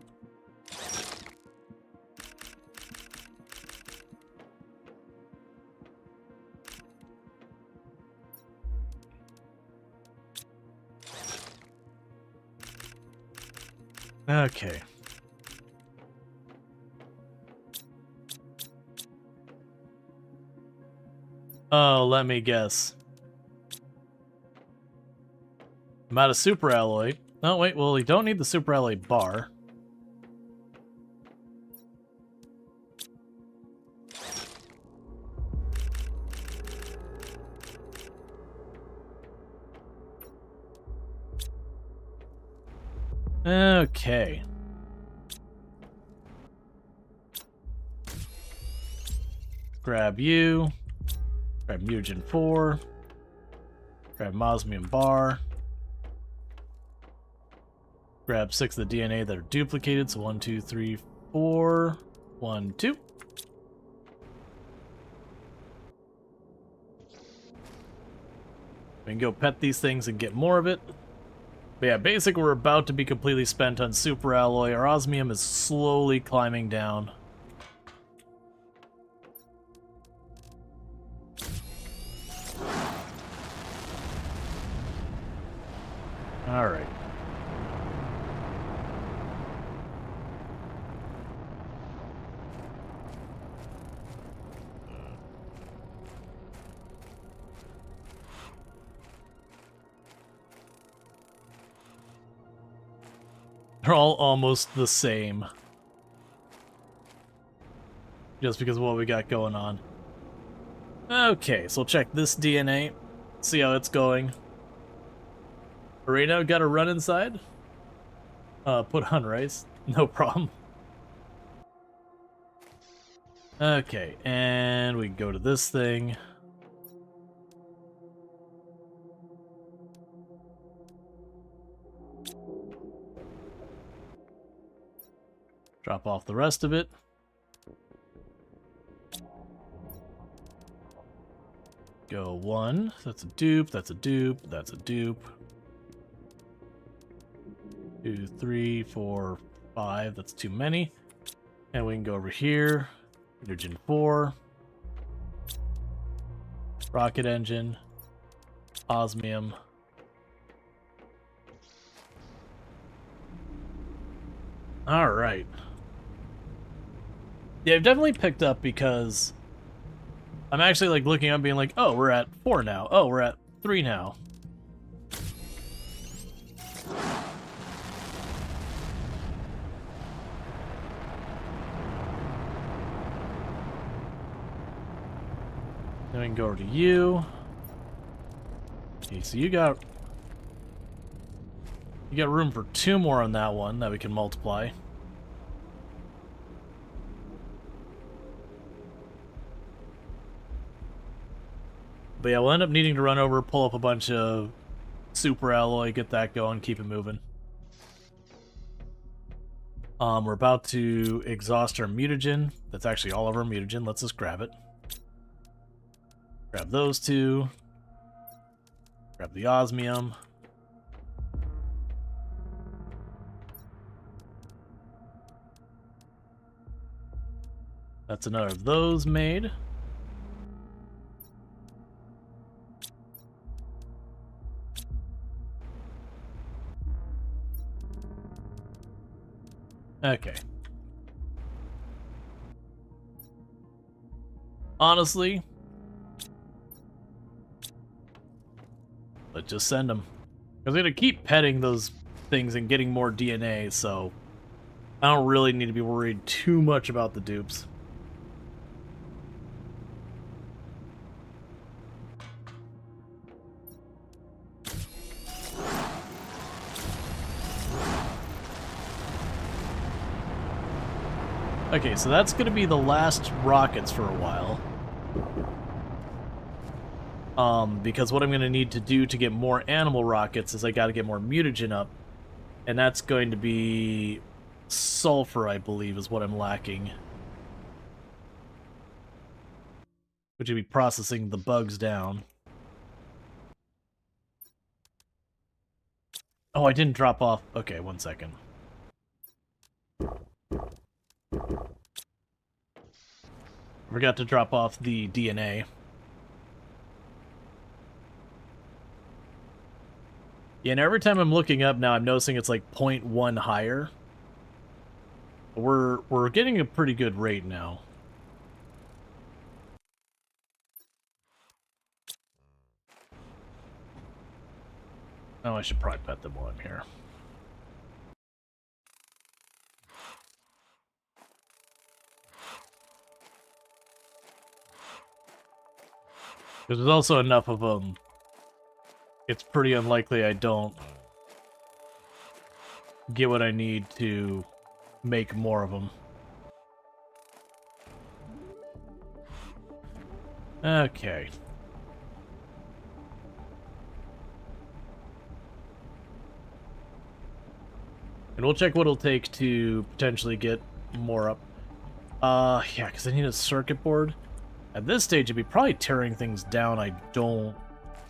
Okay. Oh, let me guess. I'm out of super alloy. Oh, wait, well, we don't need the super alloy bar. Okay. Grab you. Grab mutagen 4. Grab osmium bar. Grab 6 of the DNA that are duplicated. So 1, 2, 3, 4. 1, 2. We can go pet these things and get more of it. But yeah, basically we're about to be completely spent on super alloy. Our osmium is slowly climbing down. Alright. They're all almost the same. Just because of what we got going on. Okay, so we'll check this DNA. See how it's going. Right now, gotta run inside. Put on rice. No problem. Okay, and we go to this thing. Drop off the rest of it. Go 1. That's a dupe, that's a dupe, that's a dupe. 2, 3, 4, 5. That's too many. And we can go over here. Hydrogen 4. Rocket engine. Osmium. Alright. Yeah, I've definitely picked up because I'm actually like looking up being like, oh, we're at 4 now. Oh, we're at 3 now. Then we can go over to you. Okay, so you got room for 2 more on that one that we can multiply. But yeah, we'll end up needing to run over, pull up a bunch of super alloy, get that going, keep it moving. We're about to exhaust our mutagen. That's actually all of our mutagen. Let's just grab it. Grab those 2. Grab the osmium. That's another of those made. Okay. Honestly, let's just send them. Because we're going to keep petting those things and getting more DNA, so I don't really need to be worried too much about the dupes. Okay, so that's going to be the last rockets for a while. Because what I'm going to need to do to get more animal rockets is I got to get more mutagen up. And that's going to be sulfur, I believe, is what I'm lacking. Which would be processing the bugs down. Oh, I didn't drop off. Okay, 1 second. Forgot to drop off the DNA. Yeah, and every time I'm looking up now, I'm noticing it's like 0.1 higher. We're getting a pretty good rate now. Oh, I should probably pet them while I'm here. There's also enough of them. It's pretty unlikely I don't get what I need to make more of them. Okay. And we'll check what it'll take to potentially get more up. Yeah, because I need a circuit board. At this stage, it'd be probably tearing things down I don't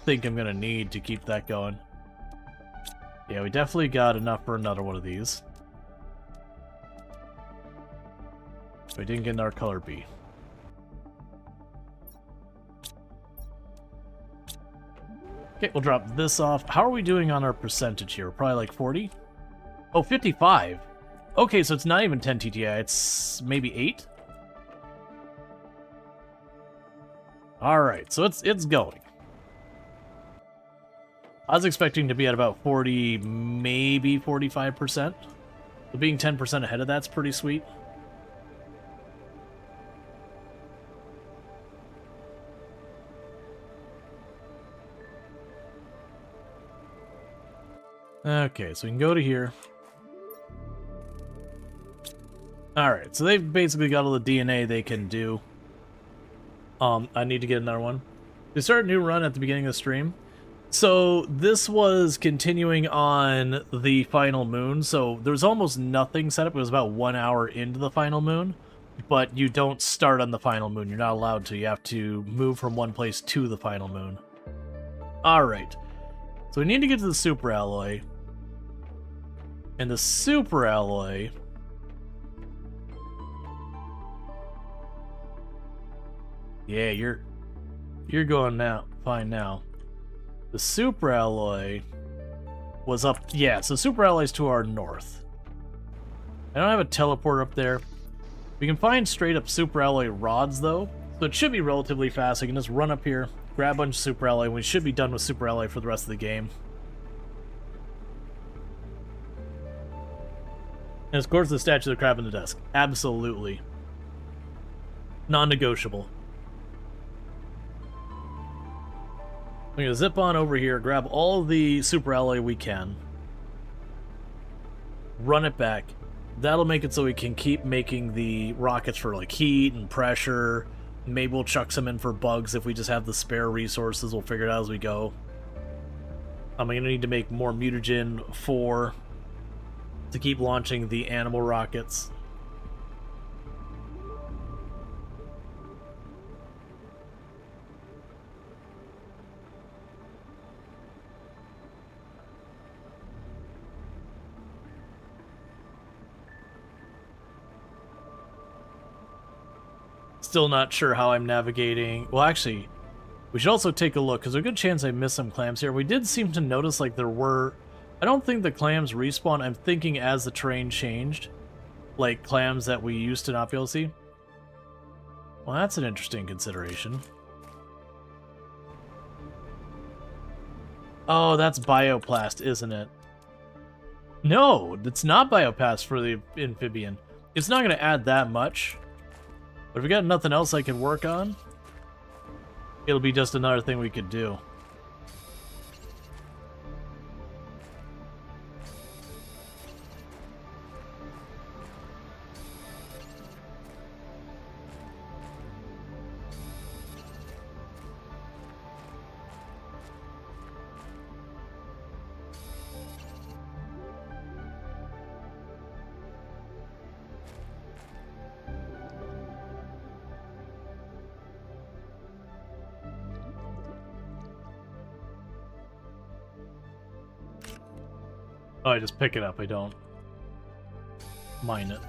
think I'm going to need to keep that going. Yeah, we definitely got enough for another one of these. We didn't get our color B. Okay, we'll drop this off. How are we doing on our percentage here? Probably like 40? Oh, 55. Okay, so it's not even 10 TTI, it's maybe 8? Alright, so it's going. I was expecting to be at about 40, maybe 45%. So being 10% ahead of that's pretty sweet. Okay, so we can go to here. Alright, so they've basically got all the DNA they can do. I need to get another one. We start a new run at the beginning of the stream. So this was continuing on the final moon, so there was almost nothing set up. It was about 1 hour into the final moon, but you don't start on the final moon. You're not allowed to. You have to move from one place to the final moon. Alright, so we need to get to the super alloy. And the super alloy... Yeah, you're going now. Fine now. The super alloy was up... Yeah, so super alloy's to our north. I don't have a teleport up there. We can find straight up super alloy rods, though. So it should be relatively fast. I can just run up here, grab a bunch of super alloy, and we should be done with super alloy for the rest of the game. And of course the statue of the crab in the desk. Absolutely. Non-negotiable. We're gonna zip on over here, grab all the super alloy we can, run it back. That'll make it so we can keep making the rockets for like heat and pressure. Maybe we'll chuck some in for bugs if we just have the spare resources. We'll figure it out as we go. I'm gonna need to make more mutagen 4 to keep launching the animal rockets. Still not sure how I'm navigating. Well, actually, we should also take a look, because there's a good chance I missed some clams here. We did seem to notice, like, there were... I don't think the clams respawn. I'm thinking as the terrain changed. Like, clams that we used to not be able to see. Well, that's an interesting consideration. Oh, that's Bioplast, isn't it? No, it's not Bioplast for the amphibian. It's not going to add that much. But if we got nothing else I can work on, it'll be just another thing we could do. Oh, I just pick it up. I don't mine it.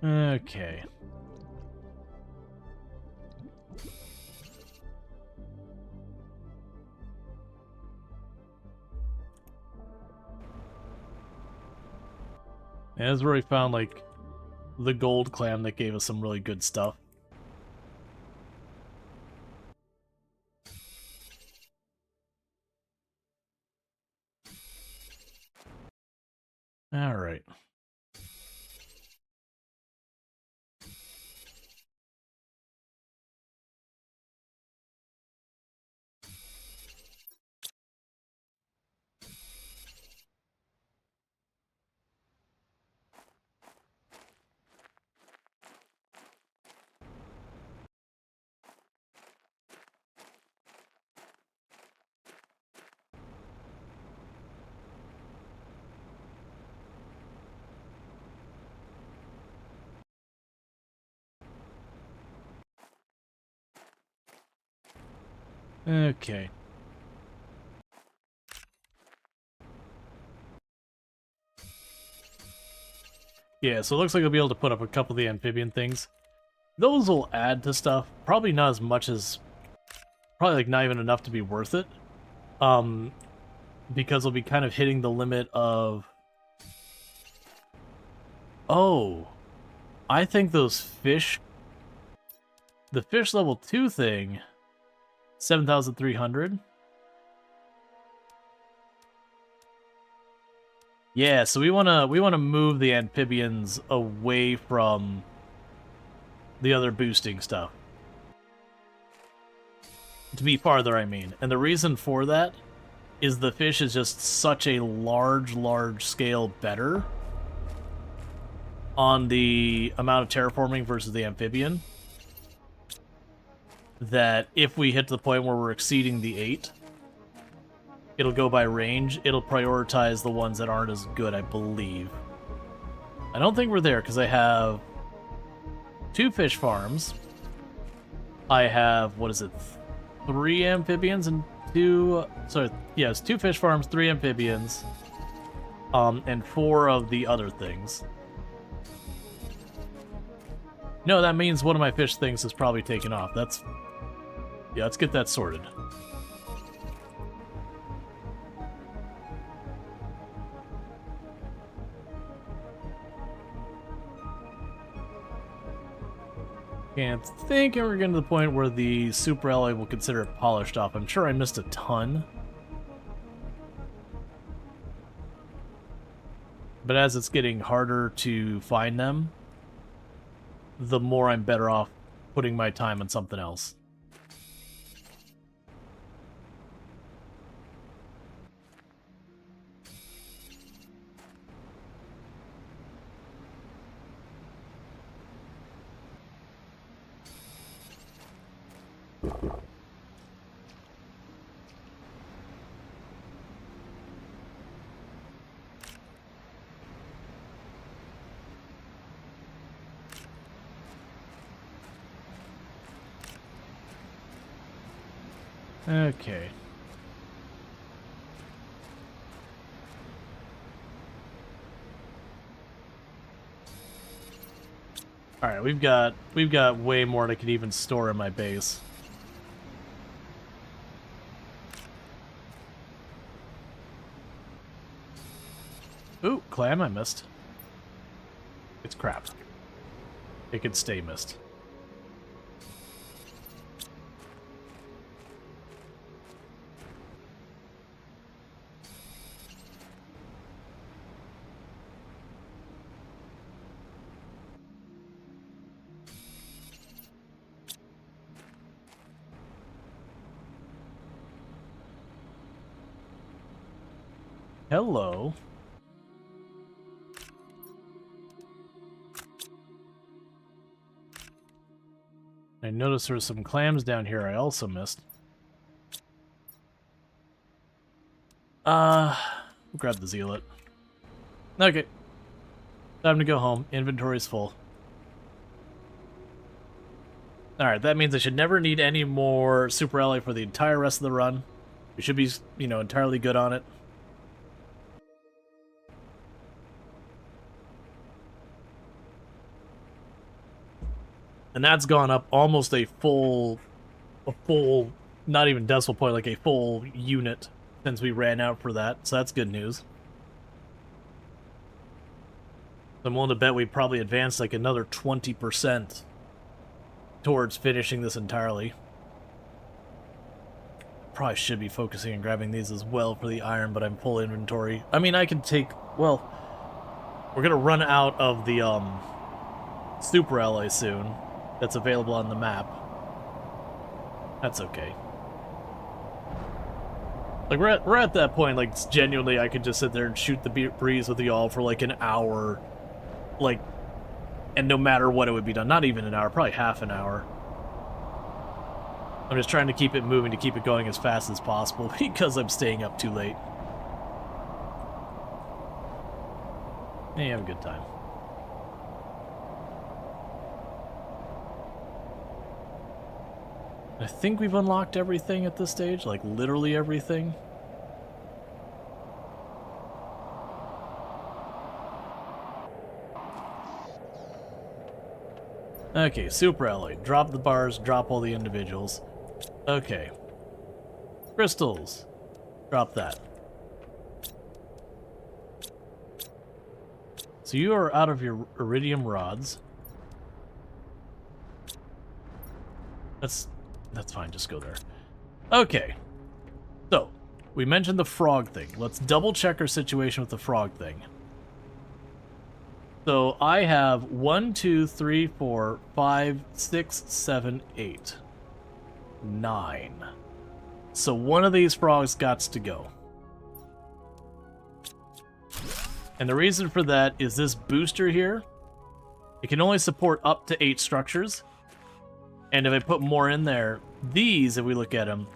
Okay. And that's where we found, like, the gold clam that gave us some really good stuff. Alright. Okay. Yeah, so it looks like I'll be able to put up a couple of the amphibian things. Those will add to stuff. Probably not as much as... Probably like not even enough to be worth it. Because we'll be kind of hitting the limit of... Oh, I think those fish... The fish level 2 thing... 7,300? Yeah, so we wanna move the amphibians away from the other boosting stuff. To be farther, I mean. And the reason for that is the fish is just such a large scale better on the amount of terraforming versus the amphibian, that if we hit to the point where we're exceeding the 8, it'll go by range. It'll prioritize the ones that aren't as good, I believe. I don't think we're there, because I have 2 fish farms. I have, what is it, 3 amphibians and 2... Sorry, yes, 2 fish farms, 3 amphibians, and 4 of the other things. No, that means one of my fish things is probably taken off. That's... Yeah, let's get that sorted. Can't think we're getting to the point where the super alloy will consider it polished off. I'm sure I missed a ton. But as it's getting harder to find them, the more I'm better off putting my time on something else. Okay. All right, we've got way more than I could even store in my base. Ooh, clam I missed. It's crap. It could stay missed. Hello. I noticed there were some clams down here I also missed. We'll grab the zealot. Okay. Time to go home. Inventory's full. Alright, that means I should never need any more super alloy for the entire rest of the run. We should be, you know, entirely good on it. And that's gone up almost a full, not even decimal point, like a full unit since we ran out for that. So that's good news. I'm willing to bet we probably advanced like another 20% towards finishing this entirely. Probably should be focusing on grabbing these as well for the iron, but I'm full inventory. I mean, I can take, well, we're gonna run out of the super alloy soon. That's available on the map. That's okay. Like, we're at that point, like, genuinely, I could just sit there and shoot the breeze with y'all for, like, an hour. Like, and no matter what, it would be done. Not even an hour, probably half an hour. I'm just trying to keep it moving, to keep it going as fast as possible, because I'm staying up too late. Hey, have a good time. I think we've unlocked everything at this stage, like literally everything. Okay, super alloy. Drop the bars, drop all the individuals. Okay. Crystals. Drop that. So you are out of your iridium rods. That's fine, just go there. Okay. So, we mentioned the frog thing. Let's double check our situation with the frog thing. So I have 1, 2, 3, 4, 5, 6, 7, 8, 9. So one of these frogs gots to go. And the reason for that is this booster here. It can only support up to 8 structures. And if I put more in there, these, if we look at them,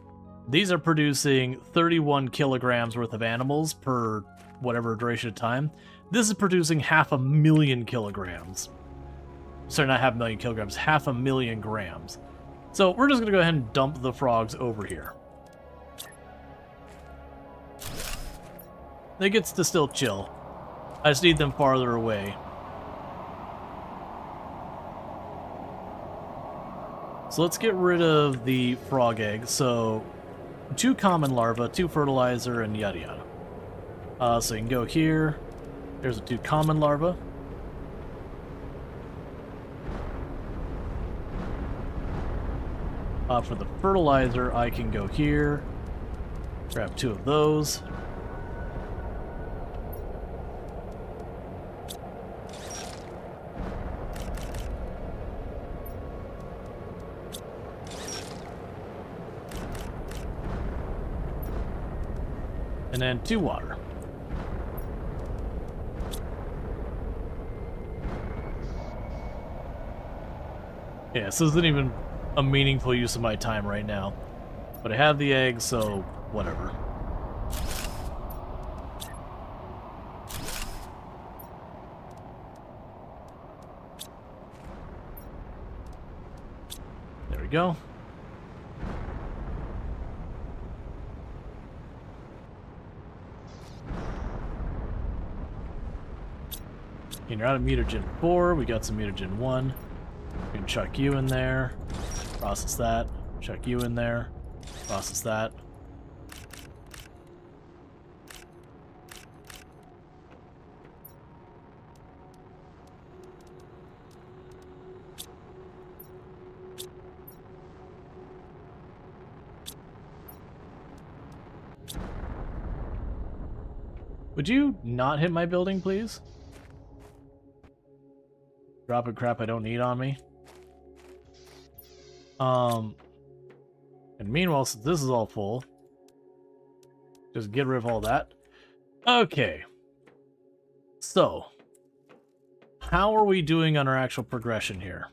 these are producing 31 kilograms worth of animals per whatever duration of time. This is producing 500,000 kilograms. Sorry, not 500,000 kilograms, 500,000 grams. So we're just going to go ahead and dump the frogs over here. They get to still chill. I just need them farther away. So let's get rid of the frog egg. So 2 common larvae, 2 fertilizer, and yada yada. So you can go here. There's the 2 common larvae. For the fertilizer, I can go here. Grab 2 of those. And then 2 water. Yeah, this isn't even a meaningful use of my time right now. But I have the egg, so whatever. There we go. And you're out of mutagen 4, we got some mutagen 1. We can chuck you in there, process that, chuck you in there, process that. Would you not hit my building, please? Dropping crap I don't need on me. And meanwhile, since this is all full, just get rid of all that. Okay. So, how are we doing on our actual progression here?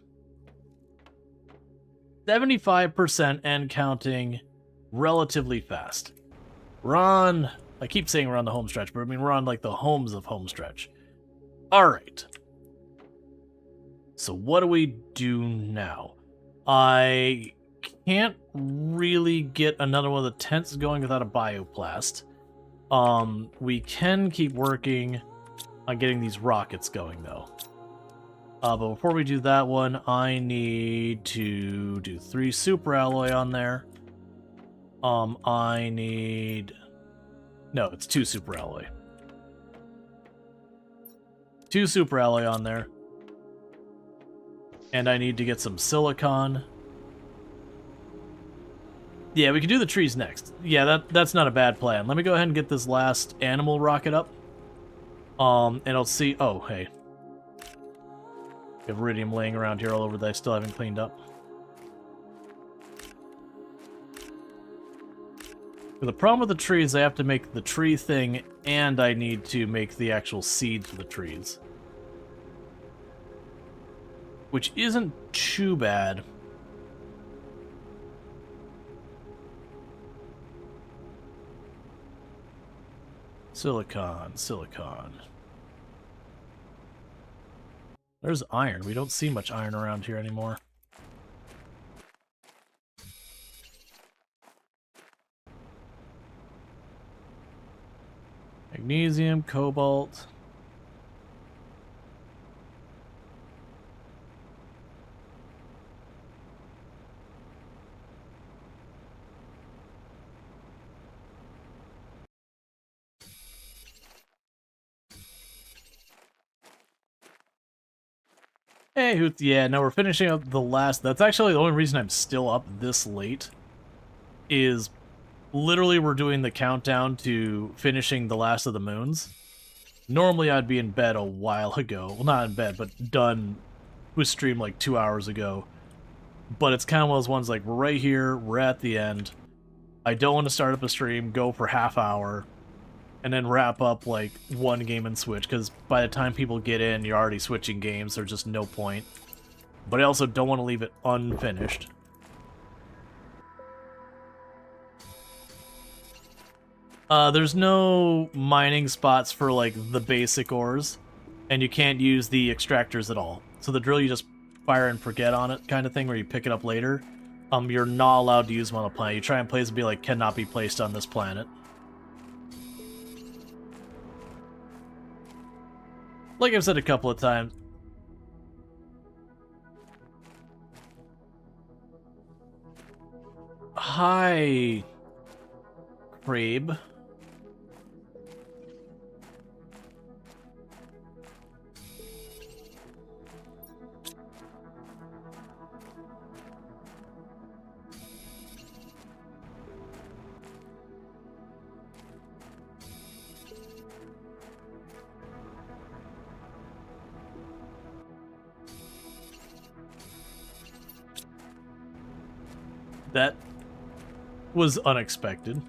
75% and counting, relatively fast. We're on, I keep saying we're on the home stretch, but I mean we're on like the homes of home stretch. Alright. So what do we do now? I can't really get another one of the tents going without a bioblast. We can keep working on getting these rockets going, though. But before we do that one, I need to do 3 super alloy on there. I need... No, it's 2 super alloy. 2 super alloy on there. And I need to get some silicon. Yeah, we can do the trees next. Yeah, that's not a bad plan. Let me go ahead and get this last animal rocket up. And I'll see... Oh, hey. We have iridium laying around here all over that I still haven't cleaned up. But the problem with the trees, I have to make the tree thing, and I need to make the actual seeds for the trees. Which isn't too bad. Silicon, silicon. There's iron. We don't see much iron around here anymore. Magnesium, cobalt. Hey, Hoot. Yeah, no, we're finishing up the last. That's actually the only reason I'm still up this late. Is literally we're doing the countdown to finishing the last of the moons. Normally I'd be in bed a while ago. Well, not in bed, but done with stream like 2 hours ago. But it's kind of one of those ones like, we're right here, we're at the end. I don't want to start up a stream, go for half hour, and then wrap up like one game and switch, because by the time people get in, you're already switching games, there's just no point. But I also don't want to leave it unfinished. There's no mining spots for like the basic ores, and you can't use the extractors at all. So the drill, you just fire and forget on it kind of thing, where you pick it up later. You're not allowed to use them on a planet. You try and place and be like, cannot be placed on this planet. Like I've said a couple of times. Hi, Crabe. That was unexpected.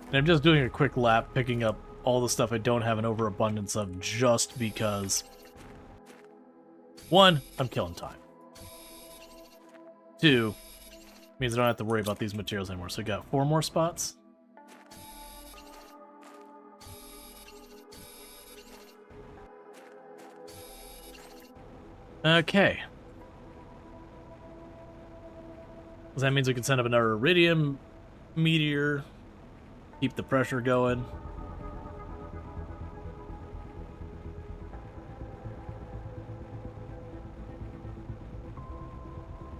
And I'm just doing a quick lap, picking up all the stuff I don't have an overabundance of, just because. 1, I'm killing time. 2, means I don't have to worry about these materials anymore. So we got 4 more spots. Okay. So that means we can send up another iridium meteor, keep the pressure going.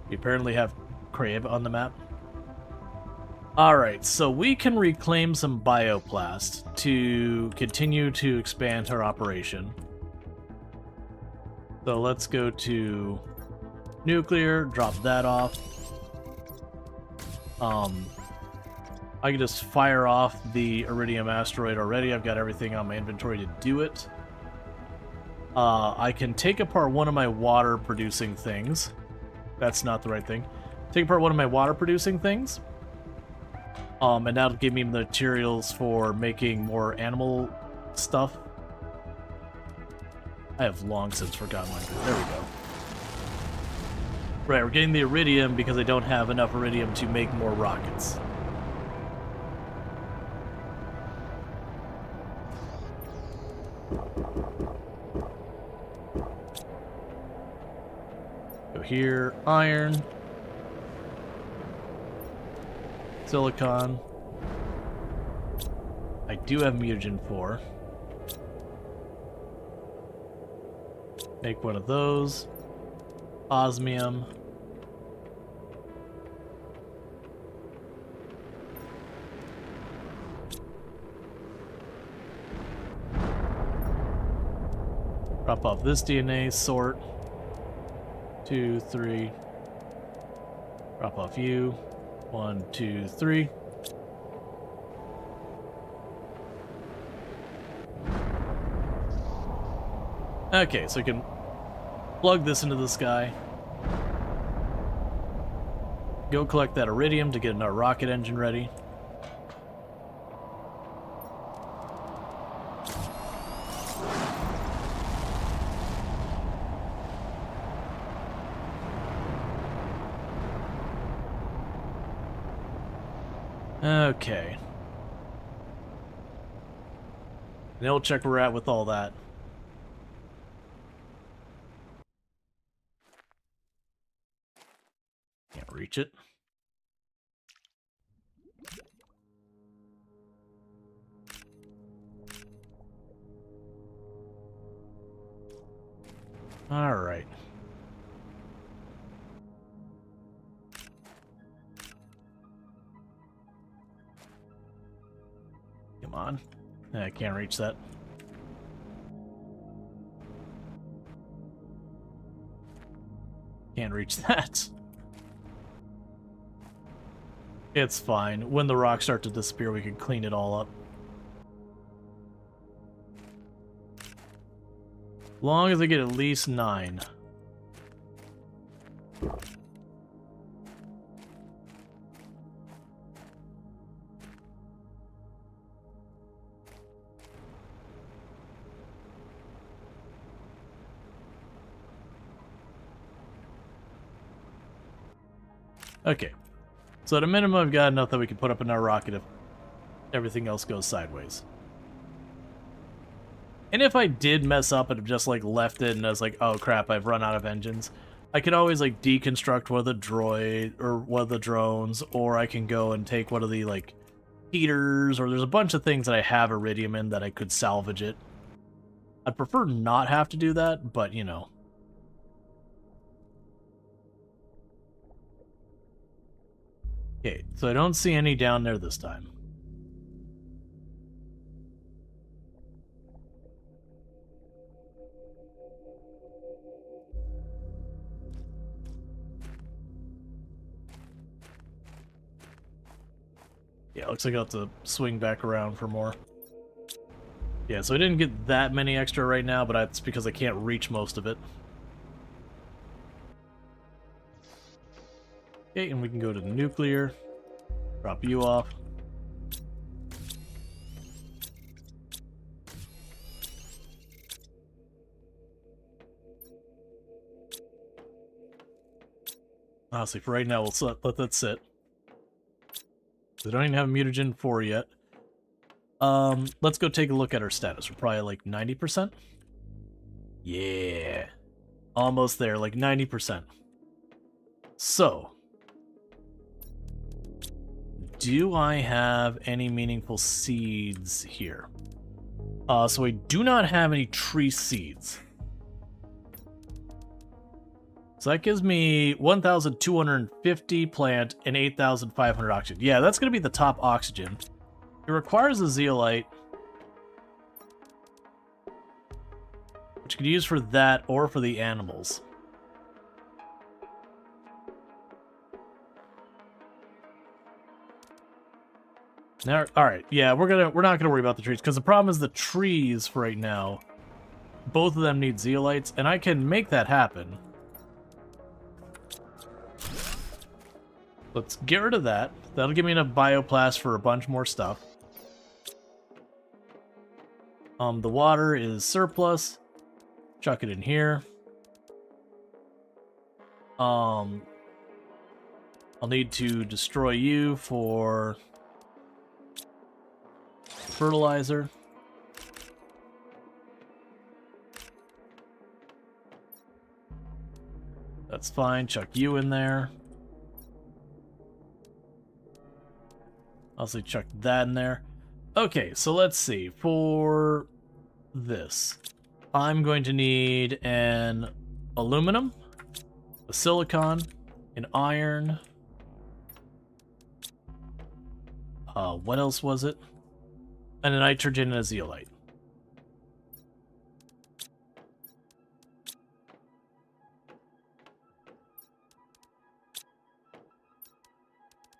We apparently have Crab on the map. Alright, so we can reclaim some bioplast to continue to expand our operation. So let's go to nuclear, drop that off. I can just fire off the iridium asteroid already. I've got everything on my inventory to do it. I can take apart one of my water producing things. That's not the right thing. Take apart one of my water producing things. And that'll give me materials for making more animal stuff. I have long since forgotten my... There we go. Right, we're getting the iridium because I don't have enough iridium to make more rockets. Go here, iron. Silicon. I do have mutagen 4. Make one of those. Osmium. Drop off this DNA, sort. 2, 3. Drop off you. 1, 2, 3. Okay, so we can plug this into this guy. Go collect that iridium to get our rocket engine ready. Okay. And we'll check where we're at with all that. Can't reach it. Alright. Come on. I can't reach that. Can't reach that. It's fine. When the rocks start to disappear, we can clean it all up. As long as I get at least 9. Okay. So at a minimum, I've got enough that we can put up in our rocket if everything else goes sideways. And if I did mess up and just like left it and I was like, oh crap, I've run out of engines, I could always like deconstruct one of the droid or one of the drones, or I can go and take one of the like heaters, or there's a bunch of things that I have iridium in that I could salvage it. I'd prefer not have to do that, but you know. Okay, so I don't see any down there this time. Yeah, looks like I'll have to swing back around for more. Yeah, so I didn't get that many extra right now, but that's because I can't reach most of it. Okay, and we can go to nuclear. Drop you off. Honestly, for right now, we'll let that sit. They don't even have a mutagen 4 yet. Let's go take a look at our status. We're probably like 90%. Yeah. Almost there, like 90%. So, do I have any meaningful seeds here? So I do not have any tree seeds. So that gives me 1,250 plant and 8,500 oxygen. Yeah, that's going to be the top oxygen. It requires a zeolite, which you can use for that or for the animals. Now, all right, yeah, we're not gonna worry about the trees because the problem is the trees for right now. Both of them need zeolites, and I can make that happen. Let's get rid of that. That'll give me enough bioplast for a bunch more stuff. The water is surplus. Chuck it in here. I'll need to destroy you for fertilizer. That's fine. Chuck you in there. Also chuck that in there. Okay, so let's see. For this, I'm going to need an aluminum, a silicon, an iron. What else was it? And a nitrogen and a zeolite.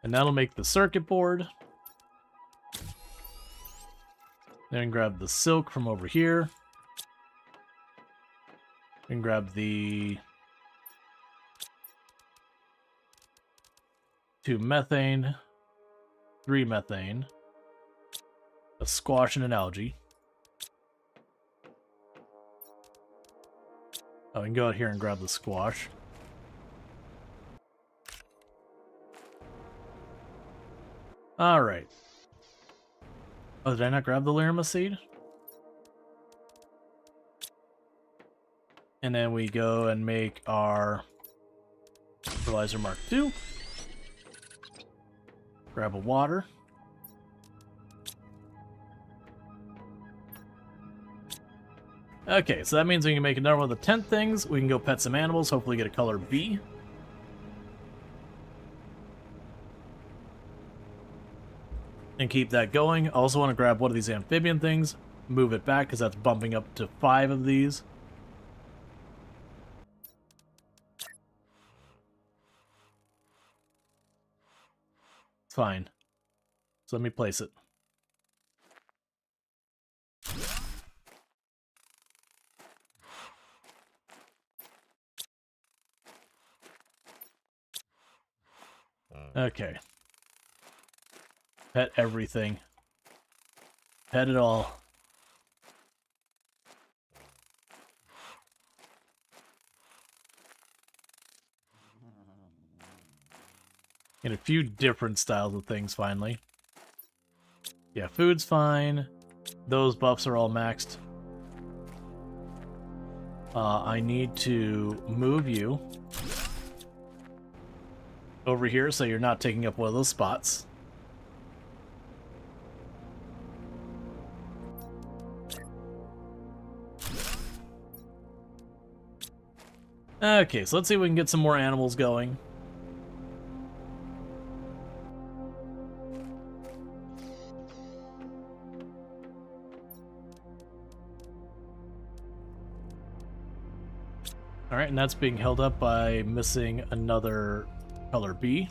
And that'll make the circuit board. Then grab the silk from over here. And grab the 2 methane, 3 methane, a squash and an algae. Oh, we can go out here and grab the squash. Alright. Oh, did I not grab the Lyrima seed? And then we go and make our fertilizer Mark II. Grab a water. Okay, so that means we can make another one of the tent things. We can go pet some animals, hopefully get a color B. And keep that going. I also want to grab one of these amphibian things, move it back, because that's bumping up to 5 of these. It's fine. So let me place it. Okay. Pet everything. Pet it all. Get a few different styles of things, finally. Yeah, food's fine. Those buffs are all maxed. I need to move you over here so you're not taking up one of those spots. Okay, so let's see if we can get some more animals going. Alright, and that's being held up by missing another color B.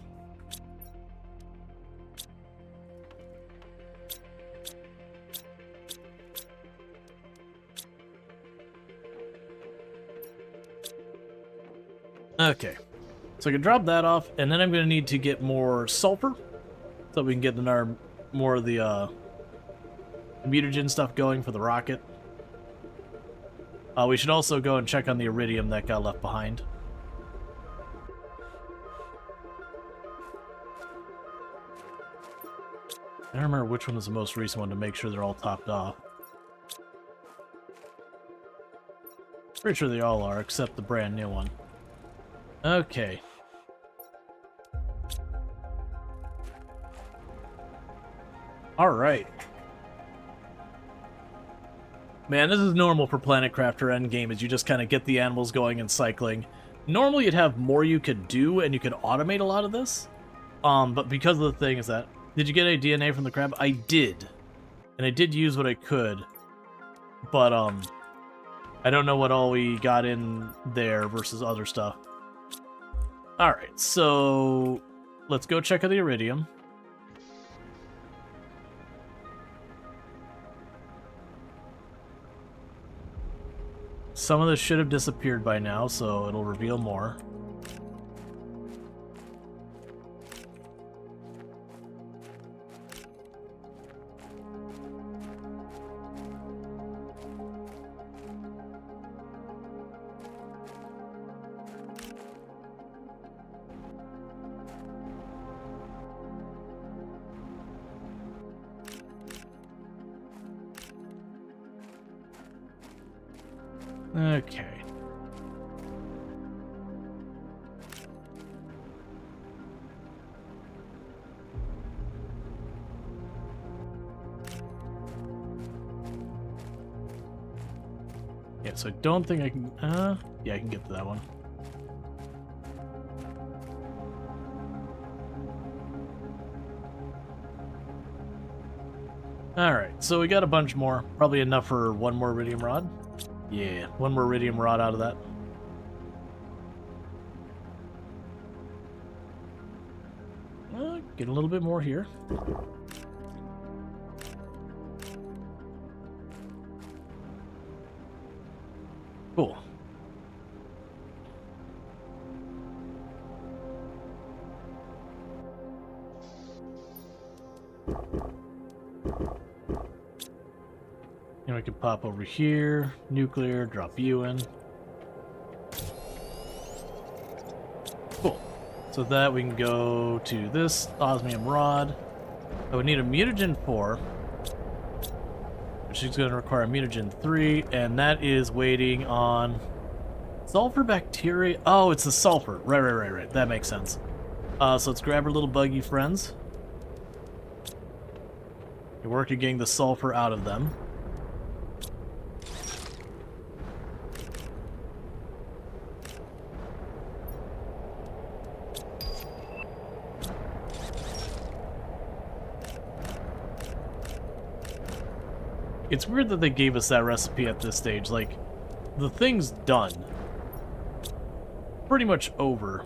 Okay, so I can drop that off, and then I'm going to need to get more sulfur, so we can get more of the mutagen stuff going for the rocket. We should also go and check on the iridium that got left behind. I don't remember which one was the most recent one to make sure they're all topped off. Pretty sure they all are, except the brand new one. Okay. Alright. Man, this is normal for Planet Crafter Endgame, is you just kind of get the animals going and cycling. Normally you'd have more you could do, and you could automate a lot of this. But because of the thing is that... Did you get any DNA from the crab? I did. And I did use what I could. But, I don't know what all we got in there versus other stuff. Alright, so... Let's go check out the iridium. Some of this should have disappeared by now, so it'll reveal more. Okay. Yeah, so I don't think I can... yeah, I can get to that one. Alright, so we got a bunch more. Probably enough for one more iridium rod. Yeah, one more iridium rod out of that. Get a little bit more here. Cool. And we can pop over here, nuclear, drop you in. Cool. So that we can go to this osmium rod. I would need a mutagen 4, which is going to require a mutagen 3, and that is waiting on sulfur bacteria. Oh, it's the sulfur. Right. That makes sense. So let's grab our little buggy friends. You work at getting the sulfur out of them. It's weird that they gave us that recipe at this stage. Like, the thing's done. Pretty much over.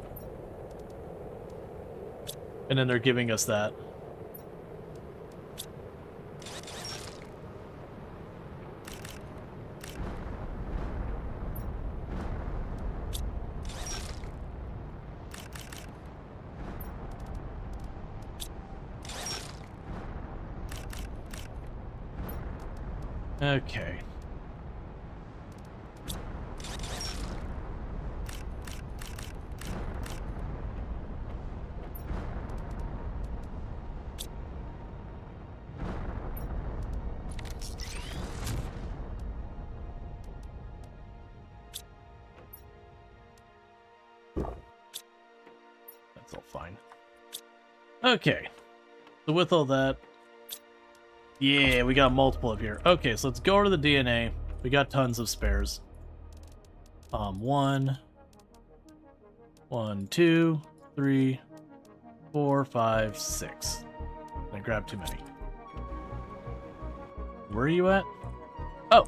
And then they're giving us that. Okay. That's all fine. Okay. So with all that, yeah, we got multiple up here. Okay, so let's go over to the DNA. We got tons of spares. 1, 2, 3, 4, 5, 6. I grabbed too many. Where are you at? Oh,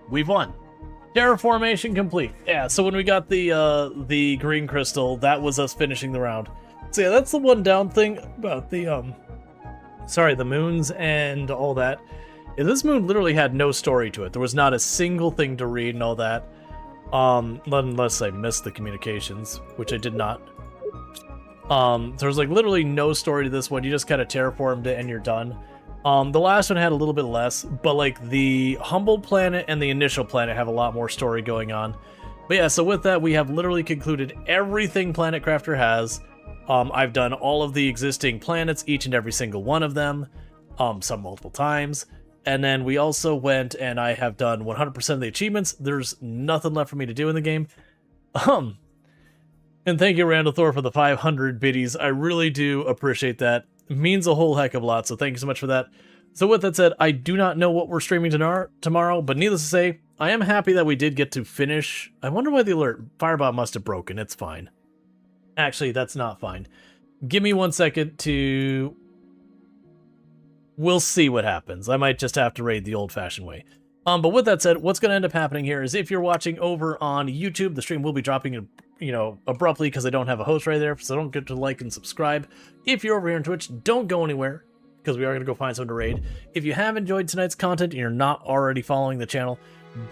we've won. Terraformation complete. Yeah, so when we got the green crystal, that was us finishing the round. So yeah, that's the one down thing about the the moons and all that. Yeah, this moon literally had no story to it. There was not a single thing to read and all that. Unless I missed the communications, which I did not. There was like literally no story to this one. You just kind of terraformed it and you're done. The last one had a little bit less, but like the humble planet and the initial planet have a lot more story going on. But yeah, so with that, we have literally concluded everything Planet Crafter has. I've done all of the existing planets, each and every single one of them, some multiple times. And then we also went and I have done 100% of the achievements. There's nothing left for me to do in the game. And thank you, Randall Thor, for the 500 biddies. I really do appreciate that. It means a whole heck of a lot, so thank you so much for that. So with that said, I do not know what we're streaming tomorrow, but needless to say, I am happy that we did get to finish. I wonder why the alert firebomb must have broken. It's fine. Actually, that's not fine. Give me 1 second to... We'll see what happens. I might just have to raid the old-fashioned way. But with that said, what's going to end up happening here is if you're watching over on YouTube, the stream will be dropping, abruptly because I don't have a host right there, so don't get to like and subscribe. If you're over here on Twitch, don't go anywhere, because we are going to go find someone to raid. If you have enjoyed tonight's content and you're not already following the channel,